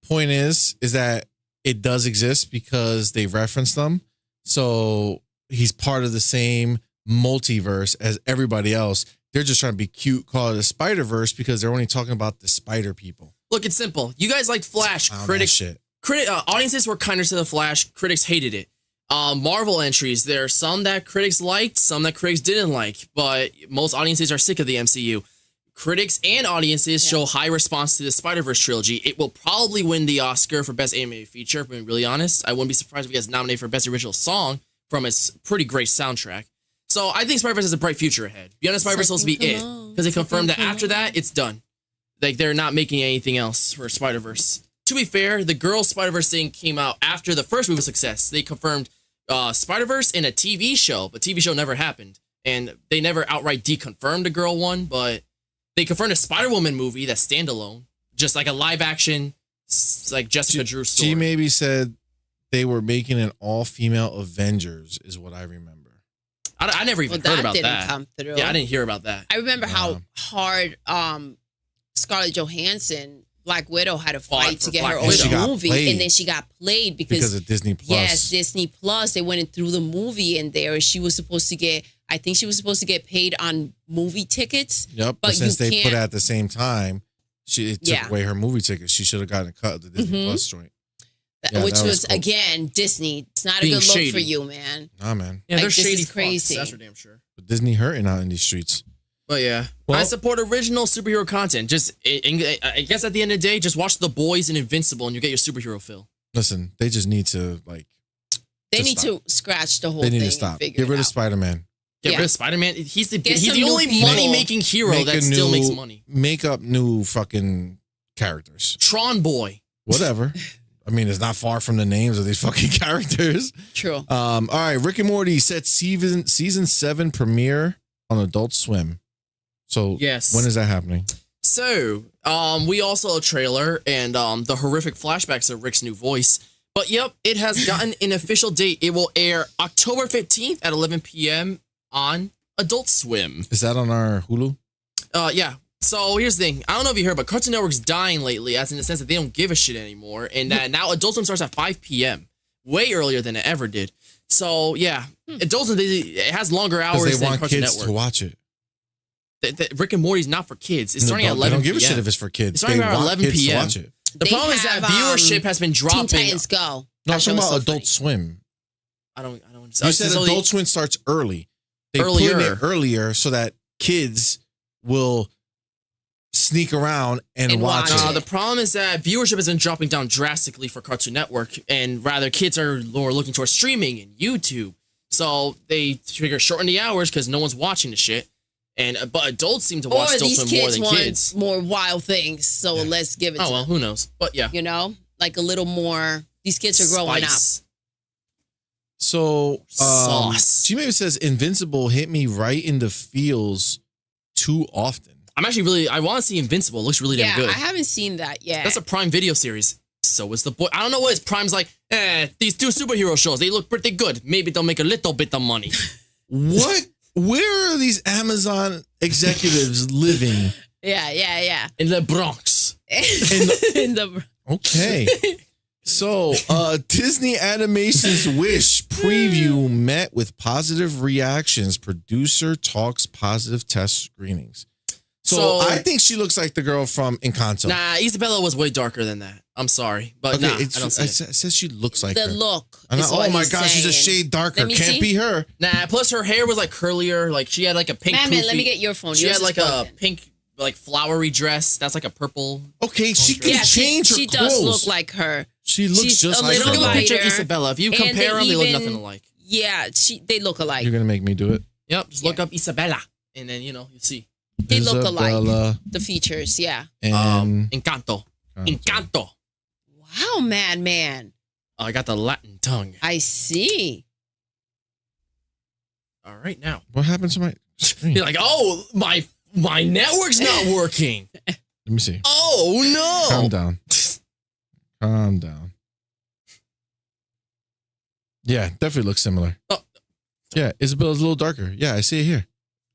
S1: Point is that it does exist because they reference them. So he's part of the same multiverse as everybody else. They're just trying to be cute, call it a Spider-Verse because they're only talking about the spider people.
S2: Look, it's simple. You guys liked Flash.
S1: Shit.
S2: Audiences were kinder to the Flash. Critics hated it. Marvel entries, there are some that critics liked, some that critics didn't like, but most audiences are sick of the MCU. Critics and audiences show high response to the Spider-Verse trilogy. It will probably win the Oscar for Best Animated Feature, if I'm being really honest. I wouldn't be surprised if it gets nominated for Best Original Song from its pretty great soundtrack. So I think Spider-Verse has a bright future ahead. Beyond the Spider-Verse is supposed to be it, because they confirmed that after that, it's done. Like, they're not making anything else for Spider-Verse. To be fair, the Girl Spider-Verse thing came out after the first movie was a success. They confirmed Spider-Verse in a TV show, but TV show never happened. And they never outright deconfirmed the Girl one, but they confirmed a Spider-Woman movie that's standalone, just like a live-action, like Jessica Drew story.
S1: She maybe said they were making an all-female Avengers, is what I remember.
S2: I never even heard about that.
S3: That didn't come through.
S2: Yeah, I didn't hear about that.
S3: I remember how hard Scarlett Johansson Black Widow had to
S2: Fought
S3: fight
S2: for
S3: to get
S2: Black
S3: her
S2: Widow.
S1: She got
S3: own movie,
S1: played.
S3: and then she got played
S1: because of Disney Plus.
S3: Yes, Disney Plus. They went in through the movie, and there she was supposed to get. I think she was supposed to get paid on movie tickets.
S1: Yep.
S3: but
S1: since
S3: you
S1: they put
S3: can't-
S1: it at the same time, it took away her movie tickets. She should have gotten a cut of the Disney Plus joint. Yeah,
S3: which
S1: that
S3: was
S1: cool.
S3: again Disney. It's not a
S2: Being
S3: good look
S2: shady.
S3: for you, man.
S1: Nah, man.
S2: Yeah,
S3: Like,
S2: they're
S3: this
S2: shady
S3: is crazy.
S2: fucks, that's for damn sure.
S1: But Disney hurting out in these streets.
S2: But yeah,
S1: Well-
S2: I support original superhero content. Just, I guess at the end of the day, just watch The Boys and Invincible, and you get your superhero fill.
S1: Listen, they just need to
S3: They
S1: Just
S3: need
S1: stop.
S3: to scratch the whole
S1: they
S3: thing.
S1: need to
S3: and
S1: stop.
S3: figure
S1: Get
S3: it
S1: rid of
S3: out.
S1: Spider-Man.
S2: Get
S3: Yeah.
S2: rid of Spider-Man. He's
S3: Get
S2: the
S3: some new
S2: only
S3: people.
S2: money-making hero
S1: Make
S2: that
S1: a
S2: still
S1: new-
S2: makes money.
S1: Make up new fucking characters.
S2: Tron Boy.
S1: Whatever. I mean, it's not far from the names of these fucking characters.
S3: True.
S1: All right, Rick and Morty set season 7 premiere on Adult Swim. So
S2: Yes.
S1: when is that happening?
S2: So, we all saw a trailer and the horrific flashbacks of Rick's new voice. But yep, it has gotten an official date. It will air October 15th at 11 p.m. on Adult Swim.
S1: Is that on our Hulu?
S2: Yeah. So here's the thing. I don't know if you heard, but Cartoon Network's dying lately, as in the sense that they don't give a shit anymore, and that now Adult Swim starts at 5 p.m. way earlier than it ever did. So yeah, Adult Swim it has longer
S1: Because
S2: hours
S1: they
S2: than
S1: want
S2: Cartoon
S1: kids
S2: Network.
S1: to watch it.
S2: Rick and Morty's not for kids. It's starting at 11
S1: They don't give a
S2: p.m.
S1: shit if it's for kids.
S2: It's starting
S1: They
S2: around
S1: want
S2: 11
S1: kids to
S2: p.m.
S1: watch it.
S2: The
S3: They
S2: problem is that
S3: have,
S2: viewership has been
S3: Teen
S2: dropping.
S3: Titans Go.
S1: No, I'm
S3: That show
S1: talking
S3: was
S1: about
S3: so
S1: Adult
S3: funny.
S1: Swim.
S2: I don't.
S1: You said
S2: so
S1: Adult Swim starts early. They put
S2: Earlier.
S1: it earlier so that kids will sneak around and
S3: And
S1: watch
S3: watch
S1: it.
S3: it.
S2: The problem is that viewership has been dropping down drastically for Cartoon Network, and rather kids are more looking towards streaming and YouTube. So they figure shorten the hours because no one's watching the shit. And but adults seem to watch
S3: Or
S2: Adult
S3: these
S2: Swim more
S3: kids
S2: than
S3: want
S2: kids.
S3: more wild things, so let's give it
S2: Oh
S3: to
S2: well,
S3: them.
S2: who knows? But yeah,
S3: You know, like a little more. These kids are growing up.
S2: Spice.
S1: So,
S2: Sauce.
S1: G-Maybe says Invincible hit me right in the feels too often.
S2: I'm actually really. I want to see Invincible. It looks really
S3: Yeah,
S2: damn good.
S3: I haven't seen that yet.
S2: That's a Prime Video series. So is the boy. I don't know what his Prime's like. These two superhero shows. They look pretty good. Maybe they'll make a little bit of money.
S1: What? Where are these Amazon executives living?
S3: yeah.
S2: In the Bronx.
S3: In the
S1: Okay. So, Disney Animation's Wish preview met with positive reactions. Producer talks positive test screenings. So I think she looks like the girl from Encanto.
S2: Nah, Isabella was way darker than that. I'm sorry, but
S1: Okay,
S2: nah, I
S1: it
S2: don't see it.
S1: says she looks like
S3: the
S1: her.
S3: look.
S1: I'm
S3: is
S1: not-
S3: what
S1: oh my
S3: he's
S1: gosh, she's a
S3: saying.
S1: shade darker.
S3: Let me
S1: Can't
S3: see.
S1: be her.
S2: Nah, plus her hair was like curlier. Like she had like a pink.
S3: Madman, let
S2: poofy-
S3: me get your phone.
S2: She
S3: Yours
S2: had
S3: is
S2: like a
S3: broken.
S2: pink, like flowery dress. That's like a purple.
S1: Okay, she can
S3: Yeah,
S1: change her
S3: she
S1: clothes.
S3: does look like her.
S1: She looks
S3: she's
S1: just
S3: a
S1: like
S3: little
S1: her.
S2: Look at a
S1: though.
S2: picture of
S3: lighter.
S2: Isabella. If you
S3: And
S2: compare them, they look
S3: even-
S2: nothing alike.
S3: Yeah, they look alike.
S1: You're gonna make me do it.
S2: Yep, just look up Isabella, and then you see.
S3: They look alike.
S1: Isabella
S3: The features, yeah.
S1: and
S2: Encanto. Encanto.
S3: Wow, Madman.
S2: Oh, I got the Latin tongue.
S3: I see.
S2: All right, now
S1: what happened to my screen?
S2: you're like, oh, my network's not working.
S1: Let me see.
S2: Oh no!
S1: Calm down. Calm down. Yeah, definitely looks similar.
S2: Oh.
S1: Yeah, Isabella's a little darker. Yeah, I see it here.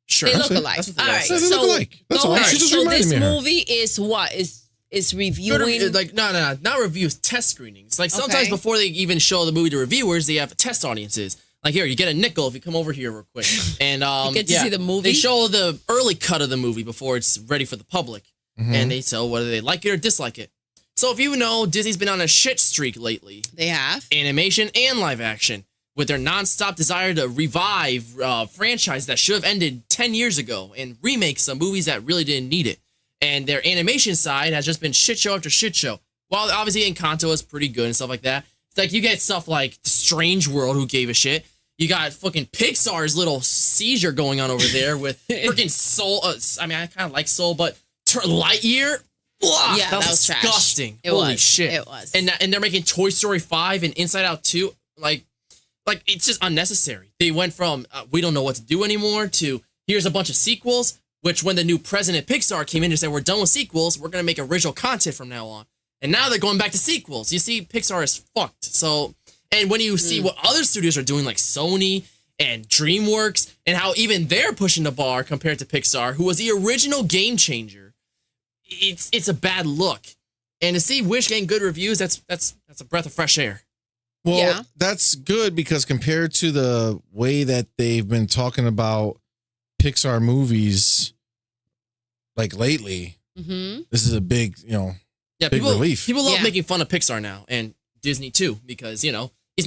S2: Sure.
S3: They
S1: That's
S3: look
S1: it.
S3: alike.
S2: That's what they
S3: All
S2: all
S3: right,
S2: say.
S1: They look
S3: so
S1: alike. That's
S3: go
S1: all.
S3: ahead.
S1: She just
S3: So
S1: reminded
S3: this
S1: me of her.
S3: movie is what? Is reviewing.
S2: Like no, not reviews, test screenings. Like sometimes
S3: Okay.
S2: before they even show the movie to reviewers, they have test audiences. Like here, you get a nickel if you come over here real quick. And
S3: You get to see the movie?
S2: They show the early cut of the movie before it's ready for the public,
S1: Mm-hmm.
S2: and they tell whether they like it or dislike it. So if you know, Disney's been on a shit streak lately,
S3: They have.
S2: animation and live action, with their nonstop desire to revive franchise that should have ended 10 years ago and remake some movies that really didn't need it. And their animation side has just been shit show after shit show. While obviously Encanto is pretty good and stuff like that, it's like you get stuff like Strange World, who gave a shit. You got fucking Pixar's little seizure going on over there with freaking Soul. I mean, I kind of like Soul, but Lightyear. Blah,
S3: Yeah,
S2: that was
S3: trash.
S2: disgusting.
S3: It
S2: Holy
S3: was.
S2: shit.
S3: It was.
S2: And they're making Toy Story 5 and Inside Out 2. Like it's just unnecessary. They went from we don't know what to do anymore to here's a bunch of sequels, which when the new president of Pixar came in and said we're done with sequels, we're going to make original content from now on. And now they're going back to sequels. You see, Pixar is fucked. So, and when you see what other studios are doing like Sony and DreamWorks and how even they're pushing the bar compared to Pixar, who was the original game changer, it's a bad look. And to see Wish getting good reviews, that's a breath of fresh air.
S1: Well, that's good because compared to the way that they've been talking about Pixar movies like lately, this is a big, big relief.
S2: People love making fun of Pixar now and Disney too because, he's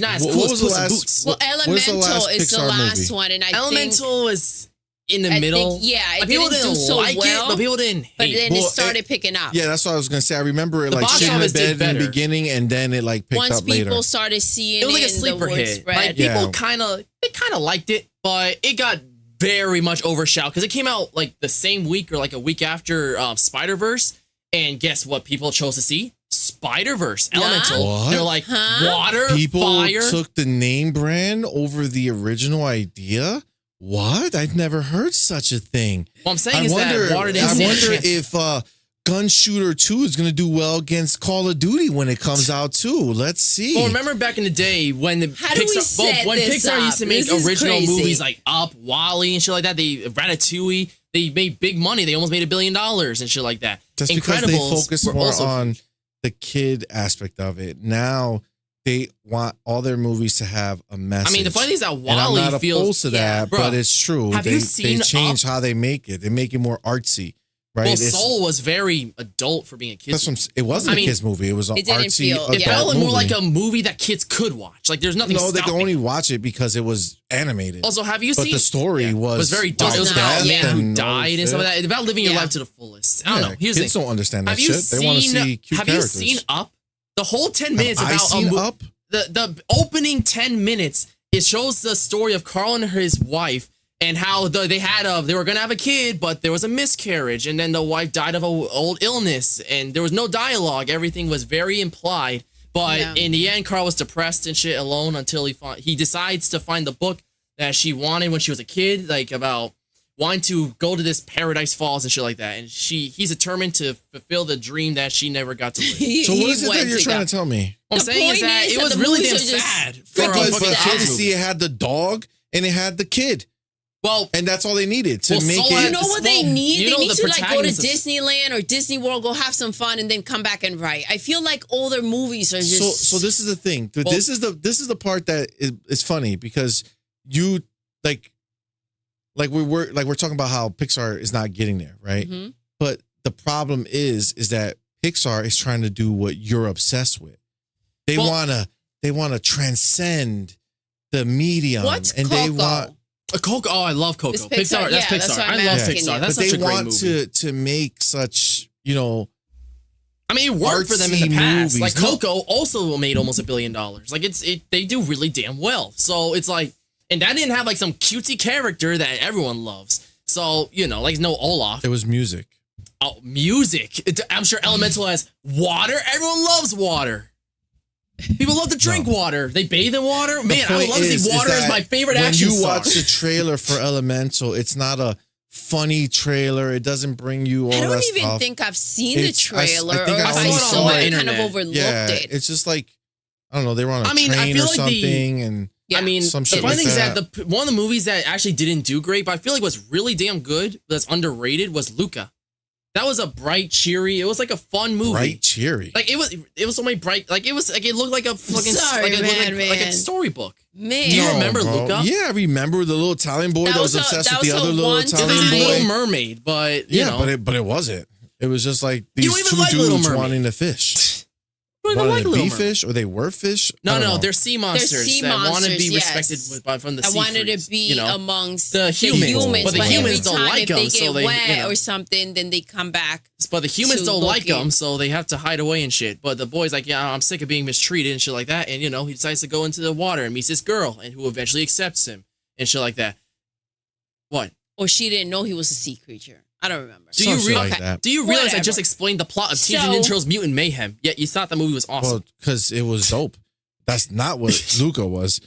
S2: not as cool as Puss in Boots.
S3: Well, Elemental is the last one, and I think
S2: Elemental was in the middle.
S3: People didn't do so
S2: like
S3: well,
S2: it, but people didn't hate
S3: but then
S2: it.
S3: it started picking up.
S1: Yeah, that's what I was gonna say. I remember it
S2: The
S1: like
S2: box
S1: shit in the
S2: office did
S1: bed in the
S2: better.
S1: beginning, and then it like picked
S3: Once
S1: up later.
S3: people started seeing
S2: It was like a
S3: and
S2: sleeper
S3: the word
S2: hit.
S3: spread.
S2: Like people kind of liked it, but it got very much overshadowed because it came out like the same week or like a week after Spider-Verse. And guess what people chose to see? Spider-Verse, Elemental.
S1: What?
S2: They're like, water,
S1: People
S2: fire.
S1: took the name brand over the original idea. What? I've never heard such a thing.
S2: What I'm saying is that water didn't
S1: I
S2: stand a
S1: wonder
S2: chance.
S1: if Gun Shooter 2 is going to do well against Call of Duty when it comes out too. Let's see.
S2: Well, remember back in the day when the
S3: How do we set
S2: when
S3: this
S2: Pixar
S3: up?
S2: used to make
S3: This is
S2: original
S3: crazy.
S2: movies like Up, Wall-E, and shit like that. Ratatouille. They made big money. They almost made $1 billion and shit like that.
S1: Just because they
S2: Incredibles
S1: focus
S2: were
S1: more
S2: also
S1: on the kid aspect of it. Now they want all their movies to have a message.
S2: I mean, the funny thing is that
S1: and I'm
S2: Wall-E
S1: not
S2: feels
S1: opposed to that,
S2: Bruh,
S1: but it's true.
S2: have
S1: They
S2: you seen
S1: change
S2: Up?
S1: how they make it. They make it more artsy, right?
S2: Well,
S1: It's-
S2: Soul was very adult for being a kid's movie.
S1: it wasn't
S2: I
S1: a
S2: mean,
S1: kids movie. It was an
S3: it didn't
S1: artsy
S3: feel-
S1: adult
S2: It felt
S1: movie.
S2: more like a movie that kids could watch. Like there's nothing
S1: No, they
S2: stopping.
S1: could only watch it because it was animated.
S2: Also, have you
S1: but
S2: seen?
S1: the story was
S2: very dark. It was
S1: about
S2: about a
S1: death
S2: man who
S1: and all
S2: died
S1: this
S2: and stuff like
S1: shit.
S2: that. It's about living your
S3: Yeah.
S2: life to the fullest. I don't know. Here's the
S1: Kids
S2: thing.
S1: don't understand that
S2: Have you
S1: shit. They want to
S2: seen?
S1: see cute
S2: Have
S1: characters.
S2: you seen Up? The whole 10 minutes
S1: Have I
S2: about
S1: seen Up?
S2: The opening 10 minutes. It shows the story of Carl and his wife and how they were gonna have a kid, but there was a miscarriage, and then the wife died of an old illness, and there was no dialogue. Everything was very implied. But in the end, Carl was depressed and shit alone until he decides to find the book that she wanted when she was a kid, like about wanting to go to this Paradise Falls and shit like that. And he's determined to fulfill the dream that she never got to live.
S1: So what is it that you're trying to tell me?
S2: What I'm
S3: The
S2: saying is
S3: point
S2: that
S3: is
S2: it
S3: that
S2: was
S3: the
S2: really damn
S3: movies are just
S2: sad for a
S1: Because
S2: fucking
S1: the
S2: kids
S1: kids
S2: movie.
S1: see it had the dog and it had the kid.
S2: Well,
S1: And that's all they needed to
S2: Well,
S1: make
S2: Soul
S1: it.
S3: You know what they need?
S2: You
S3: They
S2: know
S3: need
S2: the
S3: to like go to
S2: protagonist of-
S3: Disneyland or Disney World, go have some fun, and then come back and write. I feel like all their movies are just
S1: So this is the thing. This is the part that is funny because you like we're talking about how Pixar is not getting there, right?
S3: Mhm.
S1: But the problem is that Pixar is trying to do what you're obsessed with. They wanna transcend the medium,
S3: What's
S1: and
S3: Coco?
S1: they want.
S2: Coco. Oh, I love Coco.
S3: It's
S2: Pixar. That's
S3: yeah, that's
S2: Pixar.
S3: why
S2: I
S3: I'm
S2: love
S3: asking
S2: Pixar.
S3: you.
S2: That's
S1: but
S2: such
S1: they
S2: a great
S1: want
S2: movie.
S1: to make such
S2: I mean, it worked for them in the
S1: artsy
S2: past. Like
S1: movies. No.
S2: Coco also made almost $1 billion. Like they do really damn well. So it's like, and that didn't have like some cutesy character that everyone loves. So like no Olaf.
S1: It was music.
S2: Oh, music. I'm sure Elemental has water. Everyone loves water. People love to drink water. They bathe in water. Man, I would love to see water as
S1: that
S2: my favorite
S1: when
S2: action
S1: you
S2: star.
S1: watch the trailer for Elemental, it's not a funny trailer. It doesn't bring you all
S3: I
S1: that
S3: don't even
S1: stuff.
S3: think I've seen the
S1: It's- I
S3: trailer,
S1: think
S3: or
S1: I
S3: if I
S1: saw it
S3: saw
S1: on
S3: it,
S1: the
S3: kind of
S2: internet.
S3: overlooked
S1: Yeah,
S3: it.
S1: it's just like I don't know. They were on a
S2: I mean, I
S1: train
S2: feel
S1: or
S2: like
S1: something, and
S3: Yeah.
S2: I mean,
S1: Some
S2: the
S1: shit
S2: funny
S1: like
S2: thing is
S1: that.
S2: that one of the movies that actually didn't do great, but I feel like was really damn good, that's underrated, was Luca. That was a bright, cheery. It was like a fun movie.
S1: bright, cheery.
S2: Like it was so many bright. Like it was like it looked like a fucking
S3: Sorry,
S2: like, it looked
S3: man,
S2: like a
S3: man.
S2: storybook.
S3: Man,
S2: Do you remember
S1: bro.
S2: Luca?
S1: Yeah, I remember the little Italian boy that was obsessed
S3: that
S1: with the
S3: was
S1: other
S3: a
S1: little
S3: one
S2: It
S3: time-
S2: was
S1: Italian
S2: a
S1: boy.
S2: Little Mermaid, but you
S1: Yeah,
S2: know,
S1: but it wasn't. It was just like
S2: You
S1: these
S2: don't even
S1: two
S2: like Little
S1: dudes
S2: Mermaid.
S1: wanting to fish.
S2: I don't even
S1: Wanted
S2: like
S1: to
S2: Little
S1: be
S2: Mermaid.
S1: fish, or they were fish. I
S2: No,
S1: don't
S2: no,
S1: know.
S2: they're sea monsters
S3: sea
S2: that want to be
S3: monsters,
S2: respected
S3: yes.
S2: from the
S3: I
S2: sea
S3: wanted
S2: freaks,
S3: to be
S2: you know?
S3: amongst
S2: The humans,
S1: but the
S3: every
S1: humans
S2: don't
S3: time
S2: like
S3: if they
S2: them,
S3: get
S2: so they,
S3: wet
S2: you know.
S3: or something, then they come back.
S2: But the humans
S3: to
S2: don't like
S3: Loki.
S2: him, so they have to hide away and shit. But the boy's like, yeah, I'm sick of being mistreated and shit like that. And, he decides to go into the water and meets this girl and who eventually accepts him and shit like that. What?
S3: Or she didn't know he was a sea creature. I don't remember.
S2: Do you,
S1: Some shit
S2: real-
S1: like that.
S2: do you realize I
S3: Whatever.
S2: just explained the plot of Teenage
S3: So-
S2: Ninja Turtles Mutant Mayhem, yet you thought the movie was awesome?
S1: Well, because it was dope. That's not what Luca was.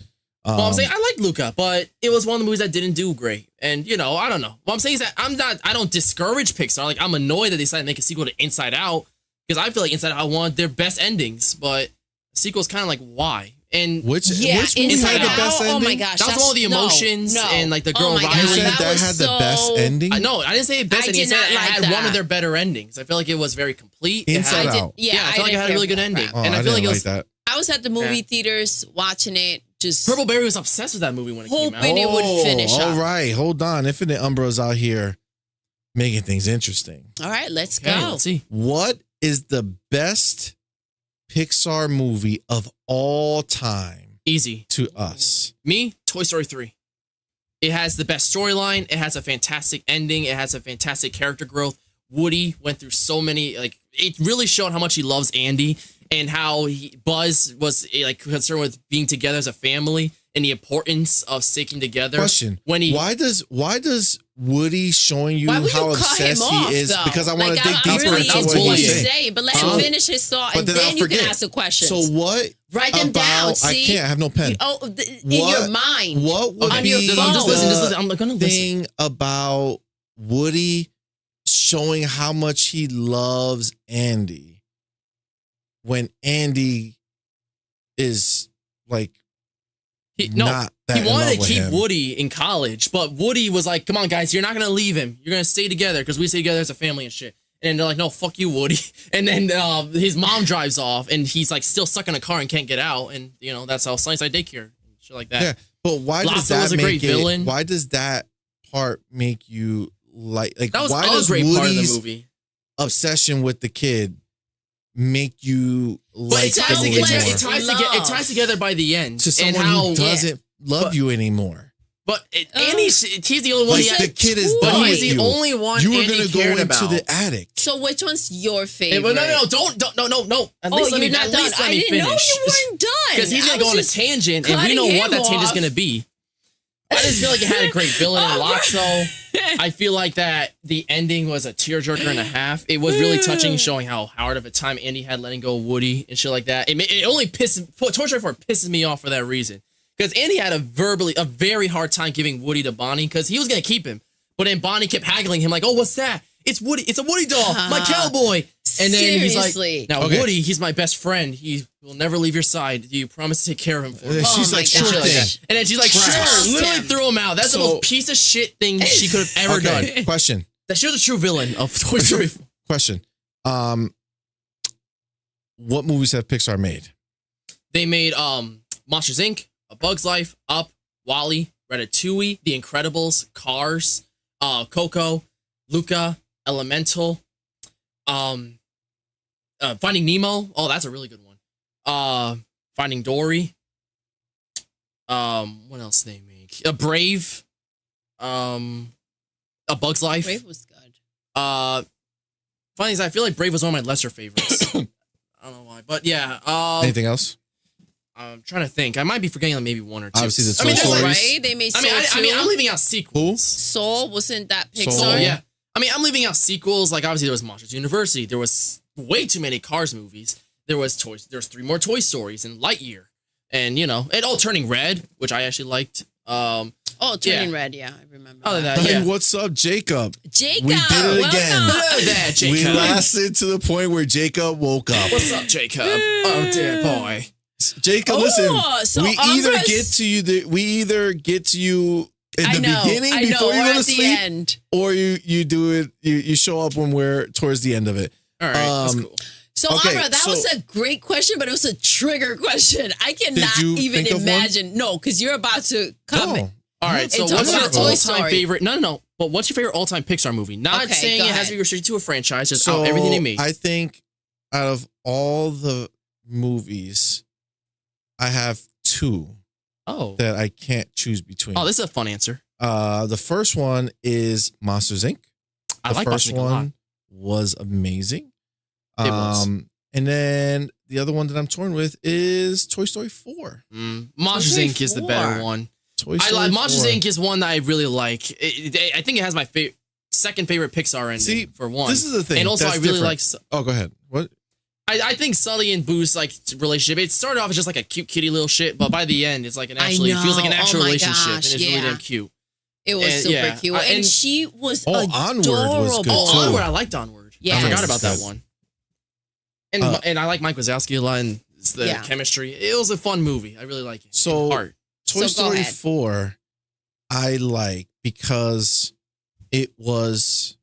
S2: Well, I'm saying I like Luca, but it was one of the movies that didn't do great. And, I don't know. What I'm saying is that I don't discourage Pixar. Like, I'm annoyed that they decided to make a sequel to Inside Out because I feel like Inside Out wanted their best endings, but sequel's kind of like, why? And
S1: Which movie
S3: Inside
S1: had the
S3: Out.
S1: best ending?
S3: Oh my gosh,
S2: that was all the emotions and like the girl
S3: Oh my
S2: Riley.
S1: You
S3: gosh,
S1: said
S3: that
S1: that
S3: was
S1: had the best ending?
S2: No, I didn't say best
S3: I
S2: ending. I
S3: did
S2: said
S3: not
S2: it
S3: like
S2: had one of
S3: that.
S2: their better endings. I feel like it was very complete.
S1: Inside
S2: it had,
S1: Out.
S3: Yeah,
S2: I feel like it had a really good ending.
S1: Oh,
S2: And I feel like it was
S1: that.
S3: I was at the movie
S2: Yeah.
S3: theaters watching it, just
S2: Purple Berry was obsessed with that movie when it came out.
S3: hoping it would finish
S1: All
S3: up.
S1: right, hold on. Infinite Umbra's out here making things interesting.
S3: All right, let's
S2: Okay,
S3: go.
S2: let's see.
S1: What is the best Pixar movie of all time
S2: Easy.
S1: to us?
S2: Me, Toy Story 3. It has the best storyline. It has a fantastic ending. It has a fantastic character growth. Woody went through so many, like, it really showed how much he loves Andy and how Buzz was like concerned with being together as a family and the importance of sticking together.
S1: Question: why does Woody showing you
S3: Why would
S1: how
S3: you cut him
S1: obsessed
S3: off,
S1: he is?
S3: though?
S1: Because I want to dig
S3: I'm
S1: deeper
S3: really
S1: into
S2: that's
S1: what
S3: into what
S1: he's
S3: he's
S2: bullying.
S1: saying.
S3: saying, but let him finish his thought,
S1: But
S3: and
S1: then
S3: then
S1: I'll
S3: you can
S1: forget.
S3: ask the questions.
S1: So what?
S3: Write them down.
S1: I
S3: See?
S1: can't. I have no pen.
S3: In your mind.
S1: What would
S3: on
S1: be
S3: your
S1: the
S3: phone.
S2: Just listen. I'm gonna listen.
S1: thing about Woody showing how much he loves Andy when Andy is like not that
S2: he
S1: in
S2: wanted
S1: love
S2: to
S1: with
S2: keep
S1: him.
S2: Woody in college, but Woody was like, "Come on, guys, you're not gonna leave him. You're gonna stay together because we stay together as a family and shit." And then they're like, "No, fuck you, Woody." And then his mom drives off, and he's like still stuck in a car and can't get out. And you know that's how Sunnyside Daycare and shit like that.
S1: Yeah, but why does
S2: Lotso
S1: that
S2: was a
S1: make
S2: great
S1: it?
S2: villain.
S1: Why does that part make you like?
S2: That was
S1: why
S2: a
S1: does
S2: great part of the
S1: Woody's
S2: movie.
S1: obsession with the kid make you
S2: But
S1: like
S2: it ties,
S1: the
S2: together,
S1: movie
S2: it,
S1: more?
S2: ties together, it ties together by the end.
S1: To
S2: and
S1: someone
S2: how,
S1: who doesn't love
S2: but-
S1: you anymore.
S2: But Andy's he's the only one.
S1: Like
S2: he
S1: the
S2: had,
S1: kid is
S2: but
S1: done
S2: he's
S1: with
S2: the
S1: you.
S2: only one
S1: You were
S2: Andy
S1: gonna go
S2: cared
S1: into
S2: about.
S1: the attic.
S3: So which one's your favorite?
S2: But no. At least let me
S3: you're not done. I didn't know
S2: finish.
S3: you weren't done.
S2: Because he's gonna
S3: I
S2: go
S3: was
S2: on a
S3: just
S2: tangent, and we
S3: cutting
S2: know what
S3: him
S2: that tangent's
S3: off.
S2: gonna be. I just feel like it had a great villain in Lotso. I feel like that the ending was a tearjerker and a half. It was really touching, showing how hard of a time Andy had letting go of Woody and shit like that. It only Toy Story 4 pisses me off for that reason. Because Andy had a very hard time giving Woody to Bonnie because he was gonna keep him, but then Bonnie kept haggling him like, "Oh, what's that? It's Woody. It's a Woody doll, my cowboy." And then he's
S3: Seriously.
S2: like, "Now
S1: Okay.
S2: Woody, he's my best friend. He will never leave your side. Do you promise to take care of him for me?"
S1: She's
S3: my
S1: like,
S3: God.
S1: sure
S2: Shit like
S1: thing.
S2: that. And then she's like,
S3: Trust
S2: "Sure." Literally
S3: him.
S2: threw him out. That's the
S1: So-
S2: most piece of shit thing she could have ever
S1: Okay,
S2: done.
S1: question.
S2: That she was a true villain of Toy Story.
S1: Question. What movies have Pixar made?
S2: They made Monsters Inc., A Bug's Life, Up, WALL-E, Ratatouille, The Incredibles, Cars, Coco, Luca, Elemental, Finding Nemo. Oh, that's a really good one. Finding Dory. What else did they make? Brave. A Bug's Life.
S3: Brave was good.
S2: Funny is, I feel like Brave was one of my lesser favorites. I don't know why, but yeah.
S1: Anything else?
S2: I'm trying to think. I might be forgetting like maybe one or two.
S1: Obviously, the
S2: I mean,
S1: Toy
S2: there's, like,
S1: Stories.
S3: Right? They made
S2: I
S3: Soul
S2: mean,
S3: too.
S2: I'm leaving out sequels.
S3: Soul wasn't that Pixar?
S1: Soul.
S2: So yeah, I mean, I'm leaving out sequels. Like obviously, there was Monsters University. There was way too many Cars movies. There was Toys. There's 3 more Toy Stories and Lightyear, and you know, and Turning Red, which I actually liked.
S3: Turning Red. Yeah, I remember.
S2: Other than
S3: that.
S2: that,
S1: Hey,
S2: yeah.
S1: what's up, Jacob?
S3: Jacob,
S1: We did it again.
S3: welcome.
S2: That,
S1: We
S2: Jacob.
S1: lasted to the point where Jacob woke up.
S2: What's up, Jacob? Oh dear boy.
S1: Jacob,
S3: Oh,
S1: listen.
S3: so
S1: We either
S3: Umbra's-
S1: get to you. We either get to you in
S3: I
S1: the
S3: know,
S1: beginning
S3: I know,
S1: before you
S3: or
S1: go to
S3: at the
S1: sleep,
S3: end.
S1: or you do it. You show up when we're towards the end of it.
S2: All right, that's cool.
S3: So,
S1: Okay,
S3: Amra, that
S1: so-
S3: was a great question, but it was a trigger question. I cannot
S1: you
S3: even
S1: think of one?
S3: imagine. No, because you're about to come.
S1: No.
S2: All right, so
S3: It's
S2: what's
S3: about
S2: your
S3: Toy
S2: all-time
S3: Story.
S2: favorite? No. But what's your favorite all-time Pixar movie? Not
S3: Okay,
S2: saying
S3: go
S2: it has
S3: ahead.
S2: to be restricted to a franchise. Just
S1: So
S2: everything they made.
S1: I think out of all the movies, I have 2
S2: oh,
S1: that I can't choose between.
S2: this is a fun answer.
S1: The first one is Monsters Inc.
S2: I
S1: The
S2: like
S1: first
S2: Monsters Inc. a lot.
S1: one was amazing.
S2: It was.
S1: And then the other one that I'm torn with is Toy Story 4.
S2: Monsters
S3: Toy
S2: Inc. is the
S3: Story
S2: better
S3: 4.
S2: one.
S1: Toy
S2: I
S1: Story
S2: like Monsters
S1: 4.
S2: Inc. is one that I really like. I think it has my second favorite Pixar ending.
S1: See,
S2: for one.
S1: this is the thing.
S2: and also
S1: that's
S2: I really
S1: different.
S2: like.
S1: Oh, go ahead. What?
S2: I think Sully and Boo's like relationship. It started off as just like a cute kitty little shit, but by the end, it's like it feels like an
S3: know.
S2: actual
S3: Oh my
S2: relationship,
S3: gosh,
S2: and it's really
S3: yeah.
S2: damn cute.
S3: It was
S2: And,
S3: super
S2: yeah,
S3: cute.
S2: and-
S3: And she was
S1: Onward was good,
S3: adorable.
S1: too.
S2: Onward, I liked Onward.
S3: Yes.
S2: I forgot about that
S1: Yes.
S2: one. And I like Mike Wazowski a lot, and It's the chemistry. It was a fun movie. I really like it.
S1: So,
S2: Heart.
S1: Toy Story 4, I like because it was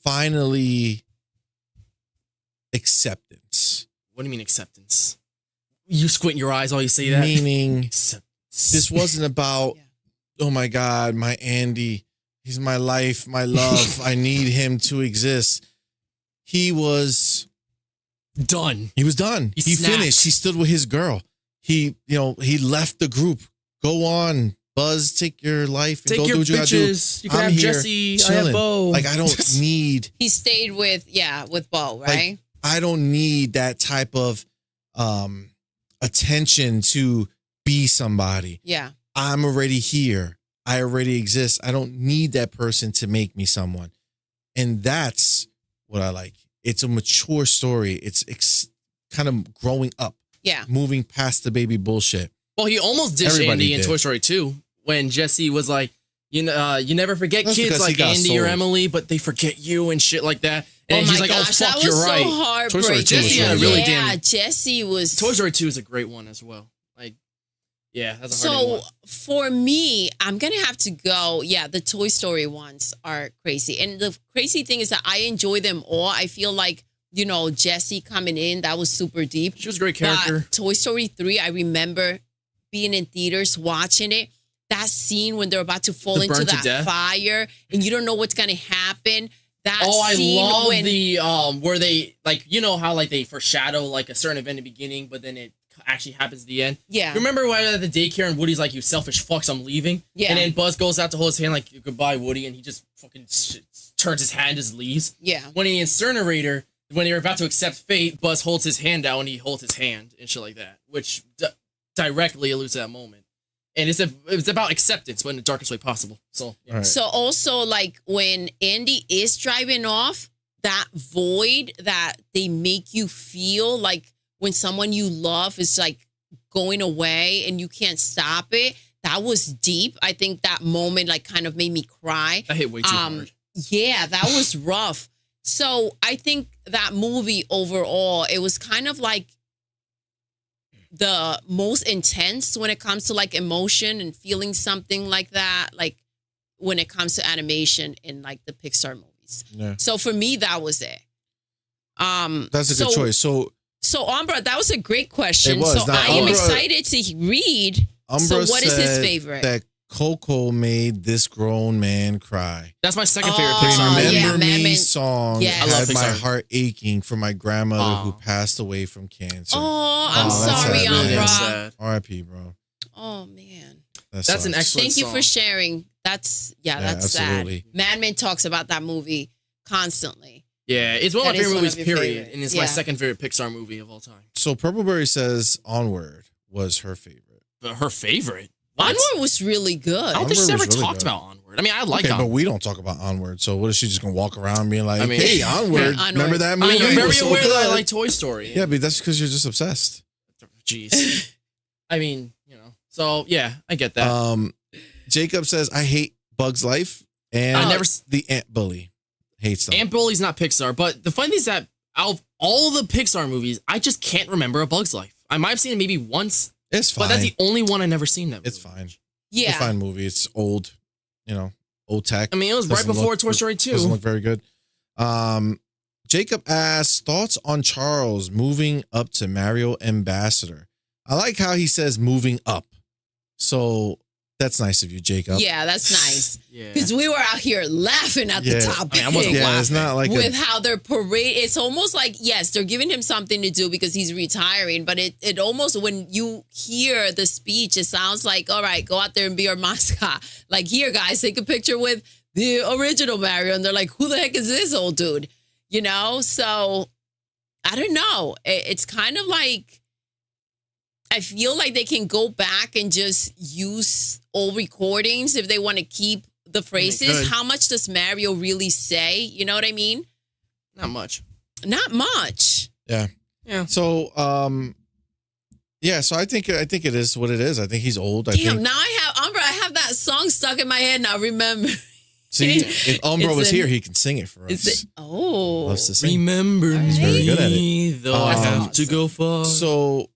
S1: finally acceptance.
S2: What do you mean acceptance? You squint your eyes while you say that?
S1: Meaning, this wasn't about, oh my God, my Andy, he's my life, my love. I need him to exist. He was
S2: done.
S1: He was done. He finished. He stood with his girl. He left the group. Go on, Buzz, take your life and go do what you gotta do.
S2: You can have Jesse, I have Bo.
S1: Like, I don't need.
S3: He stayed with Bo, right?
S1: Like, I don't need that type of attention to be somebody.
S3: Yeah.
S1: I'm already here. I already exist. I don't need that person to make me someone. And that's what I like. It's a mature story. It's kind of growing up.
S3: Yeah.
S1: Moving past the baby bullshit.
S2: Well, he almost ditched Andy in Toy Story 2 when Jesse was like, you never forget kids like Andy or Emily, but they forget you and shit like that. And he's like,
S3: gosh,
S2: oh, fuck, you're right.
S3: So heartbreaking.
S2: Jesse had a really
S3: Jesse was.
S2: Toy Story 2 is a great one as well. Like, yeah, that's a hard one.
S3: For me, I'm going to have to go. Yeah, the Toy Story ones are crazy. And the crazy thing is that I enjoy them all. I feel like, Jessie coming in, that was super deep.
S2: She was a great character.
S3: But Toy Story 3, I remember being in theaters watching it. That scene when they're about to fall into that fire and you don't know what's going to happen.
S2: I love the where they how they foreshadow like a certain event in the beginning, but then it actually happens at the end.
S3: Yeah.
S2: Remember when at the daycare and Woody's like, "You selfish fucks, I'm leaving."
S3: Yeah.
S2: And then Buzz goes out to hold his hand like, "Goodbye, Woody," and he just fucking turns his hand, just leaves.
S3: Yeah.
S2: When the incinerator, when they're about to accept fate, Buzz holds his hand out and he holds his hand and shit like that, which directly alludes to that moment. And it's about acceptance, but in the darkest way possible. So, yeah.
S1: Right.
S3: So also like when Andy is driving off, that void that they make you feel like when someone you love is like going away and you can't stop it. That was deep. I think that moment like kind of made me cry.
S2: I hit way too hard.
S3: Yeah, that was rough. So I think that movie overall, it was kind of like the most intense when it comes to like emotion and feeling something like that, like when it comes to animation in like the Pixar movies.
S1: Yeah.
S3: So for me, that was it.
S1: That's a good choice. So
S3: Umbra, that was a great question.
S1: It was.
S3: So
S1: now,
S3: I am excited to read.
S1: Umbra
S3: so what is his favorite?
S1: That Coco made this grown man cry.
S2: That's my second favorite Pixar movie.
S1: Remember Me song
S3: Yes.
S1: had my heart aching for my grandmother who passed away from cancer.
S3: Oh, I'm sorry, Umbra.
S1: R.I.P., bro.
S3: Oh, man.
S2: That's an excellent
S3: Thank you for sharing. That's
S1: absolutely.
S3: sad. Madman talks about that movie constantly.
S2: Yeah, it's one of my favorite movies, period.
S3: favorites.
S2: And it's my second favorite Pixar movie of all time.
S1: So Purpleberry says Onward was her favorite.
S2: Her favorite? What?
S3: Onward was really good.
S2: I don't think she's ever talked about Onward. I mean, I like Onward.
S1: But we don't talk about Onward. So what is she just going to walk around being like, hey, Onward, remember that movie?
S2: I mean, you're very aware that I like Toy Story.
S1: Yeah, but that's because you're just obsessed.
S2: Jeez. I mean, So, yeah, I get that.
S1: Jacob says, I hate Bug's Life and the Ant Bully. Hates them.
S2: Ant Bully's not Pixar, but the funny thing is that out of all the Pixar movies, I just can't remember A Bug's Life. I might have seen it maybe once.
S1: It's fine.
S2: But that's the only one I've never seen that movie.
S1: It's fine.
S3: Yeah.
S1: It's a fine movie. It's old, old tech.
S2: I mean, it was right before Toy Story 2.
S1: Doesn't look very good. Jacob asks, thoughts on Charles moving up to Mario Ambassador? I like how he says moving up. So that's nice of you, Jacob.
S3: Yeah, that's nice.
S2: Yeah.
S3: Because we were out here laughing at the topic.
S2: I wasn't laughing.
S1: It's not like
S3: with how they're parade. It's almost like, yes, they're giving him something to do because he's retiring. But it almost, when you hear the speech, it sounds like, all right, go out there and be our mascot. Like, here, guys, take a picture with the original Mario. And they're like, who the heck is this old dude? So I don't know. It's kind of like, I feel like they can go back and just use old recordings if they want to keep the phrases. How much does Mario really say? You know what I mean?
S2: Not much.
S3: Not much.
S1: Yeah. So, so I think it is what it is. I think he's old.
S3: Now I have that song stuck in my head now. Remember,
S1: See, if Umbro
S3: It's
S1: was
S3: a-
S1: here, he can sing it for us. Loves to sing.
S2: Remember
S3: He's
S1: very good at
S2: me, though I have
S3: awesome.
S2: to go far.
S1: So,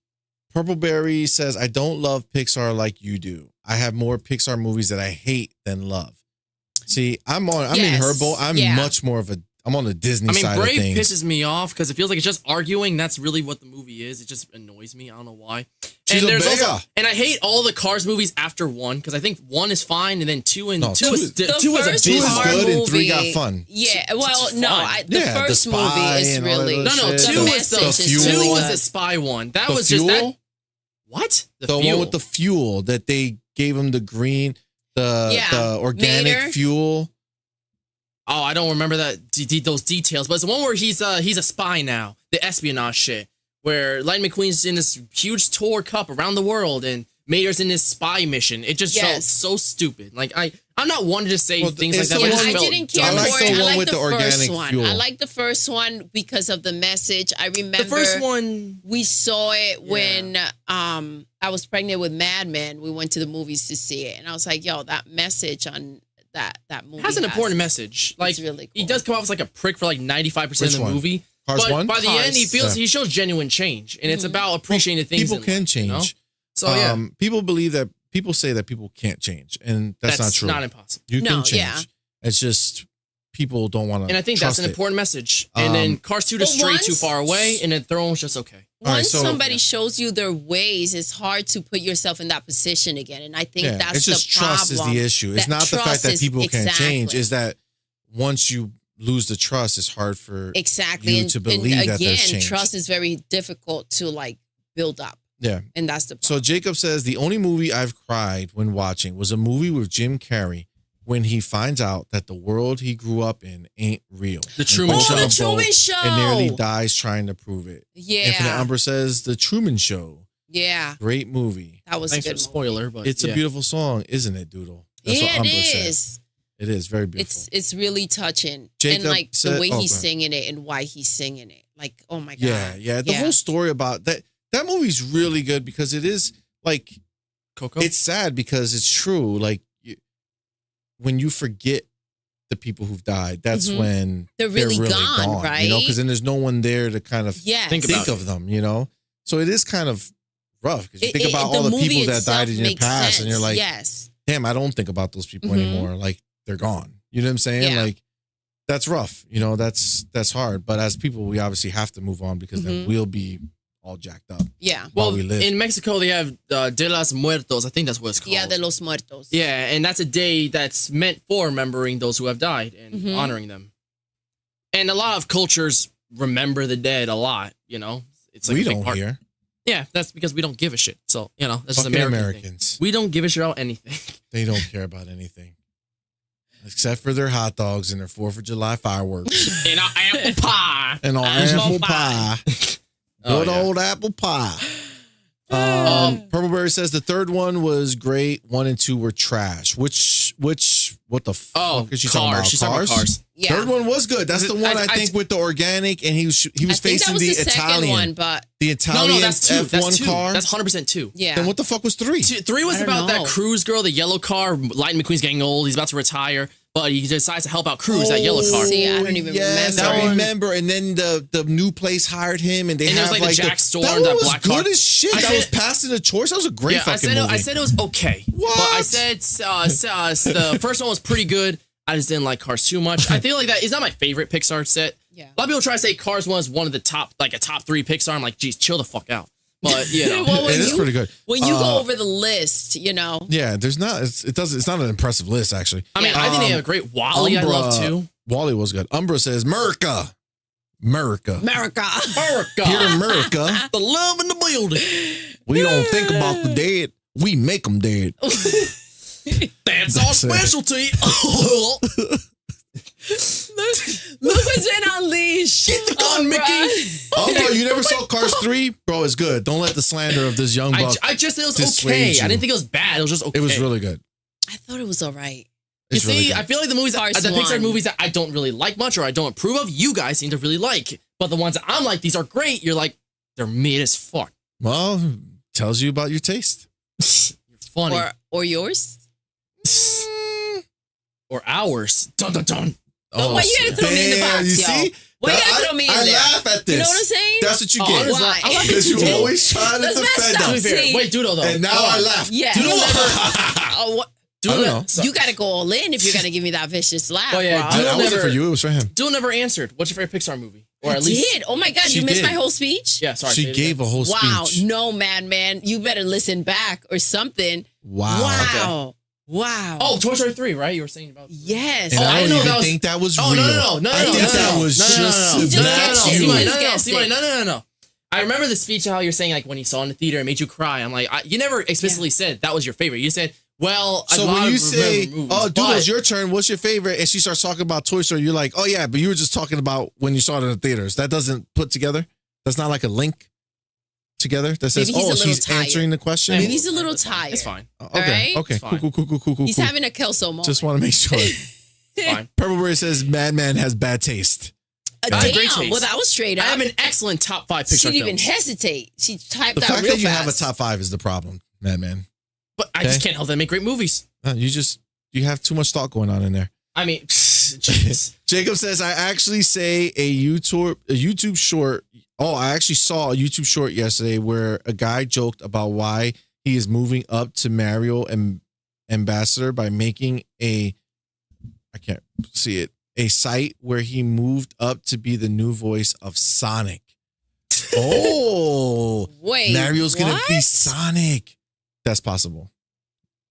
S1: Purpleberry says, I don't love Pixar like you do. I have more Pixar movies that I hate than love. See, I'm in her
S3: Yes.
S1: boat. I'm
S3: Yeah.
S1: much more of I'm on the Disney
S2: I mean,
S1: side
S2: Brave
S1: of things.
S2: pisses me off because it feels like it's just arguing. That's really what the movie is. It just annoys me. I don't know why.
S1: She's a
S2: there's
S1: bear.
S2: and I hate all the Cars movies after 1 because I think 1 is fine and then 2 and
S1: No,
S2: 2
S1: two
S2: is
S1: is-
S3: The
S2: 2 is a
S3: first
S1: Two
S2: bit
S1: is
S3: Car
S1: good and 3
S3: movie-
S1: got fun.
S3: Yeah, well,
S2: It's
S3: no,
S2: fun.
S3: the
S1: Yeah, the
S3: first
S1: spy
S3: movie is
S1: and all that
S3: really
S1: other
S2: No,
S1: shit.
S2: two
S3: the
S2: is the
S3: message is
S1: fuel.
S2: two
S3: really
S2: was
S3: good.
S2: the spy one. That
S1: The
S2: was just that.
S1: fuel?
S2: What?
S1: The one with the fuel that they gave him the green, the organic
S3: Mater.
S1: fuel.
S2: Oh, I don't remember those details, but it's the one where he's a spy now. The espionage shit, where Lightning McQueen's in this huge tour cup around the world, and Mater's in this spy mission. It just felt
S3: Yes.
S2: so stupid. Like I'm not one to say
S1: Well,
S2: things like
S1: it's
S2: that.
S1: the
S2: But it
S1: one-
S2: just
S3: I
S2: felt
S3: didn't care
S1: I
S2: dumb.
S1: like
S3: for
S1: the
S3: it. I
S1: one
S3: like
S1: with
S3: the
S1: the
S3: first
S1: organic
S3: one.
S1: fuel.
S3: I like the first one because of the message. I remember
S2: The first one.
S3: we saw it when I was pregnant with MADMAN. We went to the movies to see it, and I was like, "Yo, that message on that movie
S2: Has an important message. Like
S3: it's really
S2: he
S3: cool.
S2: does come off as like a prick for like 95%
S1: Which
S2: of the
S1: one?
S2: movie.
S1: Cars
S2: but
S1: 1?
S2: by the end, he
S3: Cars.
S2: he shows genuine change, and it's about appreciating the things.
S1: People
S2: in
S1: can
S2: life,
S1: change.
S2: You know? So yeah,
S1: People say that people can't change, and that's not true.
S2: Not impossible.
S1: You
S3: No,
S1: can change.
S3: yeah.
S1: It's just people don't want to.
S2: And I think that's an important message. And then Cars 2 just
S3: But
S2: strayed too
S3: once-
S2: far away, and then Throne's just okay.
S1: All right,
S3: Once
S1: so-
S3: somebody shows you their ways, it's hard to put yourself in that position again. And I think that's
S1: it's just
S3: the problem.
S1: trust is the issue. It's
S3: That
S1: not the fact
S3: trust
S1: that
S3: is-
S1: people can't change.
S3: exactly.
S1: Is that once you lose the trust, it's hard for
S3: Exactly.
S1: you
S3: And,
S1: to
S3: and
S1: believe that there's
S3: again,
S1: change.
S3: trust is very difficult to like build up.
S1: Yeah.
S3: And that's the
S1: So
S3: problem.
S1: Jacob says the only movie I've cried when watching was a movie with Jim Carrey when he finds out that the world he grew up in ain't real.
S2: The Truman
S1: And
S2: Show.
S1: goes on a
S3: The Truman
S1: boat
S3: Show.
S1: And nearly dies trying to prove it.
S3: Yeah.
S1: Infinite Umber says The Truman Show.
S3: Yeah.
S1: Great movie.
S3: That was
S2: Thanks
S3: a
S2: for
S3: good
S2: the spoiler, but
S1: It's
S2: yeah.
S1: a beautiful song, isn't it, Doodle? That's
S3: Yeah,
S1: what
S3: it
S1: Umber said.
S3: is.
S1: It is very beautiful.
S3: It's really touching.
S1: Jacob
S3: and like
S1: said-
S3: the way
S1: oh,
S3: he's
S1: go ahead.
S3: singing it and why he's singing it. Like, oh my God.
S1: Yeah. The whole story about that movie's really good because it is like
S2: Coco.
S1: it's sad because it's true. Like when you forget the people who've died, that's
S3: Mhm.
S1: when
S3: They're really gone,
S1: You know,
S3: right?
S1: because then there's no one there to kind of
S3: Yes.
S2: Think
S1: think
S2: about
S1: of them. You know, so it is kind of rough because you
S3: It-
S1: think
S3: it-
S1: about all the
S3: movie
S1: people that
S3: itself
S1: died in your
S3: makes
S1: past, and you're
S3: sense.
S1: like,
S3: yes.
S1: damn, I don't think about those people
S3: Mhm.
S1: anymore. Like they're gone. You know what I'm saying?
S3: Yeah.
S1: Like that's rough. You know, that's hard. But as people, we obviously have to move on because then
S3: Mhm.
S1: we'll be all jacked up
S3: Yeah.
S1: while
S2: well,
S1: we live.
S2: in Mexico, they have De los Muertos. I think that's what it's called.
S3: Yeah, de los muertos.
S2: Yeah, and that's a day that's meant for remembering those who have died and
S3: Mhm.
S2: honoring them. And a lot of cultures remember the dead a lot, you know? It's like
S1: we
S2: a big
S1: don't
S2: part.
S1: hear.
S2: Yeah, that's because we don't give a shit. So, you know, that's just
S1: Fucking
S2: American thing.
S1: Americans.
S2: We don't give a shit about anything.
S1: They don't care about anything. Except for their hot dogs and their 4th of July fireworks.
S2: And our apple pie.
S1: And our
S3: Apple
S1: apple
S3: pie.
S1: pie.
S2: Oh,
S1: Good
S2: yeah.
S1: old apple pie. Purpleberry says the third one was great. 1 and 2 were trash. What the
S2: Oh,
S1: fuck is she talking about?
S2: She's talking about Cars.
S3: Yeah.
S1: Third one was good. That's the one I
S2: I-
S1: think with the organic, and he was
S3: I think
S1: facing
S3: that was
S1: the
S3: the second
S1: Italian,
S3: one, but
S1: the
S2: No,
S1: Italian
S2: that's 2.
S1: F1
S2: That's 2.
S1: car.
S2: That's 100% 2.
S3: yeah.
S1: Then what the fuck was 3?
S2: 3 was
S3: I don't
S2: about that
S3: know.
S2: Cruise girl, the yellow car. Lightning McQueen's getting old. He's about to retire, but he decides to help out Cruise, that yellow car.
S3: See, I don't even
S1: yes,
S3: remember.
S1: I remember. And then the new place hired him, and they
S2: And it
S1: have
S2: was like the Jack Storm,
S1: that
S2: that
S1: was
S2: black
S1: good
S2: car.
S1: as shit.
S2: I
S1: That
S2: said-
S1: was passing the choice. That was a great fucking movie.
S2: I said it was okay.
S1: What?
S2: But I said the first one was pretty good. I just didn't like Cars too much. I feel like that is not my favorite Pixar set.
S3: Yeah.
S2: A lot of people try to say Cars 1 is one of the top, like a top 3 Pixar. I'm like, geez, chill the fuck out. But, you know.
S3: Well,
S1: it is pretty good.
S3: When you go over the list, you know.
S1: Yeah, there's not. It's not an impressive list actually.
S2: I mean, I think they have a great Wally. I love too.
S1: Wally was good. Umbra says America.
S3: America.
S1: Here in America,
S2: The love in the building.
S1: we don't think about the dead. We make them dead.
S2: That's our
S1: That's it.
S2: specialty.
S3: Look what's in Unleashed.
S2: Get the gun, Mickey.
S1: Umbra, you never saw Cars 3? Bro, it's good. Don't let the slander of this young buck.
S2: I just said it was
S1: dissuade
S2: okay.
S1: you.
S2: I didn't think it was bad. It was just okay.
S1: It was really good.
S3: I thought it was all right.
S2: You
S1: It's really
S2: see,
S1: good.
S2: I feel like the movies,
S3: Cars
S2: the Pixar
S3: 1.
S2: movies that I don't really like much or I don't approve of, you guys seem to really like. But the ones that I'm like, these are great. You're like, they're mid as fuck.
S1: Well, tells you about your taste.
S2: You're funny.
S3: Or yours.
S2: Or hours. Dun dun dun.
S3: Oh, why you gotta throw me in the box,
S1: you
S3: yo?
S1: see?
S3: Why you gotta throw me in there?
S1: I laugh at this.
S3: You know what I'm saying?
S1: That's what you
S2: Oh,
S1: get.
S2: honestly,
S3: Why?
S2: I laugh
S1: Because
S2: at
S1: you
S2: you.
S1: always try to
S3: That's messed
S1: defend
S3: up.
S2: To be
S1: us.
S2: fair,
S3: See?
S2: wait, Doodle though.
S1: And now
S2: Hold
S1: I
S2: on.
S1: laugh.
S3: Yeah.
S2: Doodle never.
S3: Oh, what?
S2: Doodle
S1: I don't
S2: never-
S1: know.
S2: so-
S3: You gotta go all in if you're gonna give me that vicious laugh.
S2: Oh, yeah,
S3: bro.
S2: Doodle
S1: I wasn't
S2: never-
S1: for you. It was for him.
S2: Doodle never answered. What's your favorite Pixar movie? Or
S3: I
S2: at least.
S3: did. Oh my God,
S1: She
S3: you missed
S1: did.
S3: my whole speech?
S2: Yeah, sorry.
S1: She
S2: say it
S1: gave
S2: again.
S1: a whole
S3: Wow.
S1: speech.
S3: No, man. You better listen back or something.
S1: Wow.
S3: Wow. Wow.
S2: Oh, Toy Story 3, right? You were saying about.
S3: yes.
S1: And
S2: Oh,
S1: I
S2: I
S1: don't
S2: know
S1: even
S2: that was-
S1: think that was
S2: Oh,
S1: real.
S2: no.
S1: I think that was just
S2: No. I remember the speech how you're saying like when you saw it in the theater it made you cry. I'm like, you never explicitly said that was your favorite. You said, well,
S1: So
S2: I
S1: when you
S2: remember
S1: say,
S2: movies,
S1: "Oh, Doodle,
S2: but-
S1: it's your turn. What's your favorite?" and she starts talking about Toy Story, you're like, "Oh yeah," but you were just talking about when you saw it in the theaters. That doesn't put together. That's not like a link together that says,
S3: Maybe he's a
S1: "Oh,
S3: little
S1: she's
S3: tired.
S1: answering the question."
S3: Maybe he's a little tired.
S2: It's fine.
S1: Okay,
S3: right?
S1: okay,
S2: It's fine.
S1: cool.
S3: He's having a Kelso moment.
S1: Just want to make sure.
S2: It's fine.
S1: Purple Bird says, "Madman has bad taste."
S2: I have great
S3: Damn.
S2: taste.
S3: Well, that was straight
S2: I
S3: up.
S2: have an excellent top 5 Pixar
S3: She didn't even
S2: films.
S3: hesitate. She typed
S1: The
S3: out
S1: fact
S3: real
S1: that you
S3: fast.
S1: have a top 5 is the problem, Madman.
S2: But I just can't help that make great movies.
S1: You have too much thought going on in there.
S2: I mean, jeez.
S1: Jacob says, I actually say a YouTube short. Oh, I actually saw a YouTube short yesterday where a guy joked about why he is moving up to Mario and Ambassador by making I can't see it, a site where he moved up to be the new voice of Sonic. Oh,
S3: Wait,
S1: Mario's going to be
S3: what?
S1: Sonic. That's possible.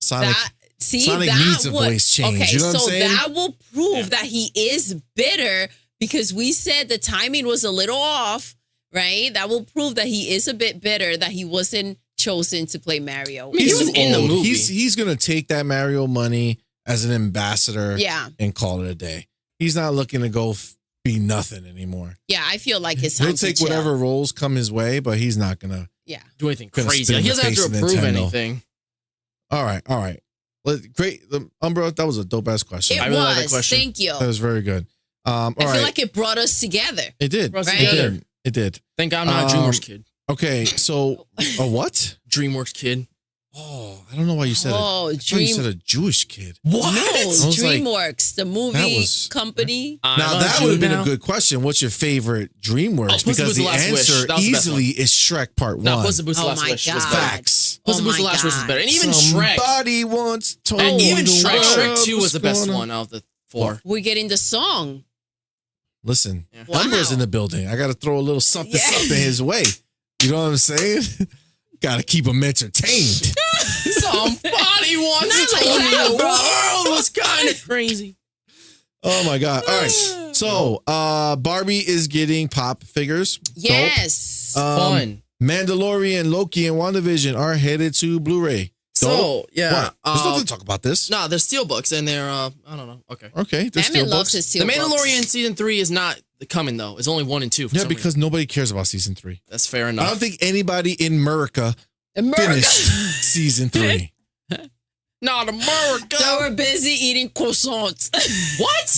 S1: Sonic. Sonic
S3: that
S1: needs a
S3: would-
S1: voice change.
S3: Okay,
S1: You know what I'm
S3: so
S1: saying?
S3: that will prove that he is bitter because we said the timing was a little off, right? That will prove that he is a bit bitter that he wasn't chosen to play Mario.
S2: He was in the
S1: old.
S2: movie.
S1: He's gonna take that Mario money as an ambassador,
S3: Yeah.
S1: and call it a day. He's not looking to go be nothing anymore.
S3: Yeah, I feel like it's time
S1: He'll take
S3: to chill.
S1: whatever roles come his way, but he's not gonna.
S3: Yeah.
S2: Do anything
S1: Gonna
S2: crazy.
S1: spit in
S2: He
S1: the
S2: doesn't have
S1: face
S2: to
S1: of
S2: approve
S1: Nintendo.
S2: anything.
S1: All right. Great, Umbra. That was a dope ass question.
S3: It
S2: I really like that
S3: was.
S2: question.
S3: Thank you.
S1: That was very good. All
S3: I feel
S1: right.
S3: like it brought us together.
S1: It did.
S2: Brought us
S3: Right?
S1: It
S2: together.
S1: did. It did.
S2: Thank God I'm not a DreamWorks kid.
S1: Okay, so a what?
S2: DreamWorks kid.
S1: Oh, I don't know why you said it.
S3: Oh,
S1: I thought you said a Jewish kid.
S2: What?
S3: No,
S1: was like-
S3: DreamWorks, the movie
S1: That was-
S3: company.
S1: Now that would have been a good question. What's your favorite DreamWorks?
S2: Oh, Puss in
S1: because
S2: Boots:
S1: the
S2: The Last Wish.
S1: answer
S2: That was the best
S1: easily is Shrek Part
S2: No,
S1: 1.
S2: Puss in Boots: The
S3: Oh
S2: Last
S3: my
S2: Wish was
S3: God.
S2: better.
S1: Facts.
S2: Puss in
S3: Oh
S2: Boots: The
S3: my
S2: Last Wish was
S3: God.
S2: better. And even Shrek.
S1: Somebody once told
S2: And
S1: me
S2: even
S1: the
S2: Shrek. Shrek
S1: world
S2: 2 was the best
S1: gonna-
S2: one out of the 4.
S3: We're getting the song.
S1: Listen,
S3: Wow.
S1: Umbra's in the building. I got to throw a little something his way. You know what I'm saying? Got to keep him entertained.
S2: Somebody once
S3: Not like
S2: told me
S3: that,
S2: the
S3: bro.
S2: world was kind of crazy.
S1: Oh my God. All right. So Barbie is getting pop figures. Dope.
S3: Yes.
S2: Fun.
S1: Mandalorian, Loki, and WandaVision are headed to Blu-ray. Dope.
S2: So, yeah.
S1: What? There's nothing to talk about this.
S2: No, they're steelbooks and they're, I don't know. Okay.
S1: Okay. There's
S3: Batman
S1: still
S3: loves
S1: books.
S3: his
S2: The
S3: steel
S2: Mandalorian
S3: books.
S2: season 3 is not coming though. It's only 1 and 2. For
S1: Yeah,
S2: some
S1: because
S2: reason.
S1: nobody cares about season 3.
S2: That's fair
S1: I
S2: enough.
S1: don't think anybody in America
S3: America.
S1: finished season 3.
S2: Not America.
S3: They were busy eating croissants.
S2: What?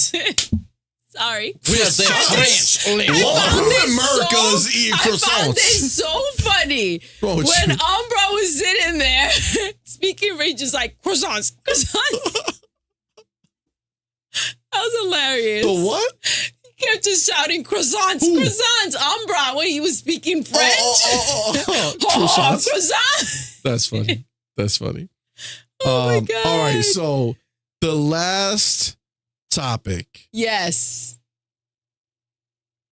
S3: Sorry.
S2: We are the French. Only
S3: I found this
S1: America's
S3: so-
S1: eating
S3: I found
S1: croissants.
S3: this so funny.
S1: Wrong with
S3: When
S1: you?
S3: Umbra was sitting there speaking French, just like croissants. That was hilarious.
S1: The what?
S3: He kept just shouting croissants, Umbra, when he was speaking French.
S1: Oh.
S3: Croissants.
S1: Croissants. That's funny. That's funny.
S3: Oh my God.
S1: All right. So the last topic,
S3: Yes.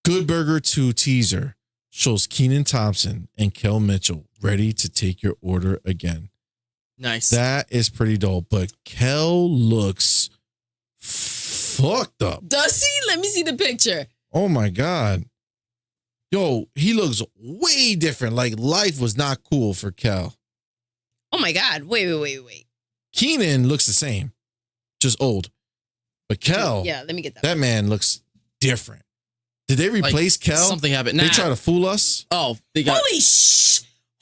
S1: Good Burger 2 teaser shows Keenan Thompson and Kel Mitchell ready to take your order again.
S2: Nice.
S1: That is pretty dope. But Kel looks fucked up.
S3: Does he? Let me see the picture.
S1: Oh my God. Yo, he looks way different. Like life was not cool for Kel.
S3: Oh my God. Wait.
S1: Keenan looks the same, just old. But Kel,
S3: Yeah, let me get that.
S1: that man looks different. Did they replace Kel?
S2: Something happened.
S1: They
S2: Nah.
S1: try to fool us?
S2: Oh, they got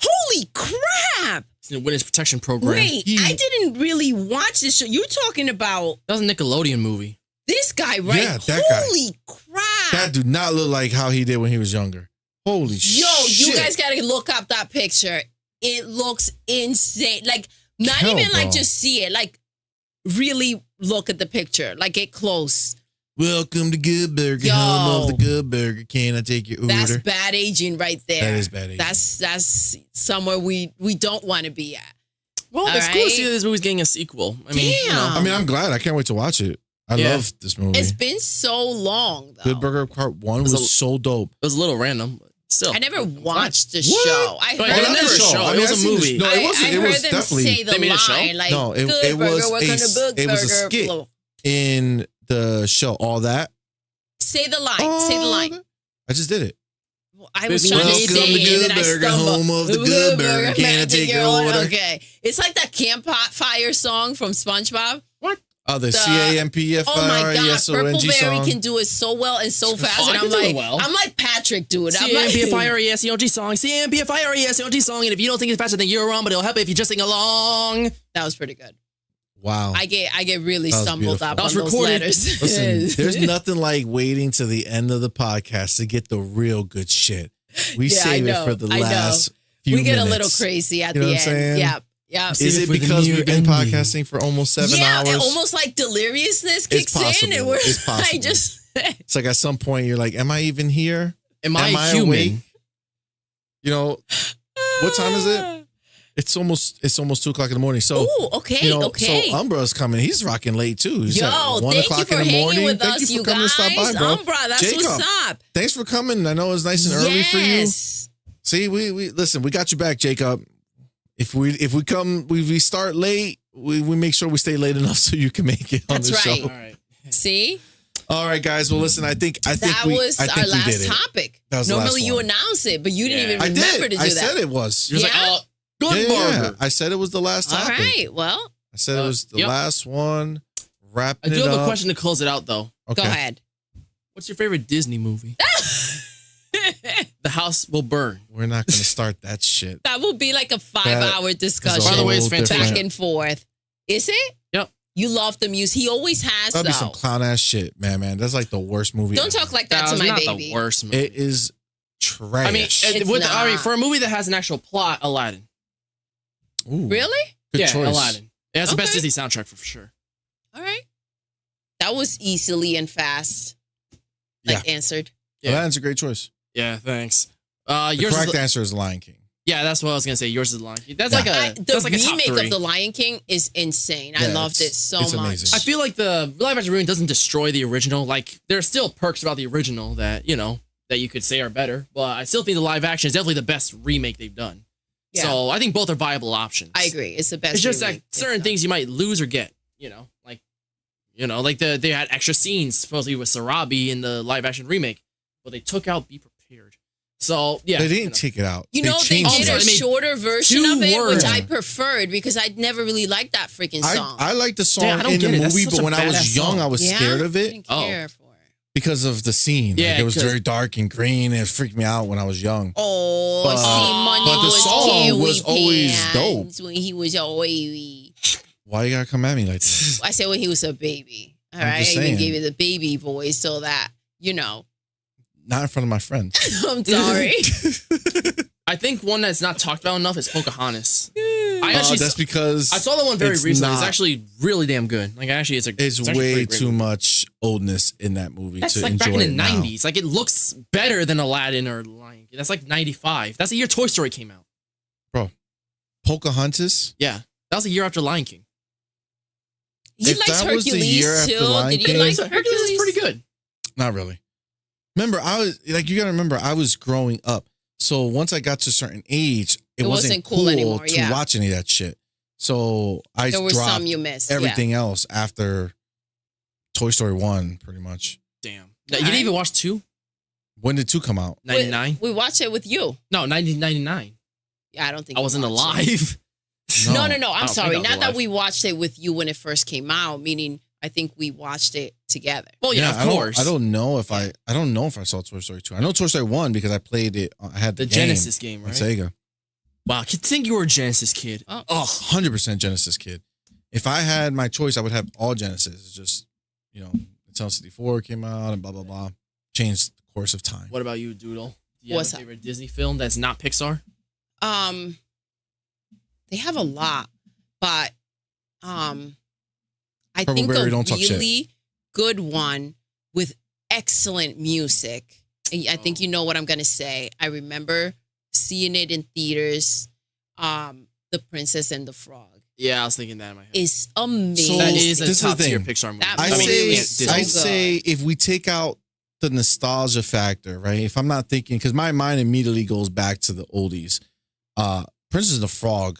S3: Holy crap.
S2: the Witness Protection Program.
S3: Wait, I didn't really watch this show. You're talking about
S2: That was a Nickelodeon movie.
S3: this guy, right?
S1: Yeah, that guy.
S3: Holy crap.
S1: That do not look like how he did when he was younger. Holy shit.
S3: Yo, you guys got to look up that picture. It looks insane. Like, not
S1: Hell,
S3: even like
S1: bro.
S3: just see it. Like, really look at the picture. Like, get close.
S1: Welcome to Good Burger, home of the Good Burger. Can I take your order?
S3: That's bad aging right there.
S1: That is bad aging.
S3: That's somewhere we don't want to be at.
S2: Well, it's cool to see that this movie's getting a sequel. I mean,
S1: I'm glad. I can't wait to watch it. I love this movie.
S3: It's been so long, though.
S1: Good Burger Part 1 was so dope.
S2: It was a little random, but still.
S3: I never watched the show. I heard
S2: it never show. It was a movie.
S1: No, it wasn't.
S3: I
S1: it
S3: heard
S1: was
S3: them
S1: definitely.
S3: say the
S2: They made a show?
S3: line, like,
S1: No, it
S3: Good
S1: was
S3: Burger, welcome to Good
S1: it was a
S3: Burger.
S1: skit in the show. All that.
S3: Say the line. Say the line.
S1: I just did it.
S3: I was trying to
S1: Welcome
S3: say
S1: to
S3: it,
S1: Good
S3: and I
S1: Burger,
S3: stumbled.
S1: home of the Good Burger. Can I take your order?
S3: Okay. It's like that campfire song from SpongeBob.
S2: What?
S1: Oh, the CAMPFIRESONG
S3: Oh my God, Purple Berry
S1: song.
S3: can do it so well and so fast.
S2: Oh,
S3: and
S2: I
S3: I'm
S2: can do it
S3: like,
S2: well.
S3: I'm like Patrick, dude. I'm like,
S2: CMPFIRESONG song. CMPFIRESONG song. And if you don't think it's faster, then you're wrong, but it'll help if you just sing along.
S3: that was pretty good.
S1: Wow.
S3: I get really
S1: That was
S3: stumbled
S1: beautiful.
S3: up
S2: That
S3: on
S2: was
S3: those
S2: recorded.
S3: letters.
S1: Listen, there's nothing like waiting to the end of the podcast to get the real good shit. We
S3: Yeah,
S1: save
S3: I
S1: it
S3: know,
S1: for the
S3: I know.
S1: last few
S3: We get
S1: minutes.
S3: a little crazy at
S1: You know
S3: the
S1: what I'm
S3: end.
S1: saying?
S3: Yeah. Yeah.
S1: Is it
S2: for the
S1: because
S2: new
S1: we've been
S2: ending.
S1: podcasting for almost 7 hours?
S3: Almost like deliriousness kicks
S1: possible.
S3: in, and we're
S1: It's possible.
S3: I just
S1: It's like at some point you're like, am I even here?
S2: Am I human?
S1: awake? You know, what time is it? It's almost 2:00 in the morning. So,
S3: Ooh, okay,
S1: you know,
S3: okay.
S1: so Umbra's coming. He's rocking late too. He's at
S3: Yo,
S1: 1
S3: thank
S1: o'clock
S3: you for
S1: in the
S3: hanging
S1: morning.
S3: with
S1: Thank
S3: us,
S1: you
S3: you
S1: for coming
S3: guys.
S1: to stop by, bro.
S3: Umbra, that's
S1: Jacob,
S3: what's up.
S1: thanks for coming. I know it was nice and early for you.
S3: Yes.
S1: See, we listen. We got you back, Jacob. If we start late, we make sure we stay late enough so you can make it on
S3: That's
S1: the
S3: right.
S1: show.
S2: All right.
S3: See?
S1: All right, guys. Well, listen. I think
S3: That
S1: we
S3: was
S1: I think
S3: our
S1: we
S3: last
S1: did it.
S3: topic.
S1: That was the last
S3: Normally you
S1: one.
S3: announce it, but you didn't
S1: I
S3: even remember
S1: did.
S3: to do
S1: I
S3: that.
S1: said it was.
S2: You're like,
S3: Yeah?
S2: Good burger.
S1: I said it was the last
S3: All
S1: topic.
S3: right. Well,
S1: I said it was the
S2: Yep.
S1: last one. Wrapping
S2: I do
S1: it
S2: have
S1: up.
S2: a question to close it out, though.
S1: Okay.
S3: go ahead.
S2: What's your favorite Disney movie? The House Will Burn.
S1: We're not going to start that shit.
S3: That will be like a 5-hour
S1: By
S3: discussion.
S2: By the way, it's
S1: different.
S2: fantastic.
S3: back and forth. Is it?
S2: Yep.
S3: You love the music. He always has,
S1: That'd be some
S3: though.
S1: clown ass shit, man. That's like the worst movie.
S3: Don't
S1: ever.
S3: talk like that to
S2: was
S3: my
S2: not
S3: baby.
S2: the worst movie.
S1: It is trash.
S2: I mean,
S3: It's
S2: all right,
S3: not.
S2: for a movie that has an actual plot, Aladdin.
S1: Ooh,
S3: Really?
S1: Good
S2: yeah,
S1: choice.
S2: Aladdin. It has the best
S3: Okay.
S2: Disney soundtrack for sure.
S3: All right. That was easily and fast. Answered.
S2: Yeah.
S1: Aladdin's a great choice.
S2: Yeah, thanks.
S1: The
S2: Yours
S1: correct
S2: is
S1: answer is Lion King.
S2: yeah, that's what I was gonna say. Yours is the Lion King. That's
S1: Yeah.
S2: like a
S3: The
S2: that's like a top
S3: remake
S2: three.
S3: of The Lion King is insane. I
S1: Yeah,
S3: loved it so
S1: it's
S3: much.
S1: amazing.
S2: I feel like the live action remake doesn't destroy the original. Like there's still perks about the original that that you could say are better, but I still think the live action is definitely the best remake they've done.
S3: Yeah.
S2: So I think both are viable options.
S3: I agree. It's the best.
S2: It's just
S3: remake
S2: like certain
S3: they've done.
S2: things you might lose or get. Like they had extra scenes supposedly with Sarabi in the live action remake, but they took out Be Prepared. So yeah,
S1: They didn't take it out.
S3: They
S1: changed
S3: did
S1: it.
S3: a
S2: They made
S3: shorter version
S2: 2
S3: of it, which
S2: words.
S3: I preferred because I never really liked that freaking song.
S1: I like the song
S2: Yeah, I don't
S1: in the
S2: get it. That's
S1: movie,
S2: such
S1: but
S2: a
S1: when I was
S2: badass
S1: young,
S2: song.
S1: I was
S3: Yeah?
S1: scared of
S3: I
S1: it
S3: didn't care for it.
S1: because of the scene.
S2: Yeah,
S1: Like, it was
S2: 'cause-
S1: very dark and green, and it freaked me out when I was young.
S3: Oh,
S1: But-
S3: CMoney
S1: but the
S3: was
S1: song
S3: kiwi
S1: was always
S3: pants when he was a baby.
S1: Why you gotta come at me like that?
S3: I said when he was a baby. All
S1: I'm
S3: right, I
S1: just
S3: even
S1: saying.
S3: gave you the baby voice so that
S1: Not in front of my friends.
S3: I'm sorry.
S2: I think one that's not talked about enough is Pocahontas. I actually
S1: That's because
S2: I saw that one very
S1: it's
S2: recently. It's
S1: not-
S2: actually really damn good. Like actually, it's actually
S1: way
S2: pretty great
S1: too
S2: movie.
S1: much oldness in that movie
S2: That's
S1: to
S2: like
S1: enjoy
S2: back in
S1: it
S2: the
S1: now.
S2: 90s. Like it looks better than Aladdin or Lion King. That's like 95. That's the year Toy Story came out.
S1: Pocahontas.
S2: Yeah, that was a year after Lion King.
S3: He
S1: If
S3: likes
S1: that was the
S3: Hercules
S1: year after
S3: too.
S1: Lion
S3: Did you
S1: King-
S3: like
S2: So Hercules is pretty good.
S1: Not really. Remember, you gotta remember, I was growing up. So once I got to a certain age, it wasn't cool
S3: anymore,
S1: to
S3: yeah.
S1: watch any of that shit. So I
S3: There were
S1: dropped
S3: some you missed.
S1: everything else after Toy Story 1, pretty much.
S2: Damn. You didn't even watch 2?
S1: When did 2 come out?
S3: Yeah.
S2: 99?
S3: We watched it with you.
S2: No, 1999.
S3: Yeah, I don't think
S2: I
S3: we
S2: wasn't
S3: watched it.
S2: alive.
S3: No. I'm
S2: I don't
S3: sorry.
S2: think I was
S3: Not that
S2: alive.
S3: we watched it with you when it first came out, meaning I think we watched it together.
S2: Well, yeah,
S1: I
S2: of
S1: don't-
S2: course.
S1: I don't know if I saw Toy Story 2. I know Toy Story 1 because I played it. I had
S2: The
S1: the game
S2: Genesis game,
S1: on
S2: right?
S1: Sega.
S2: Wow, I think you were a Genesis kid.
S3: Oh.
S2: Oh,
S1: 100% Genesis kid. If I had my choice, I would have all Genesis. It's just, Nintendo 64 came out and blah, blah, blah. Changed the course of time.
S2: what about you, Doodle? Do you
S3: What's
S2: have a
S3: up?
S2: favorite Disney film that's not Pixar?
S3: They have a lot, but I think
S1: Purpleberry,
S3: a
S1: don't talk shit.
S3: really good one with excellent music. I think you know what I'm gonna say. I remember seeing it in theaters. The Princess and the Frog.
S2: Yeah, I was thinking that in my head.
S3: It's amazing.
S1: So,
S2: That is a
S1: this is the
S2: top tier
S1: thing.
S2: Pixar movie.
S3: That
S1: I
S3: movie
S1: say,
S3: is so
S1: I
S3: good.
S1: say, if we take out the nostalgia factor, right? If I'm not thinking, because my mind immediately goes back to the oldies. Princess and the Frog,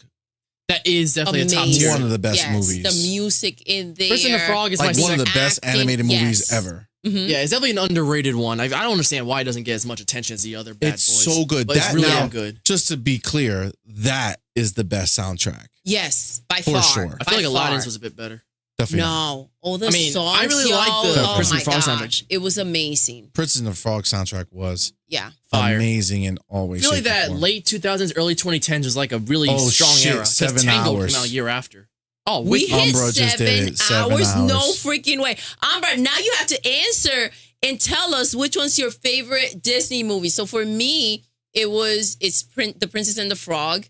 S2: That is definitely a top
S3: Amazing.
S2: tier.
S1: one of the best movies.
S3: The music in there.
S2: Princess and the Frog is
S1: like
S2: my
S1: one of the
S2: second.
S1: best
S3: acting,
S1: animated movies
S3: yes.
S1: ever.
S3: Mhm.
S2: Yeah, it's definitely an underrated one. I don't understand why it doesn't get as much attention as the other Bad
S1: It's
S2: Boys.
S1: so good.
S2: But it's
S1: That
S2: really
S1: now-
S2: damn good.
S1: Just to be clear, that is the best soundtrack.
S3: Yes, by
S1: For
S3: far.
S1: sure.
S2: I feel like
S3: By
S2: Aladdin's
S3: far.
S2: was a bit better.
S1: Definitely.
S3: No, all the
S2: I mean,
S3: songs.
S2: I really like the
S3: oh
S1: Princess
S3: my
S2: and the Frog
S3: gosh, it was amazing.
S1: Princess and the Frog soundtrack was
S3: Yeah,
S2: Fire.
S1: amazing and
S2: I
S1: always.
S2: feel like
S1: shape, and
S2: that
S1: form.
S2: late 2000s, early 2010s was like a really
S1: Oh,
S2: strong
S1: shit,
S2: era. 'Cause
S1: 7
S2: Tangled
S1: hours.
S2: came out a year after. Oh,
S3: we
S2: wait.
S3: hit
S1: Umbra just did
S3: 7
S1: it, 7
S3: hours. No
S1: hours.
S3: freaking way, Umbra. Now you have to answer and tell us which one's your favorite Disney movie. So for me, it's The Princess and the Frog,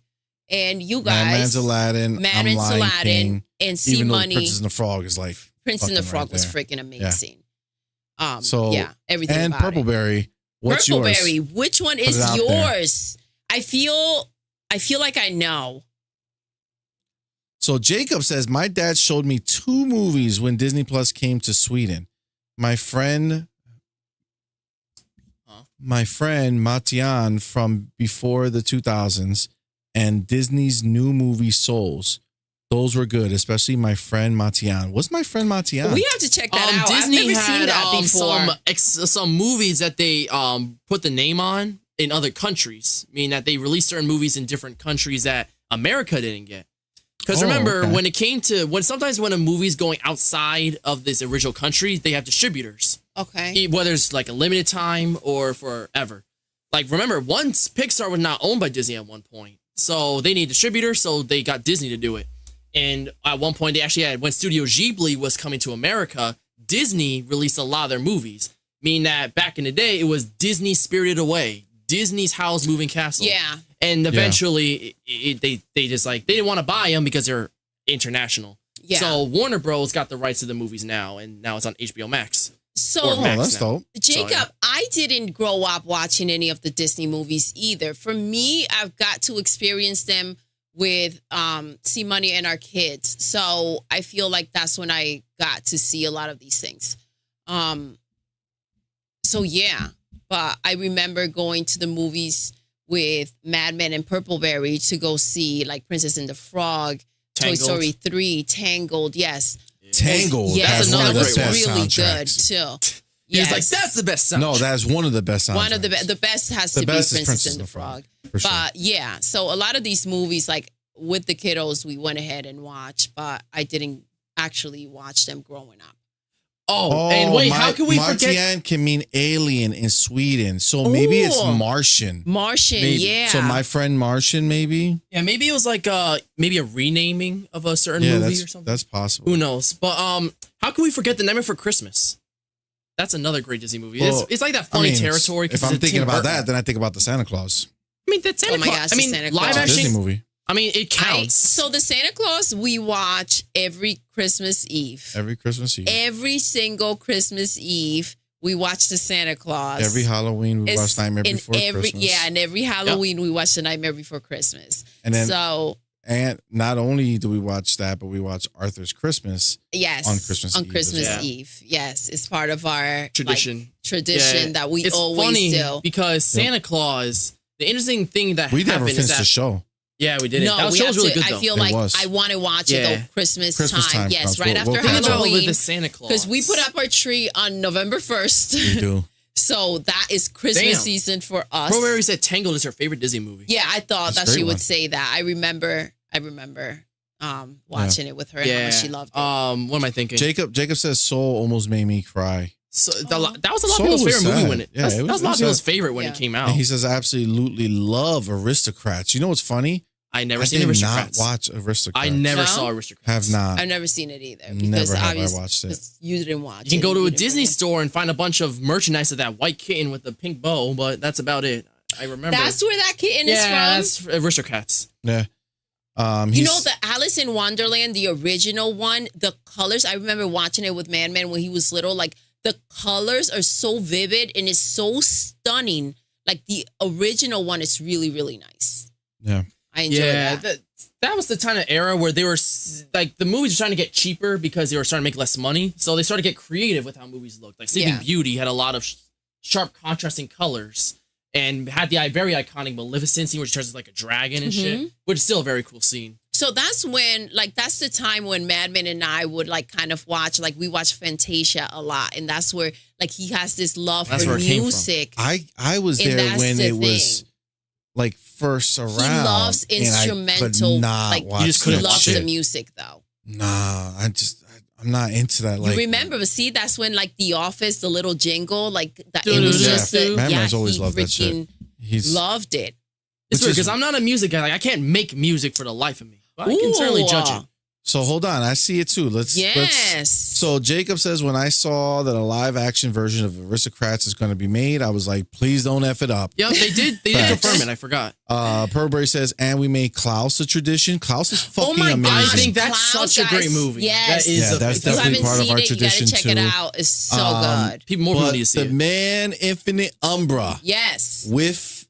S3: and you guys,
S1: Madman's Aladdin,
S3: Madman's
S1: I'm Lion
S3: Aladdin,
S1: King,
S3: and
S1: even though
S3: CMoney.
S1: Princess and the Frog is like
S3: Prince and the
S1: fucking
S3: Frog
S1: right
S3: was
S1: there.
S3: freaking amazing.
S1: So
S3: yeah, everything
S1: and
S3: about it.
S1: Purpleberry. What's
S3: Purpleberry,
S1: yours?
S3: which one
S1: Put
S3: is
S1: it out there.
S3: yours? I feel like I know.
S1: So Jacob says, my dad showed me 2 movies when Disney Plus came to Sweden. My friend Matian from before the 2000s and Disney's new movie Souls. Those were good, especially my friend Matian. What's my friend Matian?
S3: We have to check that out.
S2: Disney
S3: I've never
S2: had
S3: seen that before.
S2: some movies that they put the name on in other countries, meaning that they released certain movies in different countries that America didn't get. Because remember,
S1: okay.
S2: when it came to sometimes when a movie's going outside of this original country, they have distributors,
S3: Okay.
S2: whether it's like a limited time or forever. Like remember, once Pixar was not owned by Disney at one point, so they need distributors, so they got Disney to do it. And at one point, they actually had, when Studio Ghibli was coming to America, Disney released a lot of their movies. Meaning that back in the day, it was Disney Spirited Away, Disney's Howl's Moving Castle.
S3: Yeah.
S2: And eventually, they just like, they didn't want to buy them because they're international.
S3: Yeah.
S2: So Warner Bros. Got the rights to the movies now, and now it's on HBO Max.
S3: So
S2: Or
S1: Oh,
S2: Max
S1: that's
S2: now.
S1: dope.
S3: Jacob,
S2: So, yeah.
S3: I didn't grow up watching any of the Disney movies either. For me, I've got to experience them with CMoney and our kids. So I feel like that's when I got to see a lot of these things. So yeah, but I remember going to the movies with MADMAN and Purpleberry to go see like Princess and the Frog,
S2: Tangled.
S3: Toy Story 3, Tangled, yes.
S1: Tangled
S3: Yes,
S1: has one
S3: that
S1: of the
S3: was
S1: best
S3: really good
S1: soundtracks.
S3: too.
S2: He's like, that's the best soundtrack.
S1: No, that's one of the best soundtracks.
S3: One of the best has
S1: The
S3: to be
S1: best is
S3: Princess and the Frog.
S1: For sure.
S3: But yeah, so a lot of these movies, like with the kiddos, we went ahead and watched, but I didn't actually watch them growing up.
S2: Oh, and wait, how can we forget?
S1: Martian can mean alien in Sweden. So maybe it's
S3: Ooh.
S1: Martian.
S3: Martian,
S2: Maybe.
S3: yeah.
S1: So my friend Martian, maybe?
S2: Yeah, maybe it was like maybe a renaming of a certain
S1: Yeah,
S2: movie or something.
S1: that's possible.
S2: Who knows? But how can we forget The Nightmare for Christmas? That's another great Disney movie.
S1: Well,
S2: it's like that funny territory. 'cause
S1: If I'm
S2: it's a
S1: thinking
S2: Tim
S1: about
S2: Burton.
S1: that, then I think about the Santa Claus.
S2: I mean, that's Santa
S3: Oh my
S2: Claus.
S3: gosh,
S2: I
S3: the
S2: mean,
S3: Santa
S2: live
S3: Claus.
S1: Disney
S2: action.
S1: movie.
S2: I mean, it counts.
S3: So the Santa Claus we watch every Christmas Eve.
S1: Every Christmas Eve.
S3: Every single Christmas Eve, we watch the Santa Claus.
S1: Every Halloween, we
S3: It's
S1: watch Nightmare
S3: in
S1: Before
S3: every,
S1: Christmas.
S3: Yeah, and every Halloween we watch the Nightmare Before Christmas.
S1: And then,
S3: so
S1: and not only do we watch that, but we watch Arthur's Christmas.
S3: yes,
S1: On Christmas Eve as
S3: Christmas
S2: well.
S3: Eve. Yes, it's part of our
S2: Tradition.
S3: like, tradition that we
S2: it's
S3: always
S2: funny
S3: do.
S2: because Santa Claus. The interesting thing that
S1: We never
S2: happened is
S1: finished
S2: that
S1: the show.
S2: yeah, we did it.
S3: No,
S2: That
S3: we
S2: show
S3: have
S2: was really
S3: to.
S2: good though.
S3: I feel
S1: It
S3: like
S1: was.
S3: I want to watch it
S2: Yeah.
S3: though. Christmas
S1: Christmas time,
S3: Yes,
S1: Cross.
S3: right
S1: We'll
S3: after
S1: catch
S2: Think
S1: up.
S2: about it with
S3: Halloween.
S2: the Santa Claus
S3: Because we put up our tree on November 1st.
S1: We do.
S3: So that is Christmas
S2: Damn.
S3: season for us.
S2: Rosemary said Tangled is her favorite Disney movie.
S3: Yeah, I thought
S1: That's
S3: that
S1: a
S3: she
S1: great
S3: would
S1: one.
S3: say that. I remember watching it with her and how much she loved it.
S2: What am I thinking?
S1: Jacob says Soul almost made me cry.
S2: So, that was a lot of
S1: Soul
S2: people's
S1: was
S2: favorite movie
S1: sad.
S2: when it.
S1: Yeah,
S2: that
S1: it
S2: was a
S1: was
S2: lot of people's
S1: sad.
S2: favorite when
S3: Yeah.
S2: it came out.
S1: And he says, I absolutely love Aristocrats. You know what's funny?
S2: I never
S1: I
S2: seen
S1: did
S2: Aristocrats.
S1: not watch Aristocrats.
S2: I never
S3: No?
S2: saw Aristocrats.
S1: Have not.
S3: I've never seen it either.
S1: Never
S3: Because
S1: have I
S3: obviously
S1: watched it.
S3: 'cause you didn't watch
S2: You can
S3: it.
S2: go to
S3: You
S2: a
S3: didn't
S2: Disney
S3: bring it.
S2: store and find a bunch of merchandise of that white kitten with the pink bow, but that's about it. I remember.
S3: That's where that kitten
S2: yeah,
S3: is from?
S2: that's Aristocats.
S1: Yeah.
S3: You know, the Alice in Wonderland, the original one, the colors, I remember watching it with MADMAN when he was little. Like, the colors are so vivid and it's so stunning. Like, the original one is really, really nice.
S1: Yeah.
S3: I enjoy that.
S2: That was the kind of era where they were, like, the movies were trying to get cheaper because they were starting to make less money. So they started to get creative with how movies looked. Like, Sleeping Beauty had a lot of sharp contrasting colors and had the very iconic Maleficent scene where she turns into like a dragon and shit, which is still a very cool scene.
S3: So that's when, like, that's the time when MADMAN and I would, like, kind of watch, like, we watch Fantasia a lot. And that's where, like, he has this love for music.
S1: I was there when it was, like, first around.
S3: He loves instrumental.
S1: Like,
S3: he just couldn't watch the music, though.
S1: Nah, I'm not into that. Like,
S3: you remember, but see, that's when, like, The Office, the little jingle, like, that,
S2: it
S3: was just
S1: MADMAN's always loved that shit.
S3: He loved it.
S2: It's weird because I'm not a music guy. Like, I can't make music for the life of me. But I can certainly judge it.
S1: So hold on, I see it too. Let's. So Jacob says, when I saw that a live action version of Aristocrats is going to be made, I was like, please don't F it up.
S2: Yep, they did. They did confirm it. I forgot.
S1: Purberry says, and we made Klaus a tradition. Klaus is fucking amazing.
S2: I think that's such a great movie.
S3: Yes,
S1: that's definitely part of our tradition too.
S3: You gotta check it out. It's so good.
S2: More people need to see it.
S1: The Man Infinite Umbra.
S3: Yes.
S1: With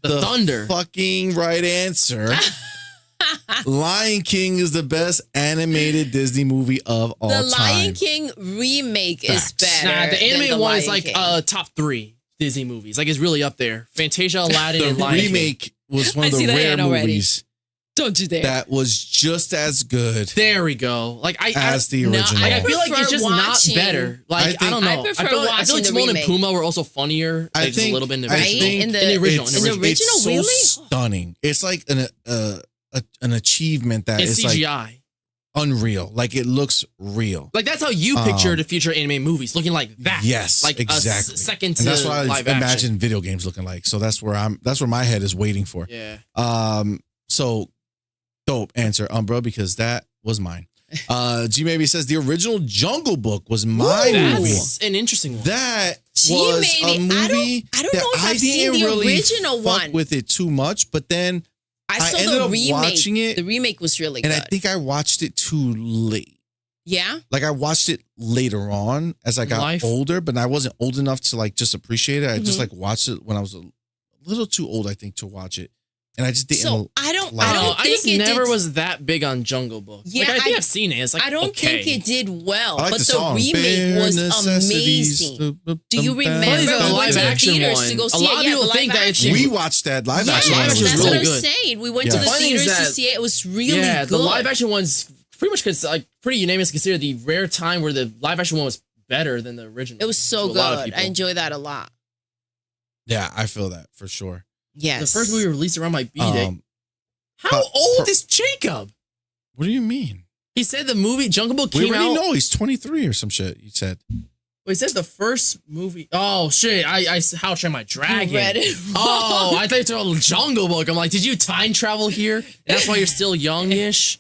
S2: the thunder.
S1: Fucking right answer. Lion King is the best animated Disney movie of all time.
S3: The Lion King remake is better.
S2: Nah, the animated one is like
S3: King.
S2: top 3 Disney movies. Like, it's really up there. Fantasia, Aladdin, and Lion King.
S1: The remake was one of the rare movies.
S3: Don't you dare.
S1: That was just as good.
S2: There we go. Like,
S1: as the original.
S2: I feel like it's just not better. Like, I don't know. I feel like Timon and Pumbaa were also funnier. I think a little bit in the original.
S3: In the original,
S1: it's
S3: really?
S1: So stunning. It's like an achievement that
S2: is
S1: CGI.
S2: Like
S1: unreal. Like, it looks real.
S2: Like, that's how you picture the future anime movies, looking like that.
S1: Yes,
S2: like
S1: exactly.
S2: A second to
S1: and that's what I
S2: live
S1: imagine
S2: action.
S1: Video games looking like. So that's where my head is waiting for.
S2: Yeah.
S1: So dope answer, Umbra, because that was mine. G Maybe says the original Jungle Book was my movie.
S2: That's an interesting one.
S1: That was a movie
S3: I don't know if I've seen the original one
S1: with it too much, but then
S3: I saw
S1: ended
S3: the
S1: up
S3: remake.
S1: watching it.
S3: The remake was really good.
S1: And I think I watched it too late.
S3: Yeah?
S1: Like, I watched it later on as I got older, but I wasn't old enough to, like, just appreciate it. I just, like, watched it when I was a little too old, I think, to watch it. And I just didn't.
S3: So I don't think
S2: I never was that big on Jungle Book.
S3: Yeah,
S2: like, I think I've seen it. It's like,
S3: I don't think it did well,
S1: like
S3: but the remake was amazing. Do you remember
S2: the live action
S3: theaters to go see
S2: a lot of people think that it's
S1: we watched that live action.
S2: Live
S3: that's
S2: really
S3: what
S2: good.
S3: I'm saying. We went to the theaters to see it. It was really good.
S2: The live action one's pretty much pretty unanimous considered the rare time where the live action one was better than the original.
S3: It was so good. I enjoy that a lot.
S1: Yeah, I feel that for sure.
S3: Yes.
S2: The first movie released around my B-Day. How old is Jacob?
S1: What do you mean?
S2: He said the movie Jungle Book came out.
S1: We already know he's 23 or some shit. He said.
S2: Well, he said the first movie. Oh shit! I How to Train My Dragon.
S3: You read it wrong.
S2: Oh, I thought you were talking about Jungle Book. I'm like, did you time travel here? And that's why you're still youngish.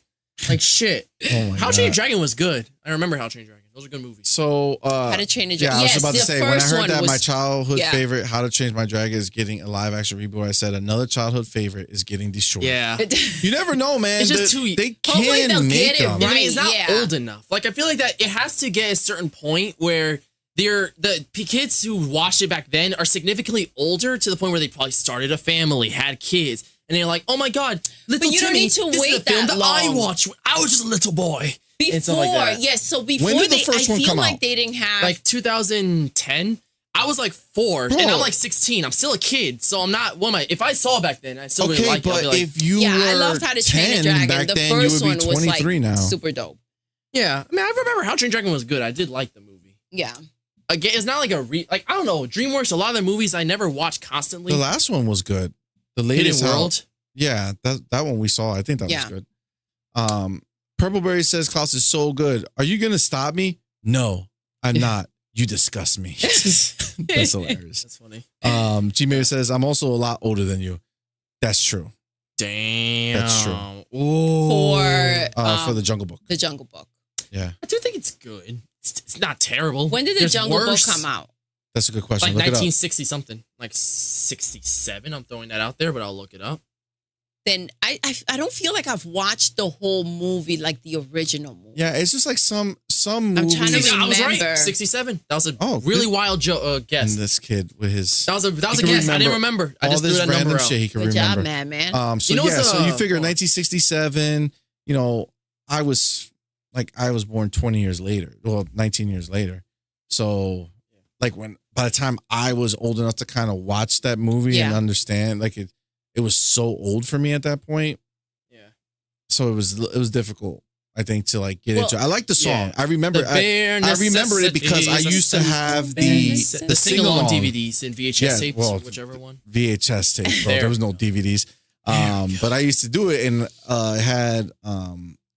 S2: Like, shit.
S1: Oh my
S2: How to Train Your Dragon was good. I remember How to Train Your Dragon. Those are good movies.
S1: So,
S3: How to Train a Dragon.
S1: Yeah, I was about to say, when I heard that
S3: was,
S1: my childhood favorite, How to Train My Dragon, is getting a live action reboot, I said another childhood favorite is getting destroyed.
S2: Yeah.
S1: You never know, man.
S2: It's just
S1: they can make them.
S2: Right. I mean, it's not old enough. Like, I feel like that it has to get a certain point where the kids who watched it back then are significantly older to the point where they probably started a family, had kids, and they're like, oh my God, little
S3: you don't
S2: Timmy,
S3: need to
S2: this
S3: wait
S2: is the film
S3: that
S2: I
S3: long.
S2: watched when I was just a little boy.
S3: Before,
S2: like
S3: yes. So before
S1: when did the first one come out?
S3: They didn't have
S2: like 2010. I was like 4, and I'm like 16. I'm still a kid, so I'm not. What am I? If I saw it back then, I still really like it.
S1: But
S2: like,
S1: if you were
S3: I loved How to Train a Dragon.
S1: back
S3: The
S1: then,
S3: first
S1: you would be
S3: one was
S1: 23
S3: like
S1: now.
S3: super dope.
S2: Yeah, I mean, I remember How to Train a Dragon was good. I did like the movie.
S3: Yeah.
S2: Again, it's not like I don't know. DreamWorks, a lot of their movies I never watched constantly.
S1: The last one was good. The latest
S2: Hidden World.
S1: Yeah, that one we saw. I think that was good. Purpleberry says Klaus is so good. Are you gonna stop me? No, I'm not. You disgust me. That's hilarious.
S2: That's funny.
S1: G-Mayor says I'm also a lot older than you. That's true.
S2: Damn.
S1: That's true.
S2: Ooh.
S1: For the Jungle Book.
S3: The Jungle Book.
S1: Yeah.
S2: I do think it's good. It's not terrible.
S3: When did the Jungle Book come out?
S1: That's a good question.
S2: Like
S1: look
S2: 1960 something. Like 67. I'm throwing that out there, but I'll look it up.
S3: then I don't feel like I've watched the whole movie like the original movie.
S1: Yeah, it's just like some
S3: I'm
S1: movies.
S3: trying to
S2: I was
S3: remember.
S2: right. 67. That was a really
S1: good.
S2: wild guess.
S1: And this kid with his
S2: That was a guess. I didn't remember. I
S1: all
S2: just threw
S1: this
S2: that number
S1: random
S2: out.
S1: shit he could
S3: Good
S1: remember.
S3: job, man.
S1: So
S2: You know what's
S1: so you figure
S2: hold on.
S1: 1967. You know, I was born 20 years later. Well, 19 years later. So like by the time I was old enough to kind of watch that movie and understand, like it was so old for me at that point.
S2: Yeah.
S1: So it was difficult, I think, to like get into. I like the song.
S2: Yeah.
S1: I remember I remembered it because I used to have the
S2: sing-along
S1: sing-along
S2: DVDs and VHS tapes, whichever one.
S1: VHS tape, bro. There was no DVDs. But I used to do it, and it had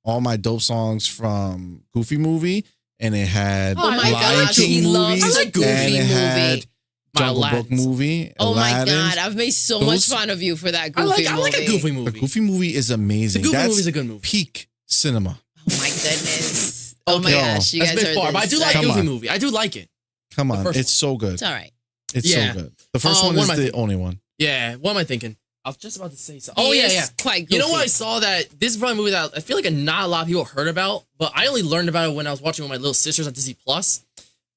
S1: all my dope songs from Goofy movie, and it had
S3: Oh my
S1: Lion
S3: gosh,
S1: King
S3: he loves
S1: movies,
S3: a Goofy
S1: and it had
S3: movie.
S1: Jungle
S2: My
S1: Book
S2: Aladdin's.
S1: movie.
S3: Oh my
S1: Aladdin's.
S3: God, I've made so much fun of you for that Goofy movie.
S2: I like a Goofy
S1: The
S2: movie.
S1: Goofy movie is amazing.
S2: The Goofy
S1: That's
S2: movie's a good movie.
S1: peak cinema.
S3: Oh my goodness. Oh my
S2: Okay.
S3: gosh, you
S2: That's
S3: guys
S2: a bit
S3: heard
S2: far,
S3: this.
S2: but I do like
S1: Come
S2: Goofy
S1: on.
S2: movie. I do like it.
S1: Come on,
S2: first
S1: it's so good.
S3: It's all right.
S1: It's
S2: Yeah.
S1: so good. The first one
S2: what
S1: is
S2: am I
S1: the
S2: thinking?
S1: only one.
S2: Yeah. What am I thinking? I was just about to say something.
S3: He
S2: Oh, yeah,
S3: is
S2: yeah.
S3: quite goofy.
S2: You know what? I saw that this is probably a movie that I feel like not a lot of people heard about, but I only learned about it when I was watching with my little sisters on Disney Plus.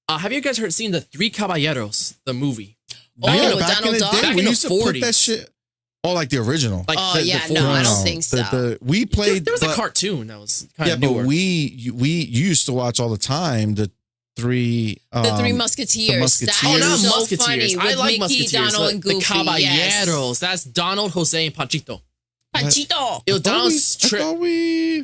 S2: Have you guys seen the Three Caballeros, the movie?
S3: Oh,
S1: Yeah, back
S3: Donald
S1: in the
S3: Duck?
S1: day,
S2: Back
S1: we
S2: in the
S1: used to put
S2: 40s.
S1: that shit. Oh, like the original.
S2: Like
S3: Oh,
S2: the
S3: yeah,
S2: 40s.
S3: no, I don't think so.
S1: We played.
S2: There was a
S1: but-
S2: cartoon that was kind
S1: Yeah,
S2: of
S1: but
S2: newer.
S1: you used to watch all the time the three.
S3: The Three Musketeers.
S1: the Musketeers.
S3: That
S2: not
S3: is so
S2: Musketeers.
S3: funny
S2: I
S3: with
S2: like
S3: Mickey,
S2: Musketeers.
S3: Donald, and Goofy.
S2: The Caballeros.
S3: Yes.
S2: That's Donald, Jose, and Panchito.
S3: Panchito.
S2: It was Donald's
S1: I
S2: trip.
S1: thought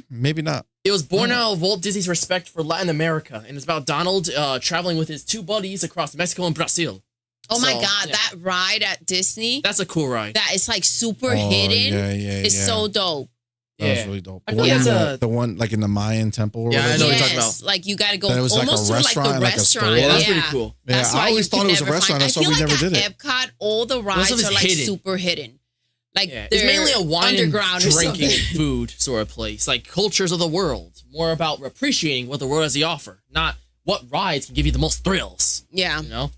S1: maybe not.
S2: It was born out of Walt Disney's respect for Latin America, and it's about Donald traveling with his two buddies across Mexico and Brazil.
S3: Oh my
S2: So,
S3: God,
S2: yeah.
S3: that ride at Disney,
S2: That's a cool ride.
S3: that is like super
S1: Oh,
S3: hidden.
S1: yeah.
S3: It's so dope.
S1: That was
S2: Yeah.
S1: really dope.
S2: I
S1: The
S2: feel
S1: one,
S2: like
S1: in
S2: that's
S1: the one like in the Mayan temple. Or
S2: Yeah, I
S1: whatever.
S2: know what you're
S3: Yes,
S2: talking about.
S3: like you got to go
S1: That it was like a
S3: almost to like
S1: restaurant,
S3: the
S1: like a
S3: restaurant.
S1: store.
S2: Yeah, that's pretty cool.
S1: Yeah,
S3: That's
S1: I
S3: why
S1: always
S3: you
S1: thought
S3: can
S1: it was a
S3: never
S1: restaurant.
S3: find.
S1: That's
S3: I
S1: why
S3: feel
S1: we
S3: like
S1: never
S3: at
S1: did it.
S3: Epcot, all the rides
S2: of it's
S3: are like
S2: hidden.
S3: super hidden. Like
S2: Yeah. It's
S3: they're
S2: mainly a wine
S3: underground
S2: and
S3: or
S2: drinking
S3: something.
S2: and food sort of place, like cultures of the world. More about appreciating what the world has to offer, not what rides can give you the most thrills.
S3: Yeah.
S2: You know?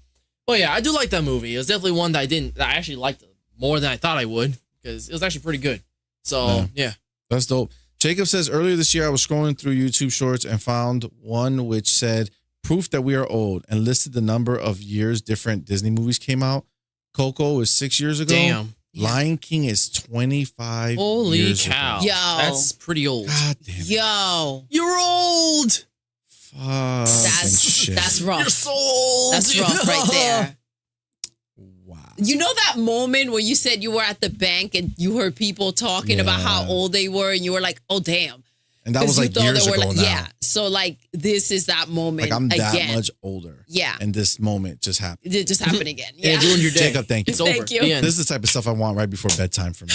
S2: But yeah, I do like that movie. It was definitely one that I actually liked more than I thought I would, because it was actually pretty good. So yeah.
S1: That's dope. Jacob says, earlier this year, I was scrolling through YouTube Shorts and found one which said, proof that we are old, and listed the number of years different Disney movies came out. Coco was 6 years ago.
S2: Damn.
S1: Lion King is 25
S2: Holy
S1: years
S2: cow.
S1: ago.
S3: Yo.
S2: That's pretty old.
S1: God damn it.
S3: Yo,
S2: You're old.
S1: Fuck shit.
S3: that's
S2: You're
S3: rough.
S2: so old.
S3: That's rough right there.
S1: Wow.
S3: You know that moment where you said you were at the bank and you heard people talking about how old they were, and you were like, "Oh damn!"
S1: And that was
S3: 'Cause you
S1: like
S3: thought
S1: years
S3: they were
S1: ago
S3: like,
S1: now.
S3: yeah. So like this is that moment
S1: Like I'm that
S3: again.
S1: much older.
S3: Yeah.
S1: And this moment just happened.
S3: It just happened again.
S2: Yeah,
S3: Yeah.
S2: it ruined your day.
S1: Jacob, thank you.
S2: It's over.
S3: Thank you.
S2: The end.
S1: This is the type of stuff I want right before bedtime for me.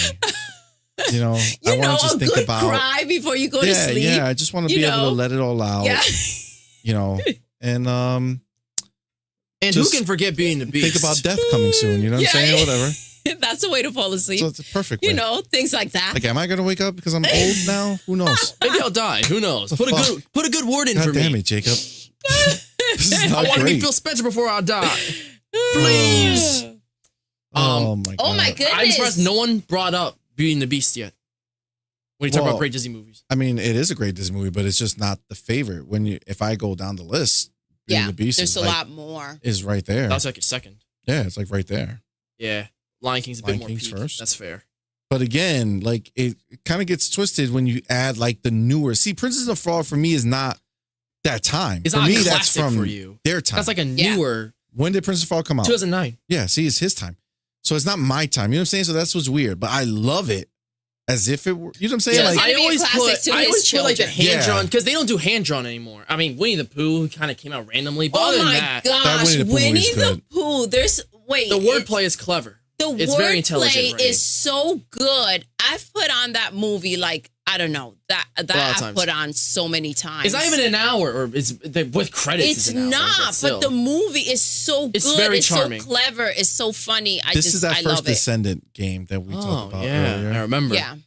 S1: You know,
S3: You
S1: I
S3: know,
S1: want to just
S3: a
S1: think
S3: good
S1: about.
S3: cry before you go to
S1: Yeah,
S3: sleep.
S1: yeah. I just want to
S3: You
S1: be able
S3: know?
S1: to let it all out.
S3: Yeah.
S1: You know, and
S2: And who
S1: just
S2: can forget being the beast?
S1: think about death coming soon. You know what I'm
S3: Yeah.
S1: saying? Whatever.
S3: That's the way to fall asleep.
S1: So it's a perfect way.
S3: You know, things like that.
S1: Like, am I gonna wake up because I'm old now? Who knows?
S2: Maybe I'll die. Who knows? Put a good word in
S1: God
S2: for
S1: damn
S2: me.
S1: it, Jacob. This is
S2: I
S1: not
S2: want to
S1: great.
S2: feel special before I die. Please.
S1: Oh my god.
S3: Oh my goodness.
S2: I'm surprised no one brought up Beauty and the Beast yet. When you talk
S1: Well,
S2: about great Disney movies.
S1: I mean, it is a great Disney movie, but it's just not the favorite. If I go down the list, Beauty and the Beast
S3: there's
S1: is
S3: a
S1: like,
S3: lot more.
S1: is right there.
S2: That's like your second.
S1: Yeah, it's like right there.
S2: Yeah. Lion King's a
S1: Lion
S2: bit more
S1: King's
S2: peak.
S1: first.
S2: That's fair.
S1: But again, like it kind of gets twisted when you add like the newer. See, Princess of Frog for me is not that time.
S2: It's
S1: for
S2: not
S1: me,
S2: a
S1: that's
S2: classic
S1: from
S2: for you.
S1: their time.
S2: That's like a
S3: Yeah.
S2: newer
S1: When did Princess of Frog come out?
S2: 2009.
S1: Yeah, see, it's his time. So it's not my time. You know what I'm saying? So that's what's weird. But I love it as if it were. You know what I'm saying?
S3: Yeah,
S1: like,
S3: it's
S2: I
S3: gonna be a
S2: always
S3: classic to
S2: put
S3: his
S2: like the
S3: children.
S2: hand drawn
S1: Yeah.
S2: because they don't do hand drawn anymore. I mean, Winnie the Pooh kind of came out randomly, but
S3: Oh
S2: other than
S3: my
S2: that,
S3: gosh,
S1: Winnie the Pooh movie's
S3: Winnie the
S1: good.
S3: Pooh. There's wait.
S2: the
S3: it's-
S2: wordplay is clever.
S3: The
S2: It's very intelligent,
S3: wordplay
S2: Ray.
S3: is so good. I've put on that movie like I don't know that
S2: lot of
S3: I've
S2: times.
S3: put on so many times.
S2: It's not even an hour, or it's with credits.
S3: It's
S2: an hour,
S3: not,
S2: still.
S3: but the movie is so
S2: It's
S3: good.
S2: very
S3: it's
S2: charming.
S3: so clever. It's so funny.
S1: this is that
S3: I
S1: first
S3: love it.
S1: Descendant game that we talked about
S2: yeah,
S1: earlier.
S2: I remember.
S3: Yeah,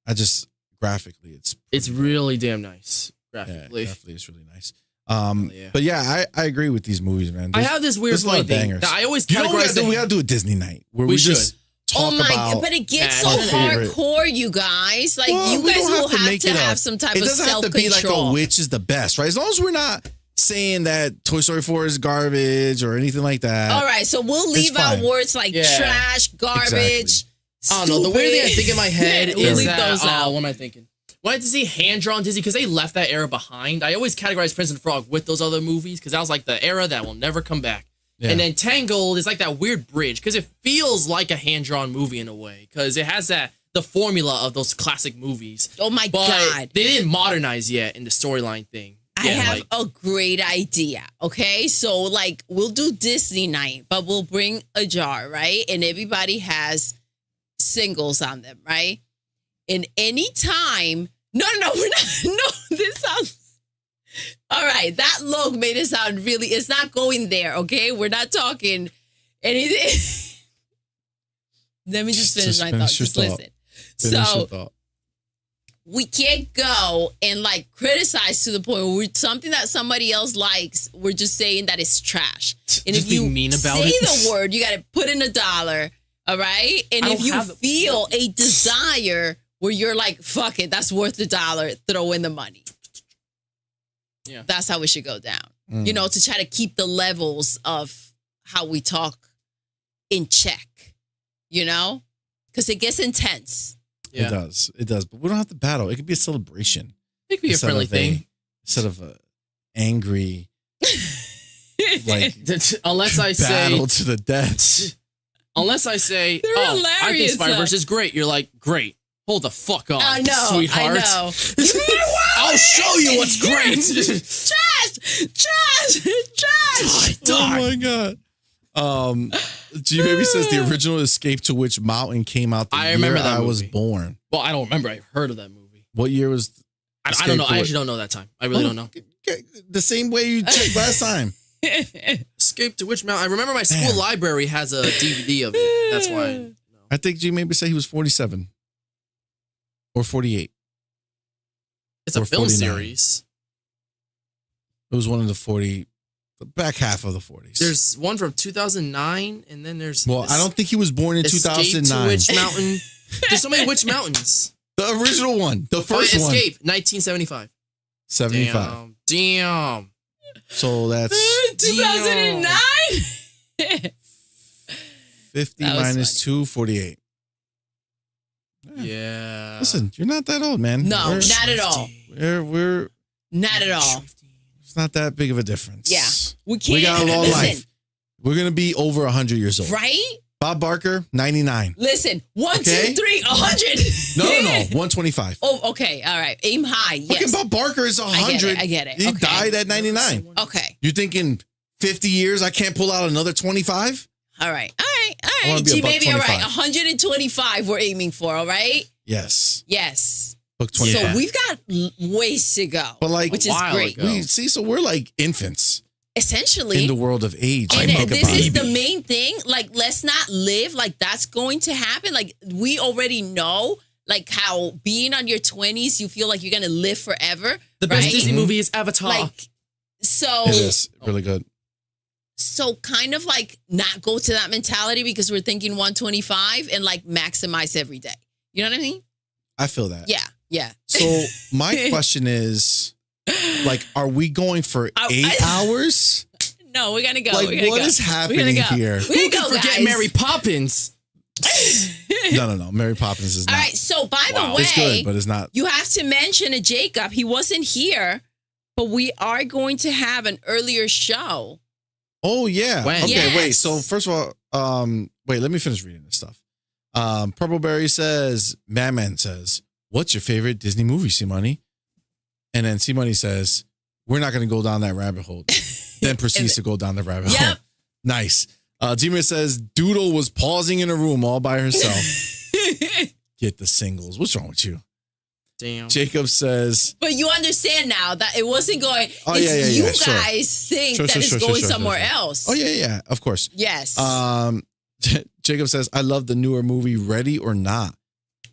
S1: I just graphically,
S2: It's really damn nice
S1: yeah,
S2: graphically.
S1: graphically it's really nice.
S2: yeah.
S1: But yeah, I agree with these movies, man.
S2: I have this weird
S1: there's a lot
S2: funny
S1: of
S2: thing
S1: bangers.
S2: that I always
S1: You know what we
S2: categorize.
S1: gotta do? We gotta do a Disney night where we
S2: We should.
S1: just talk about.
S3: But it gets
S2: Yeah,
S3: so
S2: it's
S3: hardcore, you guys. Like,
S1: Well,
S3: you
S1: we
S3: guys
S1: don't
S3: will
S1: to
S3: have
S1: make
S3: to
S1: it
S3: have
S1: up.
S3: some type
S1: It
S3: of
S1: doesn't have to be like
S3: self-control.
S1: which is the best, right? As long as we're not saying that Toy Story 4 is garbage or anything like that.
S3: All right, so we'll leave out
S1: fine.
S3: words like
S2: Yeah.
S3: trash, garbage.
S2: I don't know. The weird thing I
S3: stupid.
S2: think in my head
S3: We'll
S2: is
S3: leave
S2: that,
S3: those out.
S2: what am I thinking? Wanted to see hand-drawn Disney because they left that era behind. I always categorize Prince and the Frog with those other movies because that was like the era that will never come back.
S1: Yeah.
S2: And then Tangled is like that weird bridge because it feels like a hand-drawn movie in a way because it has the formula of those classic movies.
S3: Oh my
S2: But
S3: God.
S2: they didn't modernize yet in the storyline thing.
S3: I have a great idea. Okay. So, like, we'll do Disney night, but we'll bring a jar, right? And everybody has singles on them, right? And anytime, no, we're not. No, this sounds. All right. That look made it sound really, it's not going there. Okay. We're not talking anything. Let me just finish my thought. Just listen. So, we can't go and like criticize to the point where something that somebody else likes, we're just saying that it's trash. And
S2: Just
S3: if
S2: be
S3: you
S2: mean about
S3: say
S2: it.
S3: the word, you got to put in $1. All right. And
S2: I
S3: if
S2: don't
S3: you
S2: have the-
S3: feel a desire where you're like, fuck it, that's worth $1, throw in the money.
S2: Yeah.
S3: That's how it should go down. You know, to try to keep the levels of how we talk in check, you know, because it gets intense.
S2: Yeah.
S1: It does. But we don't have to battle. It could be a celebration.
S2: It could be a
S1: instead
S2: friendly
S1: of
S2: thing.
S1: Instead of a angry, like,
S2: Unless I say,
S1: battle to the death.
S2: unless I say,
S3: They're
S2: I think
S3: hilarious,
S2: Spider-Verse
S3: though.
S2: is great. You're like, great. Hold the fuck on,
S3: I know.
S2: sweetheart.
S3: I know.
S2: I'll show you what's great.
S3: Trash.
S1: Oh my God. G Baby says the original Escape to Witch Mountain came out the
S2: I
S1: year
S2: remember that
S1: I was
S2: movie.
S1: born.
S2: Well, I don't remember. I've heard of that movie.
S1: What year was
S2: I
S1: Escape
S2: don't know.
S1: to
S2: I
S1: Witch-
S2: actually don't know that time. I really don't know.
S1: Okay, the same way you checked last time.
S2: Escape to Witch Mountain. I remember my school
S1: Damn.
S2: library has a DVD of it. That's why. I know.
S1: I think G Baby said he was 47 or 48.
S2: It's a
S1: Or
S2: film
S1: 49.
S2: series.
S1: It was one of the back half of the 40s.
S2: There's one from 2009, and then there's
S1: Well, I don't think he was born in
S2: Escape
S1: 2009.
S2: to Witch Mountain. There's so many Witch Mountains.
S1: The original one, the first one,
S2: Escape, 1975.
S1: 75.
S2: Damn.
S1: So that's
S3: 2009.
S1: 50
S3: That was
S1: minus 2, 48.
S2: Yeah.
S1: Listen, you're not that old, man.
S3: No,
S1: We're-
S3: not at all.
S1: We're
S3: Not at all.
S1: it's not that big of a difference.
S3: Yeah. We can't.
S1: We got a long
S3: listen,
S1: life. We're gonna be over 100 years old.
S3: right?
S1: Bob Barker, 99.
S3: Listen, 1,
S1: Okay.
S3: 2, 3, 100.
S1: No, 125.
S3: Oh, okay. All right. Aim high.
S1: Fucking
S3: Yes.
S1: Bob Barker is 100.
S3: I get it.
S1: He
S3: Okay.
S1: died at 99.
S3: Okay.
S1: You thinking 50 years I can't pull out another 25?
S3: All right. All right. All
S1: wanna
S3: right.
S1: be a
S3: G
S1: buck
S3: baby. All right.
S1: 25.
S3: 125 we're aiming for. All right.
S1: Yes.
S3: Yes.
S1: Book 25.
S3: So we've got ways to go.
S1: But like
S3: which
S2: a
S3: is
S2: while
S3: great.
S2: ago.
S1: so we're like infants
S3: Essentially.
S1: in the world of age.
S3: And
S1: Think
S3: this
S1: about
S3: is
S1: it.
S3: the main thing. Like, let's not live like that's going to happen. Like, we already know, like, how being on your 20s, you feel like you're going to live forever.
S2: The best
S3: right?
S2: Disney movie is Avatar.
S3: Like, so,
S1: It is really good.
S3: so kind of like not go to that mentality because we're thinking 125 and like maximize every day. You know what I mean?
S1: I feel that.
S3: Yeah. Yeah.
S1: So my question is, like, are we going for 8 hours?
S3: No, we're going to go.
S1: Like,
S3: we're gonna
S1: what
S3: go.
S1: is
S3: We're
S1: happening
S3: gonna go.
S1: here?
S3: We're
S2: Who
S3: going to
S2: can
S3: go,
S2: forget
S3: guys.
S2: Mary Poppins?
S1: No. Mary Poppins is not.
S3: All right. So, by
S2: Wow.
S3: the way,
S1: It's good, but it's not.
S3: you have to mention a Jacob. He wasn't here, but we are going to have an earlier show.
S1: Oh yeah.
S2: When?
S1: Okay,
S3: Yes.
S1: wait. So first of all, wait, let me finish reading this stuff. Purpleberry says, MADMAN says, what's your favorite Disney movie, CMoney? And then CMoney says, we're not going to go down that rabbit hole. Then proceeds to go down the rabbit hole.
S3: Yep.
S1: Nice. Demir says, Doodle was pausing in a room all by herself. Get the singles. What's wrong with you?
S2: Damn.
S1: Jacob says,
S3: But you understand now that it wasn't going.
S1: Oh,
S3: if
S1: yeah,
S3: you
S1: sure.
S3: guys think
S1: Sure,
S3: that
S1: sure,
S3: it's
S1: sure,
S3: going
S1: sure,
S3: somewhere
S1: sure.
S3: else.
S1: oh, yeah, of course.
S3: Yes.
S1: Jacob says, I love the newer movie Ready or Not.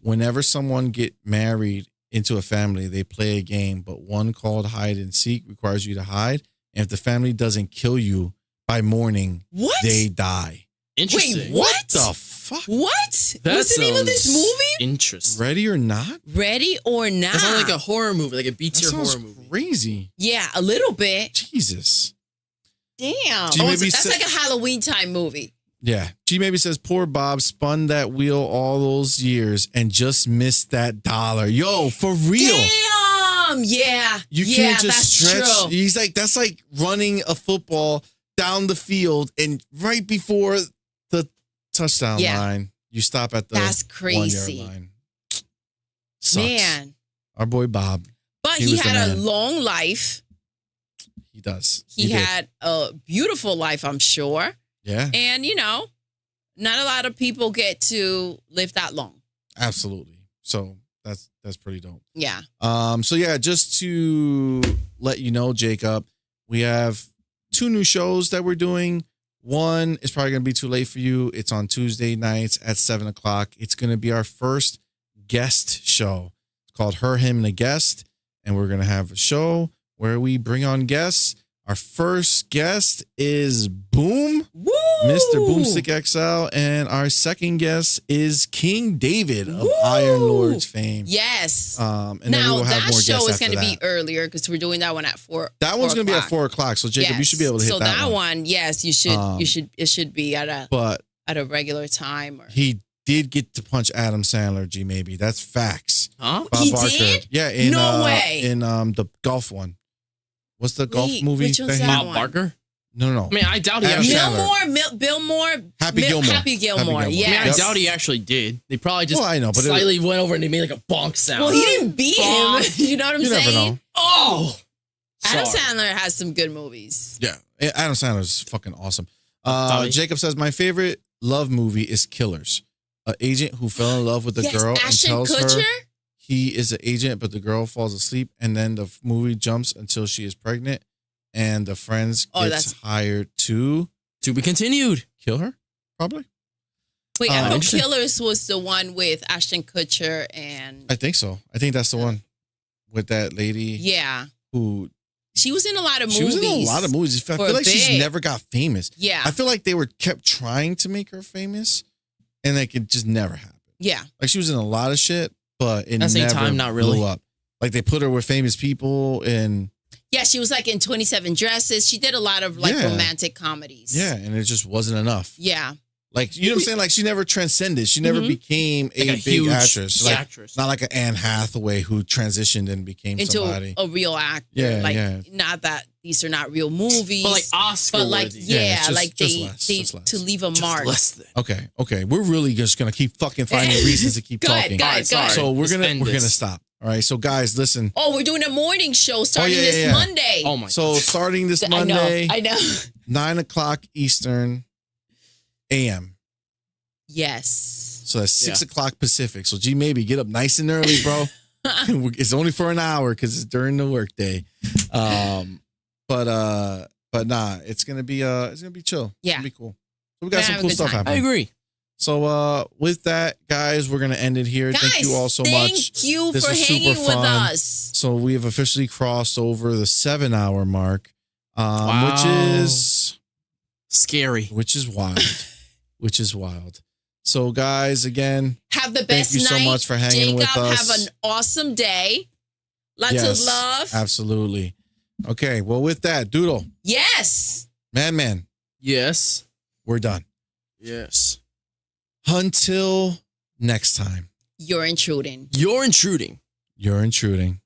S1: Whenever someone get married into a family, they play a game, but one called hide and seek requires you to hide. And if the family doesn't kill you by morning,
S3: What?
S1: they die.
S2: Interesting.
S3: Wait, what?
S1: The fuck?
S3: What?
S2: That
S3: What's the name of this
S2: sounds
S3: movie?
S2: Interesting.
S1: Ready or Not?
S3: Ready or Not?
S2: That sounds like a horror movie, like a B
S1: That
S2: tier
S1: sounds
S2: horror movie.
S1: crazy.
S3: Yeah, a little bit.
S1: Jesus.
S3: Damn.
S1: G maybe
S3: That's
S1: said-
S3: like a Halloween time movie.
S1: Yeah. G maybe says, poor Bob spun that wheel all those years and just missed that dollar. Yo, for real.
S3: Damn. Yeah.
S1: You
S3: yeah,
S1: can't just
S3: that's
S1: stretch.
S3: True.
S1: He's like, that's like running a football down the field and right before the touchdown
S3: Yeah.
S1: line, you stop at the
S3: That's crazy.
S1: 1 yard line. Sucks.
S3: Man.
S1: Our boy Bob.
S3: But
S1: He
S3: he
S1: was the
S3: had a
S1: man.
S3: long life.
S1: He does.
S3: He
S1: did.
S3: had a beautiful life, I'm sure.
S1: Yeah,
S3: And, not a lot of people get to live that long.
S1: absolutely. So that's pretty dope.
S3: Yeah.
S1: So yeah, just to let you know, Jacob, we have 2 new shows that we're doing. One is probably gonna be too late for you. It's on Tuesday nights at 7:00. It's gonna be our first guest show. It's called Her, Him, and a Guest, and we're gonna have a show where we bring on guests. Our first guest is Boom,
S3: Woo!
S1: Mr. Boomstick XL, and our second guest is King David of Iron Lords fame.
S3: Yes.
S1: And then we
S3: Now,
S1: will have
S3: that
S1: more
S3: show
S1: guests
S3: is
S1: after
S3: going to be
S1: that.
S3: earlier because we're doing that one at 4.
S1: That one's going to be at
S3: 4:00.
S1: 4 o'clock. So Jacob, you should be able to hit
S3: so
S1: that,
S3: one. Yes, you should. It should be at
S1: But
S3: a regular time. Or
S1: he did get to punch Adam Sandler. G maybe that's facts.
S2: Huh?
S1: Bob
S3: He
S1: Barker.
S3: did?
S1: Yeah. In,
S3: No way.
S1: In the golf one. What's the golf
S3: Wait,
S1: movie?
S3: which one's
S1: that he-
S3: that
S2: Bob
S3: one?
S2: Barker?
S1: No.
S2: I mean, I doubt he
S1: Adam
S2: actually.
S1: Sandler.
S3: Bill Moore.
S1: Happy Gilmore.
S3: Happy Gilmore.
S1: Happy Gilmore.
S2: I mean,
S3: Yes.
S2: I
S1: Yep.
S2: doubt he actually did. They probably just
S1: Well, I know, but it-
S2: slightly went over and they made like a bonk sound.
S3: Well, he didn't beat him.
S2: Bonk.
S3: You know what I'm
S1: You never
S3: saying?
S1: know.
S2: Oh,
S3: Adam
S2: sorry.
S3: Sandler has some good movies.
S1: Yeah. Adam Sandler's fucking awesome.
S2: Tommy?
S1: Jacob says, my favorite love movie is Killers. An agent who fell in love with a
S3: Yes,
S1: girl and
S3: Ashton
S1: tells
S3: Kutcher.
S1: her he is an agent, but the girl falls asleep, and then the movie jumps until she is pregnant, and the friends
S3: Oh,
S1: gets
S3: that's-
S1: hired to
S2: To be continued.
S1: kill her, probably.
S3: Wait, I thought
S2: Interesting.
S3: Killers was the one with Ashton Kutcher and
S1: I think so. I think that's the one with that lady
S3: yeah,
S1: who
S3: she was in a lot of
S1: she
S3: movies.
S1: was in a lot of movies. I
S3: for
S1: feel
S3: a
S1: like she's
S3: bit.
S1: never got famous.
S3: Yeah,
S1: I feel like they were kept trying to make her famous, and like it just never happened.
S3: yeah.
S1: Like she was in a lot of shit, but it
S2: At the same
S1: never
S2: time, not really.
S1: blew up. Like they put her with famous people, and
S3: Yeah, she was like in 27 Dresses. She did a lot of like
S1: Yeah.
S3: romantic comedies.
S1: yeah, and it just wasn't enough.
S3: Yeah.
S1: Like you know what I'm saying? Like she never transcended. She never
S3: Mhm.
S1: became a,
S2: Like a
S1: big
S2: huge
S1: actress. Like
S2: actress.
S1: not like an Anne Hathaway who transitioned and became
S3: Into
S1: somebody.
S3: a real actor.
S1: Yeah,
S3: like
S1: yeah.
S3: not that these are not real movies.
S2: But like Oscar.
S3: but like
S2: worthy.
S1: Yeah,
S3: yeah,
S1: it's just-
S3: like
S1: just
S3: they
S1: less,
S3: they
S1: just less.
S3: to leave a
S2: Just
S3: mark.
S2: less than.
S1: Okay. We're really just gonna keep fucking finding reasons to keep
S3: Go ahead,
S1: talking.
S3: go ahead,
S2: Alright,
S3: go ahead.
S2: sorry.
S1: So we're
S2: Let's
S1: gonna
S2: end
S1: we're gonna
S2: this.
S1: stop. All right. So guys, listen.
S3: Oh, we're doing a morning show starting
S1: yeah,
S3: this
S1: yeah.
S3: Monday.
S2: Oh my.
S1: So starting this
S3: I
S1: Monday,
S3: know.
S1: 9:00 Eastern AM.
S3: Yes.
S1: So that's
S2: Yeah.
S1: 6:00 Pacific. So G maybe get up nice and early, bro. It's only for an hour because it's during the workday. But nah, it's gonna be chill.
S3: Yeah.
S1: It's gonna be cool. So we got
S3: We're
S1: some
S3: having
S1: cool
S3: a good
S1: stuff
S3: time.
S2: I
S1: happening.
S2: agree.
S1: So with that, guys, we're gonna end it here.
S3: Guys,
S1: Thank you all so much.
S3: Thank you
S1: This
S3: for
S1: was super
S3: hanging with
S1: fun.
S3: us.
S1: So we have officially crossed over the 7-hour mark,
S2: Wow. Scary.
S1: which is wild, which is wild. So guys, again,
S3: Have the
S1: thank
S3: best
S1: you
S3: night.
S1: so much for hanging
S3: Jacob,
S1: with us.
S3: have an awesome day. Lots
S1: Yes,
S3: of love.
S1: Absolutely. Okay, well, with that, Doodle,
S3: Yes.
S1: Man,
S2: Yes.
S1: we're done.
S2: Yes.
S1: Until next time,
S3: You're intruding.
S2: You're intruding.
S1: you're intruding.